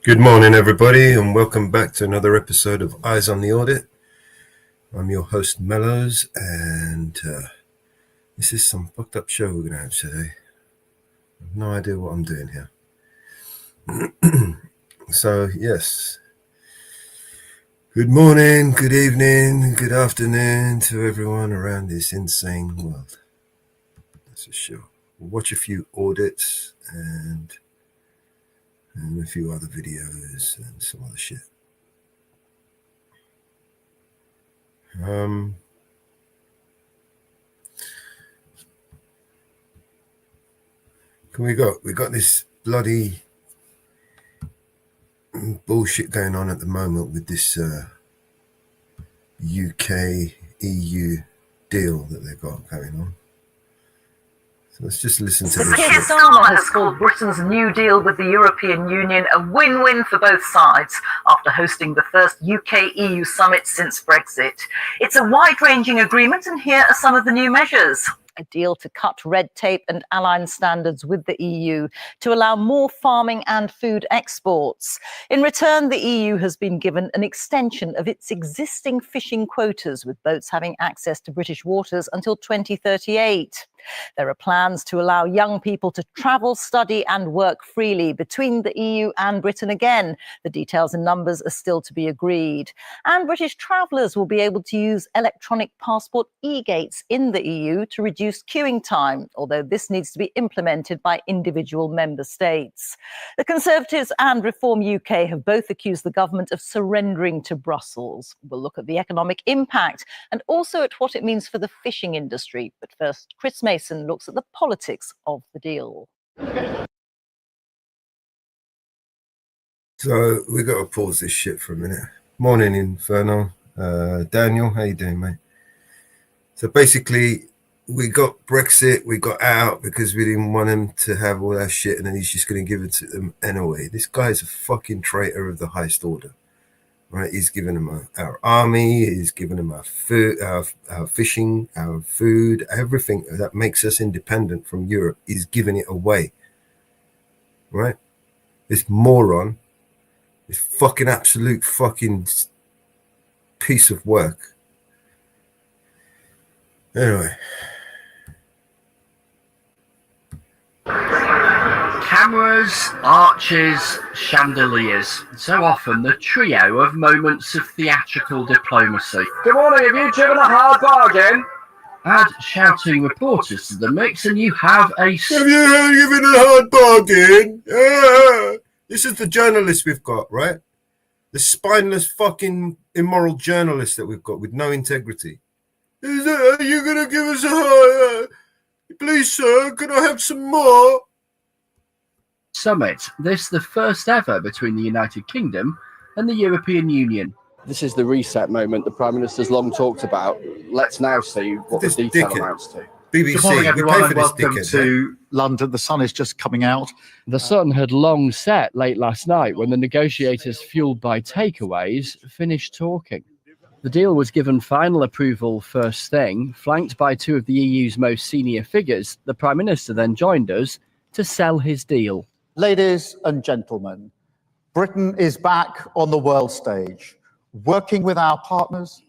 Good morning, everybody, and welcome back to another episode of Eyes on the Audit. I'm your host, Mellows, and this is some fucked up show we're going to have today. I have no idea what I'm doing here. So, yes. Good morning, good evening, good afternoon to everyone around this insane world. That's for sure. We'll watch a few audits and a few other videos and some other shit. We got this bloody bullshit going on at the moment with this UK EU deal that they've got going on. So let's just listen to this shit. Keir Starmer has called Britain's new deal with the European Union a win-win for both sides after hosting the first UK-EU summit since Brexit. It's a wide-ranging agreement, and here are some of the new measures. A deal to cut red tape and align standards with the EU to allow more farming and food exports. In return, the EU has been given an extension of its existing fishing quotas, with boats having access to British waters until 2038. There are plans to allow young people to travel, study and work freely between the EU and Britain again. The details and numbers are still to be agreed. And British travellers will be able to use electronic passport e-gates in the EU to reduce queuing time, although this needs to be implemented by individual member states. The Conservatives and Reform UK have both accused the government of surrendering to Brussels. We'll look at the economic impact and also at what it means for the fishing industry. But first, Chris Mason looks at the politics of the deal. So we got to pause this shit for a minute. Morning, Inferno. Daniel, how you doing, mate? So basically, we got Brexit, we got out because we didn't want him to have all that shit, and then he's just going to give it to them anyway. This guy's a fucking traitor of the highest order, right? He's given them our army, he's given them our food, our fishing, our food, everything that makes us independent from Europe. He's giving it away, right? This moron, this fucking absolute fucking piece of work. Anyway. Cameras, arches, chandeliers. So often the trio of moments of theatrical diplomacy. Good morning, have you driven a hard bargain? Add shouting reporters to the mix and you have a... Have you given a hard bargain? This is the journalists we've got, right? The spineless fucking immoral journalists that we've got with no integrity. Are you going to give us a hard... Please, sir, can I have some more? Summit. This the first ever between the United Kingdom and the European Union. This is the reset moment the Prime Minister's long talked about. Let's now see what the detail amounts to. BBC, good morning, everyone, and welcome dickhead, to London. The sun is just coming out. The sun had long set late last night when the negotiators, fueled by takeaways, finished talking. The deal was given final approval first thing, flanked by two of the EU's most senior figures. The Prime Minister then joined us to sell his deal. Ladies and gentlemen, Britain is back on the world stage, working with our partners,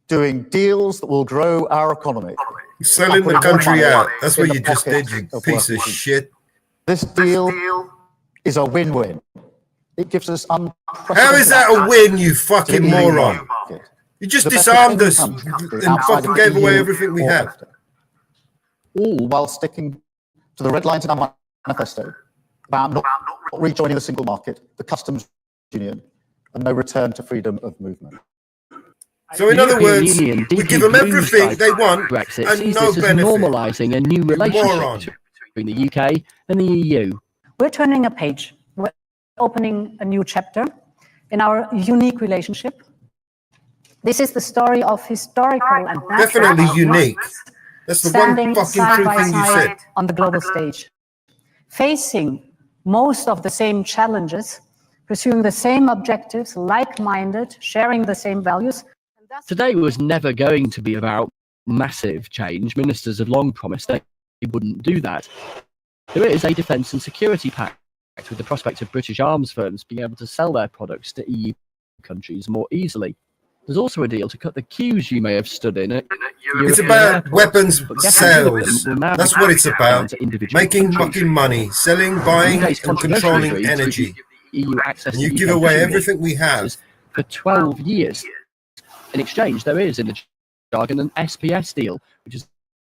doing deals that will grow our economy. Selling the country out. That's what you just did, you piece of shit. This deal is a win-win. It gives us unprecedented... How is that a win, you fucking moron? You just disarmed us and fucking gave away everything we have. All while sticking to the red lines in our manifesto about not rejoining the single market, the customs union, and no return to freedom of movement. So in other words, we give them everything they want Brexit and no benefit. Normalising a new relationship between the UK and the EU. We're turning a page. We're opening a new chapter in our unique relationship. This is the story of historical and natural definitely unique. That's the one fucking true thing you said. On the global stage, facing most of the same challenges, pursuing the same objectives, like-minded, sharing the same values. Today was never going to be about massive change. Ministers have long promised they wouldn't do that. There is a defence and security pact with the prospect of British arms firms being able to sell their products to EU countries more easily. There's also a deal to cut the queues you may have stood in at It's European about airports, weapons but getting rid of them sales. will now That's be what it's down about. to individual Making countries. fucking money, selling, buying, UK's and controversial controlling agreed to energy. give the EU access And to you UK give away fishing everything we have. waters for 12 years. In exchange, there is in the jargon an SPS deal, which is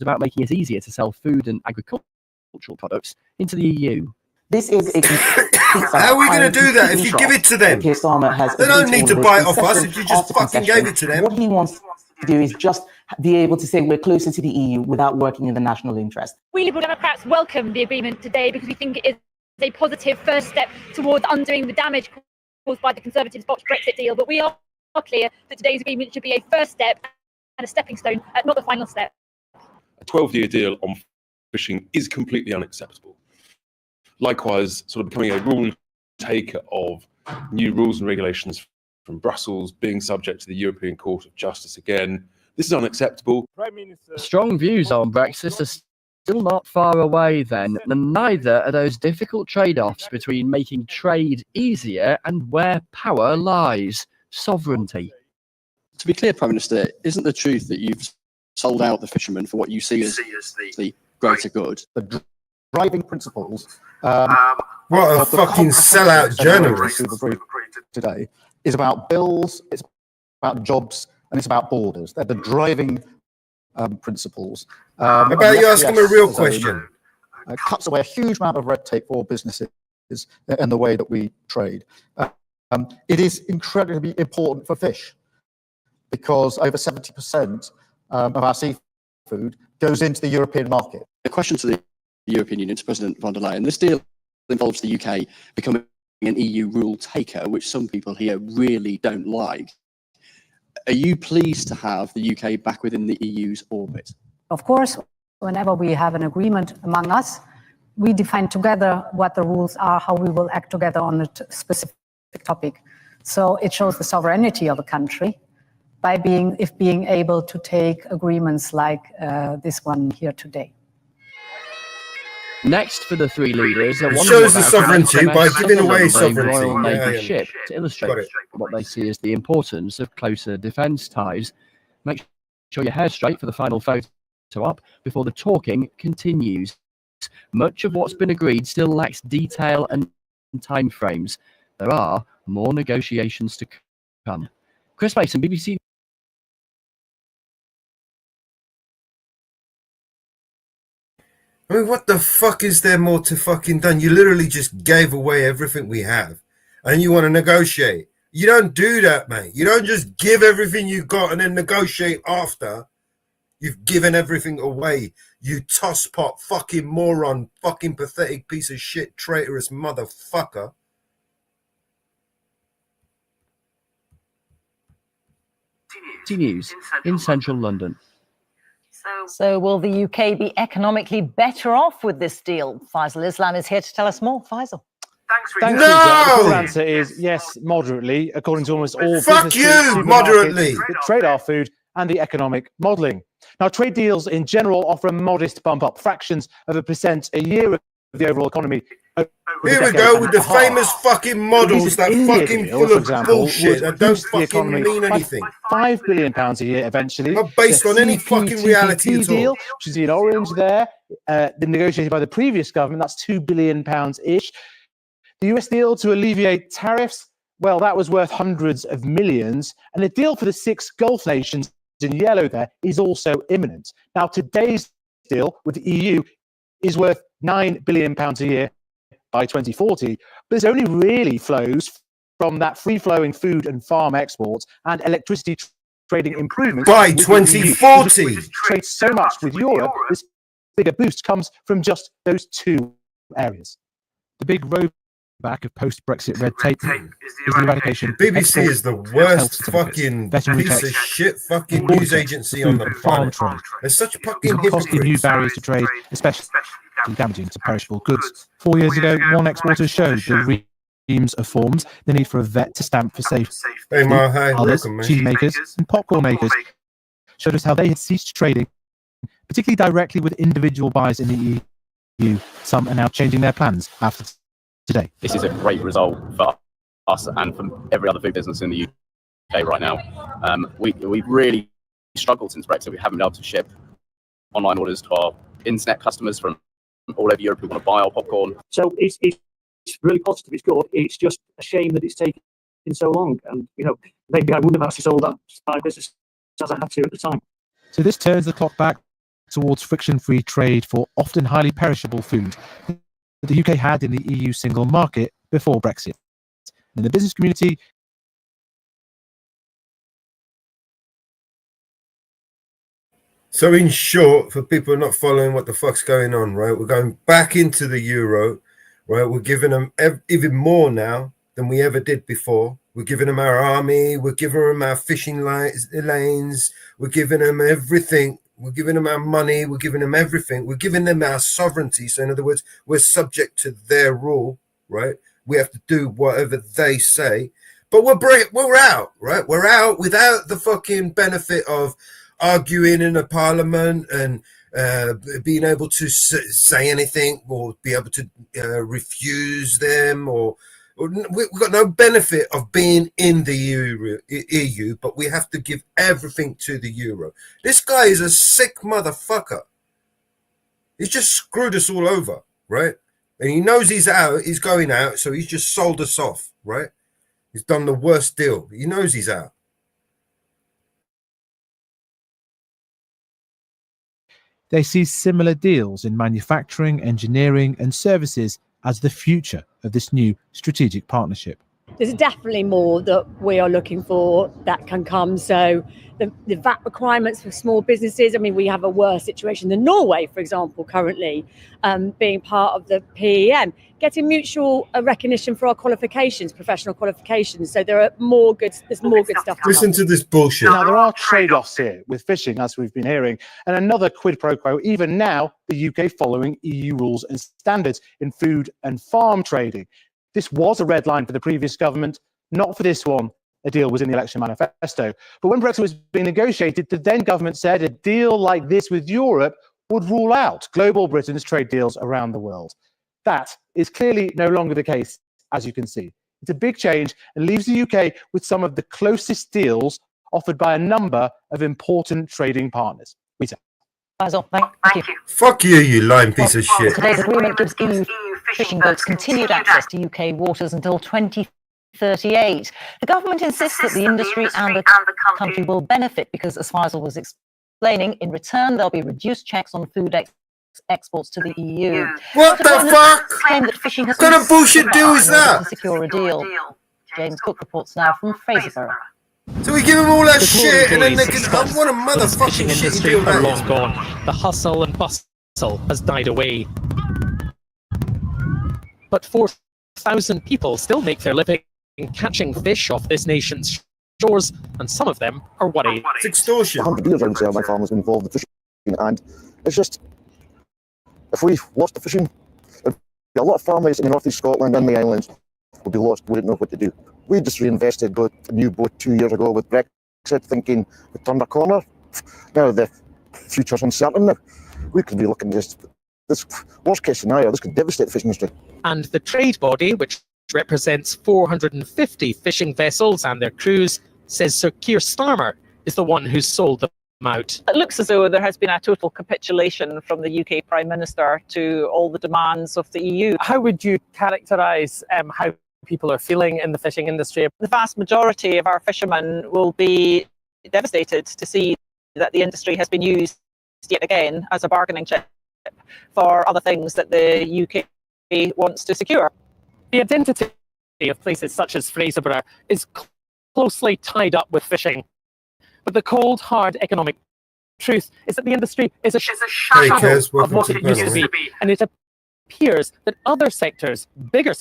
about making it easier to sell food and agricultural products into the EU. This is a How are we going to do that if you give it to them? Keir Starmer has They don't agreed need all to of buy it this off us concession if you just after fucking concession. gave it to them. What he wants to do is just be able to say we're closer to the EU without working in the national interest. We Liberal Democrats welcome the agreement today because we think it is a positive first step towards undoing the damage caused by the Conservatives' botched Brexit deal. But we are clear that today's agreement should be a first step and a stepping stone, not the final step. A 12-year deal on fishing is completely unacceptable. Likewise, sort of becoming a rule taker of new rules and regulations from Brussels, being subject to the European Court of Justice again. This is unacceptable. Strong views on Brexit are still not far away then, and neither are those difficult trade-offs between making trade easier and where power lies, sovereignty. To be clear, Prime Minister, isn't the truth that you've sold out the fishermen for what you see as the greater good? The driving principles What a of the fucking comprehensive sellout journalist. we've agreed today is about bills, it's about jobs, and it's about borders. They're the driving principles. How about you ask him a real question? Cuts away a huge amount of red tape for businesses and the way that we trade. It is incredibly important for fish because over 70% of our seafood goes into the European market. A question to the European Union, to President von der Leyen. This deal involves the UK becoming an EU rule taker, which some people here really don't like. Are you pleased to have the UK back within the EU's orbit? Of course, whenever we have an agreement among us, we define together what the rules are, how we will act together on a specific topic. So it shows the sovereignty of a country by being able to take agreements like this one here today. Next for the three leaders, It shows the sovereignty by giving away sovereignty. Royal Navy Yeah, yeah. ship to illustrate what they see as the importance of closer defence ties. Make sure your hair's straight for the final photo op before the talking continues. Much of what's been agreed still lacks detail and timeframes. There are more negotiations to come. Chris Mason, BBC. I mean, what the fuck is there more to fucking done? You literally just gave away everything we have and you want to negotiate. You don't do that, mate. You don't just give everything you got and then negotiate after you've given everything away. You tosspot fucking moron, fucking pathetic piece of shit, traitorous motherfucker. News in central London. So will the UK be economically better off with this deal? Faisal Islam is here to tell us more. Faisal. Thanks, No! Rita. The full answer is yes, moderately, according to almost all Fuck businesses, you, supermarkets moderately. that trade our food and the economic modelling. Now, trade deals in general offer a modest bump up, fractions of a percent a year of the overall economy. Here we go with the famous fucking models that fucking full of bullshit that don't fucking mean anything. £5 billion a year eventually. Not based The on any fucking reality CPTPP at all. deal, which is in orange there, negotiated by the previous government, that's £2 billion-ish. The US deal to alleviate tariffs, well, that was worth hundreds of millions. And the deal for the 6 Gulf nations in yellow there is also imminent. Now, today's deal with the EU is worth £9 billion a year by 2040, but this only really flows from that free-flowing food and farm exports and electricity trading improvements. By with the EU. 2040. Which trades so much with Europe, this bigger boost comes from just those 2 areas. The big rollback of post-Brexit red tape is the eradication. BBC is the worst fucking piece of shit fucking news agency on the planet. They're such fucking costing new hypocrites. barriers to trade, especially damaging to perishable goods. 4 years ago, one exporter showed the reams of forms, the need for a vet to stamp for safe. Hey, Ma, hi, Others, welcome, man. cheese makers and popcorn makers, showed us how they had ceased trading, particularly directly with individual buyers in the EU. Some are now changing their plans after today. This is a great result for us and for every other food business in the UK right now. We've really struggled since Brexit. We haven't been able to ship online orders to our internet customers from all over Europe who want to buy our popcorn. So it's really positive. It's good. It's just a shame that it's taken so long. And maybe I wouldn't have actually sold that my business as I had to at the time. So this turns the clock back towards friction-free trade for often highly perishable food that the UK had in the EU single market before Brexit. In the business community, So in short, for people not following what the fuck's going on, right? We're going back into the euro, right? We're giving them even more now than we ever did before. We're giving them our army. We're giving them our fishing lanes. We're giving them everything. We're giving them our money. We're giving them everything. We're giving them our sovereignty. So in other words, we're subject to their rule, right? We have to do whatever they say. But we're out, right? We're out without the fucking benefit of arguing in a parliament and being able to say anything or be able to refuse them, or we've got no benefit of being in the EU, but we have to give everything to the euro. This guy is a sick motherfucker. He's just screwed us all over, right? And he knows he's out, he's going out, so he's just sold us off, right? He's done the worst deal. He knows he's out. they see similar deals in manufacturing, engineering, and services as the future of this new strategic partnership. There's definitely more that we are looking for that can come. So the VAT requirements for small businesses, I mean, we have a worse situation than Norway, for example, currently, being part of the PEM, getting mutual recognition for our qualifications, professional qualifications. So there's more good stuff. Listen to this bullshit. Now, there are trade-offs here with fishing, as we've been hearing, and another quid pro quo, even now, the UK following EU rules and standards in food and farm trading. This was a red line for the previous government, not for this one. A deal was in the election manifesto. But when Brexit was being negotiated, the then government said a deal like this with Europe would rule out global Britain's trade deals around the world. That is clearly no longer the case, as you can see. It's a big change and leaves the UK with some of the closest deals offered by a number of important trading partners. Rita. Basil, thank you. Fuck you, you lying piece of shit. Today's agreement gives EU fishing boats continued access to UK waters until 2038. The government insists that the industry and the country will benefit because, as Faisal was explaining, in return there'll be reduced checks on food exports to the EU. What the fuck? Claim that fishing has What kind of bullshit deal is that? To secure a deal. James Cook reports now from Fraserburgh. So we give them all that shit, and then they can. What a motherfucking shitty deal that long is. gone. The hustle and bustle has died away. But 4,000 people still make their living catching fish off this nation's shores, and some of them are worried. It's extortion. 100 years, I would say, my farmers involved in fishing, and it's just, if we lost the fishing, there'd be a lot of farmers in the north east Scotland and the islands would be lost, wouldn't know what to do. We just reinvested a new boat 2 years ago with Brexit, thinking we turned a corner. Now the future's uncertain. We could be looking at this worst case scenario. This could devastate the fishing industry. And the trade body, which represents 450 fishing vessels and their crews, says Sir Keir Starmer is the one who sold them out. It looks as though there has been a total capitulation from the UK Prime Minister to all the demands of the EU. How would you characterise how people are feeling in the fishing industry? The vast majority of our fishermen will be devastated to see that the industry has been used yet again as a bargaining chip for other things that the UK wants to secure. The identity of places such as Fraserburgh is closely tied up with fishing. But the cold, hard economic truth is that the industry is a shadow of what it used to be. And it appears that other sectors, bigger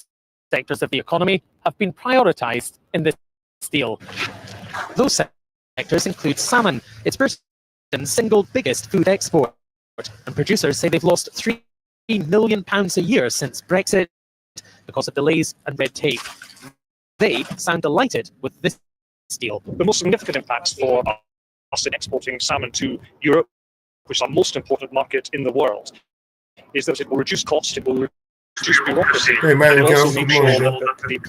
sectors of the economy, have been prioritised in this deal. Those sectors include salmon. It's Britain's single biggest food export. And producers say they've lost £3 million a year since Brexit because of delays and red tape. They sound delighted with this deal. The most significant impacts for us in exporting salmon to Europe, which is our most important market in the world, is that it will reduce costs, it will bureaucracy. Hey, Mary and Jo, also make good sure morning, that the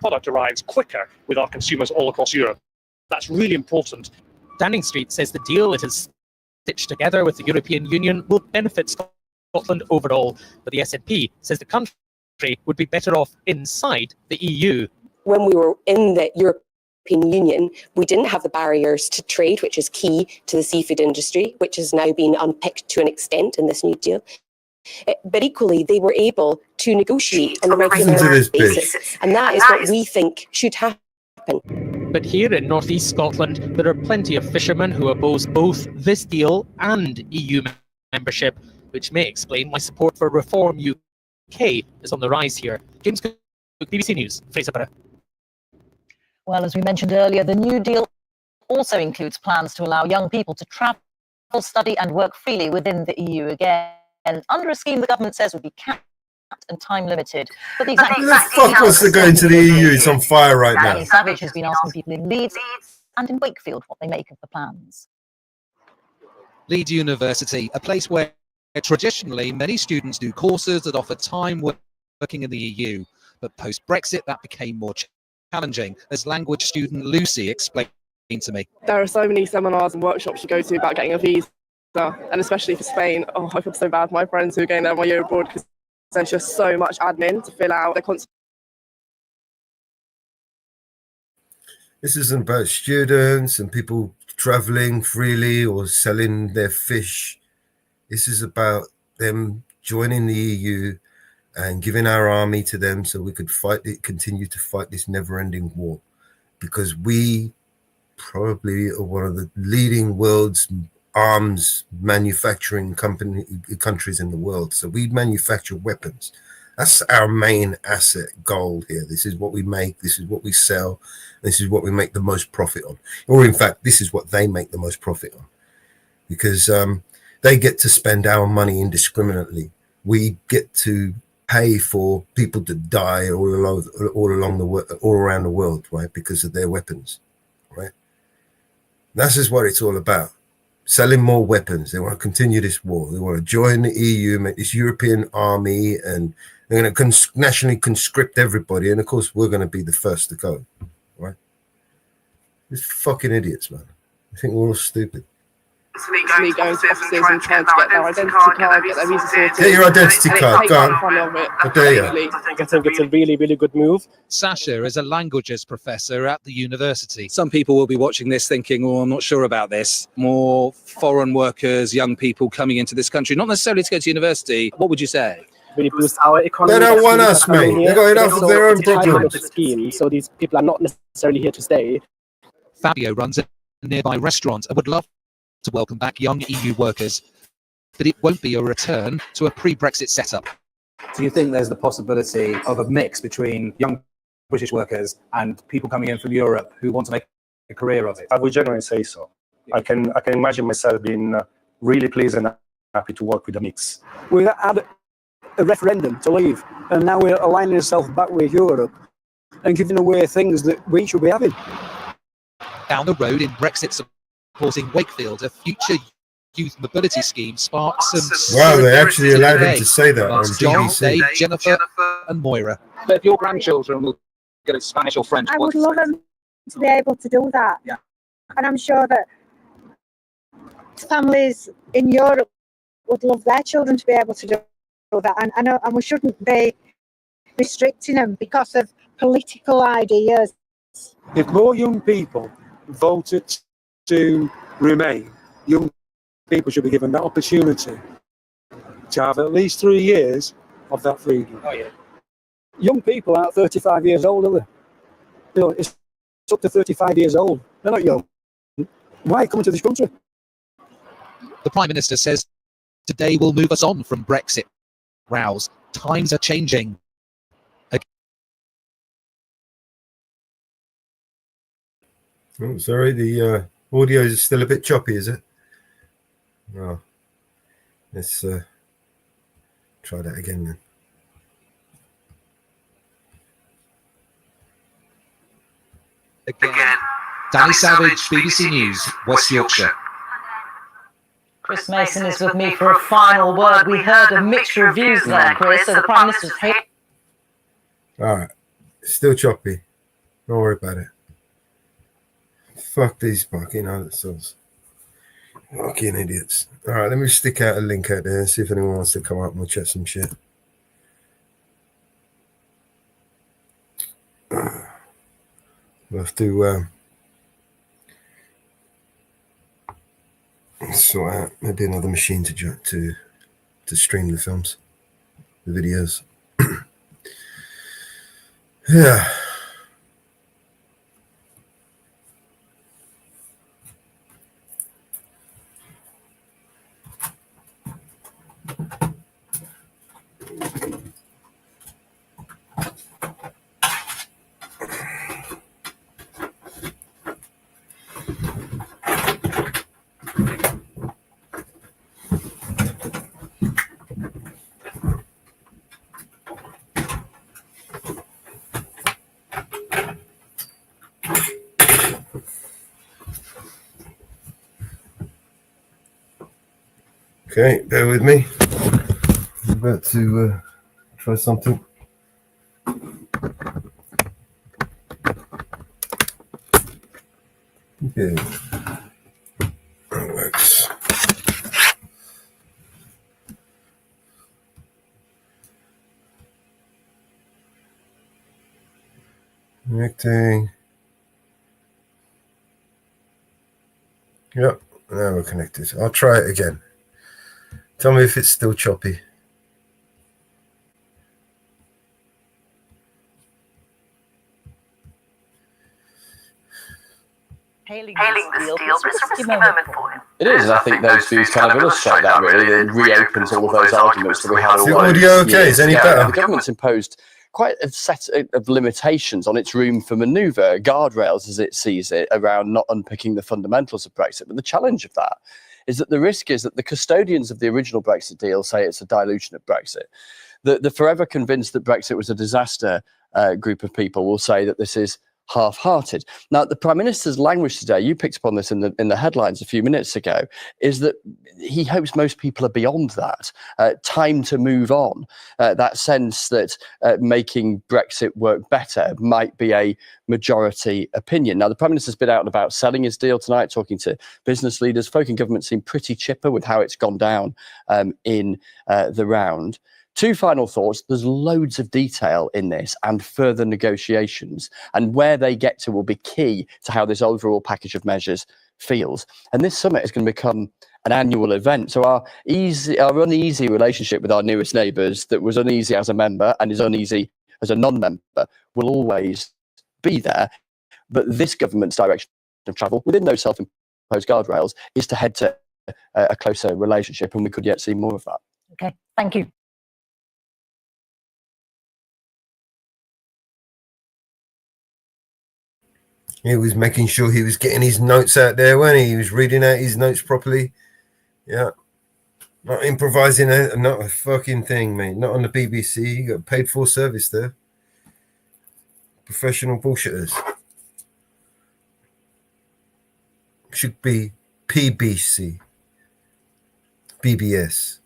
product arrives quicker with our consumers all across Europe. That's really important. Downing Street says the deal it has stitched together with the European Union will benefit Scotland overall, but the SNP says the country would be better off inside the EU. When we were in the European Union, we didn't have the barriers to trade, which is key to the seafood industry, which has now been unpicked to an extent in this new deal. But equally, they were able to negotiate on a regular basis, and that is what we think should happen. But here in northeast Scotland, there are plenty of fishermen who oppose both this deal and EU membership, which may explain why support for Reform UK is on the rise here. James Cook, BBC News, Fraserburgh. Well, as we mentioned earlier, the New Deal also includes plans to allow young people to travel, study and work freely within the EU again, under a scheme the government says would be capped and time limited. But the exact Who the fuck wants to go into the EU? It's on fire right now. Danny Savage has been asking people in Leeds and in Wakefield what they make of the plans. Leeds University, a place where traditionally many students do courses that offer time working in the EU, but post-Brexit that became more challenging, as language student Lucy explained to me. There are so many seminars and workshops you go to about getting a visa, and especially for Spain. Oh, I feel so bad for my friends who are going there on my year abroad because there's just so much admin to fill out. This isn't about students and people traveling freely or selling their fish. This is about them joining the EU and giving our army to them so we could continue to fight this never-ending war, because we probably are one of the leading world's arms manufacturing countries in the world. So we manufacture weapons. That's our main asset goal here. This is what we make. This is what we sell. This is what we make the most profit on. Or in fact, this is what they make the most profit on, because they get to spend our money indiscriminately. We get to pay for people to die all around the world, right? Because of their weapons, right? This is what it's all about. Selling more weapons. They want to continue this war. They want to join the EU, make this European army, and they're going to nationally conscript everybody. And of course, we're going to be the first to go, right? These fucking idiots, man. I think we're all stupid. It's me going to offices and trying to get their identity card, get their visa sorted. Get your identity card, go on. How dare you? I think it's a really, really good move. Sasha is a languages professor at the university. Some people will be watching this thinking, oh, I'm not sure about this. More foreign workers, young people coming into this country, not necessarily to go to university. What would you say? Really boost our economy. They don't want us, mate. They've got enough of their own problems. Scheme, so these people are not necessarily here to stay. Fabio runs a nearby restaurant and would love to welcome back young EU workers, but it won't be a return to a pre-Brexit setup. Do you think there's the possibility of a mix between young British workers and people coming in from Europe who want to make a career of it? I would generally say so. I can imagine myself being really pleased and happy to work with a mix. We had a referendum to leave, and now we're aligning ourselves back with Europe and giving away things that we should be having. Down the road in Brexit supporting Wakefield, a future youth mobility scheme sparks some... Wow, they actually allowed him to say that on John, BBC. Dave, Jennifer and Moira. But if your grandchildren will go to Spanish or French, I would love them to be able to do that. Yeah. And I'm sure that families in Europe would love their children to be able to do that. And we shouldn't be restricting them because of political ideas. If more young people voted to remain, young people should be given that opportunity to have at least 3 years of that freedom. Oh, yeah. Young people aren't 35 years old, are they? You know, it's up to 35 years old. They're not young. Why come to this country? The Prime Minister says today will move us on from Brexit rows. Times are changing. Oh, sorry, the audio is still a bit choppy, is it? Oh, let's try that again then. Again. Danny Savage, BBC News, West Yorkshire. Chris Mason is with me for a final word. We heard a mixture of views there, Chris. So the Prime Minister's hate. All right. Still choppy. Don't worry about it. Fuck these fucking assholes. Fucking idiots. All right, let me stick out a link out there and see if anyone wants to come up and we'll chat some shit. We'll have to sort out maybe another machine to stream the films, the videos. Yeah. Okay, bear with me. I'm about to try something. Okay. That works. Connecting. Yep, now we're connected. I'll try it again. Tell me if it's still choppy. Hailing this deal, but it's a risky moment for him. It is, and I think those views kind of illustrate that really. It reopens all of those arguments that we had all Is the those audio okay? years Is any ago. better? The government's imposed quite a set of limitations on its room for manoeuvre, guardrails as it sees it, around not unpicking the fundamentals of Brexit. But the challenge of that is that the risk is that the custodians of the original Brexit deal say it's a dilution of Brexit. The forever convinced that Brexit was a disaster group of people will say that this is half-hearted. Now, the Prime Minister's language today, you picked up on this in the headlines a few minutes ago, is that he hopes most people are beyond that. Time to move on. That sense that making Brexit work better might be a majority opinion. Now, the Prime Minister's been out and about selling his deal tonight, talking to business leaders. Folk in government seem pretty chipper with how it's gone down in the round. Two final thoughts. There's loads of detail in this and further negotiations, and where they get to will be key to how this overall package of measures feels. And this summit is going to become an annual event. So our uneasy relationship with our newest neighbours that was uneasy as a member and is uneasy as a non-member will always be there. But this government's direction of travel within those self-imposed guardrails is to head to a closer relationship, and we could yet see more of that. Okay, thank you. He was making sure he was getting his notes out there, wasn't he? He was reading out his notes properly. Yeah. Not improvising, not a fucking thing, mate. Not on the BBC. You got paid for service there. Professional bullshitters. Should be PBC. BBS.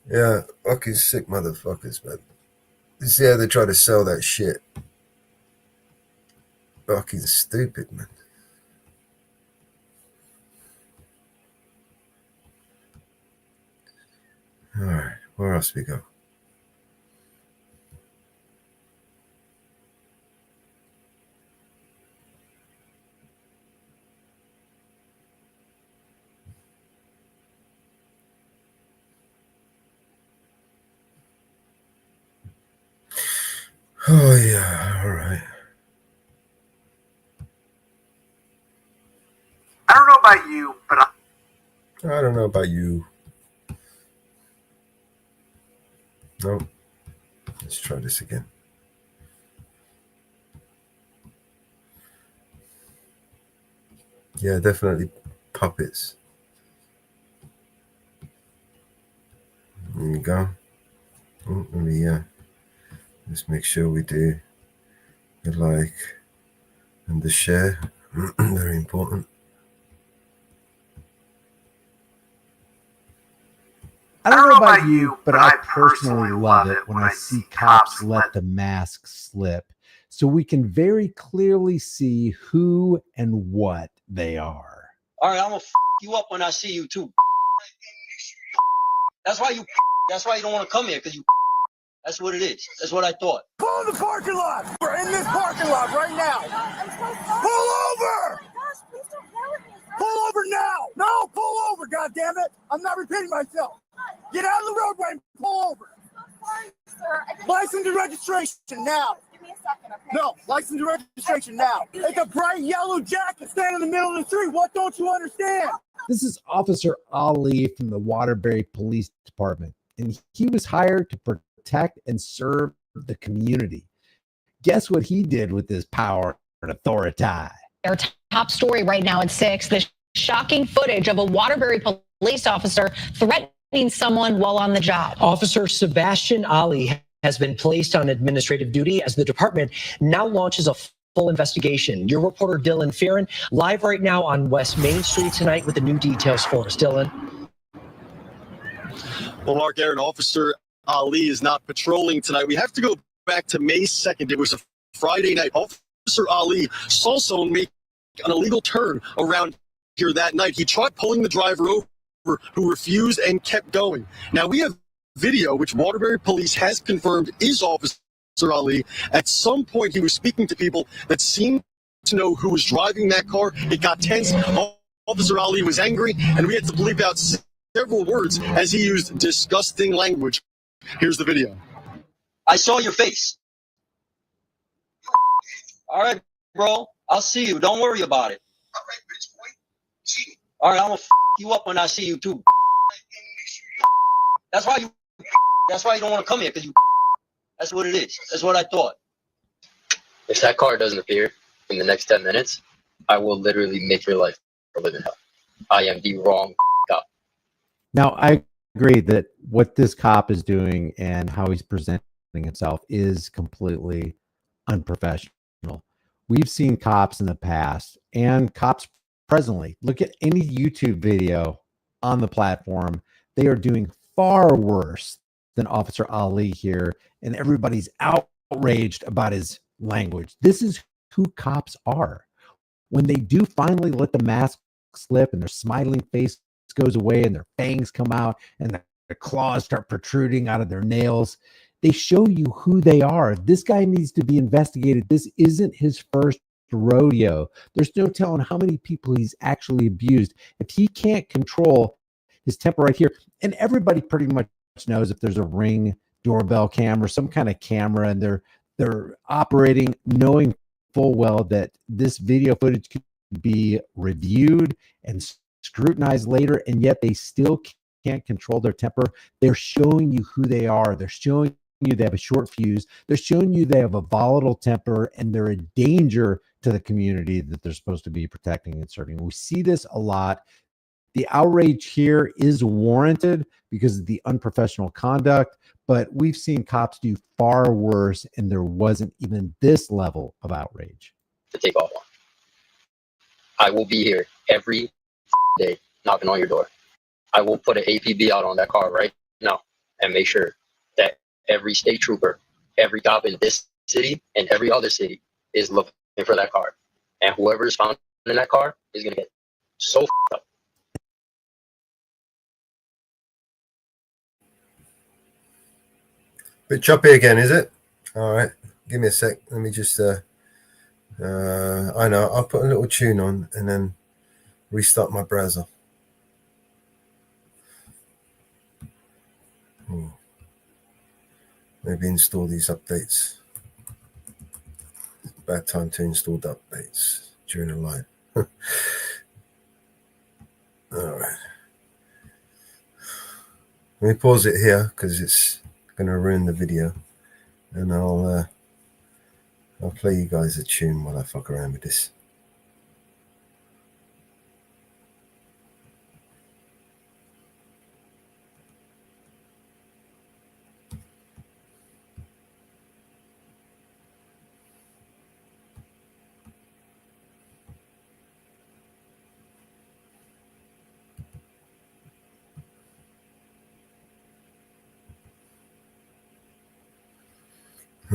Yeah, fucking sick motherfuckers, man. This is how they try to sell that shit. Fucking stupid, man. All right, where else we go? Oh, yeah, all right. I don't know about you, but I don't know about you. No. Let's try this again. Yeah, definitely puppets. There you go. Oh, let me, let's make sure we do the like, and the share. Very important. I don't know about you, but I personally love it when I see cops let the mask slip so we can very clearly see who and what they are. All right, I'm gonna you up when I see you too. That's why you don't want to come here, because you. That's what it is. That's what I thought. Pull in the parking lot. We're in this parking lot right now. Pull over. Pull over now. No, pull over, goddammit. I'm not repeating myself. Get out of the roadway and pull over. License and registration now. Give me a second, okay? No, license and registration now. It's a bright yellow jacket standing in the middle of the street. What don't you understand? This is Officer Ali from the Waterbury Police Department, and he was hired to protect and serve the community. Guess what he did with his power and authority? Our top story right now at 6, the shocking footage of a Waterbury police officer threatening someone while on the job. Officer Sebastian Ali has been placed on administrative duty as the department now launches a full investigation. Your reporter Dylan Fearon live right now on West Main Street tonight with the new details for us. Dylan. Well, Mark Aaron, Officer Ali is not patrolling tonight. We have to go back to May 2nd. It was a Friday night. Officer Ali saw someone make an illegal turn around here that night. He tried pulling the driver over, who refused and kept going. Now, we have video, which Waterbury Police has confirmed is Officer Ali. At some point, he was speaking to people that seemed to know who was driving that car. It got tense. Officer Ali was angry, and we had to bleep out several words as he used disgusting language. Here's the video. I saw your face. All right, bro. I'll see you. Don't worry about it. All right, I'm gonna you up when I see you too. That's why you don't want to come here, because you. That's what it is. That's what I thought. If that car doesn't appear in the next 10 minutes, I will literally make your life a living hell. I am the wrong cop. Now, I agree that what this cop is doing and how he's presenting himself is completely unprofessional. We've seen cops in the past and cops presently. Look at any YouTube video on the platform. They are doing far worse than Officer Ali here, and everybody's outraged about his language. This is who cops are. When they do finally let the mask slip and their smiling face goes away and their fangs come out and their claws start protruding out of their nails, they show you who they are. This guy needs to be investigated. This isn't his first rodeo. There's no telling how many people he's actually abused. If he can't control his temper right here, and everybody pretty much knows if there's a Ring doorbell camera, some kind of camera, and they're operating knowing full well that this video footage could be reviewed and scrutinized later, and yet they still can't control their temper. They're showing you who they are. They're showing you they have a short fuse. They're showing you they have a volatile temper, and they're a danger to the community that they're supposed to be protecting and serving. We see this a lot. The outrage here is warranted because of the unprofessional conduct, but we've seen cops do far worse, and there wasn't even this level of outrage. To take off on. I will be here every day knocking on your door. I will put an APB out on that car right now and make sure that every state trooper, every cop in this city and every other city is looking for that car. And whoever is found in that car is going to get so f***ed up. Bit choppy again, is it? All right, give me a sec. Let me just, I know, I'll put a little tune on and then restart my browser. Maybe install these updates. Bad time to install the updates during a live. All right. Let me pause it here because it's going to ruin the video, and I'll play you guys a tune while I fuck around with this.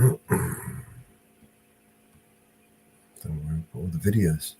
Don't worry about all the videos.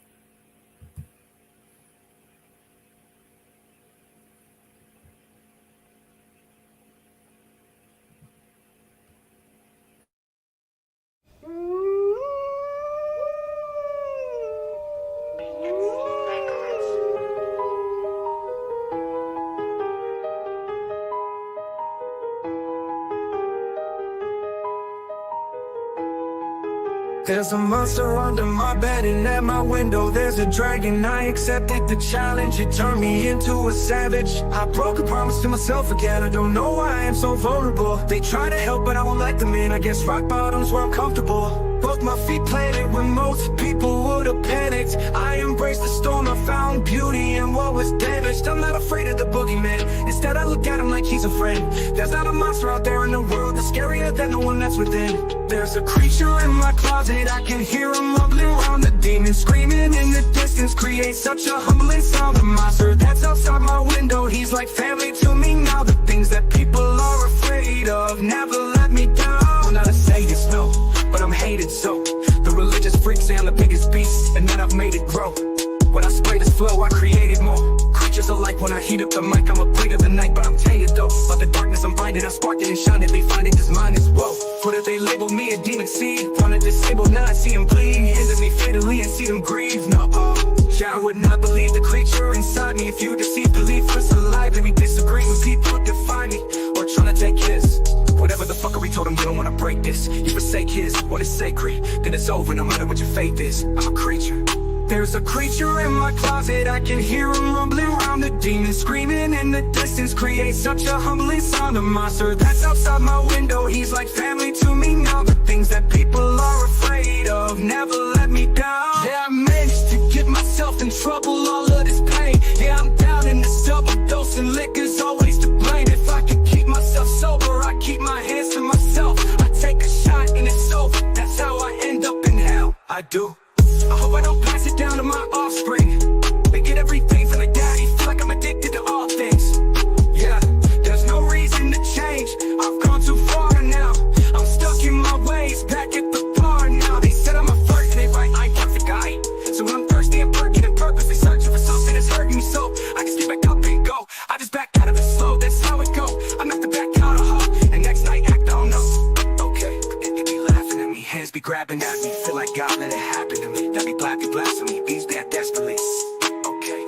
There's a monster under my bed and at my window there's a dragon. I accepted the challenge, it turned me into a savage. I broke a promise to myself again, I don't know why I am so vulnerable. They try to help but I won't let them in, I guess rock bottom's where I'm comfortable. Both my feet planted where most people would have panicked. I embraced the storm, I found beauty in what was damaged. I'm not afraid of the boogeyman, instead I look at him like he's a friend. There's not a monster out there in the world that's scarier than the one that's within. There's a creature in my closet, I can hear him rumbling around. The demon screaming in the distance creates such a humbling sound. The monster that's outside my window, he's like family to me now. The things that people are afraid of never let me down. I'm not a sadist, no, but I'm hated so. The religious freaks say I'm the biggest beast, and then I've made it grow. When I spray this flow, I created more. Creatures alike when I heat up the mic, I'm a blade of the night, but I'm tainted though. By the darkness I'm blinded, I spark it and shine it. They find it, this mind is woe. What if they label me a demon seed? Wanna disable, now I see them bleed. Injure me fatally and see them grieve, no. Yeah, I would not believe the creature inside me. If you deceive belief was alive, let me disagree when people define me or trying to take his. Whatever the fuckery told him, you don't wanna break this. You forsake his, what is sacred, then it's over no matter what your faith is. I'm a creature. There's a creature in my closet, I can hear him rumbling around. The demon screaming in the distance creates such a humbling sound. A monster that's outside my window, he's like family to me now. The things that people are afraid of never let me down. Yeah, I managed to get myself in trouble, all of this pain. Yeah, I'm down in this double dose and liquor's always to blame. If I could keep myself sober, I keep my hands to myself. I take a shot and it's over, that's how I end up in hell. I do. I hope I don't pass it down to my offspring. They get everything from their daddy, feel like I'm addicted to all things. Yeah, there's no reason to change, I've gone too far now. I'm stuck in my ways, back at the bar now. They said I'm a flirt, they right, I ain't perfect guy. So I'm thirsty and perking and purposely searching for something that's hurting me so I can get back up and go. I just back out of it slow, that's how it go. I'm not the back out of her, and next night act on no. Okay, they be laughing at me, hands be grabbing at me. Feel like God let it happen to me. That be black and blasphemy, beats bad desperately. Okay,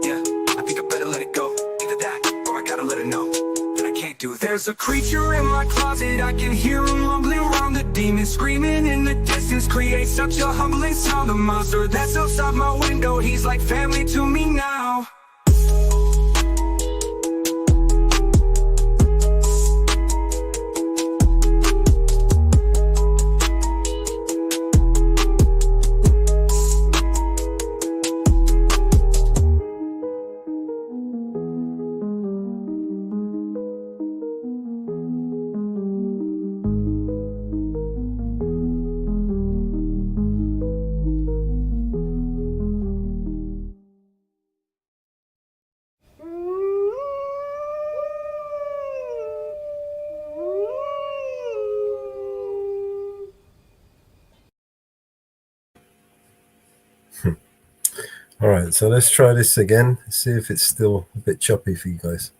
yeah, I think I better let it go. Either that, or I gotta let it know that I can't do it. There's a creature in my closet, I can hear him rumbling around. The demon screaming in the distance creates such a humbling sound. The monster that's outside my window, he's like family to me now. All right, so let's try this again. See if it's still a bit choppy for you guys.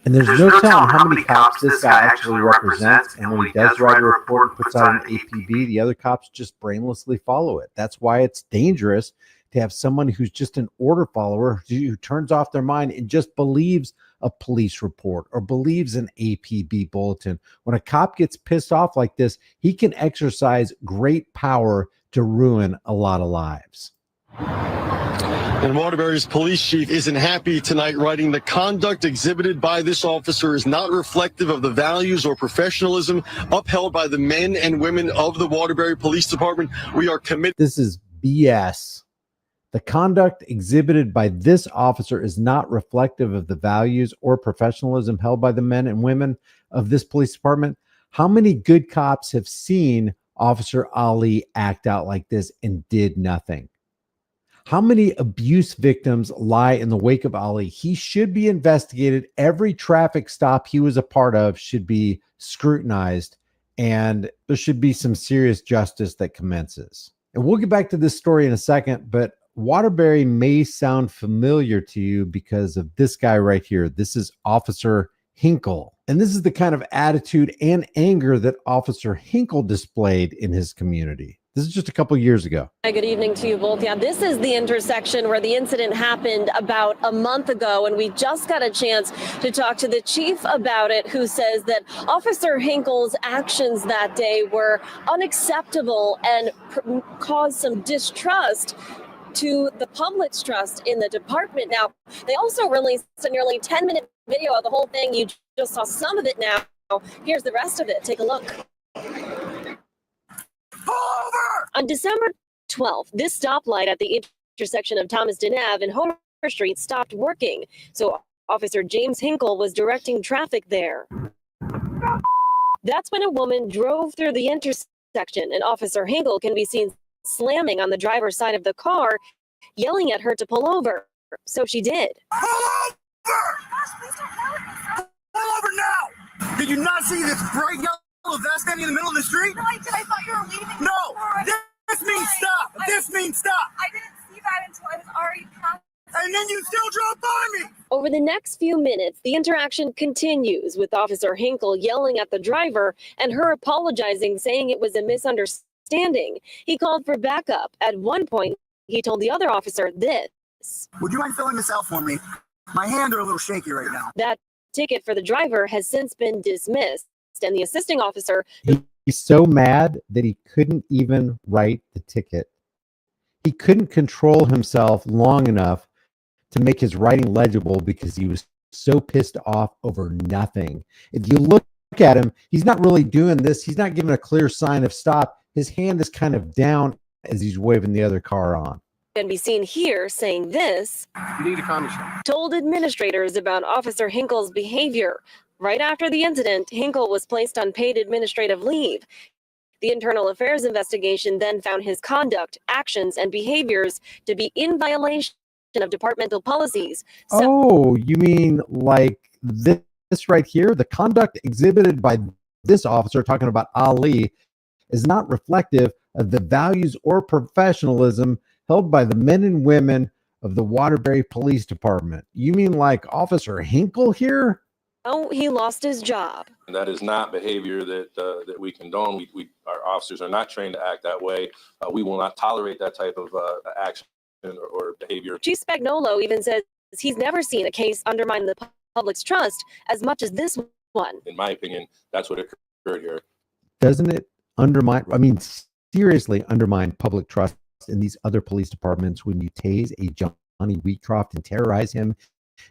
And there's no telling how many cops this guy actually represents. And when he does write a report and puts out an APB, the other cops just brainlessly follow it. That's why it's dangerous to have someone who's just an order follower who turns off their mind and just believes a police report or believes an APB bulletin. When a cop gets pissed off like this, he can exercise great power to ruin a lot of lives. And Waterbury's police chief isn't happy tonight, writing the conduct exhibited by this officer is not reflective of the values or professionalism upheld by the men and women of the Waterbury Police Department. We are committed. This is BS. The conduct exhibited by this officer is not reflective of the values or professionalism held by the men and women of this police department. How many good cops have seen Officer Ali act out like this and did nothing? How many abuse victims lie in the wake of Ali? He should be investigated. Every traffic stop he was a part of should be scrutinized, and there should be some serious justice that commences. And we'll get back to this story in a second, but Waterbury may sound familiar to you because of this guy right here. This is Officer Hinkle. And this is the kind of attitude and anger that Officer Hinkle displayed in his community. This is just a couple years ago. Hi, good evening to you both. Yeah, this is the intersection where the incident happened about a month ago, and we just got a chance to talk to the chief about it, who says that Officer Hinkle's actions that day were unacceptable and caused some distrust to the public's trust in the department. Now, they also released a nearly 10-minute video of the whole thing. You just saw some of it now. Here's the rest of it. Take a look. On December 12th, this stoplight at the intersection of Thomaston Ave and Homer Street stopped working. So Officer James Hinkle was directing traffic there. That's when a woman drove through the intersection, and Officer Hinkle can be seen slamming on the driver's side of the car, yelling at her to pull over. So she did. Pull over! Pull over now! Did you not see this bright yellow vest standing in the middle of the street? No, I did. I thought you were leaving. No! This means stop! This means stop! I didn't see that until I was already past. And then you still drove by me! Over the next few minutes, the interaction continues with Officer Hinkle yelling at the driver and her apologizing, saying it was a misunderstanding. He called for backup. At one point, he told the other officer this. Would you mind filling this out for me? My hands are a little shaky right now. That ticket for the driver has since been dismissed, and the assisting officer... He's so mad that he couldn't even write the ticket. He couldn't control himself long enough to make his writing legible because he was so pissed off over nothing. If you look at him, he's not really doing this. He's not giving a clear sign of stop. His hand is kind of down as he's waving the other car on. Can be seen here saying this. You need to calm yourself. Told administrators about Officer Hinkle's behavior. Right after the incident, Hinkle was placed on paid administrative leave. The internal affairs investigation then found his conduct, actions, and behaviors to be in violation of departmental policies. Oh, you mean like this right here? The conduct exhibited by this officer, talking about Ali, is not reflective of the values or professionalism held by the men and women of the Waterbury Police Department. You mean like Officer Hinkle here? Oh, he lost his job. And that is not behavior that we condone. Our officers are not trained to act that way. We will not tolerate that type of action or behavior. Chief Spagnolo even says he's never seen a case undermine the public's trust as much as this one. In my opinion, that's what occurred here. Doesn't it undermine, seriously undermine public trust in these other police departments when you tase a Johnny Wheatcroft and terrorize him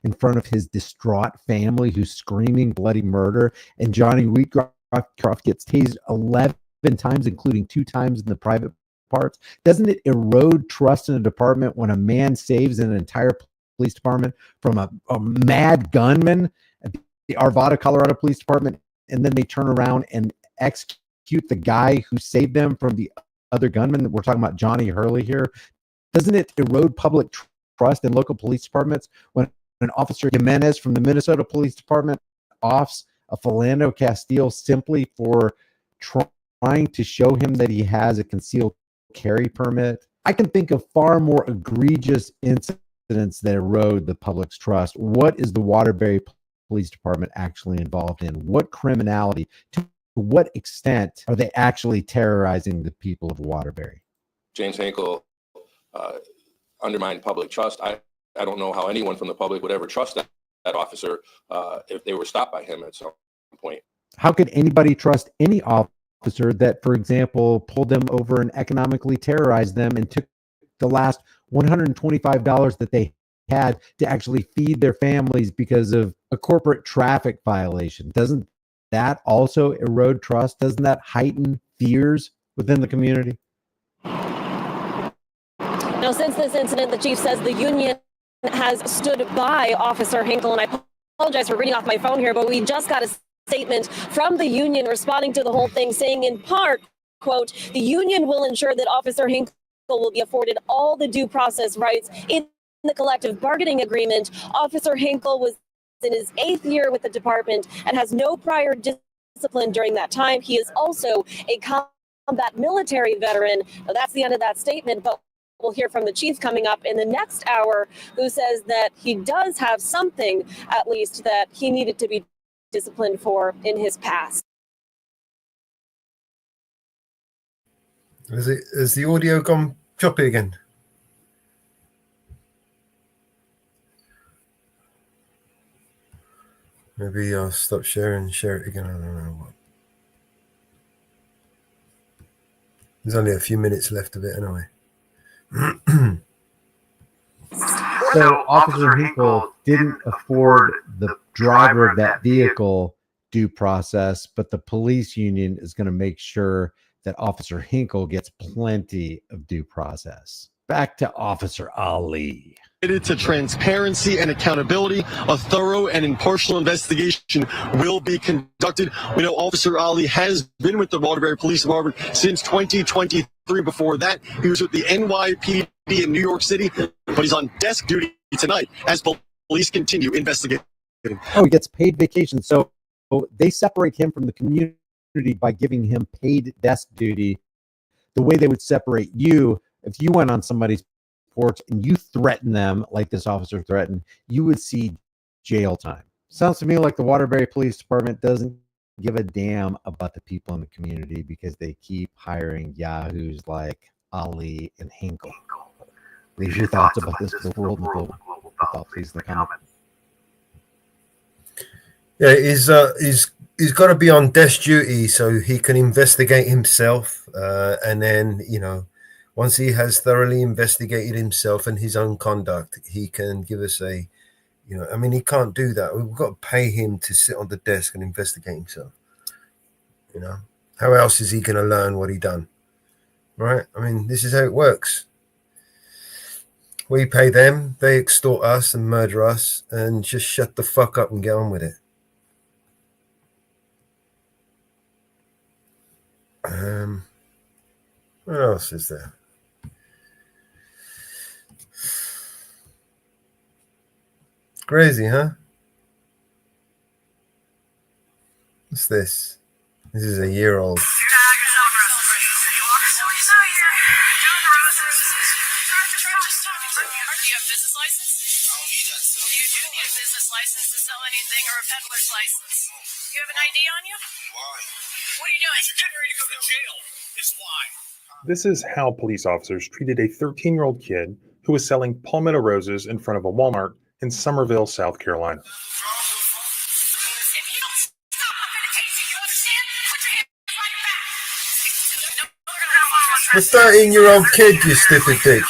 in front of his distraught family who's screaming bloody murder, and Johnny Wheatcroft gets tased 11 times, including 2 times in the private parts? Doesn't it erode trust in a department when a man saves an entire police department from a mad gunman at the Arvada, Colorado Police Department, and then they turn around and execute the guy who saved them from the other gunman? We're talking about Johnny Hurley here. Doesn't it erode public trust in local police departments when an Officer Jimenez from the Minnesota Police Department offs a Philando Castile simply for trying to show him that he has a concealed carry permit? I can think of far more egregious incidents that erode the public's trust. What is the Waterbury Police Department actually involved in? What criminality? To what extent are they actually terrorizing the people of Waterbury? James Hinkle undermined public trust. I don't know how anyone from the public would ever trust that officer if they were stopped by him at some point. How could anybody trust any officer that, for example, pulled them over and economically terrorized them and took the last $125 that they had to actually feed their families because of a corporate traffic violation? Doesn't that also erode trust? Doesn't that heighten fears within the community? Now, since this incident, the chief says the union has stood by Officer Hinkle, and I apologize for reading off my phone here, but we just got a statement from the union responding to the whole thing, saying in part, quote, "The union will ensure that Officer Hinkle will be afforded all the due process rights in the collective bargaining agreement. Officer Hinkle was in his 8th year with the department and has no prior discipline during that time. He is also a combat military veteran. Now, that's the end of that statement, but we'll hear from the chief coming up in the next hour, who says that he does have something, at least, that he needed to be disciplined for in his past. Has the audio gone choppy again? Maybe I'll stop sharing and share it again. I don't know what. There's only a few minutes left of it anyway. So Officer Hinkle didn't afford the driver of that vehicle due process, but the police union is going to make sure that Officer Hinkle gets plenty of due process. Back to Officer Ali. Committed to transparency and accountability, a thorough and impartial investigation will be conducted. We know Officer Ali has been with the Waterbury Police Department since 2023. Before that, he was with the NYPD in New York City, but he's on desk duty tonight as police continue investigating. Oh, he gets paid vacation. So they separate him from the community by giving him paid desk duty the way they would separate you if you went on somebody's porch and you threaten them like this officer threatened, you would see jail time. Sounds to me like the Waterbury Police Department doesn't give a damn about the people in the community because they keep hiring yahoos like Ali and Hinkle. Leave your thoughts about this to the world and global thought, please, in the comment. Yeah, he's got to be on desk duty so he can investigate himself, and then, you know, once he has thoroughly investigated himself and his own conduct, he can give us a, you know, I mean, he can't do that. We've got to pay him to sit on the desk and investigate himself. You know, how else is he going to learn what he done? Right? I mean, this is how it works. We pay them, they extort us and murder us, and just shut the fuck up and get on with it. What else is there? Crazy, huh? What's this? This is a year old. You have an ID on you? Why? What are you doing? If you're getting ready to go to jail, is why. This is how police officers treated a 13-year-old kid who was selling palmetto roses in front of a Walmart in Somerville, South Carolina. The 13-year-old kid, you stupid bitch.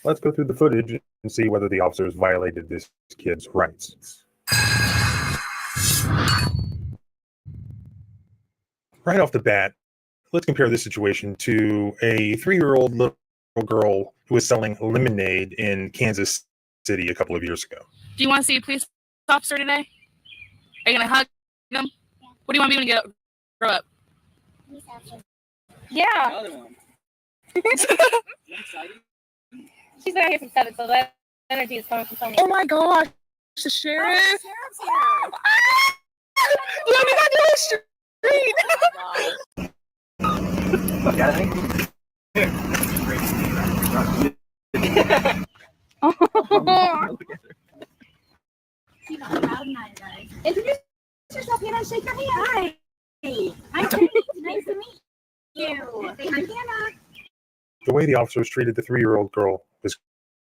Let's go through the footage and see whether the officers violated this kid's rights. Right off the bat, let's compare this situation to a 3-year-old little girl who was selling lemonade in Kansas City a couple of years ago. Do you want to see a police officer today? Are you going to hug them? What do you want me to grow up? Yeah. She's been out here since 7, so that energy is coming from somewhere. Oh my gosh, the sheriff! Oh, the sheriff's here! Let me not do the street! Introduce yourself, Hannah. Shake your hand. Hi. Hi, nice to meet you. Say hi, Hannah. The way the officers treated the 3-year-old girl was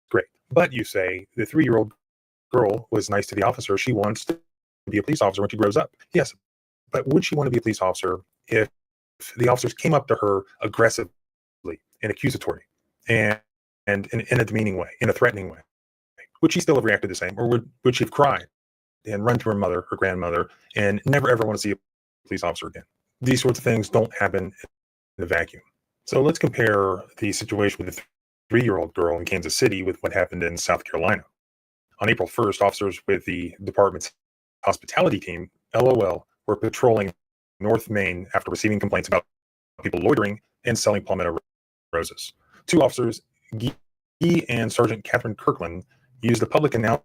great. But you say the 3-year-old girl was nice to the officer. She wants to be a police officer when she grows up. Yes, but would she want to be a police officer if the officers came up to her aggressively and accusatory and in a demeaning way, in a threatening way? Would she still have reacted the same, or would she have cried and run to her mother, her grandmother, and never ever want to see a police officer again? These sorts of things don't happen in a vacuum. So let's compare the situation with the 3-year-old girl in Kansas City with what happened in South Carolina. On April 1st, officers with the department's hospitality team, LOL, were patrolling North Main after receiving complaints about people loitering and selling palmetto roses. Two officers, Guy and Sergeant Catherine Kirkland, used the public announcement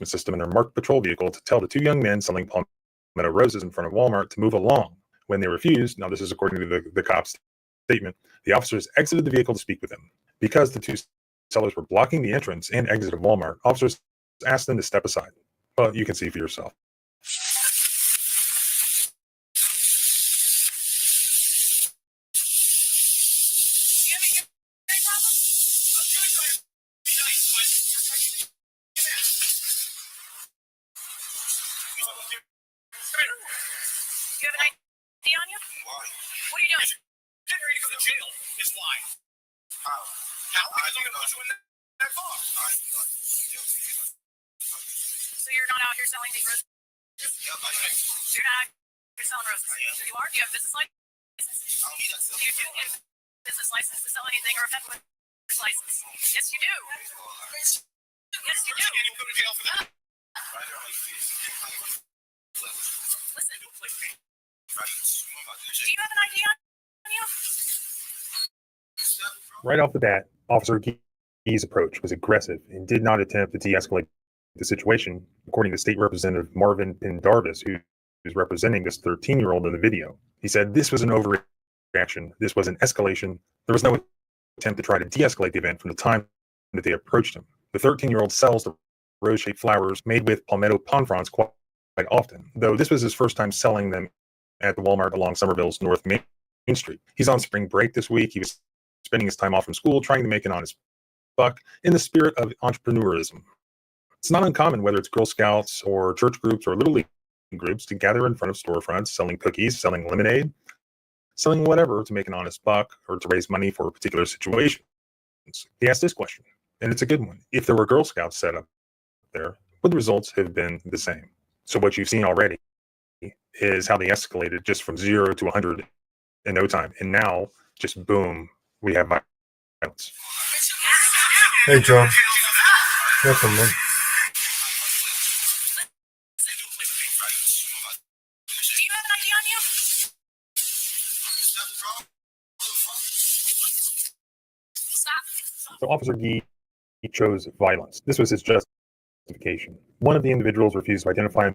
system in their marked patrol vehicle to tell the two young men selling palmetto roses in front of Walmart to move along. When they refused, now this is according to the cop's statement, the officers exited the vehicle to speak with them. Because the two sellers were blocking the entrance and exit of Walmart, officers asked them to step aside. Well, you can see for yourself. You have an ID on you? Why? What are you doing? Getting ready to go to jail is why. How? How? Because I'm going to put you in that car. So you're not out here selling these roses? Yep, I am. You're not out here selling roses? Yeah. You are? Do you have a business license? I don't need that. Do you have a business license to sell anything or a peddler's license? Yes, you do. Yes, you do. You can go to jail for that. Listen. Do you have an ID on you? Right off the bat, Officer Guy's approach was aggressive and did not attempt to de-escalate the situation, according to State Representative Marvin Pendarvis, who is representing this 13-year-old in the video. He said this was an overreaction. This was an escalation. There was no attempt to try to de-escalate the event from the time that they approached him. The 13-year-old sells the rose-shaped flowers made with palmetto palm fronds quite often, though this was his first time selling them at the Walmart along Somerville's North Main Street. He's on spring break this week. He was spending his time off from school trying to make an honest buck in the spirit of entrepreneurism. It's not uncommon, whether it's Girl Scouts or church groups or Little League groups, to gather in front of storefronts selling cookies, selling lemonade, selling whatever to make an honest buck or to raise money for a particular situation. He asked this question, and it's a good one. If there were Girl Scouts set up there, would the results have been the same? So what you've seen already is how they escalated just from 0 to 100 in no time. And now, just boom, we have violence. Hey, John. Welcome, man. Do you have an ID on you? Stop. So Officer Guy chose violence. This was his justification. One of the individuals refused to identify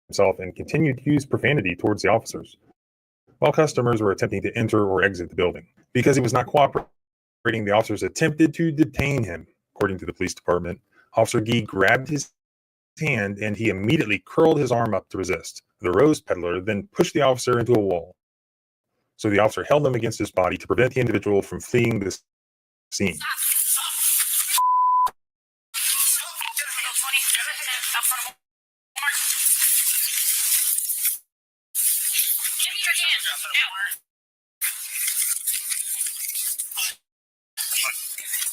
himself and continued to use profanity towards the officers, while customers were attempting to enter or exit the building. Because he was not cooperating, the officers attempted to detain him. According to the police department, Officer Guy grabbed his hand and he immediately curled his arm up to resist. The rose peddler then pushed the officer into a wall. So the officer held him against his body to prevent the individual from fleeing the scene.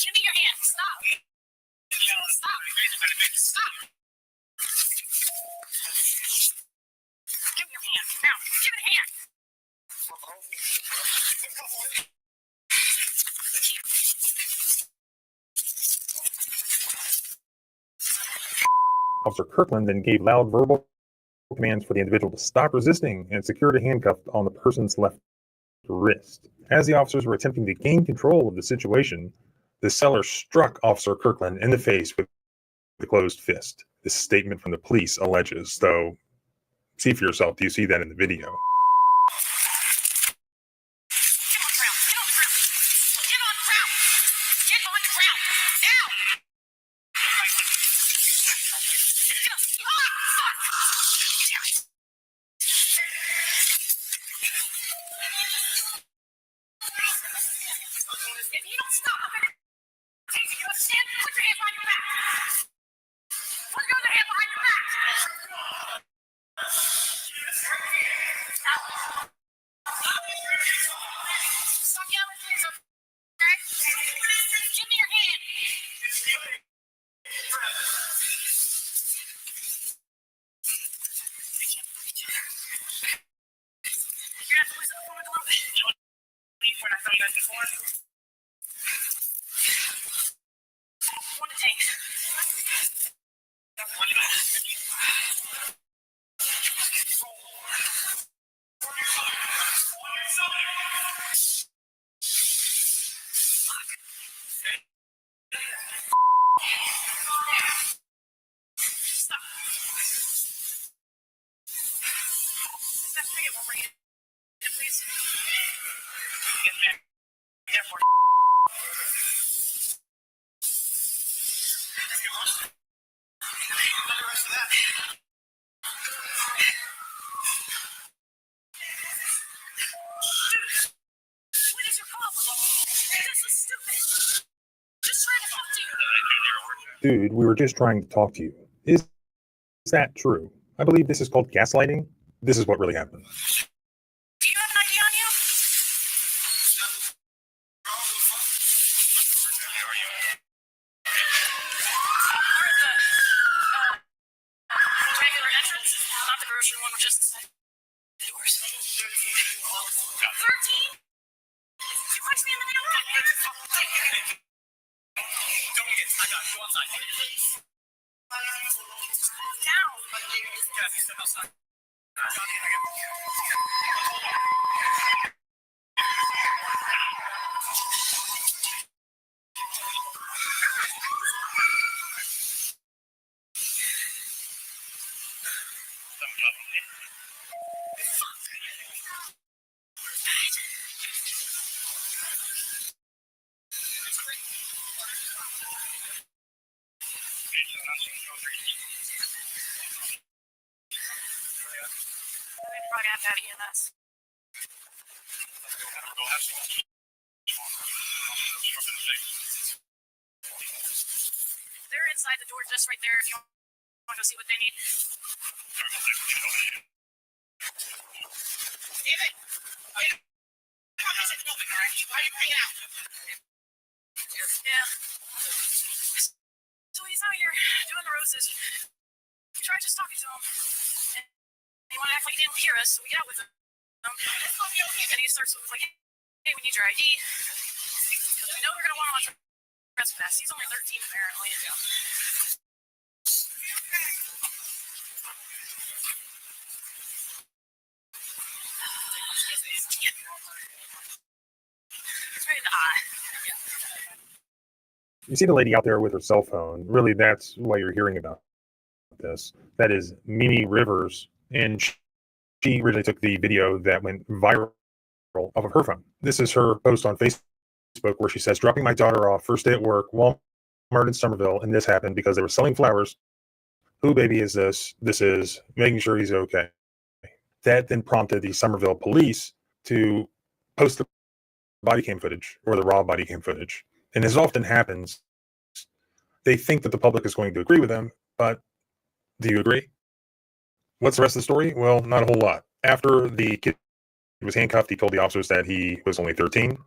Give me your hand. Stop. Stop. Stop. Give me your hand. Now. Give me the hand. Officer Kirkland then gave loud verbal commands for the individual to stop resisting and secured a handcuff on the person's left wrist. As the officers were attempting to gain control of the situation, the seller struck Officer Kirkland in the face with the closed fist. This statement from the police alleges, though, see for yourself, do you see that in the video? If you don't stop, I'm gonna take you. You understand? Put your hand behind your back. Put your other hand behind your back. Stop yelling, please. Okay? Give me your hand. You're gonna have to loosen the forward a little bit. When I saw you guys before. One to take. What is your problem? This is stupid. Just trying to talk to you. Dude, we were just trying to talk to you. Is that true? I believe this is called gaslighting. This is what really happened. Do you have an ID on you? We're at the regular entrance, not the grocery one, just the doors. 13? You punched me in the damn neck. Don't get it. I got it. Go outside. Down. Yeah, step outside. Probably have to have EMS. They're inside the door just right there if you want to go see what they need. David! Come on, guys, it's open, all right? Why are you hanging out? Yeah. So he's out here doing the roses. We tried just talking to him. And he wanted to act like he didn't hear us, so we get out with him. And he starts with like, hey, we need your ID. Because we know we're going to want him on trespass. He's only 13 apparently. It's right in the eye. You see the lady out there with her cell phone. Really, that's why you're hearing about this. That is Mimi Rivers, and she originally took the video that went viral off of her phone. This is her post on Facebook where she says, dropping my daughter off first day at work, Walmart in Somerville, and this happened because they were selling flowers. Who baby is this? This is making sure he's okay. That then prompted the Somerville police to post the body cam footage, or the raw body cam footage. And as often happens, they think that the public is going to agree with them, but do you agree? What's the rest of the story? Well, not a whole lot. After the kid was handcuffed, he told the officers that he was only 13.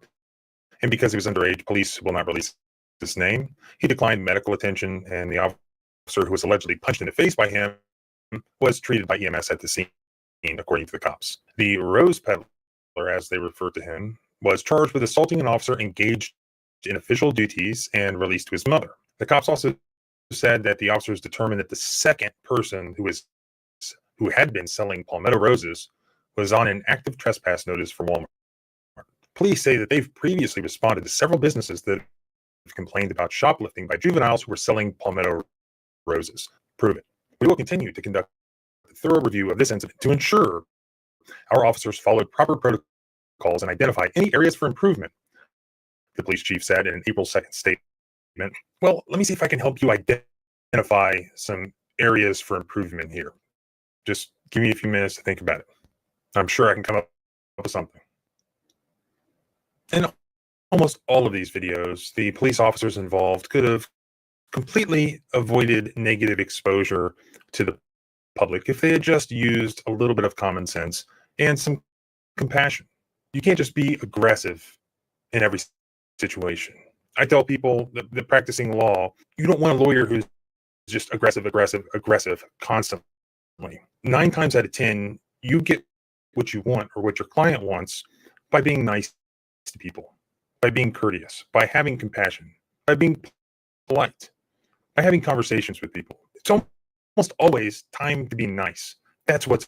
And because he was underage, police will not release his name. He declined medical attention, and the officer who was allegedly punched in the face by him was treated by EMS at the scene, according to the cops. The Rose Peddler, as they referred to him, was charged with assaulting an officer engaged in official duties and released to his mother. The cops also said that the officers determined that the second person who had been selling palmetto roses was on an active trespass notice for Walmart. Police say that they've previously responded to several businesses that have complained about shoplifting by juveniles who were selling palmetto roses. Prove it. We will continue to conduct a thorough review of this incident to ensure our officers followed proper protocols and identified any areas for improvement, the police chief said in an April 2nd statement. Well, let me see if I can help you identify some areas for improvement here. Just give me a few minutes to think about it. I'm sure I can come up with something. In almost all of these videos, the police officers involved could have completely avoided negative exposure to the public if they had just used a little bit of common sense and some compassion. You can't just be aggressive in every situation. I tell people that practicing law, you don't want a lawyer who's just aggressive constantly. 9 times out of 10, you get what you want or what your client wants by being nice to people, by being courteous, by having compassion, by being polite, by having conversations with people. It's almost always time to be nice. That's what's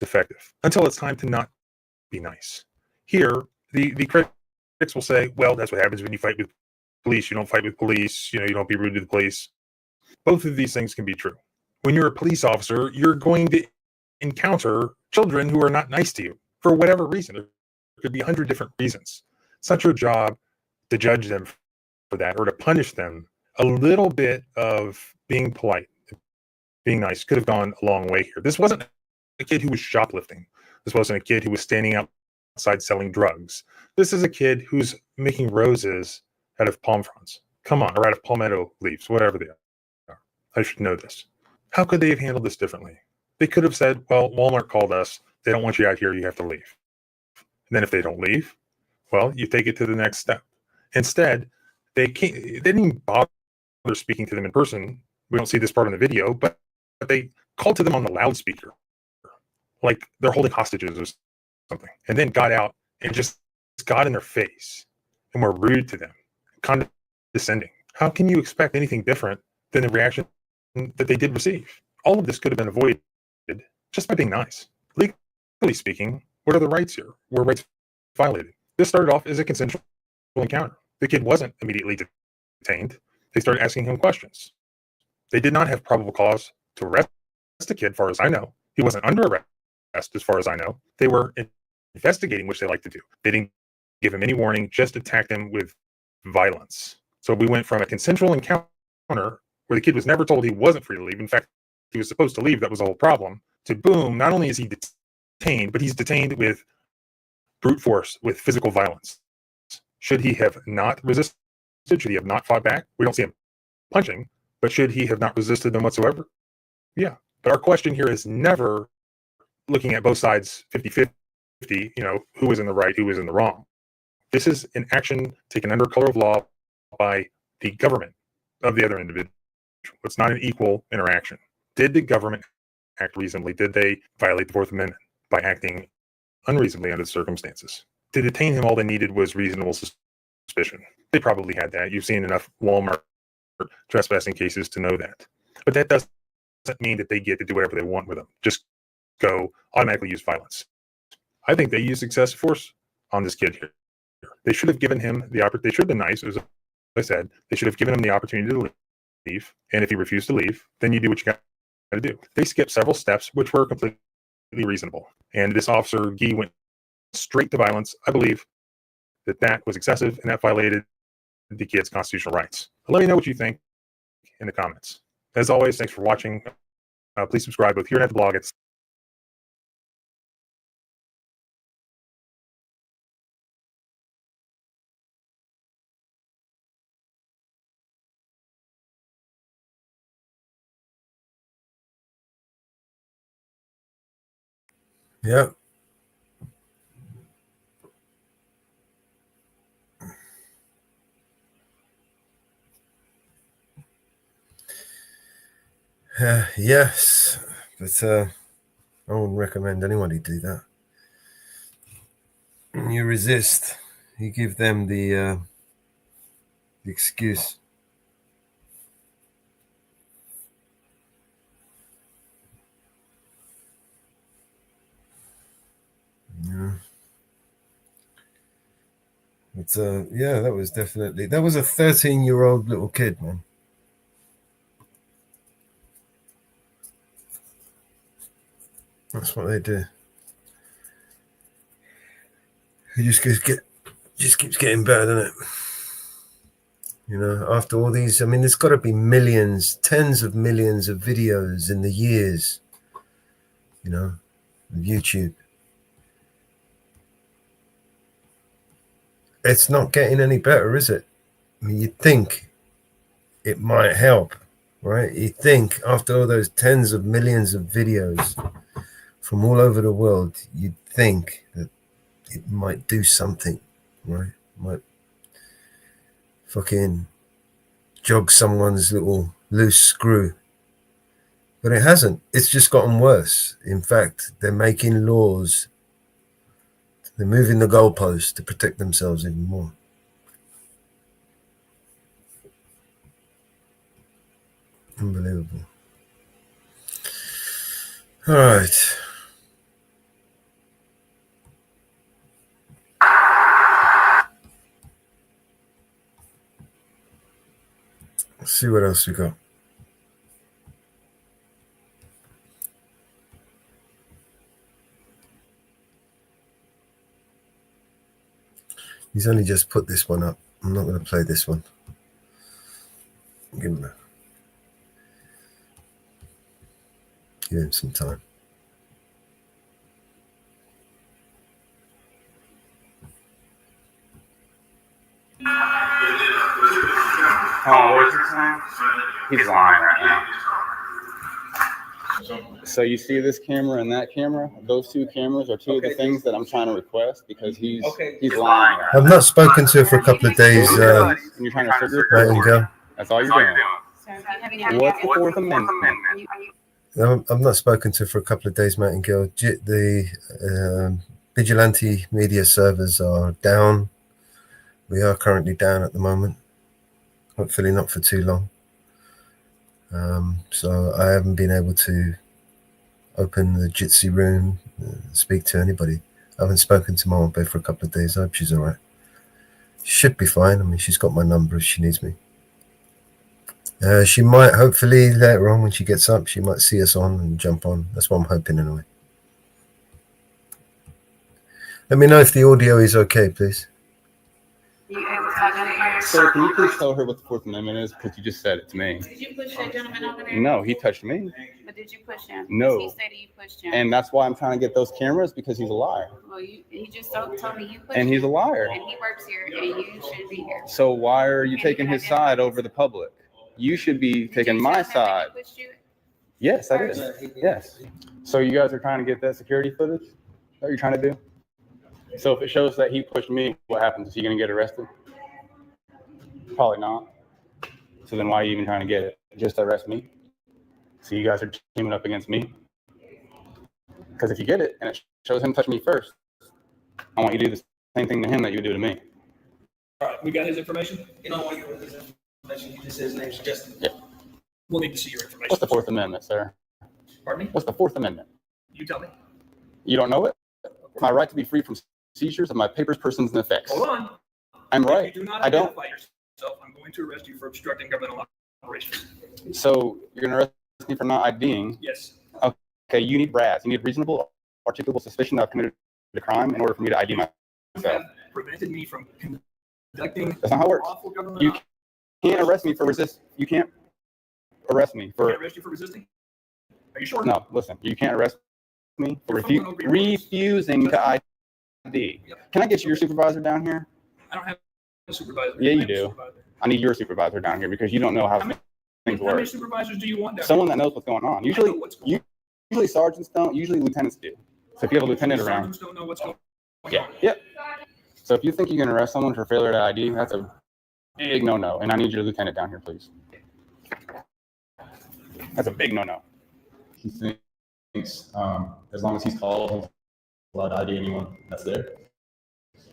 effective until it's time to not be nice. Here, the critics will say, well, that's what happens when you fight with police. You don't fight with police. You don't be rude to the police. Both of these things can be true. When you're a police officer, you're going to encounter children who are not nice to you for whatever reason. There could be 100 different reasons. It's not your job to judge them for that or to punish them. A little bit of being polite, being nice could have gone a long way here. This wasn't a kid who was shoplifting. This wasn't a kid who was standing outside selling drugs. This is a kid who's making roses out of palm fronds. Come on, or out of palmetto leaves, whatever they are. I should know this. How could they have handled this differently? They could have said, well, Walmart called us. They don't want you out here. You have to leave. And then if they don't leave, well, you take it to the next step. Instead, they didn't even bother speaking to them in person. We don't see this part in the video, but they called to them on the loudspeaker, like they're holding hostages or something, and then got out and just got in their face and were rude to them, condescending. How can you expect anything different than the reaction that they did receive? All of this could have been avoided just by being nice. Legally speaking, what are the rights here? Were rights violated? This started off as a consensual encounter. The kid wasn't immediately detained. They started asking him questions. They did not have probable cause to arrest the kid, as far as I know. He wasn't under arrest, as far as I know. They were investigating, which they like to do. They didn't give him any warning, just attacked him with violence. So we went from a consensual encounter where the kid was never told he wasn't free to leave. In fact, he was supposed to leave. That was the whole problem. To boom, not only is he detained, but he's detained with brute force, with physical violence. Should he have not resisted? Should he have not fought back? We don't see him punching, but should he have not resisted them whatsoever? Yeah. But our question here is never looking at both sides 50-50, who was in the right, who was in the wrong. This is an action taken under color of law by the government of the other individual. It's not an equal interaction. Did the government act reasonably? Did they violate the Fourth Amendment by acting unreasonably under the circumstances? To detain him, all they needed was reasonable suspicion. They probably had that. You've seen enough Walmart trespassing cases to know that. But that doesn't mean that they get to do whatever they want with them. Just go automatically use violence. I think they used excessive force on this kid here. They should have given him the opportunity. They should have been nice, as I said. They should have given him the opportunity to leave. And if he refused to leave, then you do what you got to do. They skipped several steps, which were completely reasonable. And this officer, Guy, went straight to violence. I believe that was excessive and that violated the kid's constitutional rights. Let me know what you think in the comments. As always, thanks for watching. Please subscribe both here and at the blog. Yeah. Yes, but I wouldn't recommend anybody do that. You resist. You give them the excuse. Yeah. But yeah, that was a 13-year-old little kid, man. That's what they do. It just keeps getting better, doesn't it? After all these, there's got to be millions, tens of millions of videos in the years, of YouTube. It's not getting any better, is it? You'd think it might help, right? You'd think after all those tens of millions of videos from all over the world, you'd think that it might do something, right? Might fucking jog someone's little loose screw. But it hasn't. It's just gotten worse. In fact, they're making laws. They're moving the goalposts to protect themselves even more. Unbelievable. All right. Let's see what else we got. He's only just put this one up. I'm not going to play this one. Give him some time. Oh, what's his name? He's lying right now. So you see this camera and that camera? Those two cameras are two of the things that I'm trying to request because he's lying. I've not spoken to her for a couple of days. And you're trying to figure Right, go. That's all you're doing. What's the Fourth Amendment? I've not spoken to her for a couple of days, Matt and Gil. The vigilante media servers are down. We are currently down at the moment. Hopefully not for too long. So I haven't been able to open the Jitsi room, speak to anybody. I haven't spoken to Mama Bay for a couple of days. I hope she's all right. Should be fine. I mean, she's got my number if she needs me. She might, hopefully, later on when she gets up, she might see us on and jump on. That's what I'm hoping anyway. Let me know if the audio is okay, please. Sir, can you please tell her what the Fourth Amendment is? Because you just said it to me. Did you push that gentleman over there? No, he touched me. But did you push him? No. He said you pushed him. And that's why I'm trying to get those cameras because he's a liar. Well, he just told me you pushed And he's a him. liar. And he works here, and you should be here. So why are you taking his side over the public? You should be taking my side. Yes, I did. Yes. So you guys are trying to get that security footage? Is that what you're trying to do? So if it shows that he pushed me, what happens? Is he going to get arrested? Probably not. So then why are you even trying to get it? Just arrest me? So you guys are teaming up against me? Because if you get it and it shows him touching me first, I want you to do the same thing to him that you would do to me. All right, we got his information. You don't want to give his information. You just said his name's Justin. Yeah. We'll need to see your information. What's the Fourth Amendment, sir? Pardon me? What's the Fourth Amendment? You tell me. You don't know it? My right to be free from seizures of my papers, persons, and effects. Hold on. I'm If right. you do not I don't. identify yourself, I'm going to arrest you for obstructing governmental operations. So you're going to arrest me for not IDing? Yes. Okay, you need RAS. You need reasonable, articulable suspicion that I've committed a crime in order for me to ID You myself. have prevented me from conducting That's not how it works. lawful government You can't arrest me for resist. You can't arrest me Can for. I arrest you for resisting? Are you sure? No, listen. You can't arrest me for Your phone will be refusing to ID. Can I get your supervisor down here? I don't have a supervisor. Yeah, I you have a do. supervisor. I need your supervisor down here because you don't know how things How many work. supervisors do you want down Someone here? that knows what's going on. I Usually, know what's going usually sergeants don't. Usually lieutenants do. So if you have a lieutenant around, Sergeants don't know what's going on. yeah, yep. So if you think you can arrest someone for failure to ID, that's a big no-no. And I need your lieutenant down here, please. That's a big no-no. He thinks as long as he's called, he's allowed to ID anyone that's there.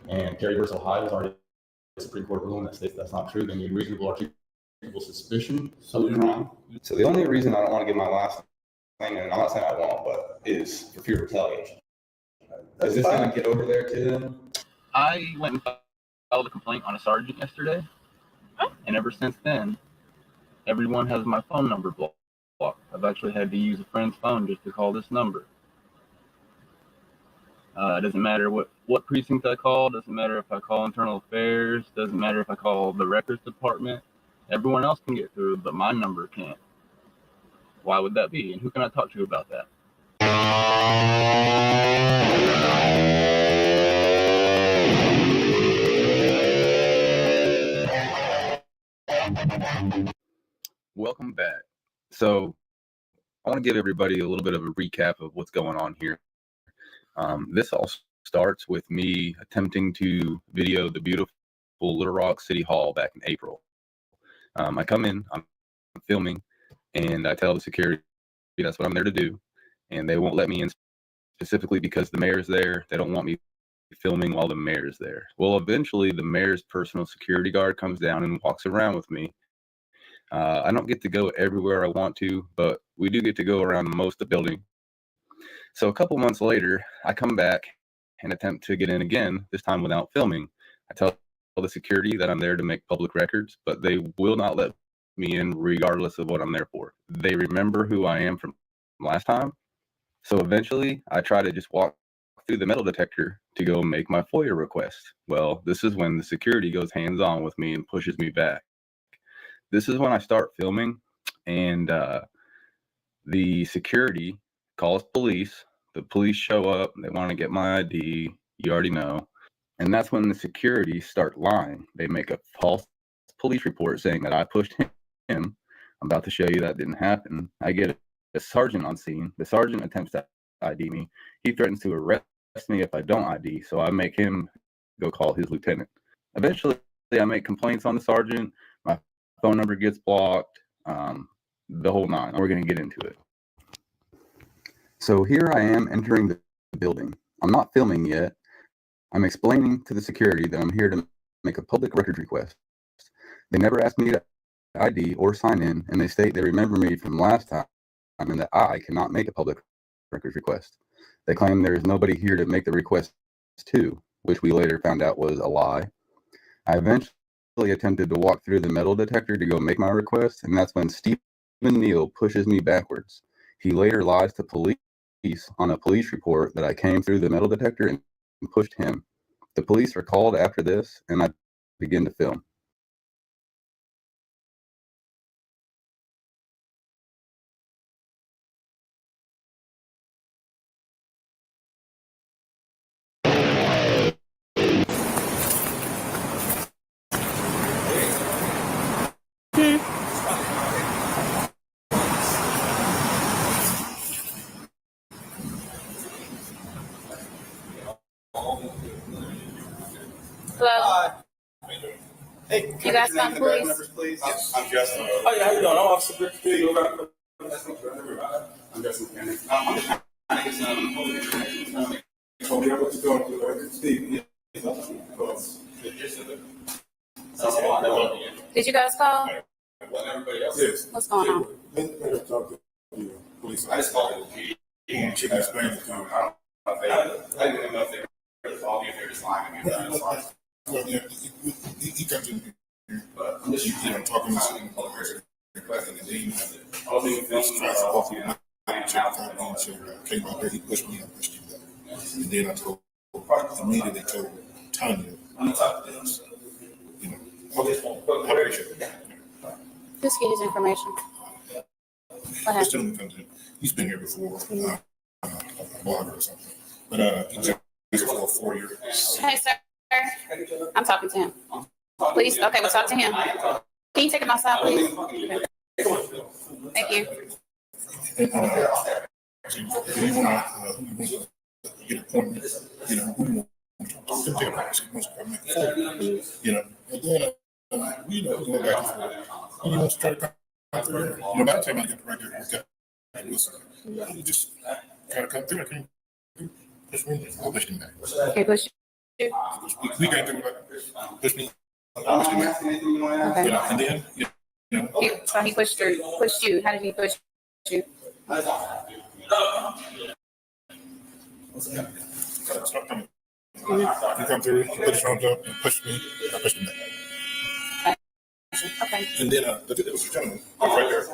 And Perry versus Ohio is already a Supreme Court ruling that states that's not true. They need reasonable, articulable suspicion of the crime. So the only reason I don't want to give my last thing, and I'm not saying I won't, but is for fear of retaliation. Is this going to get over there to them? I went and filed a complaint on a sergeant yesterday, and ever since then, everyone has my phone number blocked. I've actually had to use a friend's phone just to call this number. It doesn't matter what precinct I call, doesn't matter if I call internal affairs, doesn't matter if I call the records department. Everyone else can get through, but my number can't. Why would that be? And who can I talk to about that? Welcome back. So I want to give everybody a little bit of a recap of what's going on here. This all starts with me attempting to video the beautiful Little Rock City Hall back in April. I come in, I'm filming, and I tell the security that's what I'm there to do, and they won't let me in specifically because the mayor's there. They don't want me filming while the mayor's there. Well, eventually the mayor's personal security guard comes down and walks around with me. I don't get to go everywhere I want to, but we do get to go around most of the building. So a couple months later, I come back and attempt to get in again, this time without filming. I tell the security that I'm there to make public records, but they will not let me in regardless of what I'm there for. They remember who I am from last time. So eventually I try to just walk through the metal detector to go make my FOIA request. Well, this is when the security goes hands-on with me and pushes me back. This is when I start filming, and the security calls police. The police show up. They want to get my ID. You already know. And that's when the security start lying. They make a false police report saying that I pushed him. I'm about to show you that didn't happen. I get a sergeant on scene. The sergeant attempts to ID me. He threatens to arrest me if I don't ID, so I make him go call his lieutenant. Eventually, I make complaints on the sergeant. My phone number gets blocked, the whole nine. We're going to get into it. So here I am entering the building. I'm not filming yet. I'm explaining to the security that I'm here to make a public records request. They never asked me to ID or sign in, and they state they remember me from last time and that I cannot make a public records request. They claim there is nobody here to make the request to, which we later found out was a lie. I eventually attempted to walk through the metal detector to go make my request, and that's when Stephen Neal pushes me backwards. He later lies to police on a police report that I came through the metal detector and pushed him. The police are called after this, and I begin to film. Hello. Hey, you guys found police? Yes, I'm Justin. Oh, yeah, how you doing? I'm Officer Brick. I'm Justin Cannon. Told me what you're going through. Steve. Did you guys call? Yes. What's going on? Police. I just called it. She can explain it to me. I didn't know if they were all here just lying to me. Well, yeah, he comes in here, but I'm just talking to him. And then he came out there, he pushed me, I pushed him back. And then I told, immediately told Tanya, Just get his information. What this happened? gentleman comes in, he's been here before, a blogger or something, but he's been for 4 years. Hey, sir. I'm talking to him. Please, okay, we'll talk to him. Can you take him outside, please? Okay. Thank you. And, do you want to get appointments? You know, who you want to talk to? He wants to come make a phone. You know, and then go back and forth. He wants to try to come through here. You know, by the time I get the record, you just try to come through. I can't push me. I'll push him back. Okay, push you. We can't do it. Push me. I'll push him back. Okay. You know, and then, So he pushed you. How did he push you? Stop coming. You come through, you put his arms up and push me. I pushed him back. Okay. And then there was a gentleman right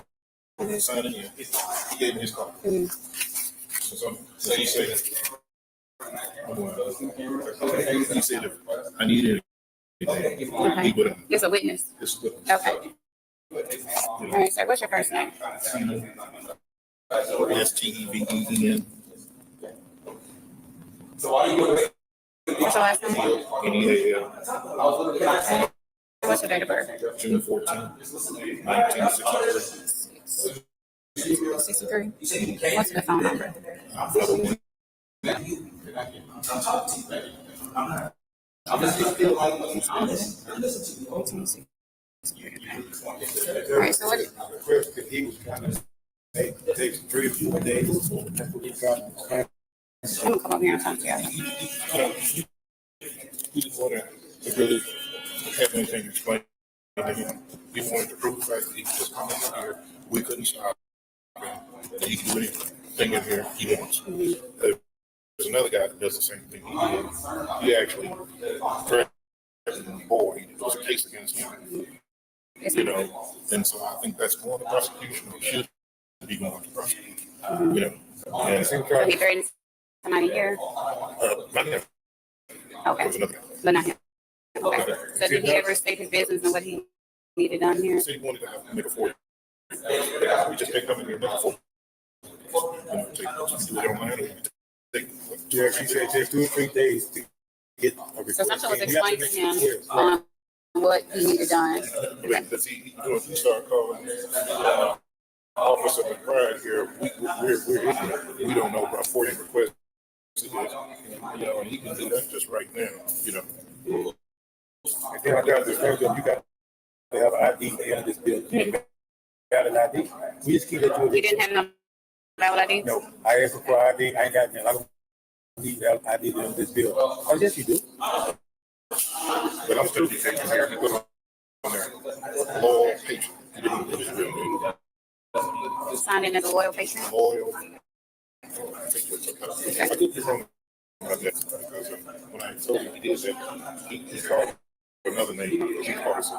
there. Signing in. He gave me his card. So he said, he said if I needed anything, he would have. It's a witness. Okay. All right, sir. What's your first name? STEVEN. What's your last name? What's your date of birth? June 14, 1963. 63. What's the phone number? All right, so what? He was kind of takes 3 or 4 days before the I'm gonna come up here and talk to you. He didn't want to really have anything to explain to him. He wanted to prove the fact that he could just come in here. We couldn't stop him. That he can do anything in here he wants. There's another guy that does the same thing he did. He actually threatened the boy. There was a case against him. You know, and so I think that's going to prosecution. It should be going to prosecution. You know, and So he threatened somebody here? not him. Okay. There's another guy. But not him. Okay. So did he ever state his business and what he needed done here? He said he wanted to have a nigga for you. We just can't come in here and nigga for you. You know, take it online and take. Yeah, she said just 2 or 3 days to get a report. So someone was And you have to explaining to make him it clear. what he needed done. But see, you know, if you start calling Officer McBride here, we're ignorant. We don't know about 40 requests. You know, and he can do that just right now, you know. And then I got this thing, you got to have an ID at the end of this bill. You got an ID. We just keep it to it. You didn't have no valid ID? No, I asked for ID. I ain't got I don't need ID at the end of this bill. Oh, yes, you do. But I'm still taking here and put on there. Loyal patron. He didn't put his real name. You signed in as a loyal patron? Loyal. I did this wrong about that because when I told him he did that, he called another name. He called us.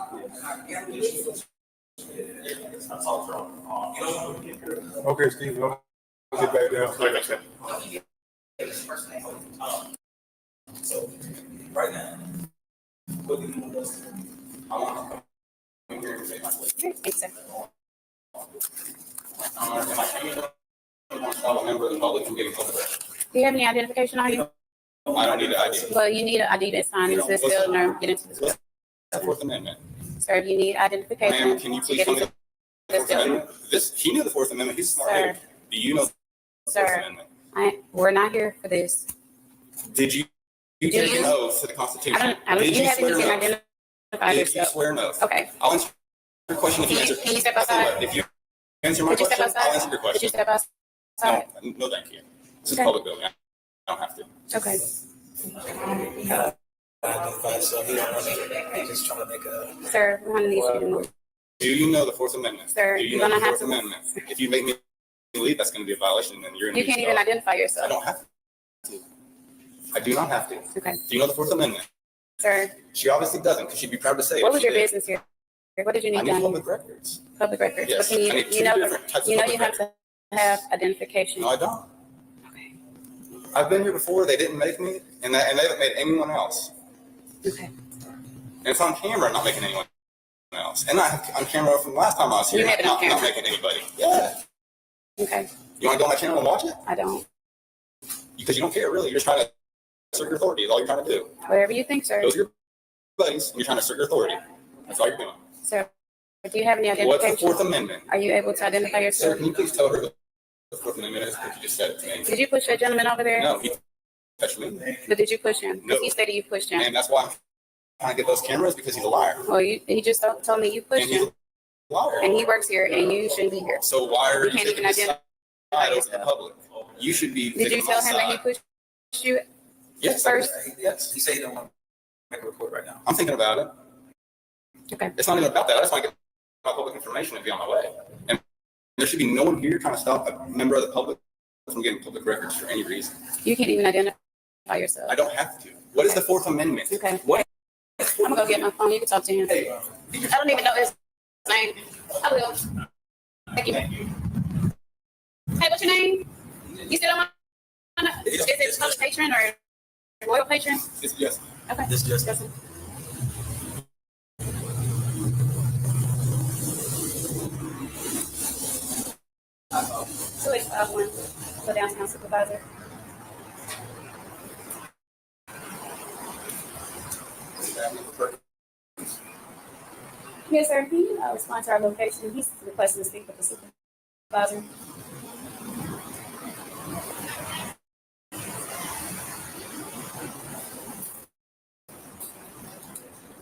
Okay, Steve, I'll get back down. Like I said. So, right now, I'm a member of the public from getting photographed. Do you have any identification on you? I don't need an ID. Well, you need an ID to sign into this building or get into this building. Fourth Amendment. Sir, you need identification Ma'am, can you to please get tell me into the this Fourth building. Amendment? He knew the Fourth Amendment. He's smart. Sir. Do you know the Fourth Sir, Amendment? we're not here for this. Did you Do take you? an oath to the Constitution? I don't, Did you you haven't swear even an oath? identified Did you yourself. swear an oath? Okay. I'll answer your question if you answer. Can you step outside? If you answer my Could you step question, I'll answer outside? your Could you question. step outside? No, thank you. This is Okay. a public building. I don't have to. Okay. So he don't want to, he's just trying to make a. Sir, one of these people. Do you know the Fourth Amendment? Sir, Do you you're know the gonna have Fourth to- Amendment? If you make me leave, that's going to be a violation, and you're in. You can't even identify I yourself. don't have to. I do not have to. Okay. Do you know the Fourth Amendment? Sir, She obviously doesn't, because she'd be proud to say it. what if was she your did. business here? What did you I need need done? public records. Public records. Yes, But can I need you two know, different types of you public have to have identification. No, I don't. I've been here before. They didn't make me, and they haven't made anyone else. Okay. And it's on camera. I'm not making anyone else, and I have on camera from last time I was here. You have it on not camera. making anybody. Yeah. Okay. You want to go on my channel and watch it? I don't. Because you don't care, really. You're just trying to assert your authority. Is all you're trying to do. Whatever you think, sir. Those are your buddies, and you're trying to assert your authority. That's all you're doing. Sir, do you have any What's identification? the Fourth Amendment? Are you able to identify Sir, yourself? can you please tell her what the Fourth Amendment is? Because you just said it to me. Did you push that gentleman over there? No, he touched me. But did you push him? No. He stated you pushed him. And that's why I'm trying to get those cameras, because he's a liar. Well, he just told me you pushed And he's him. a liar. And he works here, and you shouldn't be here. So why are You you can't taking even this identify side over the yourself. public? You should be Did you taking my tell him that he side. pushed you Yes. first? Yes. He said he don't want to make a report right now. I'm thinking about it. Okay. It's not even about that. I just want to get my public information and be on my way. And there should be no one here trying to stop a member of the public from getting public records for any reason. You can't even identify yourself. I don't have to. What is the Fourth Amendment? Okay. What? I'm gonna go get my phone. You can talk to him. I don't even know his name. I will. Thank you. Hey, what's your name? You still on my? Is it public patron or royal patron? It's yes. Okay. This just. Justin. 2851, the downtown supervisor. Yes, sir. Can you respond to our location? He's requesting to speak with the supervisor.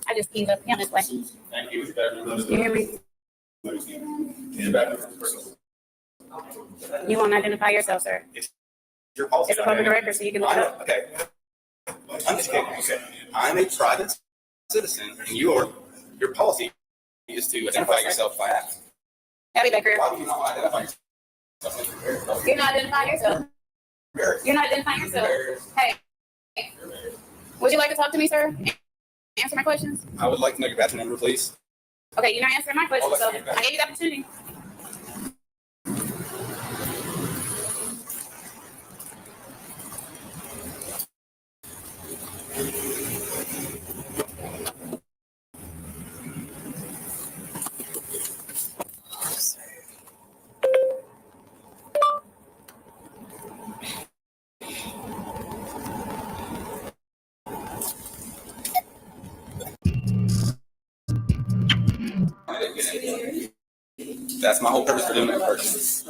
I just keyed up him this way. Thank you. You hear me? You won't identify yourself, sir. Your policy. It's a public record, so you can look it up. Okay. I'm just kidding. Okay. I'm a private citizen, and your policy is to identify yourself by act. Abby Baker. Why would you not identify yourself? You're not identifying yourself. You're not identifying yourself. Hey. Would you like to talk to me, sir? Answer my questions? I would like to know your badge number, please. Okay, you're not answering my question, so I gave you the opportunity. That's my whole purpose for doing that first.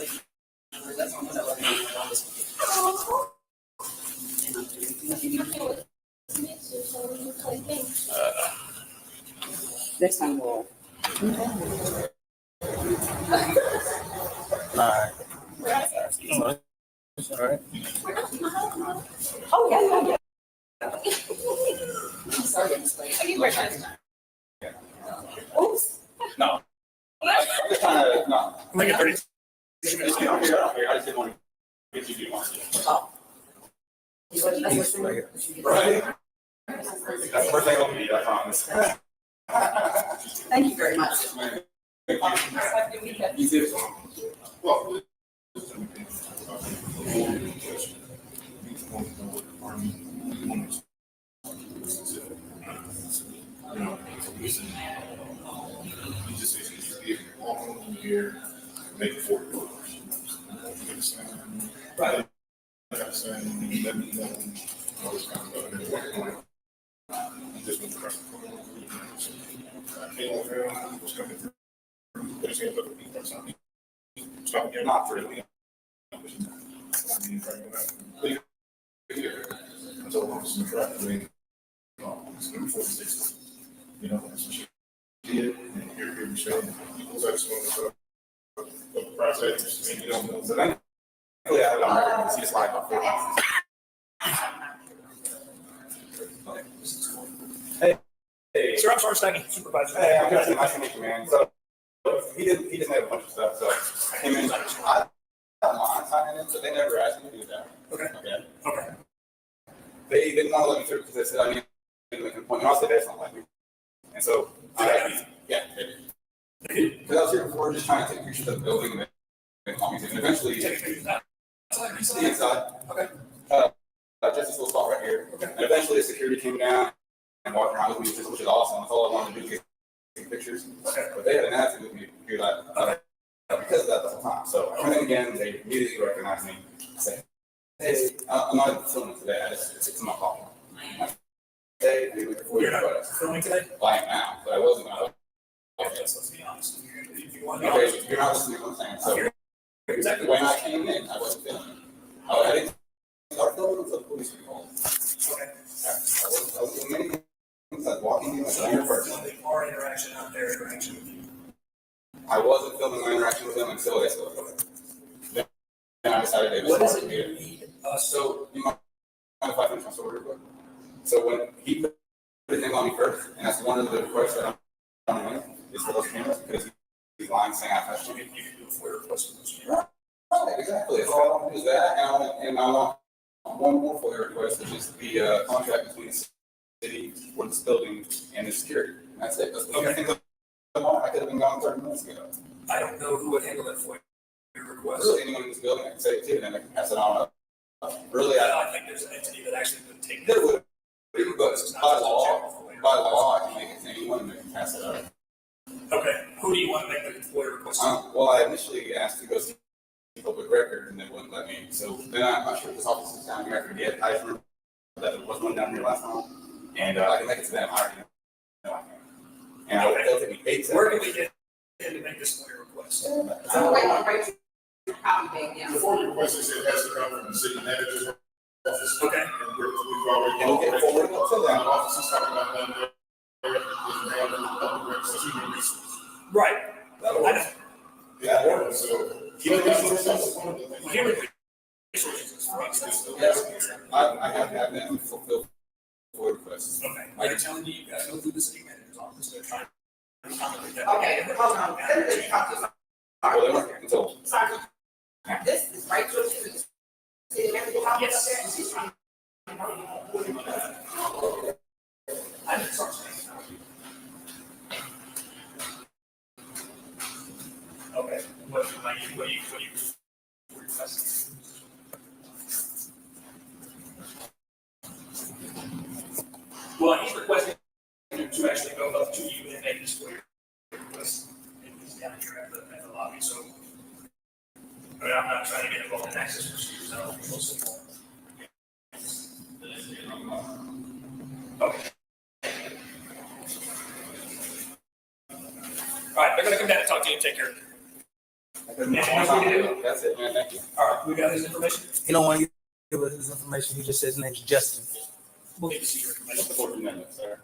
Next time we'll. Alright. Oh, yeah. I'm sorry, oops. No. I'm just trying to, no. Like a 30. I just didn't want to get you one. Oh. Right. That's the first thing I'll be, I promise. Thank you very much. You too. Well, you just walk on here, make it $40. Right. I'm saying, let me know all this kind of stuff. Just went across the corner. I came over here, I was coming through. There's hands up at me, that's not me. Stop here, not for me. I told him some track, it's gonna be 46. You know, that's what she did, and here we show. Was that some of the process, and you don't know. So that, yeah, I don't see the slide before. Hey, sir, I'm Sergeant Stanley, Supervisor. Hey, I'm Justin. Nice to meet you, man. So he didn't have a bunch of stuff. So I came in. I got mine signing in, but they never asked me to do that. Okay. They didn't want to let me through because they said I needed to make an appointment. I said that's not like me. And so yeah, they did. Because I was here before, just trying to take pictures of the building, and they called me to. And eventually, the inside. Okay. Just this little spot right here. Okay. And eventually, the security came down and walked around with me, which is awesome. That's all I wanted to do, take pictures. Okay. But they had an attitude with me here that because of that the whole time. So I went in again, they immediately recognized me. I said, hey, I'm not filming today. It's my call. Hey, you're not filming today? Well, I am now, but I wasn't going to. Okay, let's be honest. Okay, you're not listening to what I'm saying. So exactly when I came in, I wasn't filming. I didn't start filming until the police were called. Okay. I was doing many things like walking in the your person. Our interaction out there, interaction with you. I wasn't filming my interaction with them until they spoke. Then I decided they what is it you need? So you mind if I finish my story real quick? So when he put the thing on me first, and that's one of the requests that I'm doing is for those cameras because he's lying saying I touched him. You can do a FOIA request for those cameras. Right, exactly. So all I want to do is that, and I want one more FOIA request, which is the contract between the city for this building and the security. And that's it. That's what you think of. I could have been gone 30 minutes ago. I don't know who would handle that for your request. Really, anyone in this building, I can say it to, and then I can pass it on up. Really, I think there's an entity that actually would take there would, but by law, I can make it to anyone and they can pass it up. Okay, who do you want to make the FOIA request? Well, I initially asked to go see public record, and they wouldn't let me. So then I'm not sure if this office is down here. I forget. I just remember that there was one down here last time, and I can make it to them. I already know I can. And I would tell them 8 seconds. Where can we get in to make this FOIA request? The FOIA request is it has to come from the city manager's office. Okay. And we've already. And we'll get forward to them. Office is talking about them there. Right. That'll work. Yeah, so. Human resources is Yes, I have had them fulfill FOIA requests. Okay. Like I'm telling you, you guys go through the city manager's office. They're trying to accommodate that. Okay, hold on. Well, they weren't until. Sergeant, this is right to the city manager's office up there, and she's trying. I'm sorry. What you request? Well, he's requesting to actually go up to you and make this clear. Request. He's down here at the lobby, so. I mean, I'm not trying to get involved in access procedures. I don't think most of them. Okay. All right, they're gonna come down and talk to you and take care of it. That's it, man. Thank you. All right, we got his information. He don't want to give us his information. He just says his name's Justin. We'll need to see your What's the information. Fourth Amendment, sir?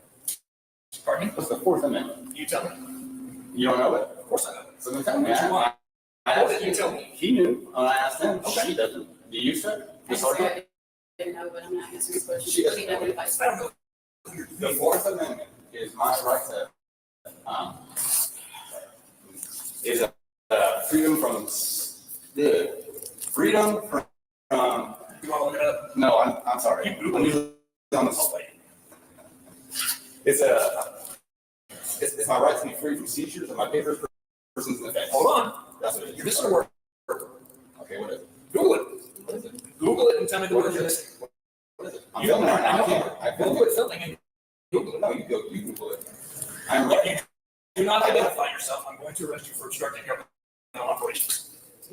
Pardon me? What's the Fourth Amendment? You tell me. You don't know it? Of course I know. So then tell me. What you want? I What did you tell me? He knew. I asked him. Okay. She doesn't. Do you, sir? I The sergeant? didn't know, but I'm not answering his question. She doesn't. He doesn't advise. I don't know. The Fourth Amendment is my right to, is freedom from, freedom from, You want to look it up? no, I'm sorry. You Google it. On the- It's it's my right to be free from seizures of my papers, persons, and effects. Hold on. That's what it is. This is a word. Okay, what is it? Google it. What is it? Google it and tell me the word it is. What is it? I'm You filming don't right now. I know. can't. I Google filmed it, filming and Google it. No, you go. You Google it. I'm If right. you do not identify yourself, I'm going to arrest you for obstructing government operations.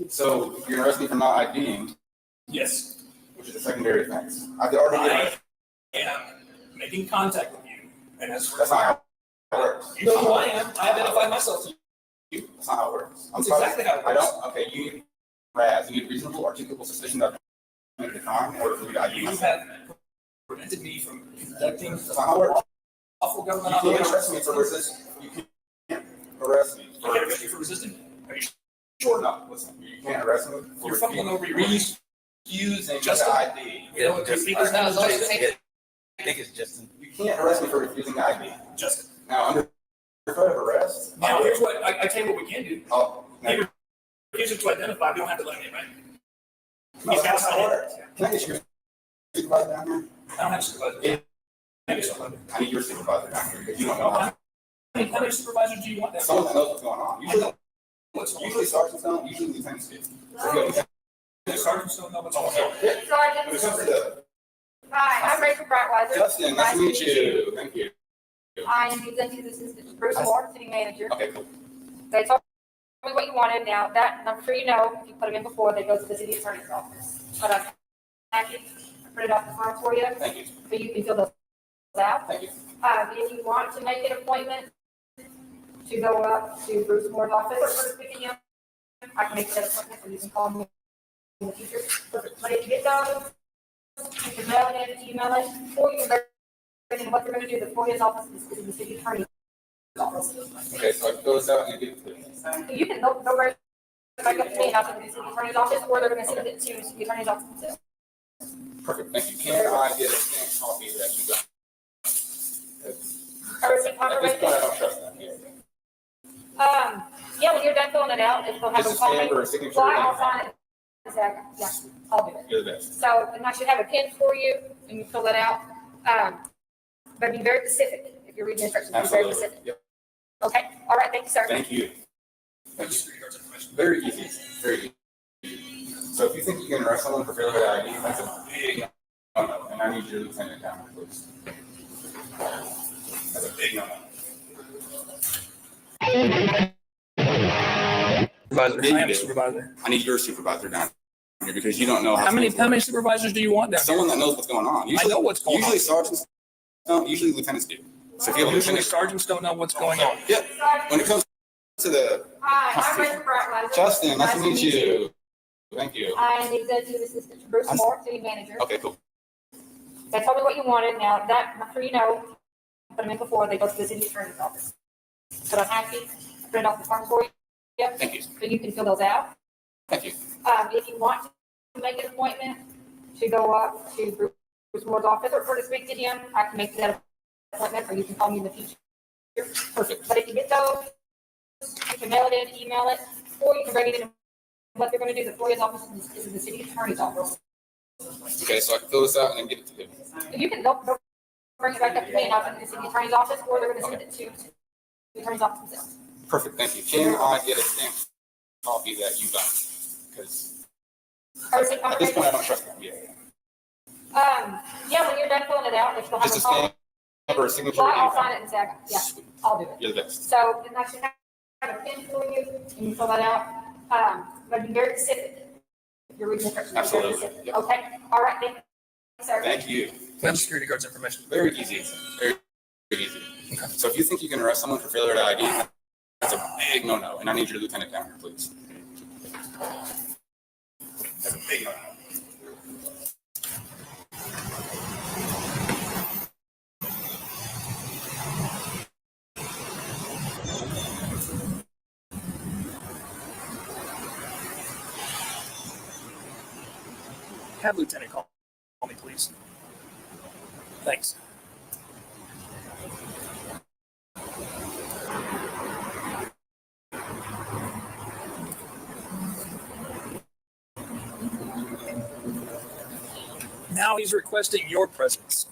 So you're gonna arrest me for not IDing, Yes. which is a secondary offense. I've already. I am making contact with you, and as That's not how it works. you know who I am, I identify myself to you. That's not how it works. I'm That's sorry. exactly how it I works. don't. Okay, you need RAS. You need reasonable, articulable suspicion that I've committed a crime in order for me to ID You myself. have prevented me from conducting That's not how it works. lawful government You can't operations. arrest me for resisting. You can't arrest me. You can't arrest you for resisting? Are you sure? No, listen. You can't arrest me. for You're fumbling over your words. refusing Justin? to ID. You know what the speaker's name is, Justin? I think it's Justin. You can't arrest me for refusing to ID. Justin. Now, under threat of arrest. Now, here's what, I tell you what we can do. Oh, He no. refuses to identify, we don't have to let him in, right? No, He's got that's to not sign order. it. Can I get your supervisor down here? I don't have a supervisor. Yeah. I need someone. I need your supervisor down here because you don't know how. How many supervisors do you want there? Someone that knows what's going on. Usually sergeants don't, usually lieutenants do. So you have The sergeants don't know what's going on. When it comes to the- Hi, I'm Rachel Brightweiser. Justin, nice to meet you. Thank you. I am the executive assistant to Bruce Moore, city manager. Okay, cool. They told me what you wanted. Now, that, I'm sure you know, if you put them in before, they go to the city attorney's office. But I printed off the form for you, Thank you. so you can fill those out. Thank you. If you want to make an appointment to go up to Bruce Moore's office or for picking him, I can make that appointment, or you can call me in the future. But if you get those, you can mail it in, email it, or you can and what they're gonna do, the FOIA's office is in the city attorney's office. Okay, so I fill this out and give it to you. You can, they'll bring it back up to me and I'll send it to the city attorney's office, or they're gonna send it to the city attorney's office themselves. Perfect, thank you. Can I get a stamped copy that you got? A receipt At this point, I confirmation. don't trust that. Yeah. Yeah, when you're done filling it out, if they'll have Just a a copy. stamp or a signature? Well, I'll sign it. Exactly, yeah, I'll do it. You're the best. So, and I should have a pen for you, and you fill it out. But be very specific, if you're reading instructions, be very Absolutely. specific. Yep. Okay, all right, thank you, sir. Thank you. Thank you. Very easy, very easy. So if you think you can arrest someone for failure to ID, that's a big no-no, and I need you to lieutenant down, please. That's a big no-no. Supervisor, Yeah, I you am do. a supervisor. I need your supervisor down here because you don't know How many things work. supervisors do you want down there? Someone that knows what's going on. I know what's going on. Usually sergeants don't, usually lieutenants do. So if you have a Usually lieutenant, sergeants don't know what's going on. yeah, when it comes to the Hi, I'm Rachel Brightweiser. Justin, nice to meet you. Thank you. I am the executive assistant to Bruce Moore, city manager. Okay, cool. They told me what you wanted. Now, that, I'm sure you know, put them in before, they go to the city attorney's office. But I'm happy, I printed off the form for you. Yep. Thank you. So you can fill those out. Thank you. If you want to make an appointment to go up to Bruce Moore's office or to speak to him, I can make that appointment, or you can call me in the future. Perfect. But if you get those, you can mail it in, email it, or you can bring it in. What they're gonna do, the FOIA's office is in the city attorney's office. Okay, so I can fill this out and then give it to him. You can, they'll bring it back up to me and I'll send it to the city attorney's office, or they're gonna send it to the attorney's office themselves. Perfect, thank you. Can I get a stamp copy that you got, because Or is it at this point, I don't trust them. Yeah. Yeah, when you're done filling it out, if you'll have Just a a call. stamp or a signature. Well, I'll sign it in a second. Yeah, I'll do it. You're the best. So, and I should have a pen for you, and you fill that out. But be very specific. You're reading instructions. Absolutely. Yep. Okay, all right, then. Sir. Thank you. We have security guard's information. Very easy. Very easy. So if you think you can arrest someone for failure to ID, that's a big no-no, and I need your lieutenant down here, please. That's a big no-no. Have Lieutenant call me, please. Thanks. Now he's requesting your presence.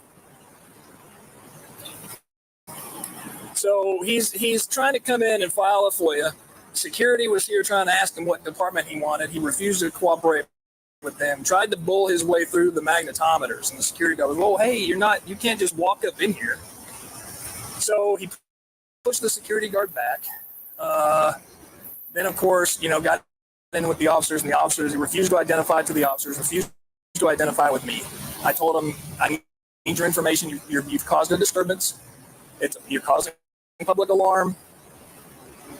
So he's trying to come in and file a FOIA. Security was here trying to ask him what department he wanted. He refused to cooperate with them, tried to bull his way through the magnetometers, and the security guard was, "Oh, hey, you can't just walk up in here." So he pushed the security guard back. Then, of course, got in with the officers, and the officers, he refused to identify to the officers, refused to identify with me. I told him, "I need your information. You've caused a disturbance. You're causing public alarm.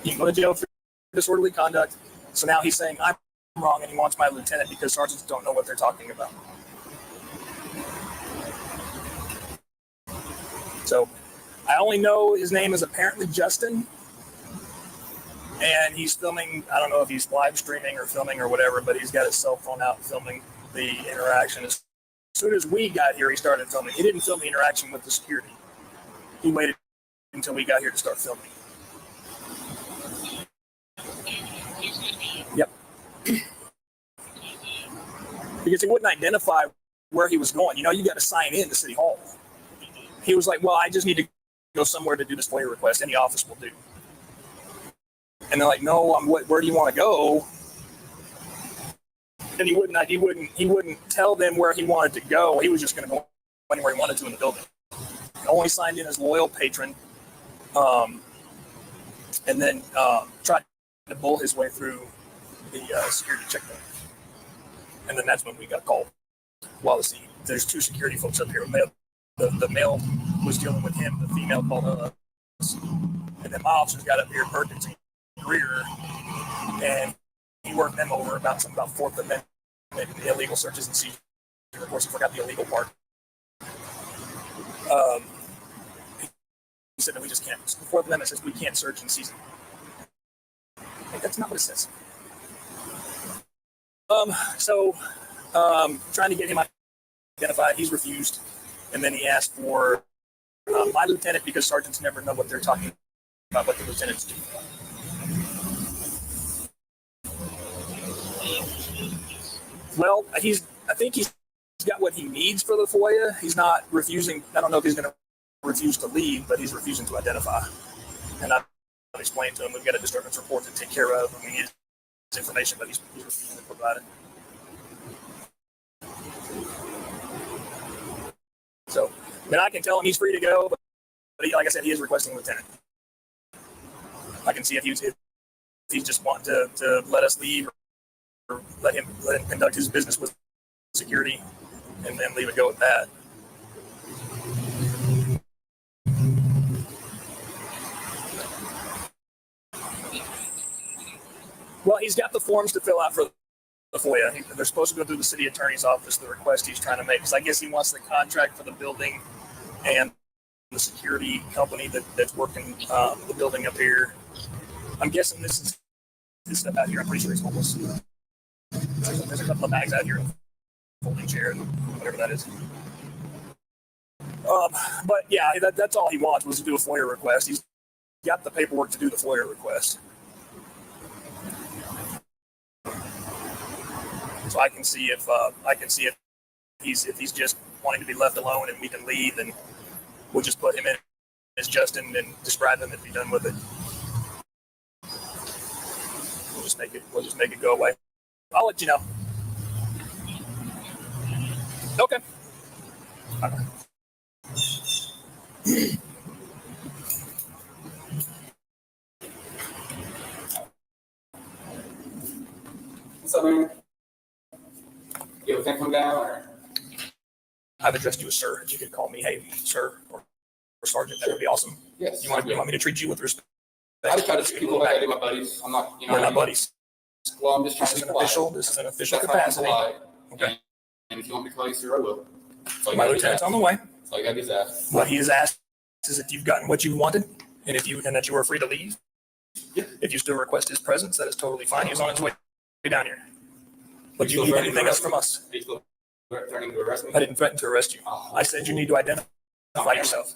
You can go to jail for disorderly conduct." So now he's saying I'm wrong, and he wants my lieutenant because sergeants don't know what they're talking about. So I only know his name is apparently Justin, and he's filming. I don't know if he's live streaming or filming or whatever, but he's got his cell phone out filming the interaction. As soon as we got here, he started filming. He didn't film the interaction with the security. He waited until we got here to start filming. Yep. Because he wouldn't identify where he was going. You got to sign in to City Hall. He was like, "Well, I just need to go somewhere to do this FOIA request. Any office will do." And they're like, "No, where do you want to go?" And he wouldn't tell them where he wanted to go. He was just going to go anywhere he wanted to in the building. He only signed in as loyal patron, and then tried to bull his way through the security checkpoint. And then that's when we got called. While there's two security folks up here. The male was dealing with him. The female called us. And then my officers got up here, Perkins and Greer, and he worked them over about Fourth Amendment illegal searches and seizures. Of course, he forgot the illegal part. He said that we just can't. The Fourth Amendment says we can't search and seize. Like, that's not what it says. Trying to get him identified, he's refused, and then he asked for my lieutenant because sergeants never know what they're talking about, what the lieutenants do. Well, I think he's got what he needs for the FOIA. He's not refusing. I don't know if he's going to refuse to leave, but he's refusing to identify. And I explained to him we've got a disturbance report to take care of, and we need his information, but he's refusing to provide it. So, I can tell him he's free to go, but like I said, he is requesting lieutenant. I can see if he's just wanting to let us leave or let him conduct his business with security and then leave it go with that. Well, he's got the forms to fill out for the FOIA. They're supposed to go through the city attorney's office, the request he's trying to make. Because I guess he wants the contract for the building and the security company that's working the building up here. I'm guessing this is this stuff out here. I'm pretty sure he's homeless. There's a couple of bags out here, folding chair, whatever that is. But yeah, that's all he wants was to do a FOIA request. He's got the paperwork to do the FOIA request. So I can see if he's just wanting to be left alone and we can leave, and we'll just put him in as Justin and describe him and be done with it. just make it go away. I'll let you know. Okay. What's up, man? You have a thing come down, or? I've addressed you as sir. If you could call me, hey, sir, or sergeant, that would be awesome. Yes. You want me to treat you with respect? I just try to treat people like I do my buddies. I'm not, We're not buddies. Well, I'm just trying to be polite. This is an official That's how I'm capacity. polite. Okay. And if you want me to call you sir, I will. My lieutenant's on the way. So I got his ass. What he has asked is if you've gotten what you wanted, and that you were free to leave. Yeah. If you still request his presence, that is totally fine. He's on his way down here. But do You you still need threatening to anything else arrest from me? us? Are you still threatening to arrest me? I didn't threaten to arrest you. I said you need to identify yourself.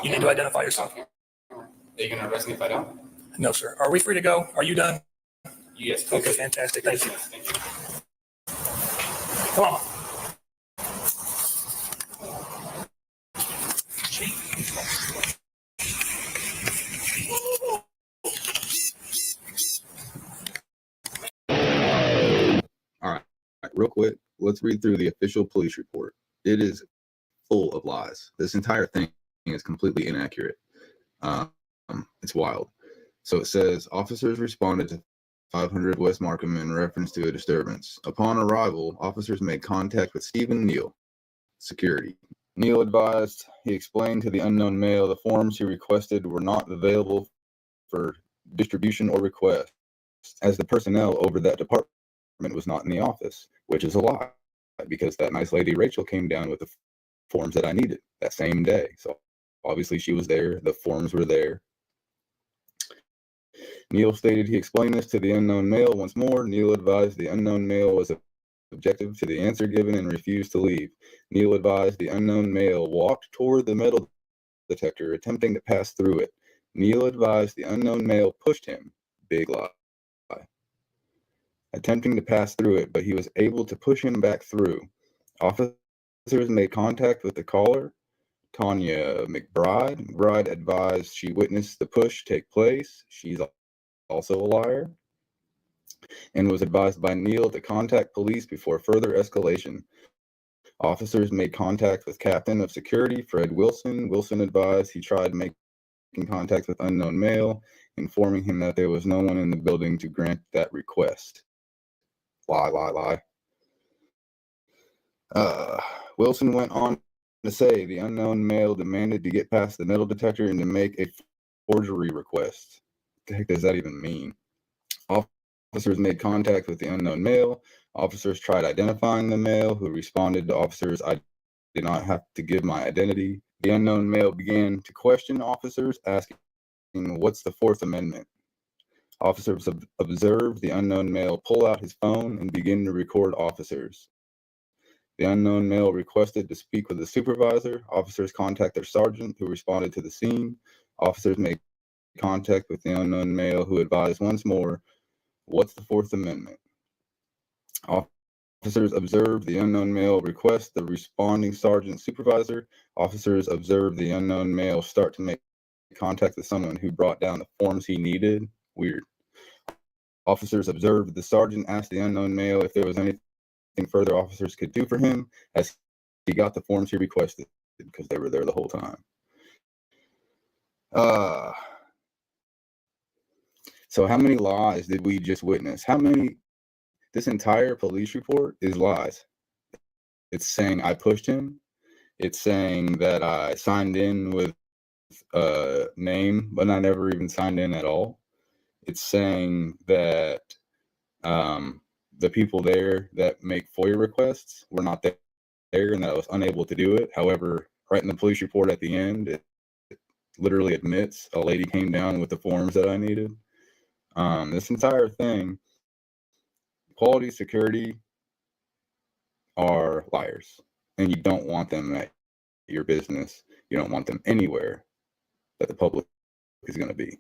You need to identify yourself. Are you going to arrest me if I don't? No, sir. Are we free to go? Are you done? Yes. Okay, fantastic. Thank you. Thank you. Come on. All right, real quick, let's read through the official police report. It is full of lies. This entire thing is completely inaccurate. It's wild. So it says officers responded to 500 West Markham in reference to a disturbance. Upon arrival, officers made contact with Stephen Neal, security. Neal advised he explained to the unknown male the forms he requested were not available for distribution or request, as the personnel over that department was not in the office, which is a lie, because that nice lady Rachel came down with the forms that I needed that same day. So obviously she was there, the forms were there. Neal stated he explained this to the unknown male once more. Neal advised the unknown male was objective to the answer given and refused to leave. Neal advised the unknown male walked toward the metal detector, attempting to pass through it. Neal advised the unknown male pushed him, big lie, attempting to pass through it, but he was able to push him back through. Officers made contact with the caller, Tanya McBride. McBride advised she witnessed the push take place. She's also a liar, and was advised by Neal to contact police before further escalation. Officers made contact with Captain of Security Fred Wilson. Wilson advised he tried making contact with unknown male, informing him that there was no one in the building to grant that request. Lie. Wilson went on to say the unknown male demanded to get past the metal detector and to make a forgery request. What the heck does that even mean? Officers made contact with the unknown male. Officers tried identifying the male, who responded to officers, I did not have to give my identity. The unknown male began to question officers, asking, what's the Fourth Amendment? Officers observed the unknown male pull out his phone and begin to record officers. The unknown male requested to speak with the supervisor. Officers contacted their sergeant, who responded to the scene. Officers made contact with the unknown male, who advised once more, what's the Fourth Amendment? Officers observed the unknown male request the responding sergeant supervisor. Officers observed the unknown male start to make contact with someone who brought down the forms he needed. Weird. Officers observed the sergeant asked the unknown male if there was anything further officers could do for him, as he got the forms he requested, because they were there the whole time. So how many lies did we just witness? This entire police report is lies. It's saying I pushed him. It's saying that I signed in with a name, but I never even signed in at all. It's saying that the people there that make FOIA requests were not there and that I was unable to do it. However, right in the police report at the end, it literally admits a lady came down with the forms that I needed. This entire thing, quality security are liars, and you don't want them at your business. You don't want them anywhere that the public is going to be.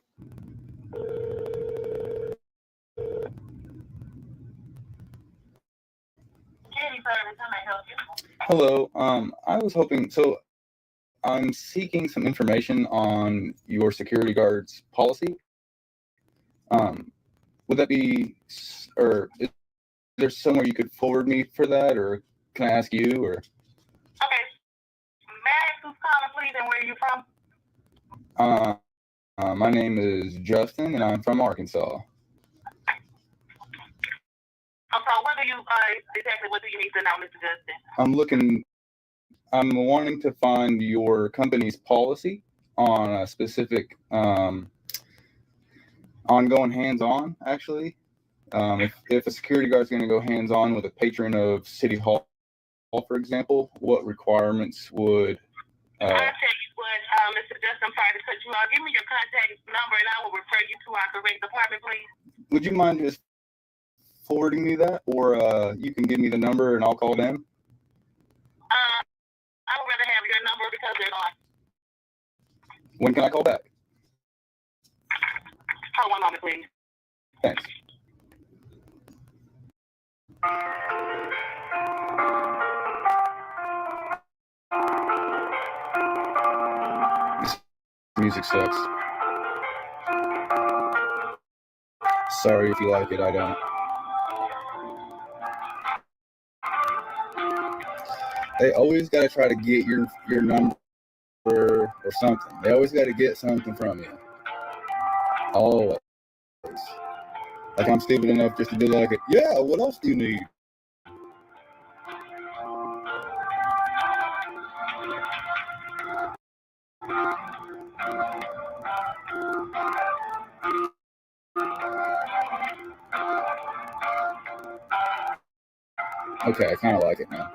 Hello. I was hoping, so I'm seeking some information on your security guard's policy. Would that be, or is there somewhere you could forward me for that, or can I ask you, or? Okay. May I ask who's calling, please, and where are you from? My name is Justin, and I'm from Arkansas. So what do you, exactly what do you need to know, Mr. Justin? I'm wanting to find your company's policy on a specific, on going hands-on, actually. If a security guard is going to go hands-on with a patron of City Hall, for example, what requirements would... I'll tell you what, Mr. Justin, I'm sorry to cut you off. Give me your contact number and I will refer you to our correct department, please. Would you mind just forwarding me that, or you can give me the number and I'll call them? I would rather have your number because they're gone. When can I call back? Hold 1 moment, please. Thanks. This music sucks. Sorry if you like it, I don't. They always got to try to get your number or something. They always got to get something from you. Always. Like I'm stupid enough just to be like, yeah, what else do you need? Okay, I kind of like it now.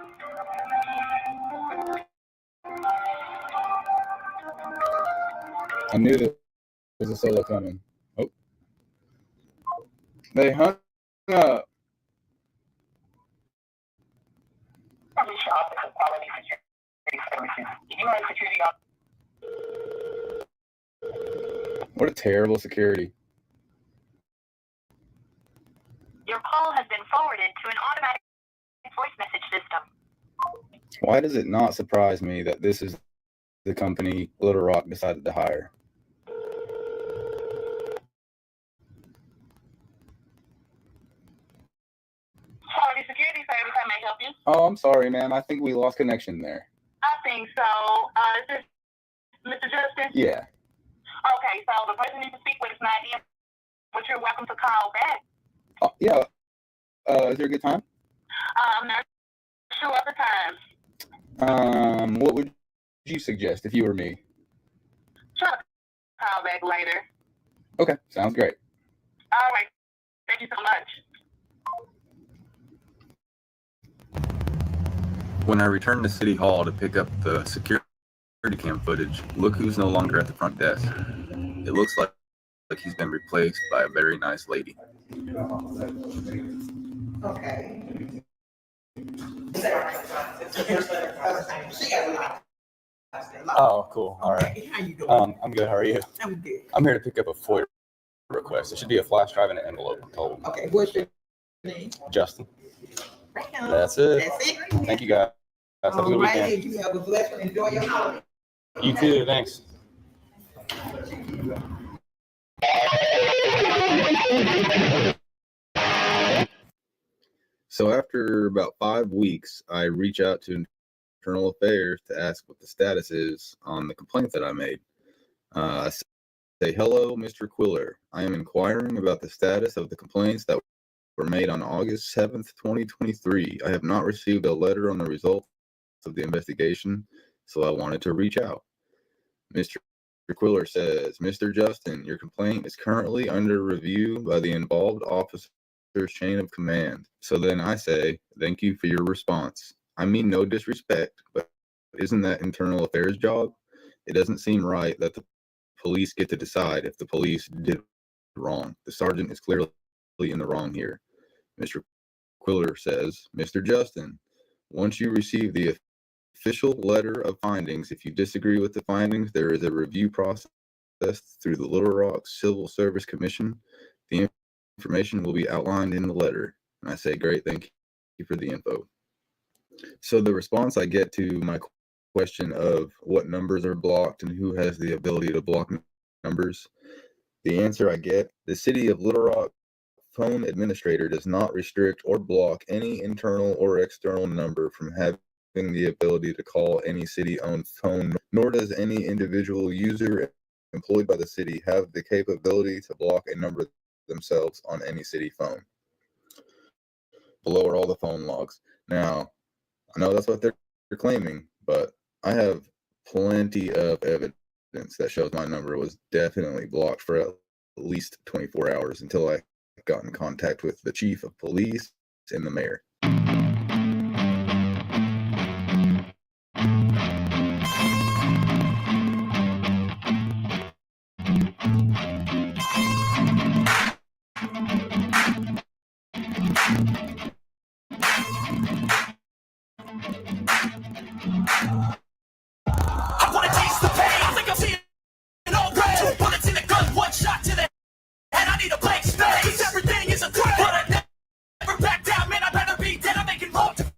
I knew there was a solo coming. Oh. They hung up. What a terrible security. Your call has been forwarded to an automatic voice message system. Why does it not surprise me that this is the company Little Rock decided to hire? Quality Security Service, how may I help you? Oh, I'm sorry, ma'am. I think we lost connection there. I think so. Is this Mr. Justin? Yeah. Okay, so the person you need to speak with is not in, but you're welcome to call back. Yeah. Is there a good time? I'm not sure of the time. What would you suggest if you were me? Try to call back later. Okay, sounds great. All right. Thank you so much. When I returned to City Hall to pick up the security cam footage, look who's no longer at the front desk. It looks like he's been replaced by a very nice lady. Okay. Oh, cool. All right. How you doing? I'm good. How are you? I'm good. I'm here to pick up a FOIA request. It should be a flash drive and an envelope, I'm told. Okay, what's your name? Justin. Right now. That's it. That's it. Thank you, guys. Have a good All right, weekend. you have a blessed one. Enjoy your holiday. You too. Thanks. So after about 5 weeks, I reach out to Internal Affairs to ask what the status is on the complaint that I made. I say, hello, Mr. Quiller. I am inquiring about the status of the complaints that were made on August 7th, 2023. I have not received a letter on the results of the investigation, so I wanted to reach out. Mr. Quiller says, Mr. Justin, your complaint is currently under review by the involved officer's chain of command. So then I say, thank you for your response. I mean no disrespect, but isn't that Internal Affairs' job? It doesn't seem right that the police get to decide if the police did wrong. The sergeant is clearly in the wrong here. Mr. Quiller says, Mr. Justin, once you receive the official letter of findings, if you disagree with the findings, there is a review process through the Little Rock Civil Service Commission. The information will be outlined in the letter. And I say, great, thank you for the info. So the response I get to my question of what numbers are blocked and who has the ability to block numbers, the answer I get, the city of Little Rock phone administrator does not restrict or block any internal or external number from having the ability to call any city-owned phone, nor does any individual user employed by the city have the capability to block a number themselves on any city phone. Below are all the phone logs. Now, I know that's what they're claiming, but I have plenty of evidence that shows my number was definitely blocked for at least 24 hours until I got in contact with the chief of police and the mayor. I wanna taste the pain. I think I'm seeing all red. 2 bullets in the gun, 1 shot to the head. I need a blank space. 'Cause everything is a threat. But I never back down, man. I better be dead. I'm making love to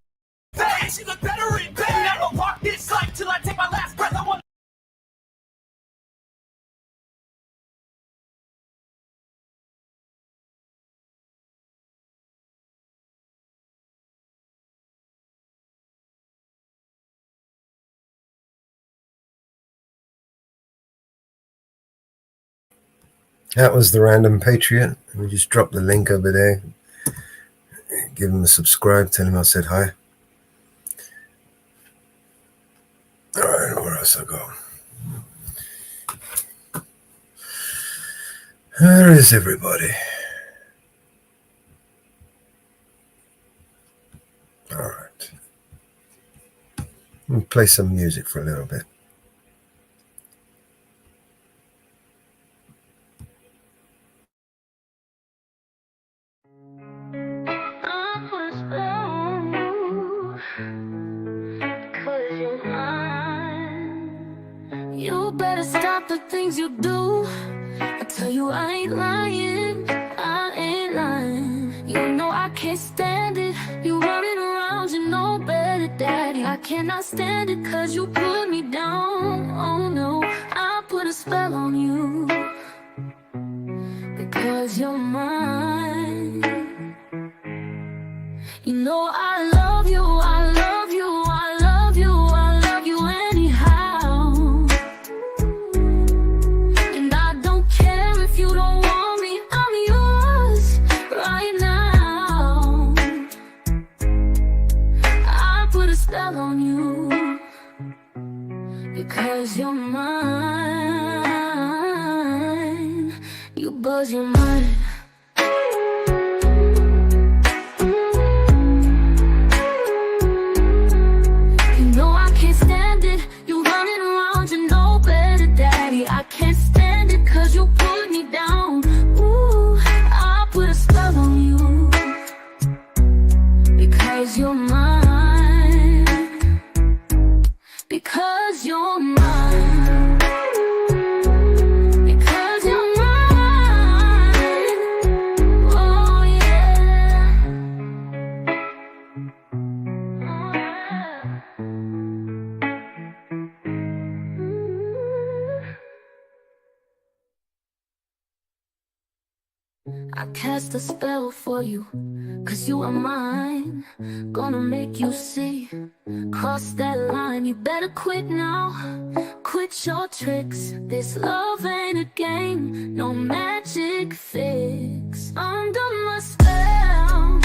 face. You look better in bed. I don't walk this life till I take my last breath. I want. That was the Random Patriot. We just dropped the link over there. Give him a subscribe. Tell him I said hi. All right, where else I go? Where is everybody? All right. Let me play some music for a little bit. You better stop the things you do. I tell you I ain't lying, I ain't lying. You know I can't stand it. You running around, you know better, daddy. I cannot stand it 'cause you put me down. Oh no, I put a spell on you because you're mine. You know I love you, I love you, I love you, I love you anyhow. And I don't care if you don't want me, I'm yours right now. I put a spell on you because you're mine. You buzz your mind. I can't stand it 'cause you put me down. Ooh, I put a spell on you because you're mine. Because you're mine. Because you're mine. Oh yeah. Oh yeah. I cast a spell for you, 'cause you are mine. Gonna make you see. Cross that line, you better quit now. Quit your tricks. This love ain't a game, no magic fix. Under my spell,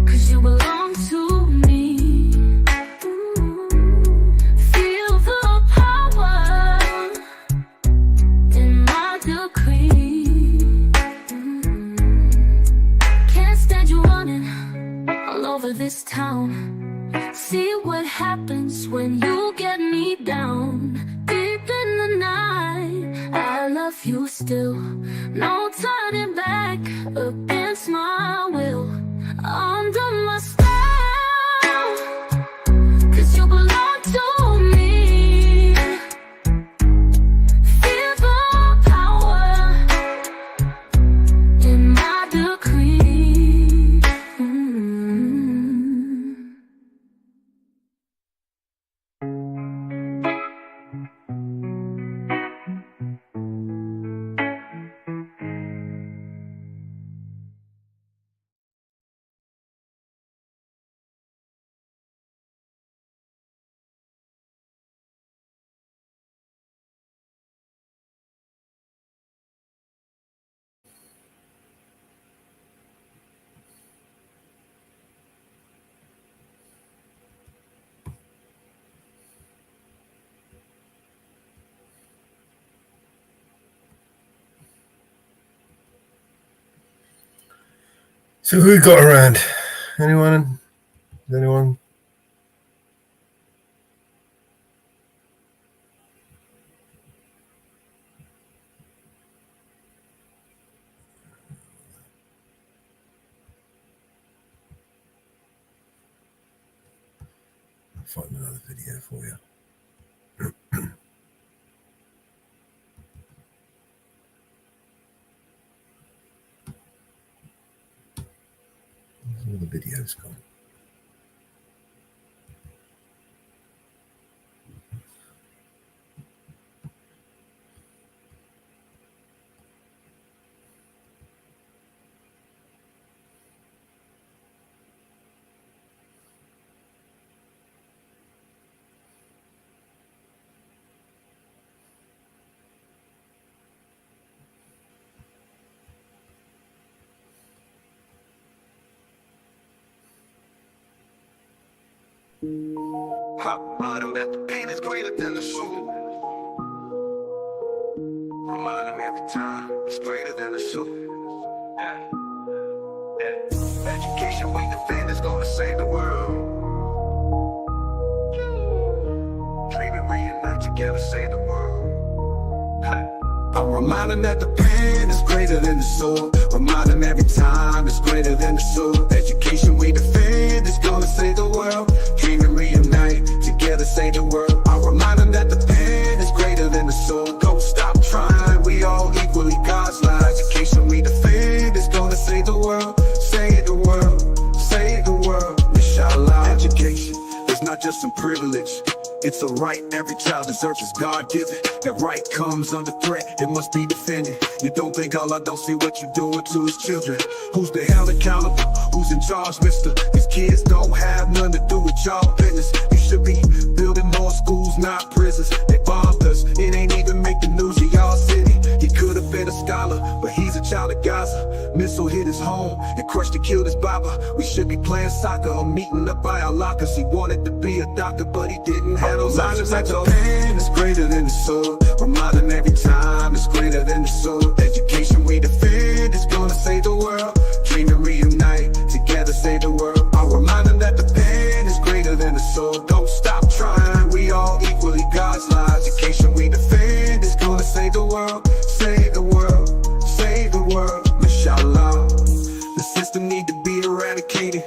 'cause you belong to me. Feel the power in my decree. All over this town. See what happens when you get me down. Deep in the night, I love you still. No turning back against my will. Under my spell, 'cause you belong to me. Feel the power in my decree. So who got around? Anyone? Anyone? I'll find another video for you. All the videos gone. Hot bottom at the pain is greater than the suit. Remind them every time it's greater than the suit. Education we defend is gonna save the world. Dreaming reunite together, save the world. I remind them that the pen is greater than the sword. Remind them every time it's greater than the sword. Education we defend is gonna save the world. Dream and reunite, together save the world. I remind them that the pen is greater than the sword. Don't stop trying, we all equally God's light. Education we defend is gonna save the world. Save the world, save the world. Inshallah. Education is not just some privilege, it's a right every child deserves, is God-given. That right comes under threat, it must be defended. You don't think Allah don't see what you're doing to his children? Who's the hell accountable? Who's in charge, mister? These kids don't have nothing to do with y'all business. You should be building more schools, not prisons. They bombed us, it ain't even make the news of y'all city. He could have been a scholar, but he's a child of Gaza. Missile hit his home and crushed and killed his baba. We should be playing soccer or meeting up by our lockers. He wanted to be a doctor, but he didn't have those options. Like the pen is greater than the sword. Remind them every time it's greater than the sword. Education we defend is gonna save the world. Dream and reunite, together save the world. I'll remind them that the pen is greater than the sword. Don't stop trying, we all equally God's lives. Education we defend is gonna save the world. Save the world, save the world, inshallah. The system need to be eradicated.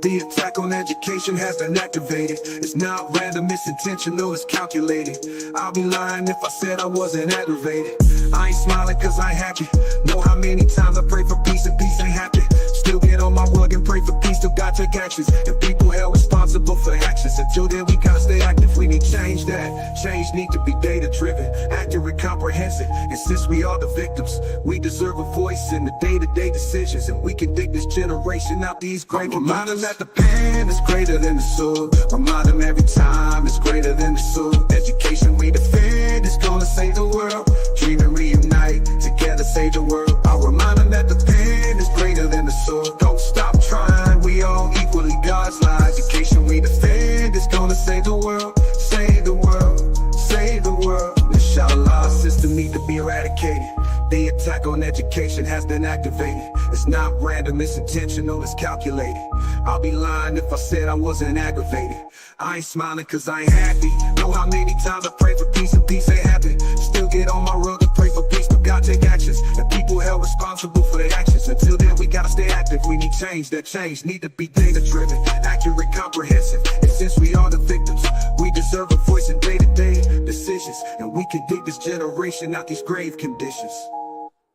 The attack on education has been activated. It's not random, it's intentional, it's calculated. I'll be lying if I said I wasn't aggravated. I ain't smiling cause I ain't happy. Know how many times I pray for peace and peace ain't happy. Still get on my rug and pray for peace, still gotta take actions. And people held responsible for actions. Until then we gotta stay active, we need change that. Change need to be data driven, accurate, comprehensive. And since we are the victims, we deserve a voice in the day-to-day decisions. And we can dig this generation out these great. Remind them that the pen is greater than the sword. Remind them every time it's greater than the sword. Education we defend is gonna save the world. Dream and reunite, together save the world. I'll remind them that the pen is greater than the sword. Don't stop trying, we all equally God's light. Education we defend is gonna save the world. Save the world, save the world. Inshallah, system need to be eradicated. The attack on education has been activated. It's not random, it's intentional, it's calculated. I'll be lying if I said I wasn't aggravated. I ain't smiling cause I ain't happy. Know how many times I pray for peace and peace ain't happen. Still get on my rug and pray for peace, but God take actions. And people held responsible for their actions. Until then we gotta stay active, we need change. That change need to be data driven, accurate, comprehensive. And since we are the victims, we deserve a voice in day-to-day decisions. And we can dig this generation out these grave conditions.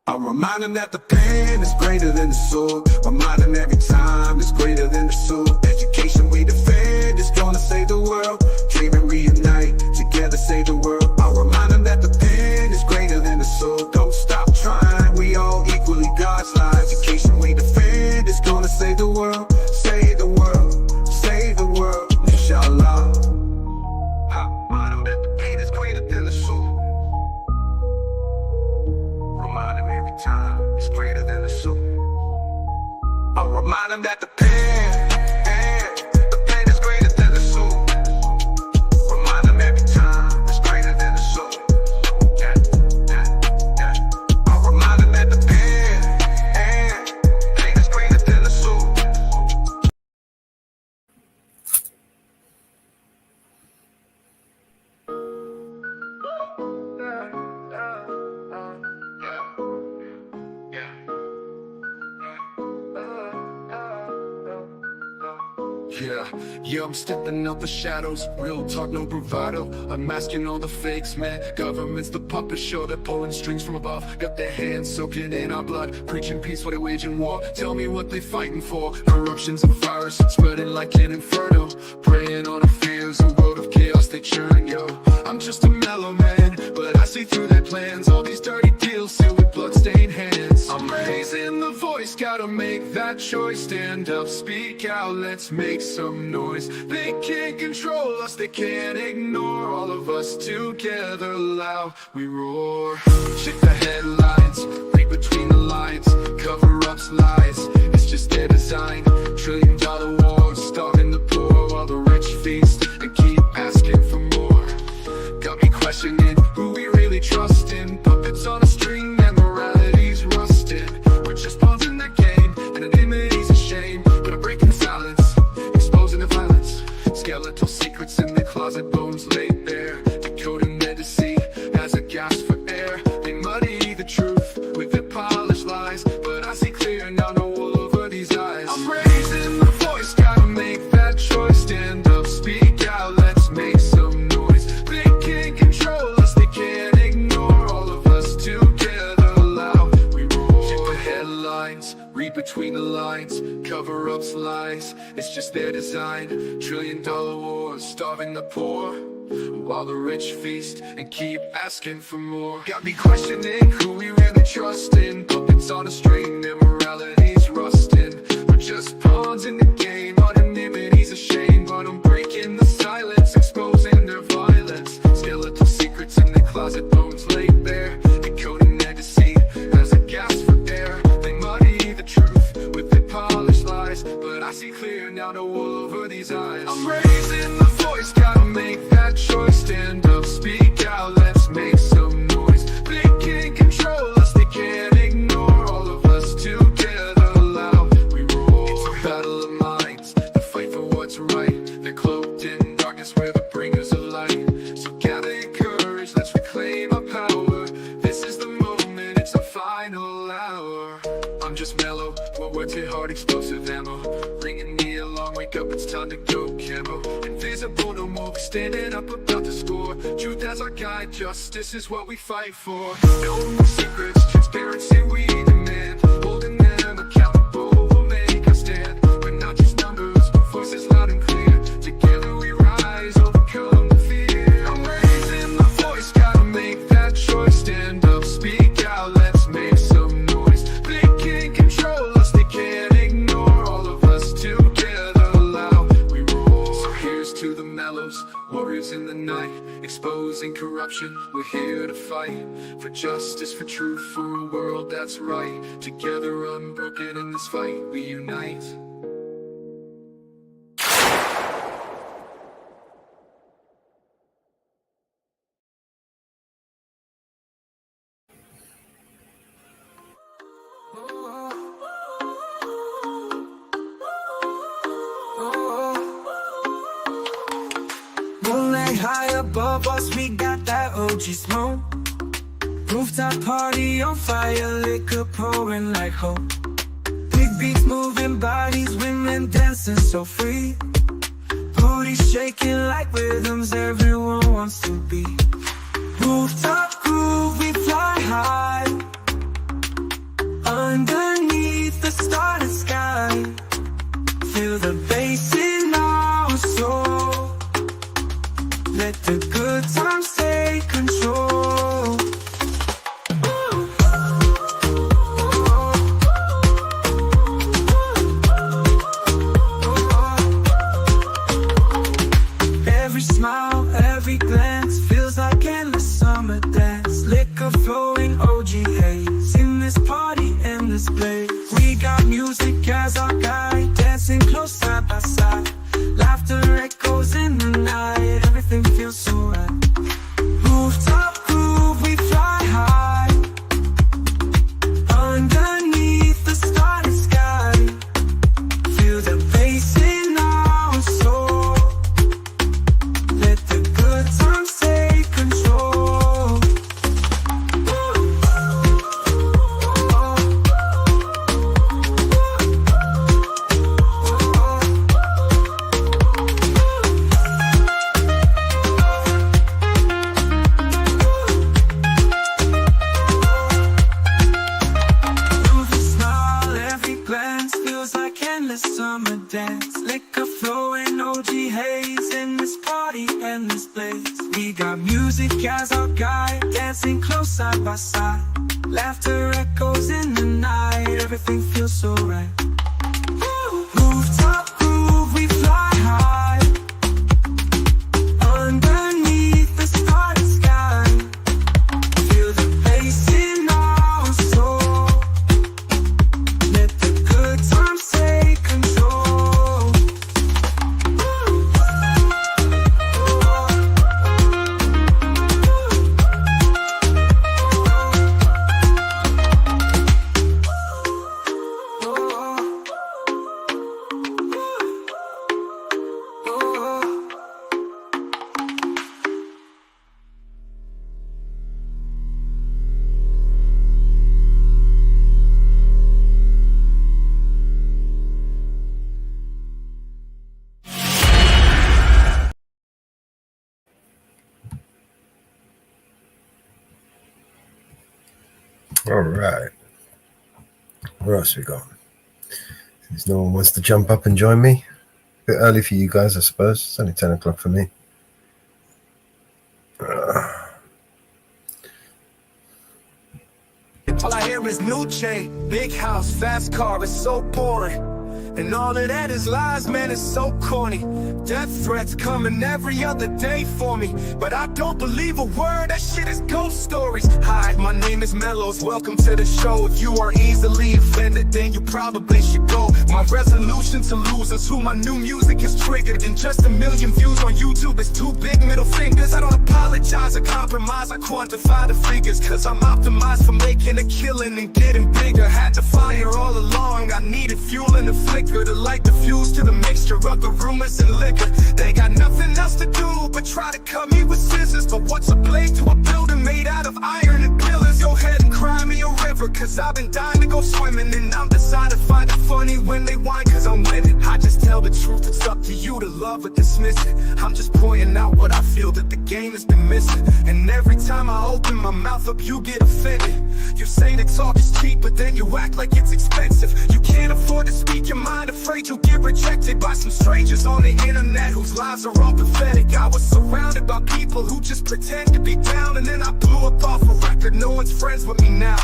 I'll remind them that the pen is greater than the sword. Remind them every time it's greater than the sword. Education we defend is gonna save the world. Dream and reunite, together save the world. I'll remind them that the pen is greater than the sword. Don't stop trying, we all equally God's light. Education we defend is gonna save the world. Save the world, save the world, inshallah. Remind them that the pen is greater than the sword. Remind them every time it's greater than the sword. I'll remind them that the pen is greater than the sword. Remind them every time it's greater than the sword. I'll remind them that the pen is greater than the sword. Yeah, I'm stepping out the shadows, real talk, no bravado. I'm masking all the fakes, man. Government's the puppet show, they're pulling strings from above. Got their hands soaking in our blood, preaching peace while they're waging war. Tell me what they fighting for. Eruptions of virus, spreading like an inferno. Preying on our fears, a world of chaos they churn, yo. I'm just a mellow man, but I see through their plans. All these dirty deals sealed with bloodstained hands. I'm raising the voice, gotta make that choice. Stand up, speak out, let's make some noise. They can't control us, they can't ignore. All of us together, loud we roar. Check the headlines, read between the lines. Cover-ups, lies, it's just their design. $1 trillion wars, starving the poor while the rich feast and keep asking for more. Got me questioning who we really trust in. Puppets on a string and morality's rusted. We're just pawns in the game, anonymity's a shame. But I'm breaking silence, exposing the violence. Skeletal secrets in the closet, bones laid bare. Decoding their deceit as a gasp for air. They muddy the truth with their polished lies, but I see clear now, no wool over these eyes. I'm raising the voice, gotta make that choice. Stand up, speak out, let's make some noise. They can't control us, they can't ignore. All of us together, loud we roar. Check the headlines, read between the lines. Cover-ups, lies, it's just their design. $1 trillion wars, starving the poor while the rich feast and keep asking for more. Got me questioning who we really trust in. Puppets on a string, their morality's rusting. We're just pawns in the game, anonymity's a shame. But I'm breaking the silence, exposing their violence. Skeletal secrets in the closet, bones laid bare. Decoding their deceit as a gasp for air. They muddy the truth with their polished lies, but I see clear now, no wool over these eyes. I'm raising the voice, gotta make that choice. Stand up, speak out, let's make some noise. They can't control us, they can't ignore. All of us together, loud we roar. It's a battle of minds, the fight for what's right. They're cloaked in darkness, we're the bringers of light. So gather your courage, let's reclaim our power. This is the moment, it's our final hour. I'm just mellow, what words hit hard, explosive ammo. Bringing me along, wake up, it's time to go camo. Invisible no more, standing up about to score. Truth as our guide, justice is what we fight for. No more secrets, transparency we demand. Holding them accountable, we'll make a stand. We're not just numbers, voices loud and clear. Together we rise, overcome the fear. I'm raising the voice, gotta make that choice. Stand up, speak out, let's make some noise. They can't control us, they can't ignore. All of us together, loud we roar. So here's to the mellows, warriors in the night, exposing corruption. We're here to fight for justice, for truth, for a world that's right. Together unbroken in this fight, we unite. Moonlight high above us, we got that OG smoke. Rooftop party on fire, liquor pouring like hope. Big beats moving bodies, women dancing so free. Booties shaking like rhythms everyone wants to be. Rooftop groove, we fly high. Underneath the starry sky, feel the bass in our soul. Let the good times take control. Every smile, every glance feels like endless summer dance. dancing close side by side. Laughter echoes in the night. Everything feels so right. Rooftop groove, we fly high. Underneath the starry sky. Feel the bass in our soul. Let the good times take control. All right. Where else we got? Since no one wants to jump up and join me. A bit early for you guys, I suppose. It's only 10 o'clock for me. All I hear is new chain, big house, fast car, it's so boring. And all of that is lies, man, it's so corny. Death threats coming every other day for me, but I don't believe a word, that shit is ghost stories. Hi, my name is Mellows, welcome to the show. If you are easily offended, then you probably should go. My resolution to lose is who my new music is triggered. And just 1 million views on YouTube is 2 big middle fingers. I don't apologize or compromise, I quantify the figures, cause I'm optimized for making a killing and getting bigger. Had to fire all along, I needed fuel in the flicker to light the fuse to the mixture of the rumors and liquor. They got nothing else to do but try to cut me with scissors. But what's a blade to a building made out of iron and pillars? Go ahead and cry me a river, cause I've been dying to go swimming. And I'm decided to find it funny when they whine, cause I'm winning. I just tell the truth, it's up to you to love or dismiss it. I'm just pointing out what I feel that the game has been missing. And every time I open my mouth up, you get offended. You say that talk is cheap, but then you act like it's expensive. You can't afford to speak your mind, afraid you'll get rejected by some strangers on the internet whose lives are all pathetic. I was surrounded by people who just pretend to be down, and then I blew up off a record. No one's friends with me now.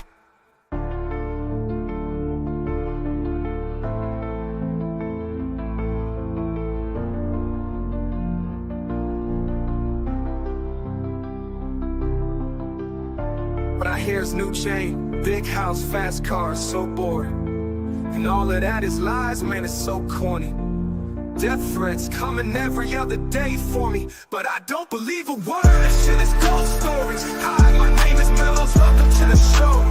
But I hear's new chain, big house, fast cars, so bored. And all of that is lies, man, it's so corny. Death threats coming every other day for me, but I don't believe a word, that shit is ghost stories. Hi, my name is Mellows, welcome to the show.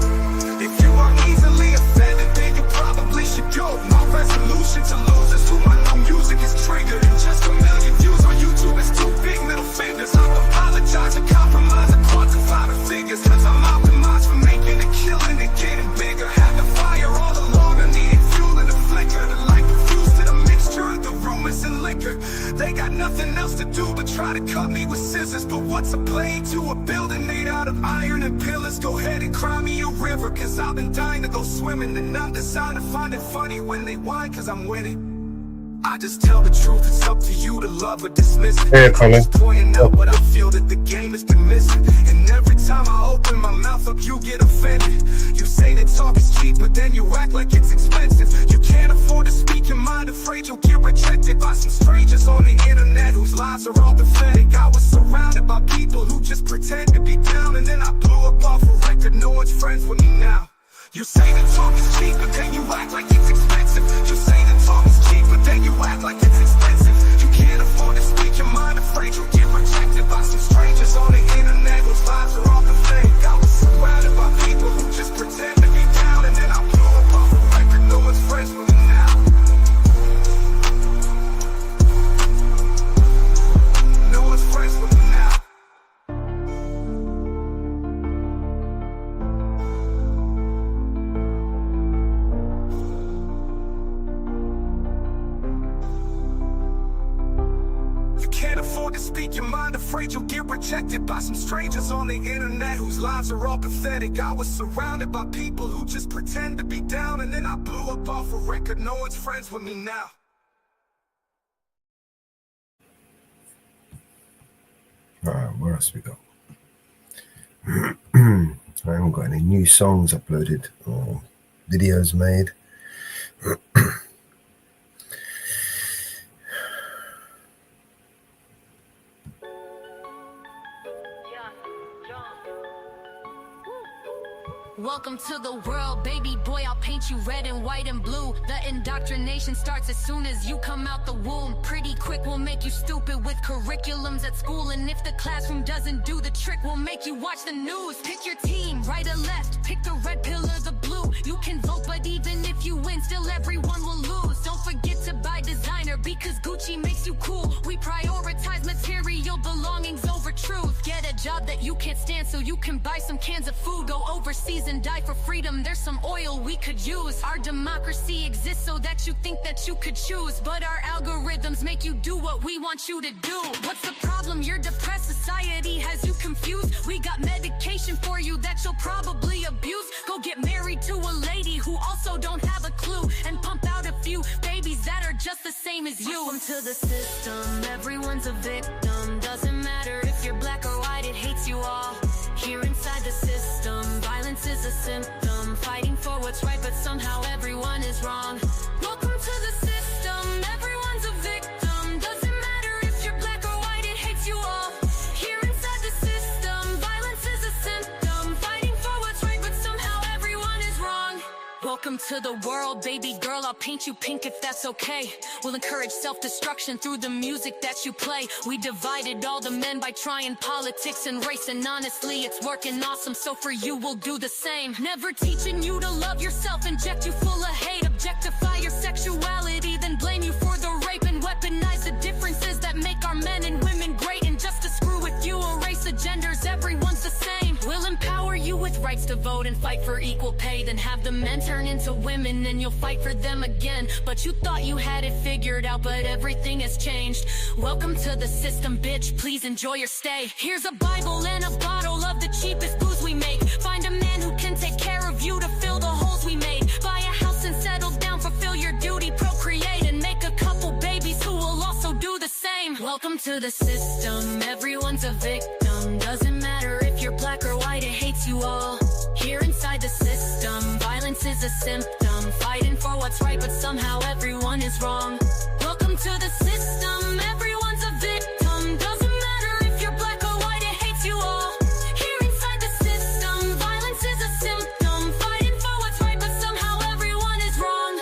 If you are easily offended, then you probably should go. My resolution to lose is who my new music is triggered. And just 1 million views on YouTube is 2 big middle fingers. I apologize and compromise and quantify the figures, cause I'm optimized for making a killing and getting bigger. Had to fire all along, I needed fuel in the flicker to light the fuse to the mixture of the rumors and liquor. They got nothing else to do but try to cut me with scissors. But what's a blade to a building made out of iron and pillars? Go ahead and cry me a river, cause I've been dying to go swimming. And I'm deciding to find it funny when they whine, cause I'm winning. I just tell the truth, it's up to you to love or dismiss it. Hey, Colin. Just pointing out what I feel that the game has been missing. And every time I open my mouth up, you get offended. You say that talk is cheap, but then you act like it's expensive. You can't afford to speak your mind, afraid you'll get rejected by some strangers on the internet whose lives are all pathetic. I was surrounded by people who just pretend to be down, and then I blew up off a record. No one's friends with me now. You say that talk is cheap, but then you act like it's expensive. You say that talk is cheap, but then you act like it's expensive. You can't afford to speak your mind, afraid you'll get rejected by some strangers on the internet whose lives are all pathetic. I was surrounded by people who just pretend to be down, and then I blew up off a record. No one's friends with me now. No one's friends with me now. Can't afford to speak your mind, afraid you'll get rejected by some strangers on the internet whose lives are all pathetic. I was surrounded by people who just pretend to be down, and then I blew up off a record. No one's friends with me now. All right, where else we go? got any new songs uploaded or videos made. Welcome to the world, baby boy, I'll paint you red and white and blue. The indoctrination starts as soon as you come out the womb. Pretty quick, we'll make you stupid with curriculums at school. And if the classroom doesn't do the trick, we'll make you watch the news. Pick your team, right or left, pick the red pill or the blue. You can vote, but even if you win, still everyone will lose. Don't forget to buy designer, because Gucci makes you cool. We prioritize material belongings over truth. Get a job that you can't stand so you can buy some cans of food. Go overseas and die for freedom, there's some oil we could use. Our democracy exists so that you think that you could choose, but our algorithms make you do what we want you to do. What's the problem? You're depressed, society has you confused. We got medication for you that you'll probably abuse. Go get married to a lady who also don't have a clue, and pump out a few babies that are just the same as you. Welcome to the system, everyone's a victim. Doesn't matter if you're black or white, it hates you all. Here inside the system, violence is a symptom. Fighting for what's right, but somehow everyone is wrong. Welcome to the system, everyone's a victim. Doesn't matter if you're black or white, it hates you all. Here inside the system, violence is a symptom. Fighting for what's right, but somehow everyone is wrong. Welcome to the world, baby girl, I'll paint you pink if that's okay. We'll encourage self-destruction through the music that you play. We divided all the men by trying politics and race, and honestly, it's working awesome, so for you, we'll do the same. Never teaching you to love yourself, inject you full of hate, objectify your sexuality, then blame you for the rape, and weaponize the differences that make our men and women great. And just to screw with you, erase the genders, everyone's the same. We'll empower you with rights to vote and fight for equal pay, then have the men turn into women and you'll fight for them again. But you thought you had it figured out, but everything has changed. Welcome to the system, bitch, please enjoy your stay. Here's a Bible and a bottle of the cheapest booze we make. Find a man who can take care of you to fill the holes we made. Buy a house and settle down, fulfill your duty, procreate, and make a couple babies who will also do the same. Welcome to the system, everyone's a victim. Doesn't matter if you're black or white, it hates you all. Here inside the system, violence is a symptom. Fighting for what's right, but somehow everyone is wrong. Welcome to the system, everyone's a victim. Doesn't matter if you're black or white, it hates you all. Here inside the system, violence is a symptom. Fighting for what's right, but somehow everyone is wrong.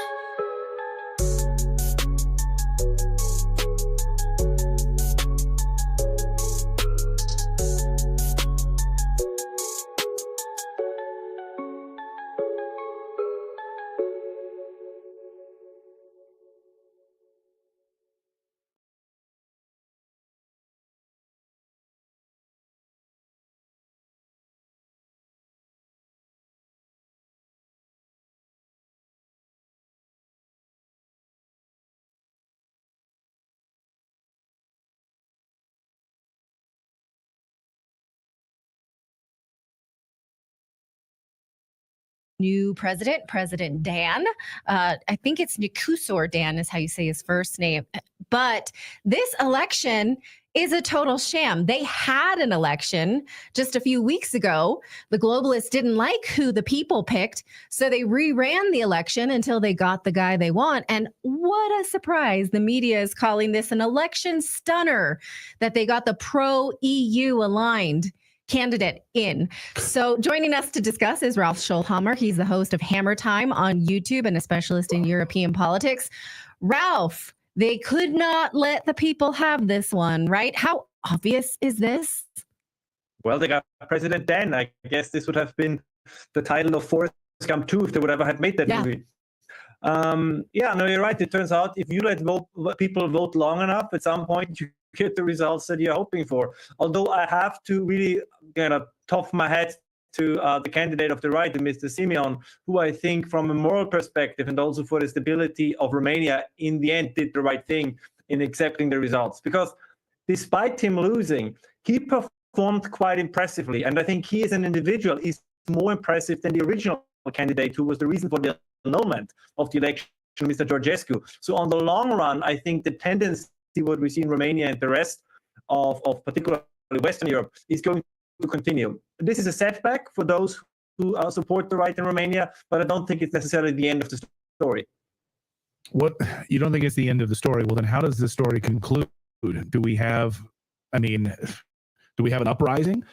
New president, President Dan. I think it's Nkusor Dan is how you say his first name. But this election is a total sham. They had an election just a few weeks ago. The globalists didn't like who the people picked, so they reran the election until they got the guy they want. And what a surprise. The media is calling this an election stunner, that they got the pro-EU aligned candidate in. So joining us to discuss is Ralph Schulhammer. He's the host of Hammer Time on YouTube and a specialist in European politics. Ralph, they could not let the people have this one, right? How obvious is this? Well, they got President Dan. I guess this would have been the title of Forrest Gump 2 if they would ever had made that movie. No, you're right. It turns out if you let people vote long enough, at some point you get the results that you're hoping for. Although I have to really kind of top my head to the candidate of the right, Mr. Simeon, who I think from a moral perspective and also for the stability of Romania, in the end did the right thing in accepting the results. Because despite him losing, he performed quite impressively. And I think he as an individual is more impressive than the original candidate who was the reason for the annulment of the election, Mr. Georgescu. So on the long run, I think the tendency, what we see in Romania and the rest of particularly Western Europe, is going to continue. This is a setback for those support the right in Romania, but I don't think it's necessarily the end of the story. What, you don't think it's the end of the story? Well, then how does the story conclude? Do we have an uprising?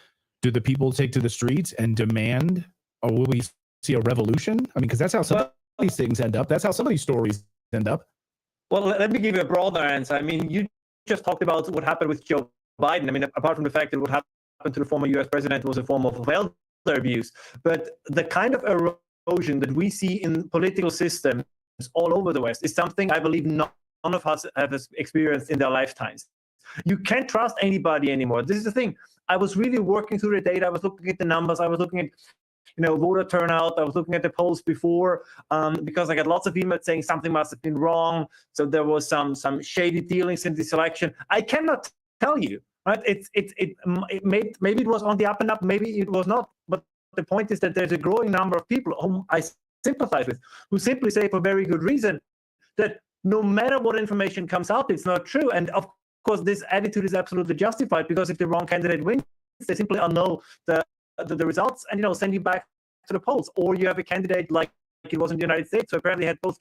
Do the people take to the streets and demand, or will we see a revolution? I mean, because that's how some of these things end up. That's how some of these stories end up. Well, let me give you a broader answer. I mean, you just talked about what happened with Joe Biden. I mean, apart from the fact that what happened to the former US president was a form of elder abuse, but the kind of erosion that we see in political systems all over the West is something I believe none of us have experienced in their lifetimes. You can't trust anybody anymore. This is the thing. I was really working through the data. I was looking at the numbers. I was looking at, voter turnout. I was looking at the polls before because I got lots of emails saying something must have been wrong. So there was some shady dealings in this election. I cannot tell you, right? Maybe it was on the up and up. Maybe it was not. But the point is that there's a growing number of people whom I sympathize with, who simply say for very good reason that no matter what information comes out, it's not true. And of course, this attitude is absolutely justified, because if the wrong candidate wins, they simply annul the results and send you back to the polls. Or you have a candidate like it was in the United States, who apparently had both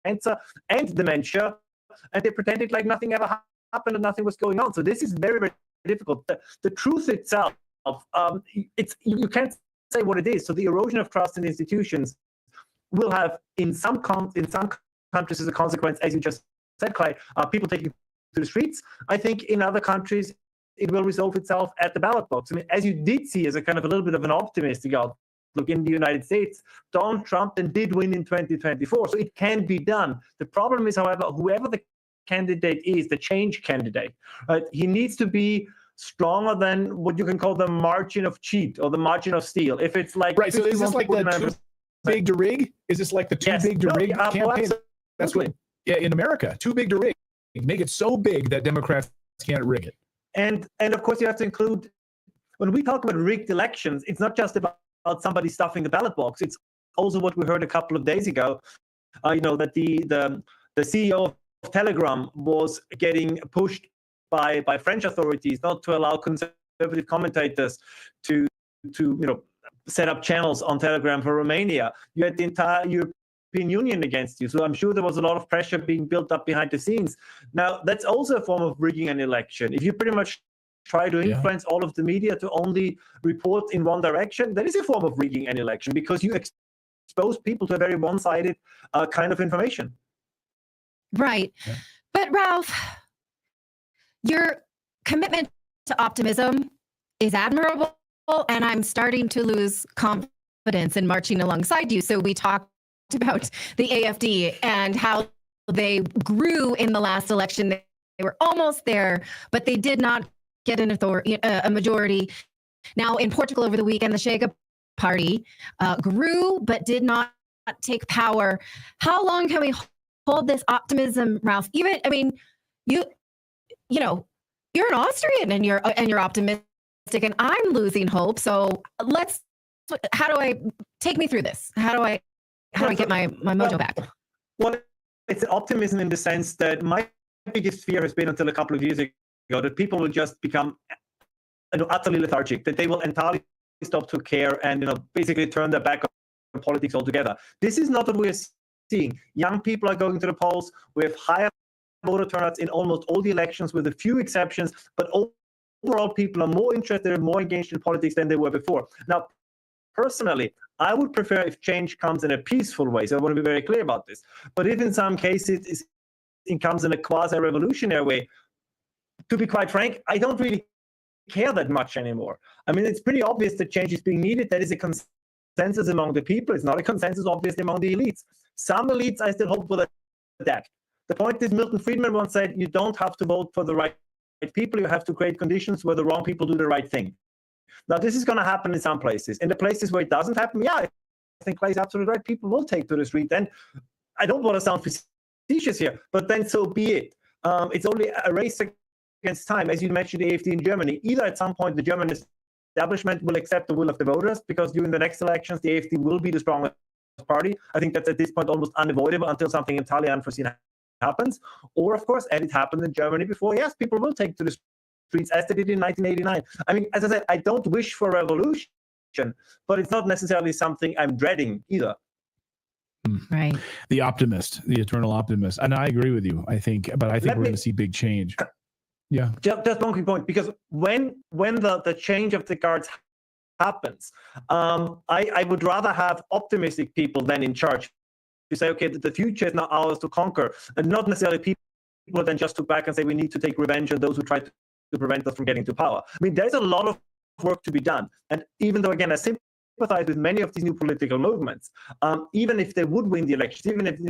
cancer and dementia, and they pretended like nothing ever happened and nothing was going on. So this is very, very difficult. The truth itself, you can't say what it is. So the erosion of trust in institutions will have in some countries as a consequence, as you just said, Clay, people taking to the streets. I think in other countries it will resolve itself at the ballot box. I mean, as you did see as a kind of a little bit of an optimistic outlook in the United States, Donald Trump then did win in 2024, so it can be done. The problem is, however, whoever the candidate is, the change candidate, right, he needs to be stronger than what you can call the margin of cheat or the margin of steal. If it's like right, so is this like the big to rig? Is this like the too big to rig campaign? That's what, in America, too big to rig. Make it so big that Democrats can't rig it. And of course, you have to include, when we talk about rigged elections, it's not just about somebody stuffing the ballot box. It's also what we heard a couple of days ago, that the CEO of Telegram was getting pushed by French authorities not to allow conservative commentators to set up channels on Telegram for Romania. You had the entire European Union against you. So I'm sure there was a lot of pressure being built up behind the scenes. Now, that's also a form of rigging an election. If you pretty much try to influence all of the media to only report in one direction, that is a form of rigging an election, because you expose people to a very one-sided kind of information. Right. Yeah. But Ralph, your commitment to optimism is admirable, and I'm starting to lose confidence in marching alongside you. So we talked about the AFD and how they grew in the last election. They were almost there, but they did not get a majority. Now in Portugal over the weekend, the Chega party grew, but did not take power. How long can we hold this optimism, Ralph? You're an Austrian and you're optimistic, and I'm losing hope. So take me through this? How do I get my mojo back? Well, it's optimism in the sense that my biggest fear has been, until a couple of years ago, that people will just become utterly lethargic, that they will entirely stop to care and basically turn their back on politics altogether. This is not what we're seeing. Young people are going to the polls. We have higher voter turnouts in almost all the elections, with a few exceptions, but overall people are more interested and more engaged in politics than they were before. Now, personally, I would prefer if change comes in a peaceful way. So I want to be very clear about this. But if in some cases it comes in a quasi-revolutionary way, to be quite frank, I don't really care that much anymore. I mean, it's pretty obvious that change is being needed. That is a consensus among the people. It's not a consensus, obviously, among the elites. Some elites, I still hope, will adapt. The point is, Milton Friedman once said, you don't have to vote for the right people. You have to create conditions where the wrong people do the right thing. Now, this is going to happen in some places. In the places where it doesn't happen, I think Clay's absolutely right. People will take to the street. And I don't want to sound facetious here, but then so be it. It's only a race against time. As you mentioned, the AfD in Germany, either at some point the German establishment will accept the will of the voters, because during the next elections, the AfD will be the strongest party. I think that's at this point almost unavoidable until something entirely unforeseen happens. Or, of course, and it happened in Germany before, yes, people will take to the streets as they did in 1989. I mean, as I said, I don't wish for a revolution, but it's not necessarily something I'm dreading either. Right. The optimist, the eternal optimist. And I agree with you, I think, but I think we're going to see big change. Yeah. Just one quick point, because when the change of the guards happens, I would rather have optimistic people than in charge to say, okay, the future is now ours to conquer, and not necessarily people then just took back and say we need to take revenge on those who tried to prevent us from getting to power. I mean, there's a lot of work to be done. And even though, again, I sympathize with many of these new political movements, even if they would win the elections, even if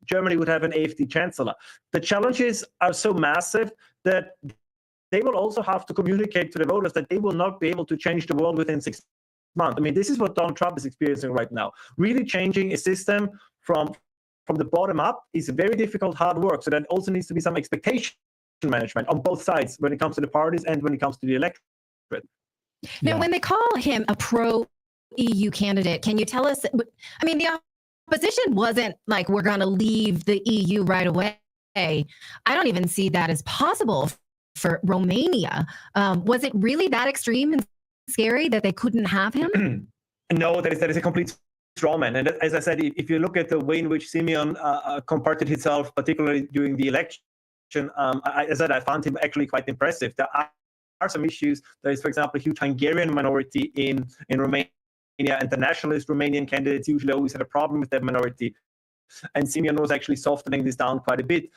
Germany would have an AfD chancellor, the challenges are so massive that they will also have to communicate to the voters that they will not be able to change the world within 6 months. I mean, this is what Donald Trump is experiencing right now. Really changing a system from the bottom up is very difficult, hard work. So there also needs to be some expectation management on both sides when it comes to the parties and when it comes to the electorate. Now, when they call him a pro-EU candidate, can you tell us, I mean, the opposition wasn't like, we're going to leave the EU right away. I don't even see that as possible for Romania. Was it really that extreme and scary that they couldn't have him? No, that is a complete straw man. And as I said, if you look at the way in which Simeon comported himself, particularly during the election, I found him actually quite impressive. There are some issues. There is, for example, a huge Hungarian minority in Romania, and the nationalist Romanian candidates usually always had a problem with that minority. And Simeon was actually softening this down quite a bit.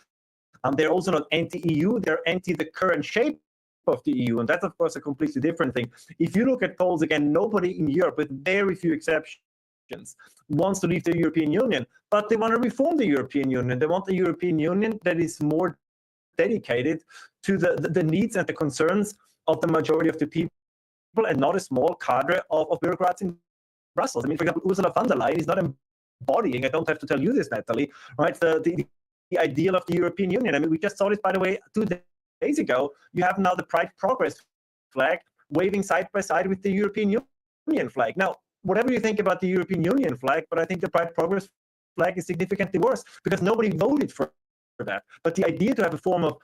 They're also not anti-EU, they're anti the current shape of the EU. And that's, of course, a completely different thing. If you look at polls, again, nobody in Europe, with very few exceptions, wants to leave the European Union, but they want to reform the European Union. They want a European Union that is more dedicated to the needs and the concerns of the majority of the people, and not a small cadre of bureaucrats in Brussels. I mean, for example, Ursula von der Leyen is not embodying, I don't have to tell you this, Natalie, right, the ideal of the European Union. I mean, we just saw this, by the way, 2 days ago. You have now the Pride Progress flag waving side by side with the European Union flag. Now, whatever you think about the European Union flag, but I think the Pride Progress flag is significantly worse because nobody voted for that. But the idea to have a form of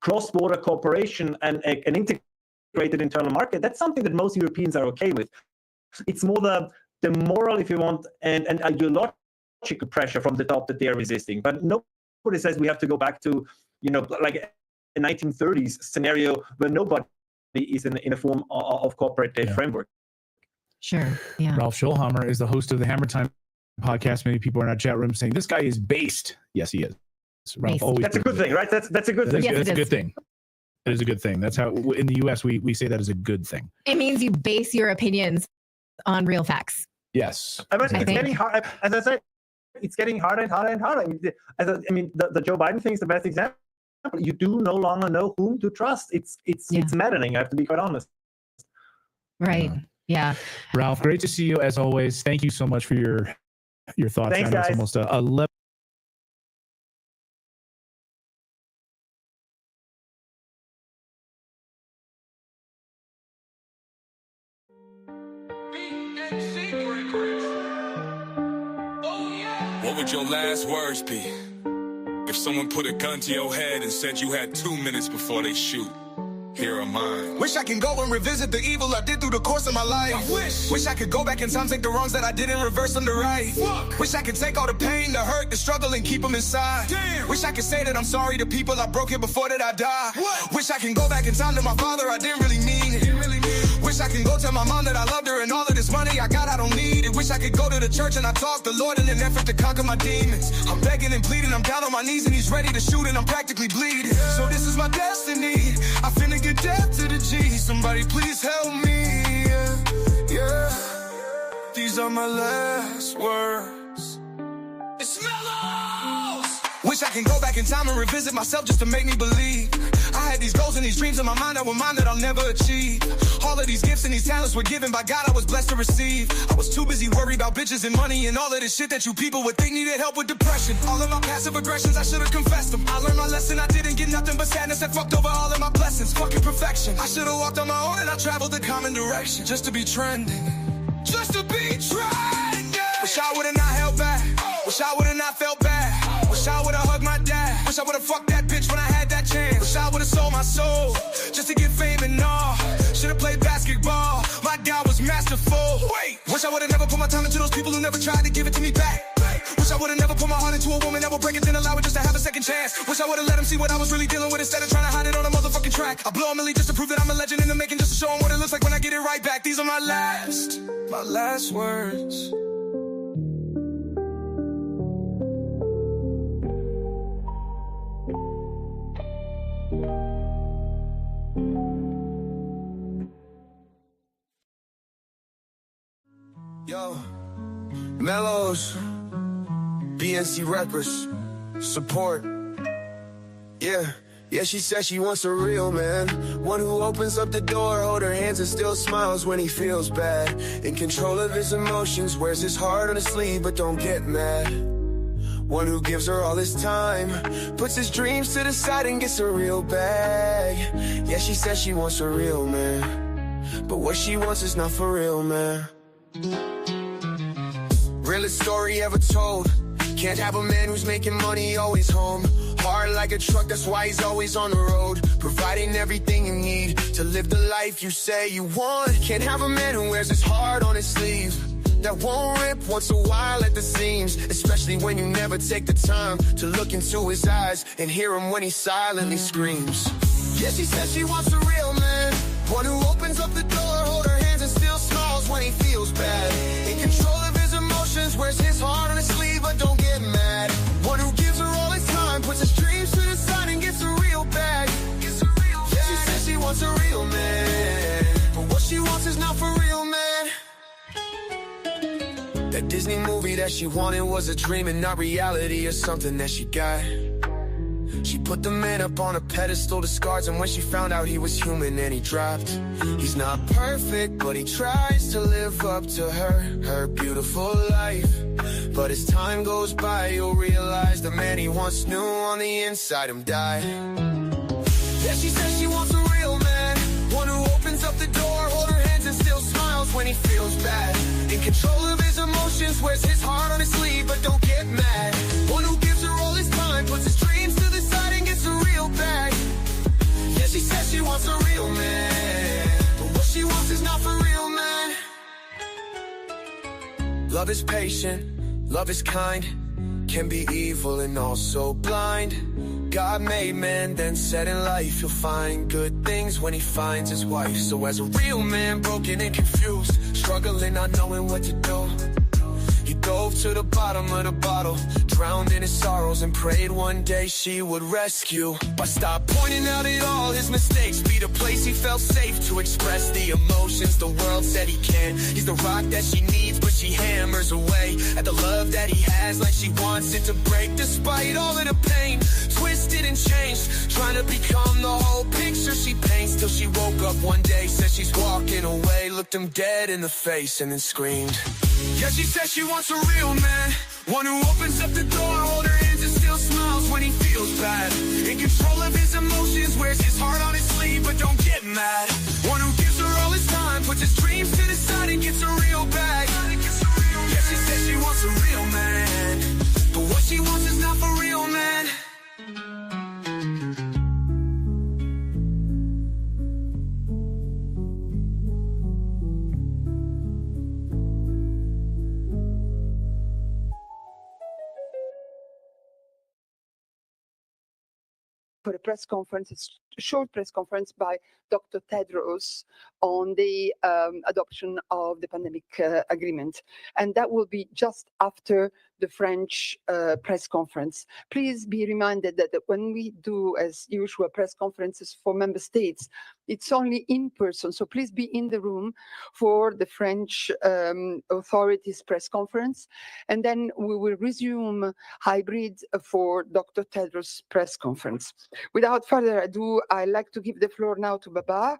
cross-border cooperation and an integrated internal market, that's something that most Europeans are okay with. It's more the moral, if you want, and ideological pressure from the top that they are resisting. But nobody says we have to go back to, like a 1930s scenario where nobody is in a form of cooperative framework. Sure. Yeah. Ralph Schulhammer is the host of the Hammer Time podcast. Many people are in our chat room saying this guy is based. Yes, he is. Ralph always. That's a good thing, right? That's a good thing. That's a good thing. It is a good thing. That's how in the U.S. we say that is a good thing. It means you base your opinions on real facts. Yes. I mean, it's getting hard. As I said, it's getting harder and harder and harder. I mean, the Joe Biden thing is the best example. You do no longer know whom to trust. It's maddening. I have to be quite honest. Right. Yeah. Ralph, great to see you as always. Thank you so much for your thoughts. Thanks, guys. It's almost 11. What would your last words be if someone put a gun to your head and said you had 2 minutes before they shoot? Here are mine. Wish I can go and revisit the evil I did through the course of my life. Wish I could go back in time, take the wrongs that I did and reverse them to right. Wish I could take all the pain, the hurt, the struggle and keep them inside. Wish I could say that I'm sorry to people I broke here before that I die. Wish I can go back in time to my father, I didn't really mean it. Wish I can go tell my mom that I loved her and all of this money I got, I don't need it. Wish I could go to the church and I talk the Lord in an effort to conquer my demons. I'm begging and pleading, I'm down on my knees and he's ready to shoot and I'm practically bleeding. So this is my destiny, I finna get death to the G. Somebody please help me, yeah. These are my last words. It's Mellows! Wish I can go back in time and revisit myself just to make me believe. I had these goals and these dreams in my mind that were mine that I'll never achieve. All of these gifts and these talents were given by God, I was blessed to receive. I was too busy worried about bitches and money and all of this shit that you people would think needed help with depression. All of my passive aggressions, I should've confessed them. I learned my lesson, I didn't get nothing but sadness that fucked over all of my blessings. Fucking perfection. I should've walked on my own and I traveled the common direction. Just to be trending. Just to be trending. Wish I would've not held back. Wish I would've not felt bad. Wish I would've hugged my dad. Wish I would've fucked that bitch when I had that chance. Wish I would've sold my soul just to get fame and all. Should've played basketball. My dad was master future full. Wait, wish I would've never put my time into those people who never tried to give it to me back. Wish I would've never put my heart into a woman that would break it, then allow it just to have a second chance. Wish I would've let him see what I was really dealing with instead of trying to hide it on a motherfucking track. I blow a milli just to prove that I'm a legend in the making, just to show him what it looks like when I get it right back. These are my last words. Yo, Mellows, BNC rappers, support. Yeah, she says she wants a real man, one who opens up the door, hold her hands and still smiles when he feels bad. In control of his emotions, wears his heart on his sleeve but don't get mad. One who gives her all his time, puts his dreams to the side and gets a real bag. Yeah, she says she wants a real man, but what she wants is not for real, man. Realest story ever told. Can't have a man who's making money always home. Hard like a truck, that's why he's always on the road, providing everything you need to live the life you say you want. Can't have a man who wears his heart on his sleeve, that won't rip once a while at the seams, especially when you never take the time to look into his eyes and hear him when he silently screams. Yeah, she says she wants a real man, one who opens up the door, hold her hands and still smiles when he feels bad. In control of his emotions, wears his heart on his sleeve but don't get mad. One who gives her all his time, puts his dreams to the side and gets a real bag. Yeah, she says she wants a real man, but what she wants is not for real, man. That Disney movie that she wanted was a dream and not reality, or something that she got. She put the man up on a pedestal to scars, and when she found out he was human and he dropped. He's not perfect, but he tries to live up to her beautiful life. But as time goes by, you'll realize the man he once knew on the inside him died. Yeah, she says she wants a real man, one who opens up the door, hold her hands and still smiles when he feels bad. In control of his emotions, wears his heart on his sleeve but don't get mad. One who gives her all his time, puts his dreams to the side and gets a real bag. Yeah, she says she wants a real man, but what she wants is not for real, man. Love is patient, love is kind, can be evil and also blind. God made man, then said in life you'll find good things when he finds his wife. So as a real man, broken and confused, struggling not knowing what to do, he dove to the bottom of the bottle, drowned in his sorrows and prayed one day she would rescue. But stop pointing out at all his mistakes, be the place he felt safe to express the emotions the world said he can't. He's the rock that she needs, but she hammers away at the love that he has like she wants it to break. Despite all of the pain, twisted and changed, trying to become the whole picture she paints, till she woke up one day, said she's walking away, looked him dead in the face and then screamed. Yeah, she says she wants a real man, one who opens up the door, hold her hands and still smiles when he feels bad. In control of his emotions, wears his heart on his sleeve but don't get mad. One who gives her all his time, puts his dreams to the side and gets a real bag. Yeah, she says she wants a real man, but what she wants is not for real, man. For a press conference, it's a short press conference by Dr. Tedros on the adoption of the pandemic agreement. And that will be just after the French press conference. Please be reminded that when we do, as usual, press conferences for member states, it's only in person. So please be in the room for the French authorities press conference. And then we will resume hybrid for Dr. Tedros' press conference. Without further ado, I'd like to give the floor now to Baba,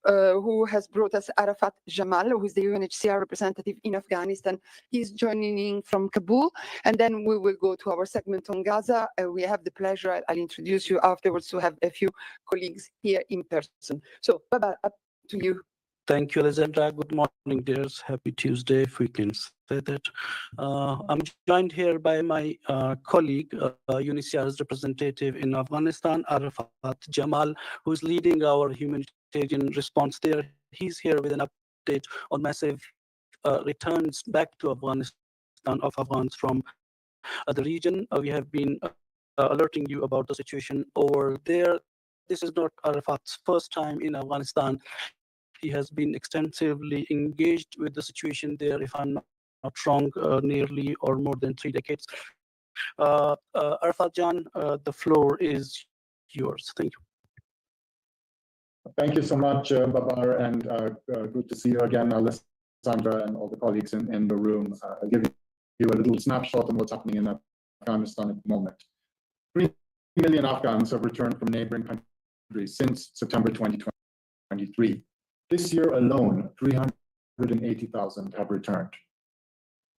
who has brought us Arafat Jamal, who is the UNHCR representative in Afghanistan. He's joining in from Kabul, and then we will go to our segment on Gaza. We have the pleasure, I'll introduce you afterwards, to have a few colleagues here in person. So, Baba, up to you. Thank you, Alexandra. Good morning, dears. Happy Tuesday, if we can say that. I'm joined here by my colleague, UNHCR's representative in Afghanistan, Arafat Jamal, who's leading our humanitarian response there. He's here with an update on massive returns back to Afghanistan of Afghans from the region. We have been alerting you about the situation over there. This is not Arafat's first time in Afghanistan. He has been extensively engaged with the situation there, if I'm not wrong, nearly or more than 3 decades. Arafat Jan, the floor is yours. Thank you. Thank you so much, Babar, and good to see you again, Alessandra, and all the colleagues in the room. Giving you a little snapshot on what's happening in Afghanistan at the moment. 3 million Afghans have returned from neighboring countries since September 2023. This year alone, 380,000 have returned.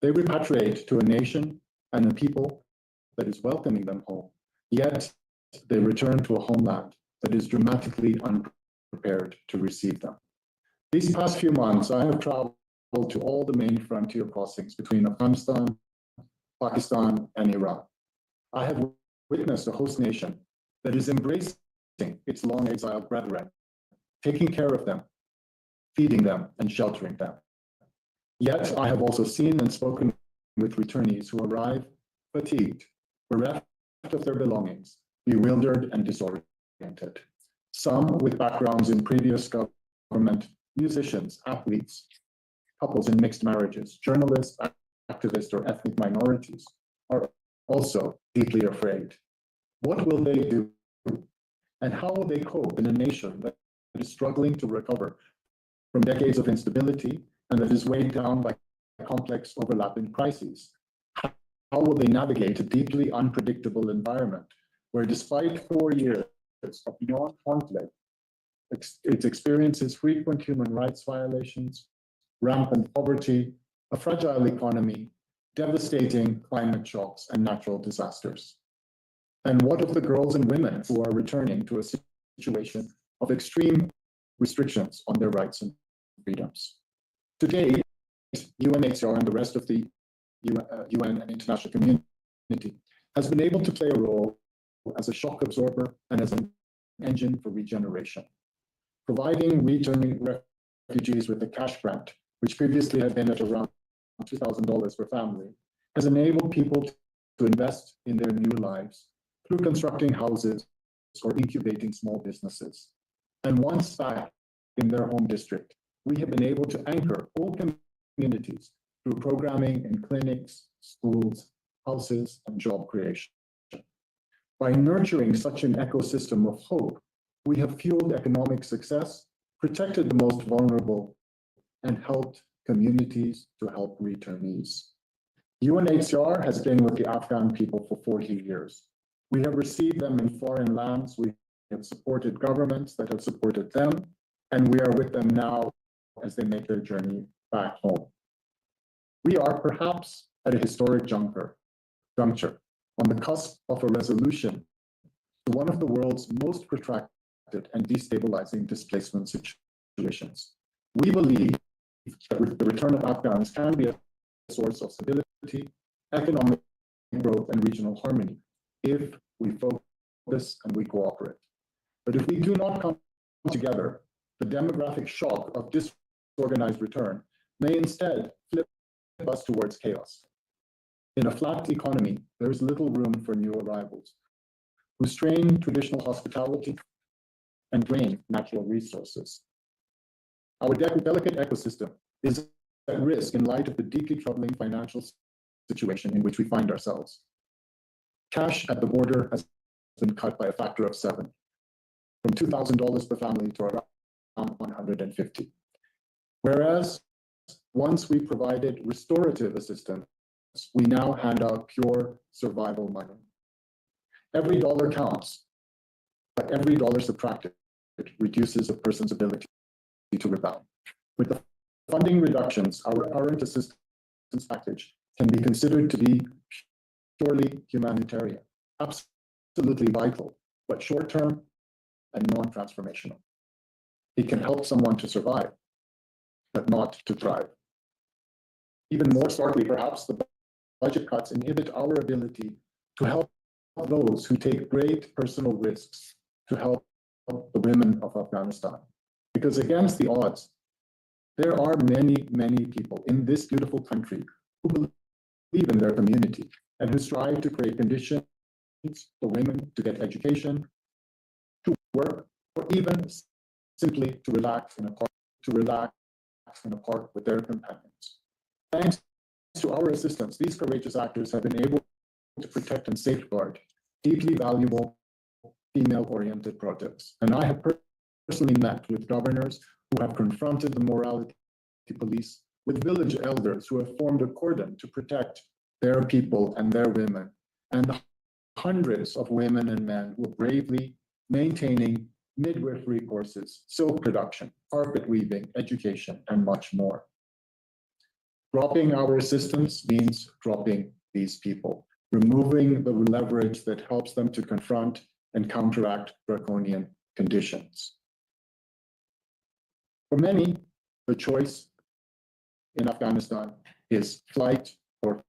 They repatriate to a nation and a people that is welcoming them home, yet they return to a homeland that is dramatically unprepared to receive them. These past few months, I have traveled to all the main frontier crossings between Afghanistan, Pakistan, and Iran. I have witnessed a host nation that is embracing its long exiled brethren, taking care of them, feeding them, and sheltering them. Yet I have also seen and spoken with returnees who arrive fatigued, bereft of their belongings, bewildered and disoriented. Some with backgrounds in previous government, musicians, athletes, couples in mixed marriages, journalists, activists, or ethnic minorities are also deeply afraid. What will they do? And how will they cope in a nation that is struggling to recover from decades of instability and that is weighed down by complex overlapping crises? How will they navigate a deeply unpredictable environment where, despite 4 years of beyond conflict, it experiences frequent human rights violations, rampant poverty, a fragile economy, devastating climate shocks, and natural disasters? And what of the girls and women who are returning to a situation of extreme restrictions on their rights and freedoms? Today, UNHCR and the rest of the UN and international community has been able to play a role as a shock absorber and as an engine for regeneration. Providing returning refugees with a cash grant, which previously had been at around $2,000 per family, has enabled people to invest in their new lives through constructing houses or incubating small businesses. And once back in their home district, we have been able to anchor whole communities through programming in clinics, schools, houses, and job creation. By nurturing such an ecosystem of hope, we have fueled economic success, protected the most vulnerable, and helped communities to help returnees. UNHCR has been with the Afghan people for 40 years. We have received them in foreign lands. We have supported governments that have supported them, and we are with them now as they make their journey back home. We are perhaps at a historic juncture, on the cusp of a resolution to one of the world's most protracted and destabilizing displacement situations. We believe that the return of Afghans can be a source of stability, economic growth, and regional harmony if we focus and we cooperate. But if we do not come together, the demographic shock of disorganized return may instead flip us towards chaos. In a flat economy, there is little room for new arrivals who strain traditional hospitality and drain natural resources. Our delicate ecosystem is at risk in light of the deeply troubling financial situation in which we find ourselves. Cash at the border has been cut by a factor of 7, from $2,000 per family to around $150. Whereas once we provided restorative assistance, we now hand out pure survival money. Every dollar counts, but every dollar subtracted reduces a person's ability to rebound. With the funding reductions, our current assistance package can be considered to be purely humanitarian, absolutely vital, but short-term and non-transformational. It can help someone to survive, but not to thrive. Even more starkly, perhaps, the budget cuts inhibit our ability to help those who take great personal risks to help the women of Afghanistan. Because against the odds, There are many, many people in this beautiful country who believe in their community and who strive to create conditions for women to get education, to work, or even simply to relax in a park with their companions. Thanks to our assistance, these courageous actors have been able to protect and safeguard deeply valuable female-oriented projects. And I have personally met with governors who have confronted the morality police, with village elders who have formed a cordon to protect their people and their women, and hundreds of women and men who are bravely maintaining midwifery courses, silk production, carpet weaving, education, and much more. Dropping our assistance means dropping these people, removing the leverage that helps them to confront and counteract draconian conditions. For many, the choice in Afghanistan is flight or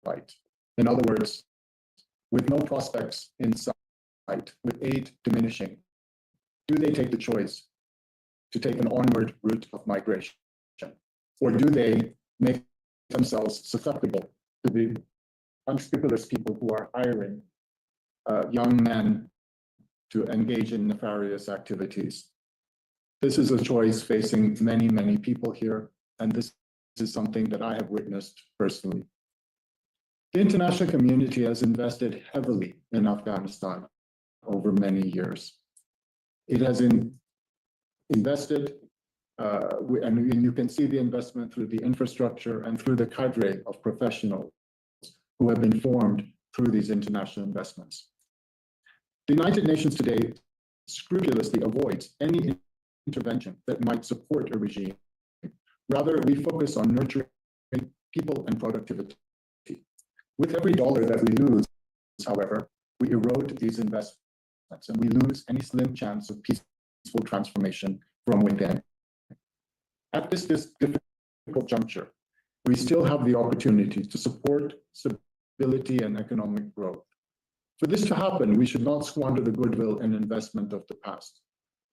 fight. In other words, with no prospects in sight, with aid diminishing, do they take the choice to take an onward route of migration? Or do they make themselves susceptible to the unscrupulous people who are hiring young men to engage in nefarious activities? This is a choice facing many, many people here, and this is something that I have witnessed personally. The international community has invested heavily in Afghanistan over many years. It has invested, and you can see the investment through the infrastructure and through the cadre of professionals who have been formed through these international investments. The United Nations today scrupulously avoids any intervention that might support a regime. Rather, we focus on nurturing people and productivity. With every dollar that we lose, however, we erode these investments and we lose any slim chance of peaceful transformation from within. At this difficult juncture, we still have the opportunity to support stability and economic growth. For this to happen, we should not squander the goodwill and investment of the past.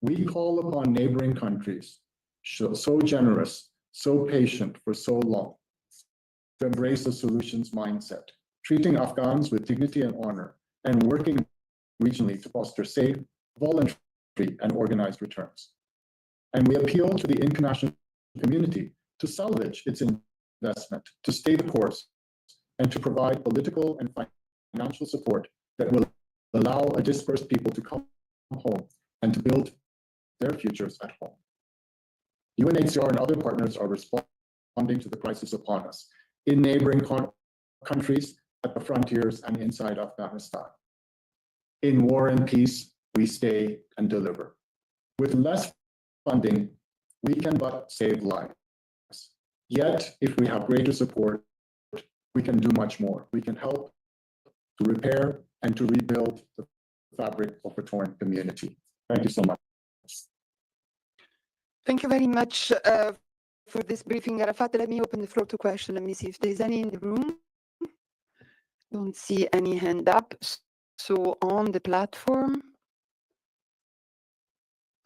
We call upon neighboring countries, so generous, so patient for so long, to embrace a solutions mindset, treating Afghans with dignity and honor, and working regionally to foster safe, voluntary, and organized returns. And we appeal to the international community to salvage its investment, to stay the course, and to provide political and financial support that will allow a dispersed people to come home and to build their futures at home. UNHCR and other partners are responding to the crisis upon us in neighboring countries, at the frontiers, and inside Afghanistan. In war and peace, we stay and deliver. With less funding, we can but save lives. Yet, if we have greater support, we can do much more. We can help to repair and to rebuild the fabric of a torn community. Thank you so much. Thank you very much for this briefing, Arafat. Let me open the floor to questions. Let me see if there's any in the room. Don't see any hand up. So on the platform,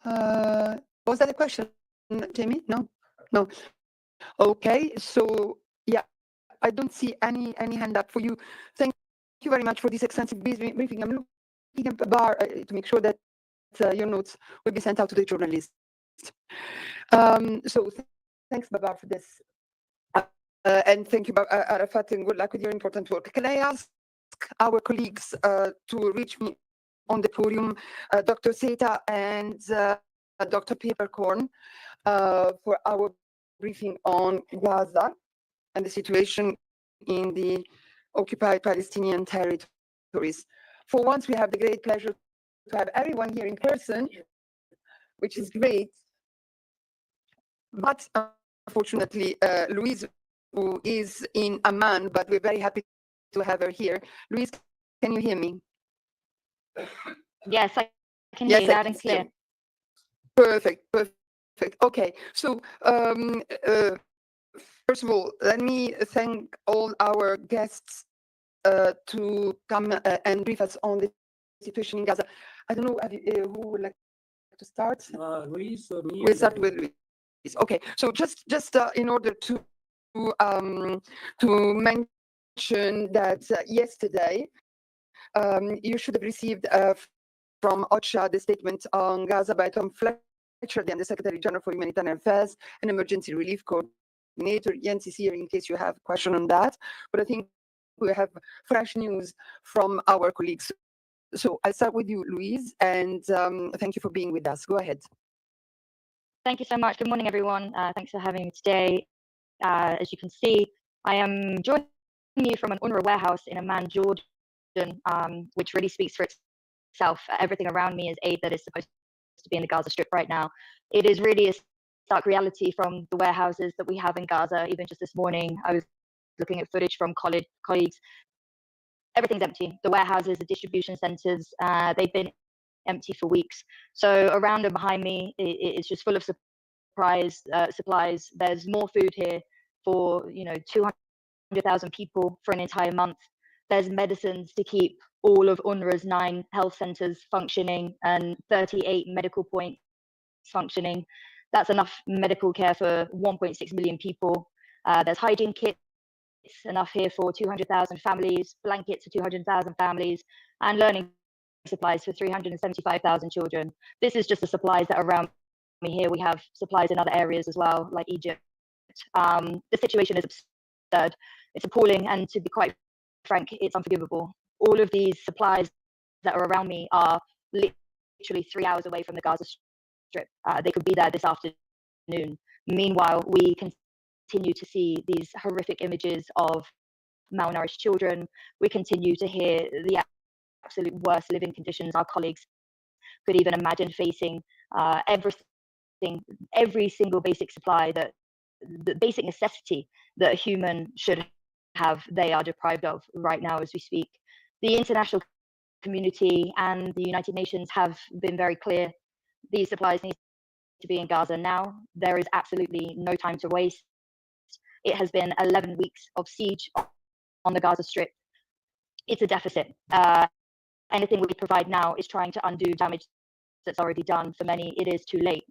was that a question, Jamie? No, no. Okay, so yeah, I don't see any hand up for you. Thank you very much for this extensive briefing. I'm looking at the bar to make sure that your notes will be sent out to the journalists. So thanks, Babar, for this. And thank you, Arafat, and good luck with your important work. Can I ask our colleagues to reach me on the podium, Dr. Seta and Dr. Peppercorn, for our briefing on Gaza and the situation in the occupied Palestinian territories. For once, we have the great pleasure to have everyone here in person, which is great. But unfortunately, Louise, who is in Amman, but we're very happy to have her here. Louise, can you hear me? Yes, I can hear you loud and clear. Perfect, perfect. Okay, so first of all, let me thank all our guests to come and brief us on the situation in Gaza. I don't know who would like to start. Louise, We'll start with Louise. Okay, so just in order to mention that yesterday you should have received from OCHA the statement on Gaza by Tom Fletcher, the Secretary General for Humanitarian Affairs and Emergency Relief Coordinator. Jens is here in case you have a question on that, but I think we have fresh news from our colleagues. So I'll start with you, Louise, and thank you for being with us. Go ahead. Thank you so much. Good morning, everyone. Thanks for having me today. As you can see, I am joining you from an UNRWA warehouse in Amman, Jordan, which really speaks for itself. Everything around me is aid that is supposed to be in the Gaza Strip right now. It is really a stark reality from the warehouses that we have in Gaza. Even just this morning, I was looking at footage from colleagues. Everything's empty. The warehouses, the distribution centers, they've been empty for weeks. So around and behind me, it's just full of supplies. There's more food here for 200,000 people for an entire month. There's medicines to keep all of UNRWA's 9 health centers functioning and 38 medical points functioning. That's enough medical care for 1.6 million people. There's hygiene kits, enough here for 200,000 families, blankets for 200,000 families, and learning supplies for 375,000 children. This is just the supplies that are around me here. We have supplies in other areas as well, like Egypt. The situation is absurd. It's appalling, and to be quite frank, it's unforgivable. All of these supplies that are around me are literally 3 hours away from the Gaza Strip. They could be there this afternoon. Meanwhile, we continue to see these horrific images of malnourished children. We continue to hear the absolute worst living conditions our colleagues could even imagine facing. Every single basic supply, the basic necessity that a human should have, they are deprived of right now as we speak. The international community and the United Nations have been very clear. These supplies need to be in Gaza now. There is absolutely no time to waste. It has been 11 weeks of siege on the Gaza Strip. It's a deficit. Anything we provide now is trying to undo damage that's already done. For many, it is too late.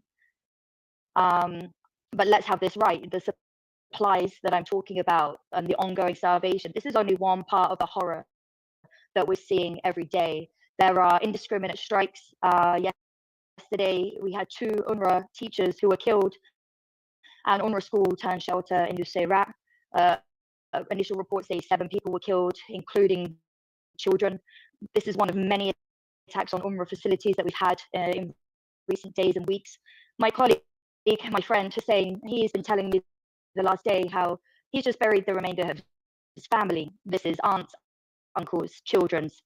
But let's have this right. The supplies that I'm talking about and the ongoing starvation, this is only one part of the horror that we're seeing every day. There are indiscriminate strikes. Yesterday, we had 2 UNRWA teachers who were killed. An UNRWA school turned shelter in Nusayrat. Initial reports say 7 people were killed, including children. This is one of many attacks on UNRWA facilities that we've had in recent days and weeks. My colleague, my friend Hussein, he's been telling me the last day how he's just buried the remainder of his family. This is aunts, uncles, children's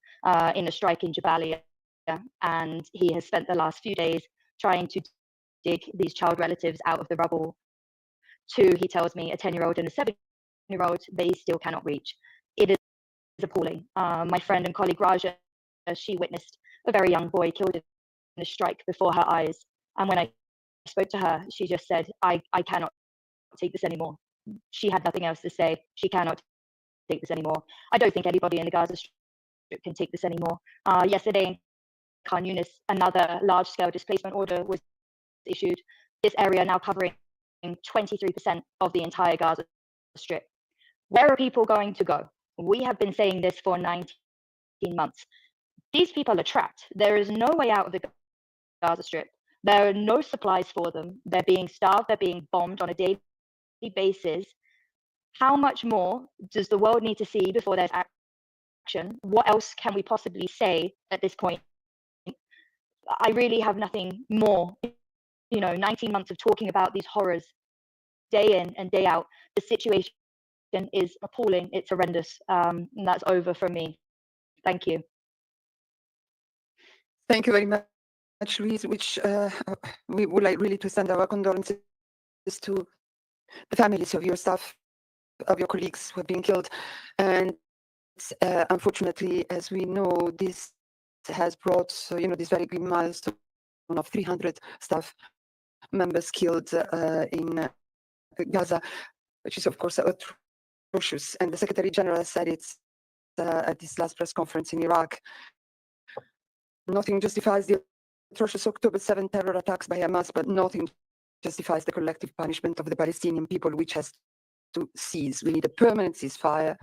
in a strike in Jabalia. And he has spent the last few days trying to dig these child relatives out of the rubble. 2, he tells me, a 10-year-old and a 7-year-old, they still cannot reach. It is appalling. My friend and colleague Raja, she witnessed a very young boy killed in a strike before her eyes. And when I spoke to her, she just said, I cannot take this anymore. She had nothing else to say. She cannot take this anymore. I don't think anybody in the Gaza Strip can take this anymore. Yesterday in Khan Yunis, another large-scale displacement order was issued. This area now covering 23% of the entire Gaza Strip. Where are people going to go? We have been saying this for 19 months. These people are trapped. There is no way out of the Gaza Strip. There are no supplies for them. They're being starved. They're being bombed on a daily basis. How much more does the world need to see before there's action? What else can we possibly say at this point? I really have nothing more. 19 months of talking about these horrors day in and day out. The situation is appalling. It's horrendous. And that's over from me. Thank you. Thank you very much, Louise, which we would like really to send our condolences to the families of your staff, of your colleagues who have been killed. And unfortunately, as we know, this has brought, this very grim milestone of 300 staff members killed in Gaza, which is, of course, atrocious. And the Secretary General said it at this last press conference in Iraq. Nothing justifies the atrocious October 7 terror attacks by Hamas, but nothing justifies the collective punishment of the Palestinian people, which has to cease. We need a permanent ceasefire,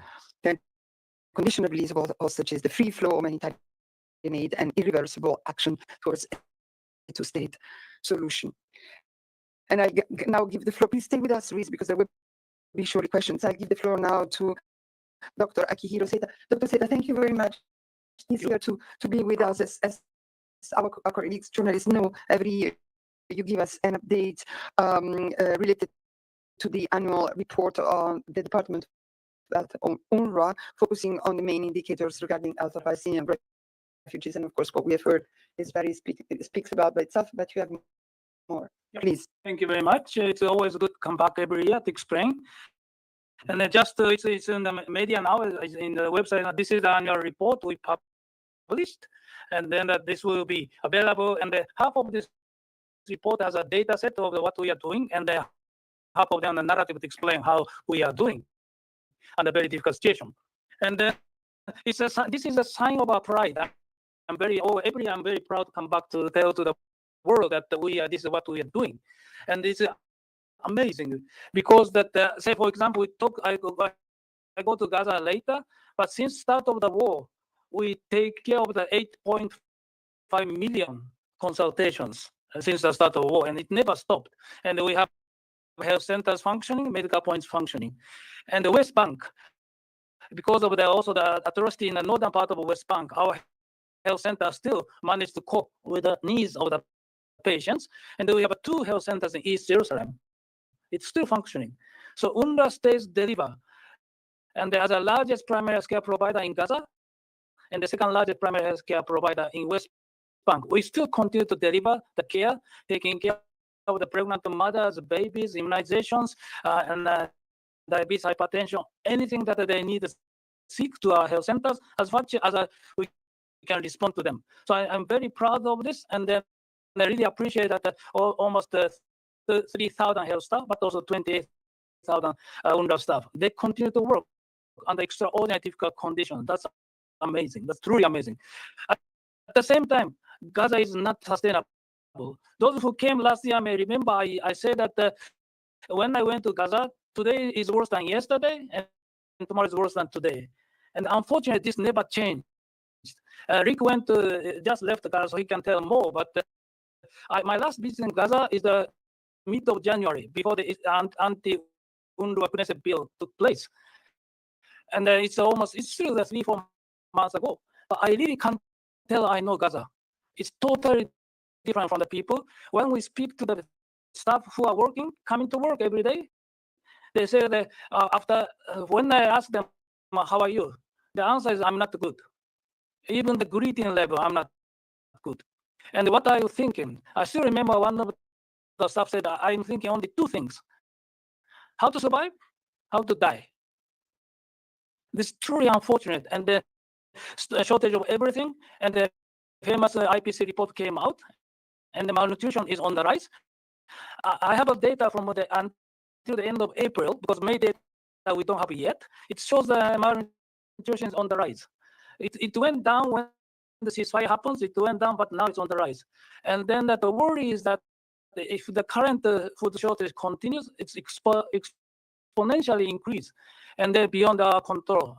then conditional release of all hostages, the free flow of humanitarian aid, and irreversible action towards a two-state solution. And I now give the floor. Please stay with us, Luis, because there will be surely questions. I give the floor now to Dr. Akihiro Seta. Dr. Seta, thank you very much. He's here to be with us. As our colleagues, journalists know, every year you give us an update related to the annual report on the Department of UNRWA, focusing on the main indicators regarding health of Palestinian refugees. And of course, what we have heard is it speaks about by itself, but you have more. Please. Thank you very much. It's always good to come back every year to explain. And it's in the media now, it's in the website. This is the annual report we published, and then this will be available. And half of this report has a data set of what we are doing, and half of them the narrative to explain how we are doing under a very difficult situation. And this is a sign of our pride. I'm very proud to come back to tell to the world that this is what we are doing, and it's amazing because that say for example I go to Gaza later, but since start of the war we take care of the 8.5 million consultations since the start of the war, and it never stopped. And we have health centers functioning, medical points functioning, and the West Bank, because of the atrocity in the northern part of the West Bank, our health centers still managed to cope with the needs of the patients. And we have 2 health centers in East Jerusalem. It's still functioning. So UNRWA stays deliver. And there's the largest primary health care provider in Gaza and the second largest primary health care provider in West Bank. We still continue to deliver the care, taking care of the pregnant mothers, babies, immunizations, and diabetes, hypertension, anything that they need to seek to our health centers as much as we can respond to them. So I'm very proud of this, and I really appreciate that almost 3,000 health staff, but also 28,000 UNRWA staff. They continue to work under extraordinary difficult conditions. That's amazing. That's truly amazing. At the same time, Gaza is not sustainable. Those who came last year may remember I said that when I went to Gaza, today is worse than yesterday, and tomorrow is worse than today. And unfortunately, this never changed. Rick just left Gaza, so he can tell more. But my last visit in Gaza is the mid of January, before the anti-UNRWA Knesset bill took place. And it's still 3-4 months ago. But I really can't tell I know Gaza. It's totally different from the people. When we speak to the staff who are coming to work every day, they say that when I ask them, how are you? The answer is, I'm not good. Even the greeting level, I'm not good. And what are you thinking? I still remember one of the staff said, I'm thinking only 2 things: how to survive, how to die. This is truly unfortunate, and the shortage of everything, and the famous IPC report came out, and the malnutrition is on the rise. I have data from until the end of April, because May data we don't have yet. It shows the malnutrition is on the rise. It went down when the ceasefire happens, it went down, but now it's on the rise. And then the worry is that if the current food shortage continues, it's exponentially increase, and they're beyond our control.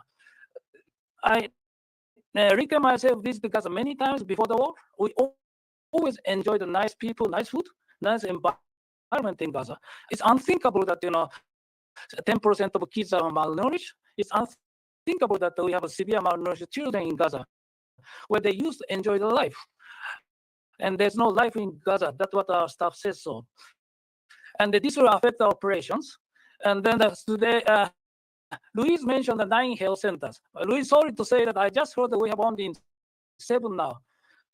Rick and myself visited Gaza many times before the war. We always enjoyed the nice people, nice food, nice environment in Gaza. It's unthinkable that 10% of kids are malnourished. It's unthinkable that we have severe malnourished children in Gaza, where they used to enjoy the life. And there's no life in Gaza. That's what our staff says so. And this will affect our operations. And then today, Luis mentioned the 9 health centers. Luis, sorry to say that I just heard that we have only 7 now.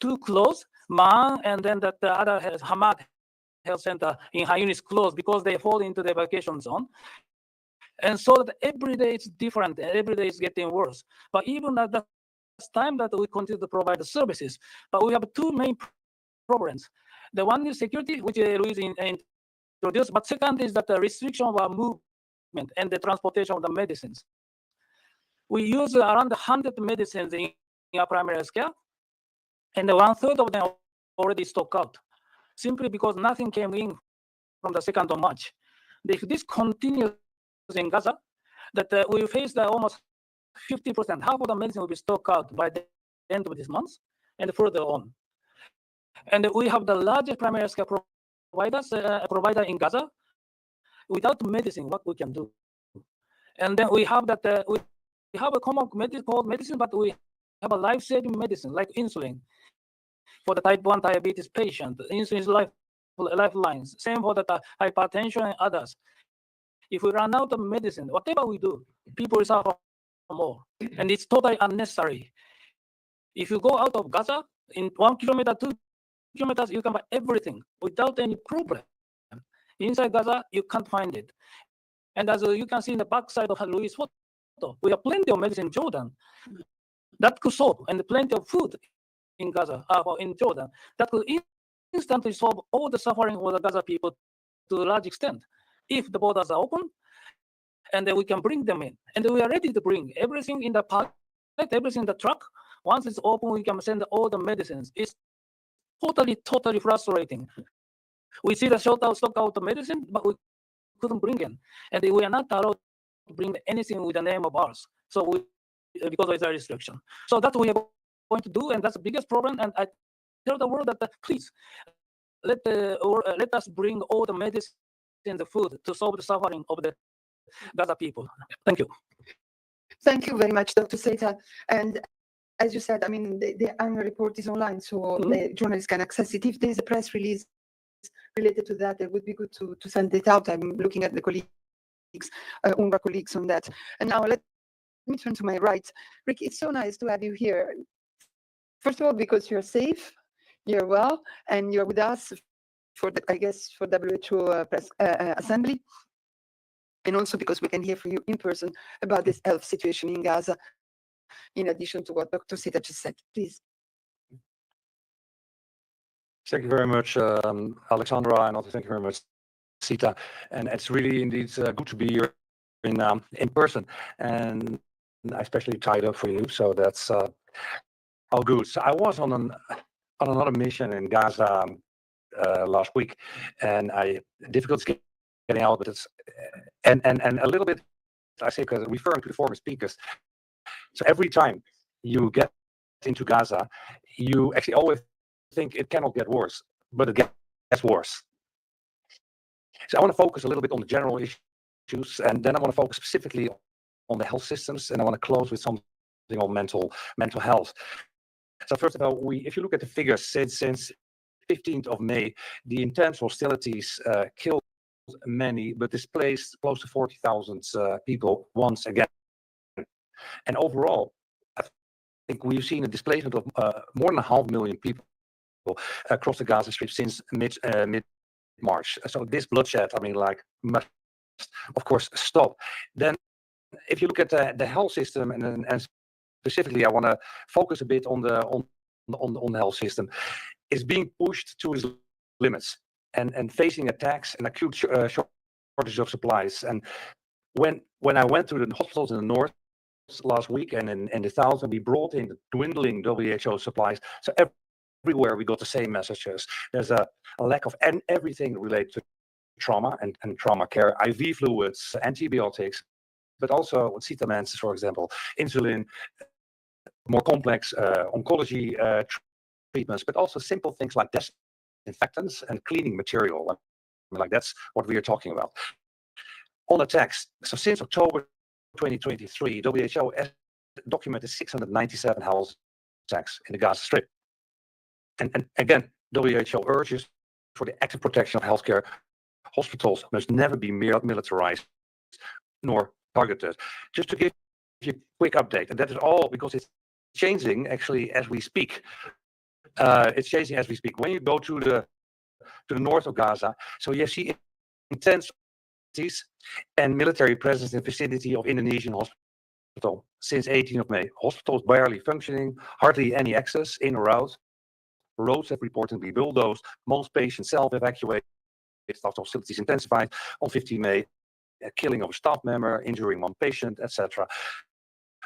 2 closed, Man, and then the other Hamad Health Center in Han Yunis closed because they fall into the vacation zone. And so that every day it's different, every day it's getting worse. But even at that time that we continue to provide the services, but we have 2 main problems. The one is security, which Luis introduced, but second is that the restriction of our movement and the transportation of the medicines. We use around 100 medicines in our primary health care, and 1/3 of them already stock out, simply because nothing came in from the 2nd of March. If this continues in Gaza, that we face the almost 50%, half of the medicine will be stocked out by the end of this month and further on. And we have the largest primary care provider in Gaza. Without medicine, what we can do? And then we have that we have a common medicine, but we have a life-saving medicine like insulin for the type 1 diabetes patient. Insulin is lifelines. Same for the hypertension and others. If we run out of medicine, whatever we do, people will suffer more, and it's totally unnecessary. If you go out of Gaza in 1 kilometer, 2 kilometers, you can buy everything without any problem. Inside Gaza, you can't find it. And as you can see in the back side of Louis' photo, we have plenty of medicine in Jordan that could solve, and plenty of food in Gaza, in Jordan, that could instantly solve all the suffering of the Gaza people to a large extent. If the borders are open, and then we can bring them in. And we are ready to bring everything in the pallet, everything in the truck. Once it's open, we can send all the medicines. It's totally frustrating. We see the stock out the medicine, but we couldn't bring in. And we are not allowed to bring anything with the name of ours. So because of the restriction. So that's what we are going to do, and that's the biggest problem. And I tell the world that please let us bring all the medicine and the food to solve the suffering of the Gaza people. Thank you. Thank you very much, Dr. Seta. And as you said, I mean, the annual report is online, so the journalists can access it. If there's a press release related to that, it would be good to send it out. I'm looking at the colleagues, UNRWA colleagues on that. And now let me turn to my right. Rick, it's so nice to have you here. First of all, because you're safe, you're well, and you're with us for the, I guess, for WHO press assembly. And also because we can hear from you in person about this health situation in Gaza, in addition to what Dr. Seta just said. Please. Thank you very much, Alexandra, and also thank you very much, Sita. And it's really indeed good to be here in person, and I especially tied up for you, so that's all good. So I was on another mission in Gaza last week, and difficult getting out, but it's and a little bit, I say, because referring to the former speakers. So every time you get into Gaza, you actually always think it cannot get worse, but it gets worse. So I want to focus a little bit on the general issues, and then I want to focus specifically on the health systems, and I want to close with something on mental health. So first of all, if you look at the figures since 15th of May, the intense hostilities killed many, but displaced close to 40,000 people once again. And overall, I think we've seen a displacement of more than 500,000 people across the Gaza Strip since mid-March. So this bloodshed, I mean, like, must, of course, stop. Then, if you look at the health system, and specifically, I want to focus a bit on the health system, is being pushed to its limits and facing attacks and acute shortage of supplies. And when I went to the hospitals in the north last week and in the south, and we brought in the dwindling WHO supplies. So everywhere we got the same messages. There's a lack of everything related to trauma and trauma care, IV fluids, antibiotics, but also what Sita mentions, for example, insulin, more complex oncology treatments, but also simple things like disinfectants and cleaning material. I mean, like, that's what we are talking about. On attacks, so since October 2023, WHO has documented 697 health attacks in the Gaza Strip. And again, WHO urges for the active protection of healthcare. Hospitals must never be militarized nor targeted. Just to give you a quick update, and that is all because it's changing actually as we speak. It's changing as we speak. When you go to the north of Gaza, so you see intense and military presence in the vicinity of Indonesian hospital since 18th of May. Hospitals barely functioning, hardly any access in or out. Roads have reportedly bulldozed. Most patients self-evacuated. After hostilities intensified on 15 May. A killing of a staff member, injuring one patient, etc.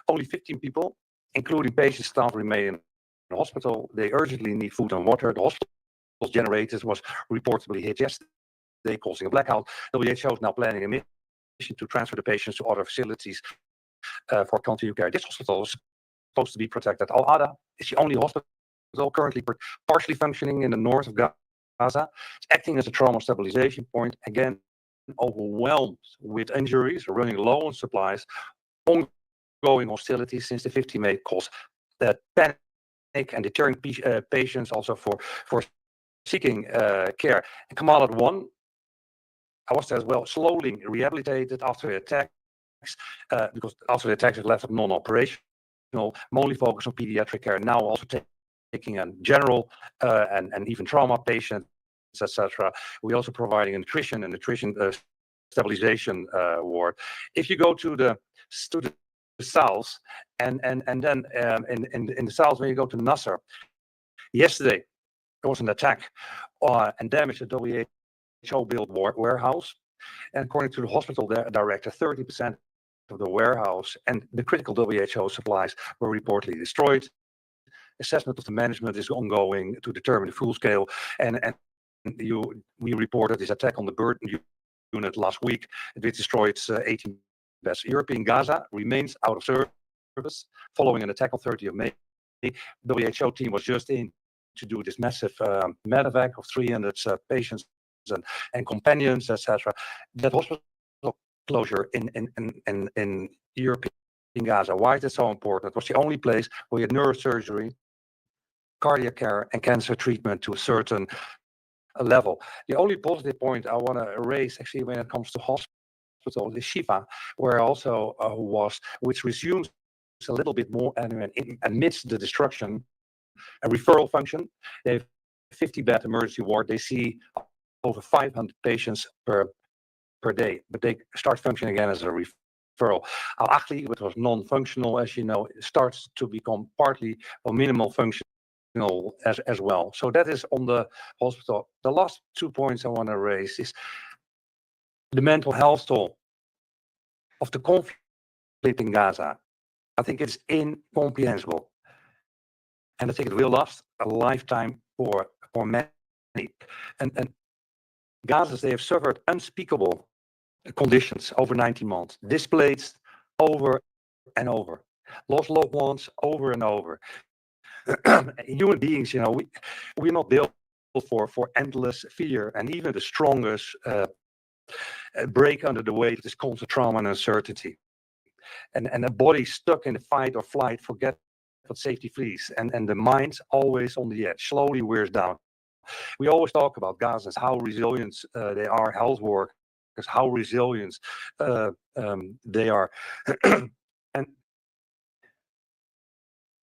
Only 15 people, including patient staff, remain in the hospital. They urgently need food and water. The hospital's generators was reportedly hit yesterday. yesterday, causing a blackout. WHO is now planning a mission to transfer the patients to other facilities for continued care. This hospital is supposed to be protected. Al-Ada is the only hospital currently partially functioning in the north of Gaza. It's acting as a trauma stabilization point, again, overwhelmed with injuries, running low on supplies, ongoing hostilities since the 15th May cause that panic and deterring patients also for seeking care. And Kamal Adwan, I was there as well, slowly rehabilitated after the attacks, because after the attacks it left it non-operational, mainly focused on pediatric care, now also taking a general and even trauma patients, etc. We're also providing a nutrition stabilization ward. If you go to the south and then in the south, when you go to Nasser, yesterday there was an attack and damage to WHO built warehouse, and according to the hospital director, 30% of the warehouse and the critical WHO supplies were reportedly destroyed. Assessment of the management is ongoing to determine the full scale, and we reported this attack on the Burton unit last week. It destroyed 18 beds. European Gaza remains out of service following an attack on 30th of May. The WHO team was just in to do this massive medevac of 300 patients and companions, etc. That hospital closure in Europe, in Gaza. Why is it so important? It was the only place where you had neurosurgery, cardiac care, and cancer treatment to a certain level. The only positive point I want to raise, actually, when it comes to hospital, the Shifa, where also which resumes a little bit more amidst the destruction, a referral function. They have 50-bed emergency ward. They see over 500 patients per day, but they start functioning again as a referral. Al-Ahli, which was non-functional, as you know, starts to become partly or minimal functional as well. So that is on the hospital. The last 2 points I want to raise is the mental health toll of the conflict in Gaza. I think it's incomprehensible, and I think it will last a lifetime for many. And Gazans, they have suffered unspeakable conditions over 19 months, displaced over and over, lost loved ones over and over. Human beings, we're not built for endless fear, and even the strongest break under the weight of this constant trauma and uncertainty. And a body stuck in the fight or flight, forget what safety flees, and the mind's always on the edge, slowly wears down. We always talk about Gazans, how resilient they are, health workers, how resilient they are.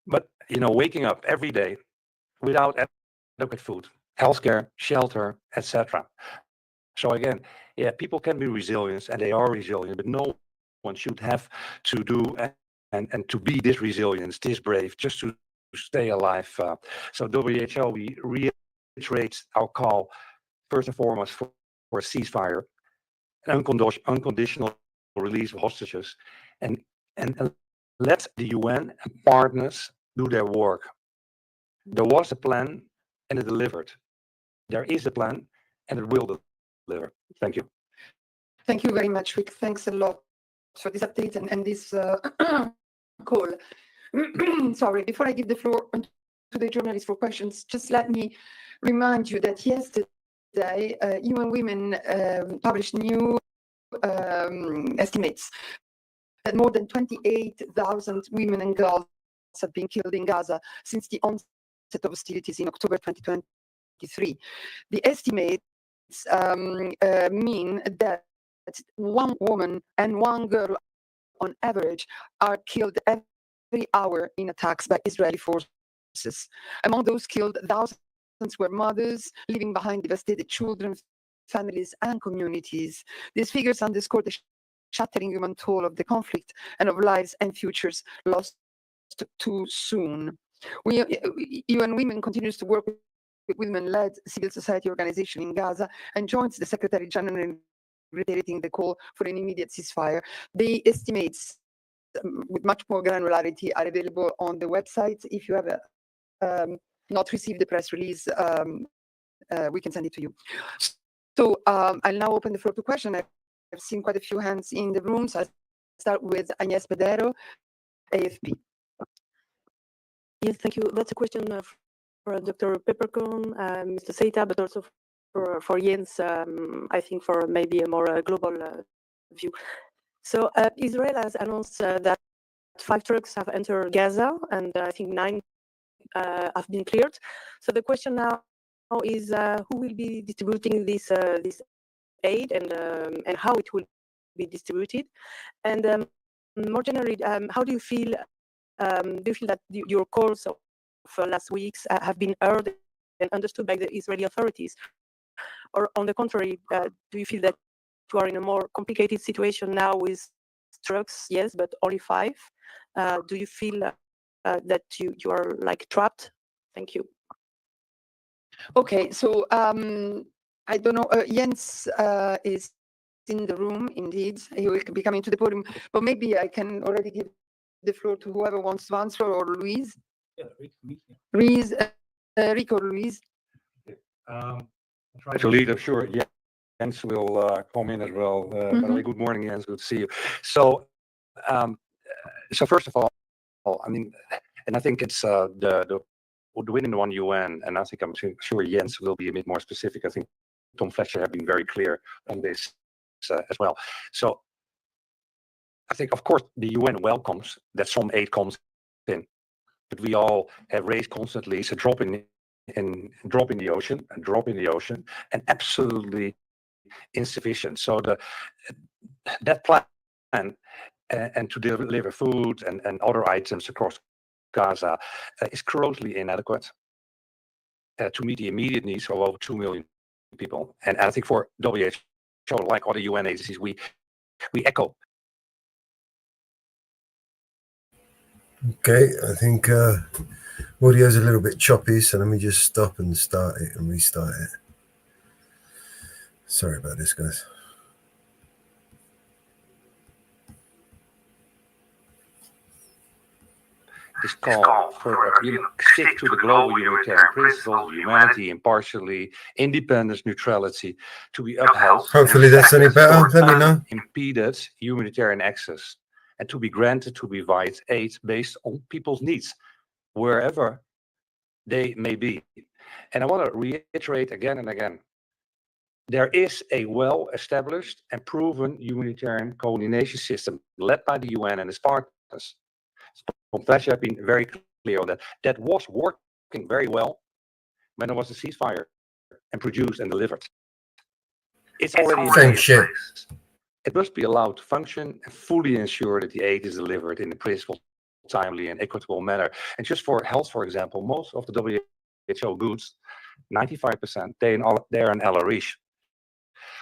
But waking up every day without adequate food, healthcare, shelter, etc. So again, people can be resilient, and they are resilient, but no one should have to do and to be this resilient, this brave, just to stay alive. So WHO, we reiterate our call, first and foremost, for a ceasefire, an unconditional release of hostages, and let the UN and partners do their work. There was a plan, and it delivered. There is a plan, and it will deliver. Thank you. Thank you very much, Rick. Thanks a lot for this update and this call. Sorry, before I give the floor to the journalists for questions, just let me remind you that yesterday, UN Women published new estimates that more than 28,000 women and girls have been killed in Gaza since the onset of hostilities in October 2023. The estimates mean that one woman and one girl on average are killed every hour in attacks by Israeli forces. Among those killed, thousands were mothers leaving behind devastated children, families, and communities. These figures underscore the shattering human toll of the conflict and of lives and futures lost too soon. UN Women continues to work with women-led civil society organization in Gaza and joins the Secretary General in reiterating the call for an immediate ceasefire. The estimates with much more granularity are available on the website. If you have not received the press release, we can send it to you. So I'll now open the floor to questions. I've seen quite a few hands in the room, so I'll start with Agnes Pedero, AFP. Yes, thank you. That's a question for Dr. Peppercorn, Mr. Seita, but also for Jens, I think for maybe a more global view. So Israel has announced that 5 trucks have entered Gaza, and I think 9 have been cleared. So the question now is who will be distributing this aid and how it will be distributed, and more generally, how do you feel? Do you feel that your calls of last weeks have been heard and understood by the Israeli authorities, or on the contrary, do you feel that you are in a more complicated situation now with trucks? Yes, but only 5. Do you feel that you are like trapped? Thank you. Okay, so I don't know. Jens is in the room. Indeed, he will be coming to the podium. But maybe I can already give the floor to whoever wants to answer, or Louise. Yeah, Louise, Rico, Louise. Try to lead. I'm sure Jens will come in as well. By the way, good morning, Jens. Good to see you. So, so first of all, I mean, and I think it's the Women in One UN, and I think I'm sure Jens will be a bit more specific. I think Tom Fletcher have been very clear on this as well. So I think, of course, the UN welcomes that some aid comes in, but we all have raised constantly it's a drop in the ocean, and absolutely insufficient. So that plan and to deliver food and other items across Gaza is grossly inadequate to meet the immediate needs of over 2 million people. And I think for WHO, like other UN agencies, we echo. Okay, I think audio's a little bit choppy, so let me just stop and start it and restart it. Sorry about this, guys. This call for stick to the global humanitarian principles, humanity, impartiality, independence, neutrality, to be upheld. Hopefully that's any better. Let me know. Impeded humanitarian access, and to be granted to provide aid based on people's needs, wherever they may be. And I want to reiterate again and again, there is a well-established and proven humanitarian coordination system led by the UN and its partners. Tom Fletcher have been very clear on that. That was working very well when there was a ceasefire and produced and delivered. It's already same shit. It must be allowed to function and fully ensure that the aid is delivered in a principled, timely, and equitable manner. And just for health, for example, most of the WHO goods, 95%, they're in El Arish.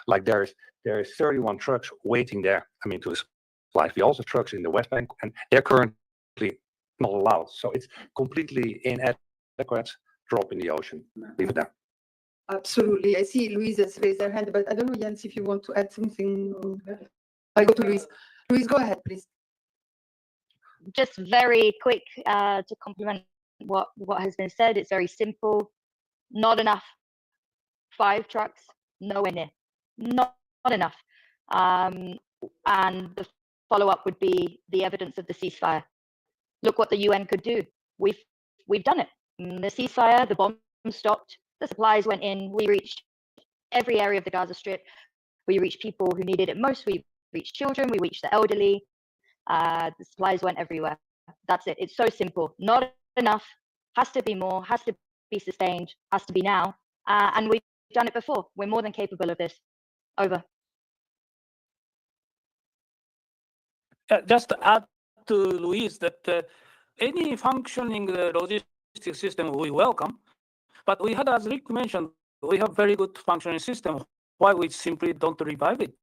Like there is 31 trucks waiting there. I mean, to supply. We also have trucks in the West Bank, and they're currently not allowed. So it's completely inadequate. Drop in the ocean. Leave it there. Absolutely. I see Louise has raised her hand, but I don't know, Jens, if you want to add something. I go to Louise. Louise, go ahead, please. Just very quick to complement what has been said. It's very simple. Not enough. 5 trucks, nowhere near. Not enough. And the follow-up would be the evidence of the ceasefire. Look what the UN could do. We've done it. The ceasefire, the bombs stopped, the supplies went in. We reached every area of the Gaza Strip. We reached people who needed it most. We reached children. We reached the elderly. The supplies went everywhere. That's it. It's so simple. Not enough. Has to be more. Has to be sustained. Has to be now. And we've done it before. We're more than capable of this. Over. Just to add to Louise that any functioning logistics system we welcome, but we had, as Rick mentioned, we have very good functioning system. Why we simply don't revive it?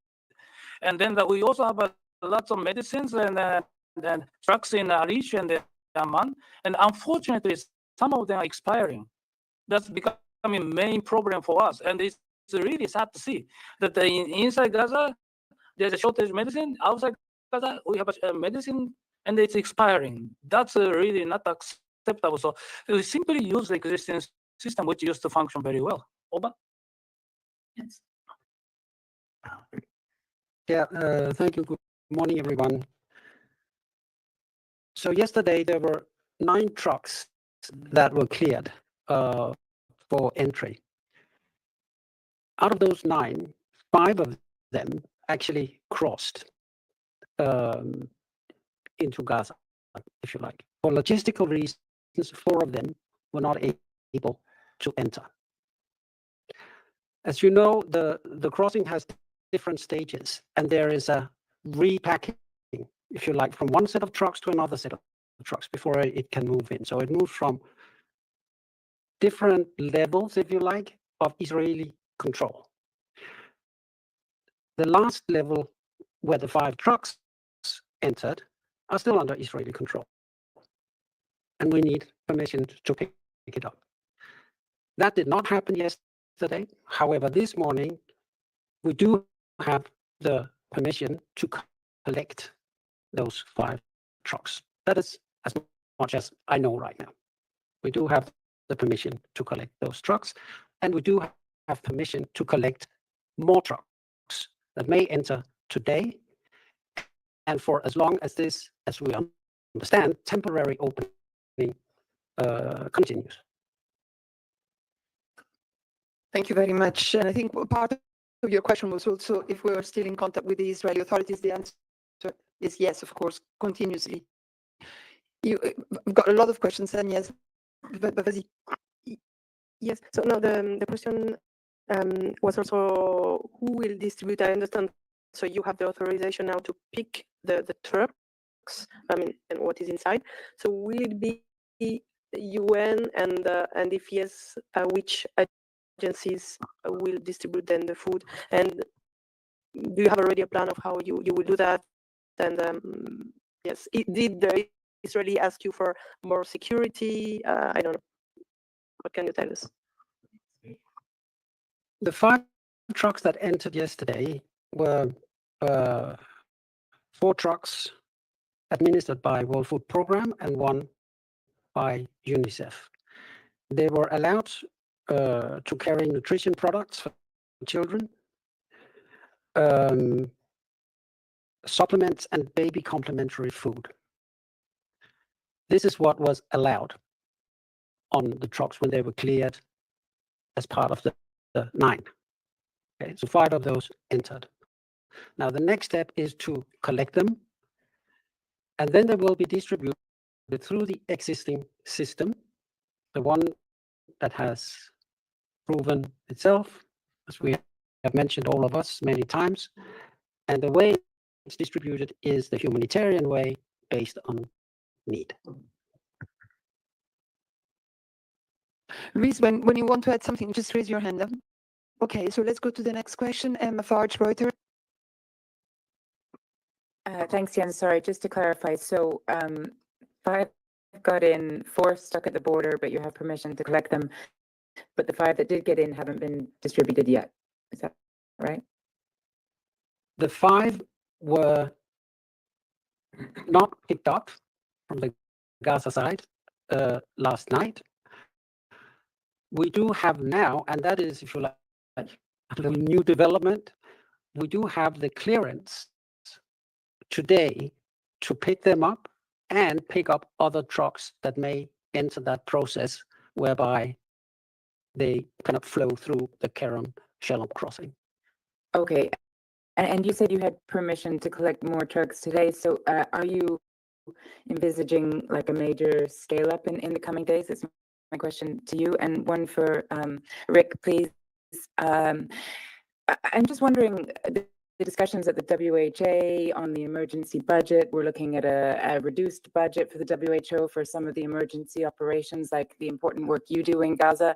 And then that we also have lots of medicines and trucks in Arish and Amman, and unfortunately, some of them are expiring. That's becoming a main problem for us, and it's really sad to see that inside Gaza there's a shortage of medicine. Outside Gaza we have a medicine and it's expiring. That's really not acceptable. So we simply use the existing system which used to function very well. Over. Yes. Yeah, thank you. Good morning, everyone. So yesterday there were 9 trucks that were cleared for entry. Out of those 9, 5 of them actually crossed into Gaza, if you like. For logistical reasons, 4 of them were not able to enter. As you know, the crossing has different stages, and there is a repacking, if you like, from one set of trucks to another set of trucks before it can move in. So it moves from different levels, if you like, of Israeli control. The last level, where the 5 trucks entered, are still under Israeli control. And we need permission to pick it up. That did not happen yesterday. However, this morning, we do have the permission to collect those 5 trucks. That is as much as I know right now. We do have the permission to collect those trucks, and we do have permission to collect more trucks that may enter today, and for as long as this, as we understand, temporary opening continues. Thank you very much. And I think part of your question was also if we are still in contact with the Israeli authorities. The answer is yes, of course, continuously. You've got a lot of questions, and yes, but yes. So no, the question was also who will distribute. I understand. So you have the authorization now to pick the trucks. I mean, and what is inside. So will it be UN, and if yes, which agencies will distribute then the food? And do you have already a plan of how you will do that? And yes, did the Israeli ask you for more security? I don't know. What can you tell us? The 5 trucks that entered yesterday were 4 trucks administered by World Food Program and 1 by UNICEF. They were allowed to carry nutrition products for children, supplements, and baby complementary food. This is what was allowed on the trucks when they were cleared as part of the 9. Okay, so 5 of those entered. Now the next step is to collect them, and then they will be distributed through the existing system, the one that has proven itself, as we have mentioned, all of us, many times. And the way it's distributed is the humanitarian way, based on need. Reese, when you want to add something, just raise your hand up. Okay, so let's go to the next question. Emma Farge, Reuters. Thanks, Jens. Sorry, just to clarify. So 5 got in, 4 stuck at the border, but you have permission to collect them. But the 5 that did get in haven't been distributed yet. Is that right? The 5 were not picked up from the Gaza side last night. We do have now, and that is, if you like, a little new development, we do have the clearance today to pick them up and pick up other trucks that may enter that process, whereby they kind of flow through the Kerem-Shalom crossing. Okay. And you said you had permission to collect more trucks today. So are you envisaging like a major scale up in the coming days? That's my question to you. And one for Rick, please. I'm just wondering, the discussions at the WHA on the emergency budget, we're looking at a reduced budget for the WHO for some of the emergency operations, like the important work you do in Gaza.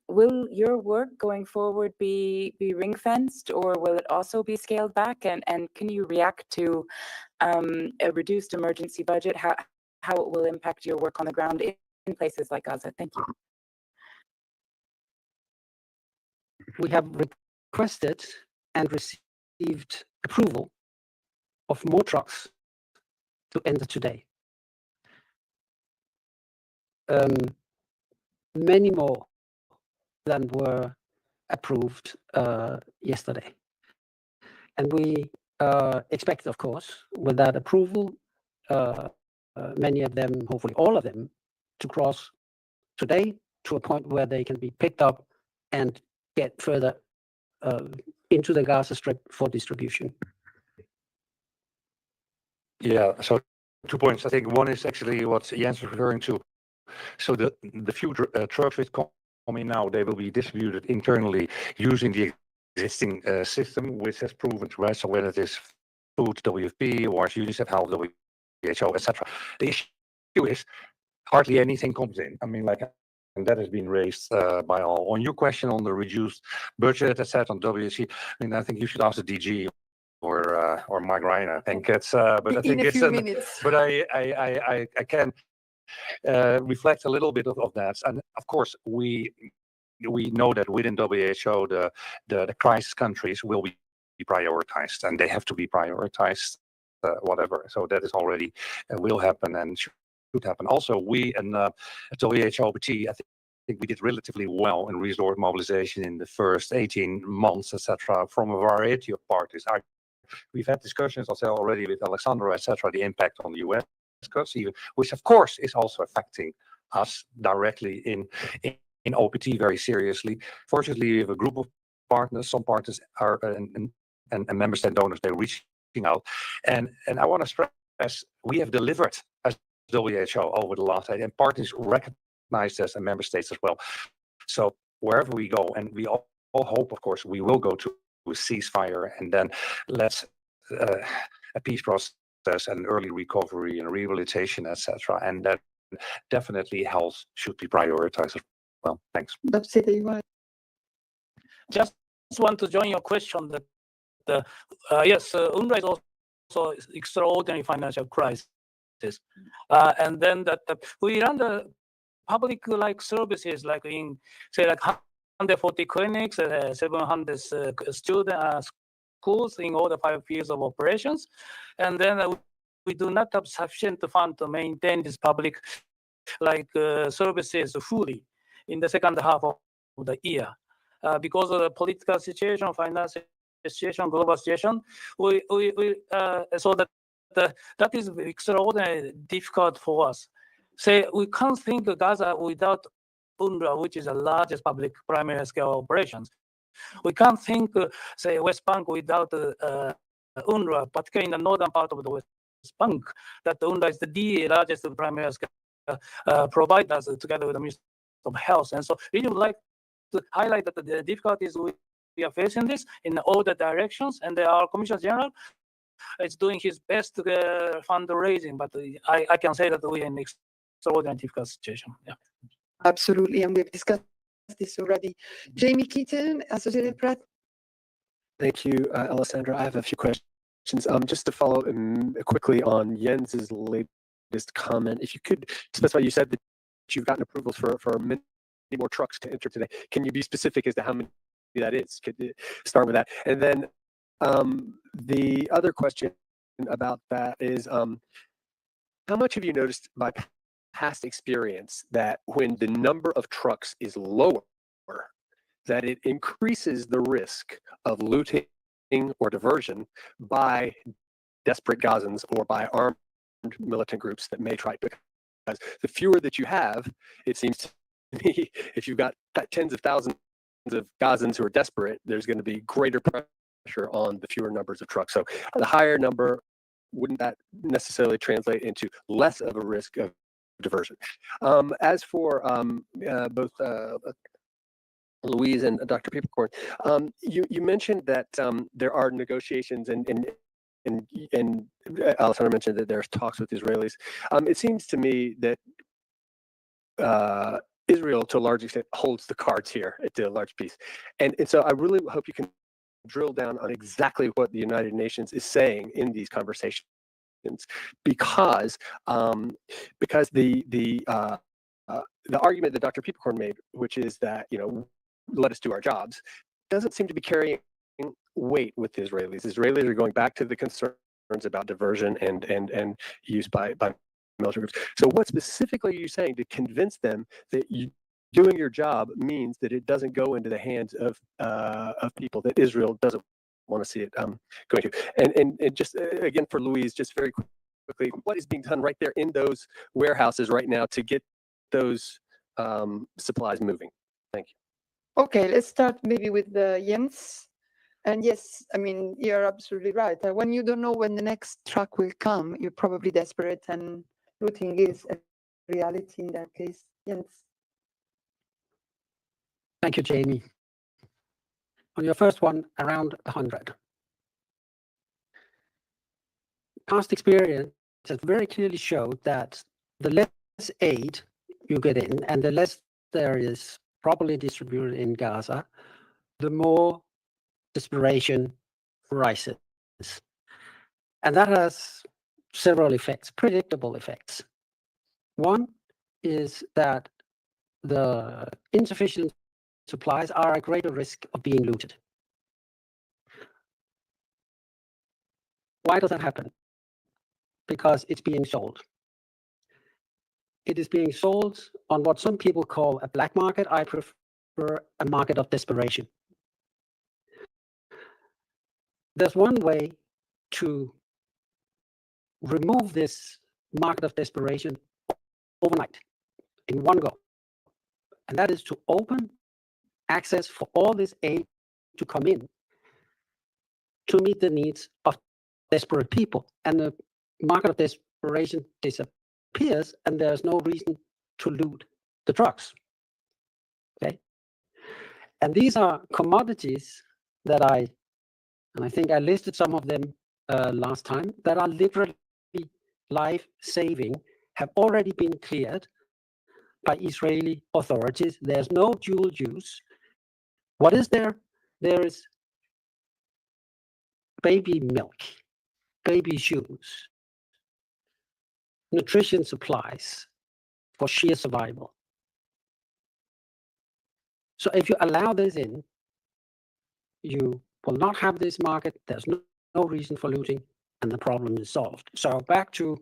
Will your work going forward be ring-fenced, or will it also be scaled back? And can you react to a reduced emergency budget, how it will impact your work on the ground in places like Gaza? Thank you. We have requested and received approval of more trucks to enter today. Many more than were approved yesterday. And we expect, of course, with that approval, many of them, hopefully all of them, to cross today to a point where they can be picked up and get further into the Gaza Strip for distribution. Yeah, so 2 points. I think one is actually what Jens was referring to. So the few trucks which come in now, they will be distributed internally using the existing system, which has proven to us. So whether it is Food, WFP, or UNICEF, Health, WHO, etc. The issue is hardly anything comes in. I mean, like, and that has been raised by all. On your question on the reduced budget, etc., on WC, I mean, I think you should ask the DG or Mike Ryan. I think it's, but I think in a it's, few minutes. but I can reflect a little bit of that. And of course, we know that within WHO, the crisis countries will be prioritized, and they have to be prioritized, whatever. So that is already will happen and should happen. Also, we and WHO, I think we did relatively well in resource mobilization in the first 18 months, etc., from a variety of parties. We've had discussions also already with Alexandra, etc., the impact on the US cuts, even, which of course is also affecting us directly in OPT very seriously. Fortunately, we have a group of partners. Some partners are and member state donors, they're reaching out. And I want to stress, we have delivered as WHO over the last 8, and partners recognize this, and member states as well. So wherever we go, and we all hope, of course, we will go to a ceasefire, and then let's a peace process and early recovery and rehabilitation, etc. And that definitely health should be prioritized as well. Thanks. Dr. Seita, you want? Just want to join your question that yes, UNRWA is also extraordinary financial crisis, and then that we run the public like services like in say like 140 clinics, 700 student schools in all the 5 years of operations, and then we do not have sufficient fund to maintain this public like services fully in the second half of the year because of the political situation, financial situation, global situation. We so that that is extraordinarily difficult for us. Say we can't think of Gaza without UNRWA, which is the largest public primary healthcare operations. We can't think, say, West Bank without UNRWA, particularly in the northern part of the West Bank, that UNRWA is the largest primary healthcare providers together with the Ministry of Health. And so really would like to highlight that the difficulties we are facing this in all the directions, and our Commissioner General is doing his best to fundraising, but I can say that we are in an extraordinary difficult situation. Yeah. Absolutely, and we've discussed this already. Jamie Keaton, Associated Press. Thank you, Alessandra. I have a few questions. Just to follow quickly on Jens's latest comment, if you could specify, you said that you've gotten approvals for many more trucks to enter today. Can you be specific as to how many that is? Could you start with that? And then the other question about that is, how much have you noticed by past experience that when the number of trucks is lower, that it increases the risk of looting or diversion by desperate Gazans or by armed militant groups that may try, because the fewer that you have, it seems to me, if you've got tens of thousands of Gazans who are desperate, there's going to be greater pressure on the fewer numbers of trucks. So the higher number, wouldn't that necessarily translate into less of a risk of diversion? As for both Louise and Dr. Pieperkorn, you mentioned that there are negotiations and Alessandra mentioned that there's talks with Israelis. It seems to me that Israel, to a large extent, holds the cards here to a large piece. And so I really hope you can drill down on exactly what the United Nations is saying in these conversations, because the argument that Dr. Pieperkorn made, which is that, let us do our jobs, doesn't seem to be carrying weight with the Israelis. Israelis are going back to the concerns about diversion and use by military groups. So what specifically are you saying to convince them that you doing your job means that it doesn't go into the hands of people that Israel doesn't want to see it going to. And just again for Louise, just very quickly, what is being done right there in those warehouses right now to get those supplies moving? Thank you. Okay, let's start maybe with Jens. And yes, I mean, you're absolutely right. When you don't know when the next truck will come, you're probably desperate, and looting is a reality in that case. Jens. Thank you, Jamie. On your first one, around 100. Past experience has very clearly showed that the less aid you get in and the less there is properly distributed in Gaza, the more desperation rises. And that has several effects, predictable effects. One is that the insufficient supplies are at greater risk of being looted. Why does that happen? Because it's being sold. It is being sold on what some people call a black market. I prefer a market of desperation. There's one way to remove this market of desperation overnight, in one go. And that is to open access for all this aid to come in to meet the needs of desperate people. And the market of desperation disappears, and there's no reason to loot the trucks. Okay? And these are commodities that I think I listed some of them last time, that are literally life-saving, have already been cleared by Israeli authorities. There's no dual use. What is there? There is baby milk, baby shoes, nutrition supplies for sheer survival. So if you allow this in, you will not have this market. There's no reason for looting, and the problem is solved. So back to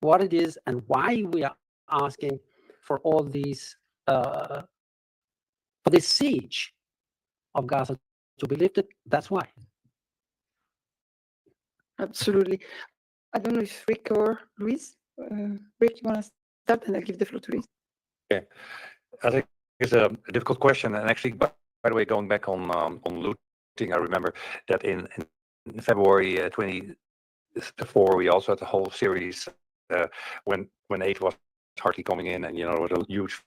what it is and why we are asking for all these, for this siege of Gaza to be lifted. That's why. Absolutely. I don't know if Rick or Luis. Rick, you want to start, and I'll give the floor to Luis. Okay. I think it's a difficult question. And actually, by the way, going back on looting, I remember that in February 24, we also had the whole series when aid was hardly coming in, and there was a huge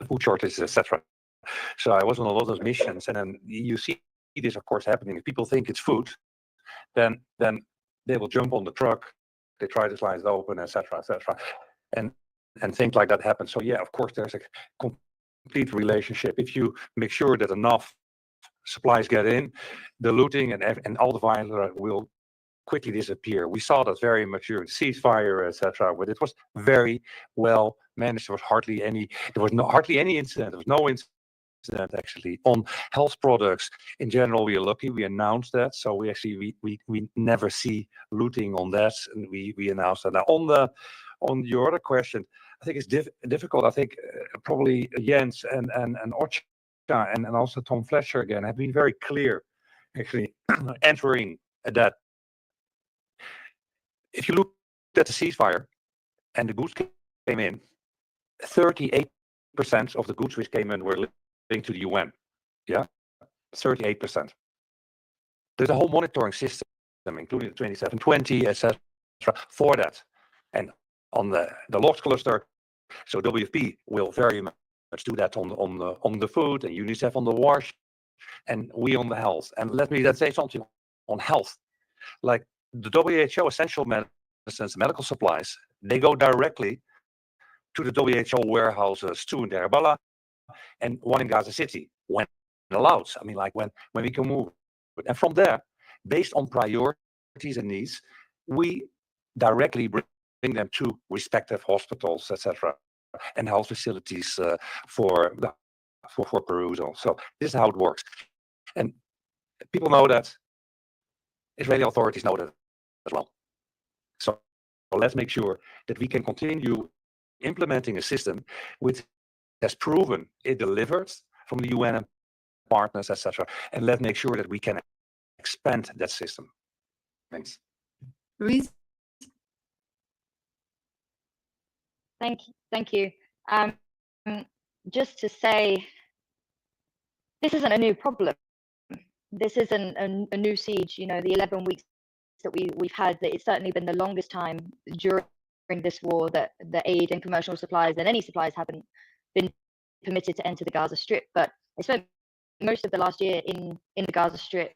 food shortages, etc. So I was on a lot of missions, and then you see this, of course, happening. If people think it's food, then they will jump on the truck, they try to slice it open, etc., and things like that happen. So yeah, of course, there's a complete relationship. If you make sure that enough supplies get in, the looting and all the violence will quickly disappear. We saw that very much during the ceasefire, etc., but it was very well managed. There was hardly any incident. There was no incident actually on health products. In general, we are lucky. We announced that, so we actually we never see looting on that, and we announced that. Now on your other question, I think it's difficult. I think probably Jens and Otja and also Tom Fletcher again have been very clear, actually entering that. If you look at the ceasefire and the goods came in, 38% of the goods which came in were linked to the UN. Yeah, 38%. There's a whole monitoring system, including the 2720, etc., for that. And on the locked cluster, so WFP will very much do that on the food, and UNICEF on the wash, and we on the health. And let me say something on health. Like the WHO essential medicines, medical supplies, they go directly to the WHO warehouses, two in Deir Bala and one in Gaza City, when allowed. I mean, like when we can move. And from there, based on priorities and needs, we directly bring them to respective hospitals, etc., and health facilities for perusal. So this is how it works. And people know that. Israeli authorities know that as well. So let's make sure that we can continue implementing a system with has proven it delivers from the UN and partners, etc. And let's make sure that we can expand that system. Thanks. Louise? Thank you. Just to say, this isn't a new problem. This isn't a new siege. You know, the 11 weeks that we've had, that it's certainly been the longest time during this war that the aid and commercial supplies and any supplies haven't been permitted to enter the Gaza Strip. But I spent most of the last year in the Gaza Strip.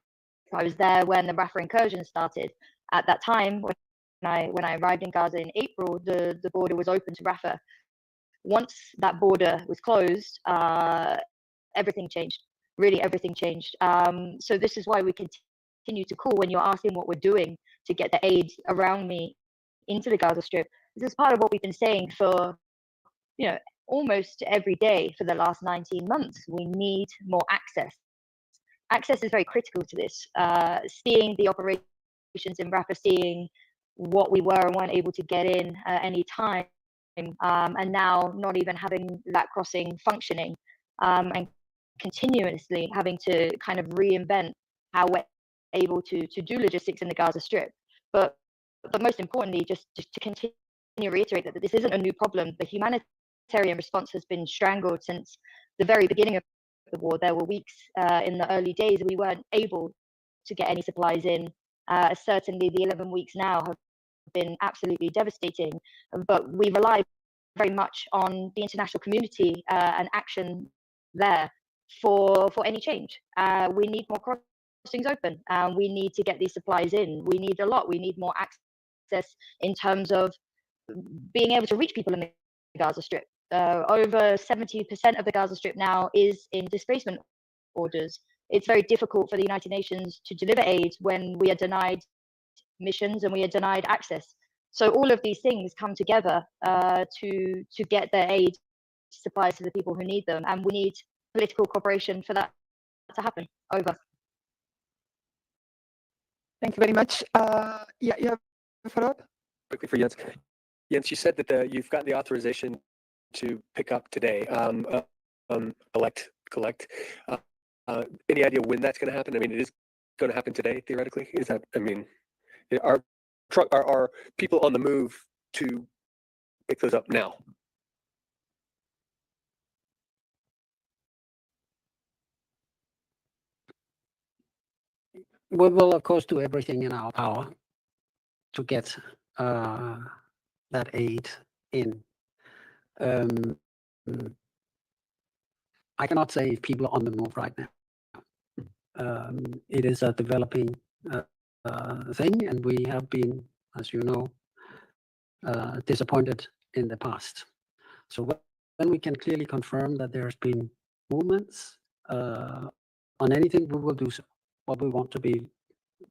I was there when the Rafah incursion started. At that time, when I arrived in Gaza in April, the border was open to Rafah. Once that border was closed, everything changed. Really, everything changed. So this is why we continue to call when you're asking what we're doing to get the aid around me into the Gaza Strip. This is part of what we've been saying for, you know, almost every day for the last 19 months. We need more access. Access is very critical to this. Seeing the operations in Rafah, seeing what we were and weren't able to get in at any time, and now not even having that crossing functioning, and continuously having to kind of reinvent how we're able to do logistics in the Gaza Strip. But most importantly, just to continue to reiterate that this isn't a new problem. The humanitarian response has been strangled since the very beginning of the war. There were weeks in the early days we weren't able to get any supplies in. Certainly the 11 weeks now have been absolutely devastating, but we rely very much on the international community and action there for any change. We need more crossings open. We need to get these supplies in. We need a lot. We need more access in terms of being able to reach people in the Gaza Strip. Over 70% of the Gaza Strip now is in displacement orders. It's very difficult for the United Nations to deliver aid when we are denied missions and we are denied access. So all of these things come together to get the aid supplies to the people who need them, and we need political cooperation for that to happen. Over. Thank you very much. Yeah, you have a follow-up? Quickly for Jens. Jens, you said that you've gotten the authorization to pick up today, collect. Any idea when that's going to happen? I mean, it is going to happen today, theoretically. Is that? I mean, are people on the move to pick those up now? We will, of course, do everything in our power to get that aid in. I cannot say if people are on the move right now. It is a developing thing, and we have been, as you know, disappointed in the past. So when we can clearly confirm that there's been movements on anything, we will do so. But we want to be,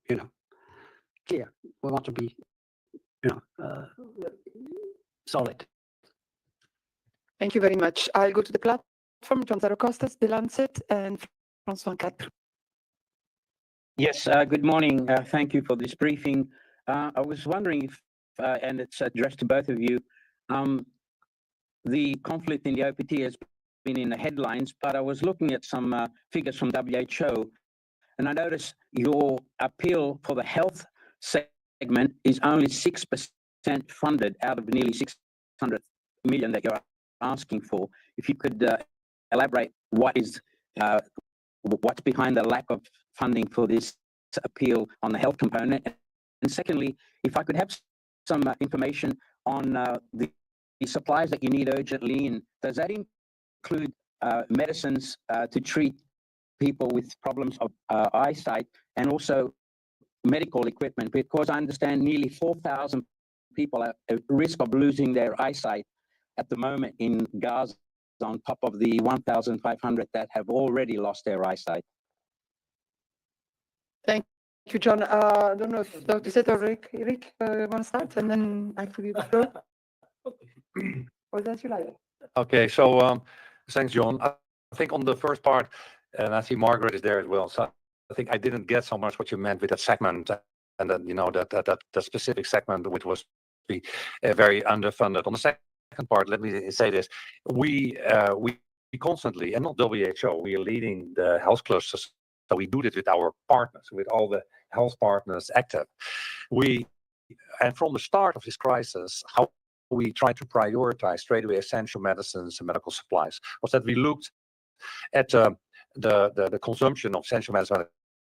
clear. We want to be, solid. Thank you very much. I'll go to the platform. John Zarocostas, The Lancet, and François Quatre. Yes, good morning. Thank you for this briefing. I was wondering if, and it's addressed to both of you, the conflict in the OPT has been in the headlines, but I was looking at some figures from WHO, and I noticed your appeal for the health segment is only 6% funded out of nearly 600 million that you're asking for. If you could elaborate what's behind the lack of funding for this appeal on the health component. And secondly, if I could have some information on the supplies that you need urgently, and does that include medicines to treat people with problems of eyesight, and also medical equipment? Because I understand nearly 4,000 people are at risk of losing their eyesight at the moment in Gaza, on top of the 1,500 that have already lost their eyesight. Thank you, John. I don't know if Dr. Zet or Rick want to start, and then I give you the floor. Or that you like? Okay, so thanks, John. I think on the first part, and I see Margaret is there as well. So I think I didn't get so much what you meant with that segment, and then that specific segment which was very underfunded. On the part, let me say this: we constantly, and not WHO, we are leading the health clusters. So we do this with our partners, with all the health partners active. And from the start of this crisis, how we try to prioritize straight away essential medicines and medical supplies was that we looked at the consumption of essential medicine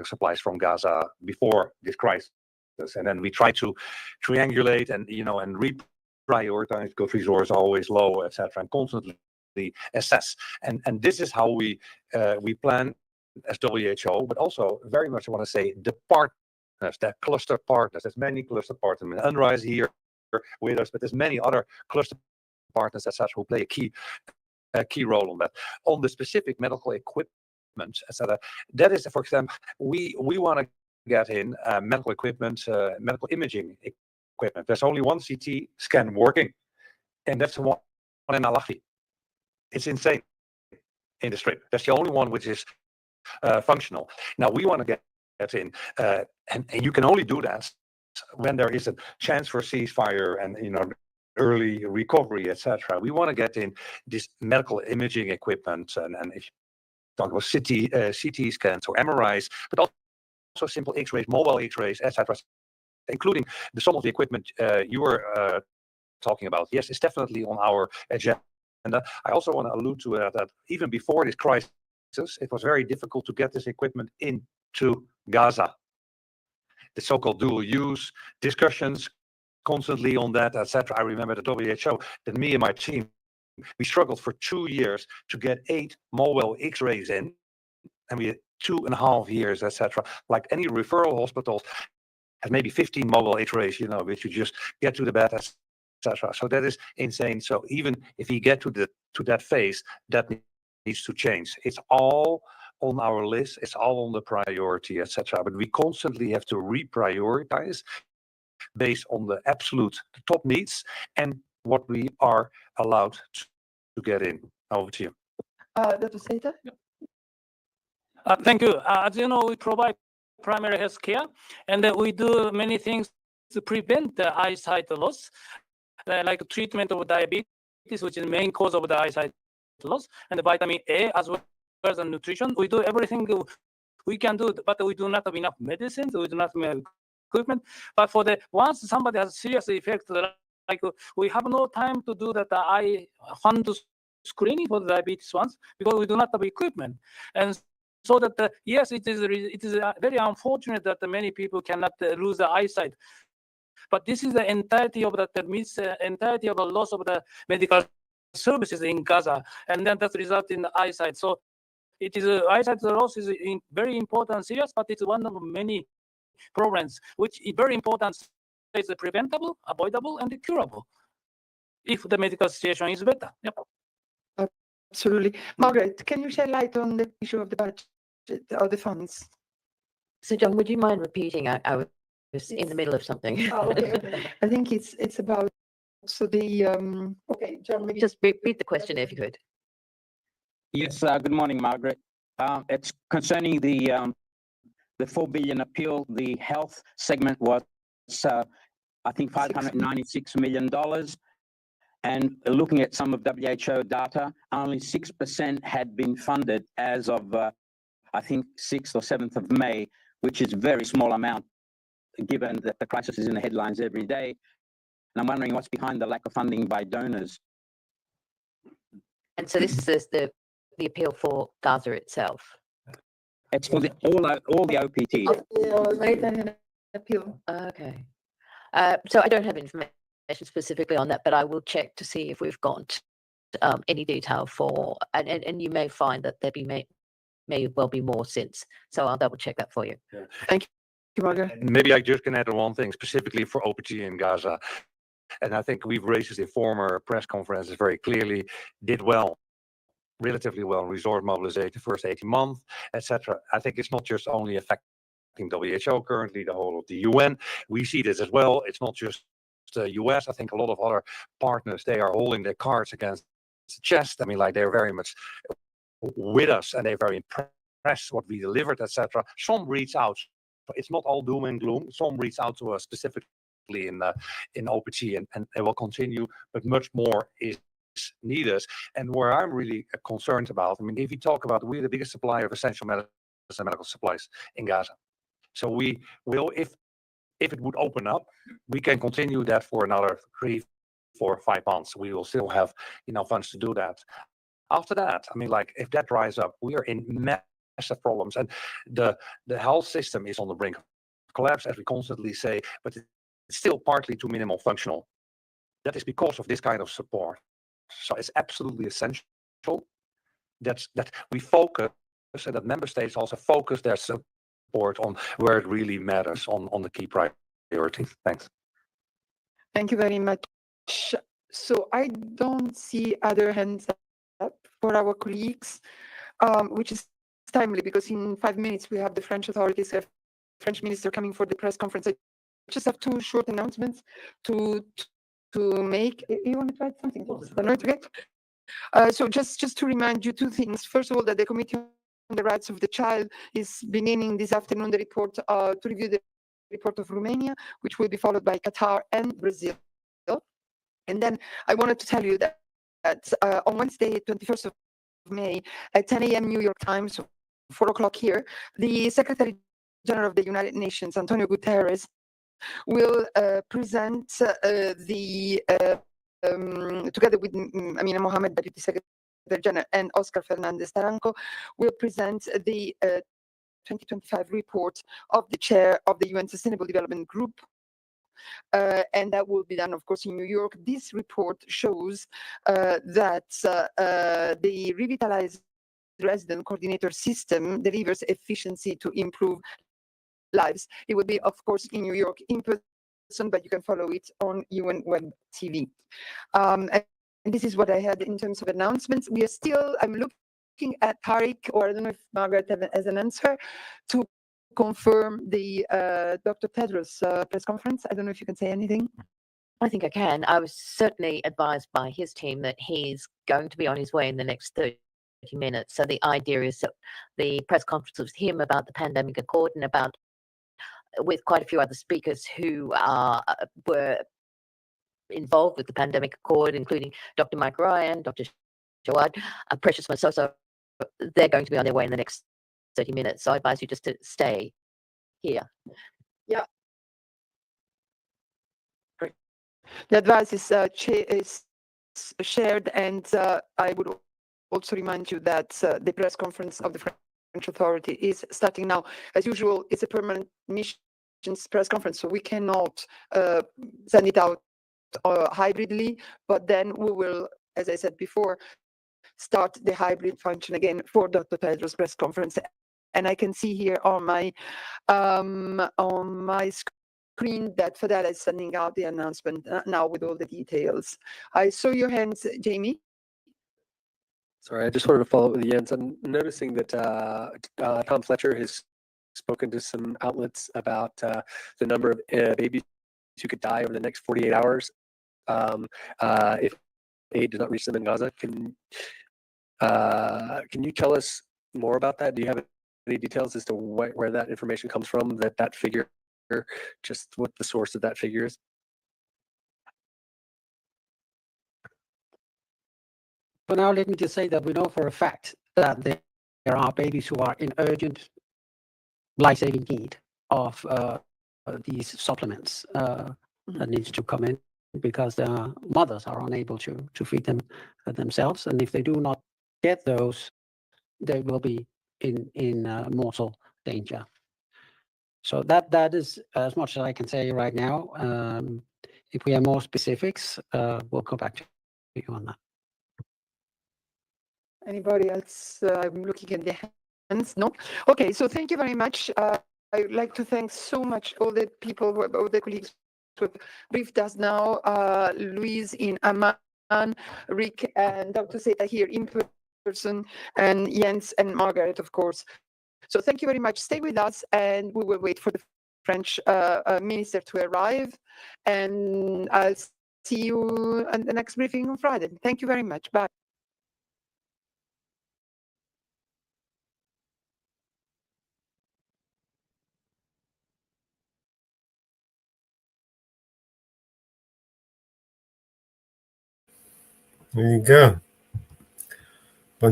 supplies from Gaza before this crisis, and then we try to triangulate and reprioritize because resources are always low, etc., and constantly assess. And this is how we plan as WHO, but also very much I want to say the partners, that cluster partners. There's many cluster partners. I mean, UNRWA is here with us, but there's many other cluster partners, etc., who play a key role on that. On the specific medical equipment, etc., that is, for example, we want to get in medical equipment, medical imaging equipment. There's only one CT scan working, and that's the one in Al-Ahli. It's insane in the Strip. That's the only one which is functional. Now we want to get in, and you can only do that when there is a chance for ceasefire and early recovery, etc. We want to get in this medical imaging equipment, and if you talk about CT scans or MRIs, but also simple X-rays, mobile X-rays, etc., including some of the equipment you were talking about. Yes, it's definitely on our agenda. I also want to allude to that even before this crisis, it was very difficult to get this equipment into Gaza. The so-called dual use discussions constantly on that, etc. I remember the WHO, that me and my team, we struggled for 2 years to get 8 mobile X-rays in, and we had 2.5 years, etc. Like any referral hospitals have maybe 15 mobile X-rays, which you just get to the bed, etc. So that is insane. So even if we get to that phase, that needs to change. It's all on our list. It's all on the priority, etc. But we constantly have to reprioritize based on the top needs and what we are allowed to get in. Over to you. Dr. Seita? Thank you. As you know, we provide primary health care, and we do many things to prevent the eyesight loss, like treatment of diabetes, which is the main cause of the eyesight loss, and the vitamin A as well as the nutrition. We do everything we can do, but we do not have enough medicines. We do not have equipment. But for once somebody has serious effect, like we have no time to do that eye fund screening for the diabetes ones because we do not have equipment. And so that yes, it is very unfortunate that many people cannot lose the eyesight. But this is the entirety of that means entirety of the loss of the medical services in Gaza, and then that results in the eyesight. So it is eyesight loss is very important, serious, but it's one of many problems which is very important. Is preventable, avoidable, and curable if the medical situation is better. Yep. Absolutely. Margaret, can you shed light on the issue of the budget or the funds? So, John, would you mind repeating? I was in the middle of something. Oh, okay. I think it's about okay, John, maybe just repeat the question if you could. Yes. Good morning, Margaret. It's concerning the 4 billion appeal. The health segment was, I think, $596 million. And looking at some of WHO data, only 6% had been funded as of, I think, 6th or 7th of May, which is a very small amount, given that the crisis is in the headlines every day. And I'm wondering what's behind the lack of funding by donors. And so this is the appeal for Gaza itself. It's for all the OPT. Appeal. Okay. So I don't have information specifically on that, but I will check to see if we've got any detail for, and you may find that there may well be more since. So I'll double check that for you. Yeah. Thank you, Margaret. Maybe I just can add one thing specifically for OPT in Gaza. And I think we've raised this in former press conferences very clearly, did well, relatively well, resource mobilization the first 18 months, etc. I think it's not just only affecting WHO currently, the whole of the UN. We see this as well. It's not just the US. I think a lot of other partners, they are holding their cards against the chest. I mean, like they're very much with us and they're very impressed what we delivered, etc. Some reach out. It's not all doom and gloom. Some reach out to us specifically in OPT, and it will continue, but much more is needed. And where I'm really concerned about, I mean, if you talk about, we're the biggest supplier of essential medicine and medical supplies in Gaza. So we will, if it would open up, we can continue that for another 3, 4, 5 months. We will still have funds to do that. After that, I mean, like, if that dries up, we are in massive problems, and the health system is on the brink of collapse, as we constantly say, but it's still partly to minimal functional. That is because of this kind of support. So it's absolutely essential that we focus, and that member states also focus their support on where it really matters, on the key priorities. Thanks. Thank you very much. So I don't see other hands up for our colleagues, which is timely because in 5 minutes we have the French authorities, French minister coming for the press conference. I just have 2 short announcements to make. You want to add something? So just to remind you 2 things. First of all, that the Committee on the Rights of the Child is beginning this afternoon the report to review the report of Romania, which will be followed by Qatar and Brazil. And then I wanted to tell you that on Wednesday, 21st of May, at 10 a.m. New York time, so 4 o'clock here, the Secretary General of the United Nations, Antonio Guterres, will present together with Amina Mohammed, Deputy Secretary General, and Oscar Fernandez Taranco, will present the 2025 report of the chair of the UN Sustainable Development Group. And that will be done, of course, in New York. This report shows that the revitalized resident coordinator system delivers efficiency to improve lives. It will be, of course, in New York in person, but you can follow it on UN Web TV. And this is what I had in terms of announcements. We are still, I'm looking at Tariq, or I don't know if Margaret has an answer, to confirm the Dr. Tedros press conference. I don't know if you can say anything. I think I can. I was certainly advised by his team that he's going to be on his way in the next 30 minutes. So the idea is that the press conference with him about the pandemic accord and about with quite a few other speakers who were involved with the pandemic accord, including Dr. Mike Ryan, Dr. Jawad, Precious Masoso. They're going to be on their way in the next 30 minutes. So I advise you just to stay here. Yeah. Great. The advice is shared, and I would also remind you that the press conference of the French authority is starting now. As usual, it's a permanent missions press conference, so we cannot send it out hybridly, but then we will, as I said before, start the hybrid function again for Dr. Tedros press conference. And I can see here on my screen that Fadela is sending out the announcement now with all the details. I saw your hands, Jamie. Sorry, I just wanted to follow up with Jens. I'm noticing that Tom Fletcher has spoken to some outlets about the number of babies who could die over the next 48 hours if aid does not reach them in Gaza. Can you tell us more about that? Do you have any details as to where that information comes from, that figure, just what the source of that figure is? For now, let me just say that we know for a fact that there are babies who are in urgent life-saving need of these supplements that needs to come in because their mothers are unable to feed them themselves. And if they do not get those, they will be in mortal danger. So that is as much as I can say right now. If we have more specifics, we'll come back to you on that. Anybody else? I'm looking at the hands. No? Okay, so thank you very much. I would like to thank so much all the people, all the colleagues who have briefed us now, Louise in Amman, Rick and Dr. Seta here in person, and Jens and Margaret, of course. So thank you very much. Stay with us, and we will wait for the French minister to arrive. And I'll see you at the next briefing on Friday. Thank you very much. Bye. There you go. A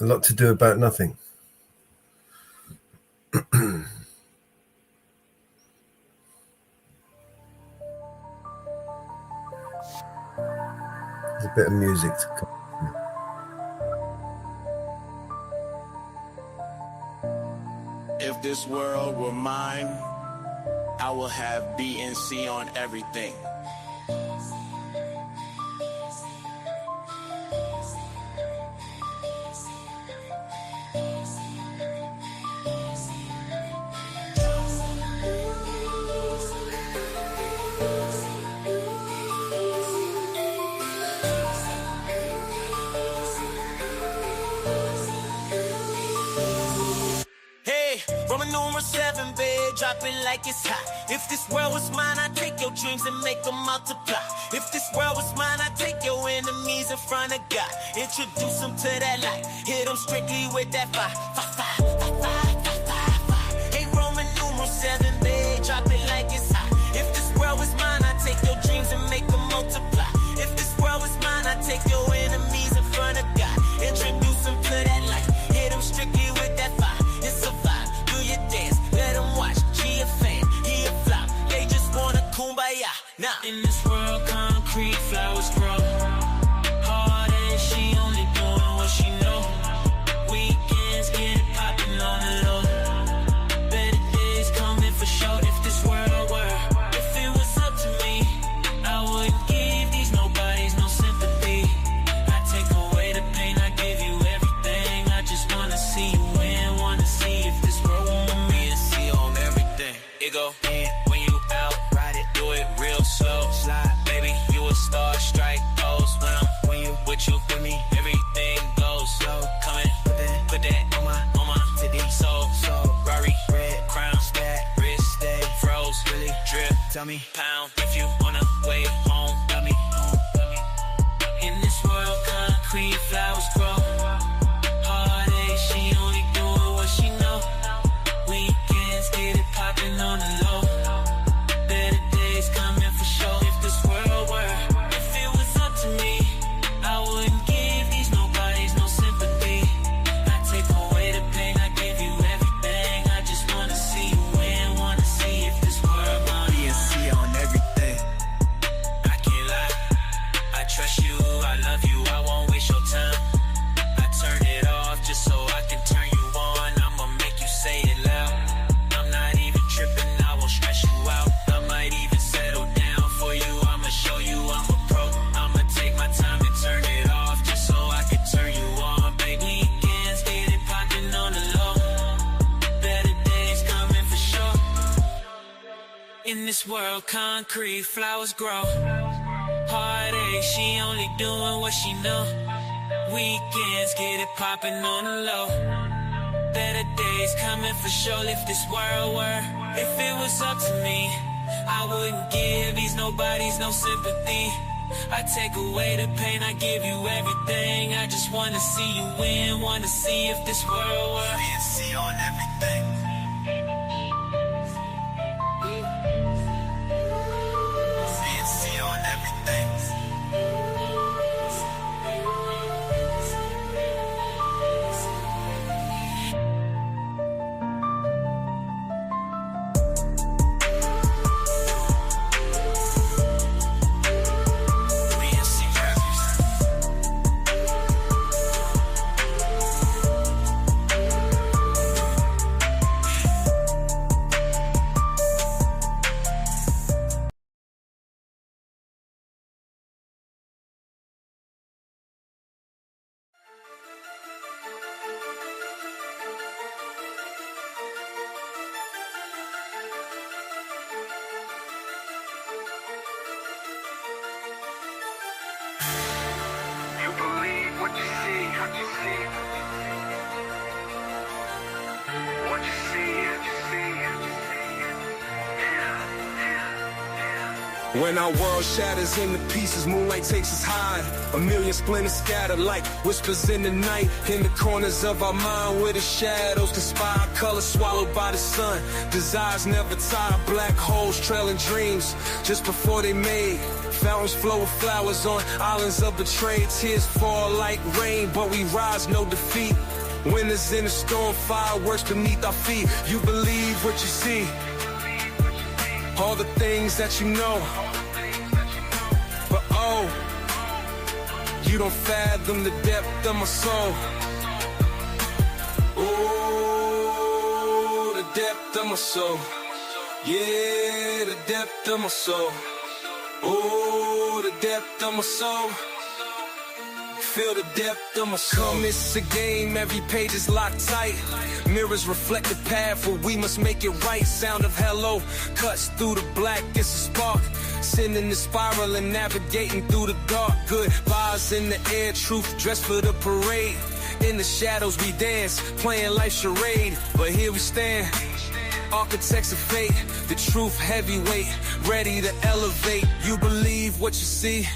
lot to do about nothing. There's a bit of music to come. If this world were mine, I will have BNC on everything. Roman numeral 7, babe, drop it like it's hot. If this world was mine, I'd take your dreams and make them multiply. If this world was mine, I'd take your enemies in front of God. Introduce them to that light, hit them strictly with that fire. Hey, Roman numeral 7, babe, drop it like it's hot. If this world was mine, I'd take your dreams and make them multiply. If this world was mine, I'd take your enemies in front of God. Introduce them to that light, hit them strictly with that fire. It's a vibe, do your dance, let them watch. She a fan, he a flop, they just wanna kumbaya. Now in this world, concrete flowers grow. Hard and she only doing what she know. Weekends get it poppin' on the low. Better days coming for sure. If this world were, if it was up to me, I wouldn't give these nobodies no sympathy. I take away the pain, I give you everything. I just wanna see you win, wanna see if this world want me to see on everything. It go in when you out, ride it, do it real slow. Slide, baby, you a star, strike pose. When you with me, everything goes slow. Come in, put that on my titty. So, Rari, red crown, stack, wrist stay, froze, really drip. Tell me, pound, if you wanna way home, dummy. In this world, concrete flowers grow. Heartache, she only doing what she know. Weekends get it poppin' on the low. Better days coming for sure. If this world were, if it was up to me, I wouldn't give these nobodies no sympathy. I take away the pain, I give you everything. I just wanna see you win, wanna see if this world mine. BNC on everything. I can't lie, I trust you, I love you, I won't waste your time. I turn it off just so I can turn you on. I'ma make you say it loud. I'm not even tripping, I won't stress you out. I might even settle down for you. I'ma show you I'm a pro. I'ma take my time and turn it off just so I can turn you on. Baby, weekends get it poppin' on the low. Better days coming for sure. In this world, concrete flowers grow. Heartache, she only doing what she know. Weekends get it poppin' on the low. Better days coming for sure. If this world were, if it was up to me, I wouldn't give these nobodies no sympathy. I take away the pain, I give you everything. I just wanna see you win, wanna see if this world were. BNC on everything. BNC on everything. You believe what you see, what you see. What you see, what you see. When our world shatters into pieces, moonlight takes us high. A million splinters scattered like whispers in the night. In the corners of our mind where the shadows conspire. Colors swallowed by the sun. Desires never tire. Black holes trailing dreams just before they made. Fountains flow with flowers on islands of betrayed. Tears fall like rain, but we rise, no defeat. Winners in the storm, fireworks beneath our feet. You believe what you see. All the things that you know. But oh, you don't fathom the depth of my soul. Oh, the depth of my soul. Yeah, the depth of my soul. Oh, the depth of my soul. Feel the depth of my soul. Come, it's a game, every page is locked tight. Mirrors reflect the path where we must make it right. Sound of hello cuts through the black, it's a spark. Sending the spiral and navigating through the dark. Good vibes in the air, truth dressed for the parade. In the shadows we dance, playing life charade. But here we stand, architects of fate. The truth heavyweight, ready to elevate. You believe what you see.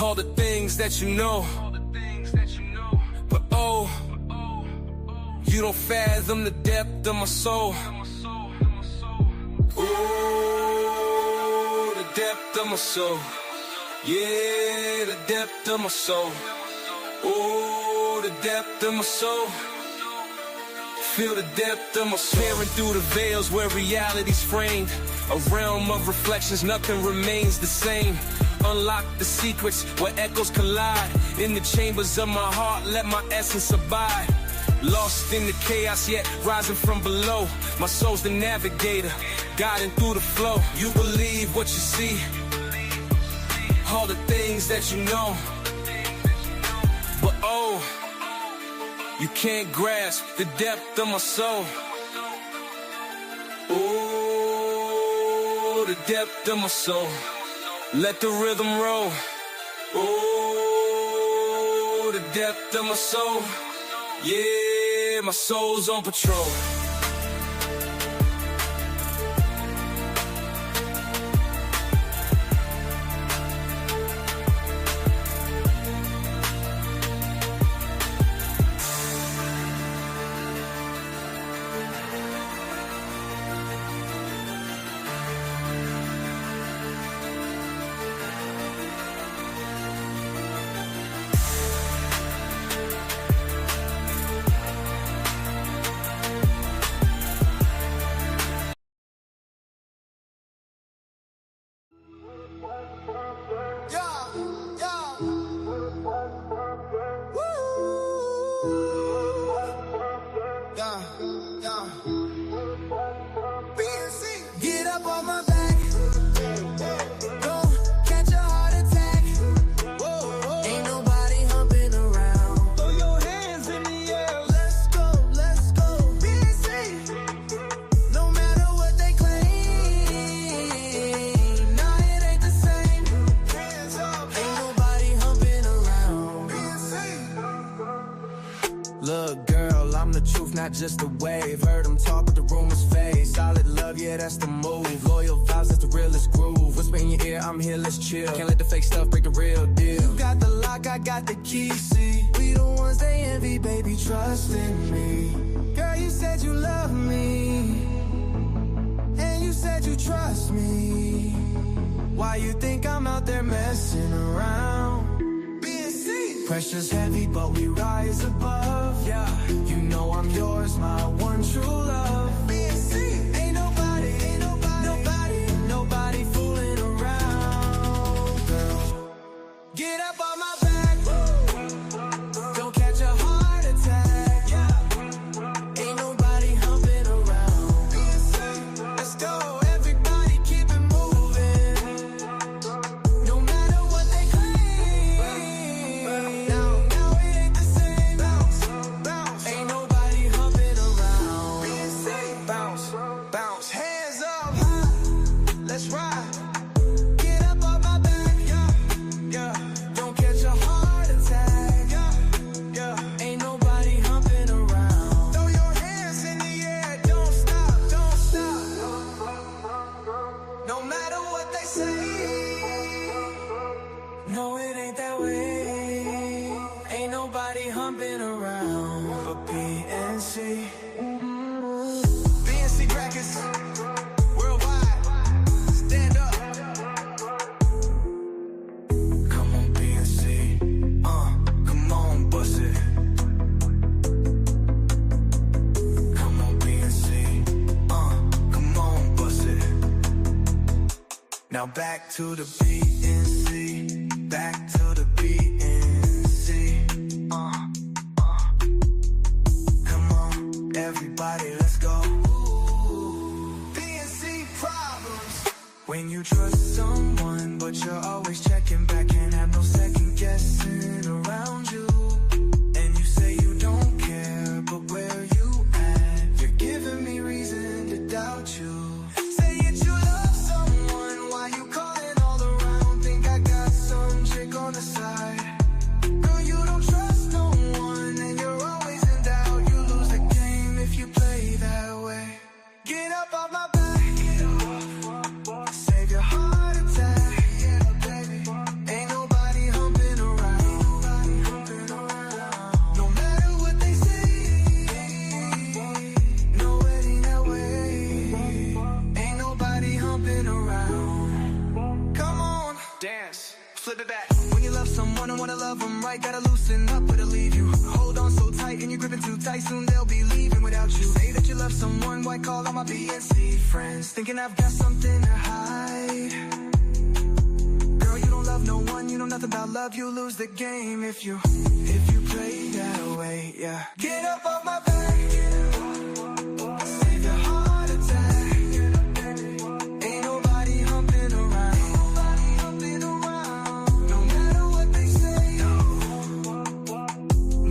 All the things that you know. But oh, you don't fathom the depth of my soul. Oh, the depth of my soul. Yeah, the depth of my soul. Oh, the depth of my soul. Feel the depth of my soul. Peering through the veils where reality's framed. A realm of reflections, nothing remains the same. Unlock the secrets where echoes collide. In the chambers of my heart, let my essence abide. Lost in the chaos, yet rising from below. My soul's the navigator, guiding through the flow. You believe what you see. All the things that you know. But oh, you can't grasp the depth of my soul. Oh, the depth of my soul. Let the rhythm roll. Oh, the depth of my soul. Yeah, my soul's on patrol. Get up on my back. Don't catch a heart attack. Whoa. Ain't nobody humping around. Throw your hands in the air. Let's go, let's go. BC. No matter what they claim. Nah, it ain't the same. Hands up. Ain't nobody humping around. BC. Look, girl, I'm the truth, not just a wave. Heard them talk, but the rumors fade. Solid love, yeah, that's the move. Loyal vibes, that's the realest groove. Whisper in your ear, I'm here, let's chill. Can't let the fake stuff break the real deal. You got the lock, I got the key, see. We the ones they envy, baby, trust in me. Girl, you said you love me. And you said you trust me. Why you think I'm out there messing around? Pressure's heavy, but we rise above. Yeah, you know I'm yours, my one true love. Ain't nobody fooling around, girl. Get up on my back. Don't catch a heart attack. Yeah, ain't nobody humping around. Let's go, everybody keep it moving. No matter what they claim. Now it ain't the same. Ain't nobody humping around. nobody humping around but BNC. BNC brackets worldwide. Stand up. Come on, BNC. Come on, bust it. Come on, BNC. Come on, bust it. Now back to the BNC. Back to the BNC. Come on, everybody, let's go. BNC problems. When you trust someone, but you're always checking back, can't have no second guessing around you. And you say you don't care, but where you at? You're giving me reason to doubt you. Say that you love someone, why you calling all around? Think I got some chick on the side. Girl, you don't trust no one, and you're always in doubt. You lose the game if you play that way. Get up off my back. Save your heart attack. Yeah, baby. Ain't nobody humping around. No matter what they say. No, it ain't that way. Ain't nobody humping around. Come on, dance, flip it back. When you love someone and wanna love them right, gotta loosen up or they'll leave you. Hold on so tight and you're gripping too tight, soon they'll be leaving without you. Say that you love someone, why call all my BNC friends? Thinking I've got something to hide. Girl, you don't love no one, you know nothing about love. You lose the game if you play that way, yeah. Get up off my back. Save your heart attack. Ain't nobody humping around. No matter what they say.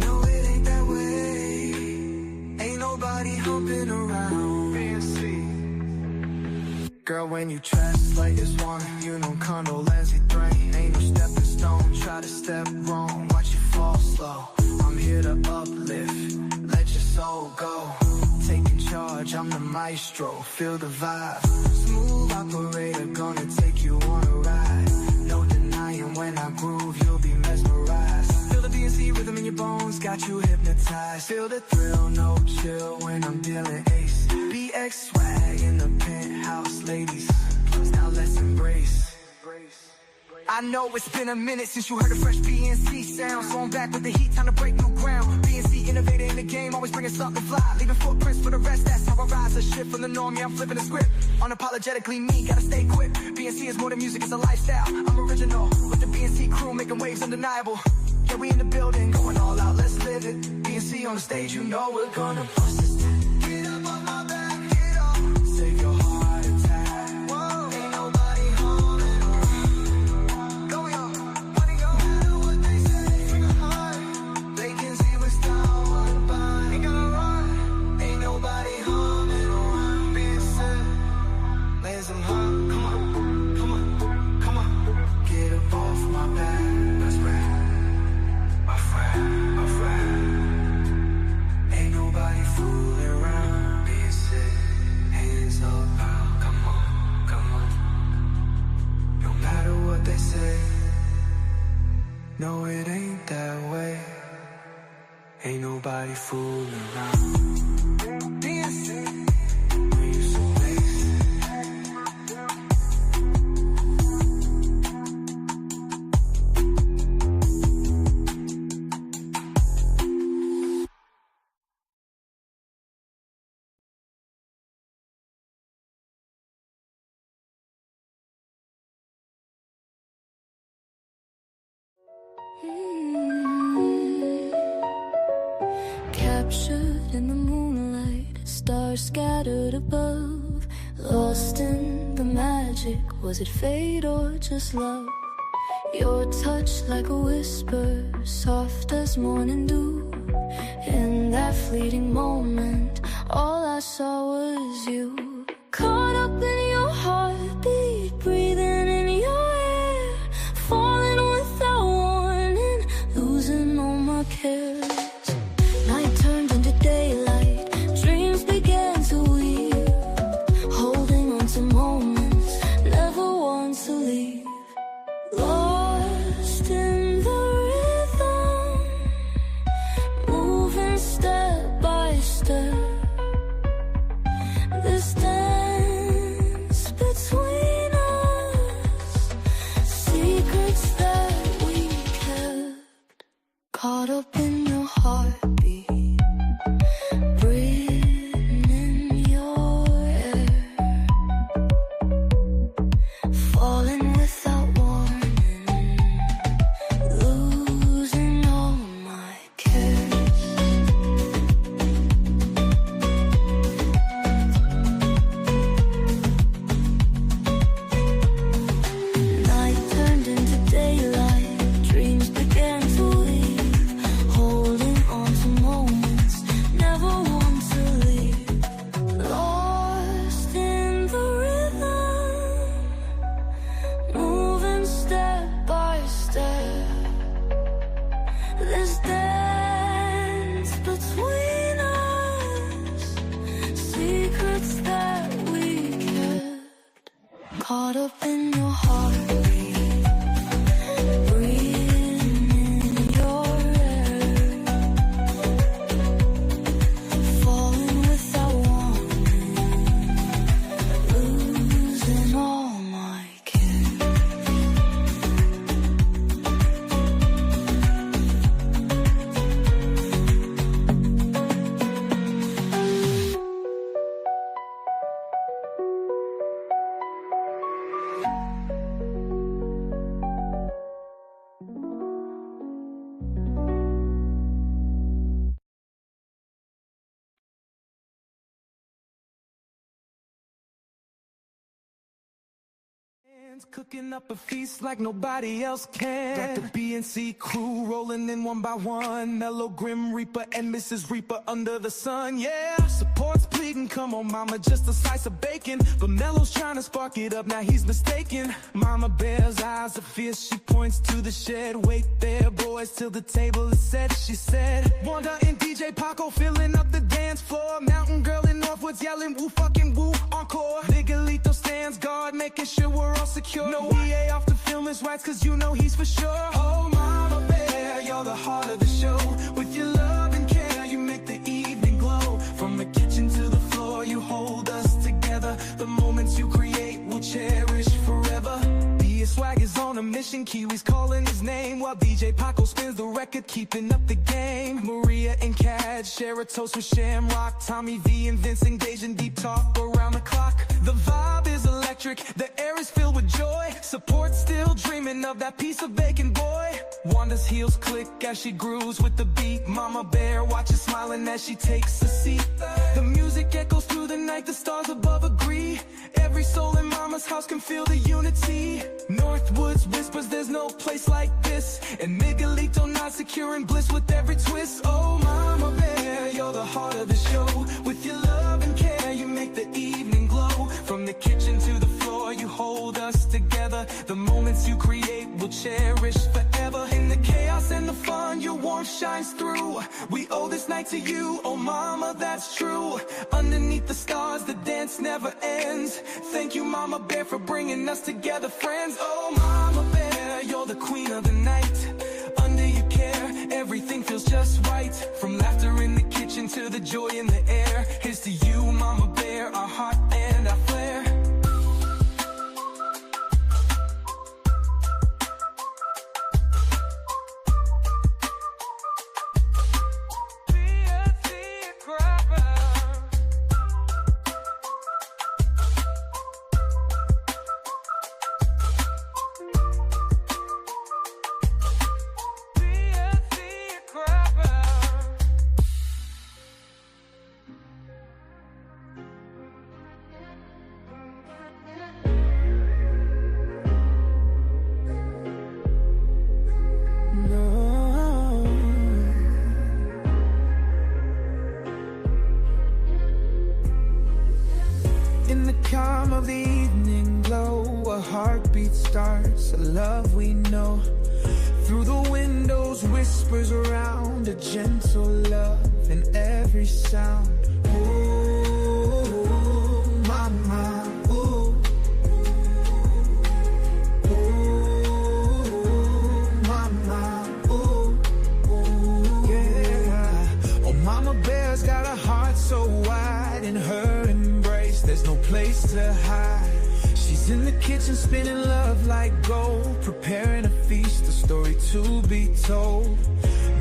No, it ain't that way. Ain't nobody humping around. BNC. Girl, when you dress like this one, you know condolences drain. Ain't no stepping stone, try to step wrong, watch you fall slow. I'm here to uplift, let your soul go. Taking charge, I'm the maestro, feel the vibe. Smooth operator, gonna take you on a ride. No denying when I groove, you'll be mesmerized. Feel the BNC rhythm in your bones, got you hypnotized. Feel the thrill, no chill when I'm dealing ace. BX swag in the penthouse, ladies. Now let's embrace. I know it's been a minute since you heard a fresh BNC sound, so I'm back with the heat, time to break new ground. BNC innovator in the game, always bringing something fly, leaving footprints for the rest, that's how I rise. A shift from the norm, yeah, I'm flipping the script. Unapologetically me, gotta stay equipped. BNC is more than music, it's a lifestyle. I'm original, with the BNC crew, making waves undeniable. Yeah, we in the building, going all out, let's live it. BNC on the stage, you know we're gonna bust this. Get up on my back, get up. Save your heart attack. Whoa, ain't nobody humming around. Going up, money up. No matter what they say, from the heart. They can see what's down, what about. Ain't gonna run. Ain't nobody humming around. Being said, lay some hum. Come on, come on, come on. Get up off my back. That's right. My friend, my friend. Ain't nobody fooling around. Being said, hands up, pal. Come on, come on. No matter what they say. No, it ain't that way. Ain't nobody fooling around. Being said, when you so lazy. Captured in the moonlight, stars scattered above. Lost in the magic, was it fate or just love? Your touch like a whisper, soft as morning dew. In that fleeting moment, all I saw was you. Caught up in your heartbeat, breathing in your air. Falling without warning, losing all my cares. Night turned into daylight, dreams began to weave. Holding on to moments, never want to leave. Lost in the rhythm, Caught up in your heartbeat, breathing in your air, falling without warning, losing all my cares. Night turned into daylight, dreams began to weave, holding on to moments, never want to leave. Lost in the rhythm, moving step by step. This dance between us, secrets that we kept. Caught up in your heartbeat, breathing in your air, falling without warning, losing all my care. Cooking up a feast like nobody else can. Got the BNC crew rolling in one by one. Mellow Grim Reaper and Mrs. Reaper under the sun, yeah. Support's pleading, come on mama, just a slice of bacon. But Mellow's trying to spark it up, now he's mistaken. Mama Bear's eyes are fierce, she points to the shed. Wait there boys till the table is set, she said. Wanda and DJ Paco filling up the dance floor. Mountain Girl in Northwoods yelling woo fucking woo encore. Miguelito stands guard, making sure we're all secure. No EA off the film his rights, cause you know he's for sure. Oh Mama Bear, you're the heart of the show. With your love and care, you make the evening glow. From the kitchen to the floor, you hold us together. The moments you create will cherish forever. Swag is on a mission, Kiwi's calling his name, while DJ Paco spins the record, keeping up the game. Maria and Cad share a toast with Shamrock. Tommy V and Vince engage in deep talk around the clock. The vibe is electric, the air is filled with joy. Support still dreaming of that piece of bacon, boy. Wanda's heels click as she grooves with the beat. Mama Bear watches smiling as she takes a seat. The music echoes through the night, the stars above agree. Every soul in Mama's house can feel the unity. Northwoods whispers there's no place like this, and Miguelito nods secure in bliss with every twist. Oh Mama Bear, you're the heart of the show. With your love and care, you make the evening glow. From the kitchen to the floor, you hold us together. The moments you create will cherish forever. In the chaos and the fun, your warmth shines through. We owe this night to you, oh Mama, that's true. Underneath the stars, the dance never ends. Thank you Mama Bear for bringing us together, friends. Oh Mama Bear, you're the queen of the night. Under your care, everything feels just right. From laughter in the kitchen to the joy in the air. Here's to you Mama Bear, our heart and our flair. Calm of the evening glow, a heartbeat starts, a love we know. Through the windows whispers around, a gentle love in every sound. Ooh, mama, ooh. Ooh, mama, ooh. Yeah. Oh, Mama Bear's got a heart so wide, in her embrace there's no place to hide. She's in the kitchen spinning love like gold, preparing a feast, a story to be told.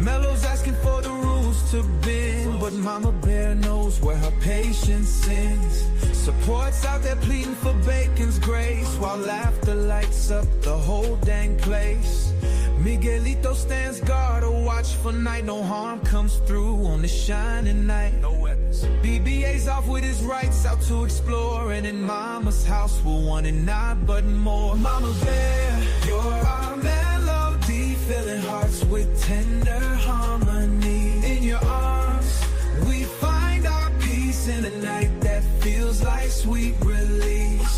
Mello's asking for the rules to bend, but Mama Bear knows where her patience ends. Support's out there pleading for Bacon's grace, while laughter lights up the whole dang place. Miguelito stands guard, a watchful night, no harm comes through on this shining night. No weapons. BBA's off with his rights, out to explore, and in Mama's house we're wanting not but more. Mama Bear, you're our melody, filling hearts with tender harmony. In your arms, we find our peace in a night that feels like sweet release.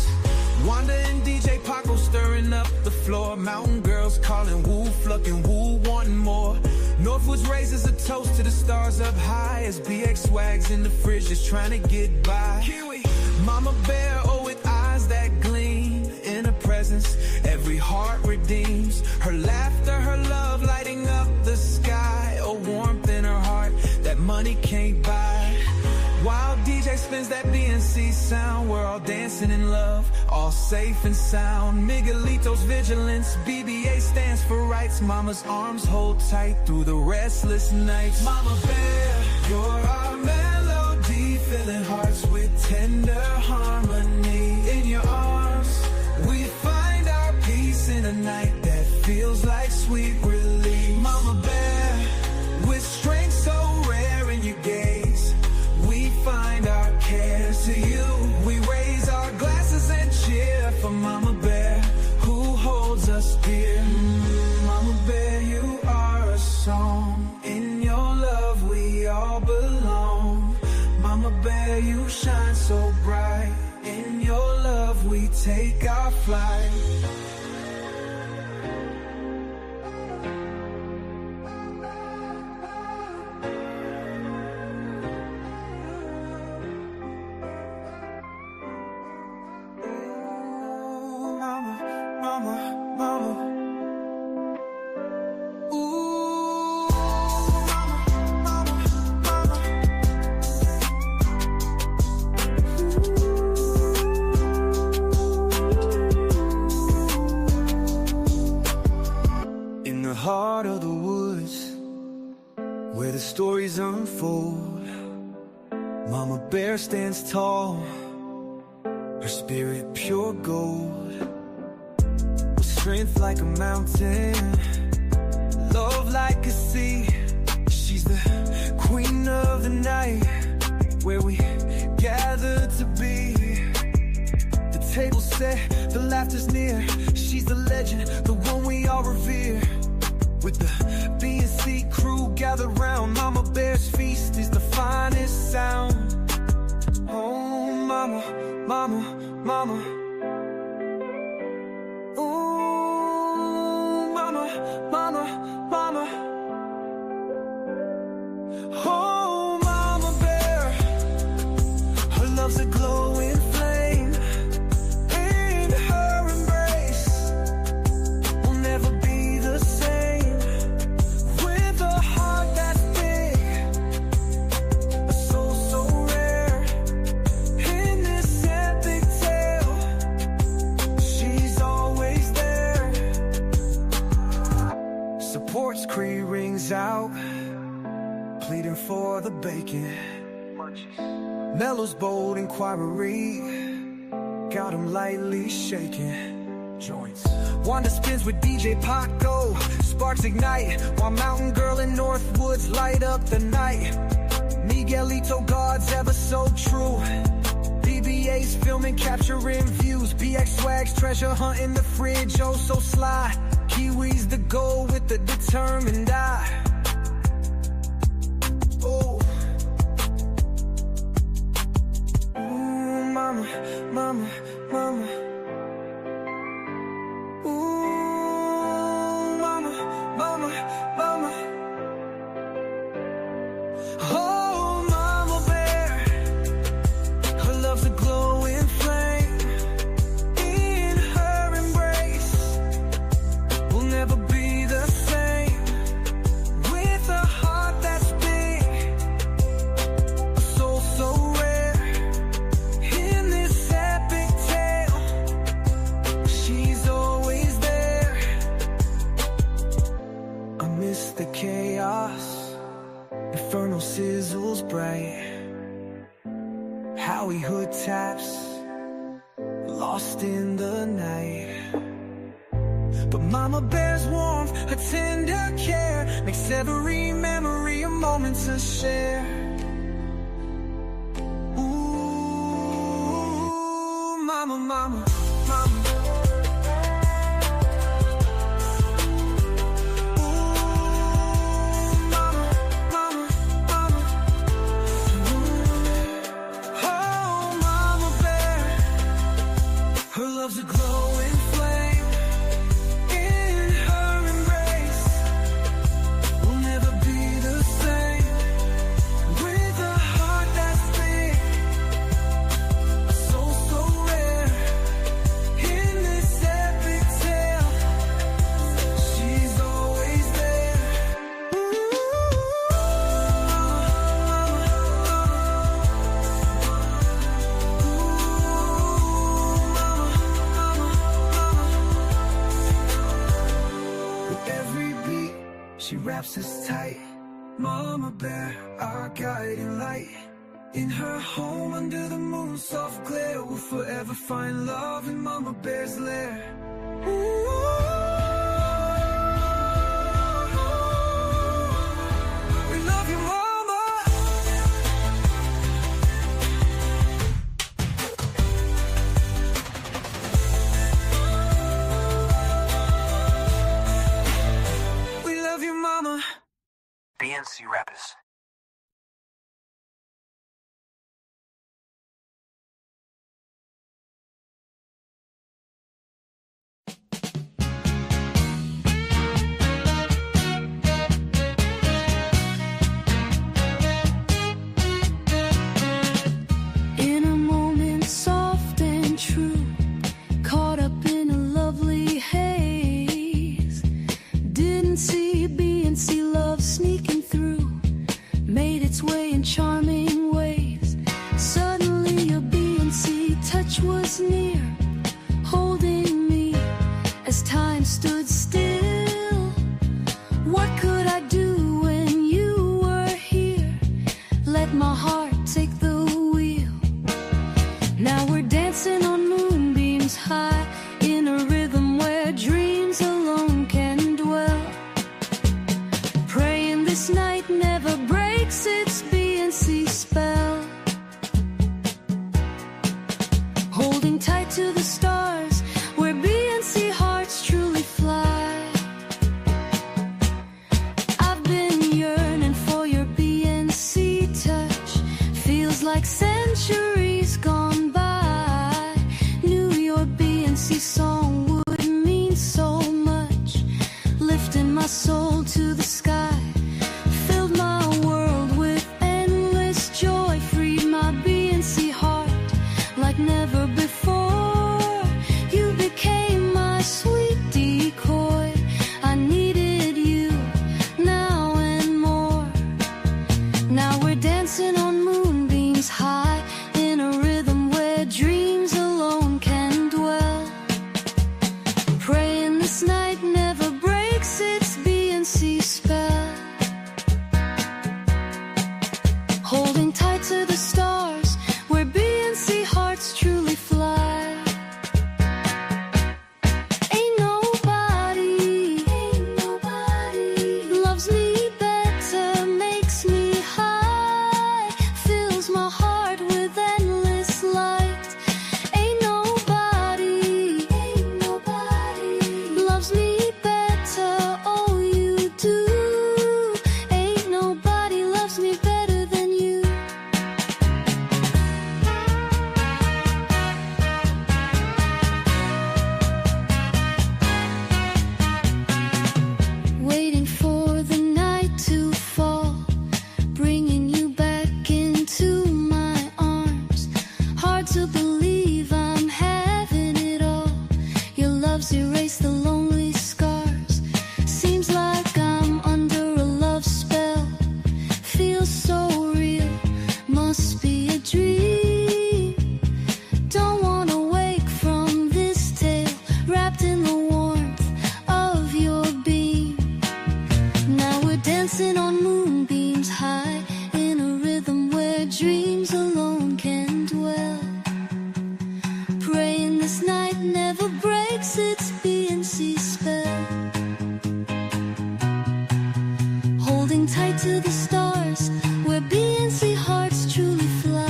Wanda and DJ Paco stirring up the floor. Mountain girls calling woo, flucking woo, wanting more. Northwoods raises a toast to the stars up high, as BX swags in the fridge just trying to get by. Kiwi. Mama Bear, oh, with eyes that gleam in her presence, every heart redeems. Her laughter, her love lighting up the sky, a warmth in her heart that money can't buy. While DJ spins that BNC sound, we're all dancing in love, all safe and sound. Miguelito's vigilance, BBA stands for rights. Mama's arms hold tight through the restless nights. Mama Bear, you're our melody, filling hearts with tender harmony. In your arms, we find our peace in a night that feels like sweet relief. Mama Bear, with strength so rare in your gaze, we find our cares to you. We raise our glasses and cheer for Mama Bear, who holds us dear. Mama Bear, you are a song. In your love we all belong. Mama Bear, you shine so bright. In your love we take our flight. Heart of the woods, where the stories unfold, Mama Bear stands tall, her spirit pure gold, with strength like a mountain, love like a sea. She's the queen of the night, where we gather to be. The table's set, the laughter's near. She's the legend, the one we all revere. With the B&C crew gathered round, Mama Bear's feast is the finest sound. Oh, Mama, Mama, Mama. Oh, Mama, Mama, Mama. Oh, Mama Bear, her love's a glowing flame. In her embrace, we'll never be the same. Cree rings out, pleading for the bacon. Mello's bold inquiry got him lightly shaking. Joints. Wanda spins with DJ Paco, sparks ignite, while Mountain Girl and Northwoods light up the night. Miguelito God's ever so true. BBA's filming, capturing views. BX swags, treasure hunting the fridge, oh so sly. Kiwi's the goal with the determined eye. Oh, ooh, Mama, Mama, Mama. Ooh, Mama, Mama, Mama. Oh, Mama Bear, her love's a glowing flame. In her embrace, we'll never be the same. chaos, inferno sizzles bright. Howie hood taps, lost in the night. But Mama Bear's warmth, her tender care, makes every memory a moment to share. Ooh, Mama, Mama, Mama. Love's a glowing flame. In her embrace, we'll never be the same. With a heart that's big, a soul so rare. In this epic tale, she's always there. She wraps us tight. Mama Bear, our guiding light. In her home under the moon's soft glare, we'll forever find love in Mama Bear's lair. Ooh. We love you, Mama. We love you, Mama. BNC Rappers. In a moment soft and true, caught up in a lovely haze. Didn't see B&C love sneaking through, made its way in charming ways. Suddenly a B&C touch was near, holding me as time stood still. What could I do when you were here? Let my heart take the wheel. Now we're dancing on moonbeams high, in a rhythm where dreams alone can dwell. Praying this night never breaks its B&C spell. Holding tight to the stars, where B&C hearts truly fly. I've been yearning for your B&C touch. Feels like centuries gone by. Knew your B&C song would mean so much, lifting my soul to the sky, filled my tight to the stars, where BNC hearts truly fly.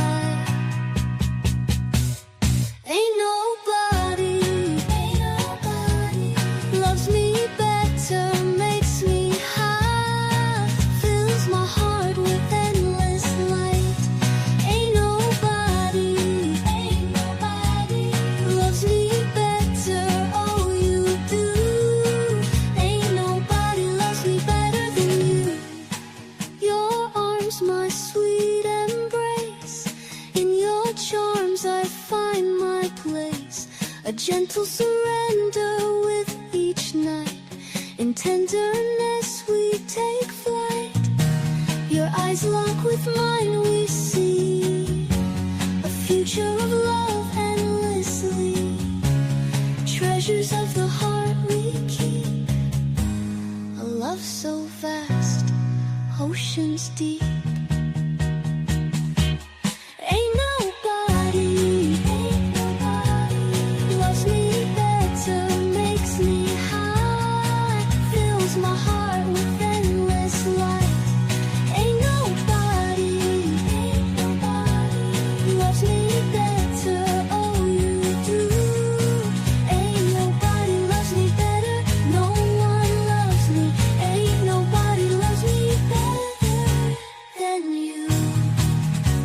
Ain't nobody loves me better, makes me high, fills my heart with endless light. Ain't nobody loves me better, oh you do. Ain't nobody loves me better than you. Your arms, my sweet embrace, in your charms I find my place. A gentle surrender with each night, in tenderness we take flight. Your eyes lock with mine, we see a future of love endlessly. Treasures of the heart we keep, a love so vast, oceans deep. Ain't nobody loves me better, makes me high, fills my heart with endless light. Ain't nobody loves me better, oh you do. Ain't nobody loves me better, no one loves me. Ain't nobody loves me better than you.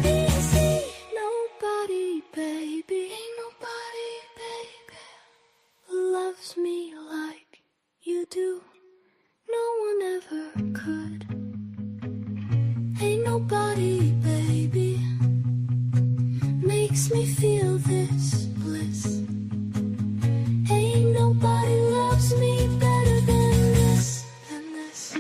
Easy, nobody, baby, ain't nobody, baby, loves me like you do. No one ever could. Ain't nobody, baby, makes me feel this bliss. Ain't nobody loves me better than this, than this.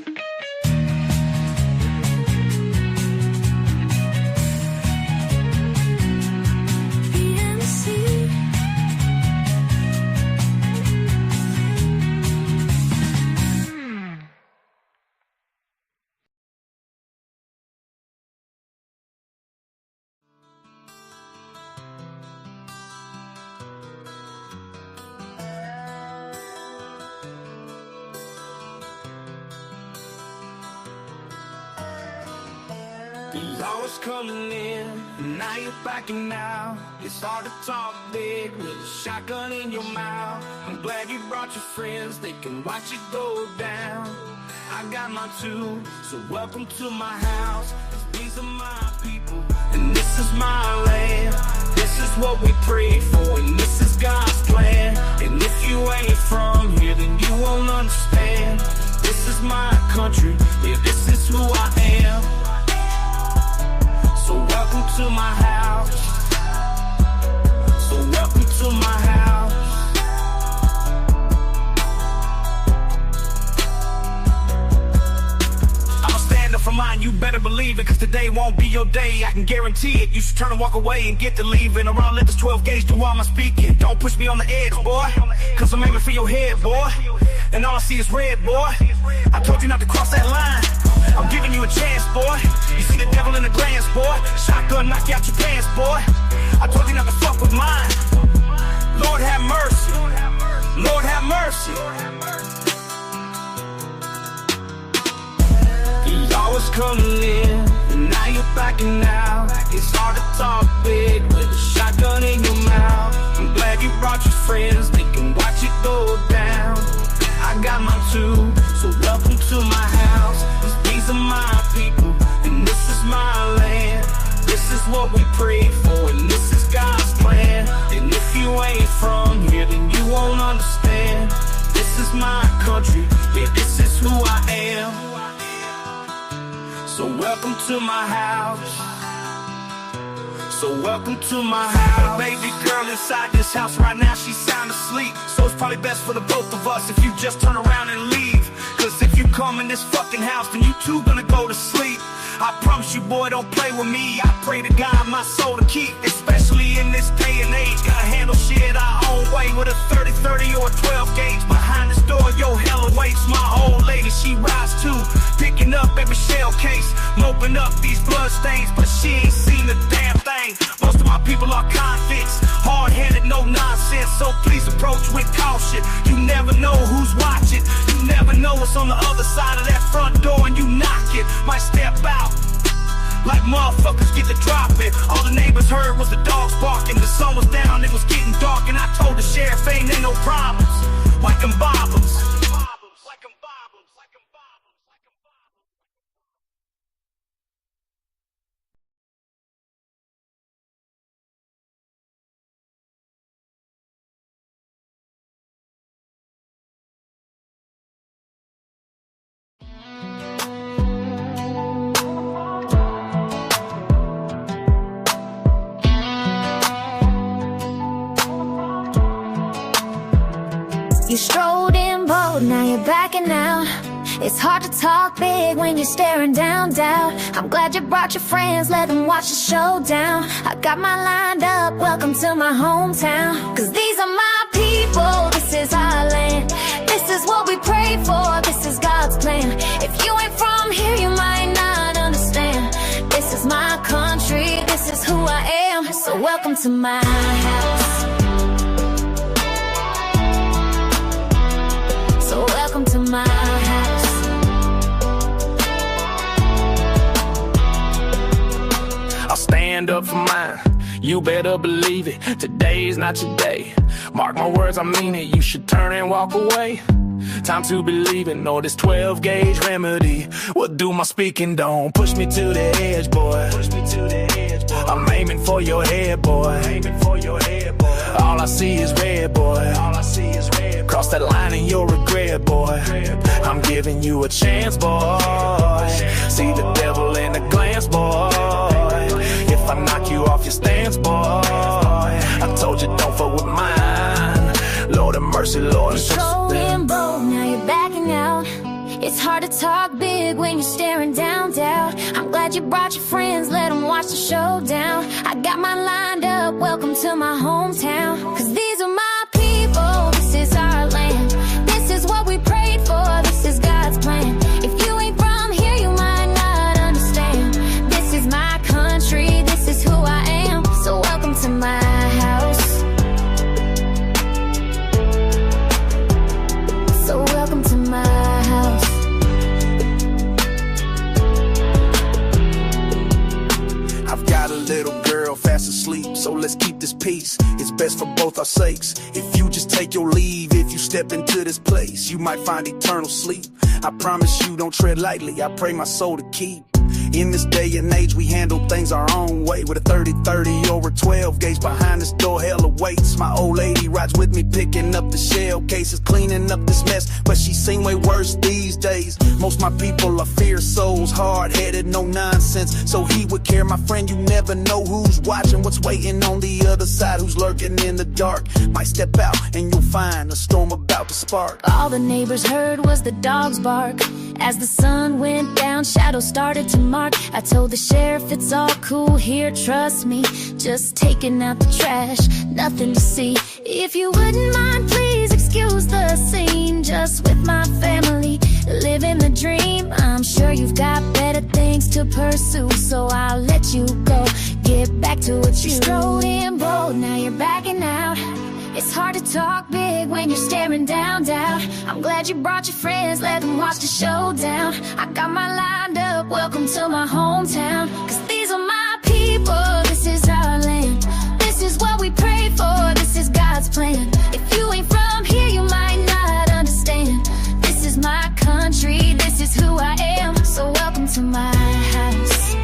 BNC. The law's coming in, and now you're backing out. It's hard to talk big with a shotgun in your mouth. I'm glad you brought your friends, they can watch it go down. I got mine too, so welcome to my house. 'Cause these are my people, and this is my land. This is what we prayed for, and this is God's plan. And if you ain't from here, then you won't understand. This is my country, yeah, this is who I am. So welcome to my house. So welcome to my house. I'ma stand up for mine, you better believe it, cause today won't be your day, I can guarantee it. You should turn and walk away and get to leaving, or I'll let this 12 gauge do all my speaking. Don't push me on the edge, boy, cause I'm aiming for your head, boy. And all I see is red, boy. I told you not to cross that line. I'm giving you a chance, boy. You see the devil in the glance, boy. Shotgun knock you out your pants, boy. I told you not to fuck with mine. Lord have mercy. Lord have mercy. The law is coming in, and now you're backing out. It's hard to talk big with a shotgun in your mouth. I'm glad you brought your friends, they can watch it go down. I got mine too, so welcome to my house. 'Cause these are my people, and this is my land. This is what we prayed for, and this is God's plan. And if you ain't from here, then you won't understand. This is my country, yeah, this is who I am. So welcome to my house. So welcome to my house. Baby girl inside this house right now, she's sound asleep. So it's probably best for the both of us if you just turn around and leave. Cause if you come in this fucking house, then you two gonna go to sleep. I promise you, boy, don't play with me. I pray to God my soul to keep, especially in this day and age. Gotta handle shit our own way with a 30-30 or a 12 gauge. Behind this door, yo, hella waits. My old lady, she rides too, picking up every shell case, moping up these blood stains, but she ain't seen a damn thing. Most of my people are convicts, hard-headed, no nonsense, so please approach with caution. You never know who's watching. You never know what's on the other side of that front door, and you knock it. My like motherfuckers get the dropping. All the neighbors heard was the dogs barking. The sun was down, it was getting dark, and I told the sheriff ain't no problems. Like them bobbers. You strolled in bold, now you're backing out. It's hard to talk big when you're staring down doubt. I'm glad you brought your friends, let them watch the showdown. I got mine lined up, welcome to my hometown. Cause these are my people, this is our land. This is what we pray for, this is God's plan. If you ain't from here, you might not understand. This is my country, this is who I am. So welcome to my house. So welcome to my house. I'll stand up for mine, you better believe it. Today's not your day, mark my words, I mean it. You should turn and walk away. Time to believe it, know this 12 gauge remedy will do my speaking. Don't push me to the edge, boy. Push me to the edge, boy. I'm aiming for your head, boy. Aiming for your head, boy. All I see is red, boy. All I see is red. Cross that line and you'll regret, boy. I'm giving you a chance, boy. See the devil in a glance, boy. If I knock you off your stance, boy, I told you don't fuck with mine. Lord have mercy, Lord. Strolling bold, now you're backing out. It's hard to talk big when you're staring down doubt. I'm glad you brought your friends, let them watch the showdown. I got mine lined up, welcome to my hometown. Cause these are my people, this is our land. This is what we prayed for, this is God's plan. If you ain't from here, you might not understand. This is my country, this is who I am. So welcome to my house. So welcome to my house. I've got a little girl fast asleep, so let's keep this peace. It's best for both our sakes. If you just take your leave, if you step into this place, you might find eternal sleep. I promise you don't tread lightly, I pray my soul to keep. In this day and age, we handle things our own way. With a 30-30 or a 12 gauge behind this door, hell awaits. My old lady rides with me, picking up the shell cases, cleaning up this mess, but she's seen way worse these days. Most my people are fierce souls, hard-headed, no nonsense. So he would care, my friend, you never know who's watching, what's waiting on the other side, who's lurking in the dark. Might step out and you'll find a storm about to spark. All the neighbors heard was the dogs bark. As the sun went down, shadows started to mark. I told the sheriff it's all cool here, trust me. Just taking out the trash, nothing to see. If you wouldn't mind, please excuse the scene. Just with my family, living the dream. I'm sure you've got better things to pursue, so I'll let you go. Get back to what you strode in bold, now you're backing out. It's hard to talk big when you're staring down doubt. I'm glad you brought your friends, let them watch the showdown. I got mine lined up, welcome to my hometown. Cause these are my people, this is our land. This is what we pray for, this is God's plan. If you ain't from here, you might not understand. This is my country, this is who I am. So welcome to my house.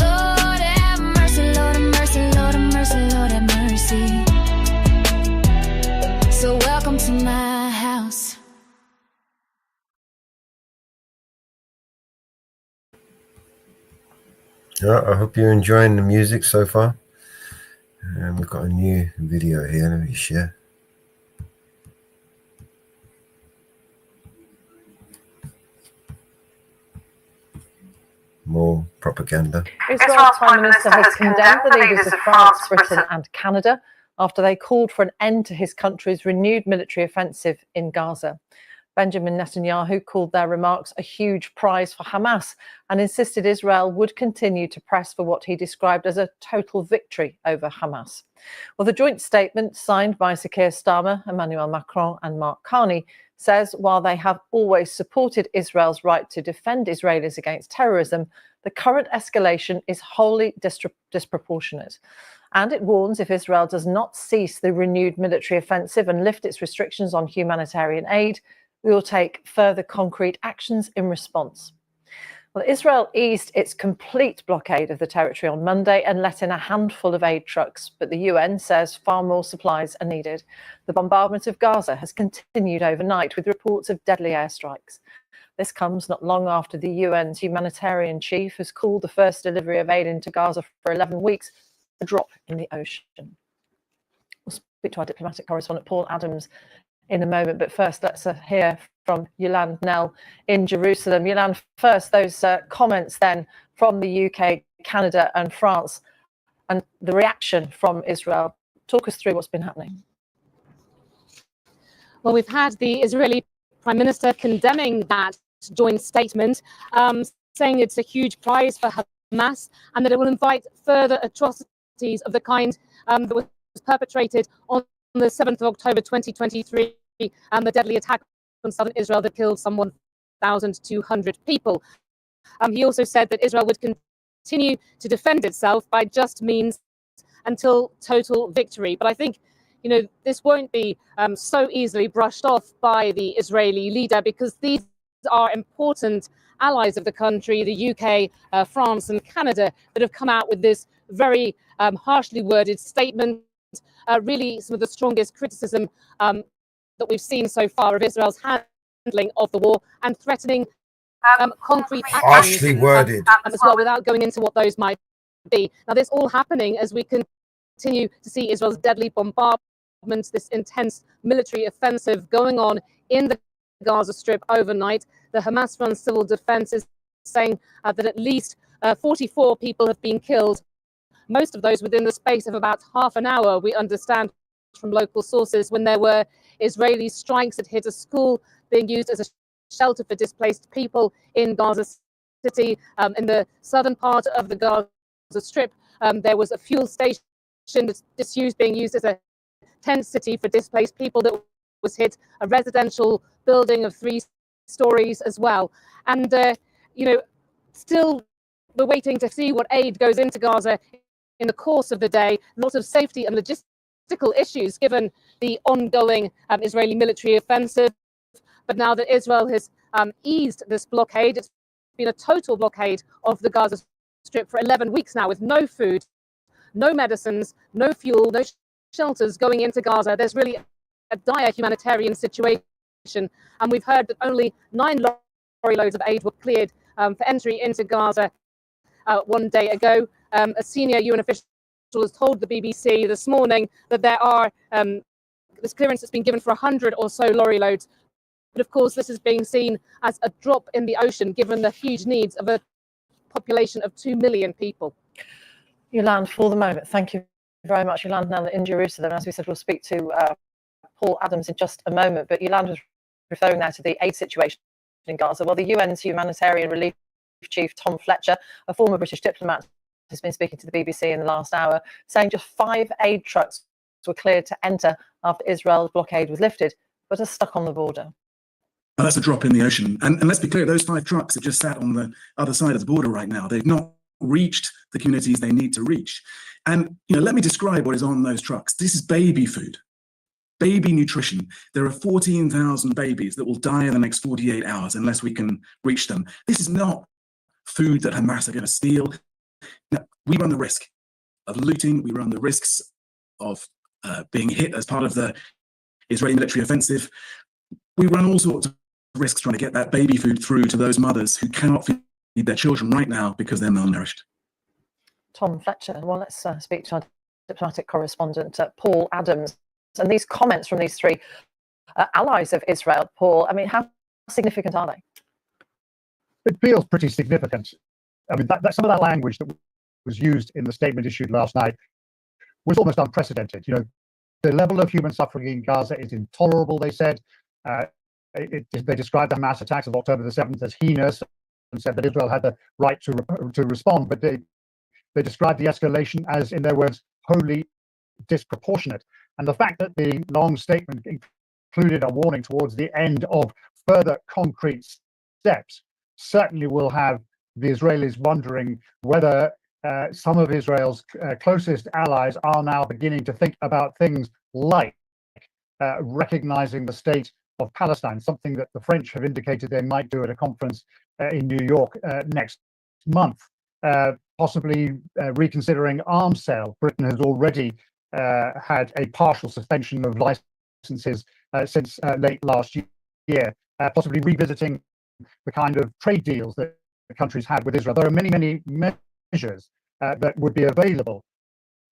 Lord have mercy, Lord have mercy, Lord have mercy, Lord have mercy. So welcome to my house. Yeah, I hope you're enjoying the music so far. And we've got a new video here. Let me share. More propaganda. Israel's Prime Minister has condemned the leaders of France, Britain and Canada after they called for an end to his country's renewed military offensive in Gaza. Benjamin Netanyahu called their remarks a huge prize for Hamas and insisted Israel would continue to press for what he described as a total victory over Hamas. Well, the joint statement signed by Sir Keir Starmer, Emmanuel Macron and Mark Carney says while they have always supported Israel's right to defend Israelis against terrorism, the current escalation is wholly disproportionate. And it warns if Israel does not cease the renewed military offensive and lift its restrictions on humanitarian aid, we will take further concrete actions in response. Well, Israel eased its complete blockade of the territory on Monday and let in a handful of aid trucks, but the UN says far more supplies are needed. The bombardment of Gaza has continued overnight with reports of deadly airstrikes. This comes not long after the UN's humanitarian chief has called the first delivery of aid into Gaza for 11 weeks a drop in the ocean. We'll speak to our diplomatic correspondent Paul Adams in a moment, but first let's hear from Yolande Knell in Jerusalem. Yolande, first those comments then from the UK, Canada and France and the reaction from Israel. Talk us through what's been happening. Well, we've had the Israeli Prime Minister condemning that joint statement, saying it's a huge prize for Hamas and that it will invite further atrocities of the kind that was perpetrated on the 7th of October 2023 and the deadly attack on southern Israel that killed some 1,200 people. He also said that Israel would continue to defend itself by just means until total victory. But I think, you know, this won't be so easily brushed off by the Israeli leader, because these are important allies of the country, the UK, France and Canada, that have come out with this very harshly worded statement. Really some of the strongest criticism that we've seen so far of Israel's handling of the war and threatening concrete actions Harshly worded. as well, without going into what those might be. Now, this all happening as we continue to see Israel's deadly bombardment, this intense military offensive going on in the Gaza Strip overnight. The Hamas-run civil defense is saying that at least 44 people have been killed, most of those within the space of about half an hour, we understand from local sources, when there were Israeli strikes that hit a school being used as a shelter for displaced people in Gaza City. In the southern part of the Gaza Strip, there was a fuel station that's disused, being used as a tent city for displaced people that was hit, a residential building of 3 stories as well. And, you know, still we're waiting to see what aid goes into Gaza in the course of the day. Lots of safety and logistical issues given the ongoing Israeli military offensive. But now that Israel has eased this blockade, it's been a total blockade of the Gaza Strip for 11 weeks now, with no food, no medicines, no fuel, no shelters going into Gaza. There's really a dire humanitarian situation. And we've heard that only 9 lorry loads of aid were cleared for entry into Gaza 1 day ago. A senior UN official has told the BBC this morning that there are this clearance has been given for 100 or so lorry loads. But of course, this is being seen as a drop in the ocean, given the huge needs of a population of 2 million people. Yolande, for the moment, thank you very much. Yolande now in Jerusalem. As we said, we'll speak to Paul Adams in just a moment. But Yolande was referring now to the aid situation in Gaza. Well, the UN's humanitarian relief chief, Tom Fletcher, a former British diplomat, has been speaking to the BBC in the last hour, saying just 5 aid trucks were cleared to enter after Israel's blockade was lifted, but are stuck on the border. Well, that's a drop in the ocean. And let's be clear, those 5 trucks are just sat on the other side of the border right now. They've not reached the communities they need to reach. And, you know, let me describe what is on those trucks. This is baby food, baby nutrition. There are 14,000 babies that will die in the next 48 hours unless we can reach them. This is not food that Hamas are going to steal. No, we run the risk of looting. We run the risks of being hit as part of the Israeli military offensive. We run all sorts of risks trying to get that baby food through to those mothers who cannot feed their children right now because they're malnourished. Tom Fletcher. Well, let's speak to our diplomatic correspondent, Paul Adams. And these comments from these 3 allies of Israel, Paul, I mean, how significant are they? It feels pretty significant. I mean, some of that language that was used in the statement issued last night was almost unprecedented. You know, the level of human suffering in Gaza is intolerable, they said. They described the Hamas attacks of October the 7th as heinous and said that Israel had the right to respond, but they described the escalation as, in their words, wholly disproportionate. And the fact that the long statement included a warning towards the end of further concrete steps certainly will have the Israelis wondering whether some of Israel's closest allies are now beginning to think about things like recognizing the state of Palestine, something that the French have indicated they might do at a conference in New York next month, possibly reconsidering arms sale. Britain has already had a partial suspension of licenses since late last year, possibly revisiting the kind of trade deals that the countries had with Israel. There are many, many measures that would be available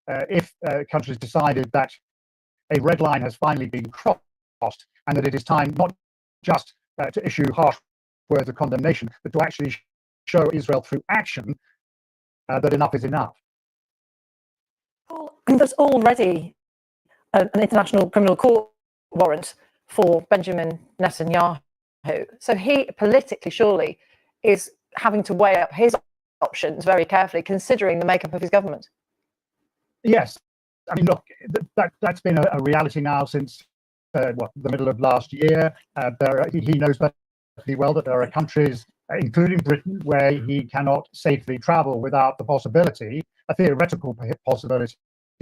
if countries decided that a red line has finally been crossed and that it is time not just to issue harsh words of condemnation, but to actually show Israel through action that enough is enough. Well, there's already an international criminal court warrant for Benjamin Netanyahu. So he politically surely is having to weigh up his options very carefully, considering the makeup of his government. Yes. I mean, look, that's been a reality now since the middle of last year. He knows perfectly well that there are countries, including Britain, where he cannot safely travel without the possibility, a theoretical possibility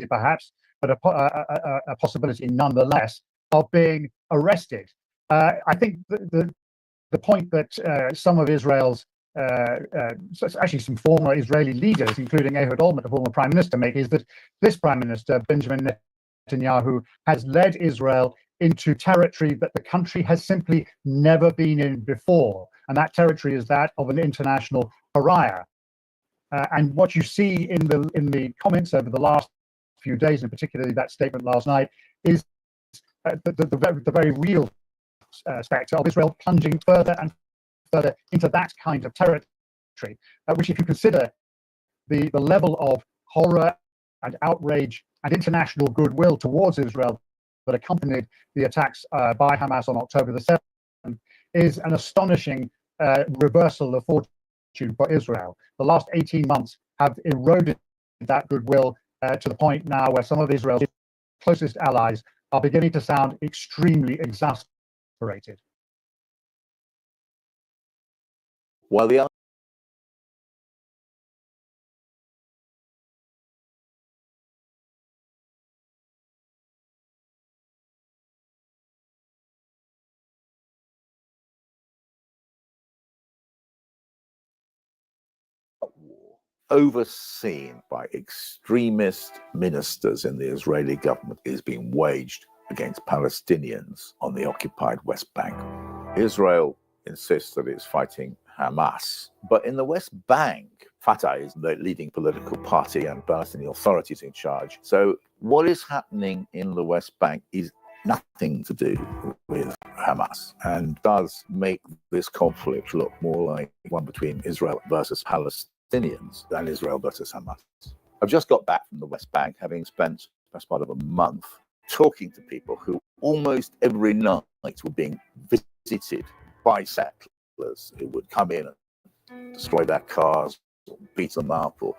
perhaps, but a possibility nonetheless, of being arrested. I think the point that some of Israel's actually some former Israeli leaders, including Ehud Olmert, the former prime minister, make is that this prime minister, Benjamin Netanyahu, has led Israel into territory that the country has simply never been in before. And that territory is that of an international pariah. And what you see in the comments over the last few days, and particularly that statement last night, is the very real spectre of Israel plunging further and further into that kind of territory, which, if you consider the level of horror and outrage and international goodwill towards Israel that accompanied the attacks by Hamas on October the 7th, is an astonishing reversal of fortune for Israel. The last 18 months have eroded that goodwill to the point now where some of Israel's closest allies are beginning to sound extremely exasperated. While the overseen by extremist ministers in the Israeli government is being waged against Palestinians on the occupied West Bank. Israel insists that it's fighting Hamas, but in the West Bank, Fatah is the leading political party and Palestinian authorities in charge. So what is happening in the West Bank is nothing to do with Hamas and does make this conflict look more like one between Israel versus Palestinians than Israel versus Hamas. I've just got back from the West Bank, having spent the best part of a month talking to people who almost every night were being visited by settlers who would come in and destroy their cars, or beat them up, or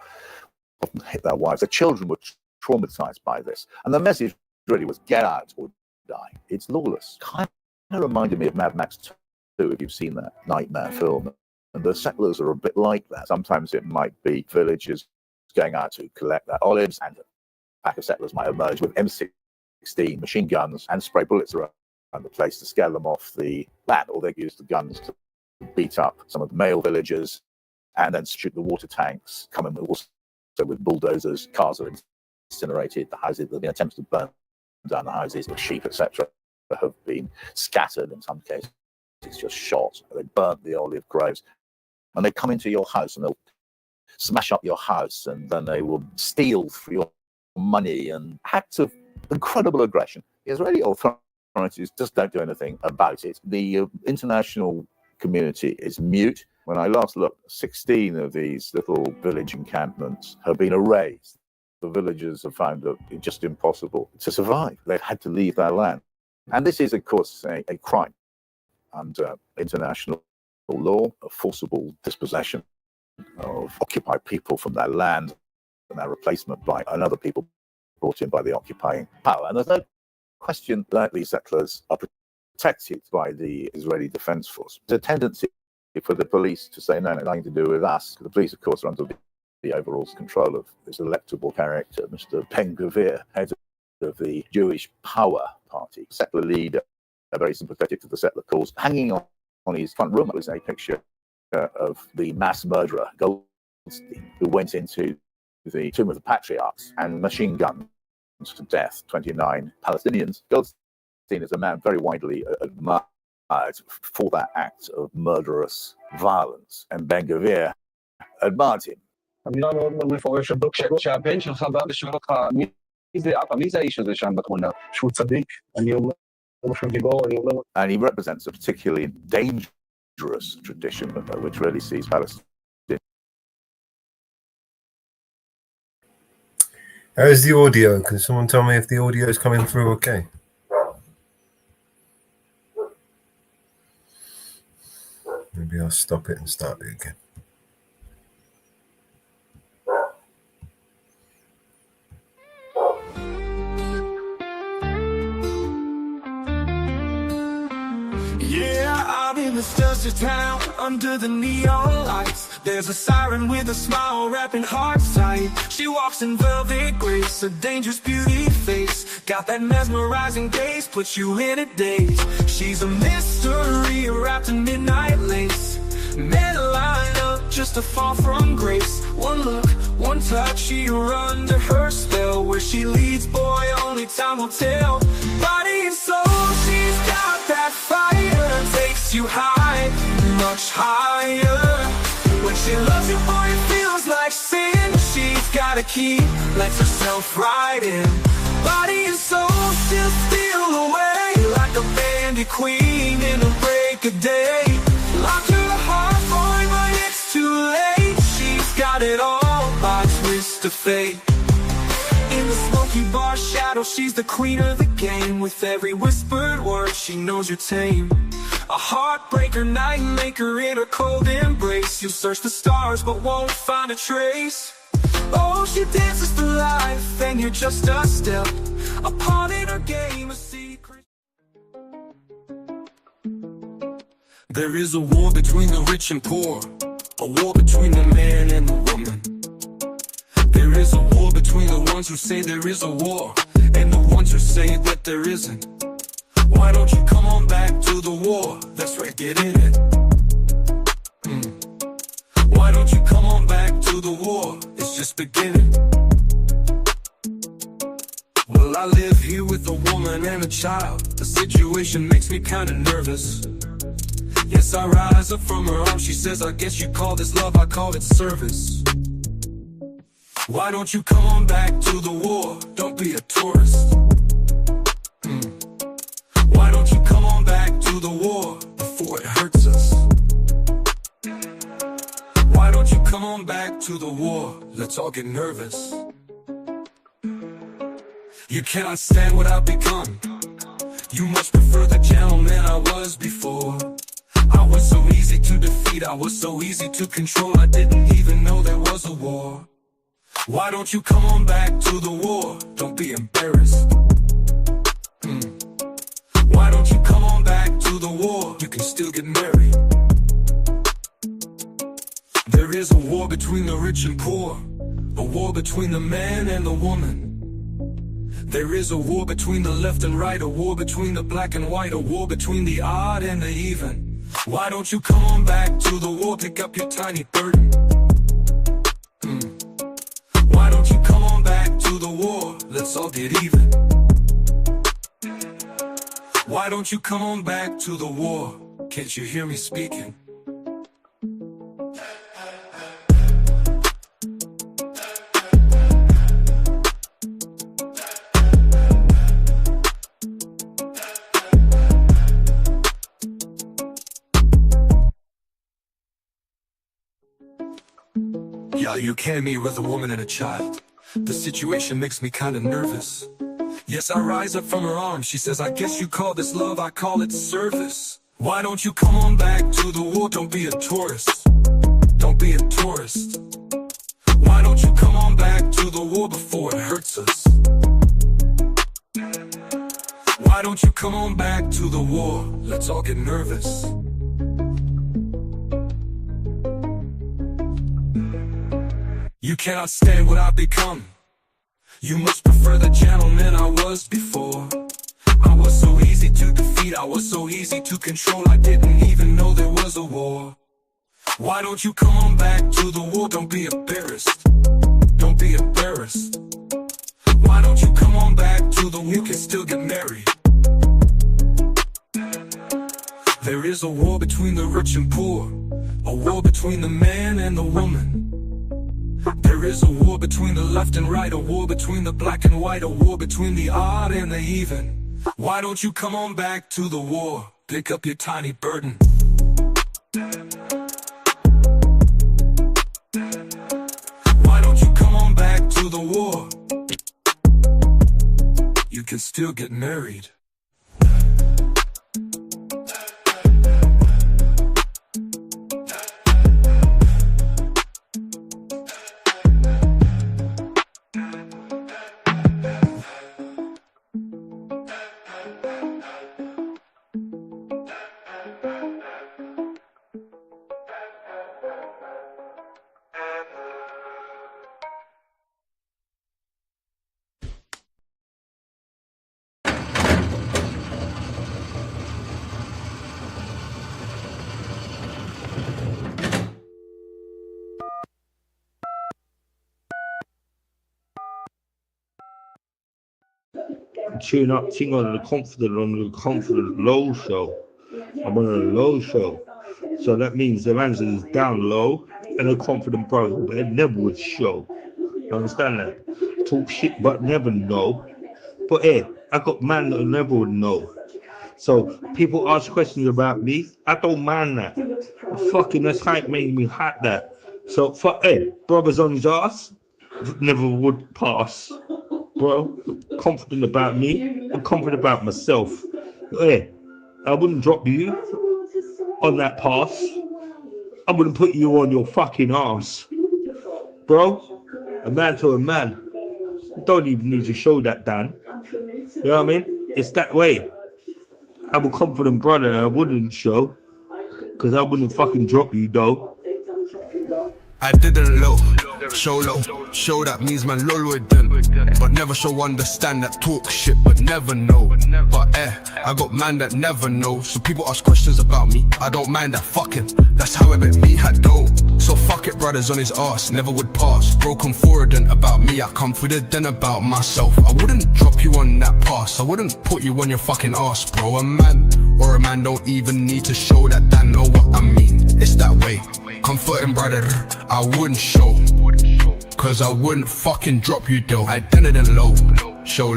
often hit their wives. The children were traumatized by this. And the message really was get out or die. It's lawless. Kind of reminded me of Mad Max 2, if you've seen that nightmare film. And the settlers are a bit like that. Sometimes it might be villagers going out to collect their olives, and a pack of settlers might emerge with M16 machine guns and spray bullets around the place to scare them off the land, or they use the guns to beat up some of the male villagers and then shoot the water tanks, come in also with bulldozers. Cars are incinerated, the houses, there have been attempts to burn down the houses, the sheep, etc., have been scattered, in some cases it's just shot. They burnt the olive groves, and they come into your house and they'll smash up your house, and then they will steal for your money, and acts of incredible aggression. The Israeli authorities just don't do anything about it. The international community is mute. When I last looked, 16 of these little village encampments have been erased. The villagers have found it just impossible to survive. They've had to leave their land. And this is, of course, a crime under international law, a forcible dispossession of occupied people from their land and their replacement by another people brought in by the occupying power. And there's no question that these settlers are protected by the Israeli Defense Force. There's a tendency for the police to say, no, nothing to do with us. The police, of course, are under the overall control of this electable character, Mr. Ben-Gvir, head of the Jewish Power Party, settler leader, very sympathetic to the settler cause. Hanging on his front room was a picture of the mass murderer, Goldstein, who went into the Tomb of the Patriarchs and machine gunned to death 29 Palestinians. Goldstein is a man very widely admired for that act of murderous violence, and Ben-Gvir admired him. אני לא מאוד מפורש שהבן שלך בא ושואל אותך מי זה האיש הזה שם בתמונה, שהוא צדיק, אני אומר שהוא גיבור, אני אומר... And he represents a particularly dangerous tradition which really sees Palestine. How's the audio? Can someone tell me if the audio is coming through okay? Maybe I'll stop it and start it again. Yeah, I'm in this desert town under the neon lights. There's a siren with a smile wrapping hearts tight. She walks in velvet grace, a dangerous beauty face. Got that mesmerizing gaze, puts you in a daze. She's a mystery wrapped in midnight lace. Men line up just to fall from grace. One look, one touch, you're under her spell. Where she leads, boy, only time will tell. Body and soul, she's got that fire. Takes you high, much higher. When she loves you, boy, it feels like sin. She's got a key, lets herself right in. Body and soul still steal away, like a bandit queen in a break of day. Locked her heart, boy, but it's too late. She's got it all by twist of fate. In the smoky bar shadow, she's the queen of the game. With every whispered word, she knows you're tame. A heartbreaker, night maker in her cold embrace. You'll search the stars, but won't find a trace. Oh, she dances for life, and you're just a step apart in her game, a secret. There is a war between the rich and poor, a war between the man and the woman. There is a war between the ones who say there is a war and the ones who say that there isn't. Why don't you come on back to the war? That's right, get in it. Why don't you come on back to the war? It's just beginning. Well, I live here with a woman and a child. The situation makes me kinda nervous. Yes, I rise up from her arms. She says, I guess you call this love, I call it service. Why don't you come on back to the war? Don't be a tourist. Why don't you come on back to the war before it hurts us? Why don't you come on back to the war? Let's all get nervous. You cannot stand what I've become. You much prefer the gentleman I was before. I was so easy to defeat, I was so easy to control. I didn't even know there was a war. Why don't you come on back to the war? Don't be embarrassed. Why don't you come on back to the war? You can still get married. There is a war between the rich and poor, a war between the man and the woman. There is a war between the left and right, a war between the black and white, a war between the odd and the even. Why don't you come on back to the war? Pick up your tiny burden. Why don't you come on back to the war? Let's all get even. Why don't you come on back to the war? Can't you hear me speaking? Yeah, you came here with a woman and a child. The situation makes me kinda nervous. Yes, I rise up from her arms. She says, I guess you call this love, I call it service. Why don't you come on back to the war? Don't be a tourist. Don't be a tourist. Why don't you come on back to the war before it hurts us? Why don't you come on back to the war? Let's all get nervous. You cannot stand what I've become. You must prefer the gentleman I was before. I was so easy to defeat, I was so easy to control, I didn't even know there was a war. Why don't you come on back to the war? Don't be embarrassed. Don't be embarrassed. Why don't you come on back to the war? You can still get married. There is a war between the rich and poor, a war between the man and the woman. There is a war between the left and right, a war between the black and white, a war between the odd and the even. Why don't you come on back to the war? Pick up your tiny burden. Why don't you come on back to the war? You can still get married. Tune up, ting on the confident low show. I'm on a low show. So that means the man's is down low and a confident brother, but it never would show. You understand that? Talk shit but never know. But hey, I got man that never would know. So people ask questions about me, I don't mind that. Fucking that's how it made me hot that. So fuck hey, brothers on his ass, never would pass. Bro, confident about me, I'm confident about myself. Yeah, I wouldn't drop you on that pass. I wouldn't put you on your fucking ass. Bro, a man to a man. You don't even need to show that, Dan. You know what I mean? It's that way. I'm a confident brother and I wouldn't show. Because I wouldn't fucking drop you, though. I didn't low, show low, show that means man lol with them. But never show understand that talk shit but never know. But I got man that never know. So people ask questions about me, I don't mind that fucking. That's how it made me had dough. So fuck it, brothers on his ass, never would pass. Broken forward and about me, I confident then about myself. I wouldn't drop you on that pass, I wouldn't put you on your fucking ass, bro. A man don't even need to show that they know what I mean. It's that way. Comforting brother, I wouldn't show. Cause I wouldn't fucking drop you though. I didn't low, show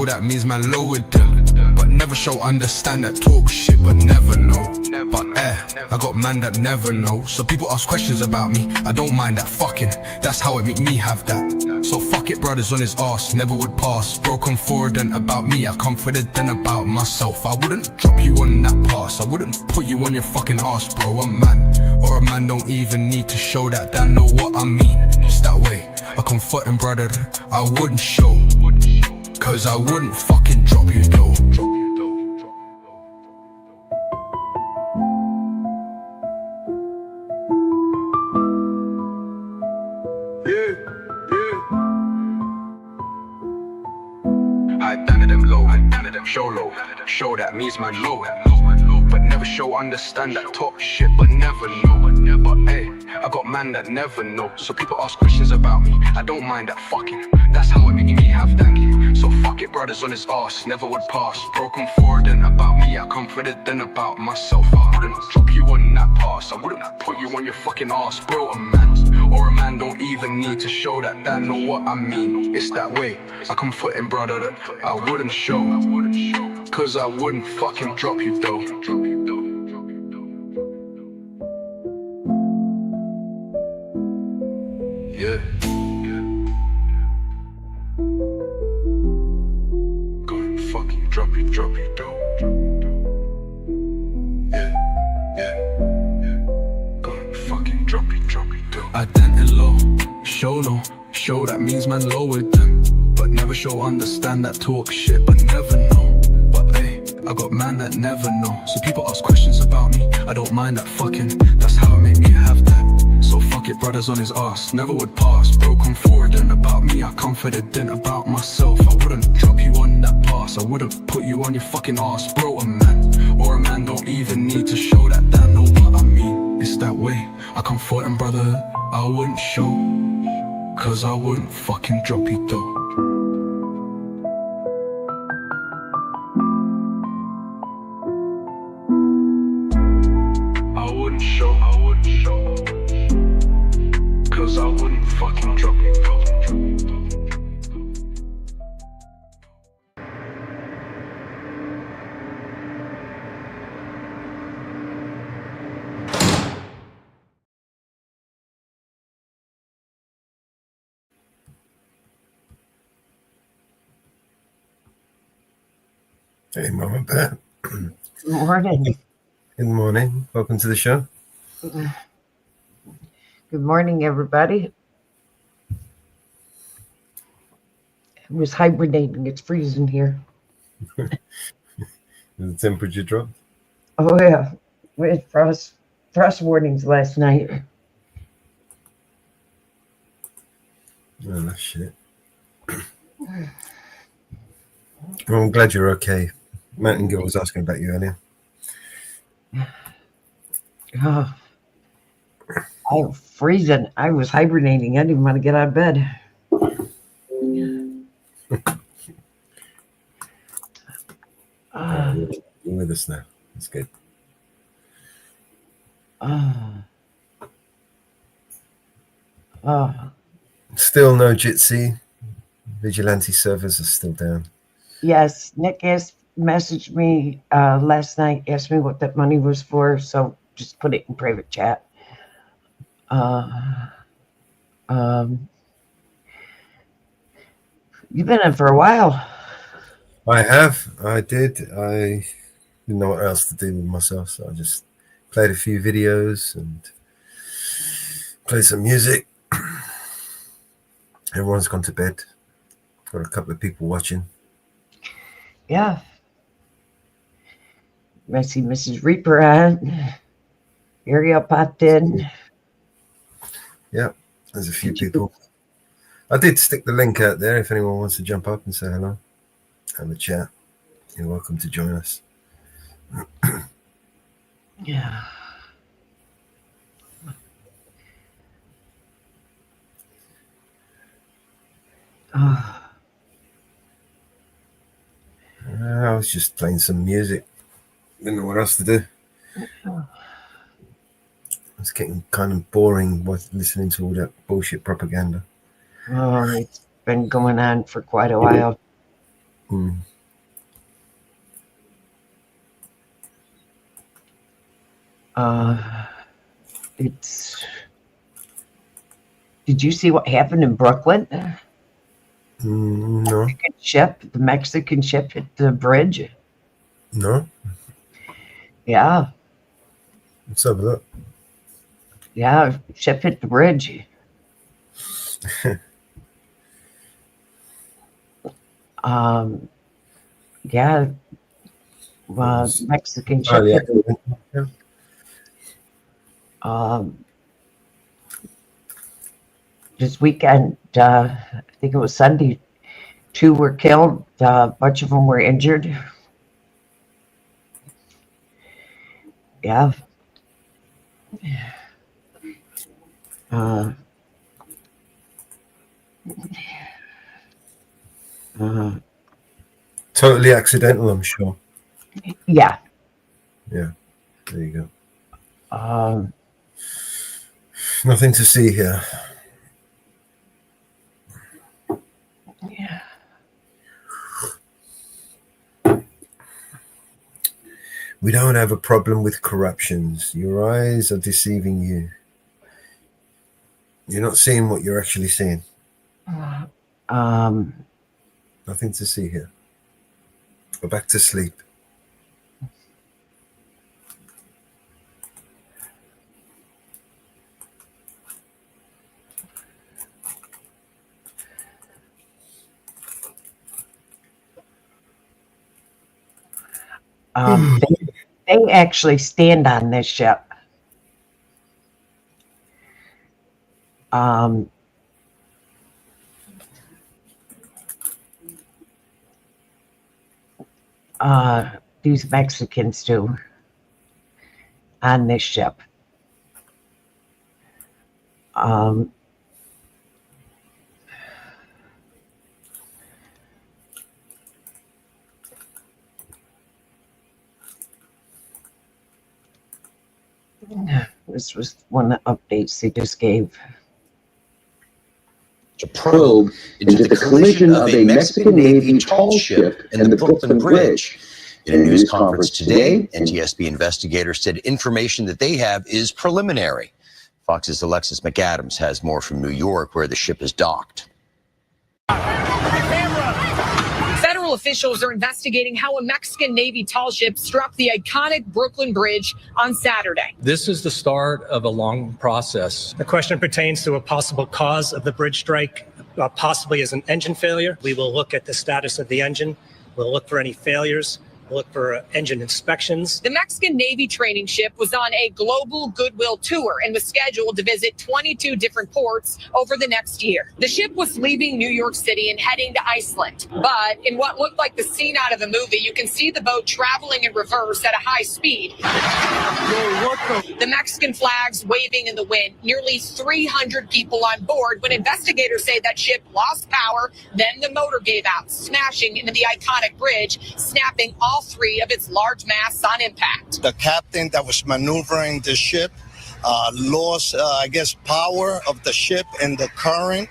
that means man low with them. But never show understand that talk shit but never know. But I got man that never know. So people ask questions about me, I don't mind that fucking. That's how it make me have that. So fuck it, brothers on his ass, never would pass. Broken forward and about me, I confident then about myself. I wouldn't drop you on that pass, I wouldn't put you on your fucking ass, bro. A man don't even need to show that they know what I mean. It's that way, a comforting brother, I wouldn't show. Cause I wouldn't fucking drop you though. I done them low, show that means man low. But never show understand that talk shit but never know. But hey, I got man that never know. So people ask questions about me, I don't mind that fucking. That's how it make me have that. So fuck it, brothers on his ass, never would pass. Broken forward and about me, I confident then about myself. I wouldn't drop you on that pass, I wouldn't put you on your fucking ass, bro. A man don't even need to show that they know what I mean. It's that way, I comforting brother that I wouldn't show. Cause I wouldn't fucking drop you though. Yeah. Go and fucking drop you though. I dent it low, show no, show that means man low with them. But never show understand that talk shit but never know. But hey, I got man that never know. So people ask questions about me, I don't mind that fucking. That's how I make me have that. So fuck it, brothers on his ass, never would pass. Bro, come forward and about me, I confident about myself. I wouldn't drop you on that pass, I wouldn't put you on your fucking ass. Bro, a man, or a man don't even need to show that damn know what I mean. It's that way, I come forward and brother, I wouldn't show, cause I wouldn't fucking drop you though. I wouldn't show, cause I wouldn't fucking drop you though. Hey, Mama Bear. Good morning. Good morning. Welcome to the show. Good morning, everybody. I was hibernating. It's freezing here. The temperature dropped. Oh, yeah. We had frost warnings last night. Oh, that's shit. Well, I'm glad you're okay. Mountain Girl was asking about you earlier. Oh, I'm freezing. I was hibernating. I didn't want to get out of bed. You're with us now. That's good. Still no Jitsi. Vigilante servers are still down. Yes, Nick messaged me last night, asked me what that money was for, so just put it in private chat. You've been in for a while. I have. I did. I didn't know what else to do with myself, so I just played a few videos and played some music. Everyone's gone to bed. Got a couple of people watching. Yeah. I see Mrs. Reaper on. Ariel popped in. Yeah, there's a few people. I did stick the link out there if anyone wants to jump up and say hello. Have a chat. You're welcome to join us. Yeah. I was just playing some music. Didn't know what else to do. It's getting kind of boring with listening to all that bullshit propaganda. Oh, it's been going on for quite a while. Did you see what happened in Brooklyn? No. The Mexican ship hit the bridge. No. Yeah. Let's have a look. Yeah, ship hit the bridge. Yeah. Mexican ship hit. This weekend, I think it was Sunday, 2 were killed. A bunch of them were injured. Yeah. Totally accidental, I'm sure. Yeah. Yeah. There you go. Nothing to see here. Yeah. We don't have a problem with corruptions. Your eyes are deceiving you. You're not seeing what you're actually seeing. Nothing to see here. Go back to sleep. They actually stand on this ship. These Mexicans do on this ship. This was one of the updates they just gave. To probe into the collision of a Mexican Navy tall ship and the Brooklyn Bridge. In a news conference today, NTSB investigators said information that they have is preliminary. Fox's Alexis McAdams has more from New York, where the ship is docked. Federal officials are investigating how a Mexican Navy tall ship struck the iconic Brooklyn Bridge on Saturday. This is the start of a long process. The question pertains to a possible cause of the bridge strike, possibly as an engine failure. We will look at the status of the engine. We'll look for any failures. We'll look for engine inspections. The Mexican Navy training ship was on a global goodwill tour and was scheduled to visit 22 different ports over the next year. The ship was leaving New York City and heading to Iceland. But in what looked like the scene out of a movie, you can see the boat traveling in reverse at a high speed. The Mexican flags waving in the wind, nearly 300 people on board when investigators say that ship lost power, then the motor gave out, smashing into the iconic bridge, snapping all three of its large masts on impact. The captain that was maneuvering the ship lost, power of the ship, and the current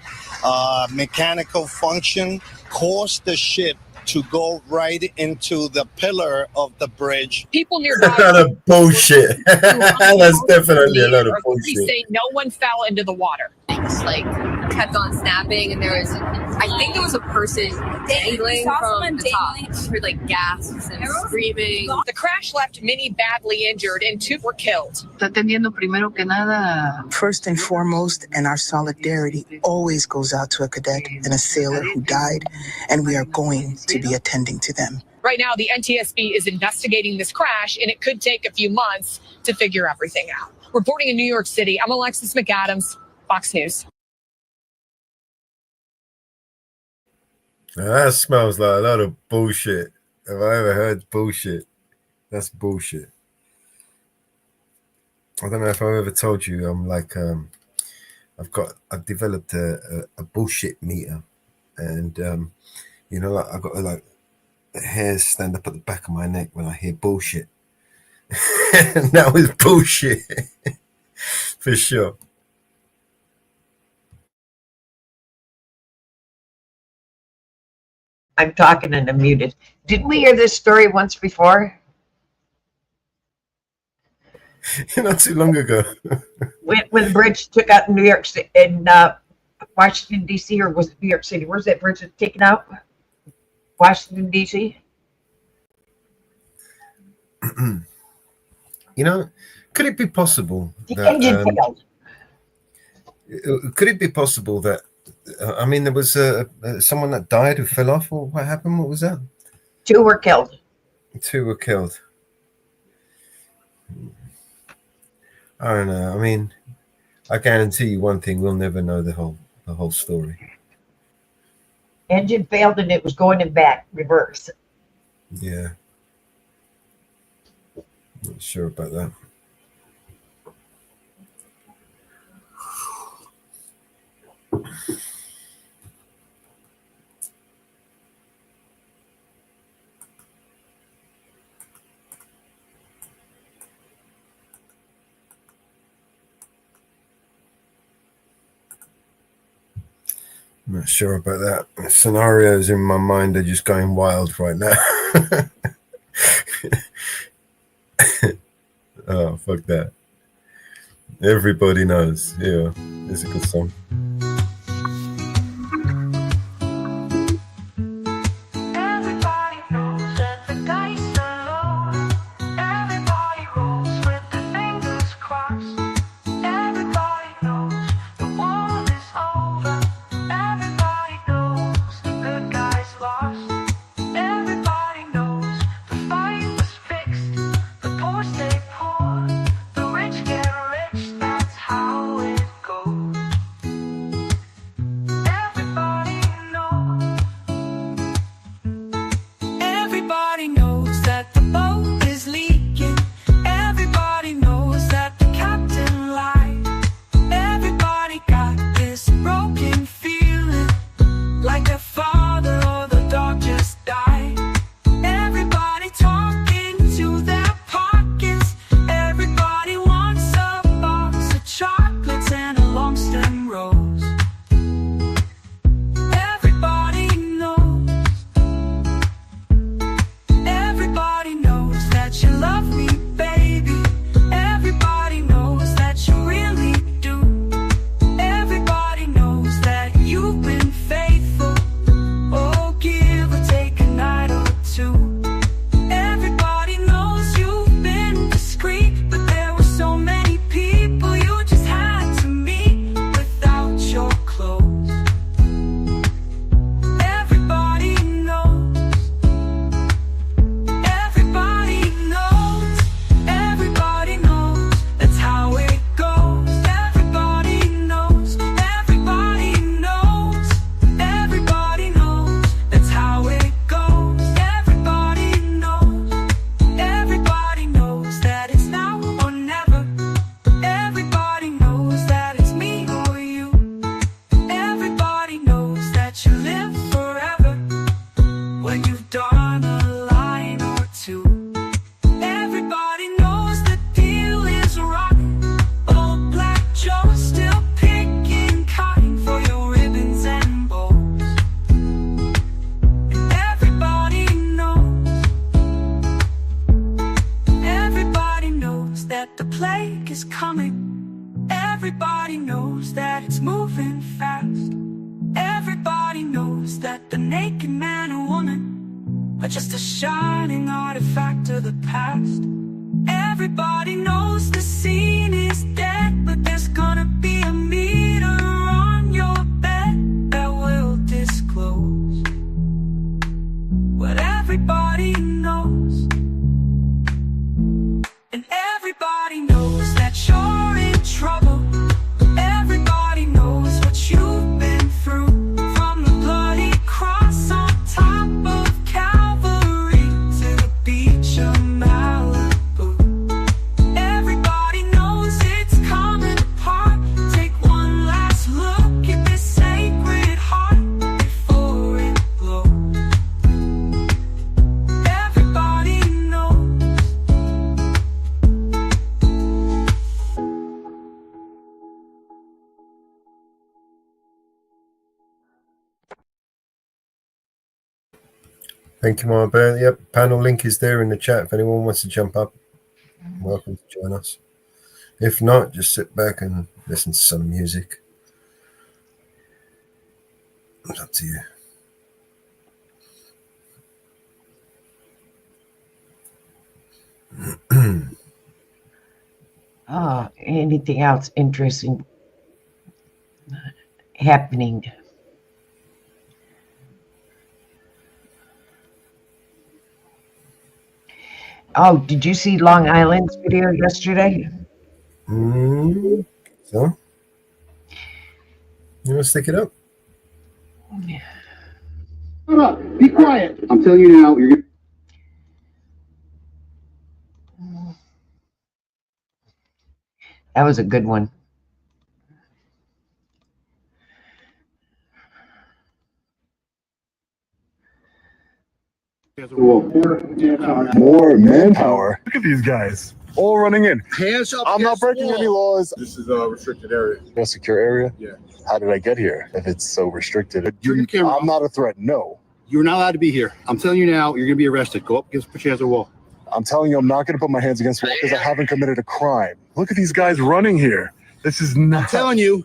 mechanical function caused the ship to go right into the pillar of the bridge. People nearby. A lot of bullshit. That's definitely a lot of bullshit. Say no one fell into the water. Things like kept on snapping, and there was, I think there was a person dangling from the top. I heard like gasps and screaming. The crash left many badly injured and 2 were killed. First and foremost, and our solidarity always goes out to a cadet and a sailor who died, and we are going to be attending to them. Right now, the NTSB is investigating this crash, and it could take a few months to figure everything out. Reporting in New York City, I'm Alexis McAdams, Fox News. That smells like a lot of bullshit. Have I ever heard bullshit? That's bullshit. I don't know if I've ever told you. I'm like, I've developed a bullshit meter, and like I got like the hairs stand up at the back of my neck when I hear bullshit. And that was bullshit for sure. I'm talking and I'm muted. Didn't we hear this story once before? Not too long ago. when the bridge took out in New York City, in Washington, D.C., or was it New York City? Where's that bridge taken out? Washington, D.C.? Could it be possible The engine failed. Could it be possible that there was someone that died who fell off, or what happened? What was that? 2 were killed. 2 were killed. I don't know. I guarantee you one thing: we'll never know the whole story. Engine failed and it was going in back reverse. Yeah, not sure about that. I'm not sure about that. The scenarios in my mind are just going wild right now. Oh, fuck that. Everybody knows. Yeah, it's a good song. Everybody knows the fight was fair. coming. Everybody knows that it's moving fast. Everybody knows that the naked man or woman are just a shining artifact of the past. Everybody knows the scene is dead, but there's gonna be a meter on your bed that will disclose what everybody knows. And everybody knows that you're in trouble. Everybody knows what you've been through. From the bloody cross on top of Calvary to the beach of Malibu. Everybody knows it's coming apart. Take one last look at this sacred heart before it blows. Everybody knows. Thank you, Mama Bear. Yep, panel link is there in the chat if anyone wants to jump up. Welcome to join us. If not, just sit back and listen to some music. It's up to you. Anything else interesting happening? Oh, did you see Long Island's video yesterday? So, you want to stick it up? Shut up. Be quiet. I'm telling you now, you're gonna... That was a good one. More manpower. Look at these guys, all running in. Hands up. I'm not breaking any laws. This is a restricted area. A secure area? Yeah. How did I get here if it's so restricted? Turn your camera I'm not a threat, no. You're not allowed to be here. I'm telling you now, you're going to be arrested. Go up against, put your hands on the wall. I'm telling you, I'm not going to put my hands against the wall because I haven't committed a crime. Look at these guys running here. This is not. I'm telling you,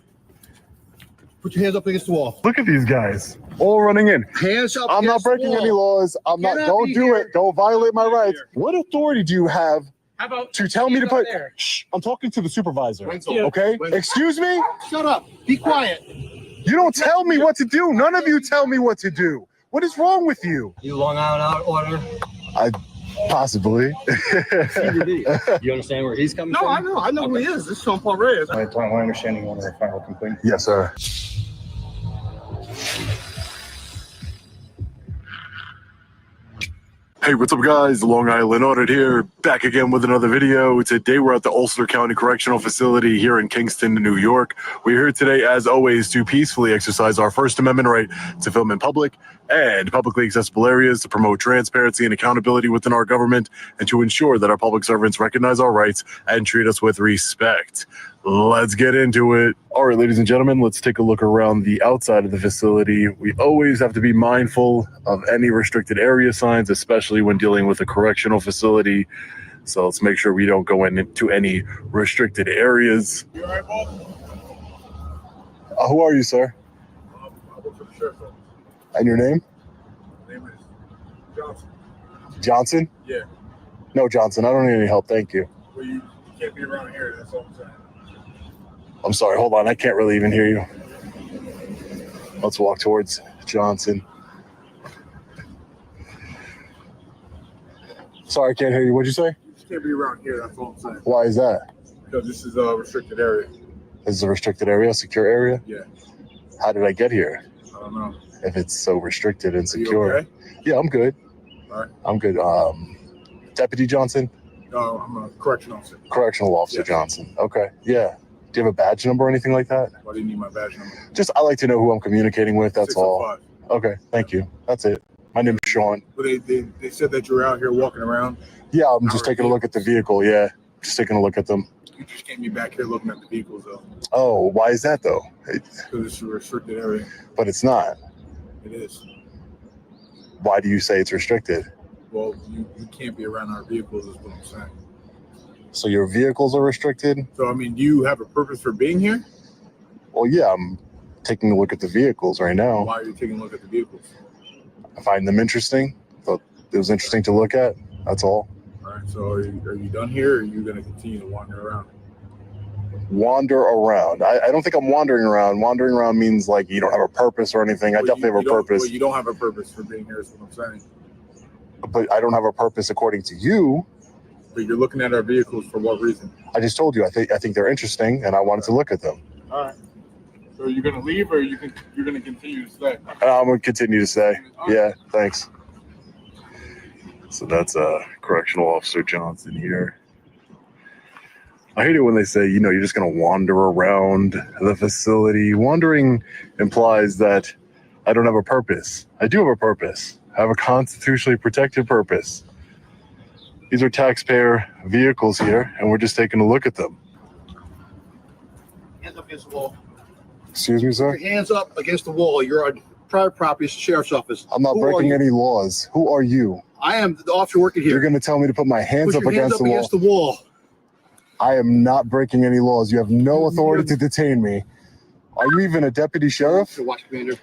put your hands up against the wall. Look at these guys, all running in. Hands up. I'm not breaking any laws. I'm not. Don't do it. Don't violate my rights. What authority do you have to tell me to put? Shh, I'm talking to the supervisor. Okay? Excuse me? Shut up. Be quiet. You don't tell me what to do. None of you tell me what to do. What is wrong with you? You Long Island order? I possibly. You understand where he's coming No, from? I know who he is. This is Sean Paul Reyes. My understanding, one of our final complaints. Yes, sir. Hey, what's up, guys? Long Island Audit here, back again with another video. Today we're at the Ulster County Correctional Facility here in Kingston, New York. We're here today, as always, to peacefully exercise our First Amendment right to film in public and publicly accessible areas, to promote transparency and accountability within our government, and to ensure that our public servants recognize our rights and treat us with respect. Let's get into it. All right, ladies and gentlemen, let's take a look around the outside of the facility. We always have to be mindful of any restricted area signs, especially when dealing with a correctional facility. So let's make sure we don't go into any restricted areas. You all right, Bob? Who are you, sir? I work for the sheriff's office. And your name? My name is Johnson. Johnson? Yeah. No, Johnson, I don't need any help. Thank you. Well, you can't be around here. That's all I'm saying. I'm sorry, hold on. I can't really even hear you. Let's walk towards Johnson. Sorry, I can't hear you. What'd you say? You just can't be around here. That's all I'm saying. Why is that? Because this is a restricted area. This is a restricted area, a secure area? Yeah. How did I get here? I don't know. If it's so restricted and Are you secure. okay? Yeah, I'm good. All right. I'm good. Deputy Johnson? No, I'm a correctional officer. Correctional Officer Yes. Johnson. Okay. Yeah. Do you have a badge number or anything like that? Why do you need my badge number? Just, I like to know who I'm communicating with. That's all. 605. Okay. Thank you. That's it. My name is Sean. But they said that you were out here walking around. Yeah, I'm just taking a look at the vehicle. Yeah. Just taking a look at them. You just can't be back here looking at the vehicles, though. Oh, why is that though? Because it's a restricted area. But it's not. It is. Why do you say it's restricted? Well, you can't be around our vehicles, is what I'm saying. So your vehicles are restricted? So, I mean, do you have a purpose for being here? Well, yeah, I'm taking a look at the vehicles right now. Why are you taking a look at the vehicles? I find them interesting. Thought it was interesting to look at. That's all. All right, so are you done here, or are you going to continue to wander around? Wander around. I don't think I'm wandering around. Wandering around means like you don't have a purpose or anything. I definitely have a purpose. Well, you don't have a purpose for being here is what I'm saying. But I don't have a purpose according to you. But you're looking at our vehicles for what reason? I just told you I think they're interesting and I wanted to look at them. All right. So are you going to leave, or you're going to continue to stay? I'm going to continue to stay. Yeah, thanks. So that's Correctional Officer Johnson here. I hate it when they say, you're just going to wander around the facility. Wandering implies that I don't have a purpose. I do have a purpose. I have a constitutionally protected purpose. These are taxpayer vehicles here, and we're just taking a look at them. Hands up against the wall. Excuse me, sir? Put your hands up against the wall. You're on private property. It's the sheriff's office. I'm not breaking any laws. Who are you? I am the officer working here. You're going to tell me to put my hands Put up your hands against up the wall? against the wall. I am not breaking any laws. You have no authority to detain me. Are you even a deputy sheriff? Watch commander.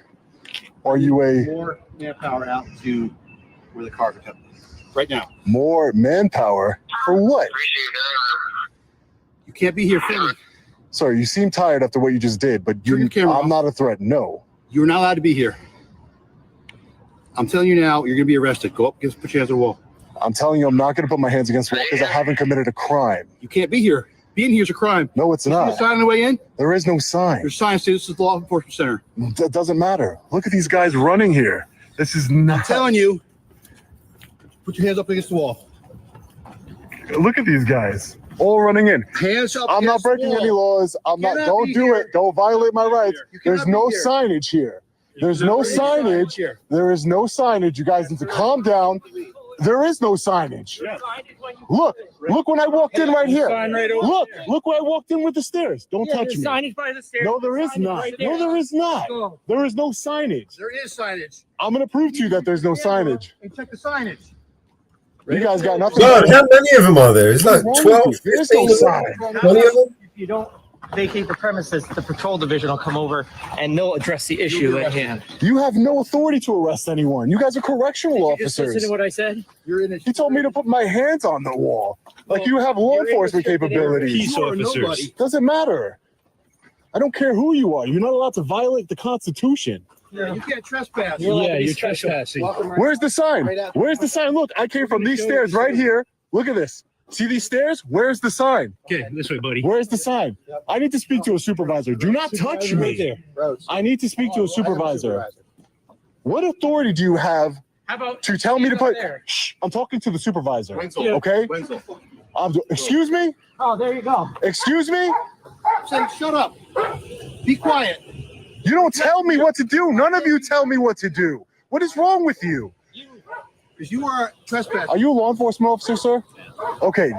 Are you More manpower out to where the cars are kept. Right now. more manpower? For what? You can't be here filming. Sir, you seem tired after what you just did, but I'm not a threat. No. You're not allowed to be here. I'm telling you now, you're going to be arrested. Go up, put your hands on the wall. I'm telling you, I'm not going to put my hands against the wall because I haven't committed a crime. You can't be here. Being here is a crime. No, it's You see not. the sign on the way in? There is no sign. There's signs saying this is the law enforcement center. That doesn't matter. Look at these guys running here. This is not. I'm telling you, put your hands up against the wall. Look at these guys all running in. Hands up. I'm not against the breaking wall. any laws. I'm not. cannot Don't be do here. it. Don't violate my rights. You There's cannot no be here. signage here. There's no signage. here. There is no signage. You guys need to calm down. There is no signage. Look when I walked in right here. Look where I walked in with the stairs. Don't touch me. by the stairs. No, there is not. No, there is not. There is no signage. There is signage. I'm gonna prove to you that there's no signage. And check the signage. You guys got nothing. God, how many of them are there? It's like What's wrong 12, with you? There's no 15, sign. 20 of them? If you don't vacate the premises, the patrol division will come over and they'll address the issue at hand. You have no authority to arrest anyone. You guys are correctional Just listen officers. to what I said. You're in a He told me to put my hands on the wall. Like you have law enforcement capabilities. Peace officers. Doesn't matter. I don't care who you are. You're not allowed to violate the Constitution. Yeah, you can't trespass. Yeah, you're trespassing. Where's the sign? Where's the sign? Look, I came from these stairs right here. Look at this. See these stairs? Where's the sign? Okay, this way, buddy. Where's the sign? I need to speak to a supervisor. Do not touch me. I need to speak to a supervisor. What authority do you have How about to tell me to put? there? Shh, I'm talking to the supervisor. Wenzel. Okay? Wenzel. Excuse me? Oh, there you go. Excuse me? Say, shut up. Be quiet. You don't tell me what to do. None of you tell me what to do. What is wrong with you? Because you are trespassing. Are you a law enforcement officer, sir? Okay,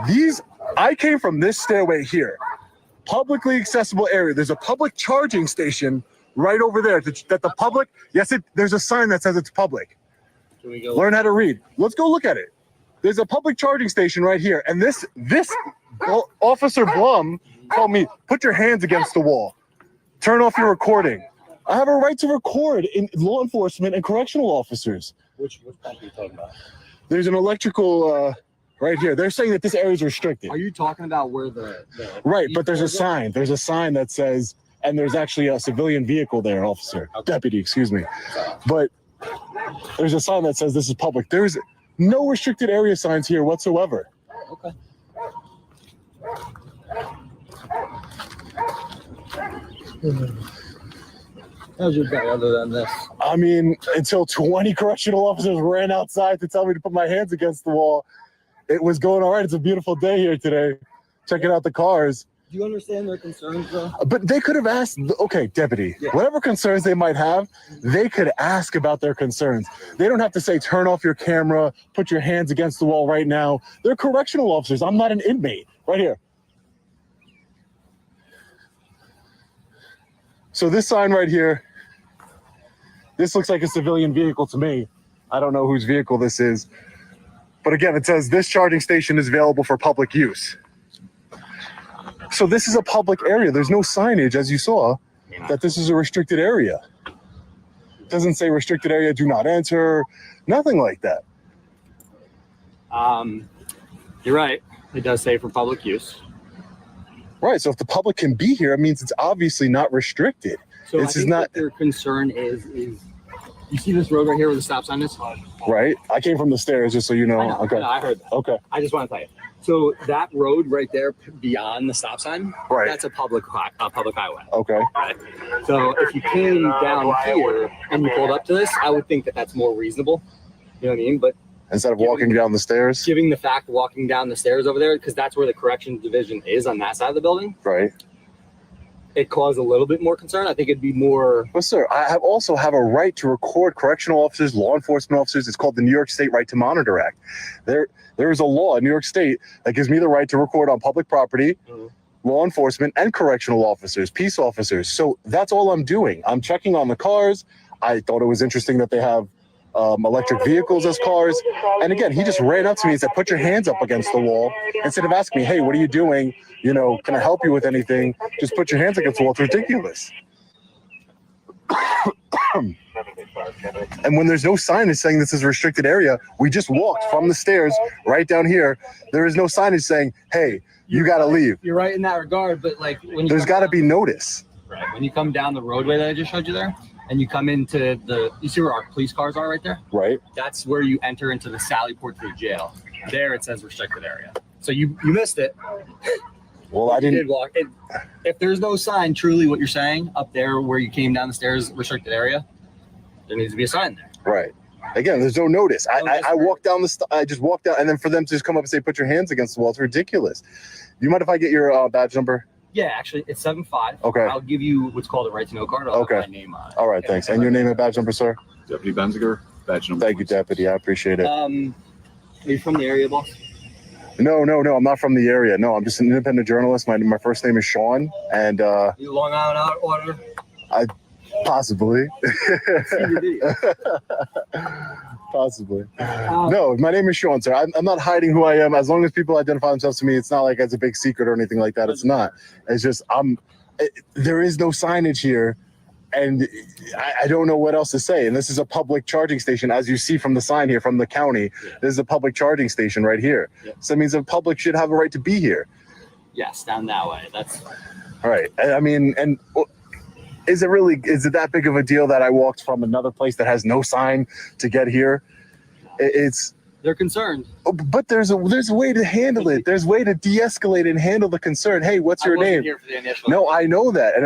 I came from this stairway here. Publicly accessible area. There's a public charging station right over there that the public, there's a sign that says it's public. Learn how to read. Let's go look at it. There's a public charging station right here. And this Officer Blum told me, put your hands against the wall. Turn off your recording. I have a right to record in law enforcement and correctional officers. Which pump are you talking about? There's an electrical right here. They're saying that this area is restricted. Are you talking about where the Right, but there's a sign. There's a sign that says, and there's actually a civilian vehicle there, officer. Deputy, excuse me. But there's a sign that says this is public. There's no restricted area signs here whatsoever. Okay. How's your day other than this? I mean, until 20 correctional officers ran outside to tell me to put my hands against the wall, it was going all right. It's a beautiful day here today. Checking out the cars. Do you understand their concerns, though? But they could have asked, okay, deputy, whatever concerns they might have, they could ask about their concerns. They don't have to say, turn off your camera, put your hands against the wall right now. They're correctional officers. I'm not an inmate. Right here. So this sign right here, this looks like a civilian vehicle to me. I don't know whose vehicle this is. But again, it says this charging station is available for public use. So this is a public area. There's no signage, as you saw, that this is a restricted area. It doesn't say restricted area, do not enter, nothing like that. You're right. It does say for public use. Right. So if the public can be here, it means it's obviously not restricted. So This is not what their concern is you see this road right here where the stop sign is? right. I came from the stairs, just so you know. I know, Okay. I heard that. Okay. I just want to tell you. So that road right there beyond the stop sign, Right. that's a public highway. Okay. Right. So if you came down here and you pulled up to this, I would think that that's more reasonable. You know what I mean? But Instead of walking down the stairs. giving the fact walking down the stairs over there, because that's where the corrections division is on that side of the building, Right. it caused a little bit more concern. I think it'd be more. But sir, I also have a right to record correctional officers, law enforcement officers. It's called the New York State Right to Monitor Act. There is a law in New York State that gives me the right to record on public property, law enforcement, and correctional officers, peace officers. So that's all I'm doing. I'm checking on the cars. I thought it was interesting that they have electric vehicles as cars. And again, he just ran up to me and said, put your hands up against the wall. Instead of asking me, hey, what are you doing? You know, can I help you with anything? Just put your hands against the wall. It's ridiculous. And when there's no signage saying this is a restricted area, we just walked from the stairs right down here. There is no signage saying, hey, you got to leave. You're right in that regard, but like when There's got to be notice. Right. When you come down the roadway that I just showed you there, and you come into you see where our police cars are right there? Right. That's where you enter into the Sally Port Food jail. There it says restricted area. So you missed it. Well, I You didn't. did walk. If there's no sign, truly what you're saying up there where you came down the stairs, restricted area, there needs to be a sign there. Right. Again, there's no notice. I walked down I just walked down, and then for them to just come up and say, put your hands against the wall, it's ridiculous. Do you mind if I get your badge number? Yeah, actually, it's 7-5. Okay. I'll give you what's called a right to know card. I'll have my name on it. All right, thanks. And your name and badge number, sir? Deputy Benziger, badge number. Thank you, Deputy. I appreciate it. Are you from the area, boss? No, I'm not from the area. No, I'm just an independent journalist. My first name is Sean, and You Long Island order? I possibly. Seen your video. Possibly. No, my name is Sean, sir. I'm not hiding who I am. As long as people identify themselves to me, it's not like it's a big secret or anything like that. It's not. It's just there is no signage here, and I don't know what else to say. And this is a public charging station, as you see from the sign here from the county. This is a public charging station right here. So that means the public should have a right to be here. Yes, down that way. That's All right. I mean, and is it that big of a deal that I walked from another place that has no sign to get here? they're concerned. But there's a way to handle it. There's a way to de-escalate and handle the concern. Hey, what's your name? Here for the initial. No, I know that, and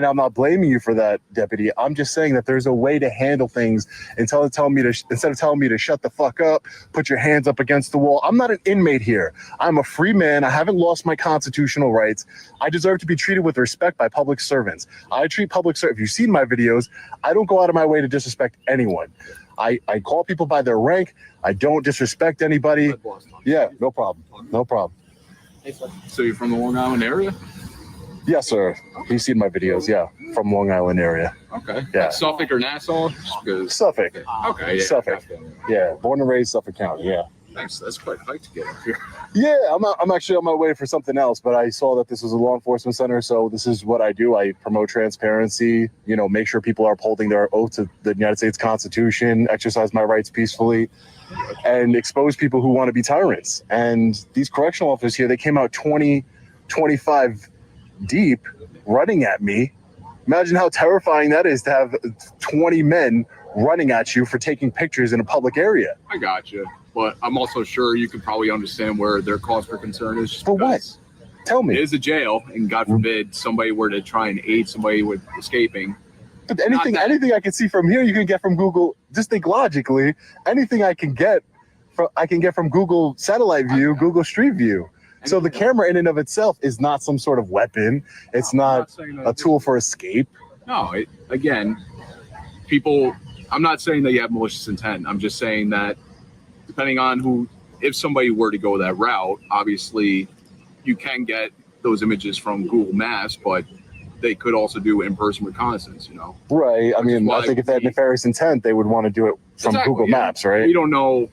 I'm not blaming you for that, Deputy. I'm just saying that there's a way to handle things instead of telling me to shut the fuck up, put your hands up against the wall. I'm not an inmate here. I'm a free man. I haven't lost my constitutional rights. I deserve to be treated with respect by public servants. I treat public servants. If you've seen my videos, I don't go out of my way to disrespect anyone. I call people by their rank. I don't disrespect anybody. Yeah, no problem. No problem. So you're from the Long Island area? Yes, sir. You've seen my videos, yeah, from Long Island area. Okay. Yeah. Like Suffolk or Nassau? Just because- Suffolk. Okay. Yeah. Suffolk. Yeah, born and raised Suffolk County, yeah. Thanks. That's quite a hike to get up here. Yeah, I'm actually on my way for something else, but I saw that this was a law enforcement center, so this is what I do. I promote transparency, make sure people are upholding their oath to the United States Constitution, exercise my rights peacefully, and expose people who want to be tyrants. And these correctional officers here, they came out 25 deep running at me. Imagine how terrifying that is to have 20 men running at you for taking pictures in a public area. I got you. But I'm also sure you can probably understand where their cause for concern is. For what? Tell me. It is a jail, and God forbid somebody were to try and aid somebody with escaping. But anything I can see from here, you can get from Google. Just think logically. Anything I can get from Google Satellite View, Google Street View. So the camera in and of itself is not some sort of weapon. It's not a tool for escape. No, again, people. I'm not saying that you have malicious intent. I'm just saying that depending on if somebody were to go that route, obviously you can get those images from Google Maps, but they could also do in-person reconnaissance, Which Right. I mean, is why I think if they had nefarious intent, they would want to do it from Exactly, Google yeah. Maps, right? We don't know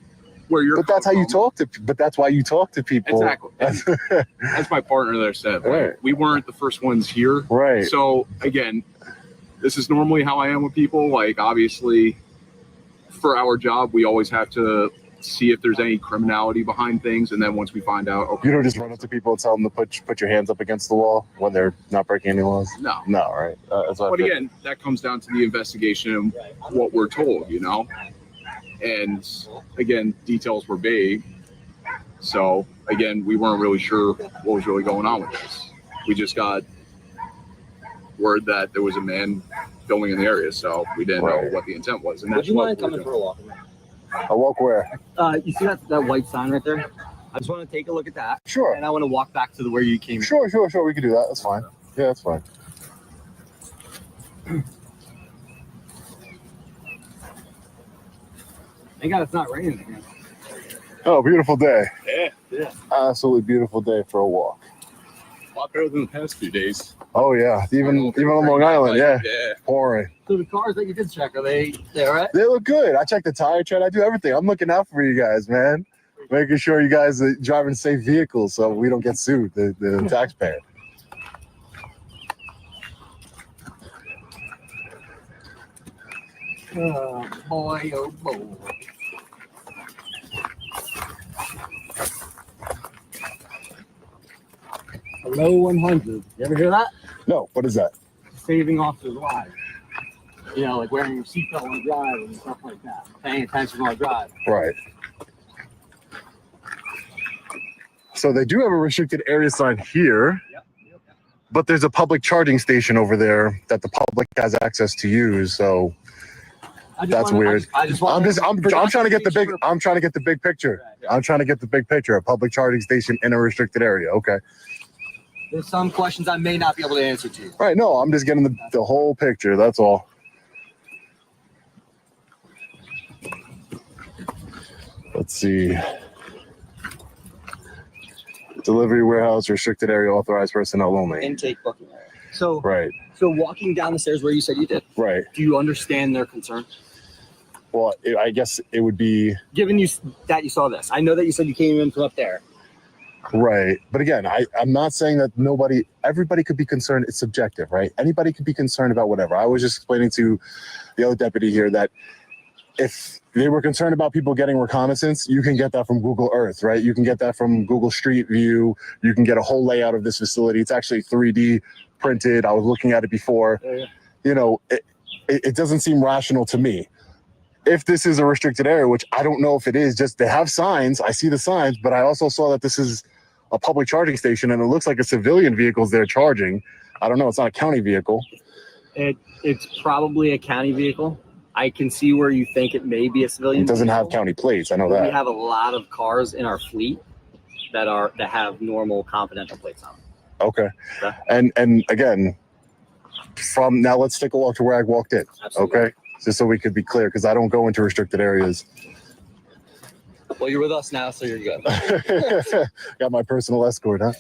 where you're. But that's how you talk to. But that's why you talk to people. Exactly. As my partner there said, Right. we weren't the first ones here. Right. So again, this is normally how I am with people. Like obviously, for our job, we always have to see if there's any criminality behind things, and then once we find out, okay, You don't just run up to people and tell them to put your hands up against the wall when they're not breaking any laws. no. No, right? That's what I But figured. again, that comes down to the investigation and what we're told, you know. And again, details were vague. So again, we weren't really sure what was really going on with this. We just got word that there was a man filming in the area, so we didn't know what the intent was. And Would that's you what mind we're coming doing. for a walk? A walk where? You see that white sign right there? I just want to take a look at that. Sure. And I want to walk back to where you came. Sure. We can do that. That's fine. Yeah, that's fine. Thank God it's not raining again. Oh, beautiful day. Yeah. Absolutely beautiful day for a walk. A lot better than the past few days. Oh yeah, even on Long Island, yeah. Pouring. So the cars that you did check, are they all right? They look good. I check the tire tread. I do everything. I'm looking out for you guys, man. Making sure you guys are driving safe vehicles so we don't get sued, the taxpayer. Oh boy, oh boy. Hello 100. You ever hear that? No, what is that? Saving officers' lives. You know, like wearing your seatbelt on the drive and stuff like that. Paying attention on the drive. Right. So they do have a restricted area sign here, but there's a public charging station over there that the public has access to use. So that's weird. I'm trying to get the big. I'm trying to get the big picture. I'm trying to get the big picture. A public charging station in a restricted area. Okay. There's some questions I may not be able to answer to you. Right. No, I'm just getting the whole picture. That's all. Let's see. Delivery warehouse, restricted area, authorized personnel only. Intake booking area. So Right. So walking down the stairs where you said you did. Right. Do you understand their concern? Well, I guess it would be Given you that you saw this, I know that you said you came in from up there. right. But again, I'm not saying that everybody could be concerned. It's subjective, right? Anybody could be concerned about whatever. I was just explaining to the other deputy here that if they were concerned about people getting reconnaissance, you can get that from Google Earth, right? You can get that from Google Street View. You can get a whole layout of this facility. It's actually 3D printed. I was looking at it before. You know, it doesn't seem rational to me. If this is a restricted area, which I don't know if it is, just they have signs. I see the signs, but I also saw that this is a public charging station and it looks like a civilian vehicles they're charging. I don't know. It's not a county vehicle. It's probably a county vehicle. I can see where you think it may be a civilian. It doesn't vehicle. have county plates. I know We that. have a lot of cars in our fleet that have normal confidential plates on them. Okay. And again, from now, let's take a walk to where I walked in. Absolutely. Okay. Just so we could be clear, because I don't go into restricted areas. Well, you're with us now, so you're good. Got my personal escort, huh?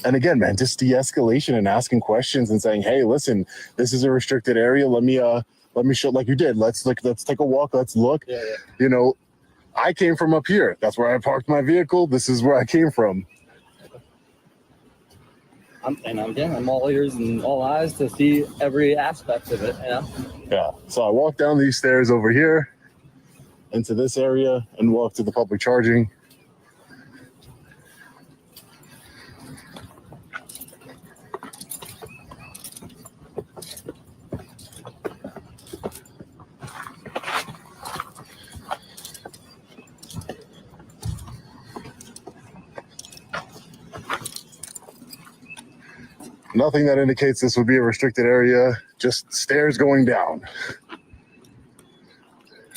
And again, man, just de-escalation and asking questions and saying, "Hey, listen, this is a restricted area. Let me show, like you did. Let's take a walk. Let's look. Yeah. You know, I came from up here. That's where I parked my vehicle. This is where I came from. I'm all ears and all eyes to see every aspect of it. You know. Yeah. So I walked down these stairs over here into this area and walked to the public charging. Nothing that indicates this would be a restricted area, just stairs going down.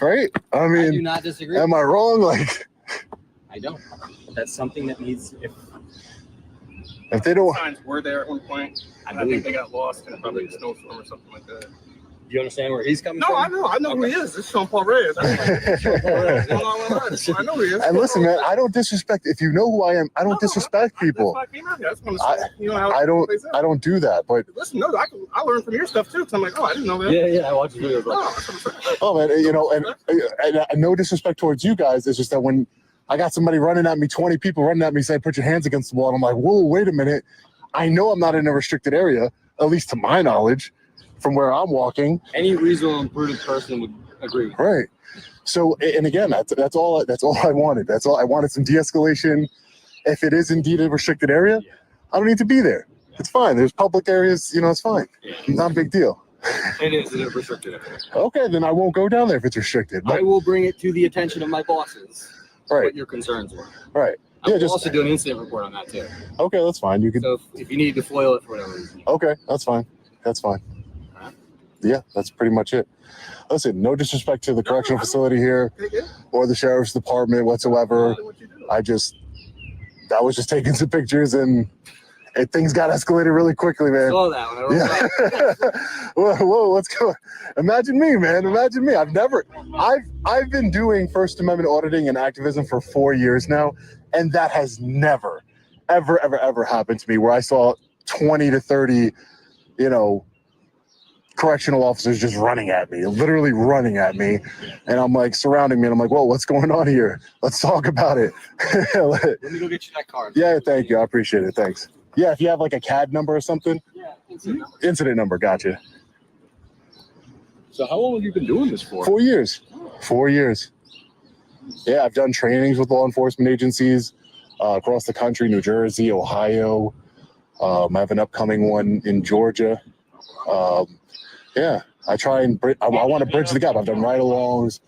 Right? I mean, I do not disagree. Am I wrong? Like, I don't. That's something that needs. If they don't, Signs were there at one point. I think they got lost in probably a snowstorm or something like that. you understand where he's coming No, from? I know who he is. This is Sean Paul Reyes. I know who he is. And listen, man, I don't disrespect. If you know who I am, I don't disrespect people. I don't do that. But listen, no, I learned from your stuff too. So I'm like, oh, I didn't know that. Yeah, I watched your videos. Oh man, you know, and no disrespect towards you guys. It's just that when I got somebody running at me, 20 people running at me saying, put your hands against the wall. And I'm like, whoa, wait a minute. I know I'm not in a restricted area, at least to my knowledge, from where I'm walking. Any reasonable and prudent person would agree. Right. So, and again, that's all I wanted. That's all I wanted, some de-escalation. If it is indeed a restricted area, I don't need to be there. It's fine. There's public areas, you know, it's fine. It's not a big deal. It is a restricted area. Okay, then I won't go down there if it's restricted. I will bring it to the attention of my bosses. Right. What your concerns were. Right. I will also do an incident report on that too. Okay, that's fine. You can. So if you need to foil it for whatever reason. Okay, that's fine. That's fine. Yeah, that's pretty much it. Listen, no disrespect to the correctional facility here or the sheriff's department whatsoever. I was just taking some pictures and things got escalated really quickly, man. Saw that one. Yeah. Whoa, what's going? Imagine me, man. Imagine me. I've been doing First Amendment auditing and activism for 4 years now, and that has never, ever happened to me where I saw 20 to 30, you know, correctional officers just running at me, literally running at me. And I'm like surrounding me and I'm like, whoa, what's going on here? Let's talk about it. Let me go get you that card. Yeah, thank you. I appreciate it. Thanks. Yeah, if you have like a CAD number or something. Yeah, incident number. Gotcha. So how long have you been doing this for? 4 years. 4 years. Yeah, I've done trainings with law enforcement agencies across the country, New Jersey, Ohio. I have an upcoming one in Georgia. Yeah, I try and I want to bridge the gap. I've done ride-alongs,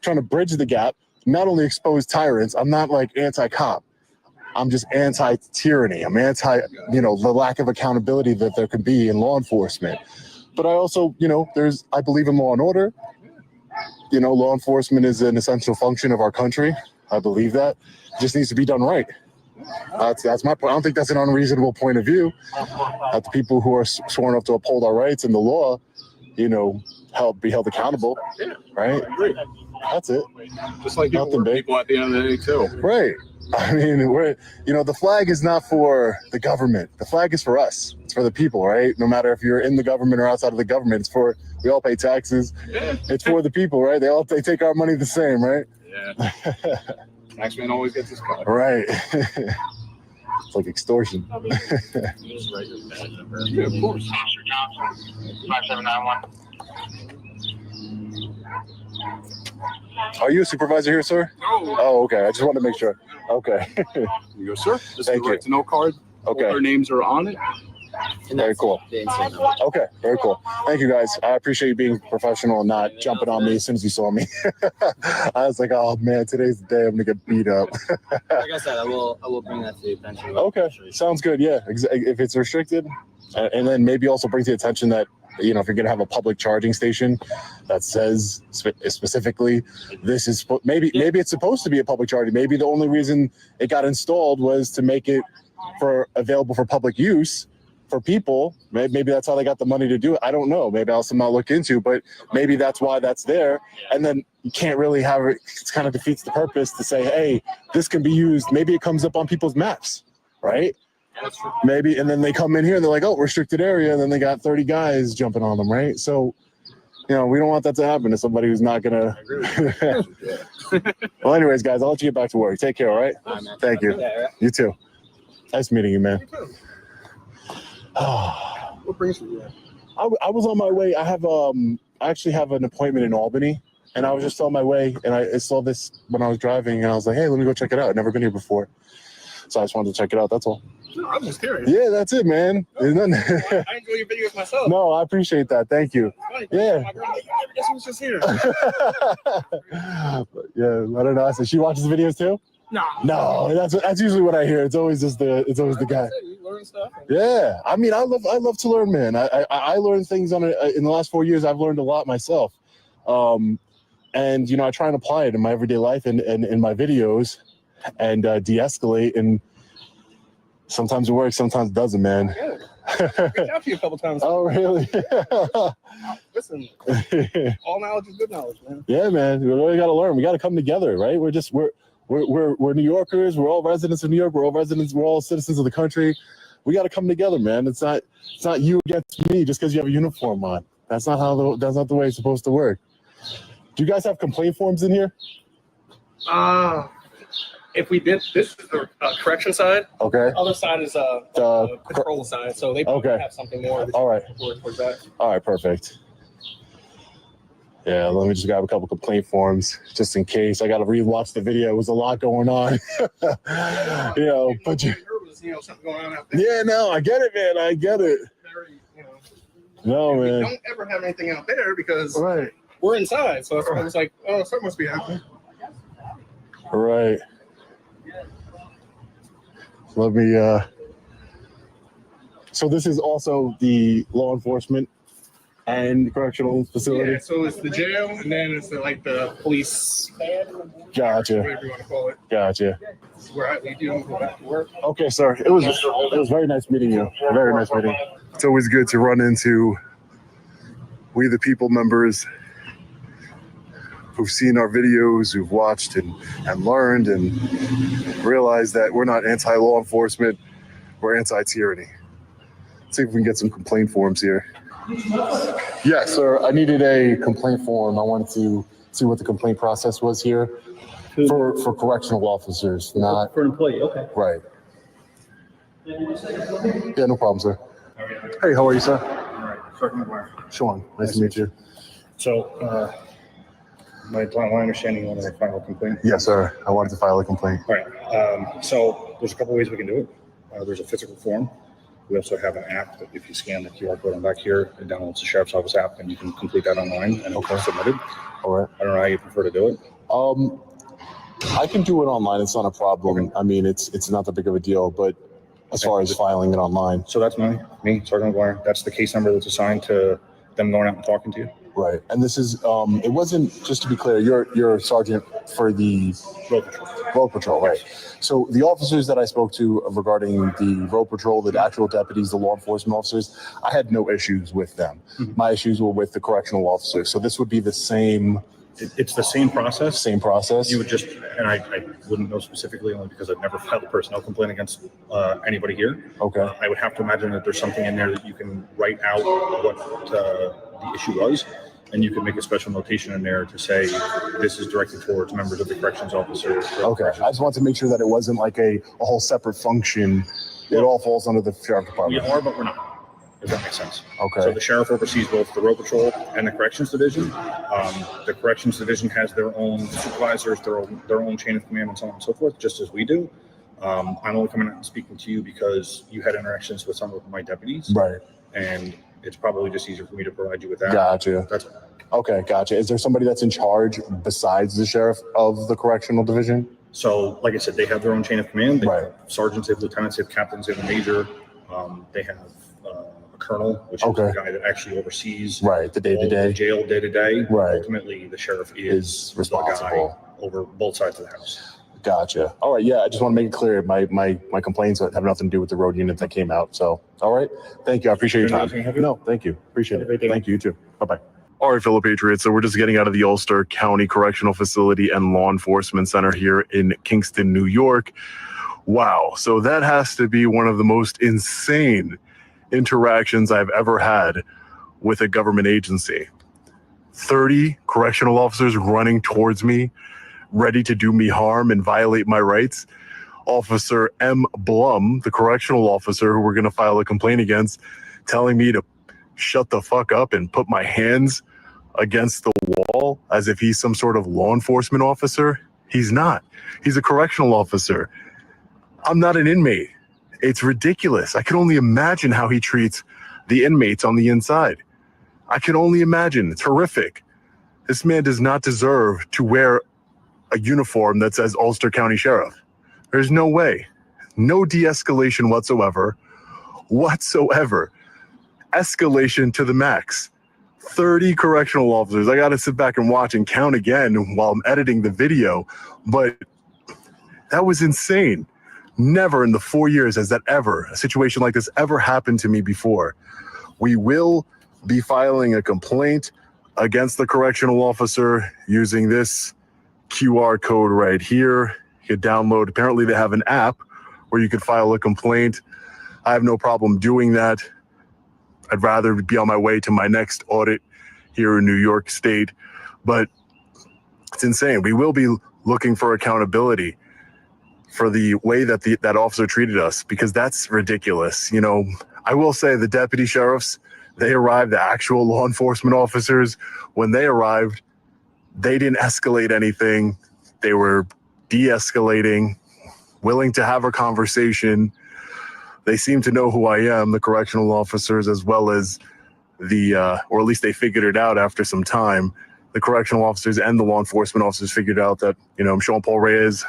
trying to bridge the gap, not only expose tyrants. I'm not like anti-cop. I'm just anti-tyranny. I'm anti, the lack of accountability that there can be in law enforcement. But I also, I believe in law and order. Law enforcement is an essential function of our country. I believe that. It just needs to be done right. That's my point. I don't think that's an unreasonable point of view. That the people who are sworn up to uphold our rights and the law, be held accountable. Right? That's it. Just like people at the end of the day too. Right. I mean, the flag is not for the government. The flag is for us. It's for the people, right? No matter if you're in the government or outside of the government, we all pay taxes. Yeah. It's for the people, right? They take our money the same, right? Yeah. Taxman always gets his cut. Right. It's like extortion. Yeah, of course. 5791. Are you a supervisor here, sir? No. Oh, okay. I just wanted to make sure. Okay. You go, sir. This Thank is the you. right to know card. Okay. All their names are on it. Very cool. Okay, very cool. Thank you, guys. I appreciate you being professional and not jumping on me as soon as you saw me. I was like, oh man, today's the day I'm gonna get beat up. Like I said, I will bring that to the attention. Okay, sounds good. Yeah, if it's restricted, and then maybe also bring to the attention that if you're gonna have a public charging station that says specifically this is maybe it's supposed to be a public charging. Maybe the only reason it got installed was to make it available for public use. For people, maybe that's how they got the money to do it. I don't know. Maybe I'll somehow look into, but maybe that's why that's there. And then you can't really have it. It kind of defeats the purpose to say, hey, this can be used. Maybe it comes up on people's maps, right? Maybe, and then they come in here and they're like, oh, restricted area. And then they got 30 guys jumping on them, right? So, we don't want that to happen to somebody who's not going to. Well, anyways, guys, I'll let you get back to work. Take care, all right? Thank you. You too. Nice meeting you, man. What brings you here? I was on my way. I actually have an appointment in Albany, and I was just on my way, and I saw this when I was driving, and I was like, hey, let me go check it out. I've never been here before, so I just wanted to check it out. That's all. No, I'm just curious. Yeah, that's it, man. There's nothing. I enjoy your videos myself. No, I appreciate that. Thank you. Yeah. My girl, guess who's just here? Yeah, I don't know. I said she watches the videos too. No, that's usually what I hear. It's always the guy. You learn stuff. Yeah, I mean, I love to learn, man. I learned things in the last 4 years. I've learned a lot myself, and I try and apply it in my everyday life and in my videos, and de-escalate. And sometimes it works, sometimes it doesn't, man. reached out to you a couple times. Oh, really? Listen, all knowledge is good knowledge, man. Yeah, man. We really got to learn. We got to come together, right? We're New Yorkers. We're all residents of New York. We're all citizens of the country. We got to come together, man. It's not you against me just because you have a uniform on. That's not the way it's supposed to work. Do you guys have complaint forms in here? If we did, this is the correction side. Okay. Other side is the control side, so they probably have something more. All right. Towards that. All right, perfect. Yeah, let me just grab a couple complaint forms just in case. I got to rewatch the video. It was a lot going on. But something going on out there. yeah, no, I get it, man. I get it. No, We man. don't ever have anything out there because we're inside, so I was like, oh, something must be happening. All right. Let me. So this is also the law enforcement and correctional facility. Yeah, so it's the jail, and then it's the police. Gotcha. Whatever you want to call it. Gotcha. Where I leave you and go back to work. Okay, sir. It was very nice meeting you. Very nice meeting. It's always good to run into We the People members who've seen our videos, who've watched and learned and realized that we're not anti-law enforcement, we're anti-tyranny. Let's see if we can get some complaint forms here. Yeah, sir, I needed a complaint form. I wanted to see what the complaint process was here for correctional officers, not for an employee. Okay. Right. Yeah, no problem, sir. Hey, how are you, sir? All right, Sergeant McGuire. Sean, nice to meet you. So, my understanding on the final complaint. Yes, sir. I wanted to file a complaint. All right. So there's a couple ways we can do it. There's a physical form. We also have an app that if you scan the QR code on back here, it downloads the Sheriff's Office app, and you can complete that online and it's submitted. All right. I don't know how you prefer to do it. I can do it online. It's not a problem. Okay. I mean, it's not that big of a deal, but as far as filing it online. So that's me, Sergeant McGuire. That's the case number that's assigned to them going out and talking to you. Right. And this is, it wasn't, just to be clear, you're a sergeant for the road patrol, right? So the officers that I spoke to regarding the road patrol, the actual deputies, the law enforcement officers, I had no issues with them. Mm-hmm. My issues were with the correctional officers. So this would be the same. It's the same process. Same process. You would just, and I wouldn't know specifically only because I've never filed a personnel complaint against anybody here. Okay. I would have to imagine that there's something in there that you can write out what the issue was, and you can make a special notation in there to say this is directed towards members of the corrections officer. Okay. I just want to make sure that it wasn't like a whole separate function. It all falls under the sheriff department. We are, but we're not. If that makes sense. Okay. So the sheriff oversees both the road patrol and the corrections division. The corrections division has their own supervisors, their own chain of command, and so on and so forth, just as we do. I'm only coming out and speaking to you because you had interactions with some of my deputies. Right. And it's probably just easier for me to provide you with that. Gotcha. That's okay. Gotcha. Is there somebody that's in charge besides the sheriff of the correctional division? So, like I said, they have their own chain of command. They have sergeants, they have lieutenants, they have captains, they have a major. They have a colonel, which is the guy that actually oversees the day-to-day the jail day-to-day. Right. Ultimately, the sheriff is responsible over both sides of the house. Gotcha. All right. Yeah, I just want to make it clear. My complaints have nothing to do with the road unit that came out. So, all right. Thank you. I appreciate your time. No, thank you. Appreciate it. Thank you. You too. Bye-bye. All right, fellow patriots. So we're just getting out of the Ulster County Correctional Facility and Law Enforcement Center here in Kingston, New York. Wow. So that has to be one of the most insane interactions I've ever had with a government agency. 30 correctional officers running towards me, ready to do me harm and violate my rights. Officer M. Blum, the correctional officer who we're going to file a complaint against, telling me to shut the fuck up and put my hands against the wall as if he's some sort of law enforcement officer. He's not. He's a correctional officer. I'm not an inmate. It's ridiculous. I can only imagine how he treats the inmates on the inside. I can only imagine. It's horrific. This man does not deserve to wear a uniform that says Ulster County Sheriff. There's no way. No de-escalation whatsoever. Escalation to the max. 30 correctional officers. I got to sit back and watch and count again while I'm editing the video, but that was insane. Never in the 4 years has a situation like this ever happened to me before. We will be filing a complaint against the correctional officer using this QR code right here. You could download, apparently they have an app where you could file a complaint. I have no problem doing that. I'd rather be on my way to my next audit here in New York State, but it's insane. We will be looking for accountability for the way that that officer treated us, because that's ridiculous. You know, I will say the deputy sheriffs, they arrived, the actual law enforcement officers, when they arrived, they didn't escalate anything. They were de-escalating, willing to have a conversation. They seem to know who I am, the correctional officers, as well as or at least they figured it out after some time. The correctional officers and the law enforcement officers figured out that, you know, I'm Sean Paul Reyes,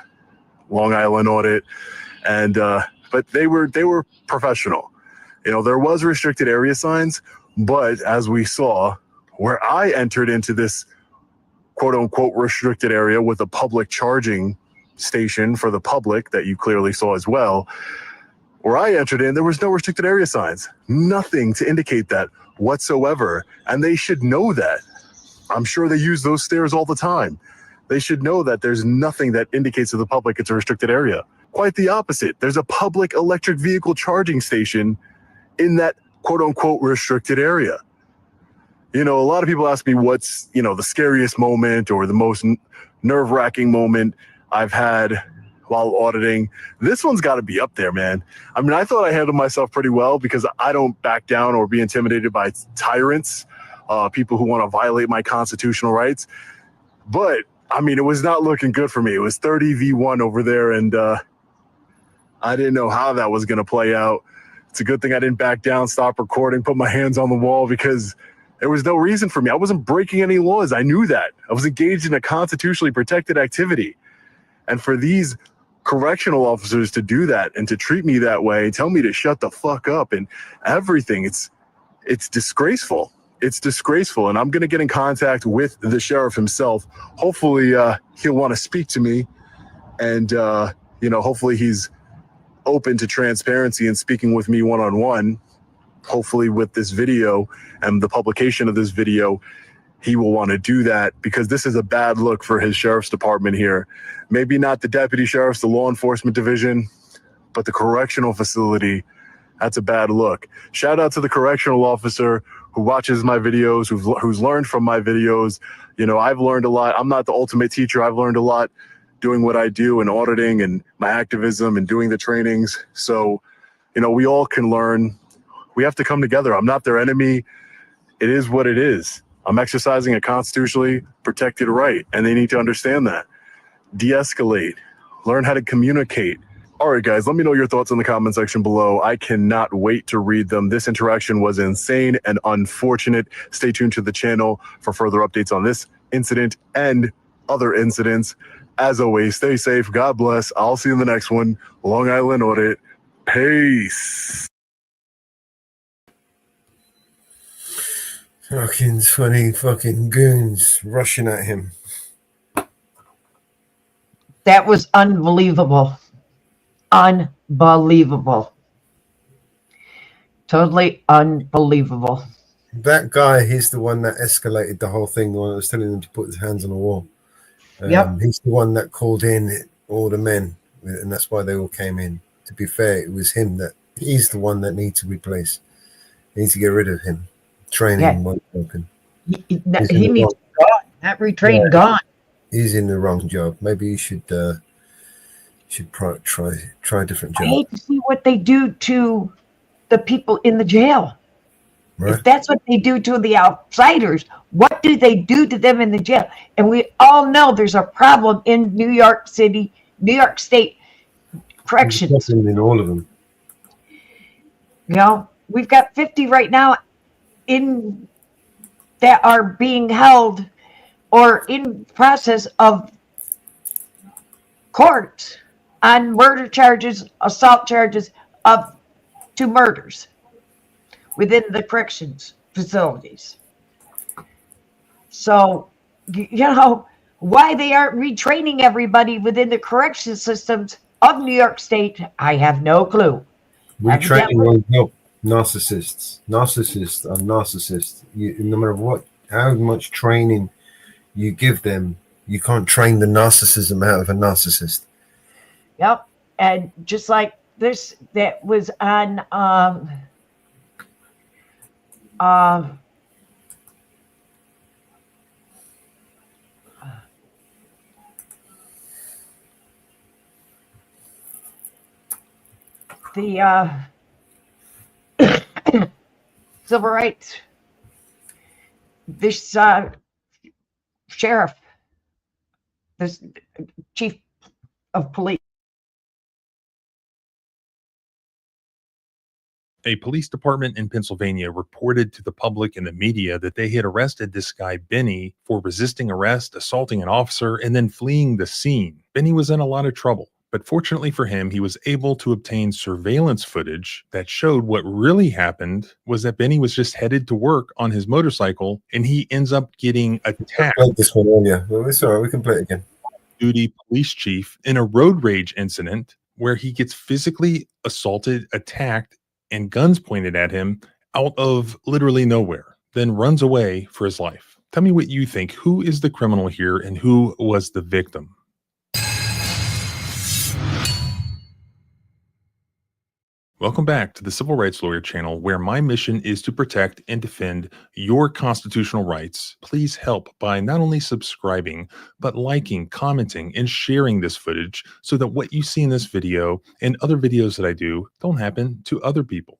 Long Island audit, and but they were professional. You know, there was restricted area signs, but as we saw, where I entered into this quote unquote restricted area with a public charging station for the public that you clearly saw as well, where I entered in, there was no restricted area signs, nothing to indicate that whatsoever. And they should know that. I'm sure they use those stairs all the time. They should know that there's nothing that indicates to the public it's a restricted area. Quite the opposite. There's a public electric vehicle charging station in that quote unquote restricted area. You know, a lot of people ask me what's, you know, the scariest moment or the most nerve-wracking moment I've had while auditing. This one's got to be up there, man. I mean, I thought I handled myself pretty well because I don't back down or be intimidated by tyrants, people who want to violate my constitutional rights. But I mean, it was not looking good for me. It was 30v1 over there, and I didn't know how that was going to play out. It's a good thing I didn't back down, stop recording, put my hands on the wall, because there was no reason for me. I wasn't breaking any laws. I knew that. I was engaged in a constitutionally protected activity. And for these correctional officers to do that and to treat me that way, tell me to shut the fuck up and everything, it's disgraceful. It's disgraceful. And I'm going to get in contact with the sheriff himself. Hopefully he'll want to speak to me, and you know, hopefully he's open to transparency and speaking with me one-on-one. Hopefully with this video and the publication of this video, he will want to do that, because this is a bad look for his sheriff's department here. Maybe not the deputy sheriffs, the law enforcement division, but the correctional facility. That's a bad look. Shout out to the correctional officer who watches my videos, who's learned from my videos. You know, I've learned a lot. I'm not the ultimate teacher. I've learned a lot doing what I do and auditing and my activism and doing the trainings. So, you know, we all can learn. We have to come together. I'm not their enemy. It is what it is. I'm exercising a constitutionally protected right, and they need to understand that. De-escalate. Learn how to communicate. All right, guys, let me know your thoughts in the comment section below. I cannot wait to read them. This interaction was insane and unfortunate. Stay tuned to the channel for further updates on this incident and other incidents. As always, stay safe. God bless. I'll see you in the next one. Long Island Audit. Peace. Fucking 20 fucking goons rushing at him. That was unbelievable. Unbelievable. Totally unbelievable. That guy, he's the one that escalated the whole thing when I was telling him to put his hands on the wall. Yep. He's the one that called in all the men, and that's why they all came in. To be fair, it was him he's the one that needs to replace. Needs to get rid of him. Training was broken. He needs gone. That retrain gone. He's in the wrong job. Maybe he should try a different job. I hate to see what they do to the people in the jail. Right. If that's what they do to the outsiders, what do they do to them in the jail? And we all know there's a problem in New York City, New York State corrections. In all of them. You know, we've got 50 right now that are being held or in process of court on murder charges, assault charges of 2 murders within the corrections facilities. So, you know, why they aren't retraining everybody within the correction systems of New York State, I have no clue. Retraining won't help narcissists. Narcissists are narcissists. No matter what, how much training you give them, you can't train the narcissism out of a narcissist. Yep. And just like this, that was on the civil rights, this sheriff, this chief of police. A police department in Pennsylvania reported to the public and the media that they had arrested this guy, Benny, for resisting arrest, assaulting an officer, and then fleeing the scene. Benny was in a lot of trouble, but fortunately for him, he was able to obtain surveillance footage that showed what really happened was that Benny was just headed to work on his motorcycle, and he ends up getting attacked. I played this one earlier. Well, it's all right. We can play it again. Duty police chief in a road rage incident where he gets physically assaulted, attacked, and guns pointed at him out of literally nowhere, then runs away for his life. Tell me what you think. Who is the criminal here and who was the victim? Welcome back to the Civil Rights Lawyer channel, where my mission is to protect and defend your constitutional rights. Please help by not only subscribing, but liking, commenting, and sharing this footage so that what you see in this video and other videos that I do don't happen to other people.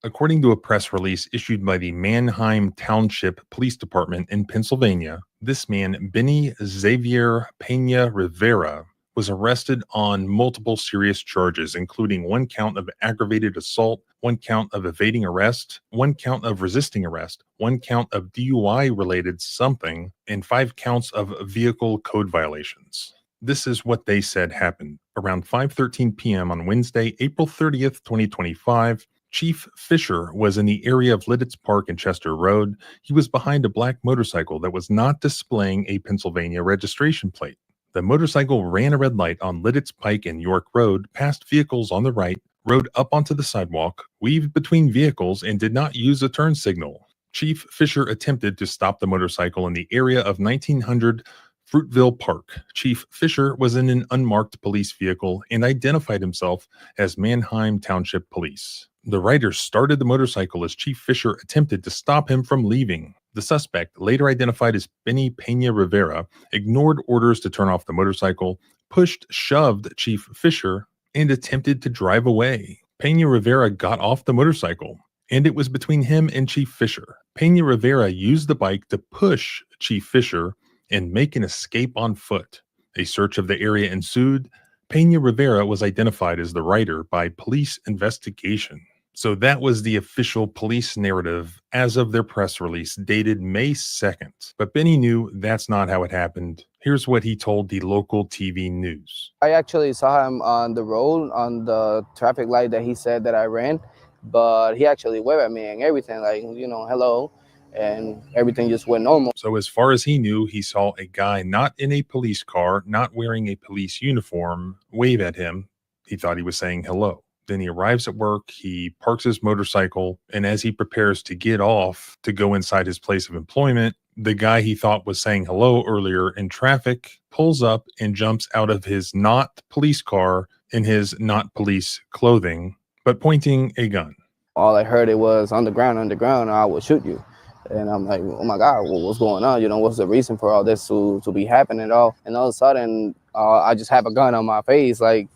According to a press release issued by the Manheim Township Police Department in Pennsylvania, this man, Benny Xavier Pena Rivera, was arrested on multiple serious charges, including 1 count of aggravated assault, 1 count of evading arrest, 1 count of resisting arrest, 1 count of DUI-related something, and 5 counts of vehicle code violations. This is what they said happened. Around 5:13 p.m. on Wednesday, April 30th, 2025, Chief Fisher was in the area of Lidditz Park and Chester Road. He was behind a black motorcycle that was not displaying a Pennsylvania registration plate. The motorcycle ran a red light on Lidditz Pike and York Road, passed vehicles on the right, rode up onto the sidewalk, weaved between vehicles, and did not use a turn signal. Chief Fisher attempted to stop the motorcycle in the area of 1900 Fruitville Park. Chief Fisher was in an unmarked police vehicle and identified himself as Manheim Township Police. The rider started the motorcycle as Chief Fisher attempted to stop him from leaving. The suspect, later identified as Benny Pena Rivera, ignored orders to turn off the motorcycle, shoved Chief Fisher, and attempted to drive away. Pena Rivera got off the motorcycle, and it was between him and Chief Fisher. Pena Rivera used the bike to push Chief Fisher and make an escape on foot. A search of the area ensued. Pena Rivera was identified as the rider by police investigation. So that was the official police narrative as of their press release dated May 2nd. But Benny knew that's not how it happened. Here's what he told the local TV news. I actually saw him on the road, on the traffic light that he said that I ran, but he actually waved at me and everything, like, you know, hello, and everything just went normal. So as far as he knew, he saw a guy not in a police car, not wearing a police uniform, wave at him. He thought he was saying hello. Then he arrives at work, he parks his motorcycle, and as he prepares to get off to go inside his place of employment, the guy he thought was saying hello earlier in traffic pulls up and jumps out of his not police car in his not police clothing, but pointing a gun. All I heard it was underground, I will shoot you. And I'm like, oh my God, what's going on? You know, what's the reason for all this to be happening at all? And all of a sudden, I just have a gun on my face, like,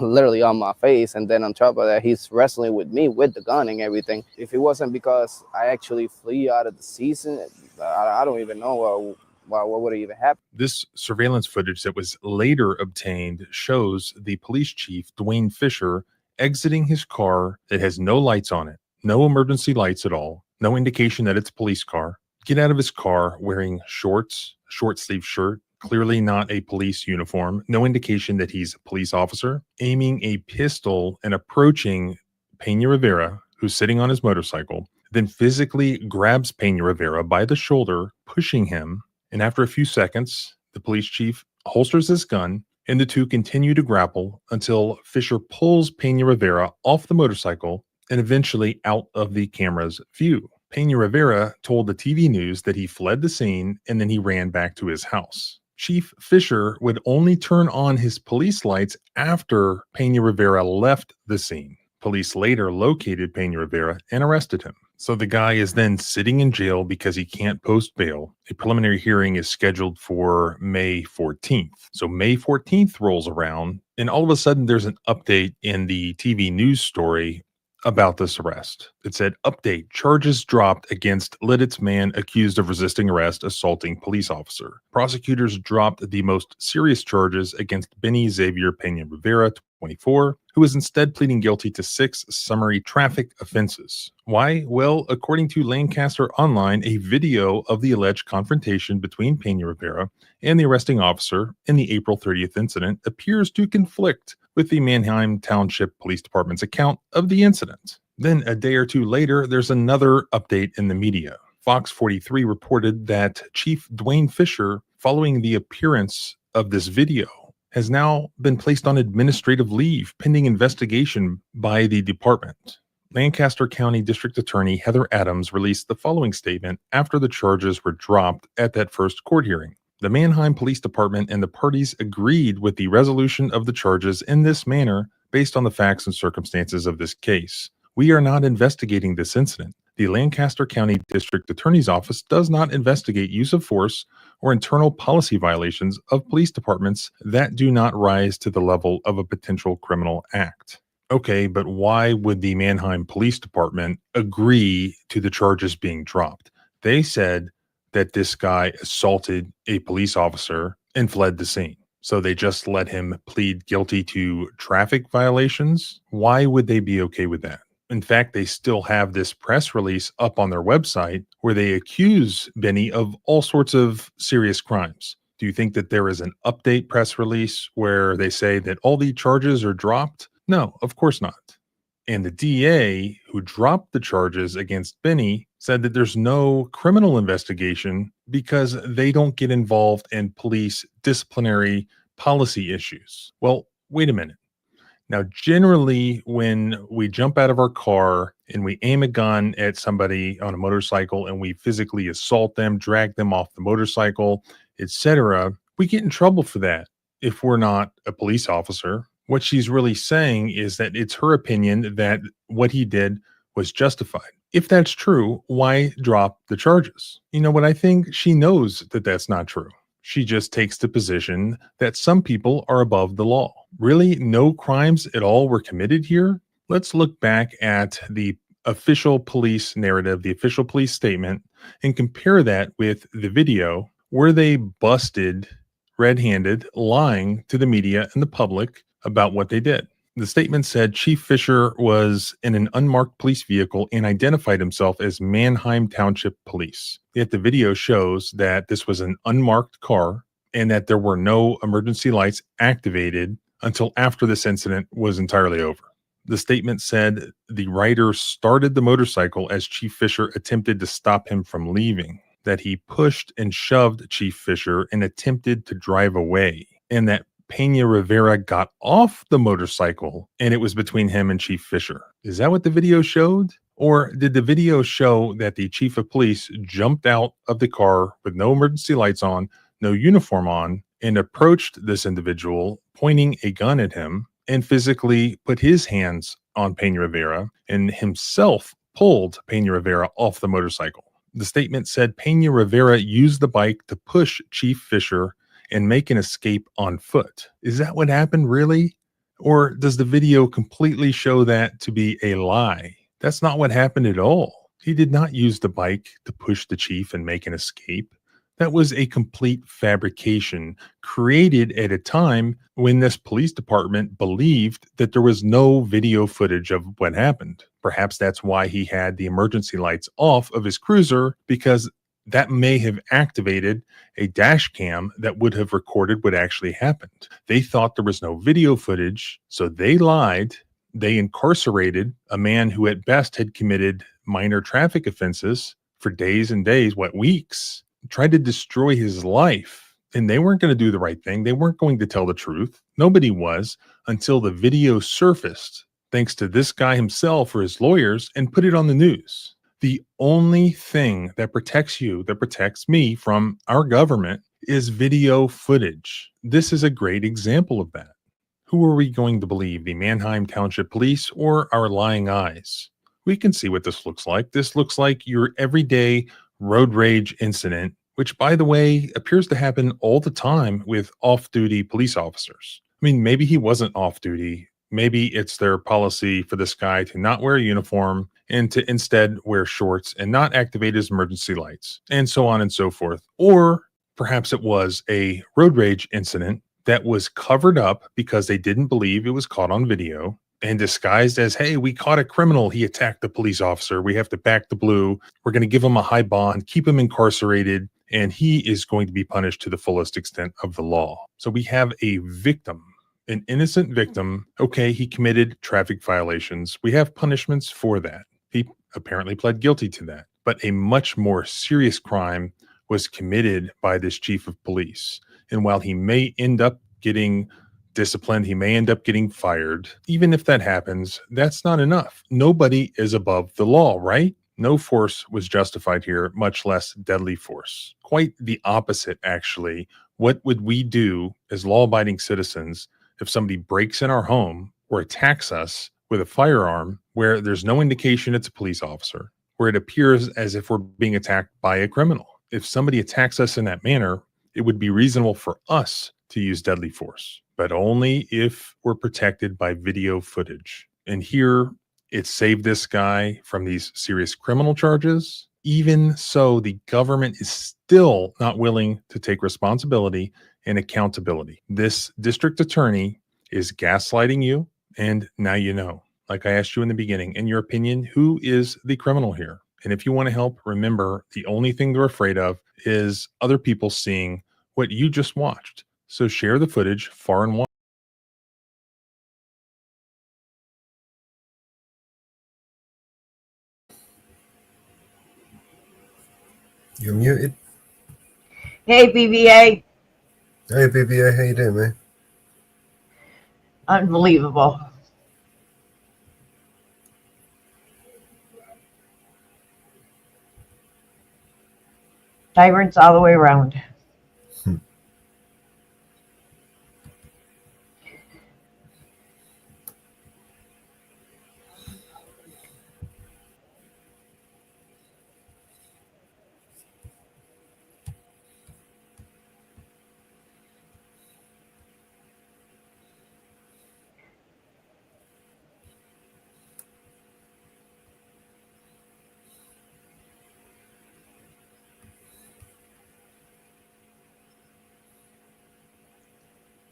literally on my face, and then on top of that, he's wrestling with me with the gun and everything. If it wasn't because I actually flee out of the season, I don't even know what would even happen. This surveillance footage that was later obtained shows the police chief, Dwayne Fisher, exiting his car that has no lights on it, no emergency lights at all, no indication that it's a police car, get out of his car wearing shorts, short sleeve shirt, clearly not a police uniform, no indication that he's a police officer, aiming a pistol and approaching Pena Rivera, who's sitting on his motorcycle, then physically grabs Pena Rivera by the shoulder, pushing him. And after a few seconds, the police chief holsters his gun and the two continue to grapple until Fisher pulls Pena Rivera off the motorcycle and eventually out of the camera's view. Pena Rivera told the TV news that he fled the scene and then he ran back to his house. Chief Fisher would only turn on his police lights after Pena Rivera left the scene. Police later located Pena Rivera and arrested him. So the guy is then sitting in jail because he can't post bail. A preliminary hearing is scheduled for May 14th. So May 14th rolls around, and all of a sudden there's an update in the TV news story about this arrest. It said, update, charges dropped against Lidditz man accused of resisting arrest, assaulting police officer. Prosecutors dropped the most serious charges against Benny Xavier Pena Rivera, 24, who is instead pleading guilty to 6 summary traffic offenses. Why? Well, according to Lancaster Online, a video of the alleged confrontation between Pena Rivera and the arresting officer in the April 30th incident appears to conflict with the Manheim Township Police Department's account of the incident. Then a day or two later, there's another update in the media. Fox 43 reported that Chief Dwayne Fisher, following the appearance of this video, has now been placed on administrative leave pending investigation by the department. Lancaster County District Attorney Heather Adams released the following statement after the charges were dropped at that first court hearing. The Manheim Police Department and the parties agreed with the resolution of the charges in this manner based on the facts and circumstances of this case. We are not investigating this incident. The Lancaster County District Attorney's Office does not investigate use of force or internal policy violations of police departments that do not rise to the level of a potential criminal act. Okay, but why would the Manheim Police Department agree to the charges being dropped? They said that this guy assaulted a police officer and fled the scene. So they just let him plead guilty to traffic violations? Why would they be okay with that? In fact, they still have this press release up on their website where they accuse Benny of all sorts of serious crimes. Do you think that there is an update press release where they say that all the charges are dropped? No, of course not. And the DA who dropped the charges against Benny said that there's no criminal investigation because they don't get involved in police disciplinary policy issues. Well, wait a minute. Now, generally, when we jump out of our car and we aim a gun at somebody on a motorcycle and we physically assault them, drag them off the motorcycle, etc., we get in trouble for that if we're not a police officer. What she's really saying is that it's her opinion that what he did was justified. If that's true, why drop the charges? You know what? I think she knows that that's not true. She just takes the position that some people are above the law. Really, no crimes at all were committed here? Let's look back at the official police narrative, the official police statement, and compare that with the video where they busted red-handed lying to the media and the public about what they did. The statement said Chief Fisher was in an unmarked police vehicle and identified himself as Manheim Township Police. Yet the video shows that this was an unmarked car and that there were no emergency lights activated until after this incident was entirely over. The statement said the rider started the motorcycle as Chief Fisher attempted to stop him from leaving, that he pushed and shoved Chief Fisher and attempted to drive away, and that Pena Rivera got off the motorcycle and it was between him and Chief Fisher. Is that what the video showed? Or did the video show that the chief of police jumped out of the car with no emergency lights on, no uniform on, and approached this individual, pointing a gun at him, and physically put his hands on Pena Rivera and himself pulled Pena Rivera off the motorcycle? The statement said Pena Rivera used the bike to push Chief Fisher and make an escape on foot. Is that what happened, really? Or does the video completely show that to be a lie? That's not what happened at all. He did not use the bike to push the chief and make an escape. That was a complete fabrication created at a time when this police department believed that there was no video footage of what happened. Perhaps that's why he had the emergency lights off of his cruiser, because that may have activated a dash cam that would have recorded what actually happened. They thought there was no video footage, so they lied. They incarcerated a man who at best had committed minor traffic offenses for days and days, weeks, tried to destroy his life And they weren't going to do the right thing. They weren't going to tell the truth. Nobody was until the video surfaced, thanks to this guy himself or his lawyers, and put it on the news. The only thing that protects you, that protects me from our government, is video footage. This is a great example of that. Who are we going to believe, the Manheim Township Police or our lying eyes? We can see what this looks like. This looks like your everyday road rage incident, which, by the way, appears to happen all the time with off-duty police officers. I mean, maybe he wasn't off-duty. Maybe it's their policy for this guy to not wear a uniform and to instead wear shorts and not activate his emergency lights, and so on and so forth. Or perhaps it was a road rage incident that was covered up because they didn't believe it was caught on video and disguised as, hey, we caught a criminal. He attacked the police officer. We have to back the blue. We're going to give him a high bond, keep him incarcerated, and he is going to be punished to the fullest extent of the law. So we have a victim, an innocent victim. Okay, he committed traffic violations. We have punishments for that. He apparently pled guilty to that. But a much more serious crime was committed by this chief of police. And while he may end up getting disciplined, he may end up getting fired. Even if that happens, that's not enough. Nobody is above the law, right? No force was justified here, much less deadly force. Quite the opposite, actually. What would we do as law-abiding citizens if somebody breaks in our home or attacks us with a firearm where there's no indication it's a police officer, where it appears as if we're being attacked by a criminal? If somebody attacks us in that manner, it would be reasonable for us to use deadly force, but only if we're protected by video footage. And here, it saved this guy from these serious criminal charges. Even so, the government is still not willing to take responsibility and accountability. This district attorney is gaslighting you, and now you know. Like I asked you in the beginning, in your opinion, who is the criminal here? And if you want to help, remember, the only thing they're afraid of is other people seeing what you just watched. So share the footage far and wide. You're muted. Hey, BBA. Hey, BBA, how you doing, man? Unbelievable. Tyrants all the way around.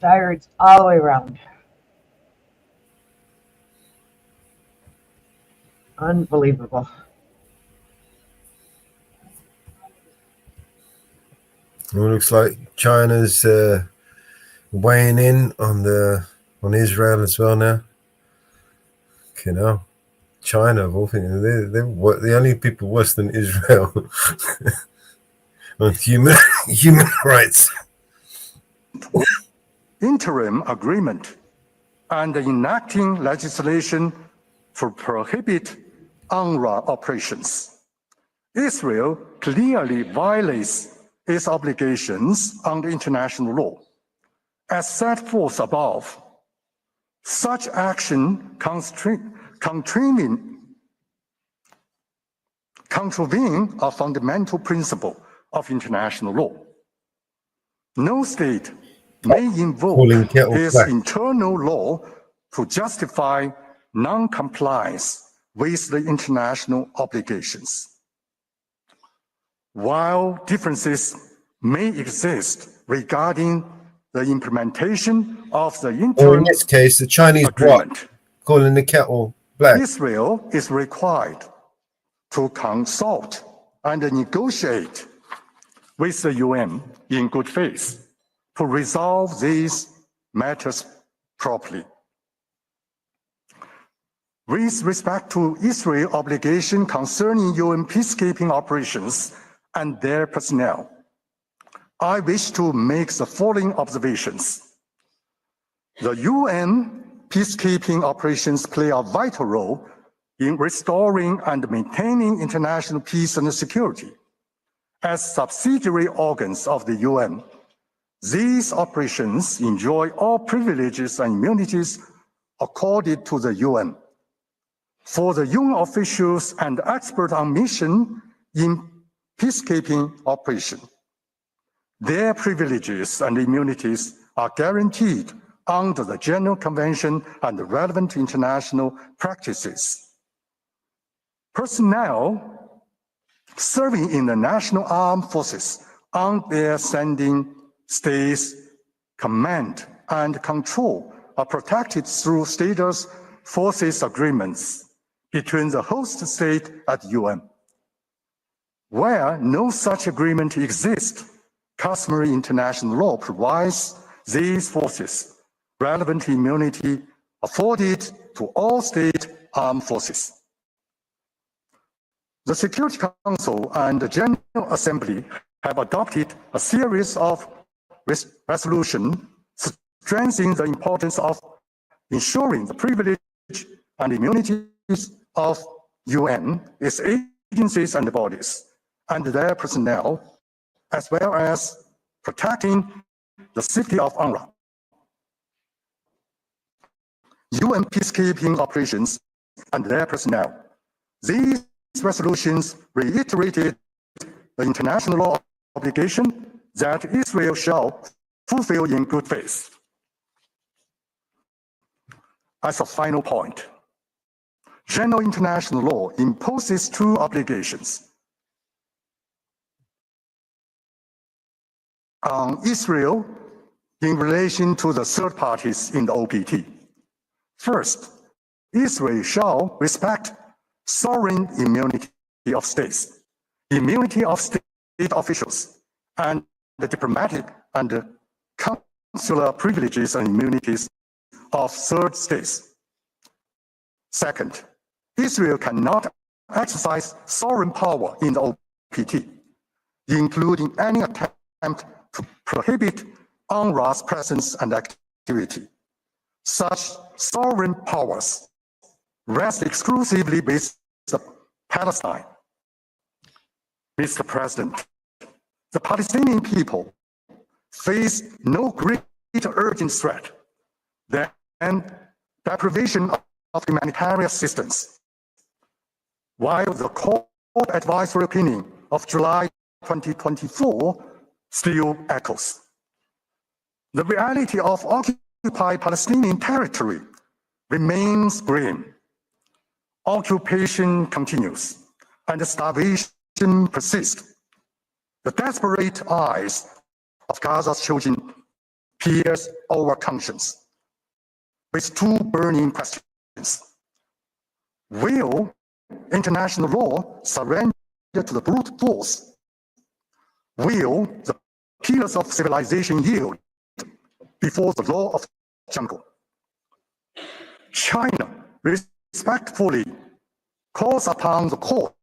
Tyrants all the way around. Unbelievable. Well, it looks like China's weighing in on Israel as well now. You know, China of all things, they're the only people worse than Israel on human rights. Interim agreement and enacting legislation to prohibit UNRWA operations. Israel clearly violates its obligations under international law. As set forth above, such action contravene a fundamental principle of international law. No state may invoke its internal law to justify non-compliance with the international obligations. While differences may exist regarding the implementation of the interim in this case, the Chinese agreement, calling the kettle black. Israel is required to consult and negotiate with the UN in good faith to resolve these matters properly. With respect to Israel's obligation concerning UN peacekeeping operations and their personnel, I wish to make the following observations. The UN peacekeeping operations play a vital role in restoring and maintaining international peace and security. As subsidiary organs of the UN, these operations enjoy all privileges and immunities accorded to the UN. For the UN officials and experts on mission in peacekeeping operation, their privileges and immunities are guaranteed under the General Convention and the relevant international practices. Personnel serving in the national armed forces under their standing states command and control are protected through status forces agreements between the host state and UN. Where no such agreement exists, customary international law provides these forces relevant immunity afforded to all state armed forces. The Security Council and the General Assembly have adopted a series of resolutions strengthening the importance of ensuring the privilege and immunities of UN, its agencies and bodies, and their personnel, as well as protecting the safety of UNRWA. UN peacekeeping operations and their personnel. These resolutions reiterated the international law obligation that Israel shall fulfill in good faith. As a final point, general international law imposes two obligations on Israel in relation to the third parties in the OPT. First, Israel shall respect sovereign immunity of states, immunity of state officials, and the diplomatic and consular privileges and immunities of third states. Second, Israel cannot exercise sovereign power in the OPT, including any attempt to prohibit UNRWA's presence and activity. Such sovereign powers rest exclusively with Palestine. Mr. President, the Palestinian people face no greater urgent threat than deprivation of humanitarian assistance. While the court advisory opinion of July 2024 still echoes, the reality of occupied Palestinian territory remains grim. Occupation continues and starvation persists. The desperate eyes of Gaza's children pierce our conscience with two burning questions. Will international law surrender to the brute force? Will the pillars of civilization yield before the law of jungle? China respectfully calls upon the court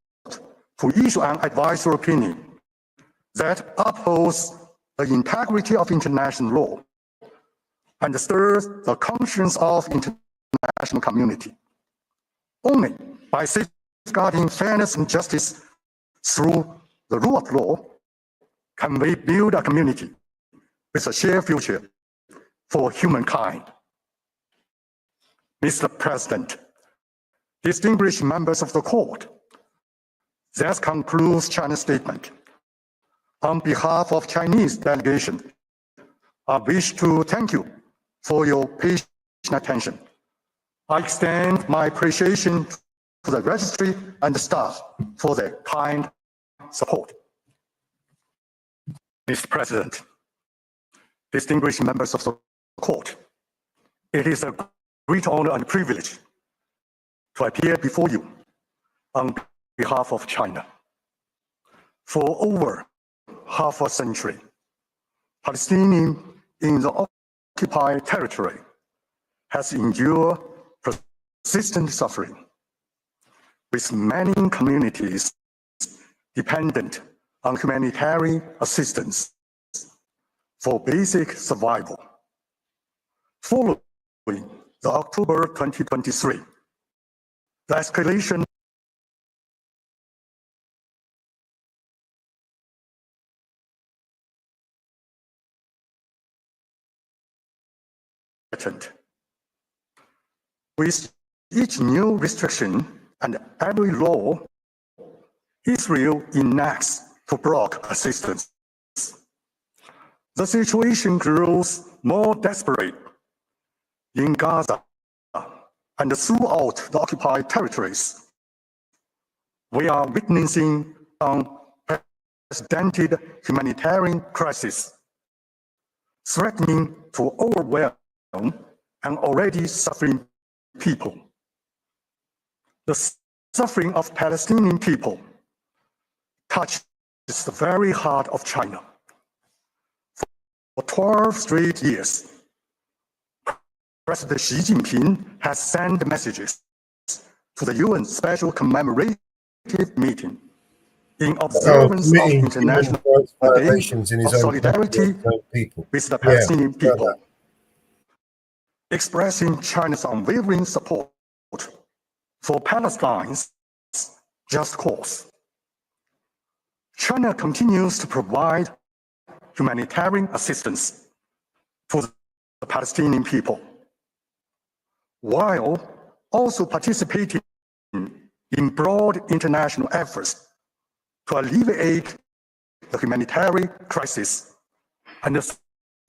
to issue an advisory opinion that upholds the integrity of international law and stirs the conscience of international community. Only by safeguarding fairness and justice through the rule of law can we build a community with a shared future for humankind. Mr. President, distinguished members of the court, that concludes China's statement. On behalf of Chinese delegation, I wish to thank you for your patient attention. I extend my appreciation to the registry and the staff for their kind support. Mr. President, distinguished members of the court, it is a great honor and privilege to appear before you on behalf of China. For over half a century, Palestinians in the occupied territory has endured persistent suffering, with many communities dependent on humanitarian assistance for basic survival. Following the October 2023, the escalation with each new restriction and every law Israel enacts to block assistance. The situation grows more desperate in Gaza and throughout the occupied territories. We are witnessing an unprecedented humanitarian crisis, threatening to overwhelm an already suffering people. The suffering of Palestinian people touches the very heart of China. For 12 straight years, President Xi Jinping has sent messages to the UN Special Commemorative Meeting in observance of International Day of Solidarity with the Palestinian people, expressing China's unwavering support for Palestine's just cause. China continues to provide humanitarian assistance to the Palestinian people, while also participating in broad international efforts to alleviate the humanitarian crisis and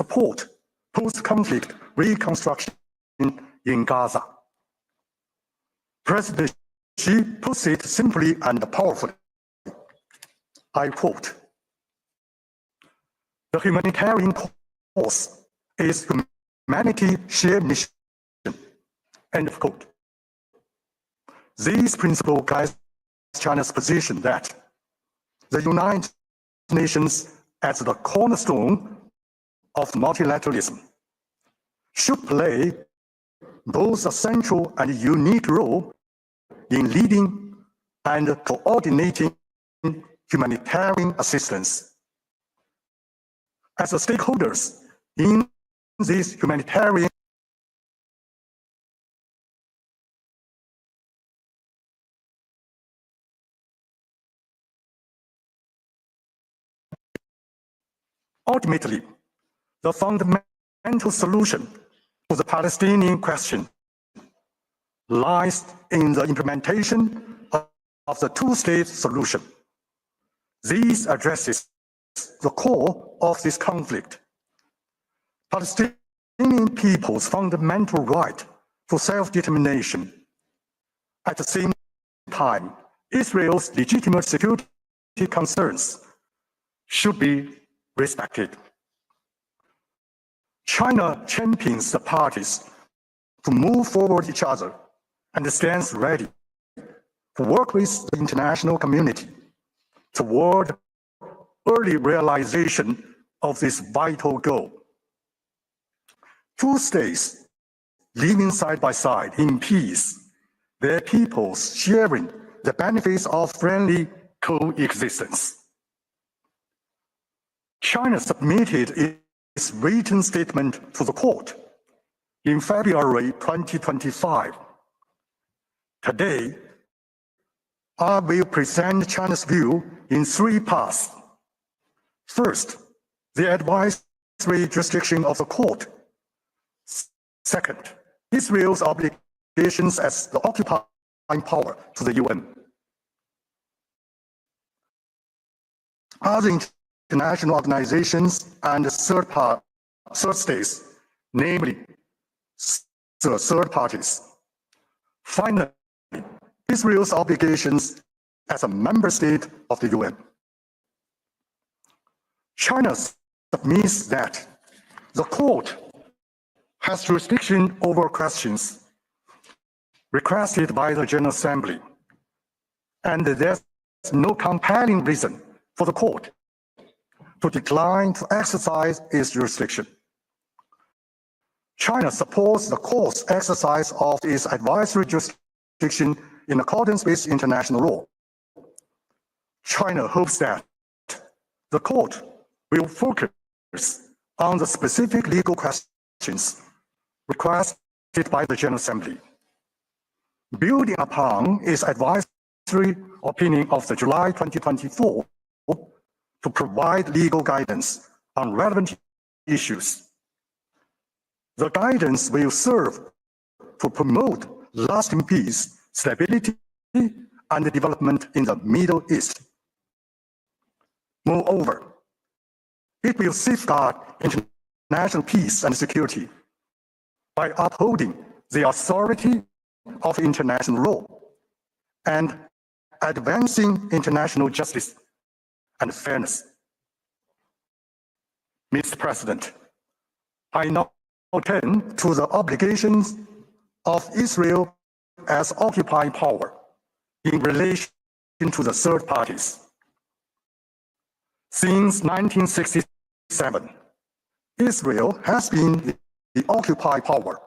support post-conflict reconstruction in Gaza. President Xi puts it simply and powerfully. I quote, "The humanitarian cause is humanity's shared mission," end of quote. This principle guides China's position that the United Nations, as the cornerstone of multilateralism, should play both a central and unique role in leading and coordinating humanitarian assistance. As the stakeholders in this humanitarian ultimately, the fundamental solution to the Palestinian question lies in the implementation of the two-state solution. This addresses the core of this conflict: Palestinian people's fundamental right to self-determination. At the same time, Israel's legitimate security concerns should be respected. China champions the parties to move forward each other and stands ready to work with the international community toward early realization of this vital goal. Two states living side by side in peace, their peoples sharing the benefits of friendly coexistence. China submitted its written statement to the court in February 2025. Today, I will present China's view in three parts. First, the advisory jurisdiction of the court. Second, Israel's obligations as the occupying power to the UN. Other international organizations and third states, namely the third parties. Finally, Israel's obligations as a member state of the UN. China submits that the court has jurisdiction over questions requested by the General Assembly, and there's no compelling reason for the court to decline to exercise its jurisdiction. China supports the court's exercise of its advisory jurisdiction in accordance with international law. China hopes that the court will focus on the specific legal questions requested by the General Assembly, building upon its advisory opinion of the July 2024 to provide legal guidance on relevant issues. The guidance will serve to promote lasting peace, stability, and development in the Middle East. Moreover, it will safeguard international peace and security by upholding the authority of international law and advancing international justice and fairness. Mr. President, I now turn to the obligations of Israel as occupying power in relation to the third parties. Since 1967, Israel has been the occupied power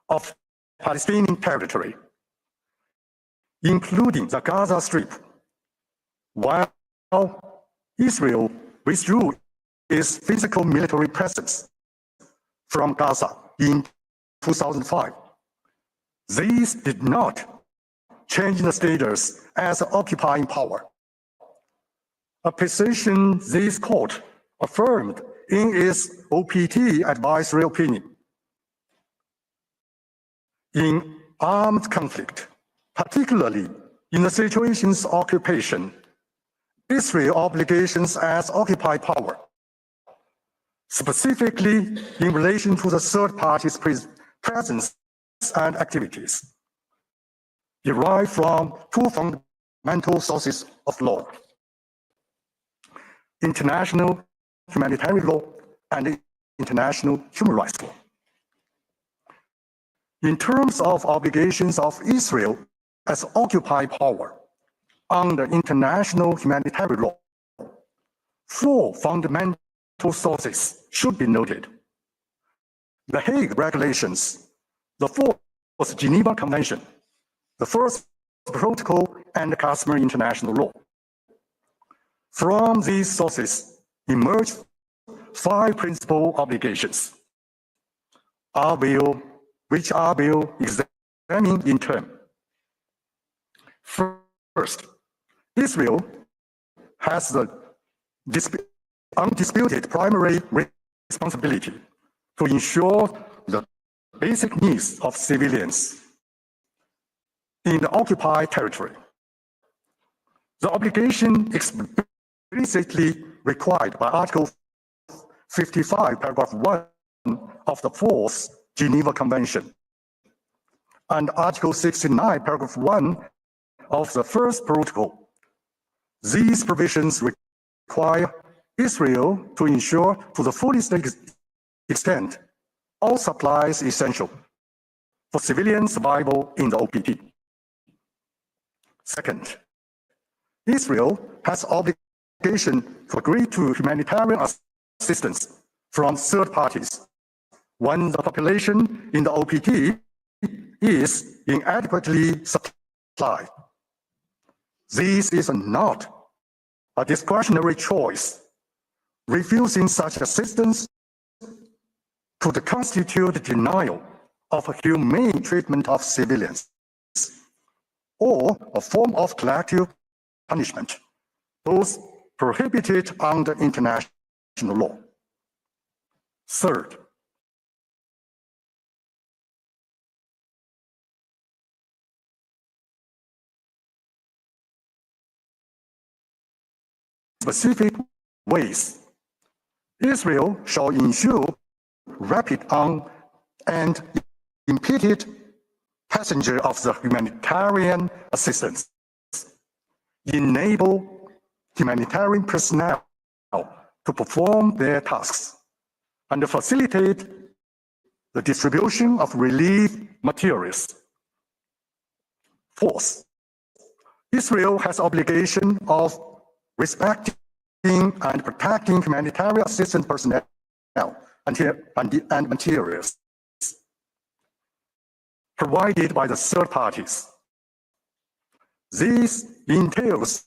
of Palestinian territory, including the Gaza Strip, while Israel withdrew its physical military presence from Gaza in 2005. This did not change the status as occupying power, a position this court affirmed in its OPT advisory opinion. In armed conflict, particularly in the situations of occupation, Israel's obligations as occupied power, specifically in relation to the third party's presence and activities, derive from two fundamental sources of law: international humanitarian law and international human rights law. In terms of obligations of Israel as occupied power under international humanitarian law, four fundamental sources should be noted: the Hague Regulations, the Fourth Geneva Convention, the First Protocol, and the customary international law. From these sources emerge five principal obligations, which I will examine in turn. First, Israel has the undisputed primary responsibility to ensure the basic needs of civilians in the occupied territory. The obligation explicitly required by Article 55, paragraph 1 of the Fourth Geneva Convention and Article 69, paragraph 1 of the First Protocol. These provisions require Israel to ensure to the fullest extent all supplies essential for civilian survival in the OPT. Second, Israel has obligation to agree to humanitarian assistance from third parties when the population in the OPT is inadequately supplied. This is not a discretionary choice. Refusing such assistance could constitute denial of humane treatment of civilians or a form of collective punishment, both prohibited under international law. Third, specific ways, Israel shall ensure rapid and impeded passenger of the humanitarian assistance, enable humanitarian personnel to perform their tasks, and facilitate the distribution of relief materials. Fourth, Israel has obligation of respecting and protecting humanitarian assistance personnel and materials provided by the third parties. This entails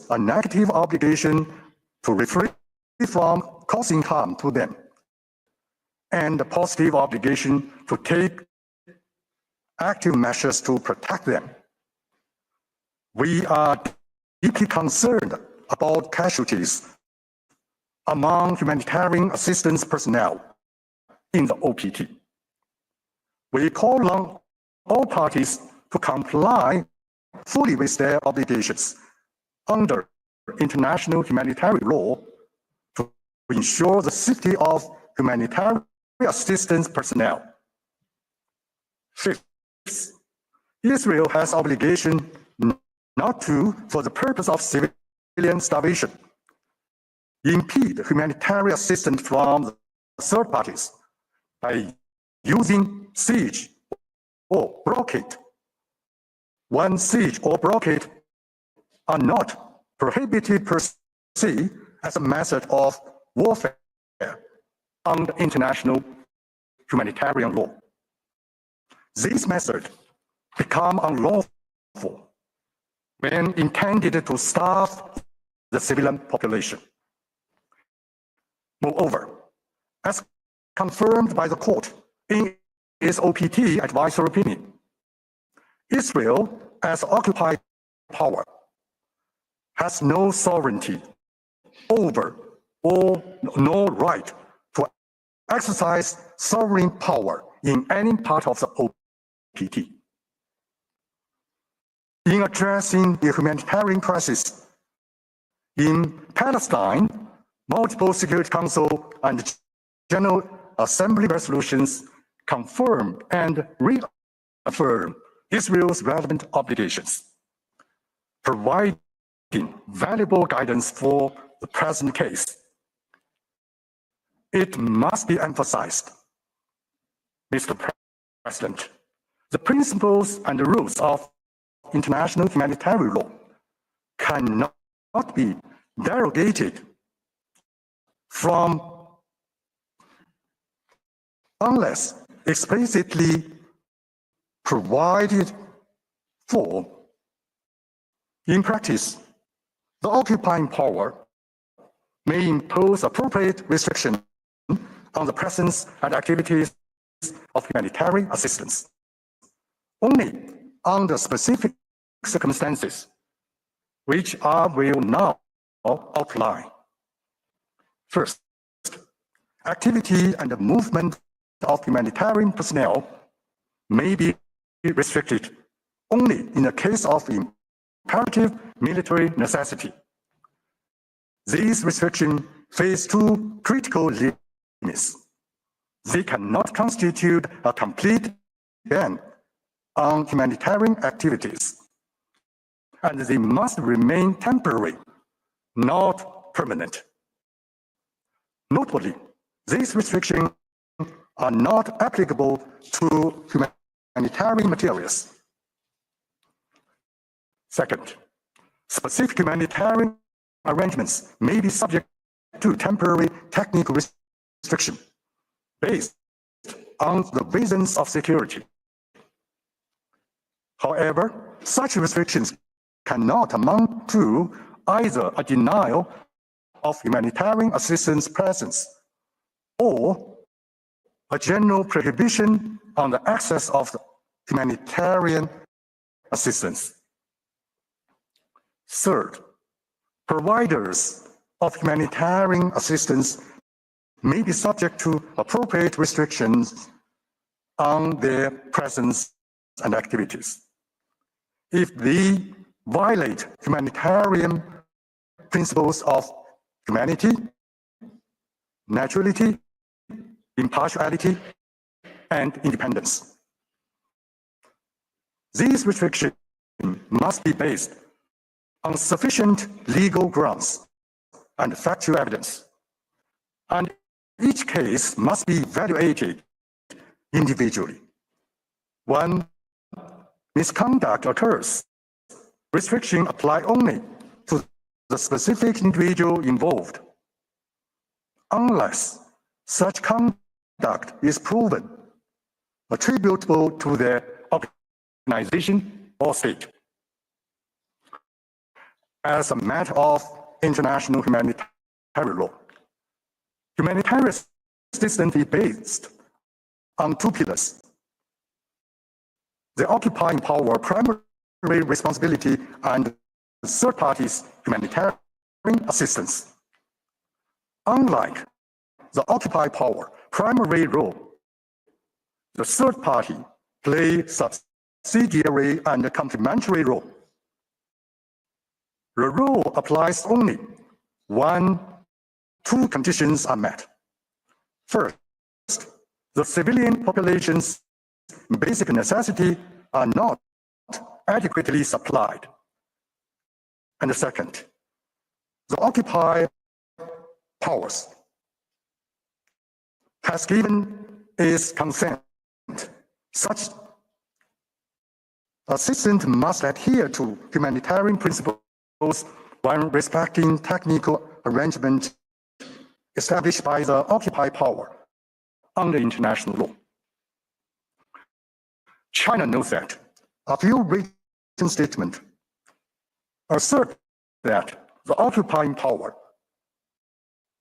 a negative obligation to refrain from causing harm to them and the positive obligation to take active measures to protect them. We are deeply concerned about casualties among humanitarian assistance personnel in the OPT. We call on all parties to comply fully with their obligations under international humanitarian law to ensure the safety of humanitarian assistance personnel. Fifth, Israel has obligation not to, for the purpose of civilian starvation, impede humanitarian assistance from third parties by using siege or blockade. When siege or blockade are not prohibited per se as a method of warfare under international humanitarian law. These methods become unlawful when intended to starve the civilian population. Moreover, as confirmed by the court in its OPT advisory opinion, Israel, as occupied power, has no sovereignty over or no right to exercise sovereign power in any part of the OPT. In addressing the humanitarian crisis in Palestine, multiple Security Council and General Assembly resolutions confirm and reaffirm Israel's relevant obligations, providing valuable guidance for the present case. It must be emphasized, Mr. President, the principles and the rules of international humanitarian law cannot be derogated from unless explicitly provided for. In practice, the occupying power may impose appropriate restrictions on the presence and activities of humanitarian assistance only under specific circumstances, which I will now outline. First, activity and movement of humanitarian personnel may be restricted only in the case of imperative military necessity. These restrictions face two critical limits. They cannot constitute a complete ban on humanitarian activities, and they must remain temporary, not permanent. Notably, these restrictions are not applicable to humanitarian materials. Second, specific humanitarian arrangements may be subject to temporary technical restriction based on the reasons of security. However, such restrictions cannot amount to either a denial of humanitarian assistance presence or a general prohibition on the access of humanitarian assistance. Third, providers of humanitarian assistance may be subject to appropriate restrictions on their presence and activities. If they violate humanitarian principles of humanity, neutrality, impartiality, and independence. These restrictions must be based on sufficient legal grounds and factual evidence, and each case must be evaluated individually. When misconduct occurs, restrictions apply only to the specific individual involved, unless such conduct is proven attributable to their organization or state. As a matter of international humanitarian law, humanitarian consistently based on two pillars: the occupying power primary responsibility and third parties humanitarian assistance. Unlike the occupying power primary role, the third party play subsidiary and complementary role. The rule applies only when two conditions are met. First, the civilian population's basic necessities are not adequately supplied. And second, the occupied powers has given its consent. Such assistance must adhere to humanitarian principles when respecting technical arrangements established by the occupied power under international law. China knows that. A few recent statements assert that the occupying power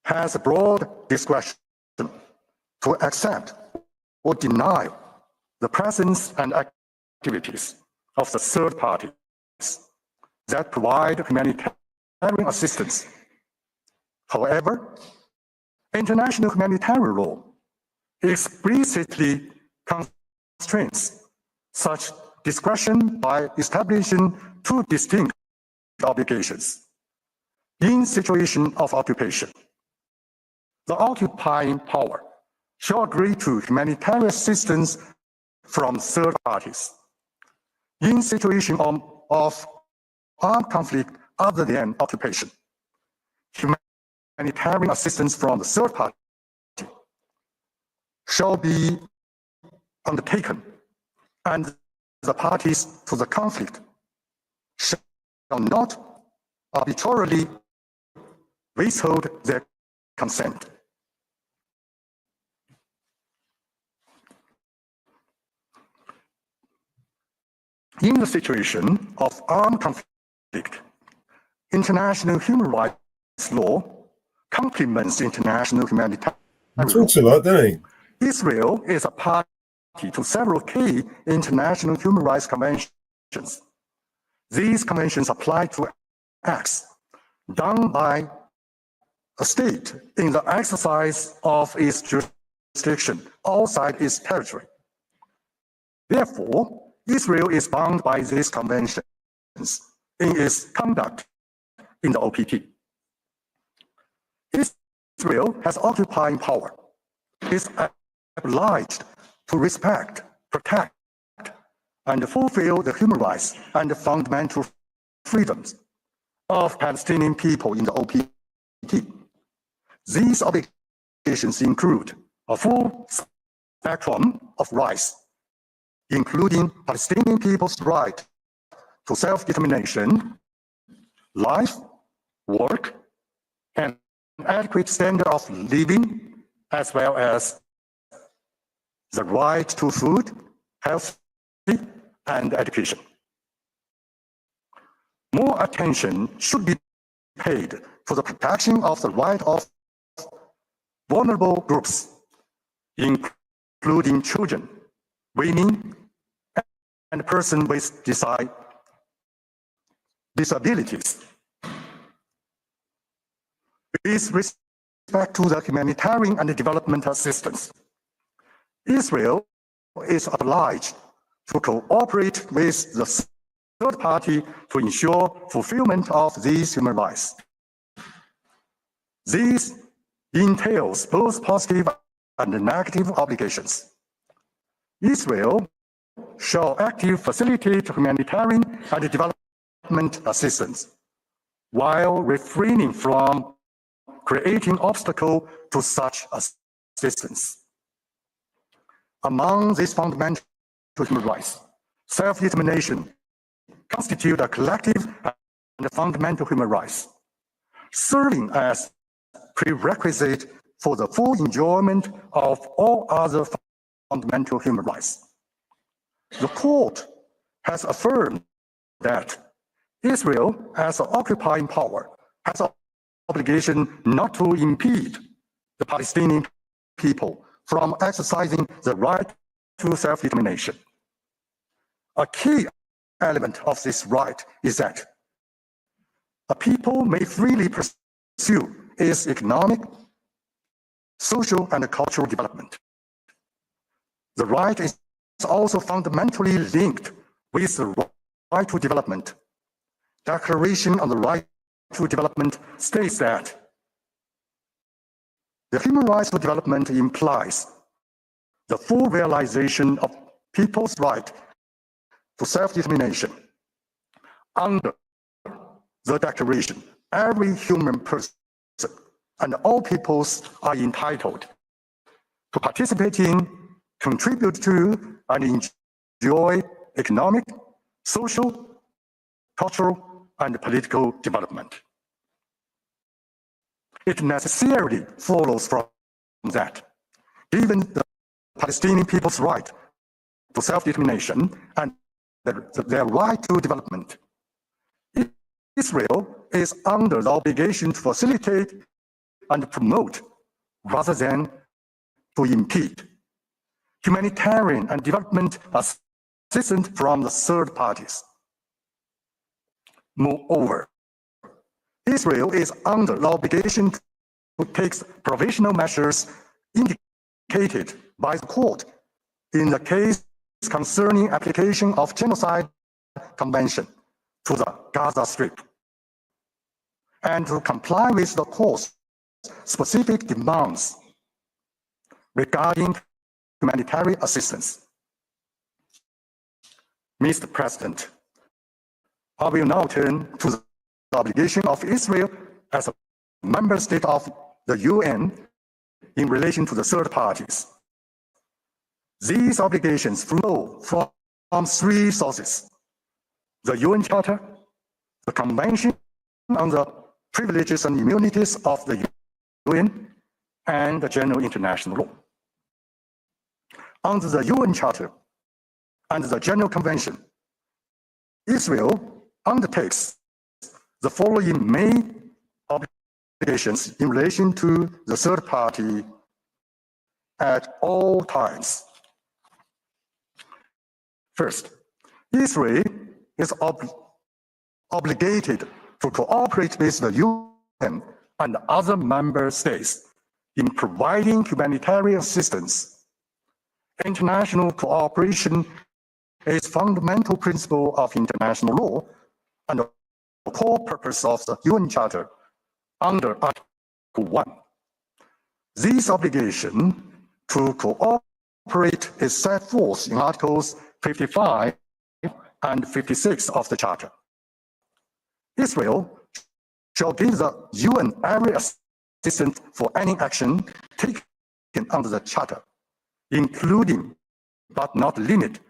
has a broad discretion to accept or deny the presence and activities of the third parties that provide humanitarian assistance. However, international humanitarian law explicitly constrains such discretion by establishing two distinct obligations. In situation of occupation, the occupying power shall agree to humanitarian assistance from third parties. In situation of armed conflict other than occupation, humanitarian assistance from the third party shall be undertaken, and the parties to the conflict shall not arbitrarily withhold their consent. In the situation of armed conflict, international human rights law complements international humanitarian law. Talks a lot, doesn't he? Israel is a party to several key international human rights conventions. These conventions apply to acts done by a state in the exercise of its jurisdiction outside its territory. Therefore, Israel is bound by these conventions in its conduct in the OPT. Israel has occupying power, is obliged to respect, protect, and fulfill the human rights and fundamental freedoms of Palestinian people in the OPT. These obligations include a full spectrum of rights, including Palestinian people's right to self-determination, life, work, and adequate standard of living, as well as the right to food, health, and education. More attention should be paid to the protection of the right of vulnerable groups, including children, women, and persons with disabilities. With respect to the humanitarian and developmental assistance, Israel is obliged to cooperate with the third party to ensure fulfillment of these human rights. This entails both positive and negative obligations. Israel shall actively facilitate humanitarian and development assistance while refraining from creating obstacles to such assistance. Among these fundamental human rights, self-determination constitutes a collective and fundamental human rights, serving as prerequisite for the full enjoyment of all other fundamental human rights. The court has affirmed that Israel, as an occupying power, has an obligation not to impede the Palestinian people from exercising the right to self-determination. A key element of this right is that a people may freely pursue its economic, social, and cultural development. The right is also fundamentally linked with the right to development. Declaration on the Right to Development states that the human rights to development implies the full realization of people's right to self-determination. Under the Declaration, every human person and all peoples are entitled to participate in, contribute to, and enjoy economic, social, cultural, and political development. It necessarily follows from that, given the Palestinian people's right to self-determination and their right to development, Israel is under the obligation to facilitate and promote, rather than to impede, humanitarian and development assistance from the third parties. Moreover, Israel is under the obligation to take provisional measures indicated by the court in the case concerning application of Genocide Convention to the Gaza Strip, and to comply with the court's specific demands regarding humanitarian assistance. Mr. President, I will now turn to the obligation of Israel as a member state of the UN in relation to the third parties. These obligations flow from three sources: the UN Charter, the Convention on the Privileges and Immunities of the UN, and the General International Law. Under the UN Charter and the General Convention, Israel undertakes the following main obligations in relation to the third party at all times. First, Israel is obligated to cooperate with the UN and other member states in providing humanitarian assistance. International cooperation is a fundamental principle of international law and a core purpose of the UN Charter under Article 1. This obligation to cooperate is set forth in Articles 55 and 56 of the Charter. Israel shall give the UN every assistance for any action taken under the Charter, including but not limited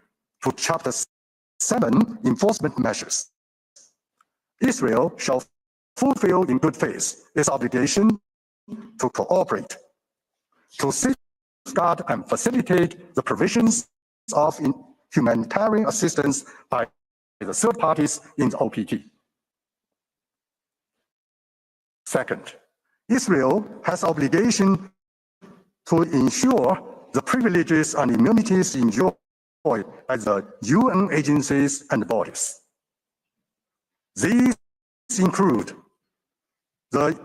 to Chapter 7 enforcement measures. Israel shall fulfill in good faith its obligation to cooperate, to safeguard and facilitate the provisions of humanitarian assistance by the third parties in the OPT. Second, Israel has obligation to ensure the privileges and immunities enjoyed by the UN agencies and bodies. These include the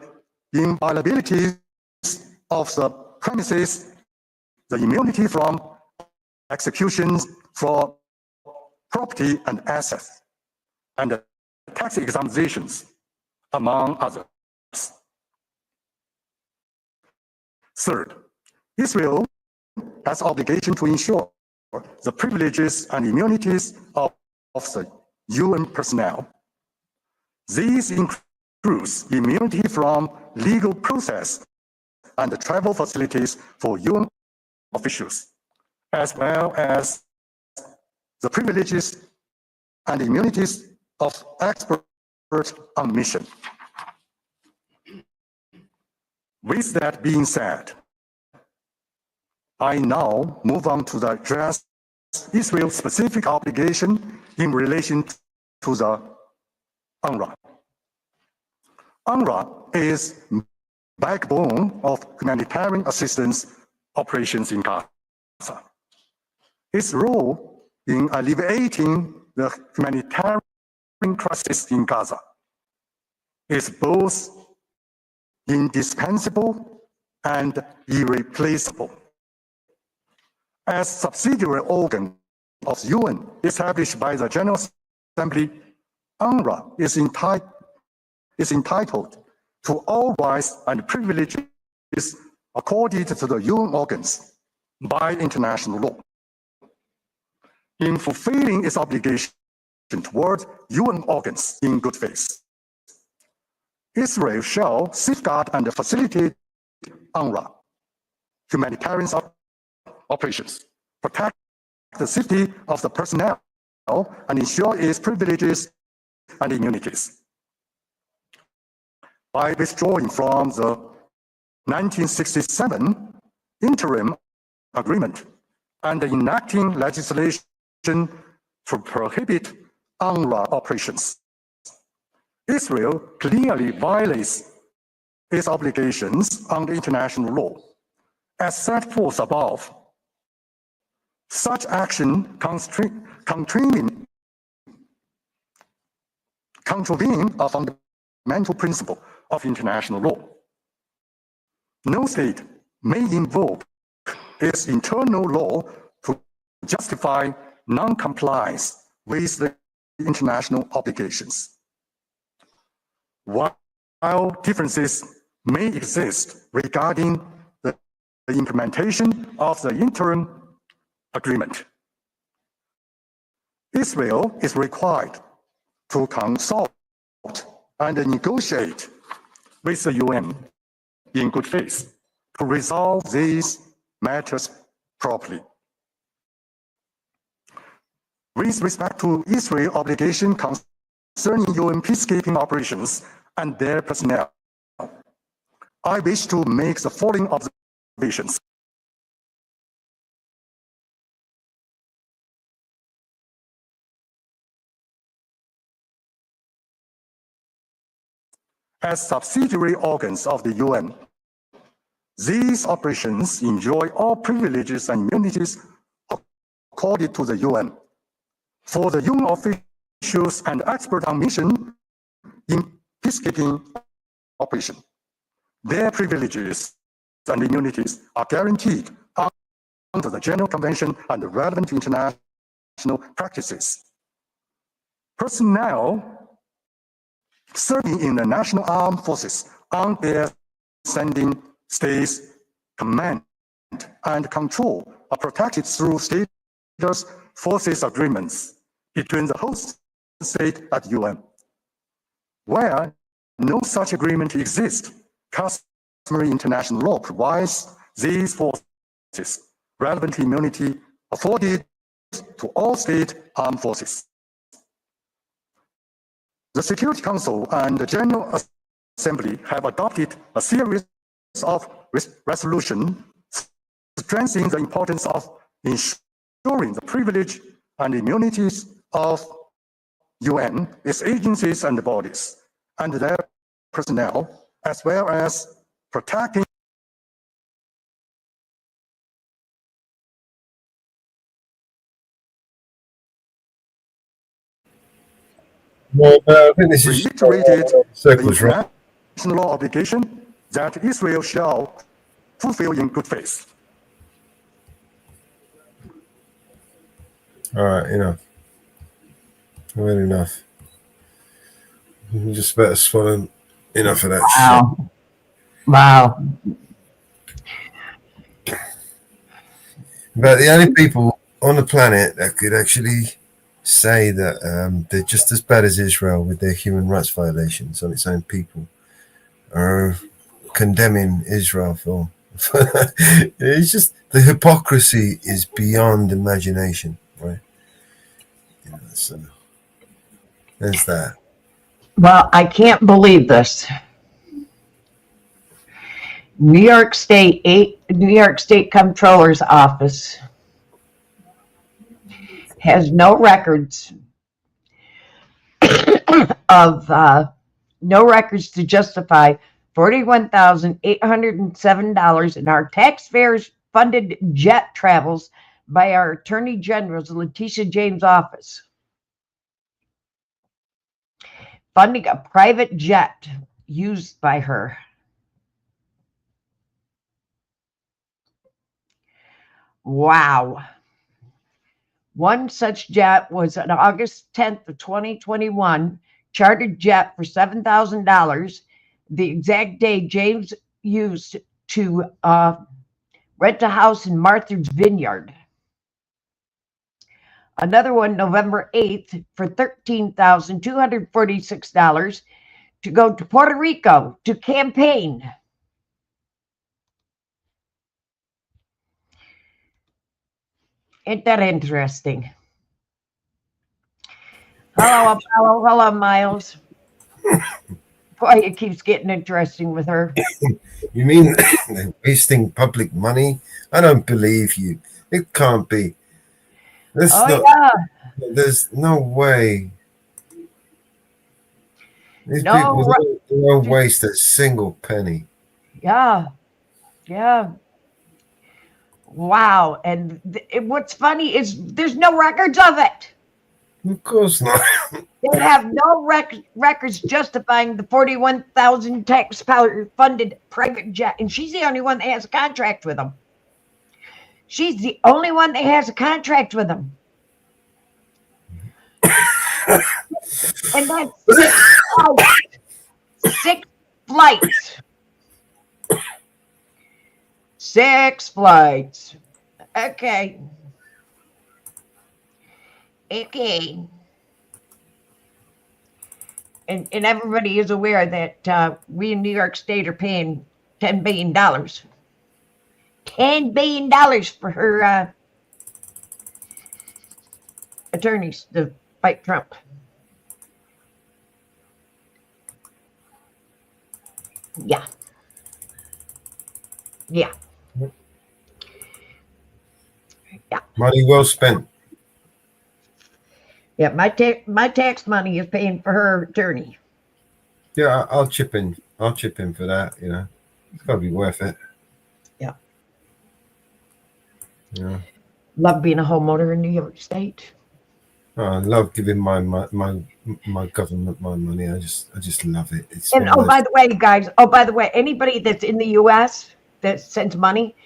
inviolability of the premises, the immunity from executions for property and assets, and tax exemptions, among others. Third, Israel has obligation to ensure the privileges and immunities of the UN personnel. These includes immunity from legal process and travel facilities for UN officials, as well as the privileges and immunities of experts on mission. With that being said, I now move on to address Israel's specific obligation in relation to the UNRWA. UNRWA is backbone of humanitarian assistance operations in Gaza. Its role in alleviating the humanitarian crisis in Gaza is both indispensable and irreplaceable. As subsidiary organ of the UN established by the General Assembly, UNRWA is entitled to all rights and privileges accorded to the UN organs by international law. In fulfilling its obligation toward UN organs in good faith, Israel shall safeguard and facilitate UNRWA humanitarian operations, protect the safety of the personnel, and ensure its privileges and immunities. By withdrawing from the 1967 interim agreement and enacting legislation to prohibit UNRWA operations, Israel clearly violates its obligations under international law, as set forth above. Such action contravene a fundamental principle of international law. No state may invoke its internal law to justify non-compliance with the international obligations. While differences may exist regarding the implementation of the interim agreement, Israel is required to consult and negotiate with the UN in good faith to resolve these matters properly. With respect to Israel's obligation concerning UN peacekeeping operations and their personnel, I wish to make the following observations. As subsidiary organs of the UN, these operations enjoy all privileges and immunities accorded to the UN. For the UN officials and experts on mission in peacekeeping operation, their privileges and immunities are guaranteed under the General Convention and the relevant international practices. Personnel serving in the national armed forces on their sending states' command and control are protected through status forces agreements between the host state at UN. Where no such agreement exists, customary international law provides these forces relevant immunity afforded to all state armed forces. The Security Council and the General Assembly have adopted a series of resolutions strengthening the importance of ensuring the privilege and immunities of UN, its agencies and bodies, and their personnel, as well as protecting Well, I think this is reiterated circles, the right? international law obligation that Israel shall fulfill in good faith. All right, enough. Well, enough. You just better swallow enough of that Wow. Wow. But the only people on the planet that could actually say that they're just as bad as Israel with their human rights violations on its own people are condemning Israel for. It's just the hypocrisy is beyond imagination, right? You know, so there's that. Well, I can't believe this. New York State Comptroller's Office has no records of no records to justify $41,807 in our taxpayers' funded jet travels by our Attorney General's Letitia James' office. Funding a private jet used by her. Wow. One such jet was on August 10th of 2021, chartered jet for $7,000, the exact day James used to rent a house in Martha's Vineyard. Another one, November 8th, for $13,246 to go to Puerto Rico to campaign. Ain't that interesting? Hello, Apollo. Hello, Miles. Boy, it keeps getting interesting with her. You mean they're wasting public money? I don't believe you. It can't be. There's no way. These people don't waste a single penny. Yeah. Wow. And what's funny is there's no records of it. Of course not. They have no records justifying the 41,000 taxpayer funded private jet. And she's the only one that has a contract with them. She's the only one that has a contract with them. And that's 6 flights. 6 flights. Okay. And everybody is aware that we in New York State are paying $10 billion. $10 billion for her attorneys to fight Trump. Yeah. Money well spent. Yeah, my tax money is paying for her attorney. Yeah, I'll chip in. I'll chip in for that. You know, it's got to be worth it. Yeah. Yeah. Love being a homeowner in New York State. Oh, I love giving my government my money. I just love it. It's and by the way, guys. Oh, by the way, anybody that's in the U.S. that sends money,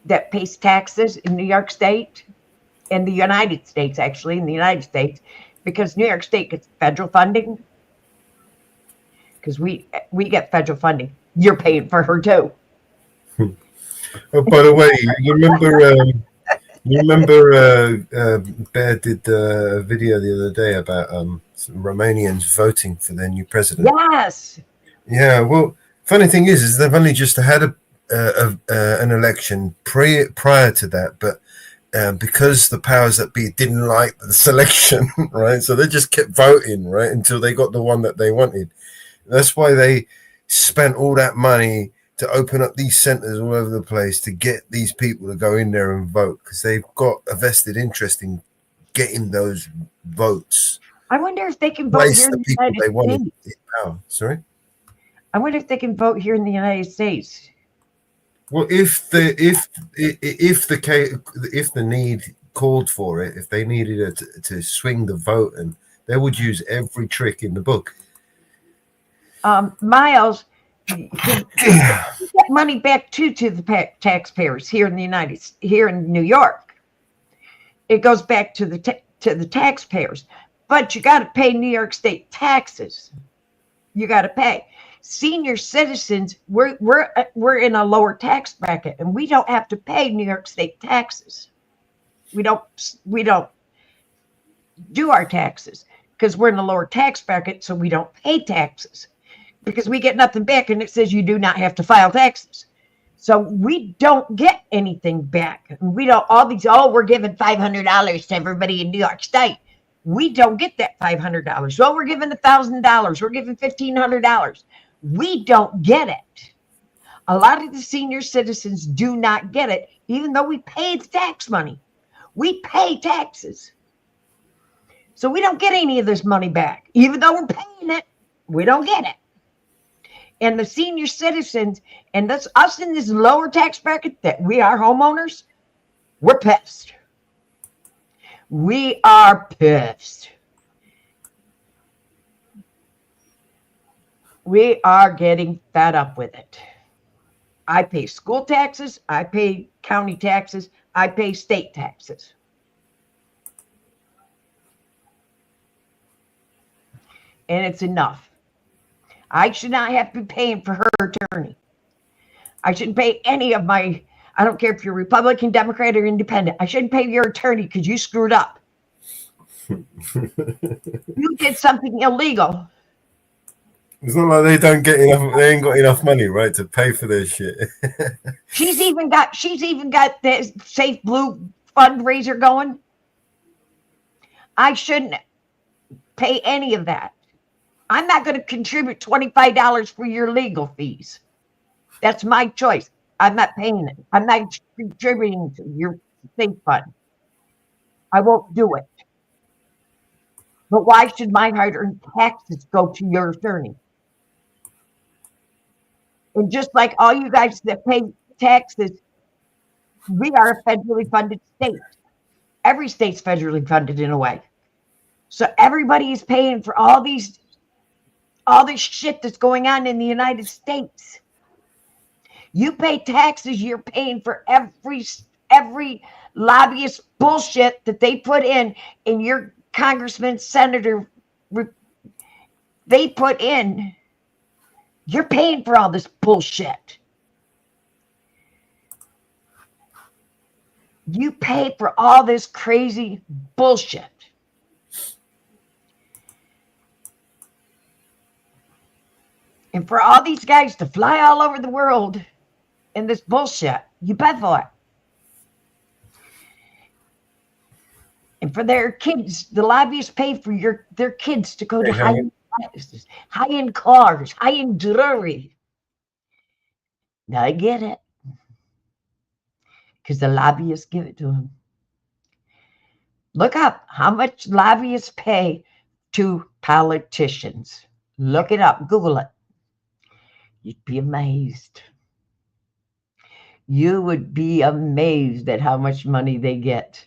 that pays taxes in New York State, in the United States, actually, in the United States, because New York State gets federal funding. Because we get federal funding. You're paying for her too. Oh, by the way, you remember Bear did a video the other day about some Romanians voting for their new president. Yes. Yeah. Well, funny thing is they've only just had an election prior to that, but because the powers that be didn't like the selection, right? So they just kept voting, right, until they got the one that they wanted. That's why they spent all that money to open up these centers all over the place to get these people to go in there and vote, because they've got a vested interest in getting those votes. I wonder if they can vote here in the United States. Sorry? I wonder if they can vote here in the United States. Well, if the need called for it, if they needed to swing the vote, and they would use every trick in the book. Miles, get money back to the taxpayers here in New York. It goes back to the taxpayers, but you got to pay New York State taxes. You got to pay. Senior citizens, we're in a lower tax bracket, and we don't have to pay New York State taxes. We don't do our taxes because we're in a lower tax bracket, so we don't pay taxes because we get nothing back, and it says you do not have to file taxes. So we don't get anything back. We don't we're giving $500 to everybody in New York State. We don't get that $500. Well, we're giving $1,000. We're giving $1,500. We don't get it. A lot of the senior citizens do not get it, even though we pay the tax money. We pay taxes. So we don't get any of this money back. Even though we're paying it, we don't get it. And the senior citizens and us in this lower tax bracket that we are homeowners, we're pissed. We are pissed. We are getting fed up with it. I pay school taxes, I pay county taxes, I pay state taxes. And it's enough. I should not have to be paying for her attorney. I shouldn't pay any of my, I don't care if you're Republican, Democrat, or Independent. I shouldn't pay your attorney because you screwed up. You did something illegal. It's not like they ain't got enough money, right, to pay for their shit. She's even got the Safe Blue fundraiser going. I shouldn't pay any of that. I'm not going to contribute $25 for your legal fees. That's my choice. I'm not paying it. I'm not contributing to your safe fund. I won't do it. But why should my hard-earned taxes go to your attorney? And just like all you guys that pay taxes, we are a federally funded state. Every state's federally funded in a way. So everybody is paying for all this shit that's going on in the United States. You pay taxes, you're paying for every lobbyist bullshit that they put in your congressman, senator, they put in. You're paying for all this bullshit. You pay for all this crazy bullshit. And for all these guys to fly all over the world in this bullshit, you pay for it. And for their kids, the lobbyists pay for their kids to go to high-end classes, high-end cars, high-end jewelry. Now I get it. Because the lobbyists give it to them. Look up how much lobbyists pay to politicians. Look it up. Google it. You'd be amazed. You would be amazed at how much money they get.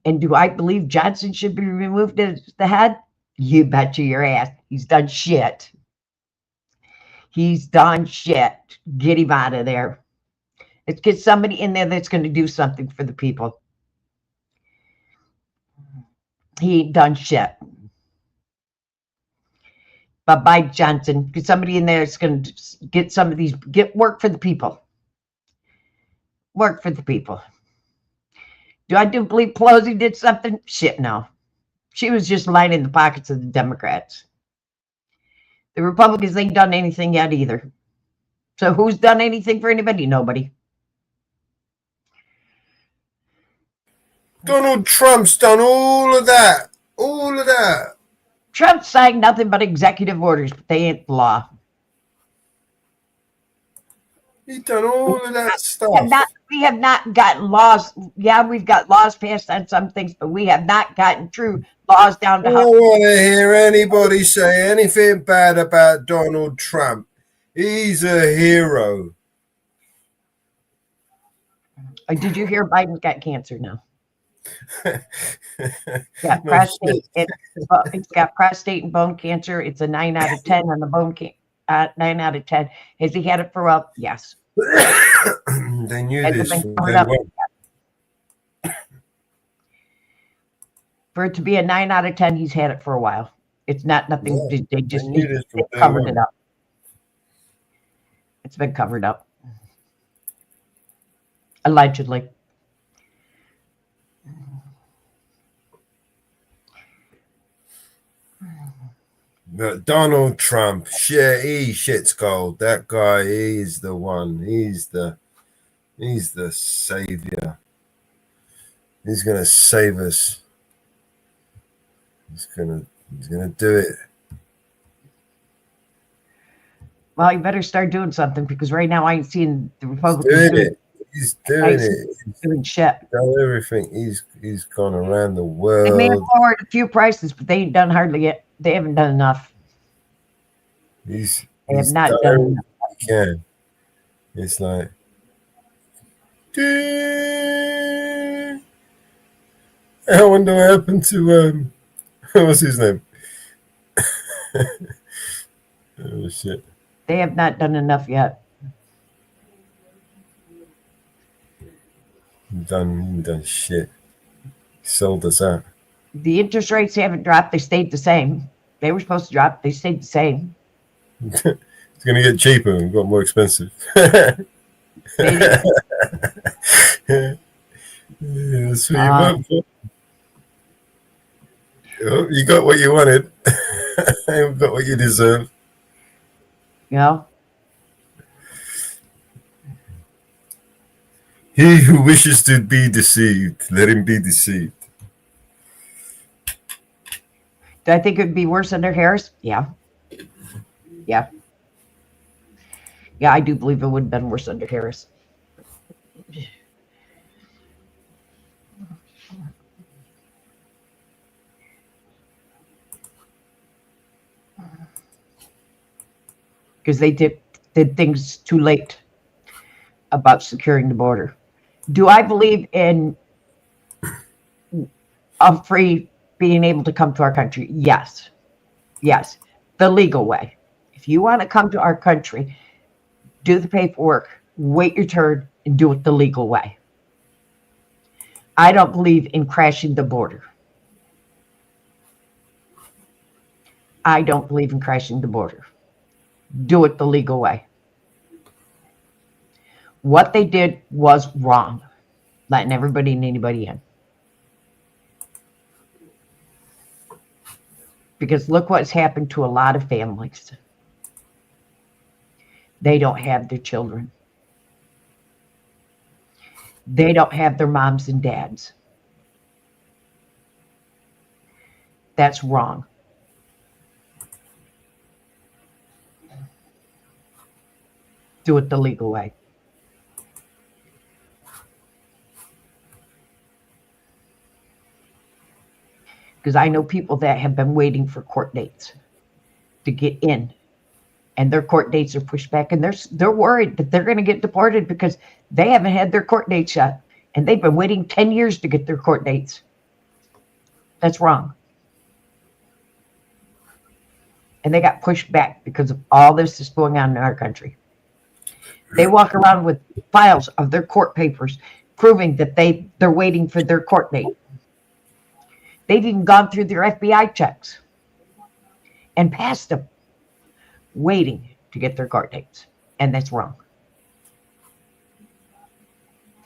And do I believe Johnson should be removed as the head? You betcha your ass. He's done shit. He's done shit. Get him out of there. Let's get somebody in there that's going to do something for the people. He ain't done shit. Bye-bye, Johnson. Get somebody in there that's going to get some of these, get work for the people. Work for the people. Do I do believe Pelosi did something? Shit, no. She was just lining the pockets of the Democrats. The Republicans ain't done anything yet either. So who's done anything for anybody? Nobody. Donald Trump's done all of that. All of that. Trump signed nothing but executive orders, but they ain't law. He's done all of that stuff. We have not gotten laws. Yeah, we've got laws passed on some things, but we have not gotten true laws down to. I don't want to hear anybody say anything bad about Donald Trump. He's a hero. Did you hear Biden's got cancer now? Yeah, prostate. It's got prostate and bone cancer. It's a 9 out of 10 on the bone 9 out of 10. Has he had it for a yes? They knew this. For it to be a 9 out of 10, he's had it for a while. It's not nothing. Yeah, they just they covered it up. It's been covered up. Allegedly. But Donald Trump, he shit's gold. That guy, he's the one. He's the savior. He's gonna save us. He's gonna do it. Well, you better start doing something because right now I ain't seeing the Republicans He's doing it. He's doing shit. Done everything. He's gone around the world. They may have lowered a few prices, but they ain't done hardly yet. They haven't done enough. He's They have He's not done done everything enough. he can. It's like, I wonder what happened to what's his name? Oh shit! They have not done enough yet. He done shit. Sold us out. The interest rates haven't dropped. They stayed the same. They were supposed to drop. They stayed the same. It's gonna get cheaper and got more expensive. They didn't. Yeah, that's what you want for. Oh, you got what you wanted. You got what you deserve. You know, He who wishes to be deceived, let him be deceived. do I think it would be worse under Harris? Yeah. Yeah. Yeah, I do believe it would have been worse under Harris. Because they did things too late about securing the border. Do I believe in a free being able to come to our country? Yes. Yes. The legal way. If you want to come to our country, do the paperwork, wait your turn, and do it the legal way. I don't believe in crashing the border. I don't believe in crashing the border. Do it the legal way. What they did was wrong, letting everybody and anybody in. Because look what's happened to a lot of families. They don't have their children. They don't have their moms and dads. That's wrong. Do it the legal way. Because I know people that have been waiting for court dates to get in, and their court dates are pushed back, and they're worried that they're going to get deported because they haven't had their court dates yet, and they've been waiting 10 years to get their court dates. That's wrong. And they got pushed back because of all this that's going on in our country. They walk around with files of their court papers proving that they're waiting for their court date. They've even gone through their FBI checks and passed them, waiting to get their court dates. And that's wrong.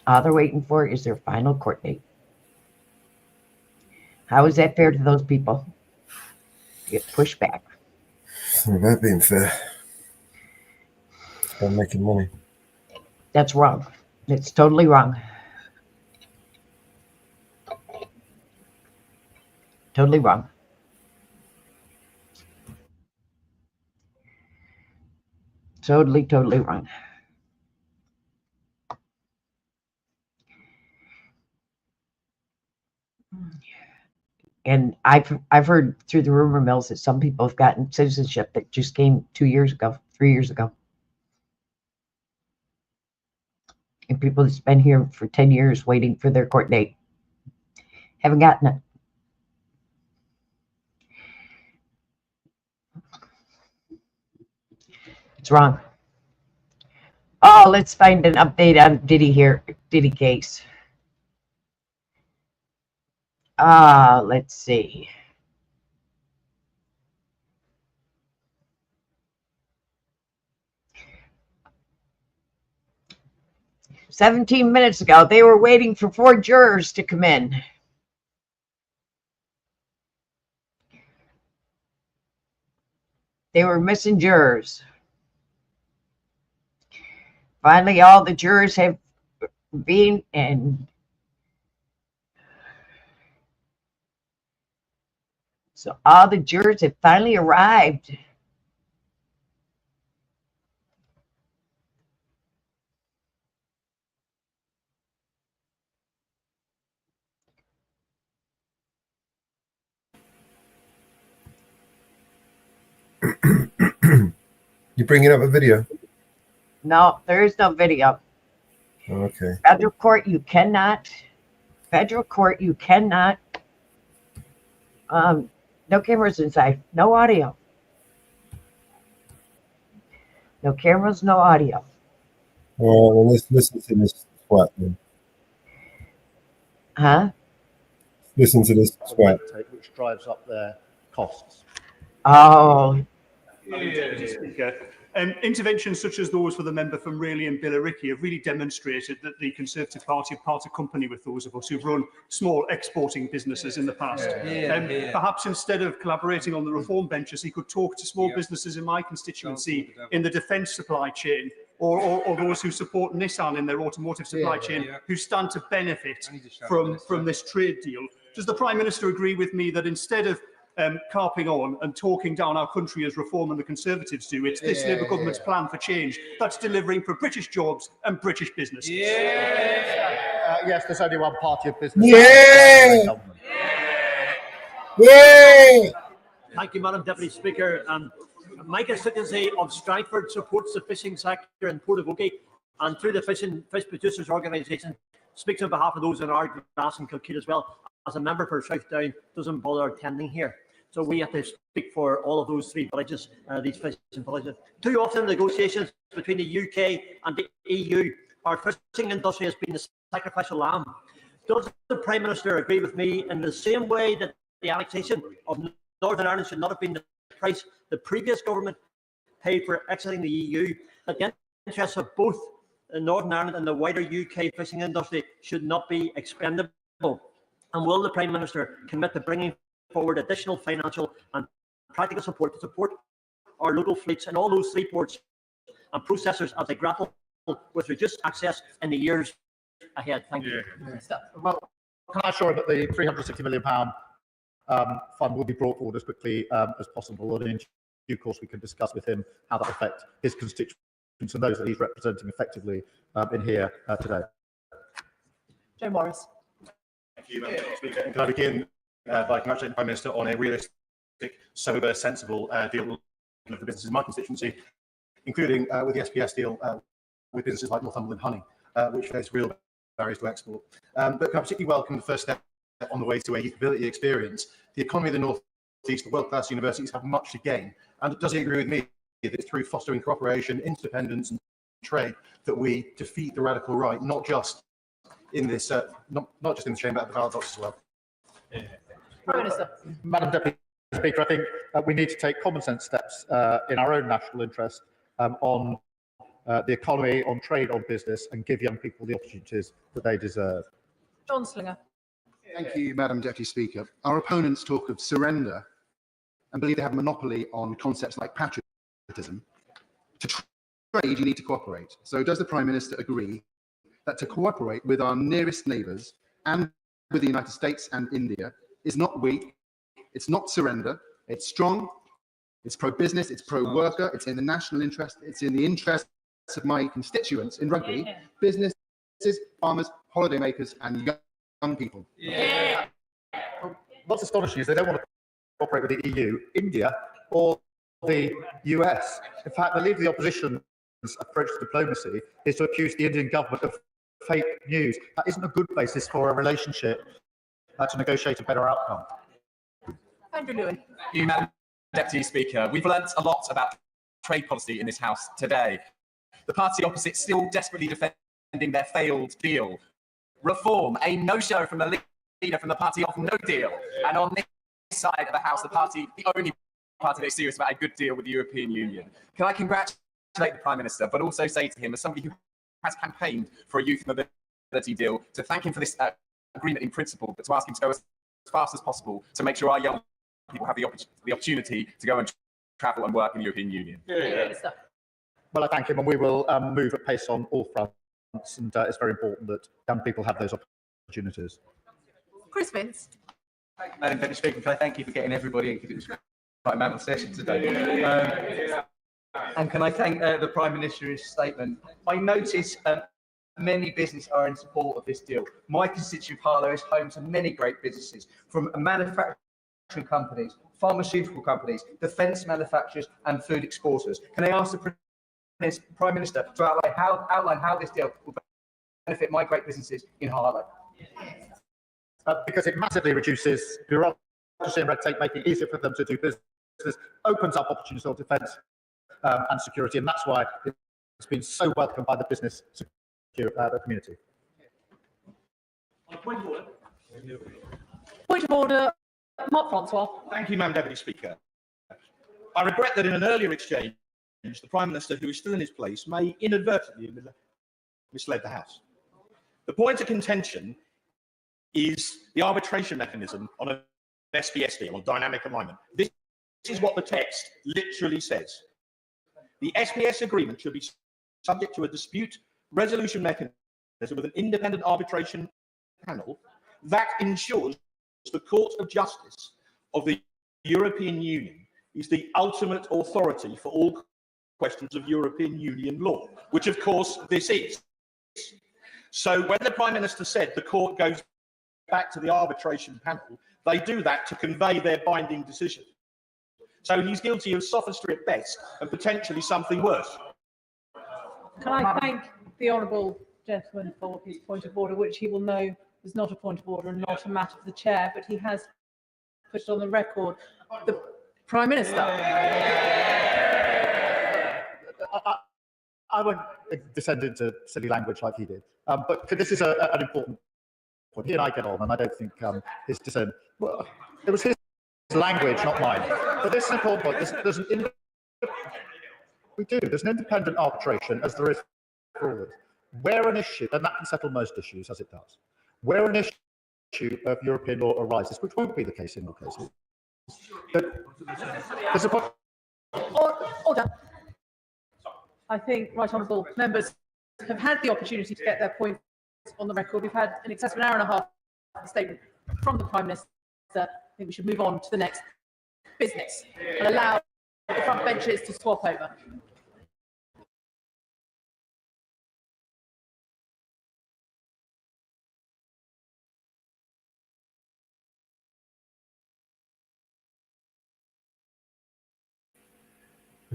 All they're waiting for is their final court date. How is that fair to those people? Get pushed back. It's not about being fair. It's about making money. That's wrong. It's totally wrong. Totally wrong. Totally wrong. And I've heard through the rumor mills that some people have gotten citizenship that just came 2 years ago, 3 years ago. And people that's been here for 10 years waiting for their court date haven't gotten it. It's wrong. Oh, let's find an update on Diddy here. Diddy case. Let's see. "17 minutes ago, they were waiting for 4 jurors to come in. They were missing jurors. Finally, all the jurors have been, and so all the jurors have finally arrived. You bringing up a video? No, there is no video. Okay. Federal court, you cannot. Federal court, you cannot. No cameras inside. No audio. No cameras, no audio. Well, let's listen to this twat then. Huh? Listen to this twat. Which drives up their costs. Oh. Interventions such as those for the member from Rayleigh and Billericay have really demonstrated that the Conservative Party have parted company with those of us who've run small exporting businesses in the past. Perhaps instead of collaborating on the reform benches, he could talk to small businesses in my constituency in the defence supply chain, or those who support Nissan in their automotive supply chain, who stand to benefit from this trade deal. Does the Prime Minister agree with me that instead of carping on and talking down our country as Reform and the Conservatives do, it's this Labour government's plan for change that's delivering for British jobs and British businesses? Yes, there's only one party of business. Yeah. Thank you, Madam Deputy Speaker. My constituency of Stratford supports the fishing sector in Port of Oakey, and through the fish producers organisation, speaks on behalf of those in Ardglass and Kilkeel as well. As a member for South Down, doesn't bother attending here. So we have to speak for all of those three villages, these fishing villages. Too often negotiations between the UK and the EU, our fishing industry has been the sacrificial lamb. Does the Prime Minister agree with me in the same way that the annexation of Northern Ireland should not have been the price the previous government paid for exiting the EU, that the interests of both Northern Ireland and the wider UK fishing industry should not be expendable? And will the Prime Minister commit to bringing forward additional financial and practical support to support our local fleets in all those three ports and processors as they grapple with reduced access in the years ahead? Thank you. Well, can I assure him that the £360 million fund will be brought forward as quickly as possible, and in due course we can discuss with him how that will affect his constituents and those that he's representing effectively in here today. Joe Morris. Thank you, Madam Speaker. Can I begin by congratulating the Prime Minister on a realistic, sober, sensible deal of the businesses in my constituency, including with the SPS deal with businesses like Northumberland Honey, which face real barriers to export. But can I particularly welcome the first step on the way to a youthability experience? The economy of the North East, the world-class universities have much to gain. And does he agree with me that it's through fostering cooperation, interdependence and trade that we defeat the radical right, not just in this, not just in the chamber, but the ballot box as well? Prime Minister. Madam Deputy Speaker, I think we need to take common sense steps in our own national interest on the economy, on trade, on business, and give young people the opportunities that they deserve. John Slinger. Thank you, Madam Deputy Speaker. Our opponents talk of surrender and believe they have a monopoly on concepts like patriotism. To trade, you need to cooperate. So does the Prime Minister agree that to cooperate with our nearest neighbours and with the United States and India is not weak, it's not surrender, it's strong, it's pro-business, it's pro-worker, it's in the national interest, it's in the interests of my constituents in Rugby, businesses, farmers, holidaymakers and young people. What's astonishing is they don't want to cooperate with the EU, India, or the US. In fact, the leader of the opposition's approach to diplomacy is to accuse the Indian government of fake news. That isn't a good basis for a relationship to negotiate a better outcome. Andrew Lewin. Thank you, Madam Deputy Speaker. We've learnt a lot about trade policy in this House today. The party opposite still desperately defending their failed deal. Reform, a no-show from the leader from the party of no deal. And on this side of the House, the only party that's serious about a good deal with the European Union. Can I congratulate the Prime Minister, but also say to him, as somebody who has campaigned for a youth mobility deal, to thank him for this agreement in principle, but to ask him to go as fast as possible to make sure our young people have the opportunity to go and travel and work in the European Union. Well, I thank him, and we will move at pace on all fronts, and it's very important that young people have those opportunities. Chris Vince. Madam Deputy Speaker, can I thank you for getting everybody in, because it was quite a mammoth session today. And can I thank the Prime Minister for his statement. I notice many businesses are in support of this deal. My constituent Harlow is home to many great businesses, from manufacturing companies pharmaceutical companies, defence manufacturers and food exporters. Can I ask the Prime Minister to outline how this deal will benefit my great businesses in Harlow? Because it massively reduces bureaucracy and red tape, making it easier for them to do business, opens up opportunities for defence and security, and that's why it's been so welcomed by the business community. Point of order, Mark Francois. Thank you, Madam Deputy Speaker. I regret that in an earlier exchange, the Prime Minister, who is still in his place, may inadvertently have misled the House. The point of contention is the arbitration mechanism on an SPS deal, on dynamic alignment. This is what the text literally says. The SPS agreement should be subject to a dispute resolution mechanism with an independent arbitration panel that ensures the Court of Justice of the European Union is the ultimate authority for all questions of European Union law, which of course this is. So when the Prime Minister said the court goes back to the arbitration panel, they do that to convey their binding decision. So he's guilty of sophistry at best and potentially something worse. Can I thank the honourable gentleman for his point of order, which he will know is not a point of order and not a matter for the chair, but he has put it on the record. The Prime Minister. I won't descend into silly language like he did, but this is an important point. He and I get on, and I don't think his dissent. Well, it was his language, not mine. But this is an important point. There's an independent arbitration, as there is for all this. Where an issue, and that can settle most issues, as it does. Where an issue of European law arises, which won't be the case in all cases, there's a point. Order. I think right honourable members have had the opportunity to get their points on the record. We've had in excess of an hour and a half statement from the Prime Minister. I think we should move on to the next business and allow the front benches to swap over.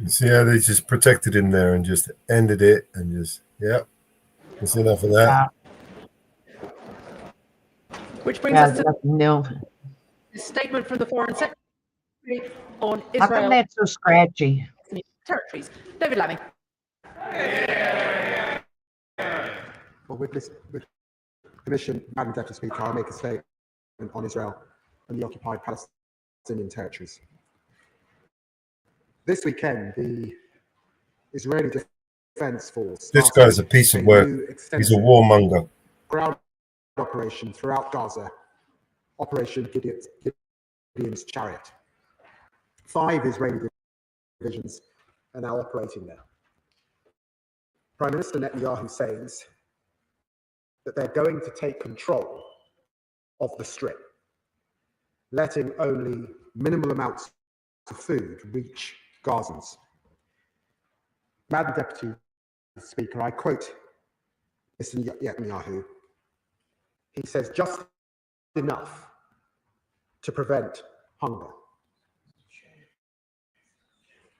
You see how they just protected him there and just ended it and just, yeah, that's enough of that. Which brings us to no. a statement from the Foreign Secretary on How come Israel that's so scratchy? territories. David Lammy. Well, with permission, Madam Deputy Speaker, I'll make a statement on Israel and the occupied Palestinian territories. This weekend, the Israeli Defense Force. This guy's a piece of work. He's a warmonger. Ground operation throughout Gaza, Operation Gideon's Chariot. 5 Israeli divisions are now operating there. Prime Minister Netanyahu says that they're going to take control of the Strip, letting only minimal amounts of food reach Gazans. Madam Deputy Speaker, I quote Mr. Netanyahu. He says, just enough to prevent hunger.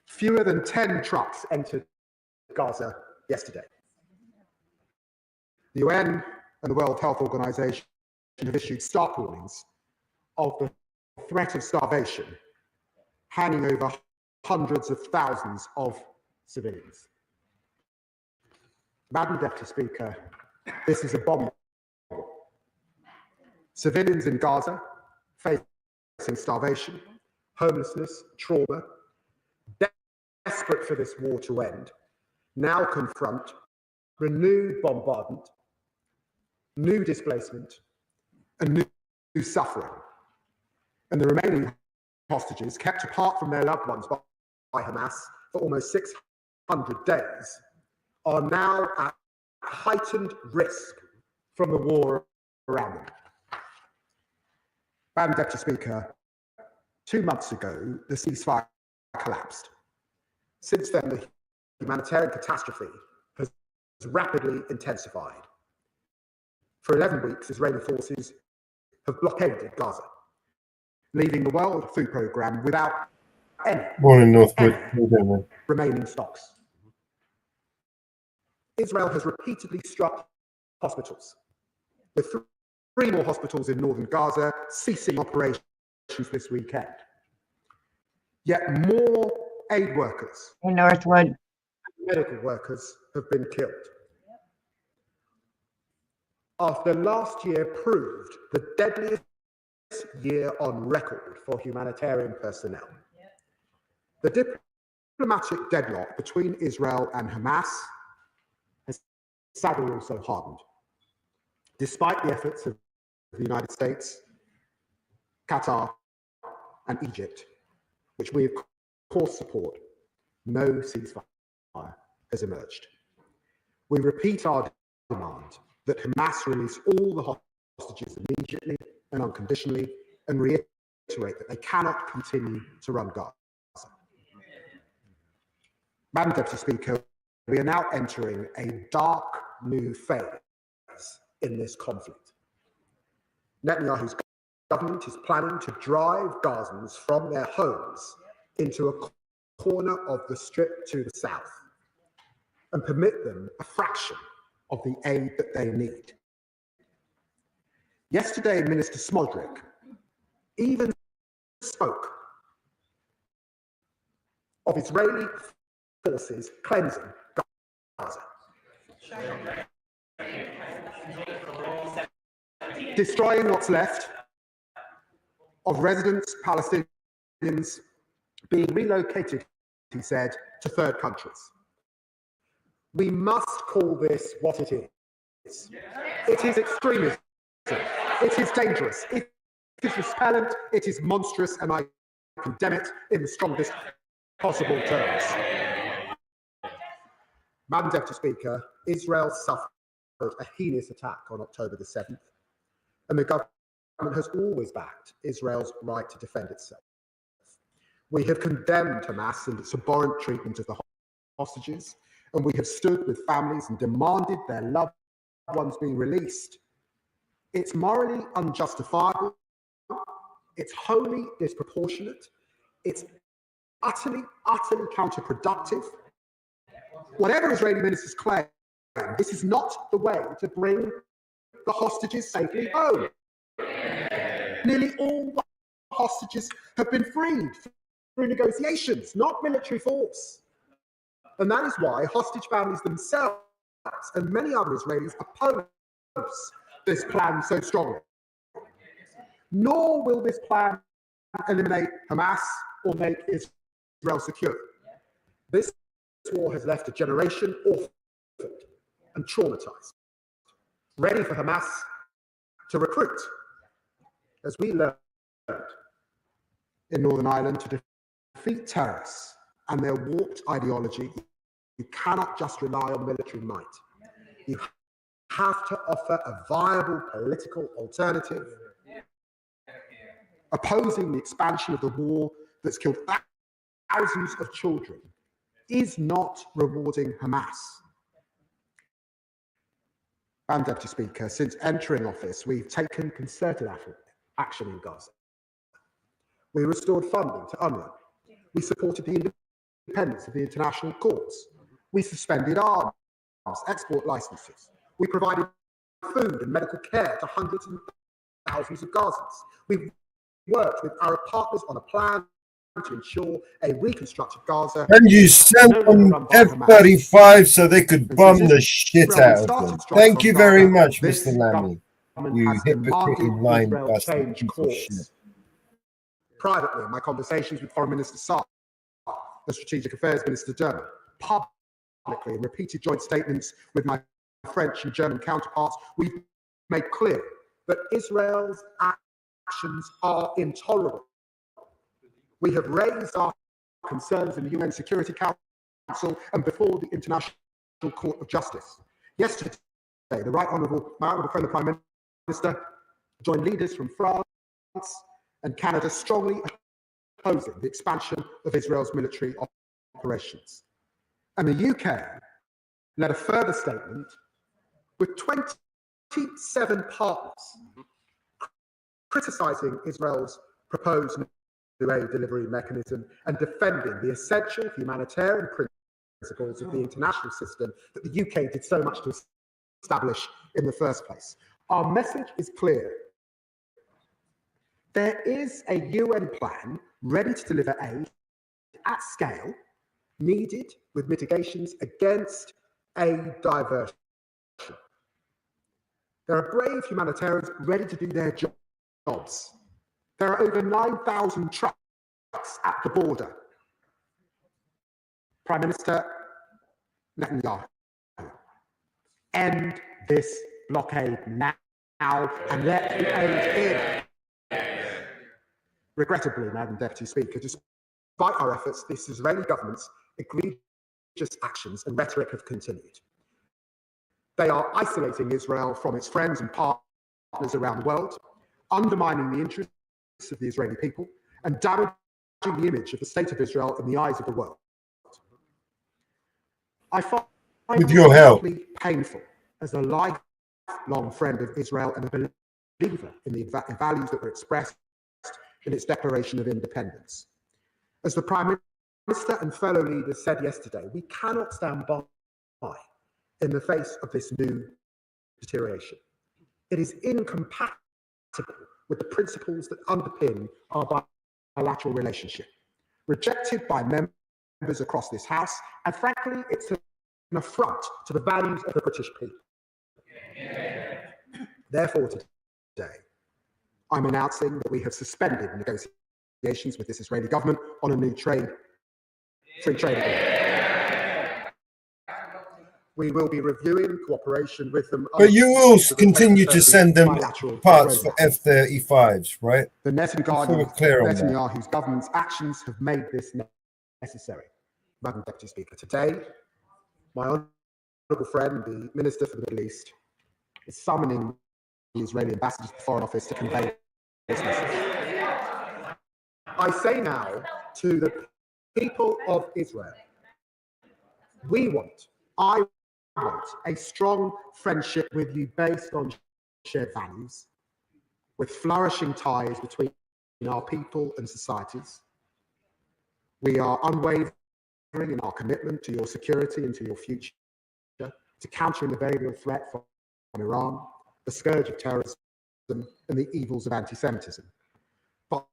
Fewer than 10 trucks entered Gaza yesterday. The UN and the World Health Organization have issued stark warnings of the threat of starvation hanging over hundreds of thousands of civilians. Madam Deputy Speaker, this is a bomb. Civilians in Gaza facing starvation, homelessness, trauma, desperate for this war to end, now confront renewed bombardment, new displacement, and new suffering. And the remaining hostages, kept apart from their loved ones by Hamas for almost 600 days, are now at heightened risk from the war around them. Madam Deputy Speaker, 2 months ago, the ceasefire collapsed. Since then, the humanitarian catastrophe has rapidly intensified. For 11 weeks, Israeli forces have blockaded Gaza. leaving the World Food Programme without any Morning, Northwood. How you doing, man? remaining stocks. Israel has repeatedly struck hospitals, with 3 more hospitals in northern Gaza ceasing operations this weekend. Yet more aid workers In Northwood. and medical workers have been killed. After last year proved the deadliest year on record for humanitarian personnel, the diplomatic deadlock between Israel and Hamas has sadly also hardened. Despite the efforts of the United States, Qatar, and Egypt, which we of course support, no ceasefire has emerged. We repeat our demand that Hamas release all the hostages immediately and unconditionally, and reiterate that they cannot continue to run Gaza. Madam Deputy Speaker, we are now entering a dark new phase in this conflict. Netanyahu's government is planning to drive Gazans from their homes into a corner of the Strip to the south and permit them a fraction of the aid that they need. Yesterday, Minister Smodrick even spoke of Israeli forces cleansing Gaza, destroying what's left of residents, Palestinians, being relocated, he said, to third countries. We must call this what it is. It is extremism. It is dangerous. It is repellent. It is monstrous, and I condemn it in the strongest possible terms. Madam Deputy Speaker, Israel suffered a heinous attack on October the 7th, and the government has always backed Israel's right to defend itself. We have condemned Hamas and its abhorrent treatment of the hostages, and we have stood with families and demanded their loved ones being released. It's morally unjustifiable, it's wholly disproportionate, it's utterly counterproductive. Whatever Israeli ministers claim, this is not the way to bring the hostages safely home. Nearly all the hostages have been freed through negotiations, not military force. And that is why hostage families themselves and many other Israelis oppose this plan so strongly. Nor will this plan eliminate Hamas or make Israel secure. This war has left a generation orphaned and traumatized, ready for Hamas to recruit, as we learned in Northern Ireland, to defeat terrorists and their warped ideology. You cannot just rely on military might. You have to offer a viable political alternative. Opposing the expansion of the war that's killed thousands of children is not rewarding Hamas. Madam Deputy Speaker, since entering office, we've taken concerted action in Gaza. We restored funding to UNRWA. We supported the independence of the international courts. We suspended arms export licenses. We provided food and medical care to hundreds and thousands of Gazans. We worked with Arab partners on a plan to ensure a reconstructed Gaza. And you sent them F-35 so they could bomb the shit out of them. Thank you very much, Mr. Lammy. You hypocrite lying bastard piece of shit. Privately, in my conversations with Foreign Minister Saab, the Strategic Affairs Minister Dermot, publicly in repeated joint statements with my French and German counterparts, we've made clear that Israel's actions are intolerable. We have raised our concerns in the UN Security Council and before the International Court of Justice. Yesterday, the my honourable friend, the Prime Minister, joined leaders from France and Canada strongly opposing the expansion of Israel's military operations. And the UK led a further statement with 27 partners criticising Israel's proposed new aid delivery mechanism, and defending the essential humanitarian principles of the international system that the UK did so much to establish in the first place. Our message is clear. There is a UN plan ready to deliver aid at scale, needed with mitigations against aid diversion. There are brave humanitarians ready to do their jobs. There are over 9,000 trucks at the border. Prime Minister Netanyahu, end this blockade now and let the aid in. Regrettably, Madam Deputy Speaker, despite our efforts, this Israeli government's egregious actions and rhetoric have continued. They are isolating Israel from its friends and partners around the world, undermining the interests of the Israeli people, and damaging the image of the state of Israel in the eyes of the world. I find with your help, deeply painful as a lifelong friend of Israel and a believer in the values that were expressed in its Declaration of Independence. As the Prime Minister and fellow leaders said yesterday, we cannot stand by in the face of this new deterioration. It is incompatible with the principles that underpin our bilateral relationship, rejected by members across this House, and frankly, it's an affront to the values of the British people. Therefore, today, I'm announcing that we have suspended negotiations with this Israeli government on a new free trade agreement. We will be reviewing cooperation with them. But you will continue to send them parts for F-35s, right? The Netanyahu's government's actions have made this necessary. Madam Deputy Speaker, today, my honourable friend, the Minister for the Middle East, is summoning the Israeli ambassador to the Foreign Office to convey this message. I say now to the people of Israel, I want a strong friendship with you based on shared values, with flourishing ties between our people and societies. We are unwavering in our commitment to your security and to your future, to countering the very real threat from Iran, the scourge of terrorism, and the evils of anti-Semitism. But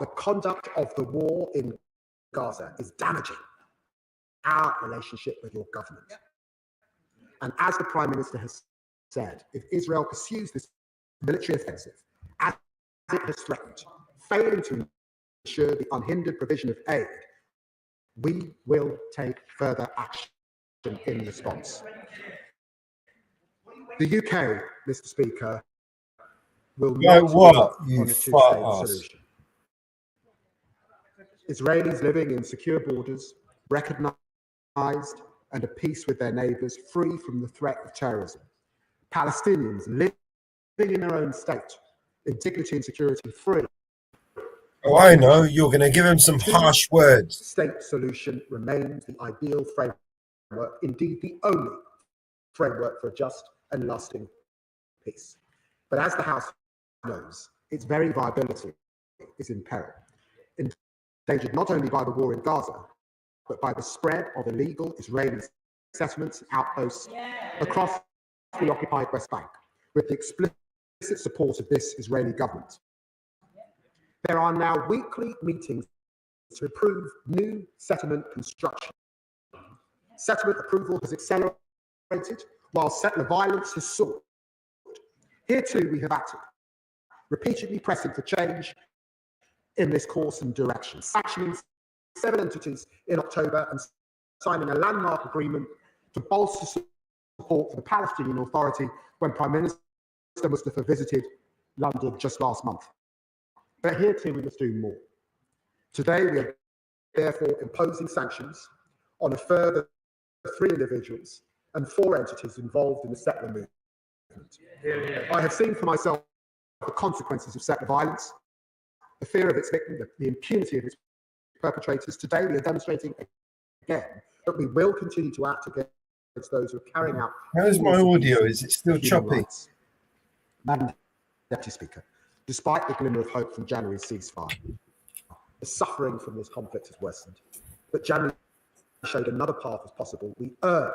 the conduct of the war in Gaza is damaging our relationship with your government. And as the Prime Minister has said, if Israel pursues this military offensive, as it has threatened, failing to ensure the unhindered provision of aid, we will take further action in response. The UK, Mr. Speaker, will not what, give you on a two-state fat-ass? solution. Israelis living in secure borders, recognised and at peace with their neighbours, free from the threat of terrorism. Palestinians living in their own state, in dignity and security, free. Oh, I know. You're going to give him some harsh words. State solution remains the ideal framework, indeed the only framework for a just and lasting peace. But as the House knows, its very viability is in peril, endangered not only by the war in Gaza, but by the spread of illegal Israeli settlements and outposts across the occupied West Bank, with the explicit support of this Israeli government. There are now weekly meetings to approve new settlement construction. Settlement approval has accelerated, while settler violence has soared. Here too we have acted, repeatedly pressing for change in this course and direction, sanctioning 7 entities in October and signing a landmark agreement to bolster support for the Palestinian Authority when Prime Minister Mustafa visited London just last month. But here too we must do more. Today we are therefore imposing sanctions on a further 3 individuals and 4 entities involved in the settler movement. I have seen for myself the consequences of settler violence, the fear of its victim, the impunity of its perpetrators. Today we are demonstrating again that we will continue to act against those who are carrying out. How's my audio? Is it still choppy? Madam Deputy Speaker, Despite the glimmer of hope from January's ceasefire, the suffering from this conflict has worsened. But January showed another path was possible. We urge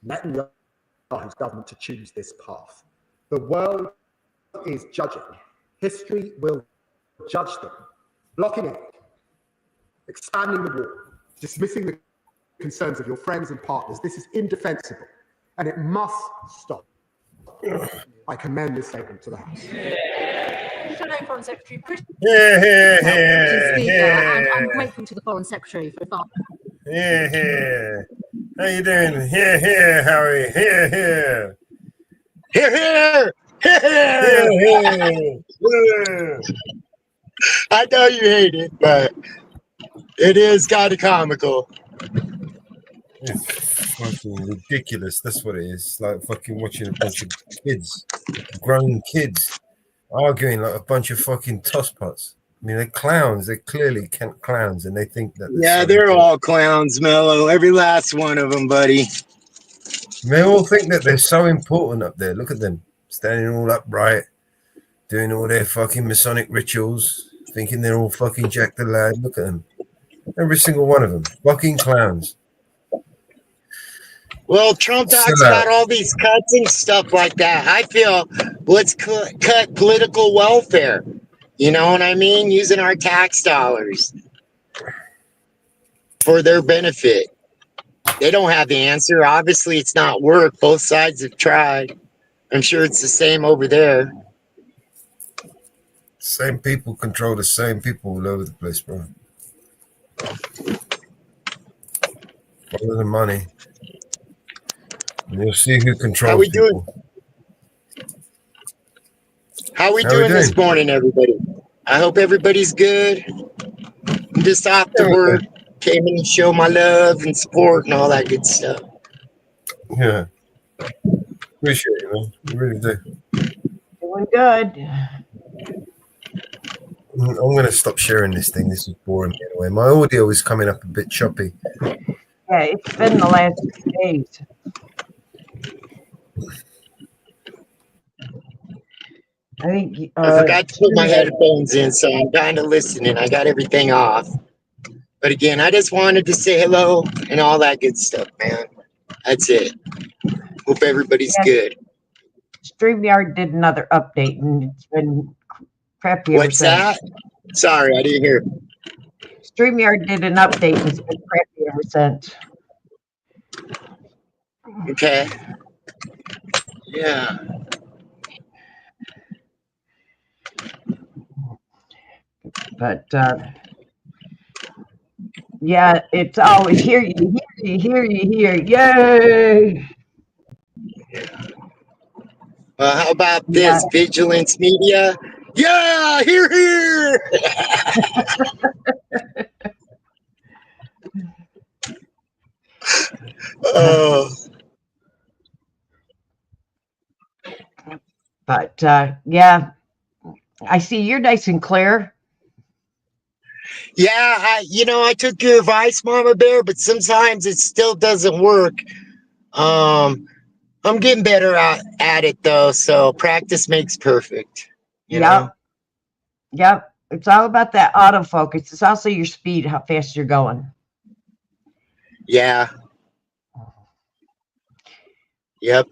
Netanyahu's government to choose this path. The world is judging. History will judge them. Blocking it, expanding the war, dismissing the concerns of your friends and partners. This is indefensible, and it must stop. I commend this statement to the House. Shadow Foreign Secretary, Speaker, and I'm grateful to the Foreign Secretary for that. How you doing? Here, Harry. Here. Here. I know you hate it, but it is kind of comical. It's fucking ridiculous. That's what it is. It's like fucking watching a bunch of kids, grown kids, arguing like a bunch of fucking tosspots. I mean, they're clowns. They're clearly clowns, and they think that. Yeah, they're all clowns, Mello. Every last one of them, buddy. They all think that they're so important up there. Look at them, standing all upright, doing all their fucking Masonic rituals, thinking they're all fucking Jack the Lad. Look at them. Every single one of them. Fucking clowns. Well, Trump talks about all these cuts and stuff like that. I feel let's cut political welfare. You know what I mean? Using our tax dollars for their benefit. They don't have the answer. Obviously, it's not worked. Both sides have tried. I'm sure it's the same over there. Same people control the same people all over the place, bro. Follow the money. And you'll see who controls How we people. doing? How we doing this morning, everybody? I hope everybody's good. I'm just off to work. Came in to show my love and support and all that good stuff. Yeah. Appreciate it, man. I really do. Doing good. I'm going to stop sharing this thing. This is boring me anyway. My audio is coming up a bit choppy. Yeah, it's been the last 6 days. I think I forgot to put my headphones in, so I'm kind of listening. I got everything off. But again, I just wanted to say hello and all that good stuff, man. That's it. Hope everybody's good. StreamYard did another update, and it's been crappy ever What's since. that? Sorry, I didn't hear. StreamYard did an update, and it's been crappy ever since. Okay. Yeah. But yeah, it's always hear you, yay! How about this? Vigilance Media? Yeah, here. Oh. But yeah, I see you're nice and clear. Yeah, I took your advice, Mama Bear, but sometimes it still doesn't work. I'm getting better at it though, so practice makes perfect. You know? Yep. It's all about that autofocus. It's also your speed, how fast you're going. Yeah. Yep.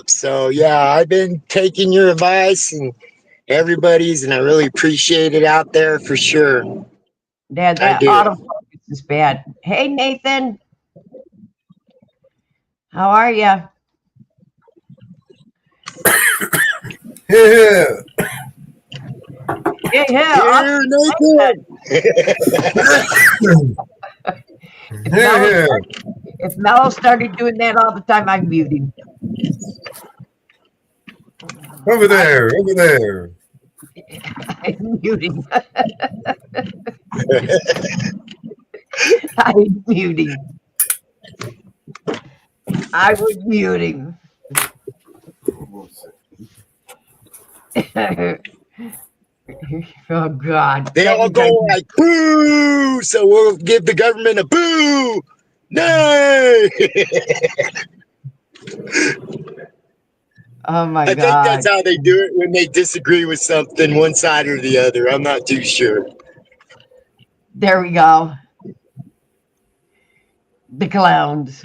So yeah, I've been taking your advice and everybody's, and I really appreciate it out there for sure. Yeah, that autofocus is bad. Hey, Nathan. How are you? Yeah. Yeah. If Mello started doing that all the time, I'd mute him. Over there. I'm muting. I'm muting. I would mute him. Oh God! They all go like boo, so we'll give the government a boo. No. Oh my I think God. that's how they do it when they disagree with something, one side or the other. I'm not too sure. There we go. The clowns.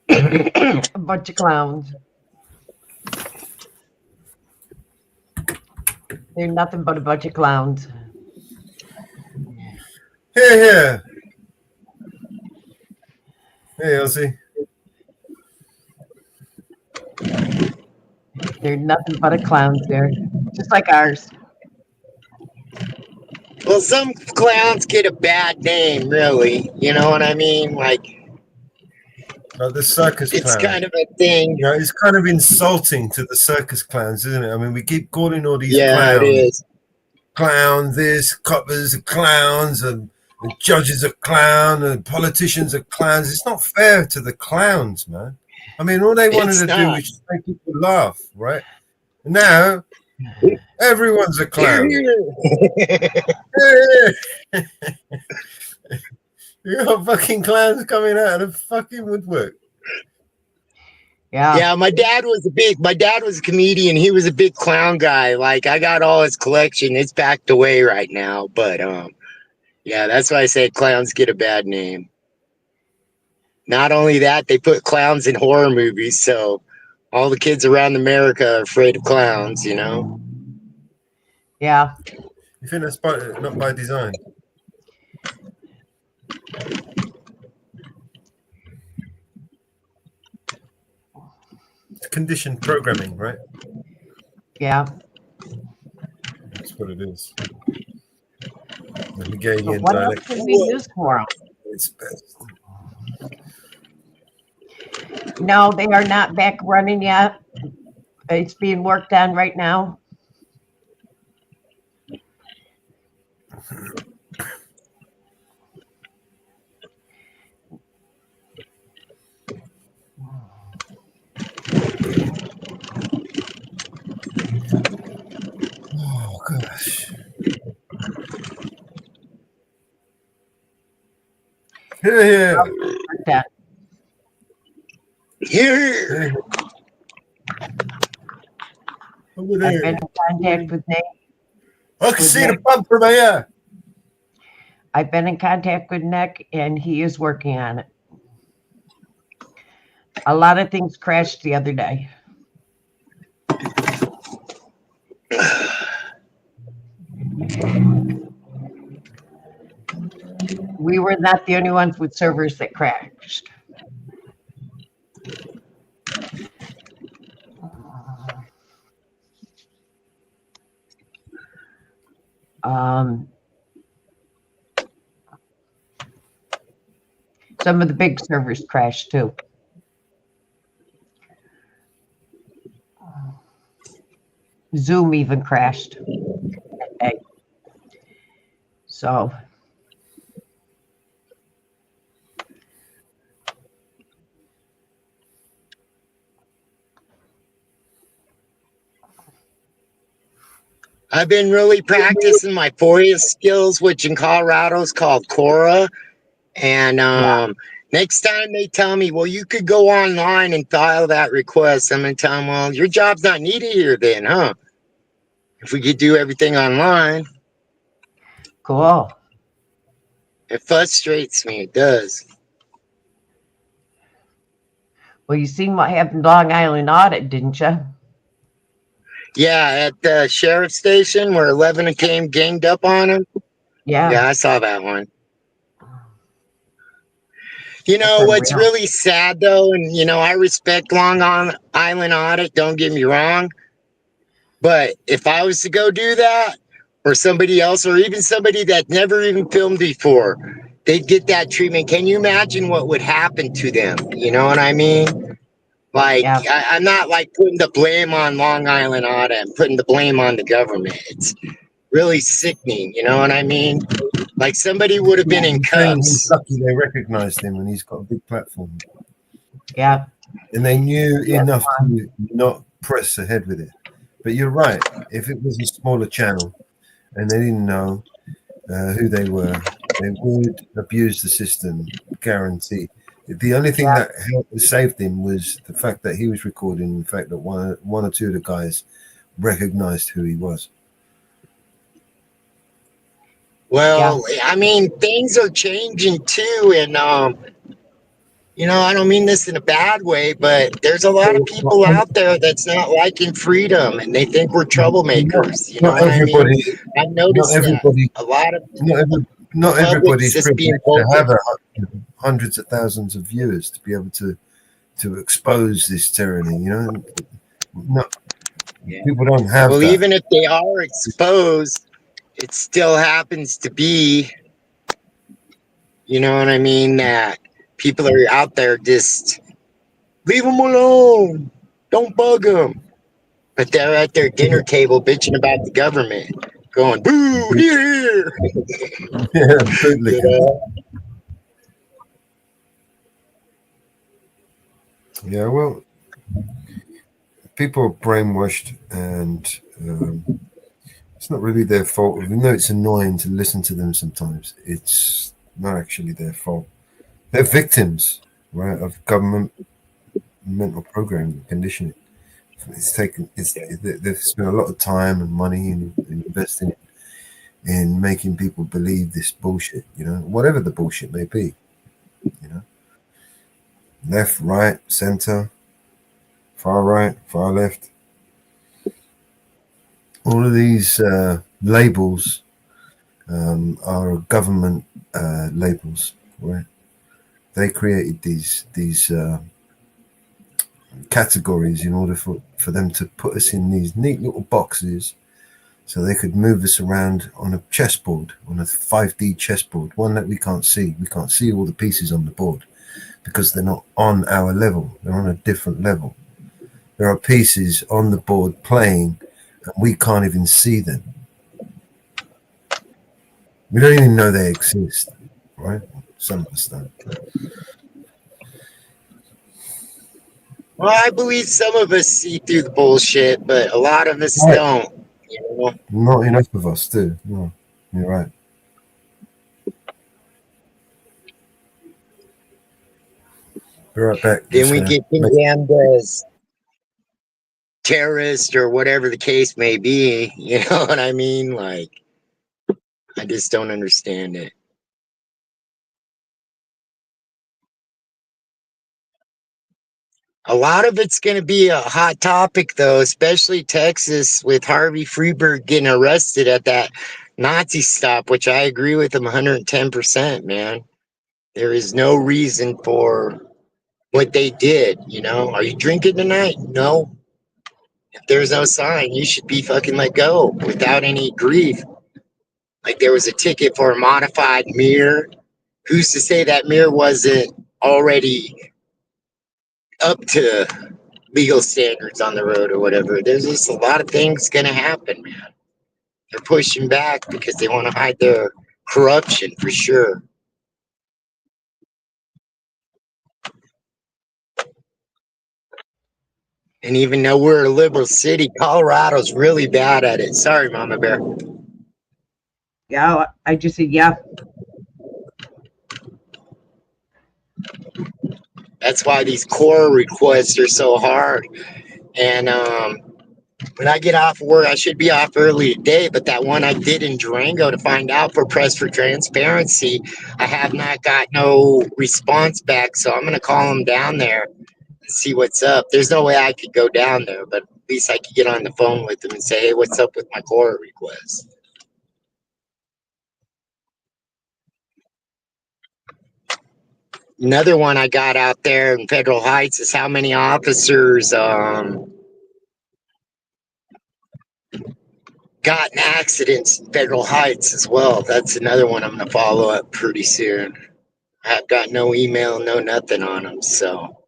A bunch of clowns. They're nothing but a bunch of clowns. Here. Hey, Elsie. They're nothing but a clowns there, just like ours. Well, some clowns get a bad name, really. You know what I mean? Like, The circus it's clown. kind of a thing. You know, it's kind of insulting to the circus clowns, isn't it? I mean, we keep calling all these Yeah, clowns. it is. Clowns, this, coppers are clowns, and the judges are clowns, and politicians are clowns. It's not fair to the clowns, man. I mean, all they wanted It's to do not. was just make people laugh, right? Now, everyone's a clown. You got fucking clowns coming out of the fucking woodwork. Yeah. My dad was a comedian. He was a big clown guy. Like, I got all his collection. It's packed away right now. But yeah, that's why I say clowns get a bad name. Not only that, they put clowns in horror movies, so all the kids around America are afraid of clowns, you know? Yeah. You think that's not by design? It's conditioned programming, right? Yeah. That's what it is. The Hegelian What else dialect. can we use for them? It's best. No, they are not back running yet. It's being worked on right now. Oh gosh. Here. Here. Over I've there. been in contact with Nick. I can see the pump from here. I've been in contact with Nick, and he is working on it. A lot of things crashed the other day. We were not the only ones with servers that crashed. Some of the big servers crashed too. Zoom even crashed. Okay. So I've been really practicing my FOIA skills, which in Colorado is called Cora. And next time they tell me, well, you could go online and file that request, I'm going to tell them, well, your job's not needed here then, huh? If we could do everything online. Cool. It frustrates me. It does. Well, you seen what happened Long Island audit, didn't you? Yeah, at the sheriff's station where 11 came ganged up on him. Yeah. Yeah, I saw that one. You know, what's really sad, though, and, you know, I respect Long Island audit, don't get me wrong. But if I was to go do that, or somebody else, or even somebody that never even filmed before, they'd get that treatment. Can you imagine what would happen to them? You know what I mean? Like, I'm not like putting the blame on Long Island audit. I'm putting the blame on the government. It's really sickening. You know what I mean? Like somebody would have been in cuffs. He's lucky they recognized him and he's got a big platform. Yeah. And they knew enough to not press ahead with it. But you're right. If it was a smaller channel and they didn't know who they were, they would abuse the system, guarantee. The only thing that saved him was the fact that he was recording. The fact that one or two of the guys recognized who he was. Well, I mean, things are changing too, and you know, I don't mean this in a bad way, but there's a lot of people out there that's not liking freedom, and they think we're troublemakers. You know Not what I mean? everybody. I've noticed Not everybody. that a lot of Not everybody's just being privileged to have vocal. hundreds of thousands of viewers to be able to expose this tyranny. You know, not people don't have Well, that. even if they are exposed, it still happens to be, you know what I mean, that people are out there just leave them alone, don't bug them. But they're at their dinner table bitching about the government, going, boo, here. Yeah, absolutely. You know? Yeah, well, people are brainwashed, and it's not really their fault. Even though it's annoying to listen to them sometimes, it's not actually their fault. They're victims, right, of government mental programming, conditioning. They've spent a lot of time and money in investing in making people believe this bullshit, you know, whatever the bullshit may be, you know, left, right, center, far right, far left. All of these labels are government labels, right? They created these categories in order for them to put us in these neat little boxes so they could move us around on a chessboard, on a 5D chessboard, one that we can't see. We can't see all the pieces on the board because they're not on our level. They're on a different level. There are pieces on the board playing and we can't even see them. We don't even know they exist, right? Some of us don't. Well, I believe some of us see through the bullshit, but a lot of us Right. don't. You know? Not enough of us do. No, you're right. Be right back. Then Just we gonna get condemned as terrorists or whatever the case may be. You know what I mean? Like, I just don't understand it. A lot of it's going to be a hot topic, though, especially Texas with Harvey Freeberg getting arrested at that Nazi stop, which I agree with him 110%, man. There is no reason for what they did, you know? Are you drinking tonight? No. If there's no sign, you should be fucking let go without any grief. Like there was a ticket for a modified mirror. Who's to say that mirror wasn't already up to legal standards on the road or whatever? There's just a lot of things gonna happen, man. They're pushing back because they want to hide their corruption for sure. And even though we're a liberal city, Colorado's really bad at it. Sorry, Mama Bear. Yeah, I just said, yeah. That's why these core requests are so hard. And when I get off work, I should be off early today, but that one I did in Durango to find out for Press for Transparency, I have not got no response back. So I'm going to call them down there and see what's up. There's no way I could go down there, but at least I could get on the phone with them and say, hey, what's up with my core request? Another one I got out there in Federal Heights is how many officers got in accidents in Federal Heights as well. That's another one I'm going to follow up pretty soon. I've got no email, no nothing on them, so.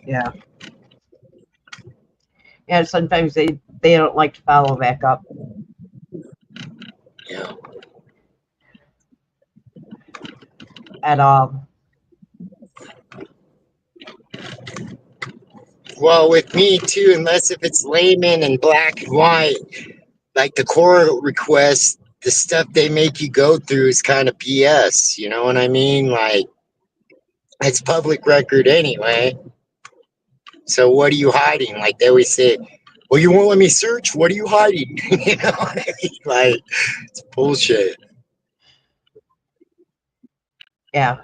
Yeah. Yeah, sometimes they don't like to follow back up. Yeah. At all. Well, with me too, unless if it's layman and black and white, like the court requests, the stuff they make you go through is kind of BS. You know what I mean? Like, it's public record anyway. So what are you hiding? Like they always say, well, you won't let me search? What are you hiding? You know what I mean? Like, it's bullshit. Yeah.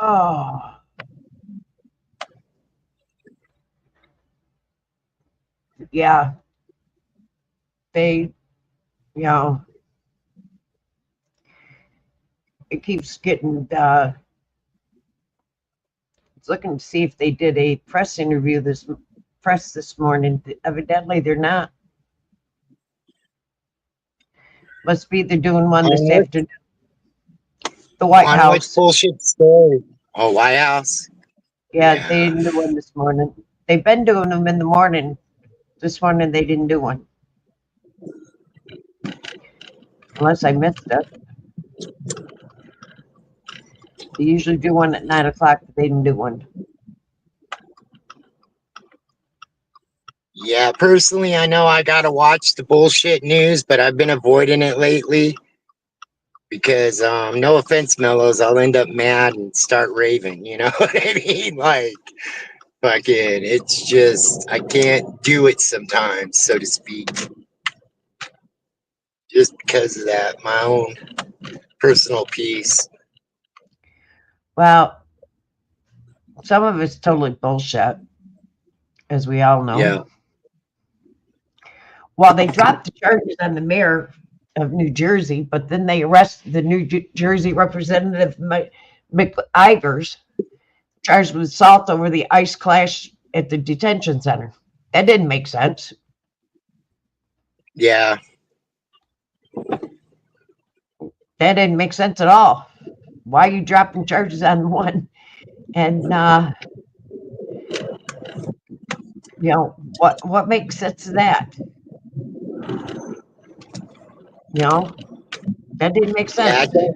Oh. Yeah. They, you know, it keeps getting, it's looking to see if they did a press interview this morning. Evidently they're not. Must be they're doing one this afternoon. The White On House. which bullshit story? Oh, White House. Yeah, they didn't do one this morning. They've been doing them in the morning. This morning they didn't do one. Unless I missed it. They usually do one at 9 o'clock, but they didn't do one. Yeah, personally, I know I gotta watch the bullshit news, but I've been avoiding it lately because, no offense, Mellows, I'll end up mad and start raving. You know what I mean? Like, fucking, it's just I can't do it sometimes, so to speak, just because of that, my own personal peace. Well, some of it's totally bullshit, as we all know. Yeah. Well, they dropped the charges on the mayor of New Jersey, but then they arrested the New Jersey representative, McIvers, charged with assault over the ICE clash at the detention center. That didn't make sense. Yeah. That didn't make sense at all. Why are you dropping charges on one? And, you know, what makes sense of that? You know, that didn't make sense. Yeah,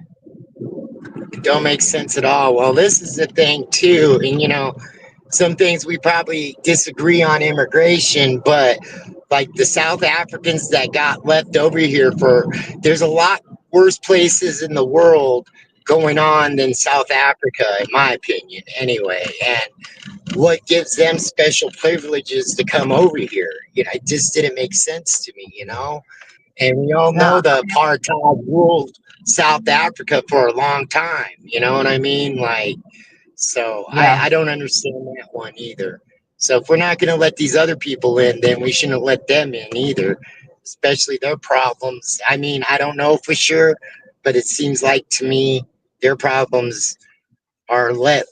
it don't make sense at all. Well, this is the thing too, and you know, some things we probably disagree on immigration, but like the South Africans that got left over here there's a lot worse places in the world going on than South Africa, in my opinion, anyway. And what gives them special privileges to come over here? You know, it just didn't make sense to me, you know? And we all know the apartheid ruled South Africa for a long time. You know what I mean? Like, so Yeah. I don't understand that one either. So if we're not going to let these other people in, then we shouldn't let them in either, especially their problems. I mean, I don't know for sure, but it seems like to me their problems are a lot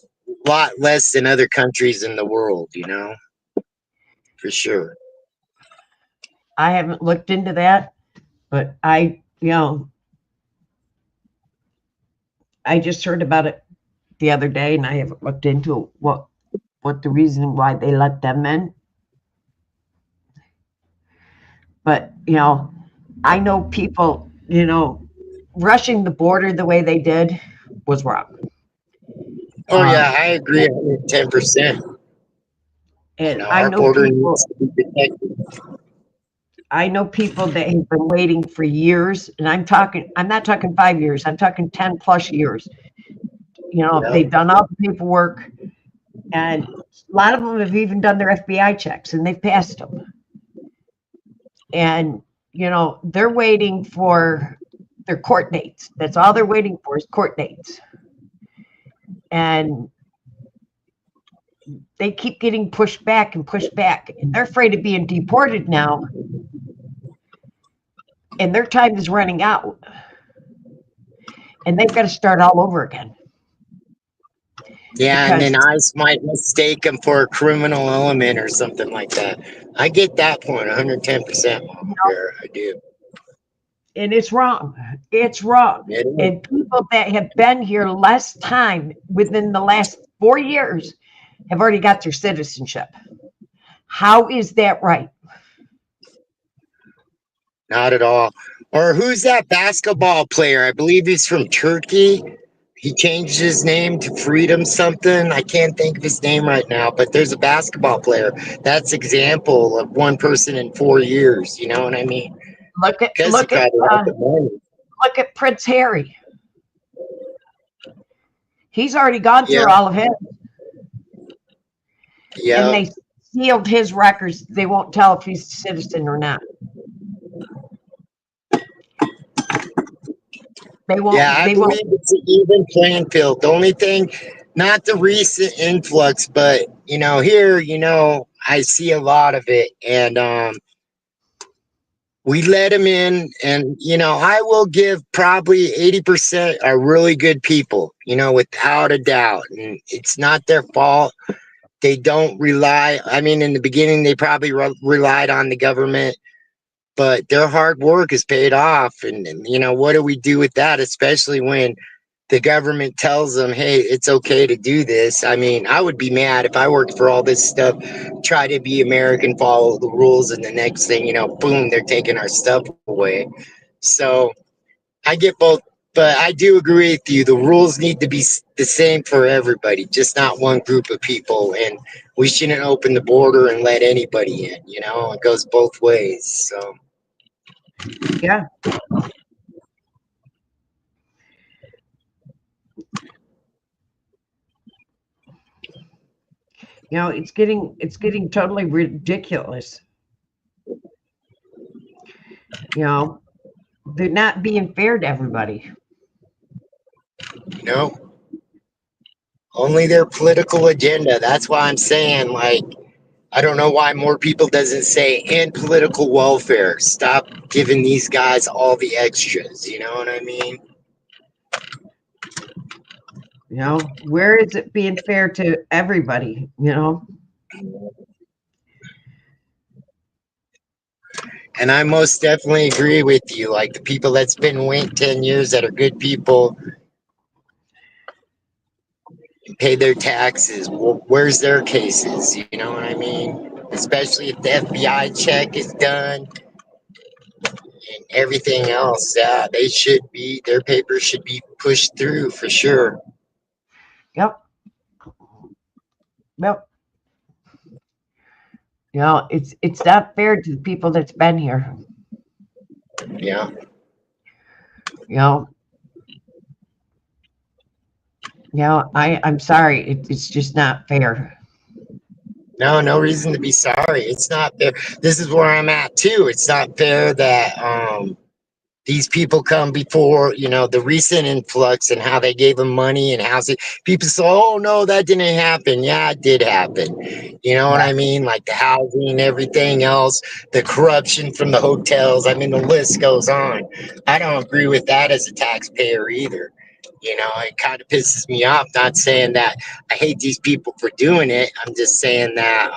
less than other countries in the world, you know, for sure. I haven't looked into that. But I just heard about it the other day, and I haven't looked into what the reason why they let them in. But, you know, I know people, you know, rushing the border the way they did was wrong. Oh, yeah, I agree 10%. And You know, I our know border people. needs to be protected. I know people that have been waiting for years, and I'm not talking 5 years, I'm talking 10 plus years. You know, they've done all the paperwork, and a lot of them have even done their FBI checks, and they've passed them. And, you know, they're waiting for their court dates. That's all they're waiting for is court dates. And they keep getting pushed back and pushed back. And they're afraid of being deported now. And their time is running out. And they've got to start all over again. Yeah, and then ICE might mistake them for a criminal element or something like that. I get that point 110%. Mama Bear, I do. And it's wrong. It's wrong. And people that have been here less time within the last 4 years have already got their citizenship. How is that right? Not at all. Or who's that basketball player? I believe he's from Turkey. He changed his name to Freedom something. I can't think of his name right now, but there's a basketball player. That's example of one person in 4 years. You know what I mean? Look at Prince Harry. He's already gone through all of his. Yeah. And they sealed his records. They won't tell if he's a citizen or not. They won't. Yeah, I believe it's an even playing field. The only thing, not the recent influx, but here, I see a lot of it, and we let them in, and I will give probably 80% are really good people, without a doubt, and it's not their fault. They don't rely. I mean, in the beginning, they probably relied on the government. But their hard work is paid off. And what do we do with that? Especially when the government tells them, hey, it's okay to do this. I mean, I would be mad if I worked for all this stuff, try to be American, follow the rules, and the next thing, boom, they're taking our stuff away. So I get both, but I do agree with you. The rules need to be the same for everybody, just not one group of people. And we shouldn't open the border and let anybody in, it goes both ways. So. Yeah. It's getting totally ridiculous. They're not being fair to everybody. Only their political agenda. That's why I'm saying, I don't know why more people doesn't say and political welfare. Stop giving these guys all the extras. You know what I mean? Where is it being fair to everybody? And I most definitely agree with you. Like the people that's been waiting 10 years that are good people, pay their taxes. Where's their cases? You know what I mean? Especially if the FBI check is done and everything else. Yeah, their papers should be pushed through for sure. Yep. It's not fair to the people that's been here. Yeah. I'm sorry. It's just not fair. No reason to be sorry. It's not fair. This is where I'm at too. It's not fair that these people come before, the recent influx and how they gave them money and housing. People say, oh no, that didn't happen. Yeah, it did happen. You know what I mean? Like the housing and everything else, the corruption from the hotels. I mean, the list goes on. I don't agree with that as a taxpayer either. It kind of pisses me off. Not saying that I hate these people for doing it. I'm just saying that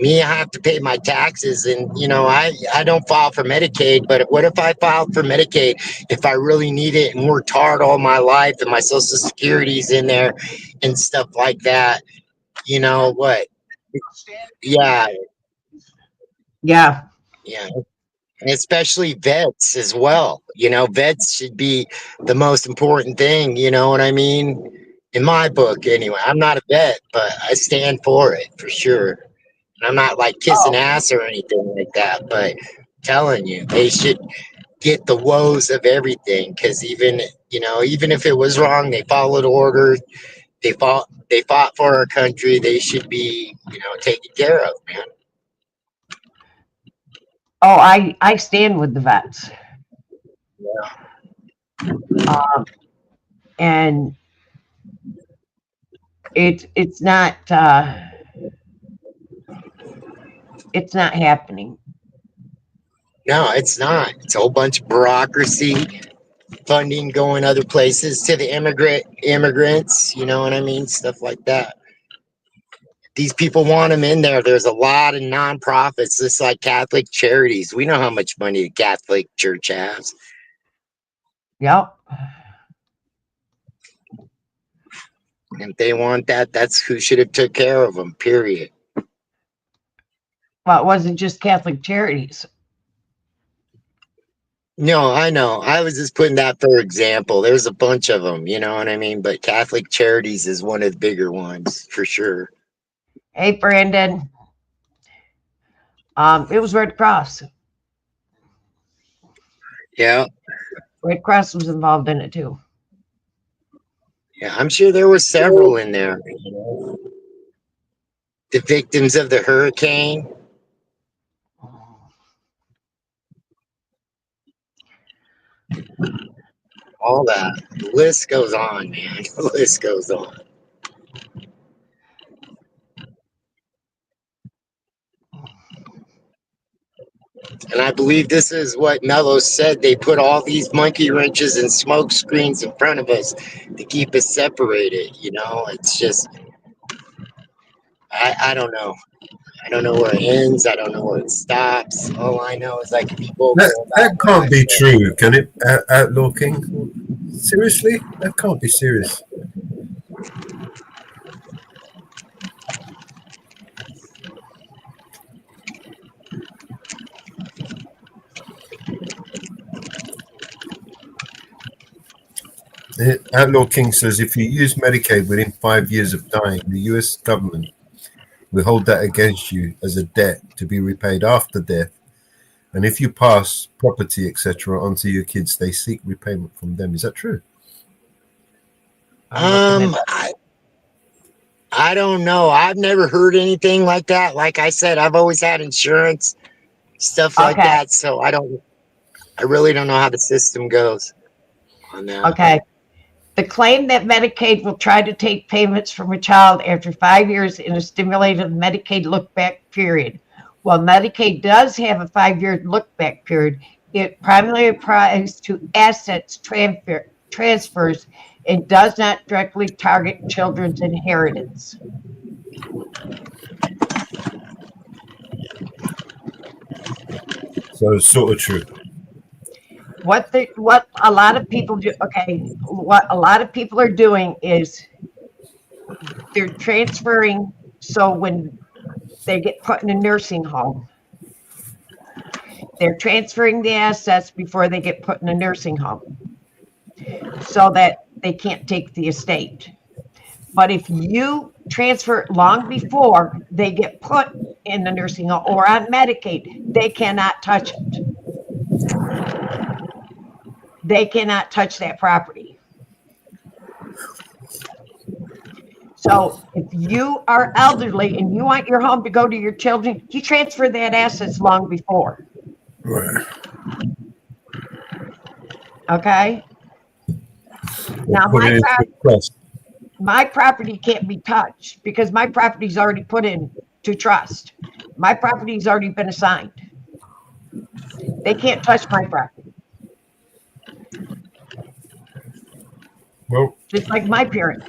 I have to pay my taxes, and I don't file for Medicaid. But what if I filed for Medicaid if I really need it and worked hard all my life and my Social Security's in there and stuff like that? What? Yeah. And especially vets as well. Vets should be the most important thing. You know what I mean? In my book, anyway. I'm not a vet, but I stand for it for sure. I'm not like kissing ass or anything like that, but I'm telling you, they should get the woes of everything. Because even if it was wrong, they followed order. They fought for our country. They should be, taken care of, man. Oh, I stand with the vets. And It's not happening. No, it's not. It's a whole bunch of bureaucracy, funding going other places to the immigrants. You know what I mean? Stuff like that. These people want them in there. There's a lot of nonprofits, just like Catholic Charities. We know how much money the Catholic Church has. Yep. And if they want that, that's who should have took care of them, period. Well, it wasn't just Catholic Charities. No, I know. I was just putting that for example. There's a bunch of them, you know what I mean? But Catholic Charities is one of the bigger ones, for sure. Hey, Brandon. It was Red Cross. Yeah. Red Cross was involved in it too. Yeah, I'm sure there were several in there. The victims of the hurricane. All that. The list goes on, man. The list goes on. And I believe this is what Mello said. They put all these monkey wrenches and smoke screens in front of us to keep us separated. You know, it's just, I don't know. I don't know where it ends. I don't know where it stops. All I know is I can be vocal. That can't be true, can it, Outlaw King? Seriously? That can't be serious. Outlaw King says if you use Medicaid within 5 years of dying, the US government will hold that against you as a debt to be repaid after death. And if you pass property, etc., onto your kids, they seek repayment from them. Is that true? I don't know. I've never heard anything like that. Like I said, I've always had insurance, stuff like that. So I really don't know how the system goes on that. Okay. The claim that Medicaid will try to take payments from a child after 5 years in a stimulated Medicaid look-back period. While Medicaid does have a 5-year look-back period, it primarily applies to assets transfers and does not directly target children's inheritance. So it's sort of true. What a lot of people do, what a lot of people are doing is they're transferring, so when they get put in a nursing home, they're transferring the assets before they get put in a nursing home so that they can't take the estate. But if you transfer long before they get put in the nursing home or on Medicaid, they cannot touch it. They cannot touch that property. So if you are elderly and you want your home to go to your children, you transfer that assets long before. Right. Okay? Now my property can't be touched because my property's already put in to trust. My property's already been assigned. They can't touch my property. Well, just like my parents.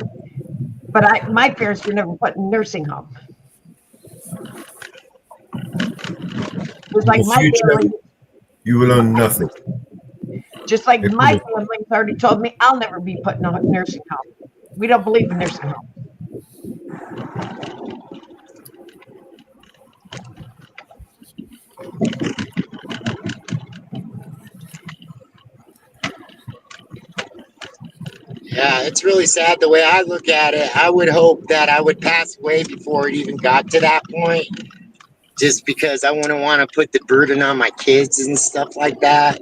But my parents were never put in a nursing home. Just like my family, you will own nothing. Just like my family's already told me, I'll never be put in a nursing home. We don't believe in nursing homes. Yeah, it's really sad the way I look at it. I would hope that I would pass away before it even got to that point, just because I wouldn't want to put the burden on my kids and stuff like that.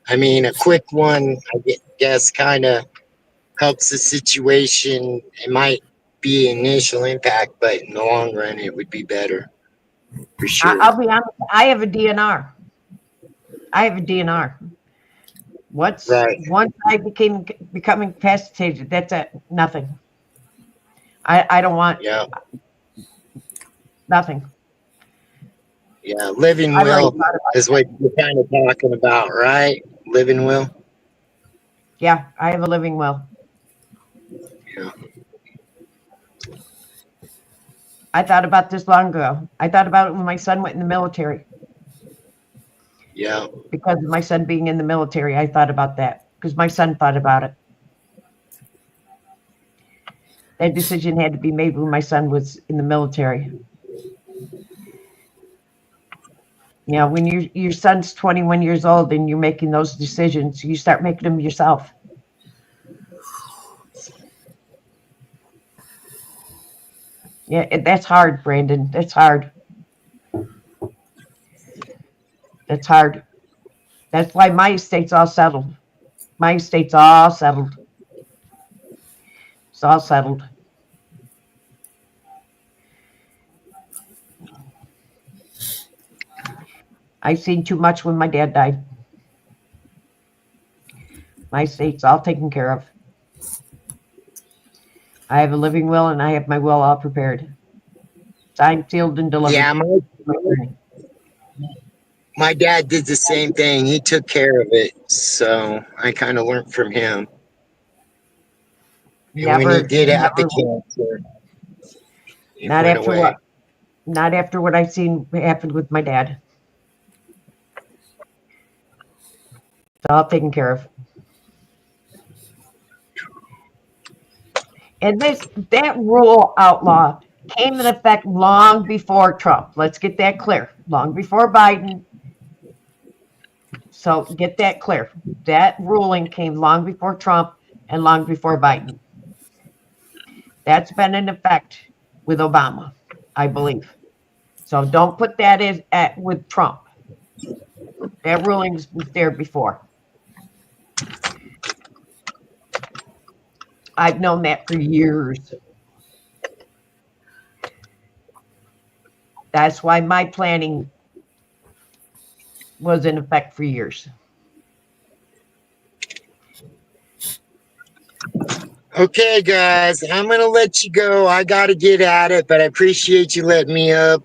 I mean, a quick one, I guess, kind of helps the situation. It might be an initial impact, but in the long run, it would be better. For sure. I'll be honest, I have a DNR. Once I become incapacitated, that's it, nothing. I don't want Yeah. nothing. Yeah. Living I've already will thought about is what you're kind of talking about, right? Living will. Yeah, I have a living will. Yeah. I thought about this long ago. I thought about it when my son went in the military. Yeah. Because of my son being in the military, I thought about that. Because my son thought about it. That decision had to be made when my son was in the military. You know, when your son's 21 years old and you're making those decisions, you start making them yourself. Yeah, that's hard, Brandon. That's hard. That's hard. That's why my estate's all settled. My estate's all settled. It's all settled. I've seen too much when my dad died. My estate's all taken care of. I have a living will and I have my will all prepared. Signed, sealed, and delivered. Yeah, my dad did the same thing. He took care of it, so I kind of learned from him. And when he did have the cancer, it Not went after away. what? Not after what I've seen happened with my dad. It's all taken care of. And that rule, outlaw, came into effect long before Trump. Let's get that clear. Long before Biden. So get that clear. That ruling came long before Trump and long before Biden. That's been in effect with Obama, I believe. So don't put that in with Trump. That ruling was there before. I've known that for years. That's why my planning was in effect for years. Okay, guys, I'm going to let you go. I got to get at it, but I appreciate you letting me up.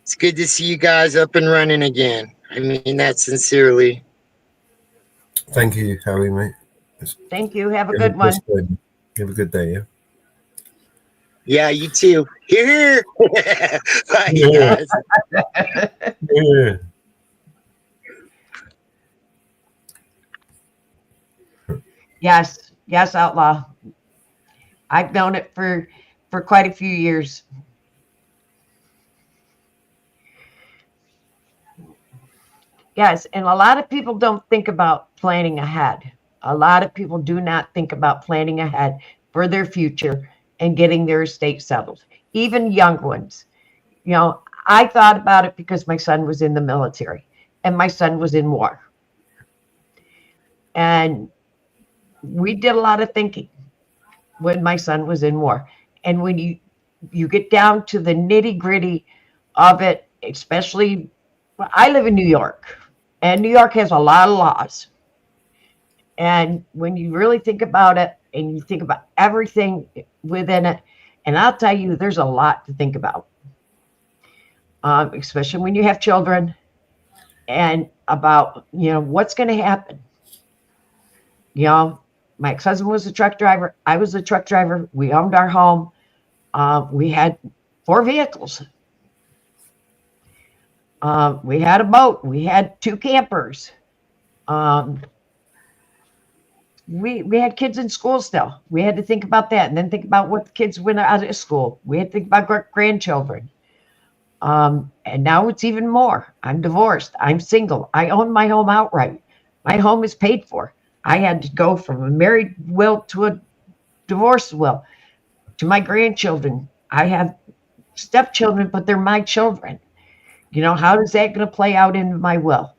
It's good to see you guys up and running again. I mean that sincerely. Thank you, Howie, mate. Thank you. Have a good one. Have a good day, yeah? Yeah, you too. Here. Bye, Yeah. guys. Yeah. Yes, outlaw. I've known it for quite a few years. Yes, and a lot of people don't think about planning ahead. A lot of people do not think about planning ahead for their future and getting their estate settled. Even young ones. You know, I thought about it because my son was in the military and my son was in war. And we did a lot of thinking when my son was in war. And when you get down to the nitty-gritty of it, especially, I live in New York, and New York has a lot of laws. And when you really think about it, and you think about everything within it, and I'll tell you, there's a lot to think about, especially when you have children, and about, you know, what's going to happen. You know, my ex-husband was a truck driver. I was a truck driver. We owned our home. We had 4 vehicles. We had a boat. We had 2 campers. We had kids in school still. We had to think about that, and then think about what the kids went out of school. We had to think about grandchildren. And now it's even more. I'm divorced. I'm single. I own my home outright. My home is paid for. I had to go from a married will to a divorced will. To my grandchildren, I have stepchildren, but they're my children. You know, how is that going to play out in my will?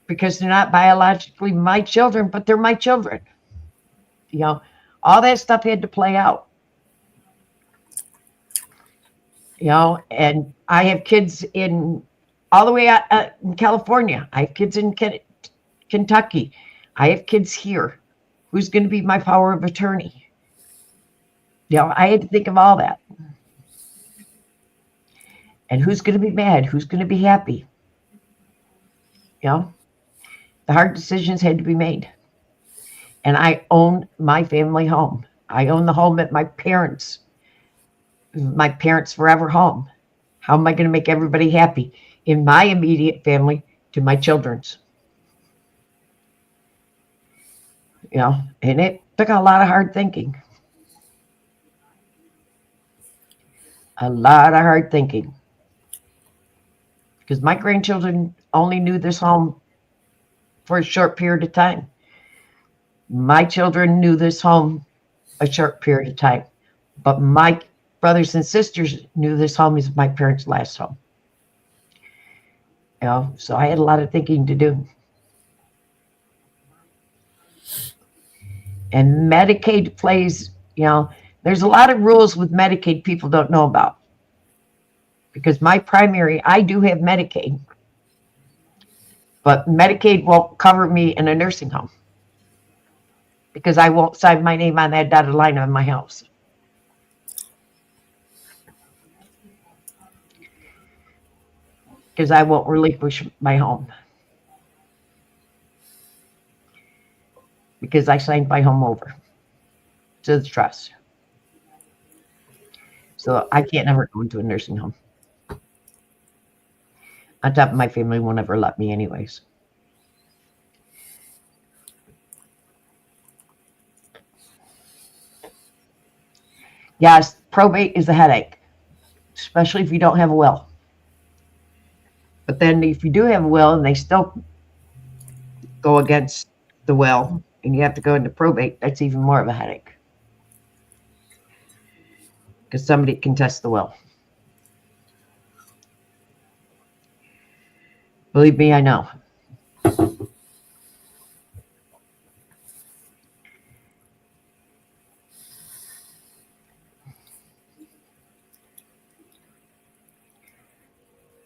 Because they're not biologically my children, but they're my children. You know, all that stuff had to play out. You know, and I have kids in all the way out in California. I have kids in Kentucky. I have kids here. Who's going to be my power of attorney? You know, I had to think of all that. And who's going to be mad? Who's going to be happy? You know, the hard decisions had to be made. And I own my family home. I own the home at my parents' forever home. How am I going to make everybody happy in my immediate family to my children's? You know, and it took a lot of hard thinking. A lot of hard thinking. Because my grandchildren only knew this home for a short period of time. My children knew this home a short period of time. But my brothers and sisters knew this home is my parents' last home. You know, so I had a lot of thinking to do. And Medicaid plays, you know, there's a lot of rules with Medicaid people don't know about. Because my primary, I do have Medicaid. But Medicaid won't cover me in a nursing home. Because I won't sign my name on that dotted line on my house. Because I won't relinquish my home. Because I signed my home over to the trust. So I can't ever go into a nursing home. On top of my family won't ever let me anyways. Yes, probate is a headache, especially if you don't have a will. But then if you do have a will and they still go against the will and you have to go into probate, that's even more of a headache. Because somebody can test the will. Believe me, I know.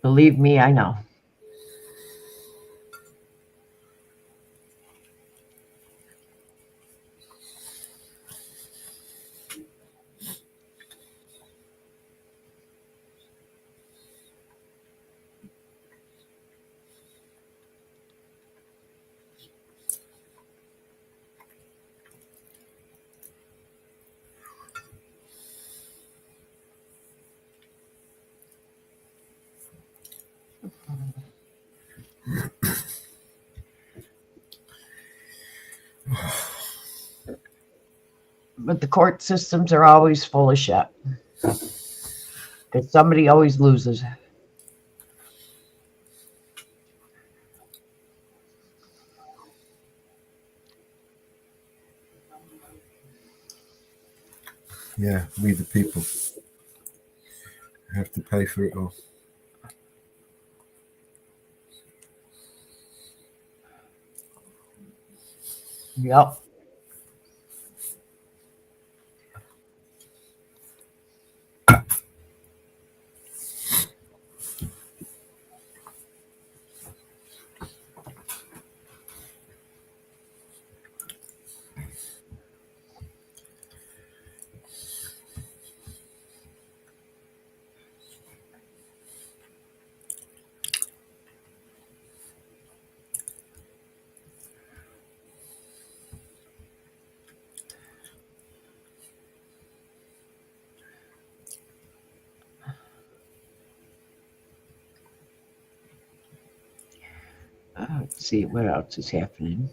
Believe me, I know. But the court systems are always full of shit. Because somebody always loses. Yeah, we the people have to pay for it all. Yep. Let's see what else is happening.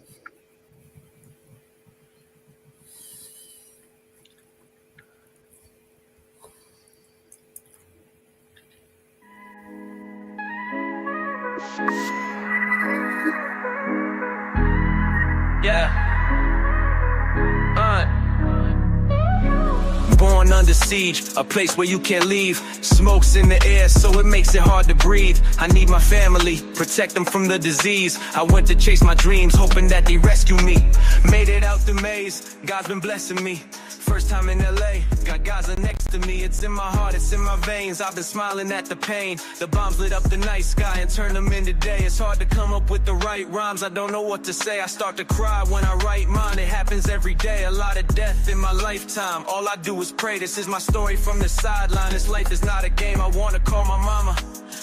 Yeah. Born under siege, a place where you can't leave. Smoke's in the air, so it makes it hard to breathe. I need my family, protect them from the disease. I went to chase my dreams, hoping that they rescue me. Made it out the maze, God's been blessing me. First time in LA, got Gaza next to me. It's in my heart, it's in my veins. I've been smiling at the pain. The bombs lit up the night sky and turned them into day. It's hard to come up with the right rhymes. I don't know what to say. I start to cry when I write mine. It happens every day. A lot of death in my lifetime. All I do is pray. This is my story from the sideline. This life is not a game. I wanna call my mama.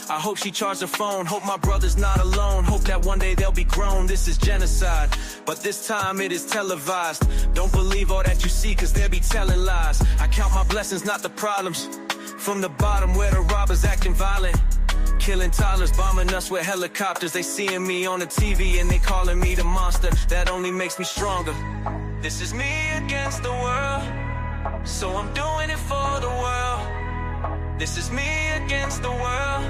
I hope she charged her phone. Hope my brother's not alone. Hope that one day they'll be grown. This is genocide, but this time it is televised. Don't believe all that you see, cause they'll be telling lies. I count my blessings, not the problems. From the bottom where the robbers acting violent, killing toddlers, bombing us with helicopters. They seeing me on the TV and they calling me the monster. That only makes me stronger. This is me against the world, so I'm doing it for the world. This is me against the world,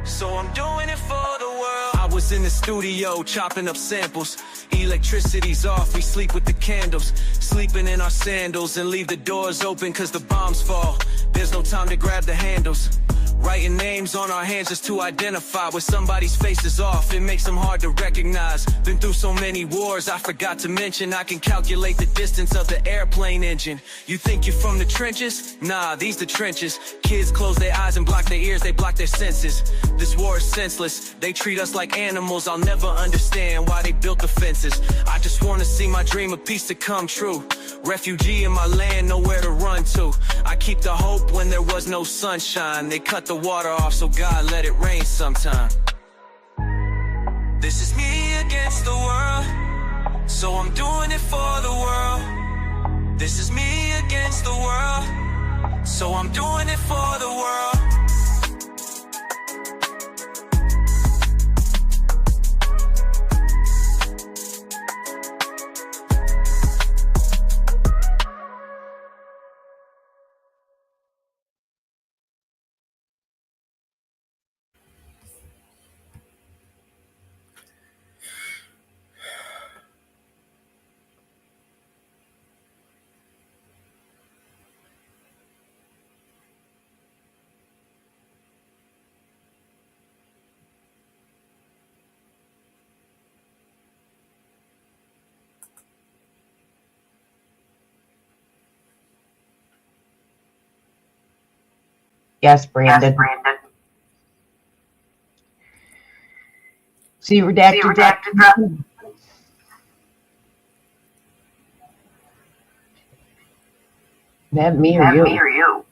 so I'm doing it for the world. I was in the studio chopping up samples. Electricity's off, we sleep with the candles. Sleeping in our sandals and leave the doors open cause the bombs fall. There's no time to grab the handles. Writing names on our hands just to identify where somebody's face is off. It makes them hard to recognize. Been through so many wars, I forgot to mention I can calculate the distance of the airplane engine. You think you're from the trenches? Nah, these the trenches. Kids close their eyes and block their ears, they block their senses. This war is senseless, they treat us like animals. I'll never understand why they built the fences. I just wanna see my dream of peace to come true. Refugee in my land, nowhere to run to. I keep the hope when there was no sunshine. They cut the water off, so God let it rain sometime. This is me against the world, so I'm doing it for the world. This is me against the world, so I'm doing it for the world. Yes, Brandon. See redacted. That me or you?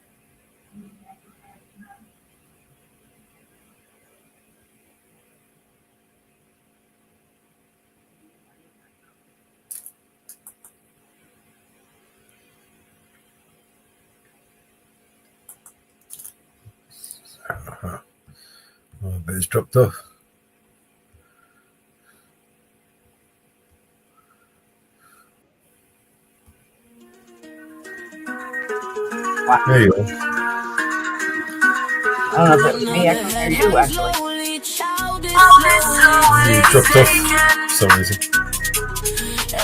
Oh, but it's dropped off. There you go. I don't know if it was me, I can hear you actually. It dropped off for some reason.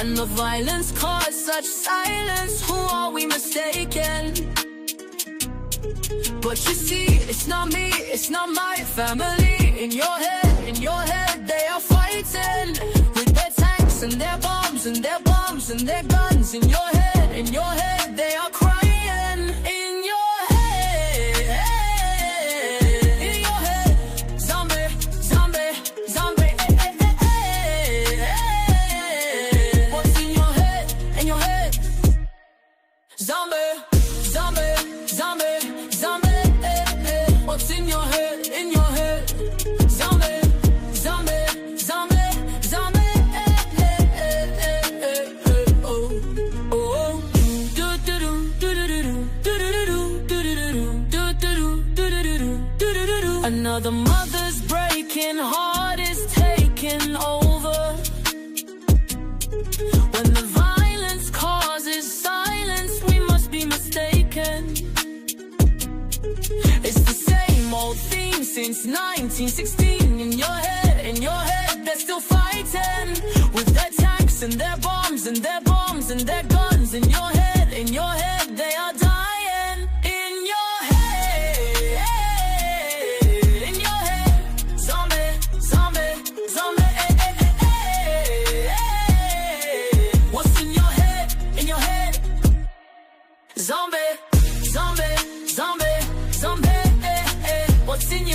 And the violence caused such silence. Who are we mistaken? But you see, it's not me, it's not my family. In your head, they are fighting with their tanks and their bombs and their bombs and their guns. In your head, they are crying. In your head, zombie, zombie, zombie. What's in your head? In your head, zombie, zombie, zombie, zombie. What's in your head? In your head, zombie, zombie, zombie, zombie. Oh, oh, do do do do do do. Another mother's breaking heart is taking over. When the violence causes silence, we must be mistaken. It's the same old theme since 1916. In your head, they're still fighting with their tanks and their bombs and their bombs and their guns. In your head, they are dying. In your head, zombie, zombie, zombie. What's in your head? In your head,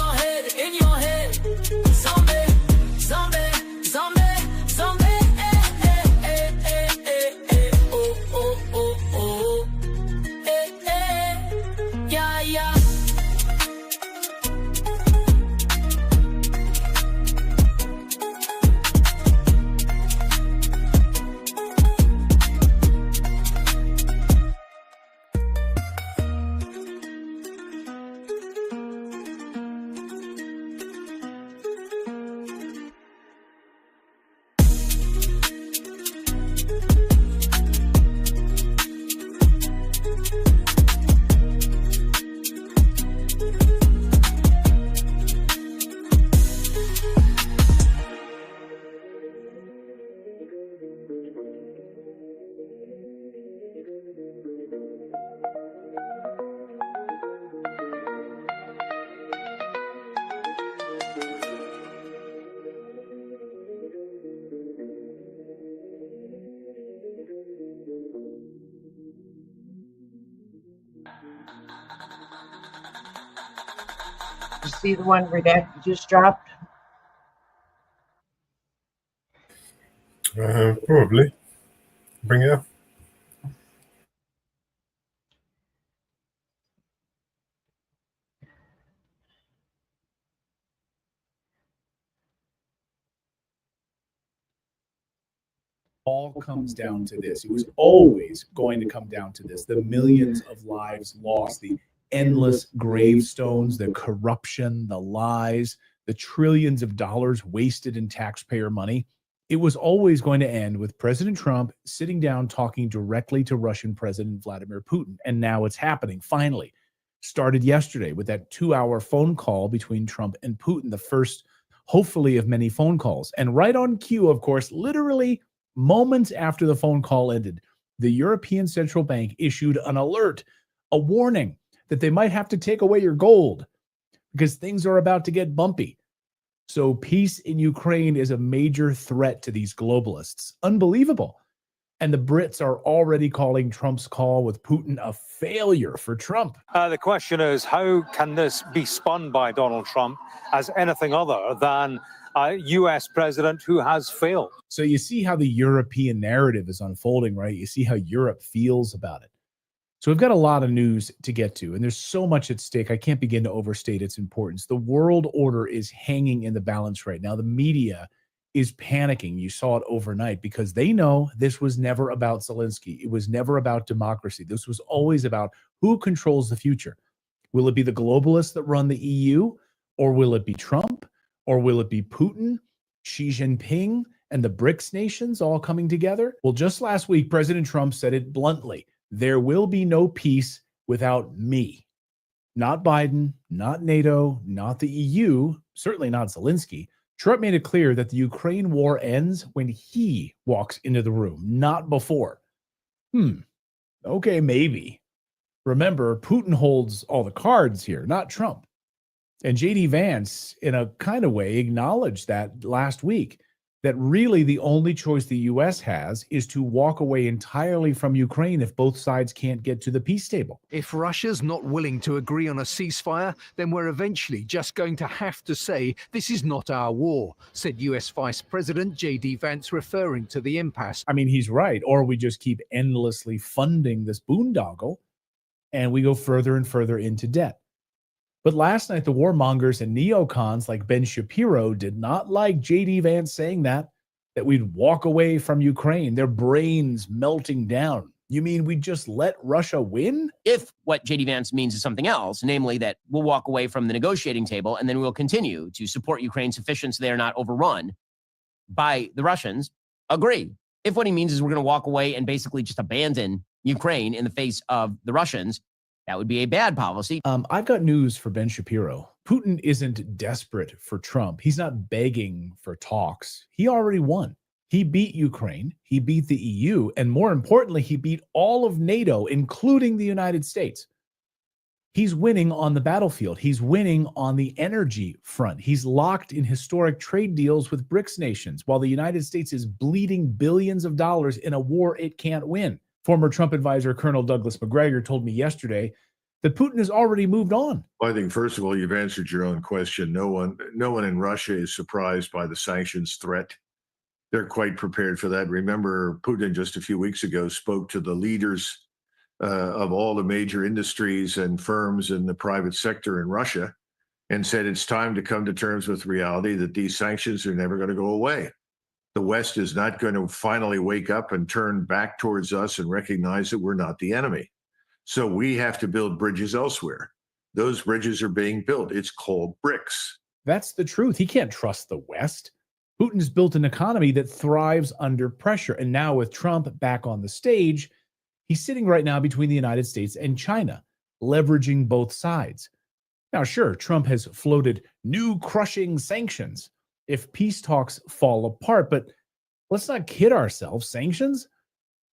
your head, in your head. Zombie, zombie, zombie, zombie. Oh, oh, oh, oh. Yeah, yeah. You see the one Redacted just dropped? Probably. Bring it up. All comes down to this. It was always going to come down to this. The millions of lives lost, the endless gravestones, the corruption, the lies, the trillions of dollars wasted in taxpayer money. It was always going to end with President Trump sitting down talking directly to Russian President Vladimir Putin. And now it's happening, finally. Started yesterday with that 2-hour phone call between Trump and Putin, the first, hopefully, of many phone calls. And right on cue, of course, literally moments after the phone call ended, the European Central Bank issued an alert, a warning that they might have to take away your gold because things are about to get bumpy. So peace in Ukraine is a major threat to these globalists. Unbelievable. And the Brits are already calling Trump's call with Putin a failure for Trump. The question is, how can this be spun by Donald Trump as anything other than a U.S. president who has failed? So you see how the European narrative is unfolding, right? You see how Europe feels about it. So we've got a lot of news to get to, and there's so much at stake. I can't begin to overstate its importance. The world order is hanging in the balance right now. The media is panicking. You saw it overnight because they know this was never about Zelensky. It was never about democracy. This was always about who controls the future. Will it be the globalists that run the EU, or will it be Trump, or will it be Putin, Xi Jinping, and the BRICS nations all coming together? Well, just last week, President Trump said it bluntly. There will be no peace without me. Not Biden, not NATO, not the EU, certainly not Zelensky. Trump made it clear that the Ukraine war ends when he walks into the room, not before. Okay, maybe. Remember, Putin holds all the cards here, not Trump. And J.D. Vance, in a kind of way, acknowledged that last week, that really the only choice the U.S. has is to walk away entirely from Ukraine if both sides can't get to the peace table. If Russia's not willing to agree on a ceasefire, then we're eventually just going to have to say this is not our war, said U.S. Vice President J.D. Vance, referring to the impasse. I mean, he's right. Or we just keep endlessly funding this boondoggle and we go further and further into debt. But last night, the warmongers and neocons like Ben Shapiro did not like J.D. Vance saying that we'd walk away from Ukraine, their brains melting down. You mean we just let Russia win? If what J.D. Vance means is something else, namely that we'll walk away from the negotiating table and then we'll continue to support Ukraine sufficient so they are not overrun by the Russians, agree. If what he means is we're going to walk away and basically just abandon Ukraine in the face of the Russians, that would be a bad policy. I've got news for Ben Shapiro. Putin isn't desperate for Trump. He's not begging for talks. He already won. He beat Ukraine. He beat the EU. And more importantly, he beat all of NATO, including the United States. He's winning on the battlefield. He's winning on the energy front. He's locked in historic trade deals with BRICS nations, while the United States is bleeding billions of dollars in a war it can't win. Former Trump advisor Colonel Douglas Macgregor told me yesterday that Putin has already moved on. Well, I think, first of all, you've answered your own question. No one in Russia is surprised by the sanctions threat. They're quite prepared for that. Remember, Putin just a few weeks ago spoke to the leaders of all the major industries and firms in the private sector in Russia and said it's time to come to terms with reality that these sanctions are never going to go away. The West is not going to finally wake up and turn back towards us and recognize that we're not the enemy. So we have to build bridges elsewhere. Those bridges are being built. It's called BRICS. That's the truth. He can't trust the West. Putin's built an economy that thrives under pressure. And now with Trump back on the stage, he's sitting right now between the United States and China, leveraging both sides. Now, sure, Trump has floated new crushing sanctions if peace talks fall apart, but let's not kid ourselves. Sanctions?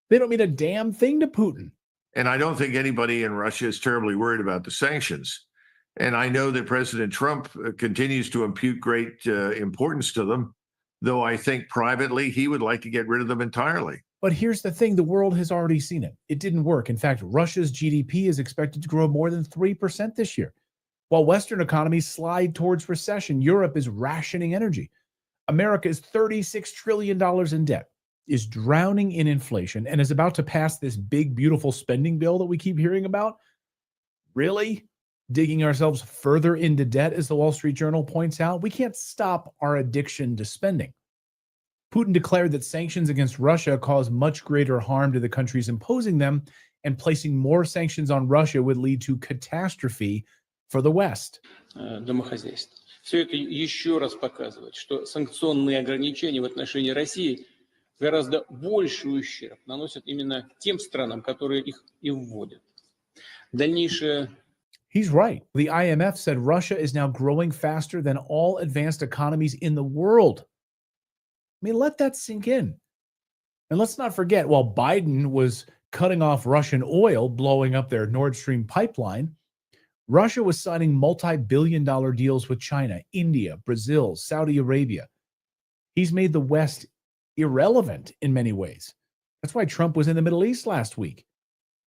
They don't mean a damn thing to Putin. And I don't think anybody in Russia is terribly worried about the sanctions. And I know that President Trump continues to impute great importance to them, though I think privately he would like to get rid of them entirely. But here's the thing, the world has already seen it. It didn't work. In fact, Russia's GDP is expected to grow more than 3% this year. While Western economies slide towards recession, Europe is rationing energy. America is $36 trillion in debt, is drowning in inflation, and is about to pass this big, beautiful spending bill that we keep hearing about. Really? Digging ourselves further into debt, as the Wall Street Journal points out? We can't stop our addiction to spending. Putin declared that sanctions against Russia cause much greater harm to the countries imposing them, and placing more sanctions on Russia would lead to catastrophe for the West. Домохозяйств. Все это еще раз показывает, что санкционные ограничения в отношении России гораздо больший ущерб наносят именно тем странам, которые их и вводят. Дальнейшее. He's right. The IMF said Russia is now growing faster than all advanced economies in the world. I mean, let that sink in. And let's not forget, while Biden was cutting off Russian oil, blowing up their Nord Stream pipeline, Russia was signing multi-billion-dollar deals with China, India, Brazil, Saudi Arabia. He's made the West irrelevant in many ways. That's why Trump was in the Middle East last week,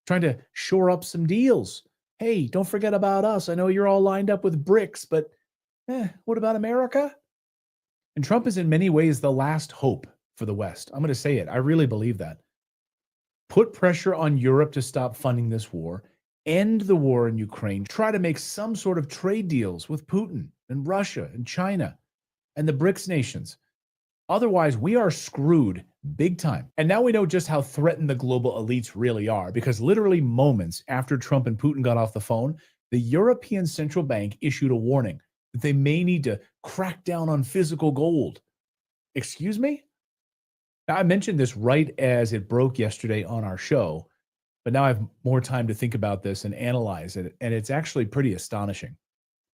trying to shore up some deals. Hey, don't forget about us. I know you're all lined up with BRICS, but what about America? And Trump is in many ways the last hope for the West. I'm going to say it. I really believe that. Put pressure on Europe to stop funding this war, end the war in Ukraine, try to make some sort of trade deals with Putin and Russia and China and the BRICS nations. Otherwise, we are screwed big time. And now we know just how threatened the global elites really are, because literally moments after Trump and Putin got off the phone, the European Central Bank issued a warning that they may need to crack down on physical gold. Excuse me? Now, I mentioned this right as it broke yesterday on our show, but now I have more time to think about this and analyze it, and it's actually pretty astonishing.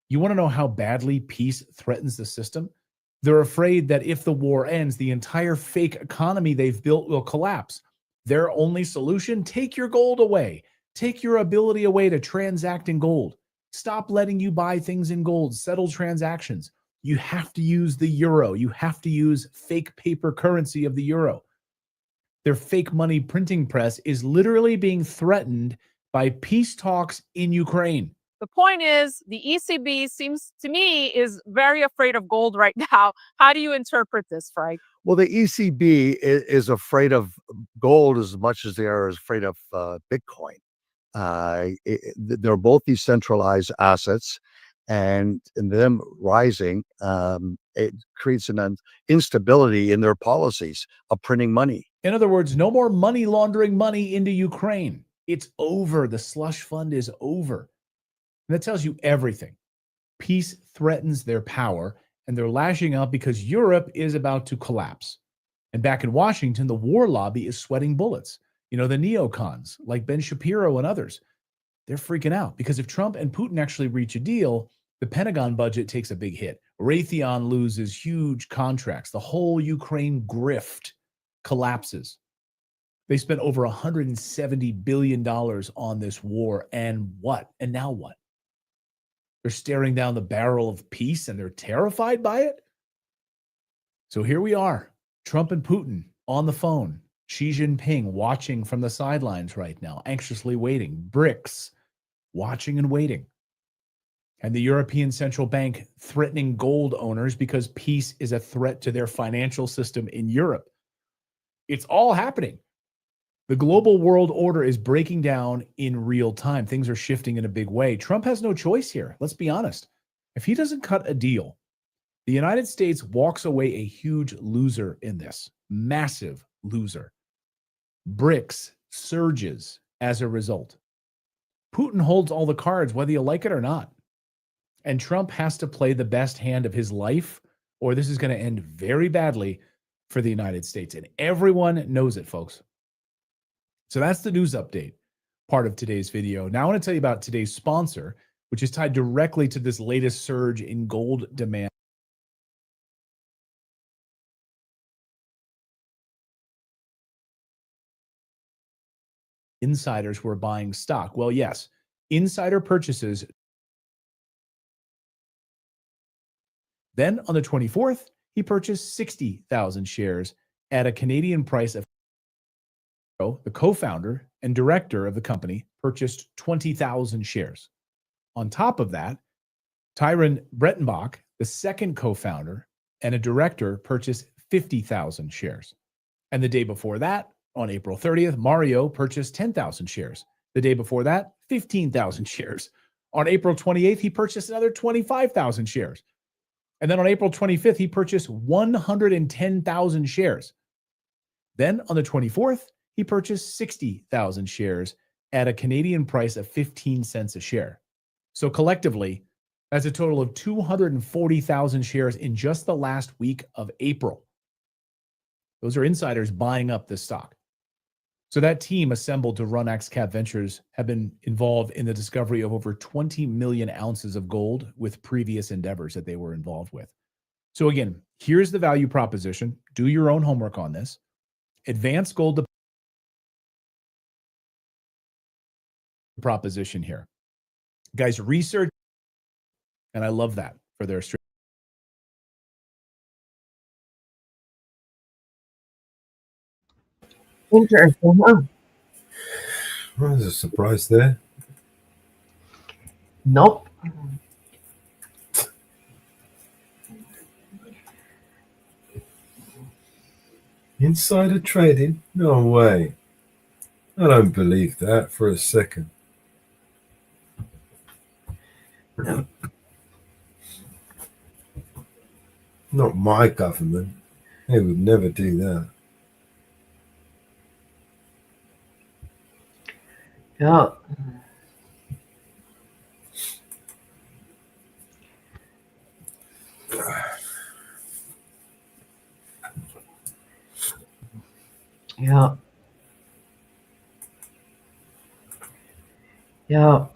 You want to know how badly peace threatens the system? They're afraid that if the war ends, the entire fake economy they've built will collapse. Their only solution? Take your gold away. Take your ability away to transact in gold. Stop letting you buy things in gold. Settle transactions. You have to use the euro. You have to use fake paper currency of the euro. Their fake money printing press is literally being threatened by peace talks in Ukraine. The point is, the ECB seems to me is very afraid of gold right now. How do you interpret this, Frank? Well, the ECB is afraid of gold as much as they are afraid of Bitcoin. They're both decentralized assets, and them rising, it creates an instability in their policies of printing money. In other words, no more money laundering money into Ukraine. It's over. The slush fund is over. And that tells you everything. Peace threatens their power, and they're lashing out because Europe is about to collapse. And back in Washington, the war lobby is sweating bullets. You know, the neocons like Ben Shapiro and others, they're freaking out because if Trump and Putin actually reach a deal, the Pentagon budget takes a big hit. Raytheon loses huge contracts. The whole Ukraine grift collapses. They spent over $170 billion on this war. And what? And now what? They're staring down the barrel of peace and they're terrified by it. So here we are, Trump and Putin on the phone. Xi Jinping watching from the sidelines right now, anxiously waiting. BRICS. watching and waiting. And the European Central Bank threatening gold owners because peace is a threat to their financial system in Europe. It's all happening. The global world order is breaking down in real time. Things are shifting in a big way. Trump has no choice here. Let's be honest. If he doesn't cut a deal, the United States walks away a huge loser in this. Massive loser. BRICS surges as a result. Putin holds all the cards, whether you like it or not. And Trump has to play the best hand of his life, or this is going to end very badly for the United States. And everyone knows it, folks. So that's the news update part of today's video. Now I want to tell you about today's sponsor, which is tied directly to this latest surge in gold demand. Insiders were buying stock. Well, yes, insider purchases. Then on the 24th, he purchased 60,000 shares at a Canadian price of the co-founder and director of the company purchased 20,000 shares. On top of that, Tyron Brettenbach, the second co-founder and a director, purchased 50,000 shares. And the day before that, on April 30th, Mario purchased 10,000 shares. The day before that, 15,000 shares. On April 28th, he purchased another 25,000 shares. And then on April 25th, he purchased 110,000 shares. Then on the 24th, he purchased 60,000 shares at a Canadian price of 15 cents a share. So collectively, that's a total of 240,000 shares in just the last week of April. Those are insiders buying up this stock. So that team assembled to run XCap Ventures have been involved in the discovery of over 20 million ounces of gold with previous endeavors that they were involved with. So again, here's the value proposition. Do your own homework on this. Advanced gold proposition here. Guys, research, and I love that for their strategy. Interesting, huh? Well, there's a surprise there. Nope. Insider trading? No way. I don't believe that for a second. No. Not my government. They would never do that. Yeah. Yeah. Yeah.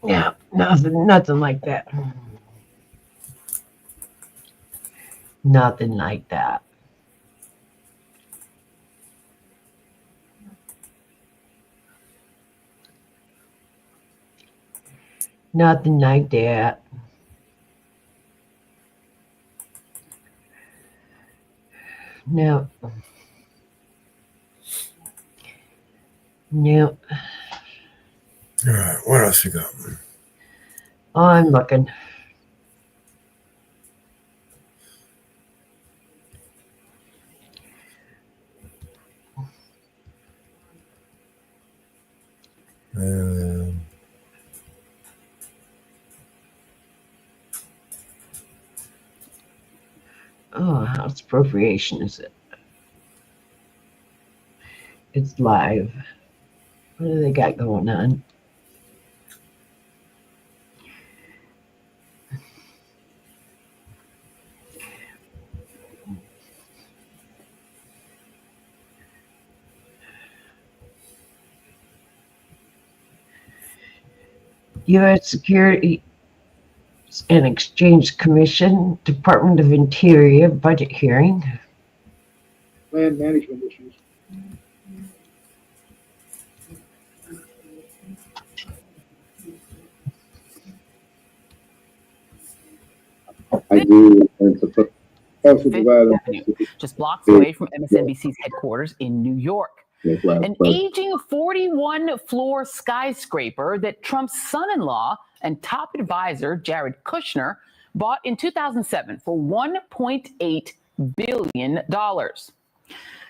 Yeah, nothing like that. Nothing like that. Nothing like that. No. No. All right, what else you got? I'm looking. Oh, House appropriation is it? It's live. What do they got going on? U.S. Security and Exchange Commission, Department of Interior budget hearing. Land management issues. I do want to put Fifth Avenue, just blocks away from MSNBC's headquarters in New York. An aging 41-floor skyscraper that Trump's son-in-law and top advisor, Jared Kushner, bought in 2007 for $1.8 billion.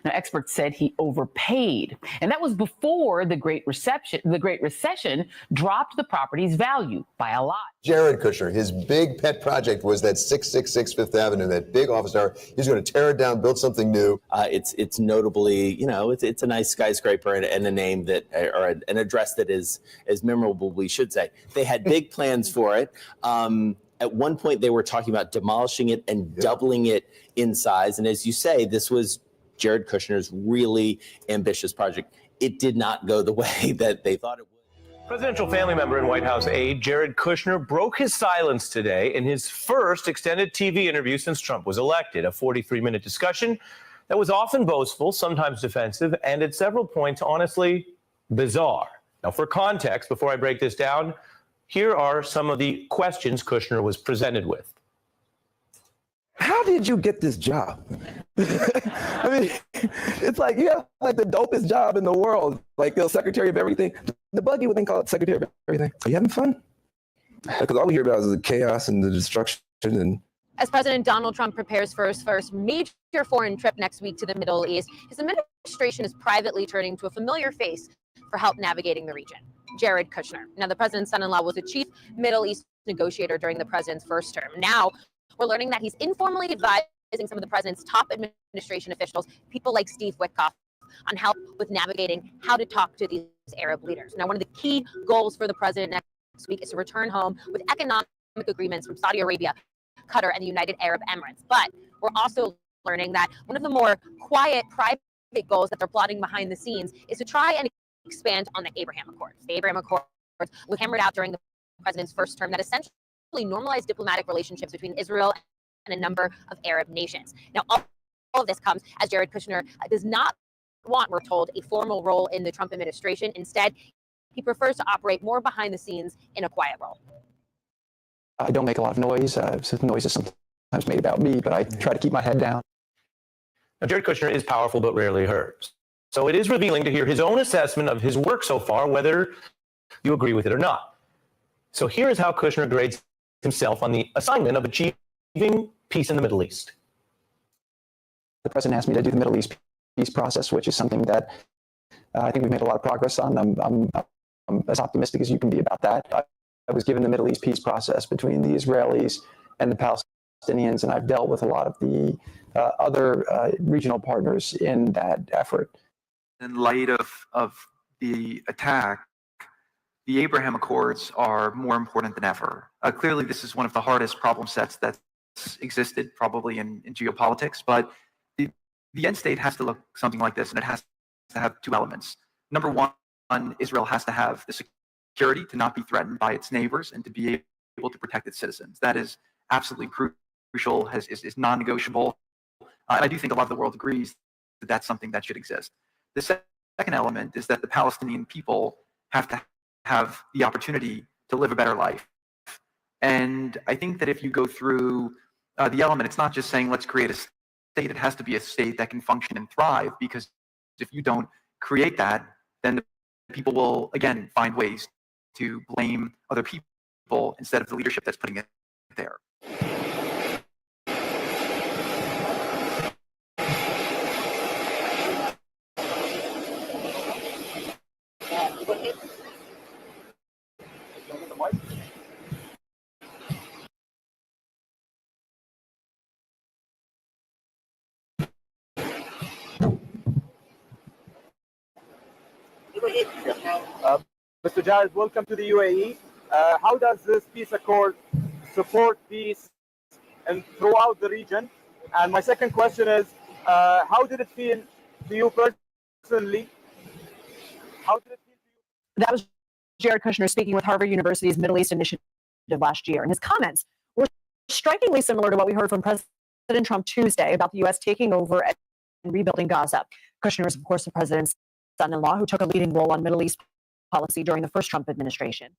Now, experts said he overpaid, and that was before the Great Recession dropped the property's value by a lot. Jared Kushner, his big pet project was that 666 Fifth Avenue, that big office tower. He's going to tear it down, build something new. It's notably, it's a nice skyscraper and a name that, or an address that is as memorable, we should say. They had big plans for it. At one point, they were talking about demolishing it and doubling it in size. And as you say, this was Jared Kushner's really ambitious project. It did not go the way that they thought it would. Presidential family member and White House aide Jared Kushner broke his silence today in his first extended TV interview since Trump was elected, a 43-minute discussion that was often boastful, sometimes defensive, and at several points, honestly, bizarre. Now, for context, before I break this down, here are some of the questions Kushner was presented with. How did you get this job? I mean, it's like you have like the dopest job in the world, like the secretary of everything. The buggy would then call it secretary of everything. Are you having fun? Because all we hear about is the chaos and the destruction. And as President Donald Trump prepares for his first major foreign trip next week to the Middle East, his administration is privately turning to a familiar face for help navigating the region, Jared Kushner. Now, the president's son-in-law was the chief Middle East negotiator during the president's first term. Now, we're learning that he's informally advising some of the president's top administration officials, people like Steve Witkoff, on help with navigating how to talk to these Arab leaders. Now, one of the key goals for the president next week is to return home with economic agreements from Saudi Arabia, Qatar, and the United Arab Emirates. But we're also learning that one of the more quiet, private goals that they're plotting behind the scenes is to try and expand on the Abraham Accords. The Abraham Accords were hammered out during the president's first term that essentially normalized diplomatic relationships between Israel and a number of Arab nations. Now, all of this comes as Jared Kushner does not want, we're told, a formal role in the Trump administration. Instead, he prefers to operate more behind the scenes in a quiet role. I don't make a lot of noise. Noise is sometimes made about me, but I try to keep my head down. Now, Jared Kushner is powerful but rarely heard. So it is revealing to hear his own assessment of his work so far, whether you agree with it or not. So here is how Kushner grades himself on the assignment of achieving peace in the Middle East. The president asked me to do the Middle East peace process, which is something that I think we've made a lot of progress on. I'm as optimistic as you can be about that. I was given the Middle East peace process between the Israelis and the Palestinians, and I've dealt with a lot of the other regional partners in that effort. In light of the attack, the Abraham Accords are more important than ever. Clearly, this is one of the hardest problem sets that's existed probably in geopolitics, but the end state has to look something like this, and it has to have two elements. Number one, Israel has to have the security to not be threatened by its neighbors and to be able to protect its citizens. That is absolutely crucial, is non-negotiable. And I do think a lot of the world agrees that that's something that should exist. The second element is that the Palestinian people have to have the opportunity to live a better life. And I think that if you go through the element, it's not just saying let's create a state. It has to be a state that can function and thrive, because if you don't create that, then the people will, again, find ways to blame other people instead of the leadership that's putting it there. Mr. Jared, welcome to the UAE. How does this peace accord support peace and throughout the region? And my second question is, how did it feel to you personally? How did it feel to you? That was Jared Kushner speaking with Harvard University's Middle East Initiative last year. And his comments were strikingly similar to what we heard from President Trump Tuesday about the U.S. taking over and rebuilding Gaza. Kushner is, of course, the president's son-in-law who took a leading role on Middle East policy during the first Trump administration.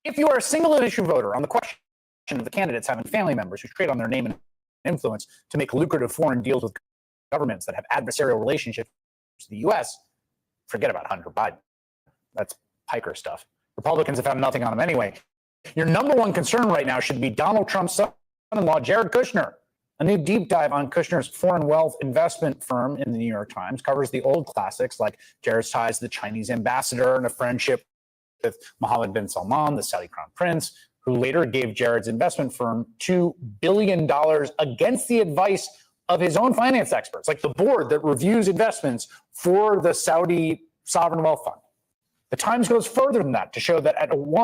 If you are a single issue voter on the question of the candidates having family members who trade on their name and influence to make lucrative foreign deals with governments that have adversarial relationships to the U.S., forget about Hunter Biden. That's piker stuff. Republicans have found nothing on him anyway. Your number one concern right now should be Donald Trump's son-in-law, Jared Kushner. A new deep dive on Kushner's foreign wealth investment firm in the New York Times covers the old classics like Jared's ties to the Chinese ambassador and a friendship with Mohammed bin Salman, the Saudi crown prince, who later gave Jared's investment firm $2 billion against the advice of his own finance experts, like the board that reviews investments for the Saudi sovereign wealth fund. The Times goes further than that to show that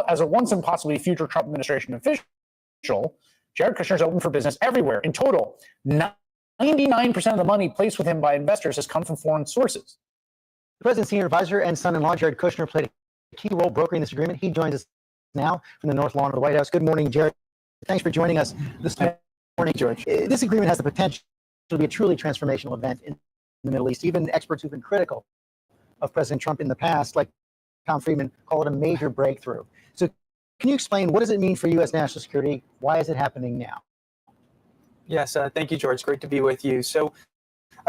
as a once and possibly future Trump administration official, Jared Kushner is open for business everywhere. In total, 99% of the money placed with him by investors has come from foreign sources. The president's senior advisor and son-in-law, Jared Kushner, played a key role brokering this agreement. He joins us now from the North Lawn of the White House. Good morning, Jared. Thanks for joining us this morning, George. This agreement has the potential to be a truly transformational event in the Middle East. Even experts who've been critical of President Trump in the past, like Tom Friedman, call it a major breakthrough. So can you explain, what does it mean for U.S. national security? Why is it happening now? Yes, thank you, George. Great to be with you. So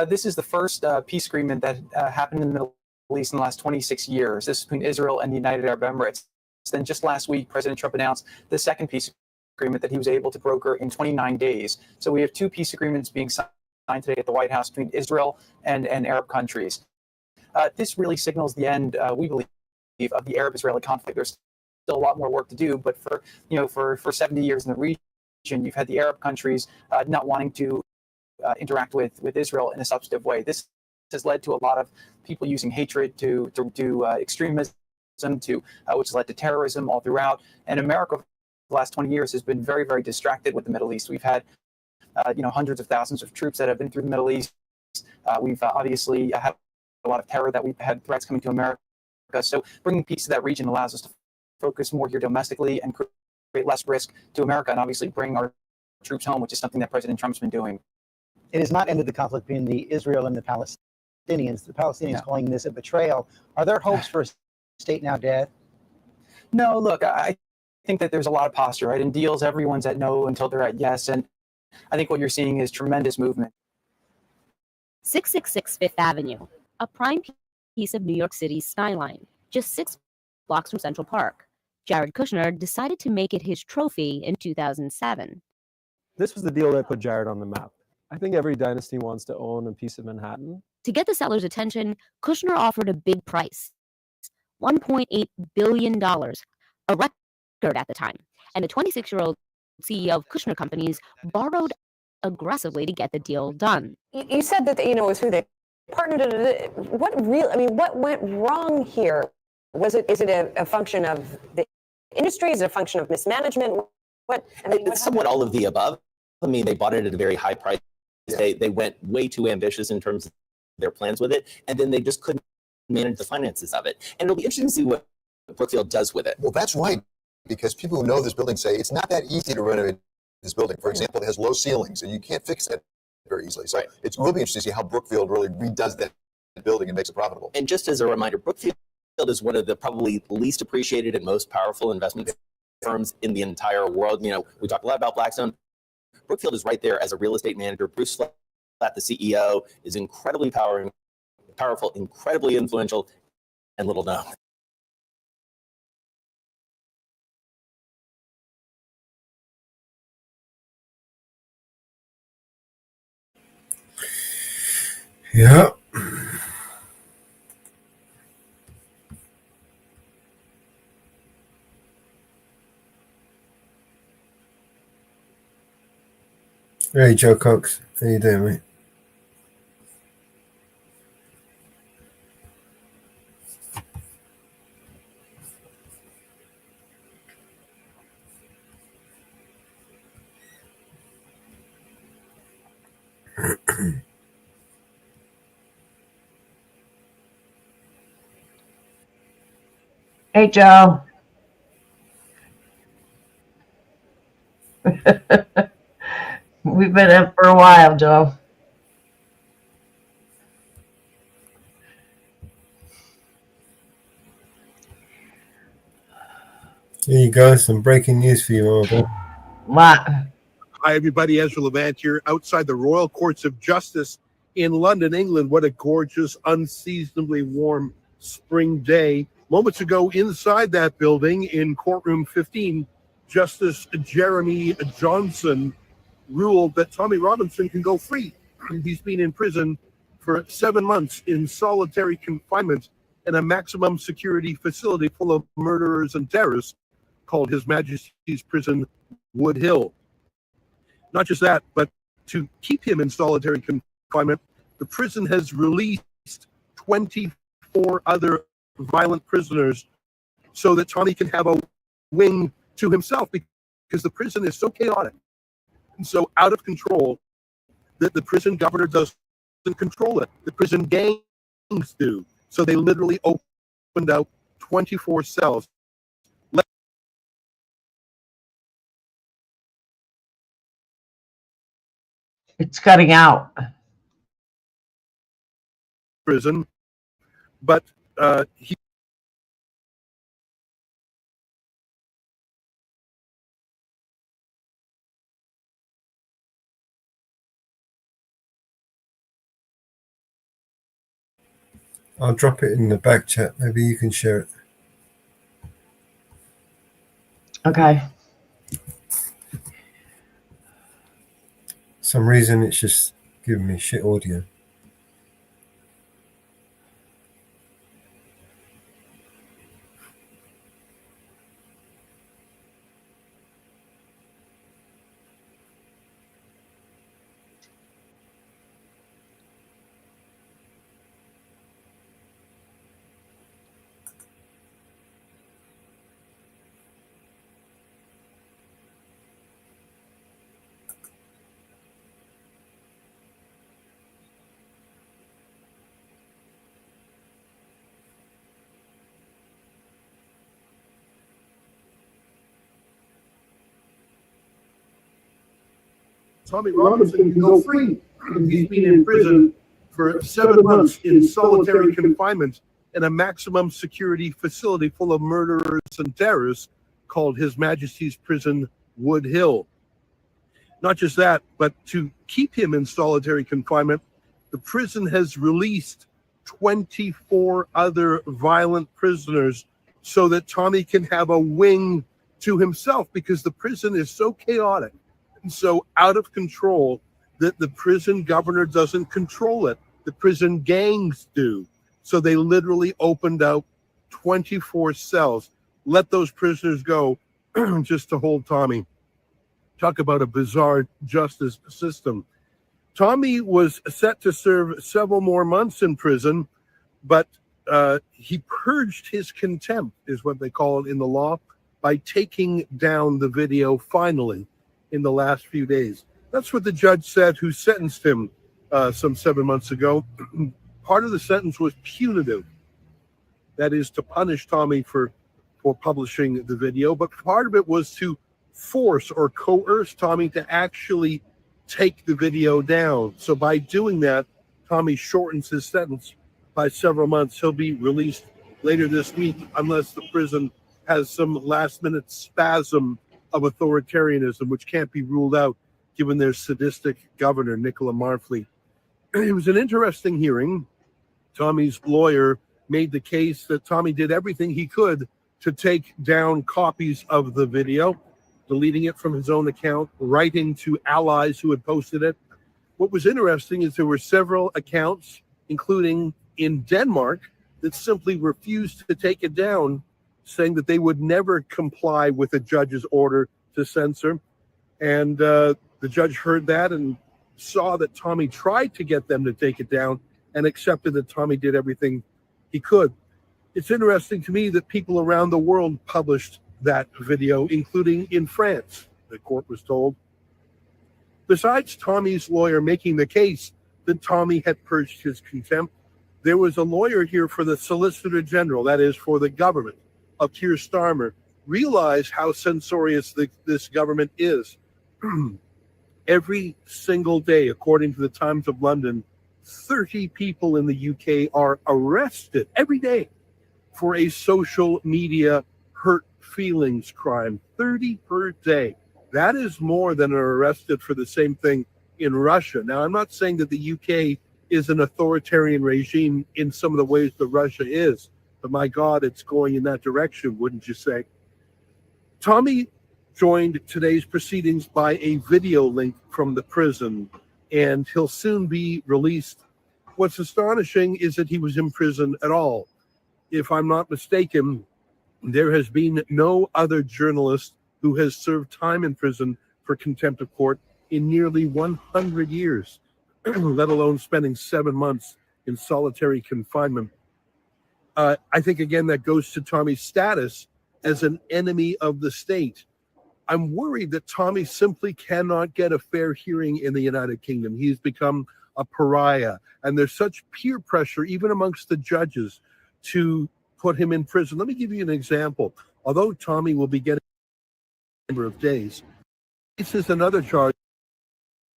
this is the first peace agreement that happened in the Middle East in the last 26 years. This is between Israel and the United Arab Emirates. Then just last week, President Trump announced the second peace agreement that he was able to broker in 29 days. So we have two peace agreements being signed today at the White House between Israel and Arab countries. This really signals the end, we believe, of the Arab-Israeli conflict. There's still a lot more work to do, but for 70 years in the region, you've had the Arab countries not wanting to interact with Israel in a substantive way. This has led to a lot of people using hatred to extremism, which has led to terrorism all throughout. And America, for the last 20 years, has been very, very distracted with the Middle East. We've had hundreds of thousands of troops that have been through the Middle East. We've obviously had a lot of terror, that we've had threats coming to America. So bringing peace to that region allows us to focus more here domestically and create less risk to America, and obviously bring our troops home, which is something that President Trump's been doing. It has not ended the conflict between the Israel and the Palestinians. The Palestinians calling this a betrayal. Are there hopes for a state now, Dad? No, look, I think that there's a lot of posture, right? In deals, everyone's at no until they're at yes. And I think what you're seeing is tremendous movement. 666 Fifth Avenue, a prime piece of New York City's skyline, just 6 blocks from Central Park. Jared Kushner decided to make it his trophy in 2007. This was the deal that put Jared on the map. I think every dynasty wants to own a piece of Manhattan. To get the seller's attention, Kushner offered a big price, $1.8 billion, a record at the time. And the 26-year-old CEO of Kushner Companies borrowed aggressively to get the deal done. You said that it was who they partnered. What went wrong here? Is it a function of the industry? Is it a function of mismanagement? It's somewhat all of the above. I mean, they bought it at a very high price. Yeah. They went way too ambitious in terms of their plans with it, and then they just couldn't manage the finances of it. And it'll be interesting to see what Brookfield does with it. Well, that's right, because people who know this building say it's not that easy to renovate this building. For example, it has low ceilings, and you can't fix that very easily. So it's really interesting to see how Brookfield really redoes that building and makes it profitable. And just as a reminder, Brookfield is one of the probably least appreciated and most powerful investment firms in the entire world. We talk a lot about Blackstone. Brookfield is right there as a real estate manager. Bruce Flatt, the CEO, is incredibly powerful, incredibly influential, and little known. Yeah. Hey, Joe Cox. How you doing, mate? Hey, Joe. We've been up for a while, Joe. Here you go. Some breaking news for you, Albert. What? Hi, everybody. Ezra Levant here outside the Royal Courts of Justice in London, England. What a gorgeous, unseasonably warm spring day. Moments ago, inside that building in courtroom 15, Justice Jeremy Johnson ruled that Tommy Robinson can go free. He's been in prison for 7 months in solitary confinement in a maximum security facility full of murderers and terrorists called His Majesty's Prison Wood Hill. Not just that, but to keep him in solitary confinement, the prison has released 24 other violent prisoners so that Tommy can have a wing to himself, because the prison is so chaotic and so out of control that the prison governor doesn't control it. The prison gangs do. So they literally opened out 24 cells. It's cutting out. Prison, but he. I'll drop it in the back chat. Maybe you can share it. Okay. Some reason it's just giving me shit audio. Tommy Robinson can go free. He's been in prison for 7 months in solitary confinement in a maximum security facility full of murderers and terrorists called His Majesty's Prison Wood Hill. Not just that, but to keep him in solitary confinement, the prison has released 24 other violent prisoners so that Tommy can have a wing to himself, because the prison is so chaotic and so out of control that the prison governor doesn't control it. The prison gangs do. So they literally opened out 24 cells, let those prisoners go just to hold Tommy. Talk about a bizarre justice system. Tommy was set to serve several more months in prison, but he purged his contempt, is what they call it in the law, by taking down the video finally in the last few days. That's what the judge said who sentenced him some 7 months ago. Part of the sentence was punitive. That is, to punish Tommy for publishing the video, but part of it was to force or coerce Tommy to actually take the video down. So by doing that, Tommy shortens his sentence by several months. He'll be released later this week unless the prison has some last-minute spasm of authoritarianism, which can't be ruled out given their sadistic governor, Nicola Marfley. It was an interesting hearing. Tommy's lawyer made the case that Tommy did everything he could to take down copies of the video, deleting it from his own account, writing to allies who had posted it. What was interesting is there were several accounts, including in Denmark, that simply refused to take it down, saying that they would never comply with a judge's order to censor. And the judge heard that and saw that Tommy tried to get them to take it down and accepted that Tommy did everything he could. It's interesting to me that people around the world published that video, including in France, the court was told. Besides Tommy's lawyer making the case that Tommy had purged his contempt, there was a lawyer here for the Solicitor General, that is for the government, of Keir Starmer. Realize how censorious this government is. Every single day, according to the Times of London, 30 people in the UK are arrested every day for a social media hurt feelings crime. 30 per day. That is more than are arrested for the same thing in Russia. Now, I'm not saying that the UK is an authoritarian regime in some of the ways that Russia is, but my God, it's going in that direction, wouldn't you say? Tommy joined today's proceedings by a video link from the prison, and he'll soon be released. What's astonishing is that he was in prison at all. If I'm not mistaken, there has been no other journalist who has served time in prison for contempt of court in nearly 100 years, let alone spending 7 months in solitary confinement. I think, again, that goes to Tommy's status as an enemy of the state. I'm worried that Tommy simply cannot get a fair hearing in the United Kingdom. He's become a pariah, and there's such peer pressure, even amongst the judges, to put him in prison. Let me give you an example. Although Tommy will be getting a number of days, this is another charge.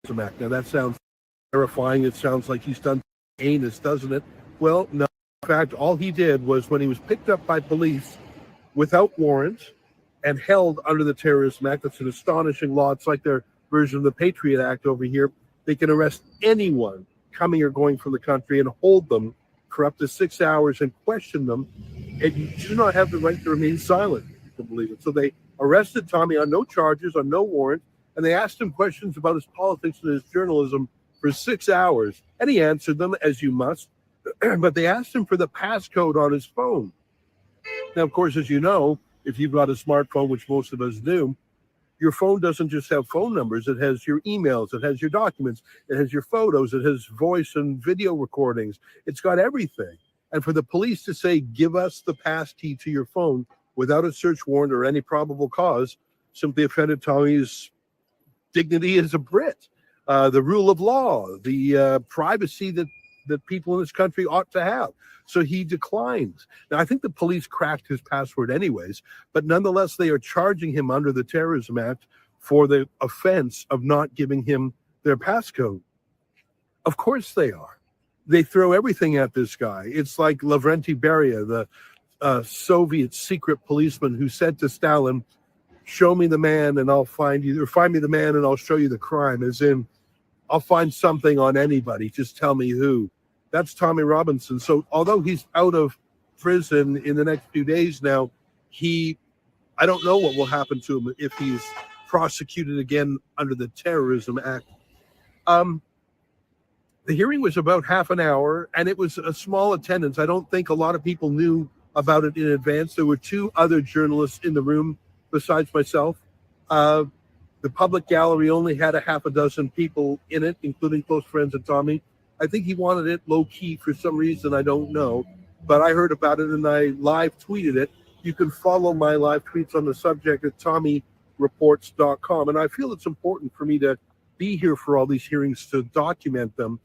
Now, that sounds terrifying. It sounds like he's done heinous, doesn't it? Well, no. In fact, all he did was, when he was picked up by police without warrant and held under the Terrorism Act, that's an astonishing law. It's like their version of the Patriot Act over here. They can arrest anyone coming or going from the country and hold them for up to 6 hours and question them, and you do not have the right to remain silent, to believe it. So they arrested Tommy on no charges, on no warrant, and they asked him questions about his politics and his journalism for 6 hours, and he answered them, as you must, but they asked him for the passcode on his phone. Now, of course, as you know, if you've got a smartphone, which most of us do, your phone doesn't just have phone numbers. It has your emails, it has your documents, it has your photos, it has voice and video recordings. It's got everything. And for the police to say, give us the pass key to your phone without a search warrant or any probable cause, simply offended Tommy's dignity as a Brit, the rule of law, the privacy that people in this country ought to have. So he declines. Now, I think the police cracked his password anyways, but nonetheless, they are charging him under the Terrorism Act for the offense of not giving him their passcode. Of course they are. They throw everything at this guy. It's like Lavrenti Beria, the Soviet secret policeman who said to Stalin, show me the man and I'll find you, or find me the man and I'll show you the crime, as in, I'll find something on anybody, just tell me who. That's Tommy Robinson. So although he's out of prison in the next few days now, I don't know what will happen to him if he's prosecuted again under the Terrorism Act. The hearing was about half an hour, and it was a small attendance. I don't think a lot of people knew about it in advance. There were 2 other journalists in the room besides myself. The public gallery only had a half a dozen people in it, including close friends of Tommy. I think he wanted it low key for some reason, I don't know, but I heard about it and I live tweeted it. You can follow my live tweets on the subject at TommyReports.com. And I feel it's important for me to be here for all these hearings to document them.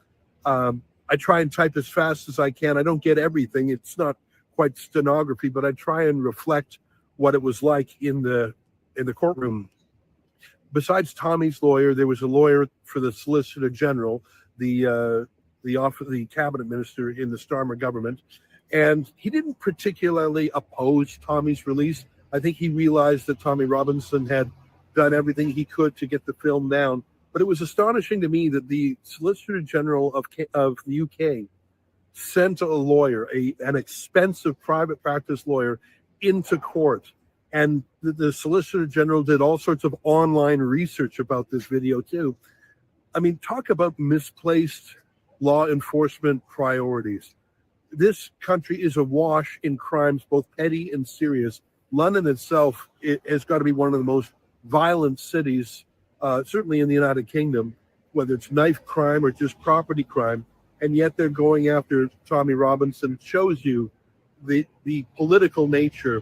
I try and type as fast as I can. I don't get everything. It's not quite stenography, but I try and reflect what it was like in the courtroom. Besides Tommy's lawyer, there was a lawyer for the Solicitor General, the cabinet minister in the Starmer government, and he didn't particularly oppose Tommy's release. I think he realized that Tommy Robinson had done everything he could to get the film down. But it was astonishing to me that the Solicitor General of the UK sent a lawyer, an expensive private practice lawyer, into court. And the Solicitor General did all sorts of online research about this video too. I mean, talk about misplaced law enforcement priorities. This country is awash in crimes, both petty and serious. London itself has got to be one of the most violent cities, certainly in the United Kingdom, whether it's knife crime or just property crime. And yet they're going after Tommy Robinson. It shows you the political nature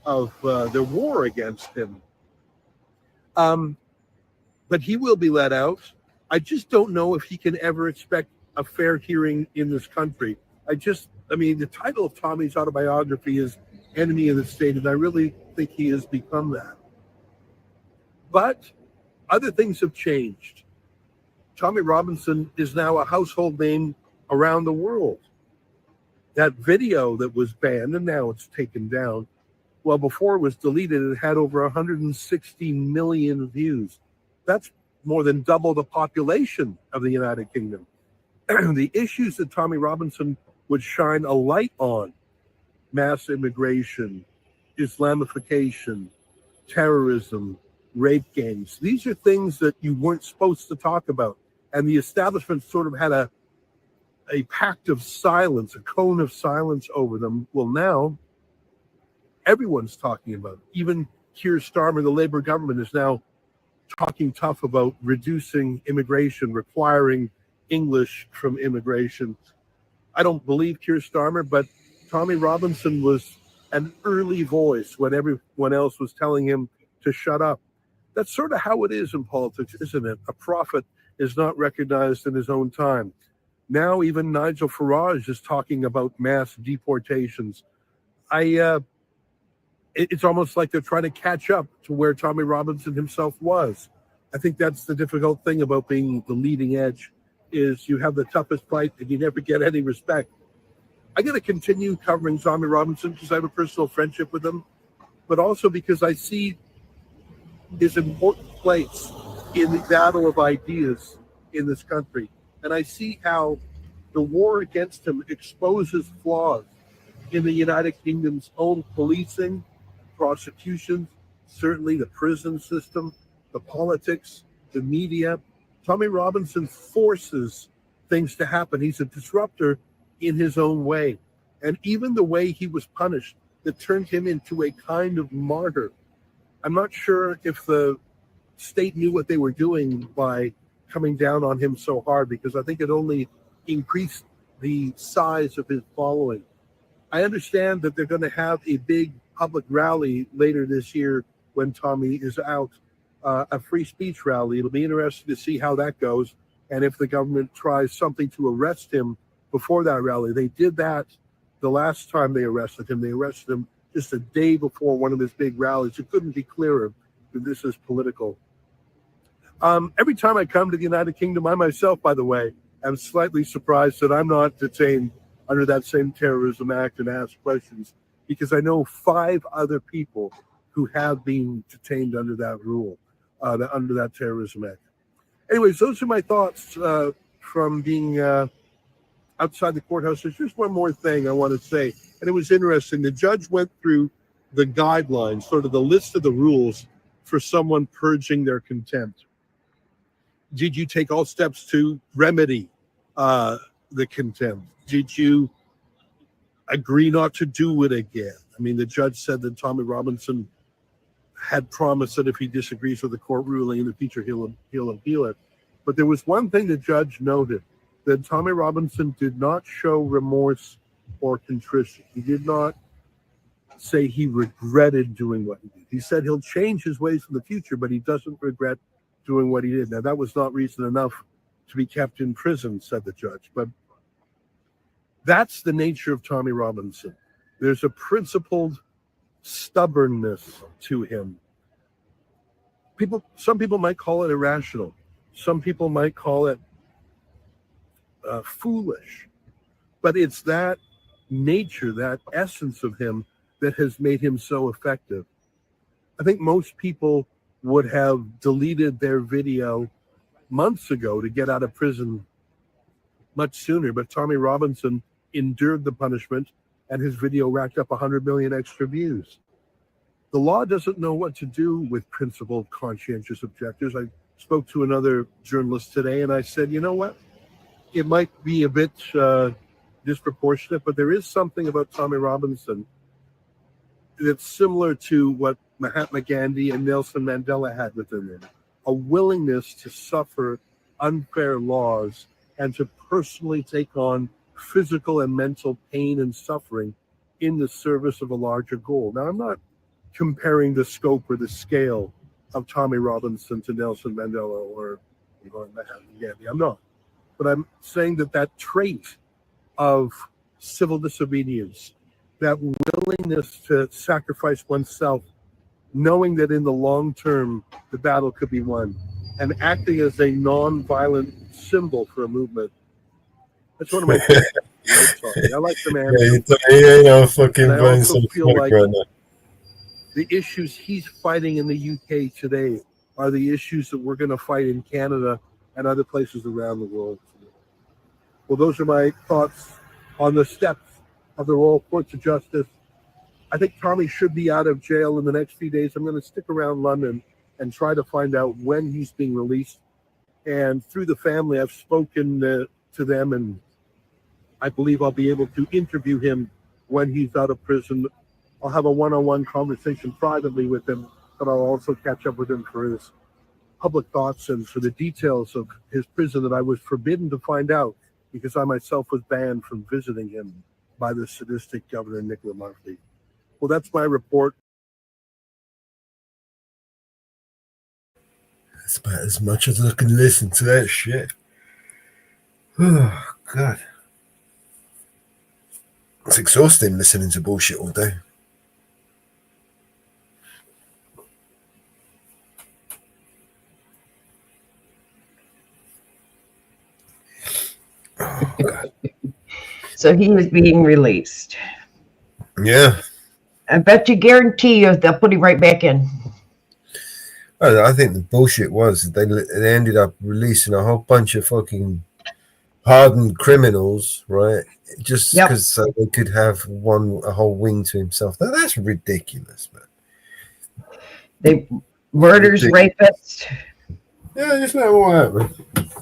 of the war against him. But he will be let out. I just don't know if he can ever expect a fair hearing in this country. The title of Tommy's autobiography is Enemy of the State, and I really think he has become that. But other things have changed. Tommy Robinson is now a household name around the world. That video that was banned, and now it's taken down, Well, before it was deleted, it had over 160 million views. That's more than double the population of the United Kingdom. The issues that Tommy Robinson would shine a light on, mass immigration, Islamification, terrorism, rape gangs, these are things that you weren't supposed to talk about. And the establishment sort of had a pact of silence, a cone of silence over them. Well, now everyone's talking about it. Even Keir Starmer, the Labour government, is now talking tough about reducing immigration, requiring English from immigration. I don't believe Keir Starmer, but Tommy Robinson was an early voice when everyone else was telling him to shut up. That's sort of how it is in politics, isn't it? A prophet is not recognized in his own time. Now even Nigel Farage is talking about mass deportations. It's almost like they're trying to catch up to where Tommy Robinson himself was. I think that's the difficult thing about being the leading edge, is you have the toughest fight and you never get any respect. I got to continue covering Tommy Robinson because I have a personal friendship with him, but also because I see his important place in the battle of ideas in this country. And I see how the war against him exposes flaws in the United Kingdom's own policing, prosecutions, certainly the prison system, the politics, the media. Tommy Robinson forces things to happen. He's a disruptor in his own way. And even the way he was punished, that turned him into a kind of martyr. I'm not sure if the state knew what they were doing by coming down on him so hard, because I think it only increased the size of his following. I understand that they're going to have a big public rally later this year when Tommy is out, a free speech rally. It'll be interesting to see how that goes, and if the government tries something to arrest him before that rally. They did that the last time they arrested him. They arrested him just a day before one of his big rallies. It couldn't be clearer that this is political. Every time I come to the United Kingdom, I myself, by the way, am slightly surprised that I'm not detained under that same terrorism act and asked questions, because I know 5 other people who have been detained under that rule, under that terrorism act. Anyways, those are my thoughts from being outside the courthouse. There's just one more thing I want to say, and it was interesting. The judge went through the guidelines, sort of the list of the rules for someone purging their contempt. Did you take all steps to remedy the contempt? Did you agree not to do it again? I mean, the judge said that Tommy Robinson had promised that if he disagrees with the court ruling in the future, he'll appeal it. But there was one thing the judge noted, that Tommy Robinson did not show remorse or contrition. He did not say he regretted doing what he did. He said he'll change his ways in the future, but he doesn't regret doing what he did. Now, that was not reason enough to be kept in prison, said the judge. But that's the nature of Tommy Robinson. There's a principled stubbornness to him. Some people might call it irrational. Some people might call it foolish. But it's that nature, that essence of him that has made him so effective. I think most people would have deleted their video months ago to get out of prison much sooner, but Tommy Robinson endured the punishment and his video racked up 100 million extra views. The law doesn't know what to do with principled, conscientious objectors. I spoke to another journalist today and I said, you know what? It might be a bit disproportionate, but there is something about Tommy Robinson that's similar to what Mahatma Gandhi and Nelson Mandela had within them, a willingness to suffer unfair laws and to personally take on physical and mental pain and suffering in the service of a larger goal. Now, I'm not comparing the scope or the scale of Tommy Robinson to Nelson Mandela or Mahatma Gandhi. I'm not. But I'm saying that that trait of civil disobedience, that willingness to sacrifice oneself, knowing that in the long term the battle could be won, and acting as a non-violent symbol for a movement. That's one of my favorite. I like the man. Yeah, you know, fucking I burn also some feel smoke like right now. the issues he's fighting in the UK today are the issues that we're going to fight in Canada and other places around the world. Well, those are my thoughts on the steps of the Royal Courts of Justice. I think Tommy should be out of jail in the next few days. I'm going to stick around London and try to find out when he's being released. And through the family, I've spoken to them, and I believe I'll be able to interview him when he's out of prison. I'll have a one-on-one conversation privately with him, but I'll also catch up with him for his public thoughts and for the details of his prison that I was forbidden to find out because I myself was banned from visiting him by the sadistic Governor Nicola Murphy. Well, that's my report. That's about as much as I can listen to that shit. Oh, God. It's exhausting listening to bullshit all day. Oh, God. So he was being released. Yeah. I bet you guarantee you they'll put him right back in. I think the bullshit was they ended up releasing a whole bunch of fucking hardened criminals, right? Just because they could have a whole wing to himself. That's ridiculous, man. They murders, rapists. Yeah, just let it all happen.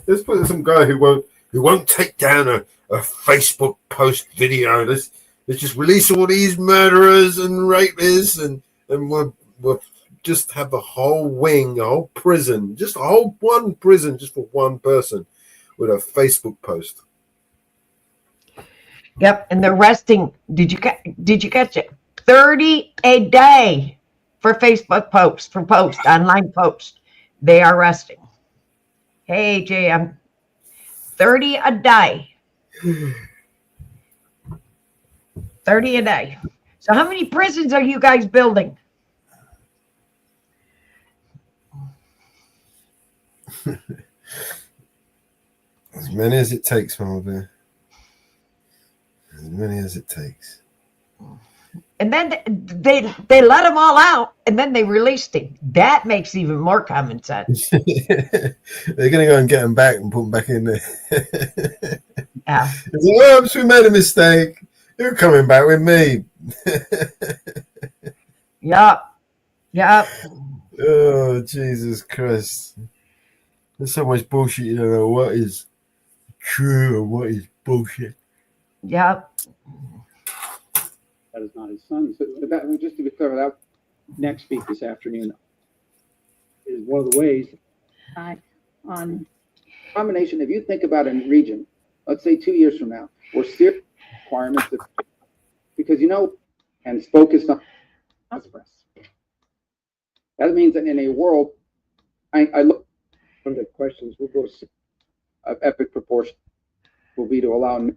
Let's put some guy who won't take down a Facebook post video. Let's just release all these murderers and rapists, and we'll just have a whole wing, a whole prison, just one prison just for one person with a Facebook post. Yep, and they're arresting. Did you catch it? 30 a day for Facebook posts, online posts. They are arresting. Hey, JM, 30 a day. 30 a day. So how many prisons are you guys building? As many as it takes, Marvin. As many as it takes. And then they let them all out, and then they released him. That makes even more common sense. They're going to go and get him back and put him back in there. Yeah. Oops, we made a mistake. You're coming back with me. Yep. Oh, Jesus Christ. There's so much bullshit you don't know what is true and what is bullshit. Yep. That is not his son. So that, just to be clear, that next speak this afternoon is one of the ways. On combination, if you think about a region, let's say 2 years from now, where serious requirements, because and it's focused on express. That means that in a world, I look from the questions. We'll go to epic proportion. Will be to allow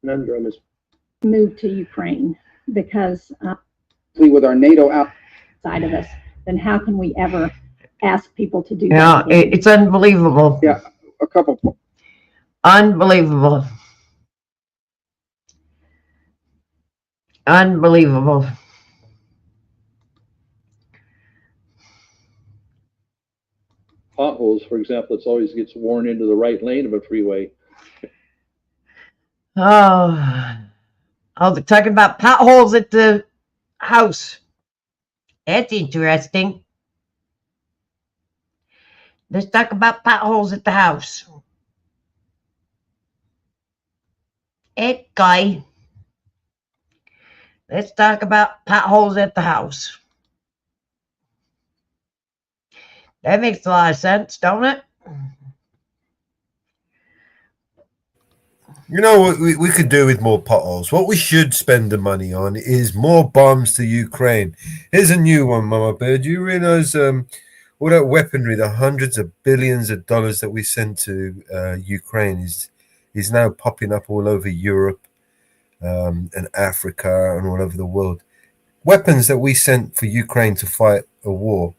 conundrum is move to Ukraine because with our NATO outside of us, then how can we ever ask people to do Yeah, that? it's unbelievable. Yeah, a couple. Unbelievable. Unbelievable. Potholes, for example, it's always gets worn into the right lane of a freeway. Oh, they're talking about potholes at the house. That's interesting. Let's talk about potholes at the house. Hey, guy. Let's talk about potholes at the house. That makes a lot of sense, don't it? You know what we could do with more potholes? What we should spend the money on is more bombs to Ukraine. Here's a new one, Mama Bear. Do you realize all that weaponry, the hundreds of billions of dollars that we sent to Ukraine is now popping up all over Europe and Africa and all over the world. Weapons that we sent for Ukraine to fight a war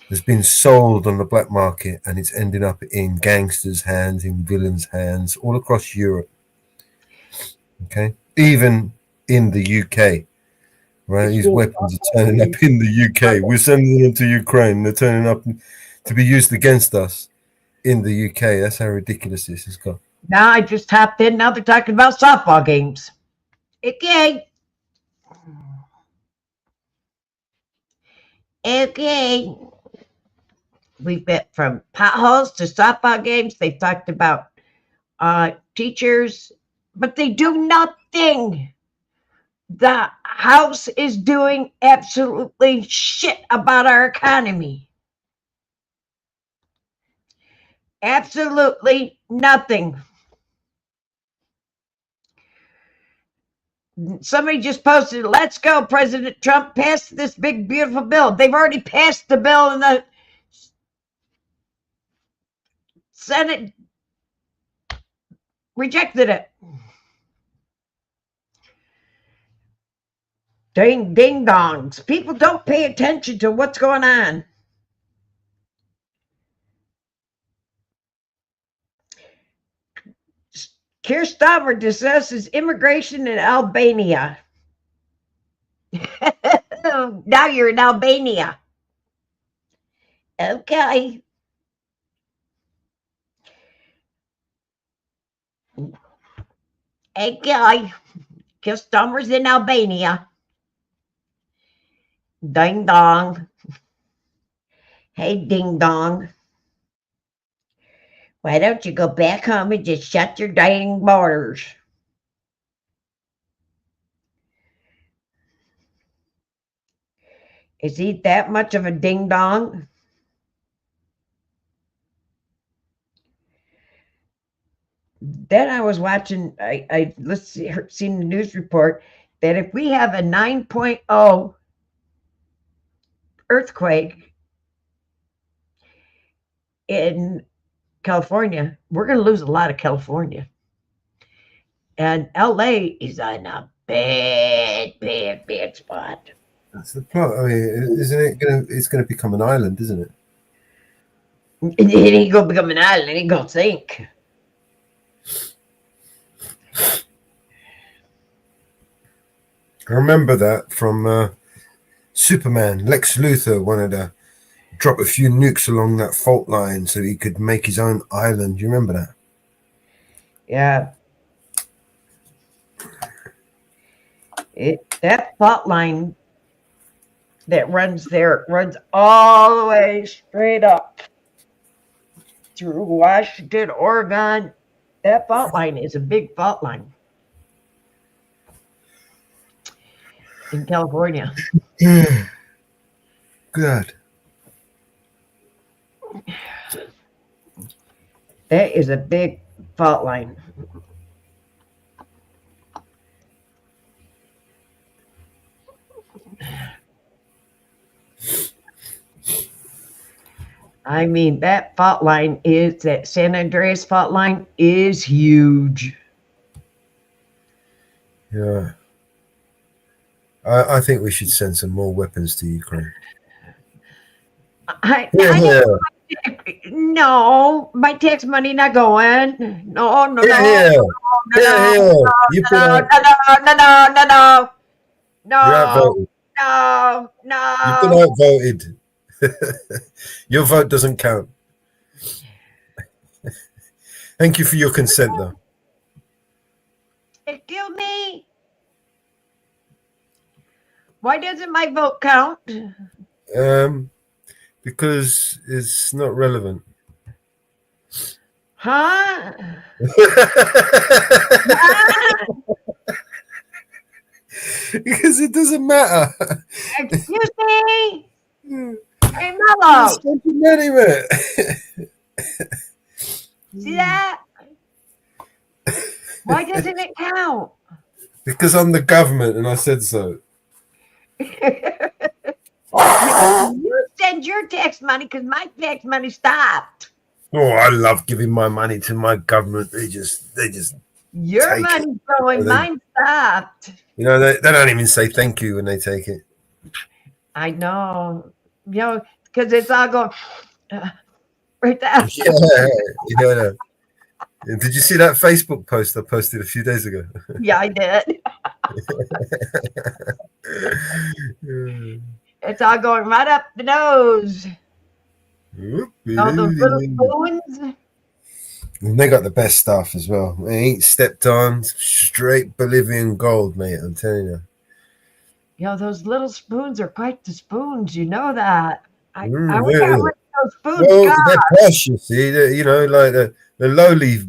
has been sold on the black market, and it's ending up in gangsters' hands, in villains' hands, all across Europe. Okay, even in the UK, right? These weapons are turning up in the UK. We're sending them to Ukraine. They're turning up to be used against us in the UK. That's how ridiculous this has got. Now I just tapped in. Now they're talking about softball games. Okay. Okay. We've been from potholes to softball games. They've talked about teachers, but they do nothing. The House is doing absolutely shit about our economy. Absolutely nothing. Somebody just posted, let's go, President Trump, pass this big, beautiful bill. They've already passed the bill and the Senate rejected it. Ding dongs. People don't pay attention to what's going on. Keir Starmer discusses immigration in Albania. Now you're in Albania. Okay. Okay. Keir Starmer's in Albania. Ding dong. Hey, ding dong. Why don't you go back home and just shut your dang borders? Is he that much of a ding dong? Then I was watching, seen the news report that if we have a 9.0 earthquake in California, we're going to lose a lot of California. And LA is in a bad spot. That's the plot. I mean, isn't it going to? It's going to become an island, isn't it? It ain't going to become an island. It ain't going to sink. I remember that from Superman. Lex Luthor wanted to drop a few nukes along that fault line so he could make his own island. Do you remember that? Yeah. That fault line that runs there runs all the way straight up through Washington, Oregon. That fault line is a big fault line in California. Good. That is a big fault line. I mean, that fault line is, that San Andreas fault line is huge. Yeah. I think we should send some more weapons to Ukraine. No, my tax money not going. No. No. You You've been outvoted. Your vote doesn't count. Thank you for your consent, though. Excuse me. Why doesn't my vote count? Because it's not relevant. Huh? Because it doesn't matter. Excuse me. Hey, Mello. See that? Why doesn't it count? Because I'm the government and I said so. You send your tax money because my tax money stopped. Oh, I love giving my money to my government. They just Your take money's it. going, mine stopped. You know, they don't even say thank you when they take it. I know. You know, because it's all going right there. Yeah. Did you see that Facebook post I posted a few days ago? Yeah, I did. It's all going right up the nose. All those little spoons. And they got the best stuff as well. They ain't stepped on. Straight Bolivian gold, mate. I'm telling you. You know, those little spoons are quite the spoons. You know that. I wish I Yeah. would those spoons. Well, God. they're posh, you see. You know, like the lowly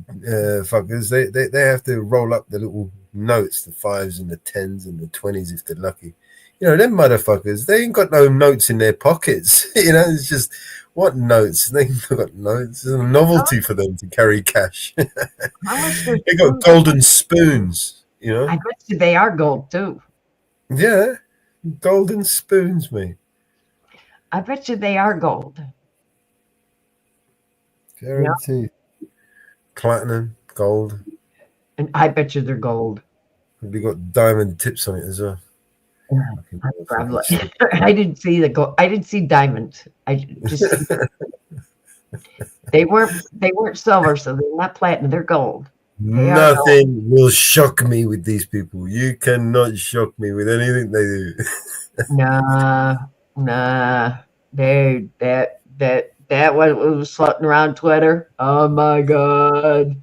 fuckers, they have to roll up the little notes, the 5s and the 10s and the 20s if they're lucky. You know, them motherfuckers, they ain't got no notes in their pockets. You know, it's just, what notes? They ain't got notes. It's a novelty for them to carry cash. They got golden spoons, you know? I bet you they are gold too. Yeah, golden spoons, mate. I bet you they are gold. Guaranteed. Platinum, gold. And I bet you they're gold. Probably got diamond tips on it as well. Probably. I didn't see the gold. I didn't see diamonds. I just they weren't silver, so they're not platinum. They're gold. Nothing will shock me with these people. You cannot shock me with anything they do. Nah. That was floating around Twitter. Oh my God.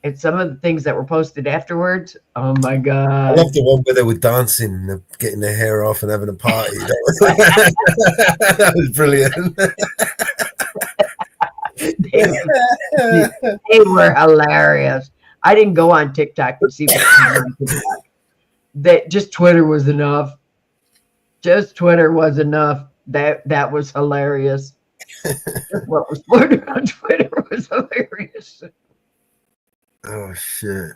And some of the things that were posted afterwards. Oh my I God. love the one where they were dancing and getting their hair off and having a party. That was brilliant. They were hilarious. I didn't go on TikTok to see what that just Twitter was enough. Just Twitter was enough. That was hilarious. What was floating on Twitter was hilarious. Oh shit.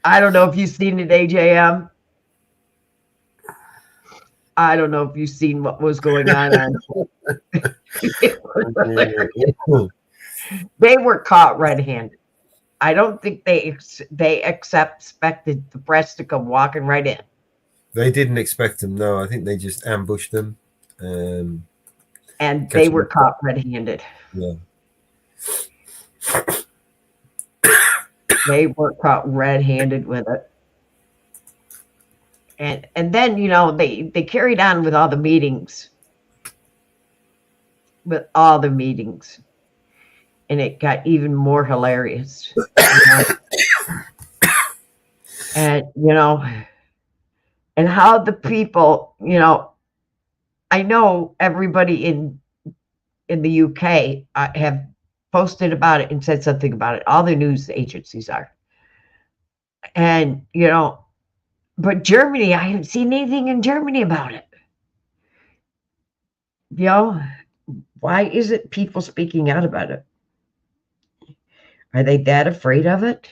I don't know if you've seen it, AJM. I don't know if you've seen what was going on. It was hilarious. They were caught red-handed. I don't think they expected the press to come walking right in. They didn't expect them. No, I think they just ambushed them. And they were caught red-handed. Yeah. They were caught red-handed with it. And then, you know, they carried on with all the meetings. With all the meetings. And it got even more hilarious. You know? And, you know, and how the people, you know, I know everybody in the UK have posted about it and said something about it. All the news agencies are. And, you know, but Germany, I haven't seen anything in Germany about it. You know, why isn't people speaking out about it? Are they that afraid of it?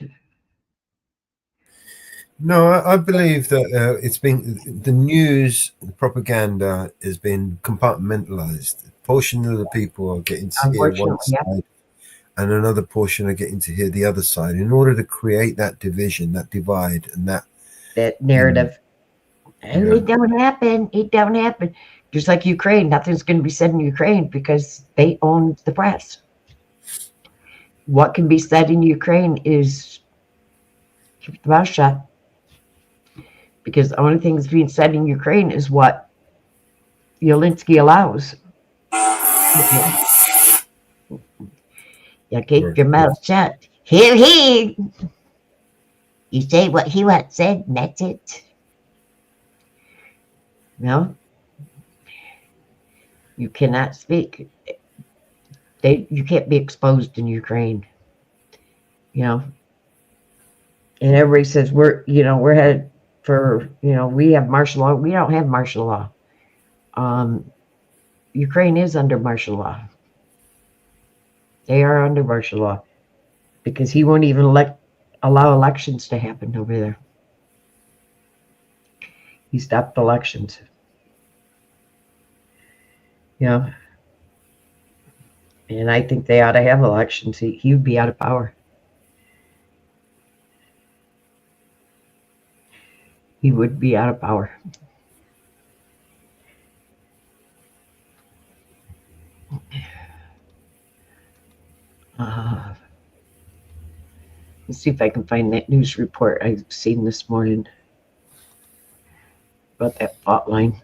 No, I believe that it's been the news, the propaganda has been compartmentalized. A portion of the people are getting to hear one side, and another portion are getting to hear the other side. In order to create that division, that divide, and that narrative. It don't happen. It don't happen. Just like Ukraine, nothing's going to be said in Ukraine because they own the press. What can be said in Ukraine is keep the mouth shut. Because the only thing that's being said in Ukraine is what Zelensky allows. You keep your mouth shut. He. You say what he wants said, and that's it. No. You cannot speak. You can't be exposed in Ukraine. You know. And everybody says we're headed for, we have martial law. We don't have martial law. Ukraine is under martial law. They are under martial law because he won't even allow elections to happen over there. He stopped elections. And I think they ought to have elections. He would be out of power. He would be out of power. Let's see if I can find that news report I've seen this morning about that fault line.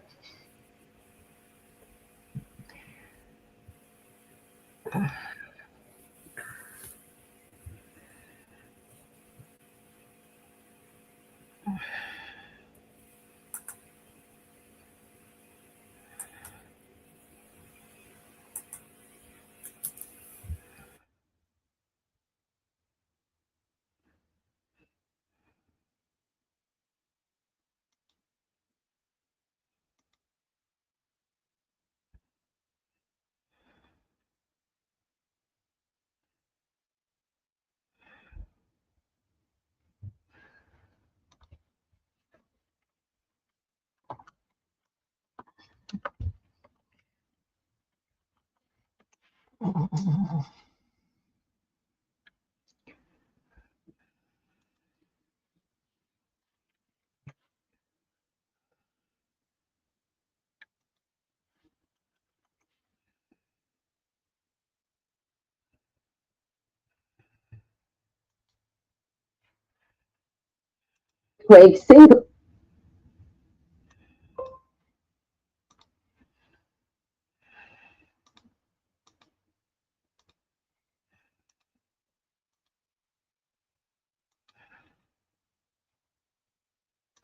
Earthquake Singapore.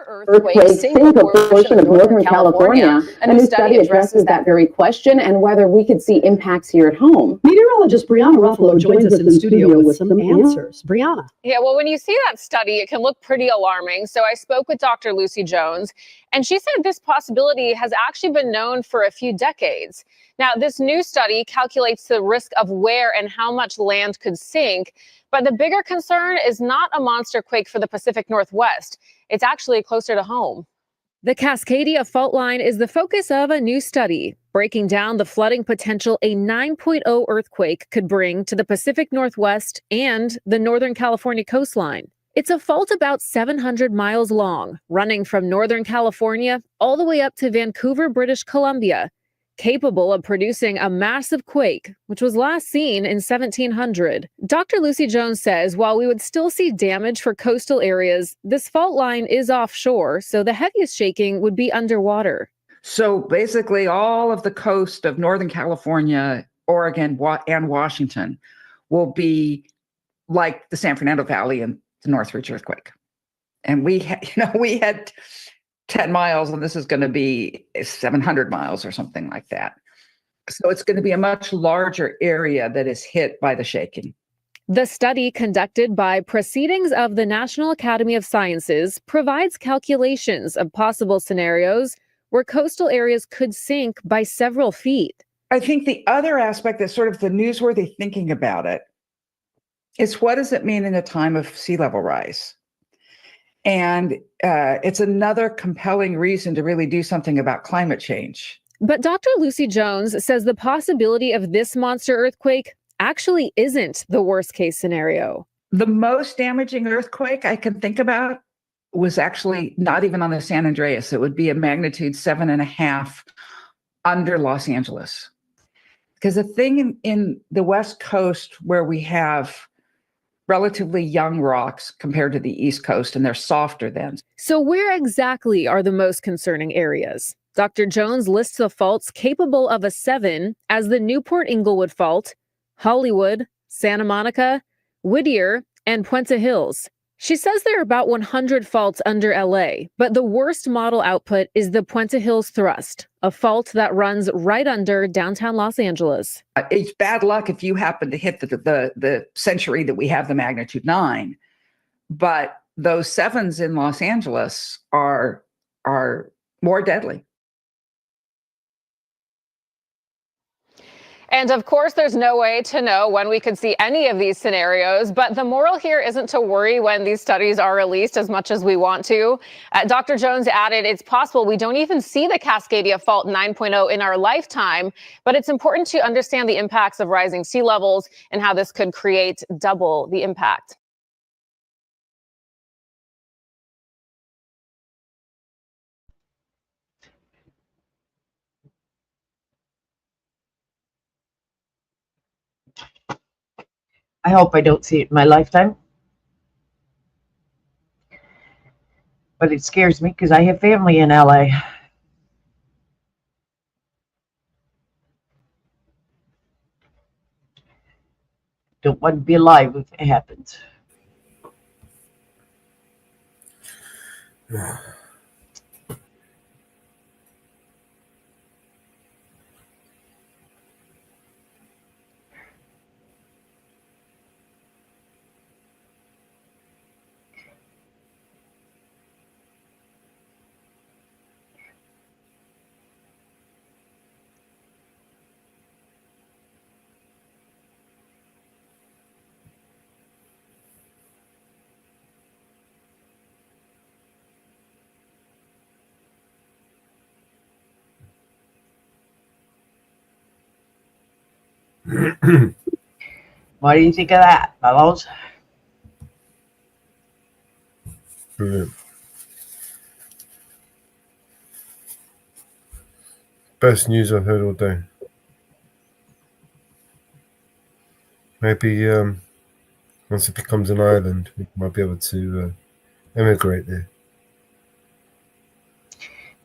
Earthquake Singapore portion of Northern California. A new study addresses that very question and whether we could see impacts here at home. Meteorologist Brianna Ruffalo joins us in studio with some answers. Brianna. Yeah, well, when you see that study, it can look pretty alarming. So I spoke with Dr. Lucy Jones, and she said this possibility has actually been known for a few decades. Now, this new study calculates the risk of where and how much land could sink. But the bigger concern is not a monster quake for the Pacific Northwest. It's actually closer to home. The Cascadia fault line is the focus of a new study, breaking down the flooding potential a 9.0 earthquake could bring to the Pacific Northwest and the Northern California coastline. It's a fault about 700 miles long, running from Northern California all the way up to Vancouver, British Columbia, capable of producing a massive quake, which was last seen in 1700. Dr. Lucy Jones says while we would still see damage for coastal areas, this fault line is offshore, so the heaviest shaking would be underwater. So basically all of the coast of Northern California, Oregon, and Washington will be like the San Fernando Valley and the Northridge earthquake. And we had 10 miles, and this is going to be 700 miles or something like that. So it's going to be a much larger area that is hit by the shaking. The study, conducted by Proceedings of the National Academy of Sciences, provides calculations of possible scenarios where coastal areas could sink by several feet. I think the other aspect that's sort of the newsworthy thinking about it is, what does it mean in a time of sea level rise? And it's another compelling reason to really do something about climate change. But Dr. Lucy Jones says the possibility of this monster earthquake actually isn't the worst case scenario. The most damaging earthquake I can think about was actually not even on the San Andreas. It would be a magnitude 7.5 under Los Angeles. Because the thing in the West Coast where we have relatively young rocks compared to the East Coast, and they're softer then. So where exactly are the most concerning areas? Dr. Jones lists the faults capable of a 7 as the Newport Inglewood Fault, Hollywood, Santa Monica, Whittier, and Puente Hills. She says there are about 100 faults under LA, but the worst model output is the Puente Hills Thrust, a fault that runs right under downtown Los Angeles. It's bad luck if you happen to hit the century that we have the magnitude 9, but those 7s in Los Angeles are more deadly. And of course, there's no way to know when we could see any of these scenarios, but the moral here isn't to worry when these studies are released as much as we want to. Dr. Jones added, it's possible we don't even see the Cascadia Fault 9.0 in our lifetime, but it's important to understand the impacts of rising sea levels and how this could create double the impact. I hope I don't see it in my lifetime. but it scares me because I have family in LA. Don't want to be alive if it happens. What do you think of that, fellows? Brilliant. Best news I've heard all day. Maybe once it becomes an island, we might be able to emigrate there.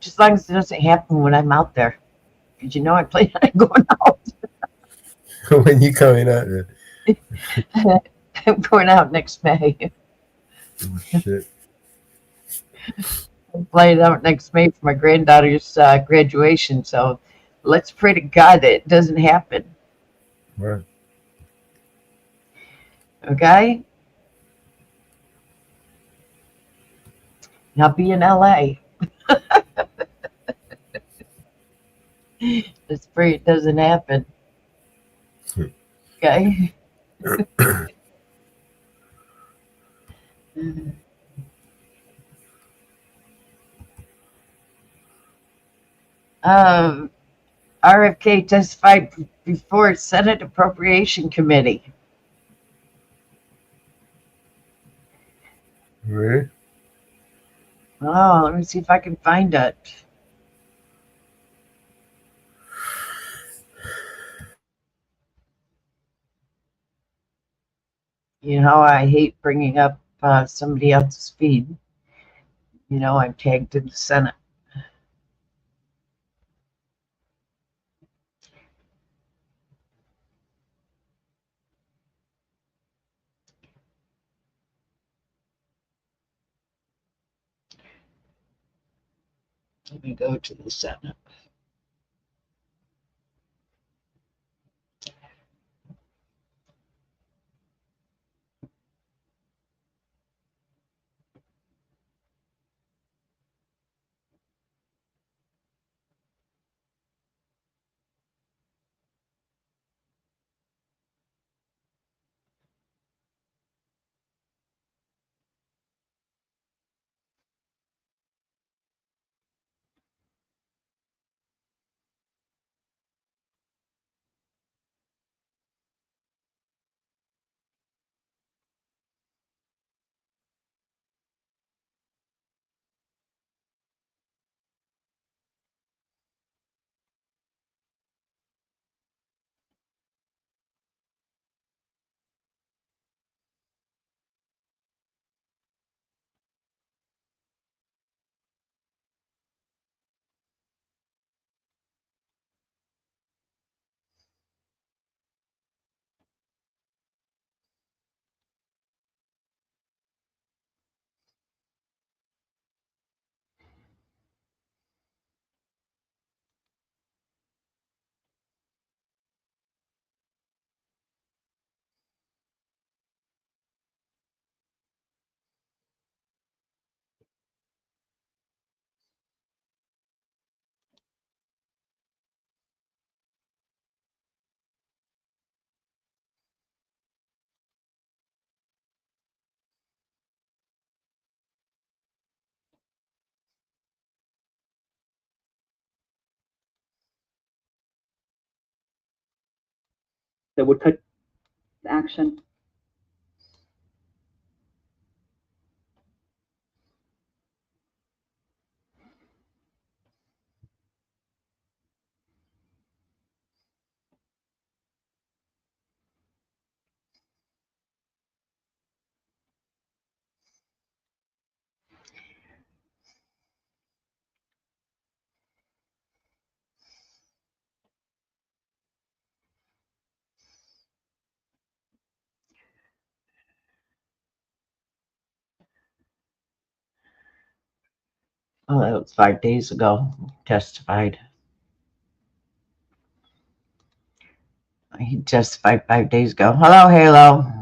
Just as long as it doesn't happen when I'm out there. Because you know I plan on going out. When you coming out there? I'm going out next May. Oh, shit. I'm flying out next May for my granddaughter's graduation. So let's pray to God that it doesn't happen. Right. Okay? And I'll be in LA. Let's pray it doesn't happen. Okay? RFK testified before Senate Appropriation Committee. Really? Oh, let me see if I can find it. You know, I hate bringing up somebody else's feed. You know, I'm tagged in the Senate. Let me go to the Senate. That would take action. Oh, that was 5 days ago. Testified. He testified 5 days ago. Hello, Halo.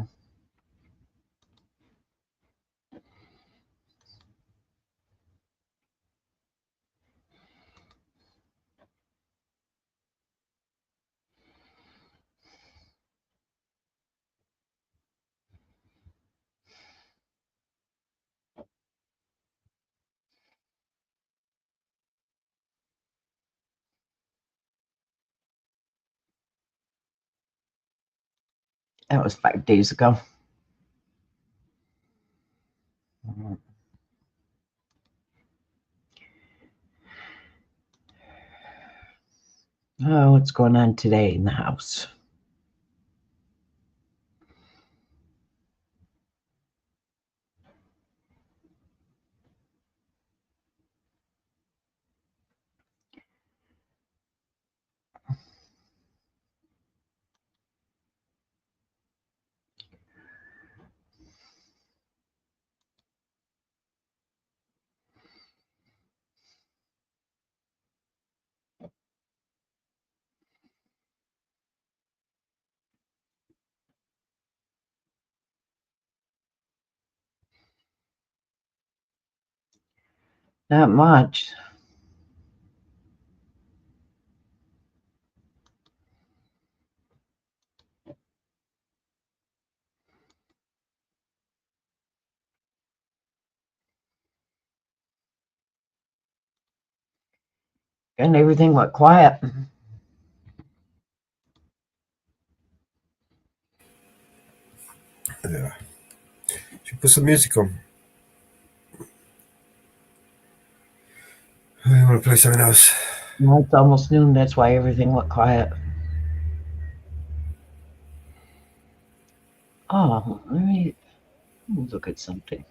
That was 5 days ago. Oh, what's going on today in the house? Not much. And everything went quiet. Yeah. Should put some music on. I want to play something else. No, it's almost noon. That's why everything went quiet. Oh, let me look at something.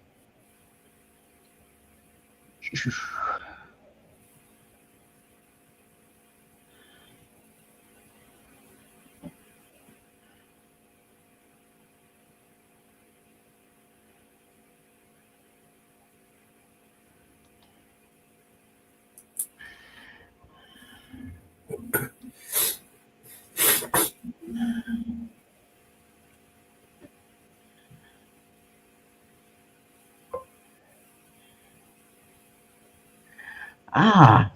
Ah,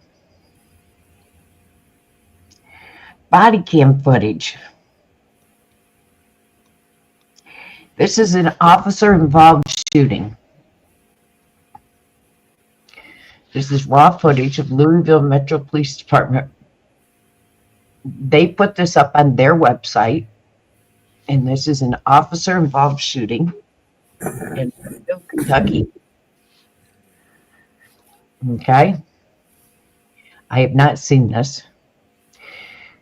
body cam footage. This is an officer-involved shooting. This is raw footage of Louisville Metro Police Department. They put this up on their website, and this is an officer-involved shooting in Louisville, Kentucky. Okay. I have not seen this,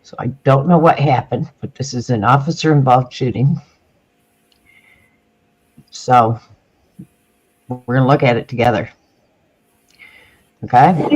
so I don't know what happened, but this is an officer-involved shooting. So we're going to look at it together. Okay? I'm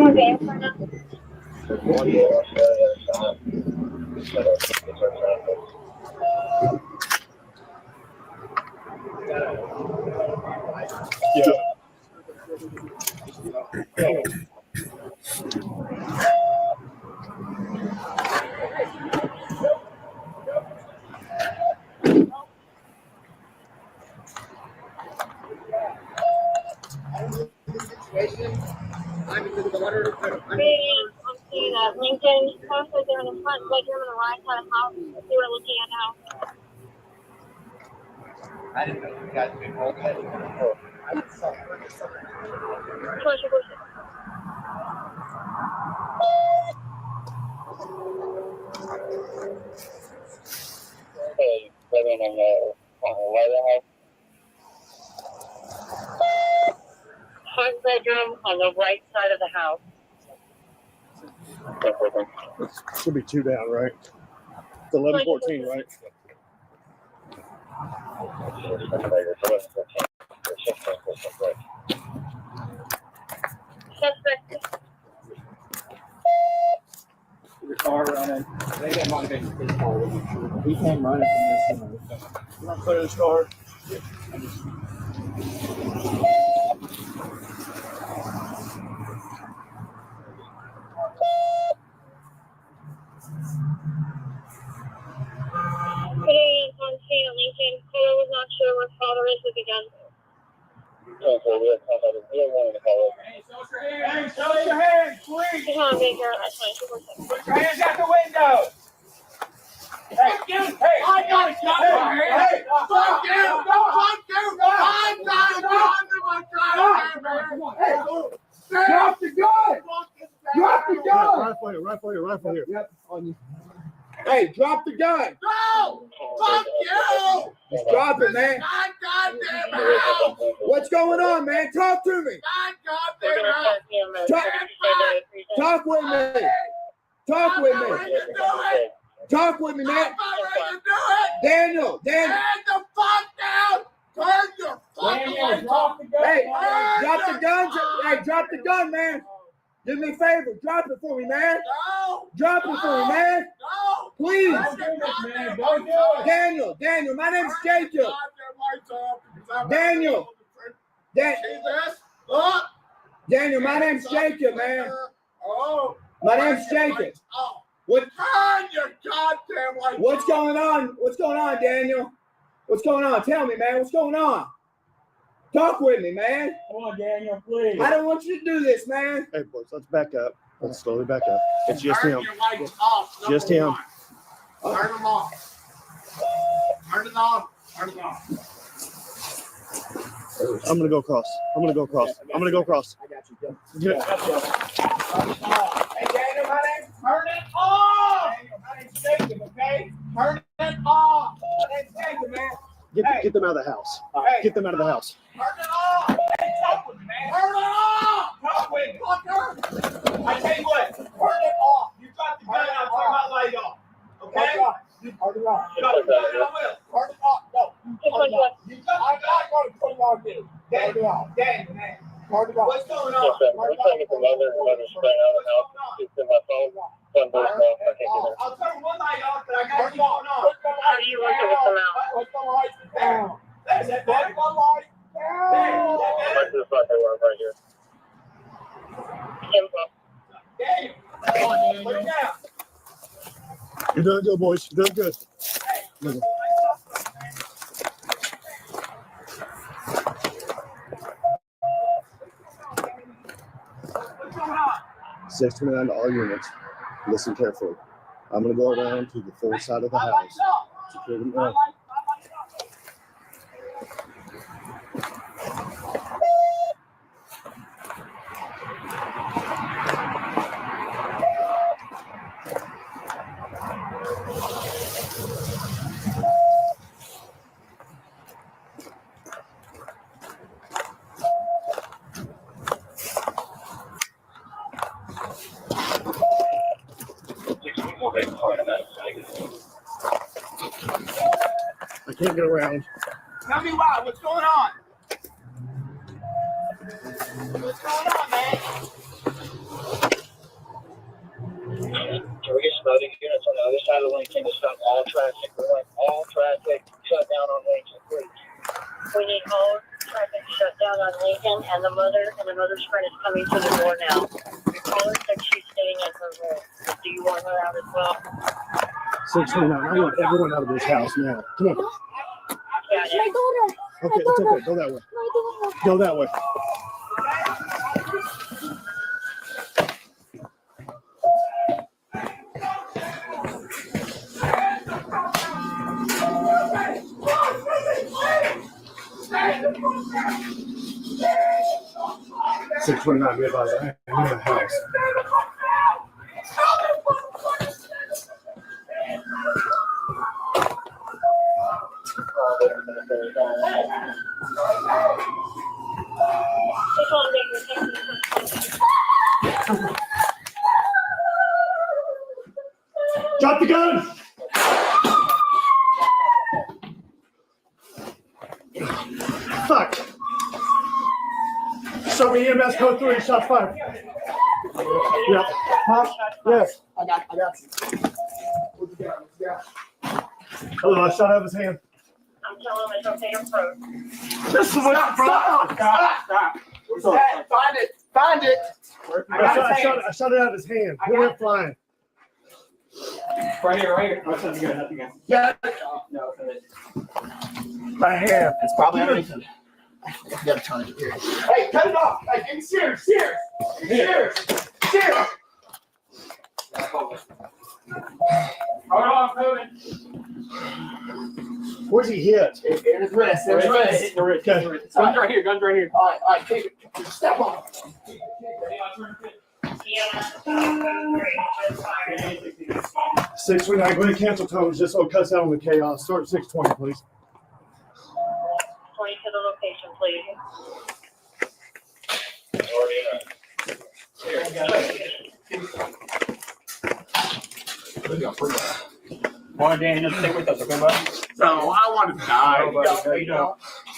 seeing Lincoln. Houses are in the front bedroom on the right side of the house. They were looking at the house. I didn't know you guys could hold that. Hey, living in the White House. Front bedroom on the right side of the house. Should be 2 down, right? It's 11-14, right? Suspect. The car running. They didn't want to get his car. He came running from this one. You want to clear this car? Putting on scene at Lincoln. Caller was not sure what father is with the gun. Hey, show your hands, please. He's on Baker at 2247. Put your hands out the window. Hey, I got it. Hey, fuck you. Drop the gun. Drop the gun. Right for you. Yep, on you. Hey, drop the gun. No! Fuck you! Just drop it, man. Goddamn house! What's going on, man? Talk to me. Goddamn house! Talk with me. Talk with me. Talk with me, man. Daniel. Stand the fuck down! Turn your fucking lights off! Hey, drop the gun. Hey, drop the gun, man. Do me a favor. Drop it for me, man. No! Drop it for me, man. No! Please. Don't do this, man. Don't do it. Daniel, my name's Jacob. Daniel. Daniel, my name's Jacob, man. Oh. My name's Jacob. What? Turn your goddamn lights What's going on? What's going on, Daniel? What's going on? Tell me, man. What's going on? Talk with me, man. Come on, Daniel, please. I don't want you to do this, man. Hey, boys, let's back up. Let's slowly back up. It's just Turn him. your lights off. Just him. Turn them off. Turn it off. Turn it off. I'm gonna go across. I got you. Yeah. Hey, Daniel, my name's turn it off. Daniel, my name's Jacob, okay? Turn it off. My name's Jacob, man. Get them out of the house. Hey. Get them out of the house. Turn it off. Hey, talk with me, man. Turn it off. Talk with me. Fucker. I tell you what, turn it off. You got the gun, I'll turn my light off. Okay? Turn it off. You got the gun, I will. Turn it off. No. Turn it off. I'm not going to turn it off, dude. Daniel, man. Turn it off. What's going on? Yes, sir. We're trying to get the mother spread out of the house. It's in my phone. I'll turn one light off, but I got you going on. How do you want to come out? Put the lights down. That's it, man. Put the lights down. Right to the front, right here. Daniel. Put it down. You're doing good, boys. You're doing good. Listen. 629 to all units. Listen carefully. I'm going to go around to the full side of the house. Secure them up. I can't get around. Tell me why. What's going on? What's going on, man? Can we get some other units on the other side of Lincoln to stop all traffic? We want all traffic shut down on Lincoln, please. We need all traffic shut down on Lincoln, and the mother's friend is coming to the door now. Your caller said she's staying in her room. Do you want her out as well? 629. I want everyone out of this house now. Come on. Yeah, Okay, it's okay. Go that way. Go that way. $629. Be advised, I am in the house. Drop the gun! Fuck! Show me EMS code 3, shot fired. Yeah. Huh? Yes. I got you. Hello, I shot out of his hand. I'm telling him it's okay to approach. This is what Stop. Find it. Find it. I shot it out of his hand. It went flying. Right here. Oh, nothing good. Yeah. No, My hair. it's probably underneath it. You gotta turn it here. Hey, cut it off. Hey, get serious. Hold on, moving. Where's he hit? In his wrist. Hitting the wrist. Okay. Guns right here. All right, keep it. Step on it. 6, we're not going to cancel tones, just so it cuts out on the chaos. Start at 6:20, please. 20 to the location, please. Morning, Daniel. Stay with us, okay, bud? So, I want to die.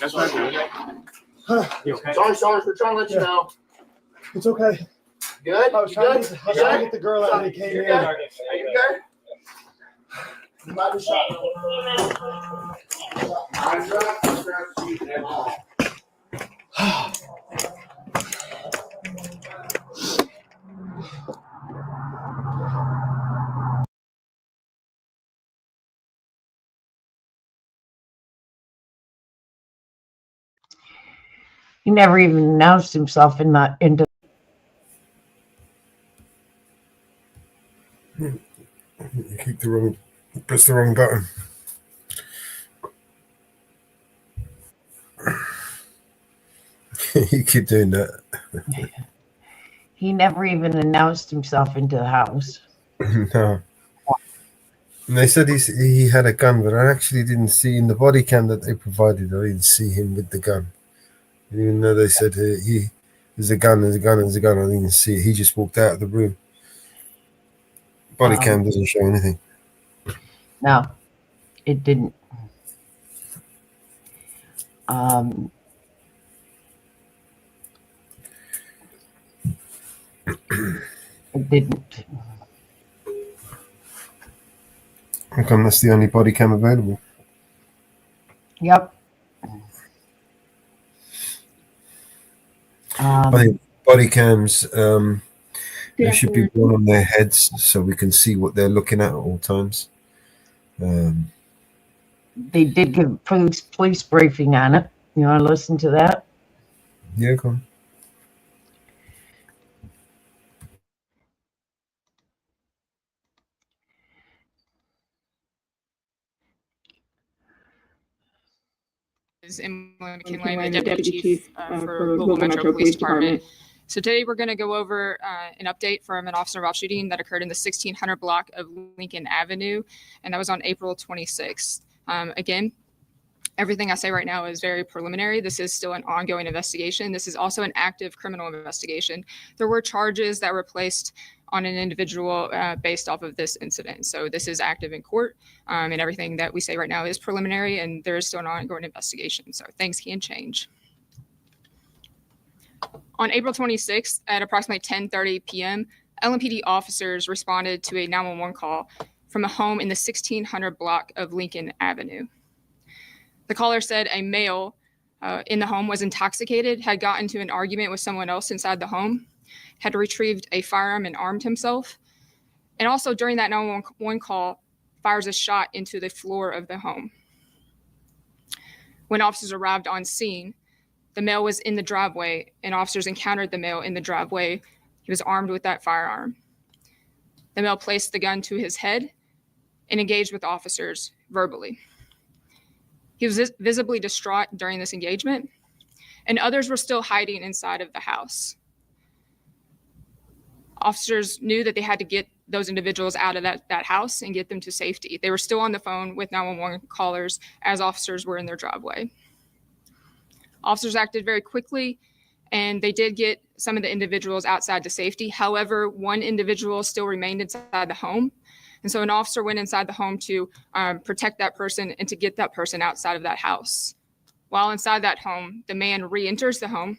That's what I do. You okay? Sorry, we're trying to let you know. It's okay. Good? I was trying to get the girl out and he came in. Are you good? You might be shot. He never even announced himself into. You press the wrong button. You keep doing that. He never even announced himself into the house. No. And they said he had a gun, but I actually didn't see in the body cam that they provided. I didn't see him with the gun. Even though they said there's a gun, I didn't see it. He just walked out of the room. Body cam doesn't show anything. No, it didn't. It didn't. How come that's the only body cam available? Yep. I think body cams, there should be one on their heads so we can see what they're looking at all times. They did give police briefing on it. You want to listen to that? Yeah, go on. Is Emily McKinley, the Deputy Chief for Louisville Metro Police Department. So today we're going to go over an update from an officer-involved shooting that occurred in the 1600 block of Lincoln Avenue, and that was on April 26th. Again, everything I say right now is very preliminary. This is still an ongoing investigation. This is also an active criminal investigation. There were charges that were placed on an individual based off of this incident. So this is active in court, and everything that we say right now is preliminary, and there is still an ongoing investigation. So things can change. On April 26th at approximately 10:30 p.m., LMPD officers responded to a 911 call from a home in the 1600 block of Lincoln Avenue. The caller said a male in the home was intoxicated, had gotten into an argument with someone else inside the home, had retrieved a firearm and armed himself. And also during that 911 call, fires a shot into the floor of the home. When officers arrived on scene, the male was in the driveway, and officers encountered the male in the driveway. He was armed with that firearm. The male placed the gun to his head and engaged with officers verbally. He was visibly distraught during this engagement, and others were still hiding inside of the house. Officers knew that they had to get those individuals out of that house and get them to safety. They were still on the phone with 911 callers as officers were in their driveway. Officers acted very quickly, and they did get some of the individuals outside to safety. However, one individual still remained inside the home. And so an officer went inside the home to protect that person and to get that person outside of that house. While inside that home, the man re-enters the home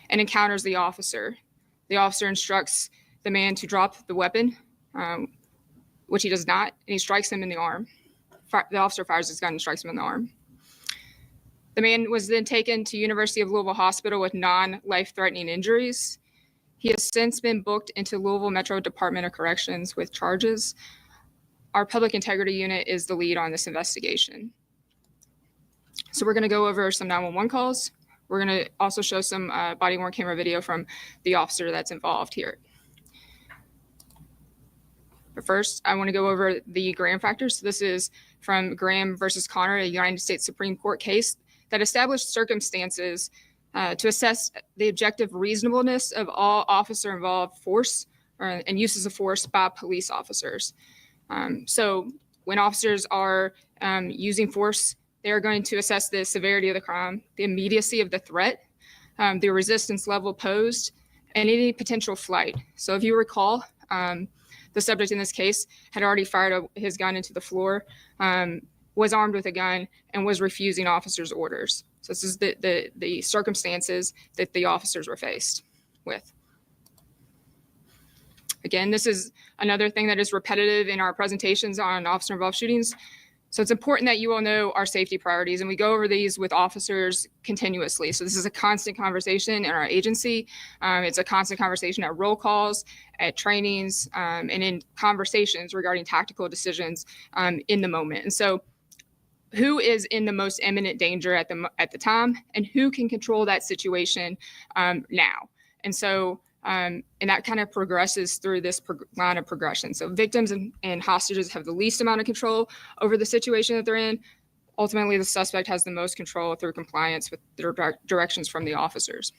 and encounters the officer. The officer instructs the man to drop the weapon, which he does not, and he strikes him in the arm. The officer fires his gun and strikes him in the arm. The man was then taken to University of Louisville Hospital with non-life-threatening injuries. He has since been booked into Louisville Metro Department of Corrections with charges. our public integrity unit is the lead on this investigation. So we're going to go over some 911 calls. We're going to also show some body-worn camera video from the officer that's involved here. But first, I want to go over the Graham factors. So this is from Graham versus Connor, a United States Supreme Court case that established circumstances to assess the objective reasonableness of all officer-involved force and uses of force by police officers. So when officers are using force, they are going to assess the severity of the crime, the immediacy of the threat, the resistance level posed, and any potential flight. So if you recall, the subject in this case had already fired his gun into the floor, was armed with a gun, and was refusing officers' orders. So this is the circumstances that the officers were faced with. Again, this is another thing that is repetitive in our presentations on officer-involved shootings. So it's important that you all know our safety priorities, and we go over these with officers continuously. So this is a constant conversation in our agency. It's a constant conversation at roll calls, at trainings, and in conversations regarding tactical decisions in the moment. And so who is in the most imminent danger at the time, and who can control that situation now? And so and that kind of progresses through this line of progression. So victims and hostages have the least amount of control over the situation that they're in. Ultimately, the suspect has the most control through compliance with the directions from the officers.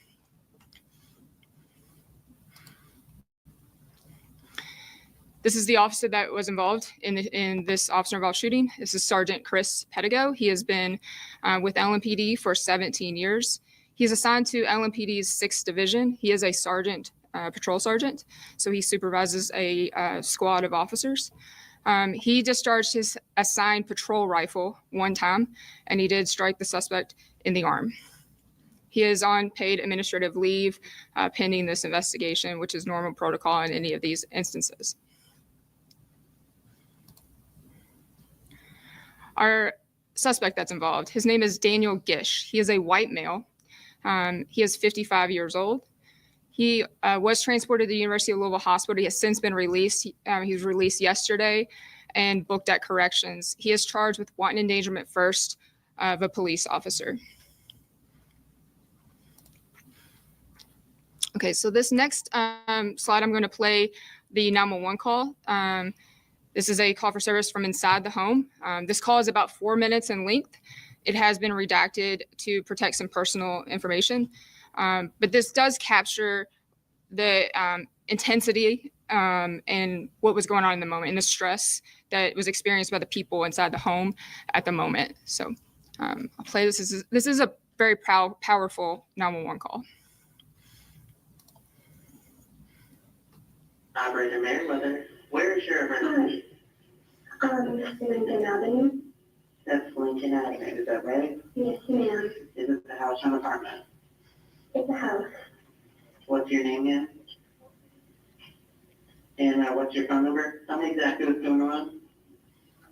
This is the officer that was involved in this officer-involved shooting. This is Sergeant Chris Pedigo. He has been with LMPD for 17 years. He's assigned to LMPD's 6th Division. He is a sergeant, patrol sergeant, so he supervises a squad of officers. He discharged his assigned patrol rifle one time, and he did strike the suspect in the arm. He is on paid administrative leave pending this investigation, which is normal protocol in any of these instances. Our suspect that's involved, his name is Daniel Gish. He is a white male. He is 55 years old. He was transported to the University of Louisville Hospital. He has since been released. He was released yesterday and booked at corrections. He is charged with wanton endangerment first of a police officer. Okay, so this next slide, I'm going to play the 911 call. This is a call for service from inside the home. This call is about 4 minutes in length. It has been redacted to protect some personal information, but this does capture the intensity and what was going on in the moment and the stress that was experienced by the people inside the home at the moment. So I'll play this. This is a very powerful 911 call. Operator Merriweather, where is your emergency? Lincoln Avenue. That's Lincoln Avenue, is that right? Yes, ma'am. Is it the house or apartment? It's a house. What's your name, ma'am? And what's your phone number? Tell me exactly what's going on.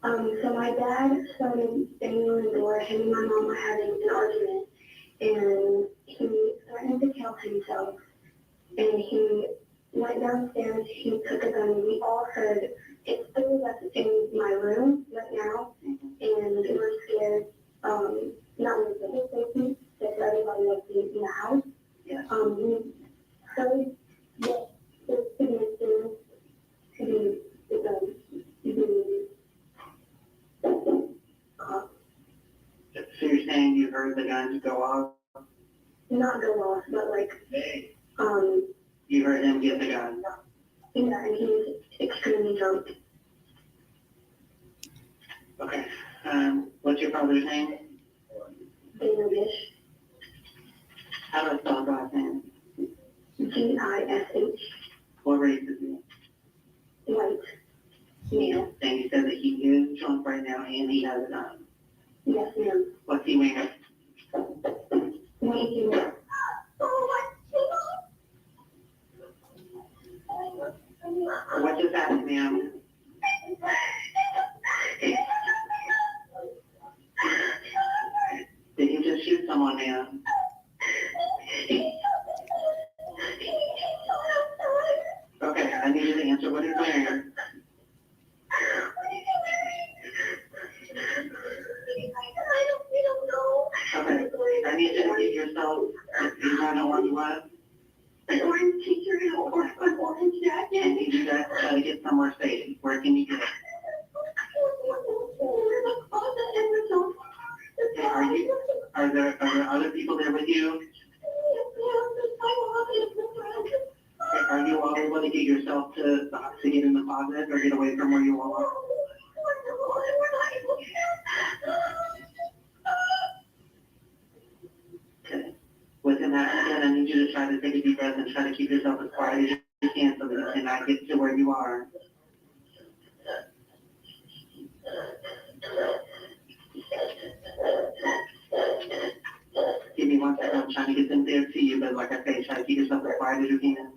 So my dad started banging on the door. Him and my mom were having an argument, and he threatened to kill himself. And he went downstairs. He took a gun. We all heard it. It was in my room right now, and we were scared. Not with the whole safety, that everybody was in the house. Yeah. We heard that this significant to be So you're saying you heard the guns go off? not go off, but like, You heard him get the gun? yeah, and he was extremely drunk. Okay. What's your father's name? Daniel Gish, How do I spell his last name? Gish. What race is he? White, male. And you said that he is drunk right now and he has a gun. Yes, ma'am. What's he wearing? Thank you. What just happened, ma'am? Did you just shoot someone, ma'am? Okay, I need you to answer what he's wearing. from where you are? Okay. Within that, again, I need you to try to take a deep breath and try to keep yourself as quiet as you can so that you cannot get to where you are. Give me 1 second. I'm trying to get them there to you, but like I say, try to keep yourself as quiet as you can.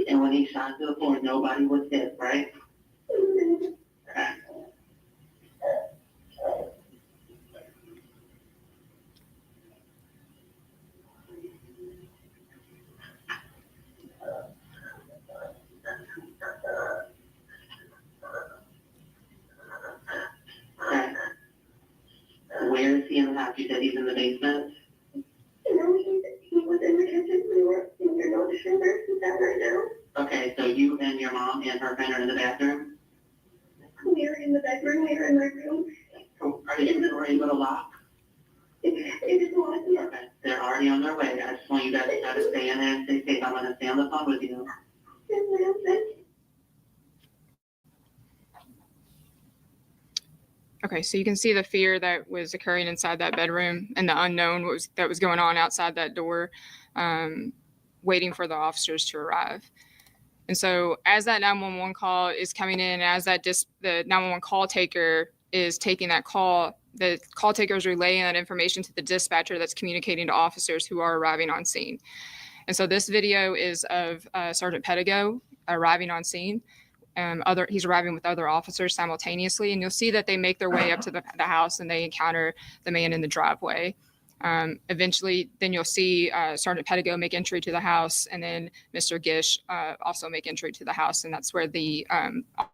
And when he shot to the floor, nobody was hit, right? Okay. Okay. Where is he in the house? You said he's in the basement? No, he was in the kitchen. We were in your notice center. He's out right now. Okay, so you and your mom and her friend are in the bathroom? We are in the bedroom. We are in my room. Oh, are you able to lock? It is locked. Yes. Okay, they're already on their way. I just want you guys to try to stay in there and stay safe. I'm gonna stay on the phone with you. Yes, ma'am. Thank you. Okay, so you can see the fear that was occurring inside that bedroom and the unknown that was going on outside that door, waiting for the officers to arrive. And so as that 911 call is coming in, as that the 911 call taker is taking that call, the call taker is relaying that information to the dispatcher that's communicating to officers who are arriving on scene. And so this video is of Sergeant Pedigo arriving on scene. He's arriving with other officers simultaneously, and you'll see that they make their way up to the house and they encounter the man in the driveway. Eventually, then you'll see Sergeant Pedigo make entry to the house, and then Mr. Gish also make entry to the house, and that's where the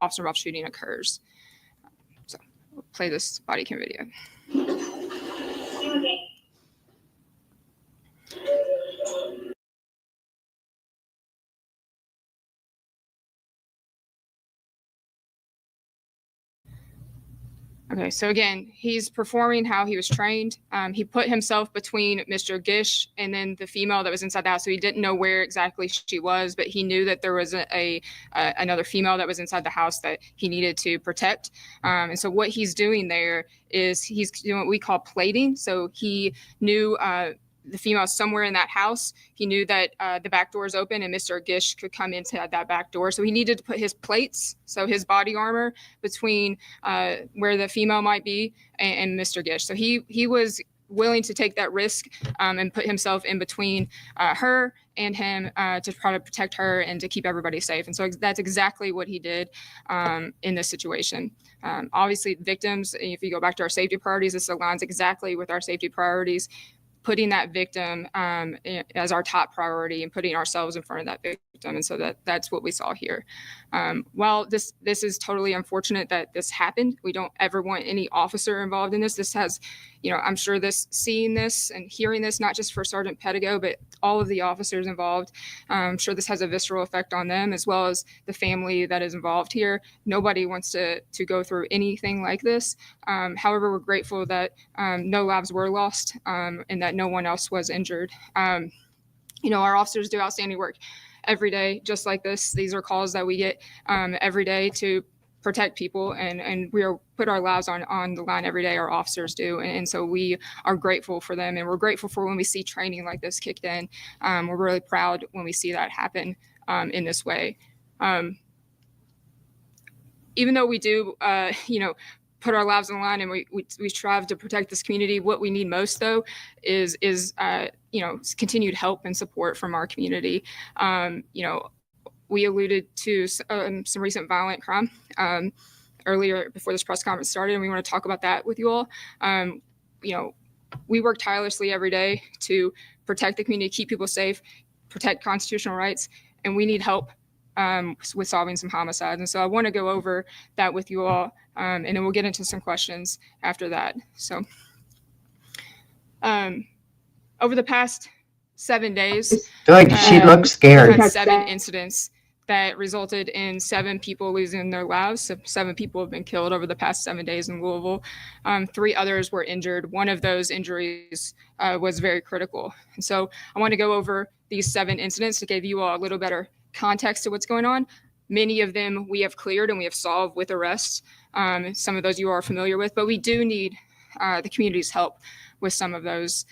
officer-involved shooting occurs. So we'll play this body cam video. Okay, so again, he's performing how he was trained. He put himself between Mr. Gish and then the female that was inside the house. So he didn't know where exactly she was, but he knew that there was another female that was inside the house that he needed to protect. And so what he's doing there is he's doing what we call plating. So he knew the female somewhere in that house. He knew that the back door is open and Mr. Gish could come into that back door. So he needed to put his plates, so his body armor, between where the female might be and Mr. Gish. So he was willing to take that risk and put himself in between her and him to try to protect her and to keep everybody safe. And so that's exactly what he did in this situation. Obviously, victims, if you go back to our safety priorities, this aligns exactly with our safety priorities, putting that victim as our top priority and putting ourselves in front of that victim. And so that's what we saw here. While this is totally unfortunate that this happened, we don't ever want any officer involved in this. This has, I'm sure seeing this and hearing this, not just for Sergeant Pedigo, but all of the officers involved, I'm sure this has a visceral effect on them as well as the family that is involved here. Nobody wants to go through anything like this. However, we're grateful that no lives were lost and that no one else was injured. Our officers do outstanding work every day, just like this. These are calls that we get every day to protect people, and we put our lives on the line every day. Our officers do, and so we are grateful for them, and we're grateful for when we see training like this kicked in. We're really proud when we see that happen in this way. Even though we do, put our lives on the line and we strive to protect this community, what we need most though is continued help and support from our community. We alluded to some recent violent crime earlier before this press conference started, and we want to talk about that with you all. We work tirelessly every day to protect the community, keep people safe, protect constitutional rights, and we need help with solving some homicides. And so I want to go over that with you all, and then we'll get into some questions after that. So over the past 7 days, Good. She looks scared. we had 7 incidents that resulted in 7 people losing their lives. So 7 people have been killed over the past 7 days in Louisville. 3 others were injured. One of those injuries was very critical. And so I want to go over these 7 incidents to give you all a little better context to what's going on. Many of them we have cleared and we have solved with arrests. Some of those you are familiar with, but we do need the community's help with some of those,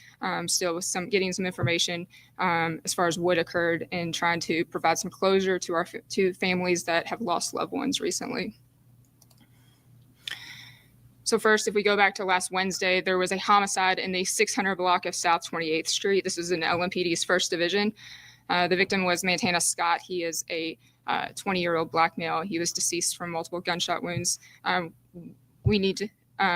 still with getting some information as far as what occurred and trying to provide some closure to families that have lost loved ones recently. So first, if we go back to last Wednesday, there was a homicide in the 600 block of South 28th Street. This is in LMPD's 1st Division. The victim was Montana Scott. He is a 20-year-old black male. He was deceased from multiple gunshot wounds. We need to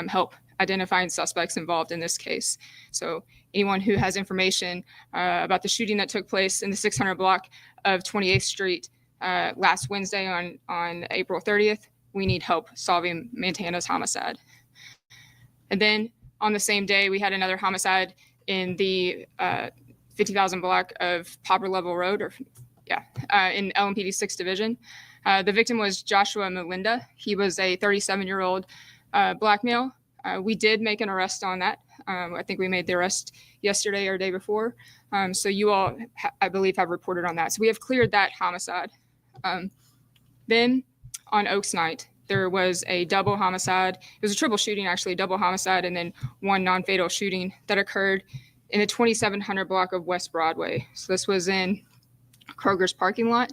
help identifying suspects involved in this case. So anyone who has information about the shooting that took place in the 600 block of 28th Street last Wednesday on April 30th, we need help solving Montana's homicide. And then on the same day, we had another homicide in the 50,000 block of Popper Level Road, in LMPD 6th Division. The victim was Joshua Melinda. He was a 37-year-old black male. We did make an arrest on that. I think we made the arrest yesterday or day before. So you all, I believe, have reported on that. So we have cleared that homicide. Then on Oaks Night, there was a double homicide. It was a triple shooting, actually, double homicide, and then one non-fatal shooting that occurred in the 2700 block of West Broadway. So this was in Kroger's parking lot.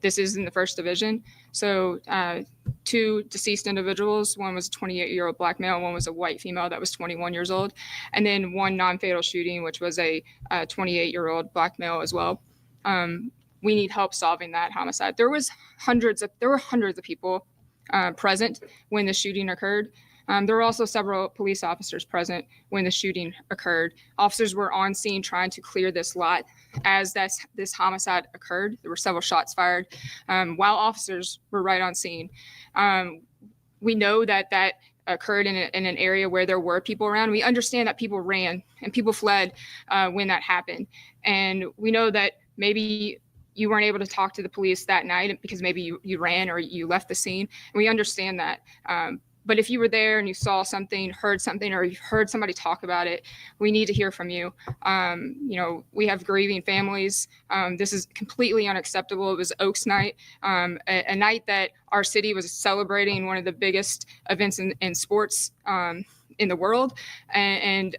This is in the 1st Division. So 2 deceased individuals. One was a 28-year-old black male. One was a white female that was 21 years old. And then one non-fatal shooting, which was a 28-year-old black male as well. We need help solving that homicide. There were hundreds of people present when the shooting occurred. There were also several police officers present when the shooting occurred. Officers were on scene trying to clear this lot as this homicide occurred. There were several shots fired while officers were right on scene. We know that occurred in an area where there were people around. We understand that people ran and people fled when that happened. And we know that maybe you weren't able to talk to the police that night because maybe you ran or you left the scene. And we understand that. But if you were there and you saw something, heard something, or you heard somebody talk about it, we need to hear from you. We have grieving families. This is completely unacceptable. It was Oaks Night, a night that our city was celebrating one of the biggest events in sports in the world. And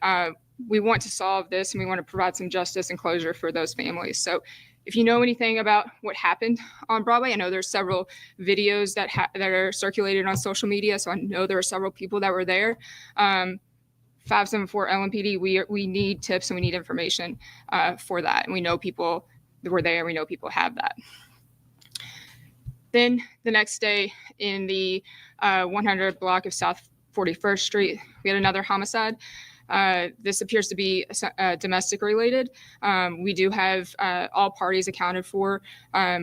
we want to solve this, and we want to provide some justice and closure for those families. So if you know anything about what happened on Broadway, I know there's several videos that are circulated on social media, so I know there are several people that were there. 574 LMPD, we need tips and we need information for that, and we know people that were there. We know people have that. Then the next day in the 100 block of South 41st Street, we had another homicide. This appears to be domestic related. We do have all parties accounted for.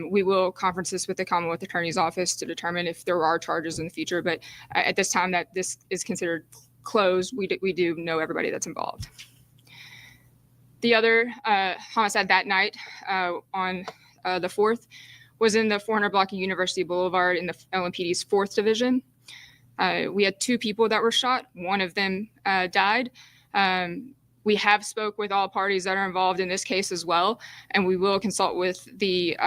We will conference this with the Commonwealth Attorney's Office to determine if there are charges in the future. But at this time that this is considered closed, we do know everybody that's involved. The other homicide that night on the 4th was in the 400 block of University Boulevard in the LMPD's 4th Division. We had 2 people that were shot. One of them died. We have spoke with all parties that are involved in this case as well, and we will consult with the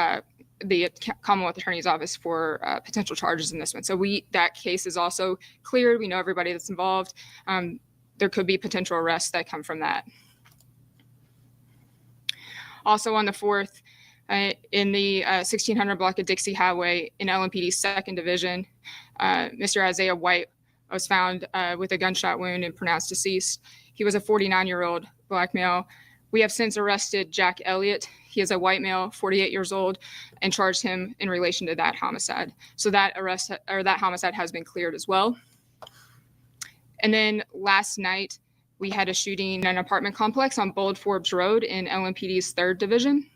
Commonwealth Attorney's Office for potential charges in this one. So that case is also cleared. We know everybody that's involved. There could be potential arrests that come from that. Also on the 4th, in the 1600 block of Dixie Highway in LMPD's 2nd Division, Mr. Isaiah White was found with a gunshot wound and pronounced deceased. He was a 49-year-old black male. We have since arrested Jack Elliott. He is a white male, 48 years old, and charged him in relation to that homicide. So that homicide has been cleared as well. And then last night, we had a shooting in an apartment complex on Bold Forbes Road in LMPD's 3rd Division.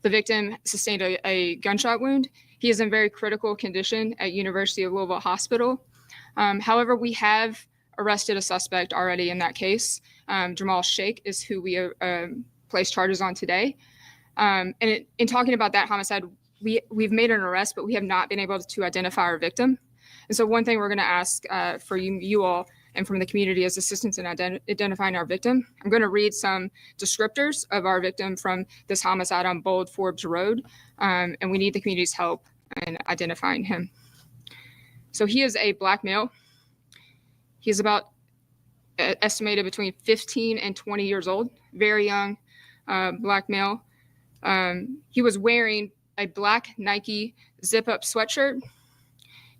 The victim sustained a gunshot wound. He is in very critical condition at University of Louisville Hospital. However, we have arrested a suspect already in that case. Jamal Sheikh is who we placed charges on today. And in talking about that homicide, we've made an arrest, but we have not been able to identify our victim. And so one thing we're going to ask for you all and from the community is assistance in identifying our victim. I'm going to read some descriptors of our victim from this homicide on Bold Forbes Road, and we need the community's help in identifying him. So he is a Black male. He is about estimated between 15 and 20 years old, very young Black male. He was wearing a black Nike zip-up sweatshirt.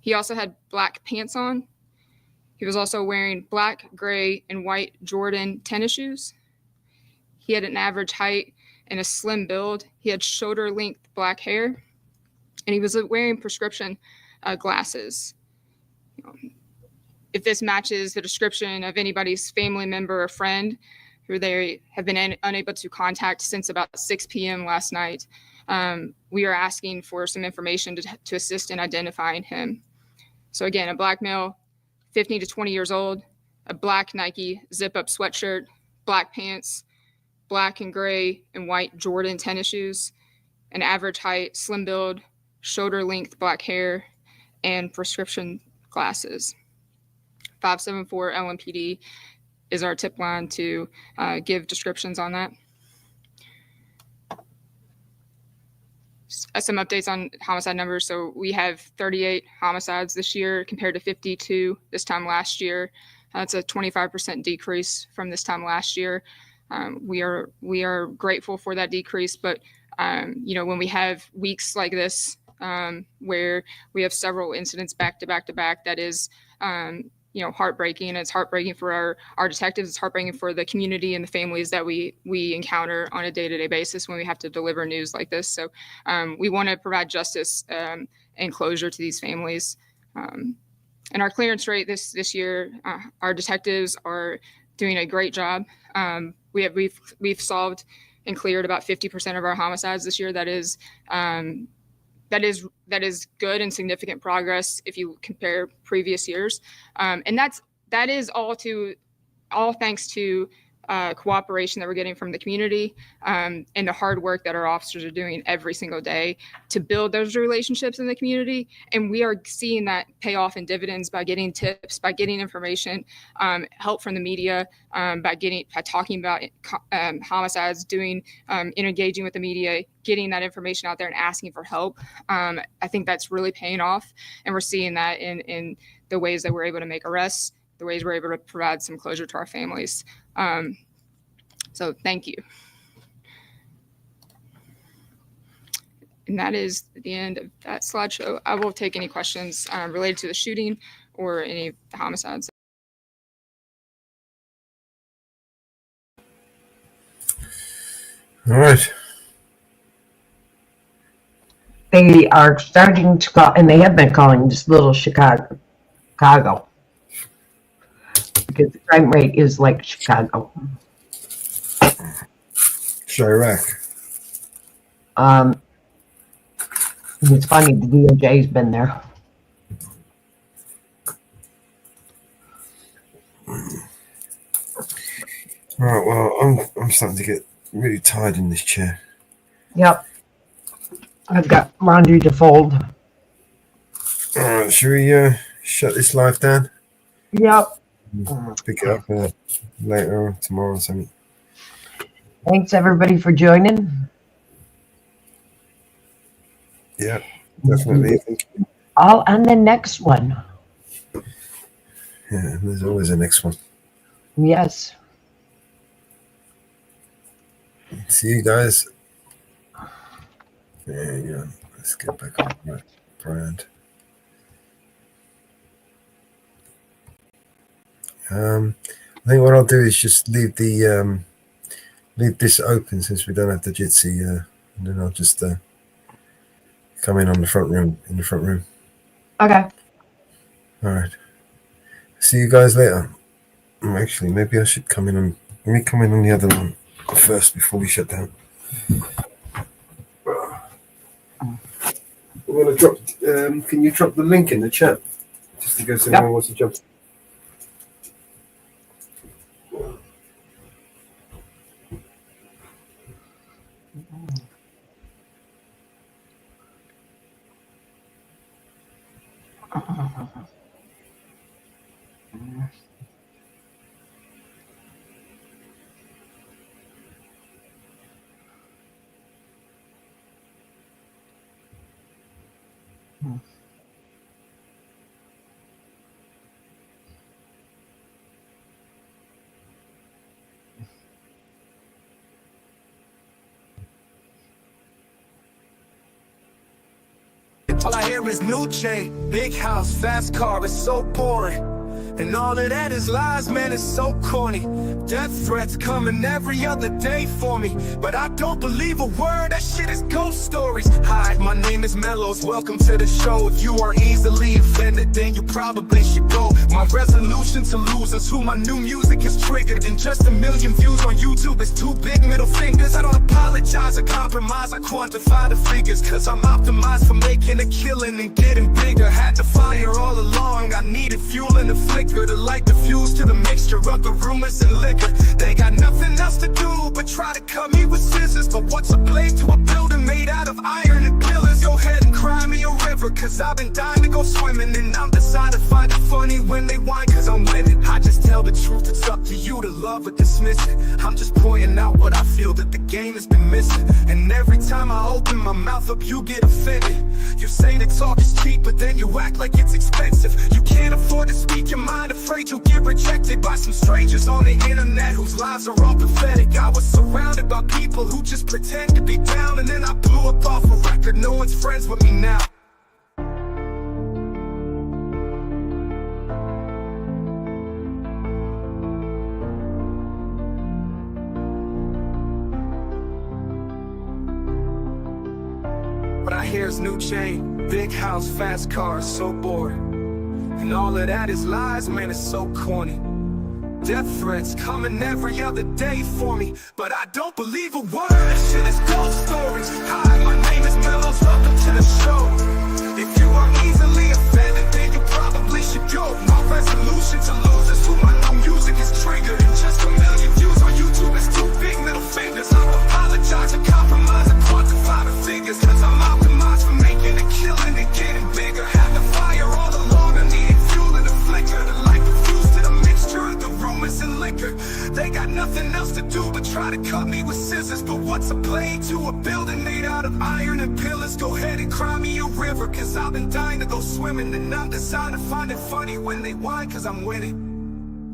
He also had black pants on. He was also wearing black, gray, and white Jordan tennis shoes. He had an average height and a slim build. He had shoulder-length black hair, and he was wearing prescription glasses. If this matches the description of anybody's family member or friend who they have been unable to contact since about 6 p.m. last night, we are asking for some information to assist in identifying him. So again, a Black male, 15 to 20 years old, a black Nike zip-up sweatshirt, black pants, black and gray and white Jordan tennis shoes, an average height, slim build, shoulder-length black hair, and prescription glasses. 574 LMPD is our tip line to give descriptions on that. Some updates on homicide numbers. So we have 38 homicides this year compared to 52 this time last year. That's a 25% decrease from this time last year. We are grateful for that decrease, but when we have weeks like this where we have several incidents back to back to back, that is heartbreaking. It's heartbreaking for our detectives. It's heartbreaking for the community and the families that we encounter on a day-to-day basis when we have to deliver news like this. So we want to provide justice and closure to these families. And our clearance rate this year, our detectives are doing a great job. We've solved and cleared about 50% of our homicides this year. That is good and significant progress if you compare previous years, and that is all thanks to cooperation that we're getting from the community and the hard work that our officers are doing every single day to build those relationships in the community. And we are seeing that pay off in dividends by getting tips, by getting information, help from the media, by talking about homicides, engaging with the media, getting that information out there and asking for help. I think that's really paying off, and we're seeing that in the ways that we're able to make arrests, the ways we're able to provide some closure to our families. So thank you. And that is the end of that slideshow. I will take any questions related to the shooting or any of the homicides. All right. They are starting to call, and they have been calling this little Chicago, because the crime rate is like Chicago. Chirac. It's funny, the DOJ's been there. All right. Well, I'm starting to get really tired in this chair. Yep. I've got laundry to fold. All right. Should we shut this live down? Yep. Pick it up later or tomorrow or something. Thanks everybody for joining. Yeah, definitely. All on the next one. Yeah, there's always a next one. Yes. See you guys. There you go. Let's get back on my brand. I think what I'll do is just leave this open since we don't have the Jitsi, and then I'll just come in the front room. Okay. All right. See you guys later. Actually, maybe I should come in on. Let me come in on the other one first before we shut down. I'm gonna drop. Can you drop the link in the chat, just in case anyone wants to jump? All I hear is new chain, big house, fast car, it's so boring. And all of that is lies, man, it's so corny. Death threats coming every other day for me, but I don't believe a word, that shit is ghost stories. Hi, my name is Mellows, welcome to the show. If you are easily offended, then you probably should go. My resolution to lose is who my new music is triggered. And just 1 million views on YouTube is 2 big middle fingers. I don't apologize or compromise, I quantify the figures, cause I'm optimized for making a killing and getting bigger. Had the fire all along, I needed fuel and a flicker to light the fuse to the mixture of the rumors and liquor. They got nothing else to do but try to cut me with scissors. But what's a blade to a building made out of iron and pillars? Go ahead and cry me a river, cause I've been dying to go swimming. And I'm decided to find it funny when they whine, cause I'm winning. I just tell the truth, it's up to you to love or dismiss it. I'm just pointing out what I feel that the game has been missing. And every time I open my mouth up, you get offended. You say that talk is cheap, but then you act like it's expensive. You can't afford to speak your mind, afraid you'll get rejected by some strangers on the internet whose lives are all pathetic. I was surrounded by people who just pretend to be down, and then I blew up off a record. No one's friends with me now. But I hear's new chain, big house, fast cars, so boring. And all of that is lies, man, it's so corny. Death threats coming every other day for me, but I don't believe a word, that shit is ghost stories. Hi, my name is Mellows, welcome to the show. If you are easily offended, then you probably should go. My resolution to lose is who my new music is triggered. And just 1 million views on YouTube is 2 big middle fingers. I don't apologize or compromise or quantify the figures, cause I'm optimized for making a killing and getting bigger. Had the fire all along, I needed fuel and a flicker to light the fuse to the mixture of the rumors and liquor. They got nothing else to do but try to cut me with scissors. But what's a blade to a building made out of iron and pillars? Go ahead and cry me a river, cause I've been dying to go swimming. And I'm deciding to find it funny when they whine, cause I'm winning.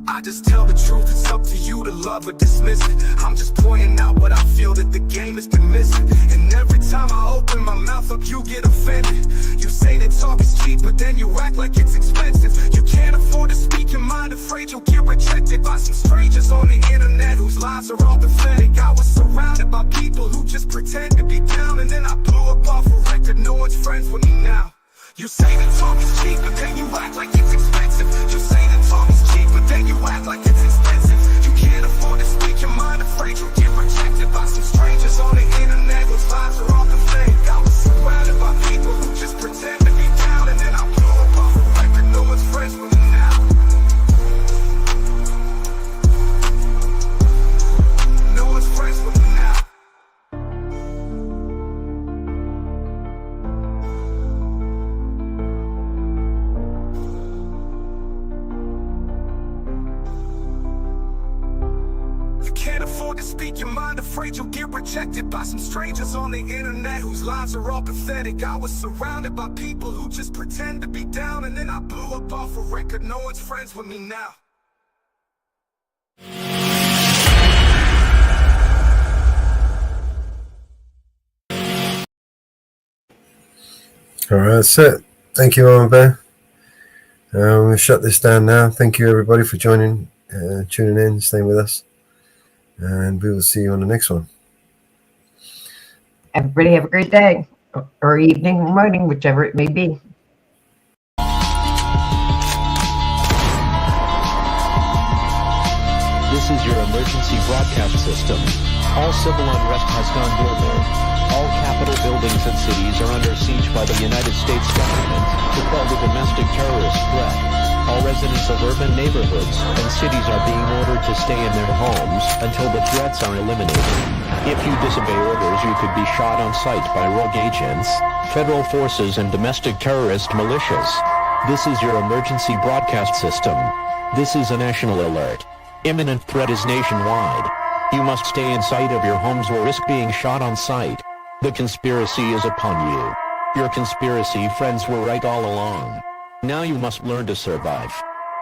I just tell the truth, it's up to you to love or dismiss it. I'm just pointing out what I feel that the game has been missing. And every time I open my mouth up, you get offended. You say that talk is cheap, but then you act like it's expensive. You can't afford to speak your mind, afraid you'll get rejected by some strangers on the internet whose lives are all pathetic. I was surrounded by people who just pretend to be down, and then I blew up off a record. No one's friends with me now. You say that talk is cheap, but then you act like it's expensive. You say that talk is cheap, but then you act like it's expensive. You can't afford to speak your mind, afraid you'll get rejected by some strangers on the internet whose lives are all pathetic. I was surrounded by people who just pretend to be down, and then I blew up off a record. No one's friends with me now. No one's friends with me now. Can't afford to speak your mind, afraid you'll get rejected by some strangers on the internet whose lives are all pathetic. I was surrounded by people who just pretend to be down, and then I blew up off a record. No one's friends with me now. All right, that's it. Thank you, Mama Bear. We'll shut this down now. Thank you, everybody, for joining, tuning in, staying with us. And we will see you on the next one. Everybody have a great day, or evening, or morning, whichever it may be. This is your emergency broadcast system. All civil unrest has gone global. All capital buildings and cities are under siege by the United States government to quell the domestic terrorist threat. All residents of urban neighborhoods and cities are being ordered to stay in their homes until the threats are eliminated. If you disobey orders, you could be shot on sight by rogue agents, federal forces, and domestic terrorist militias. This is your emergency broadcast system. This is a national alert. Imminent threat is nationwide. You must stay inside of your homes or risk being shot on sight. The conspiracy is upon you. Your conspiracy friends were right all along. Now you must learn to survive.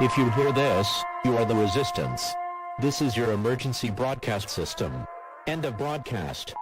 If you hear this, you are the resistance. This is your emergency broadcast system. End of broadcast.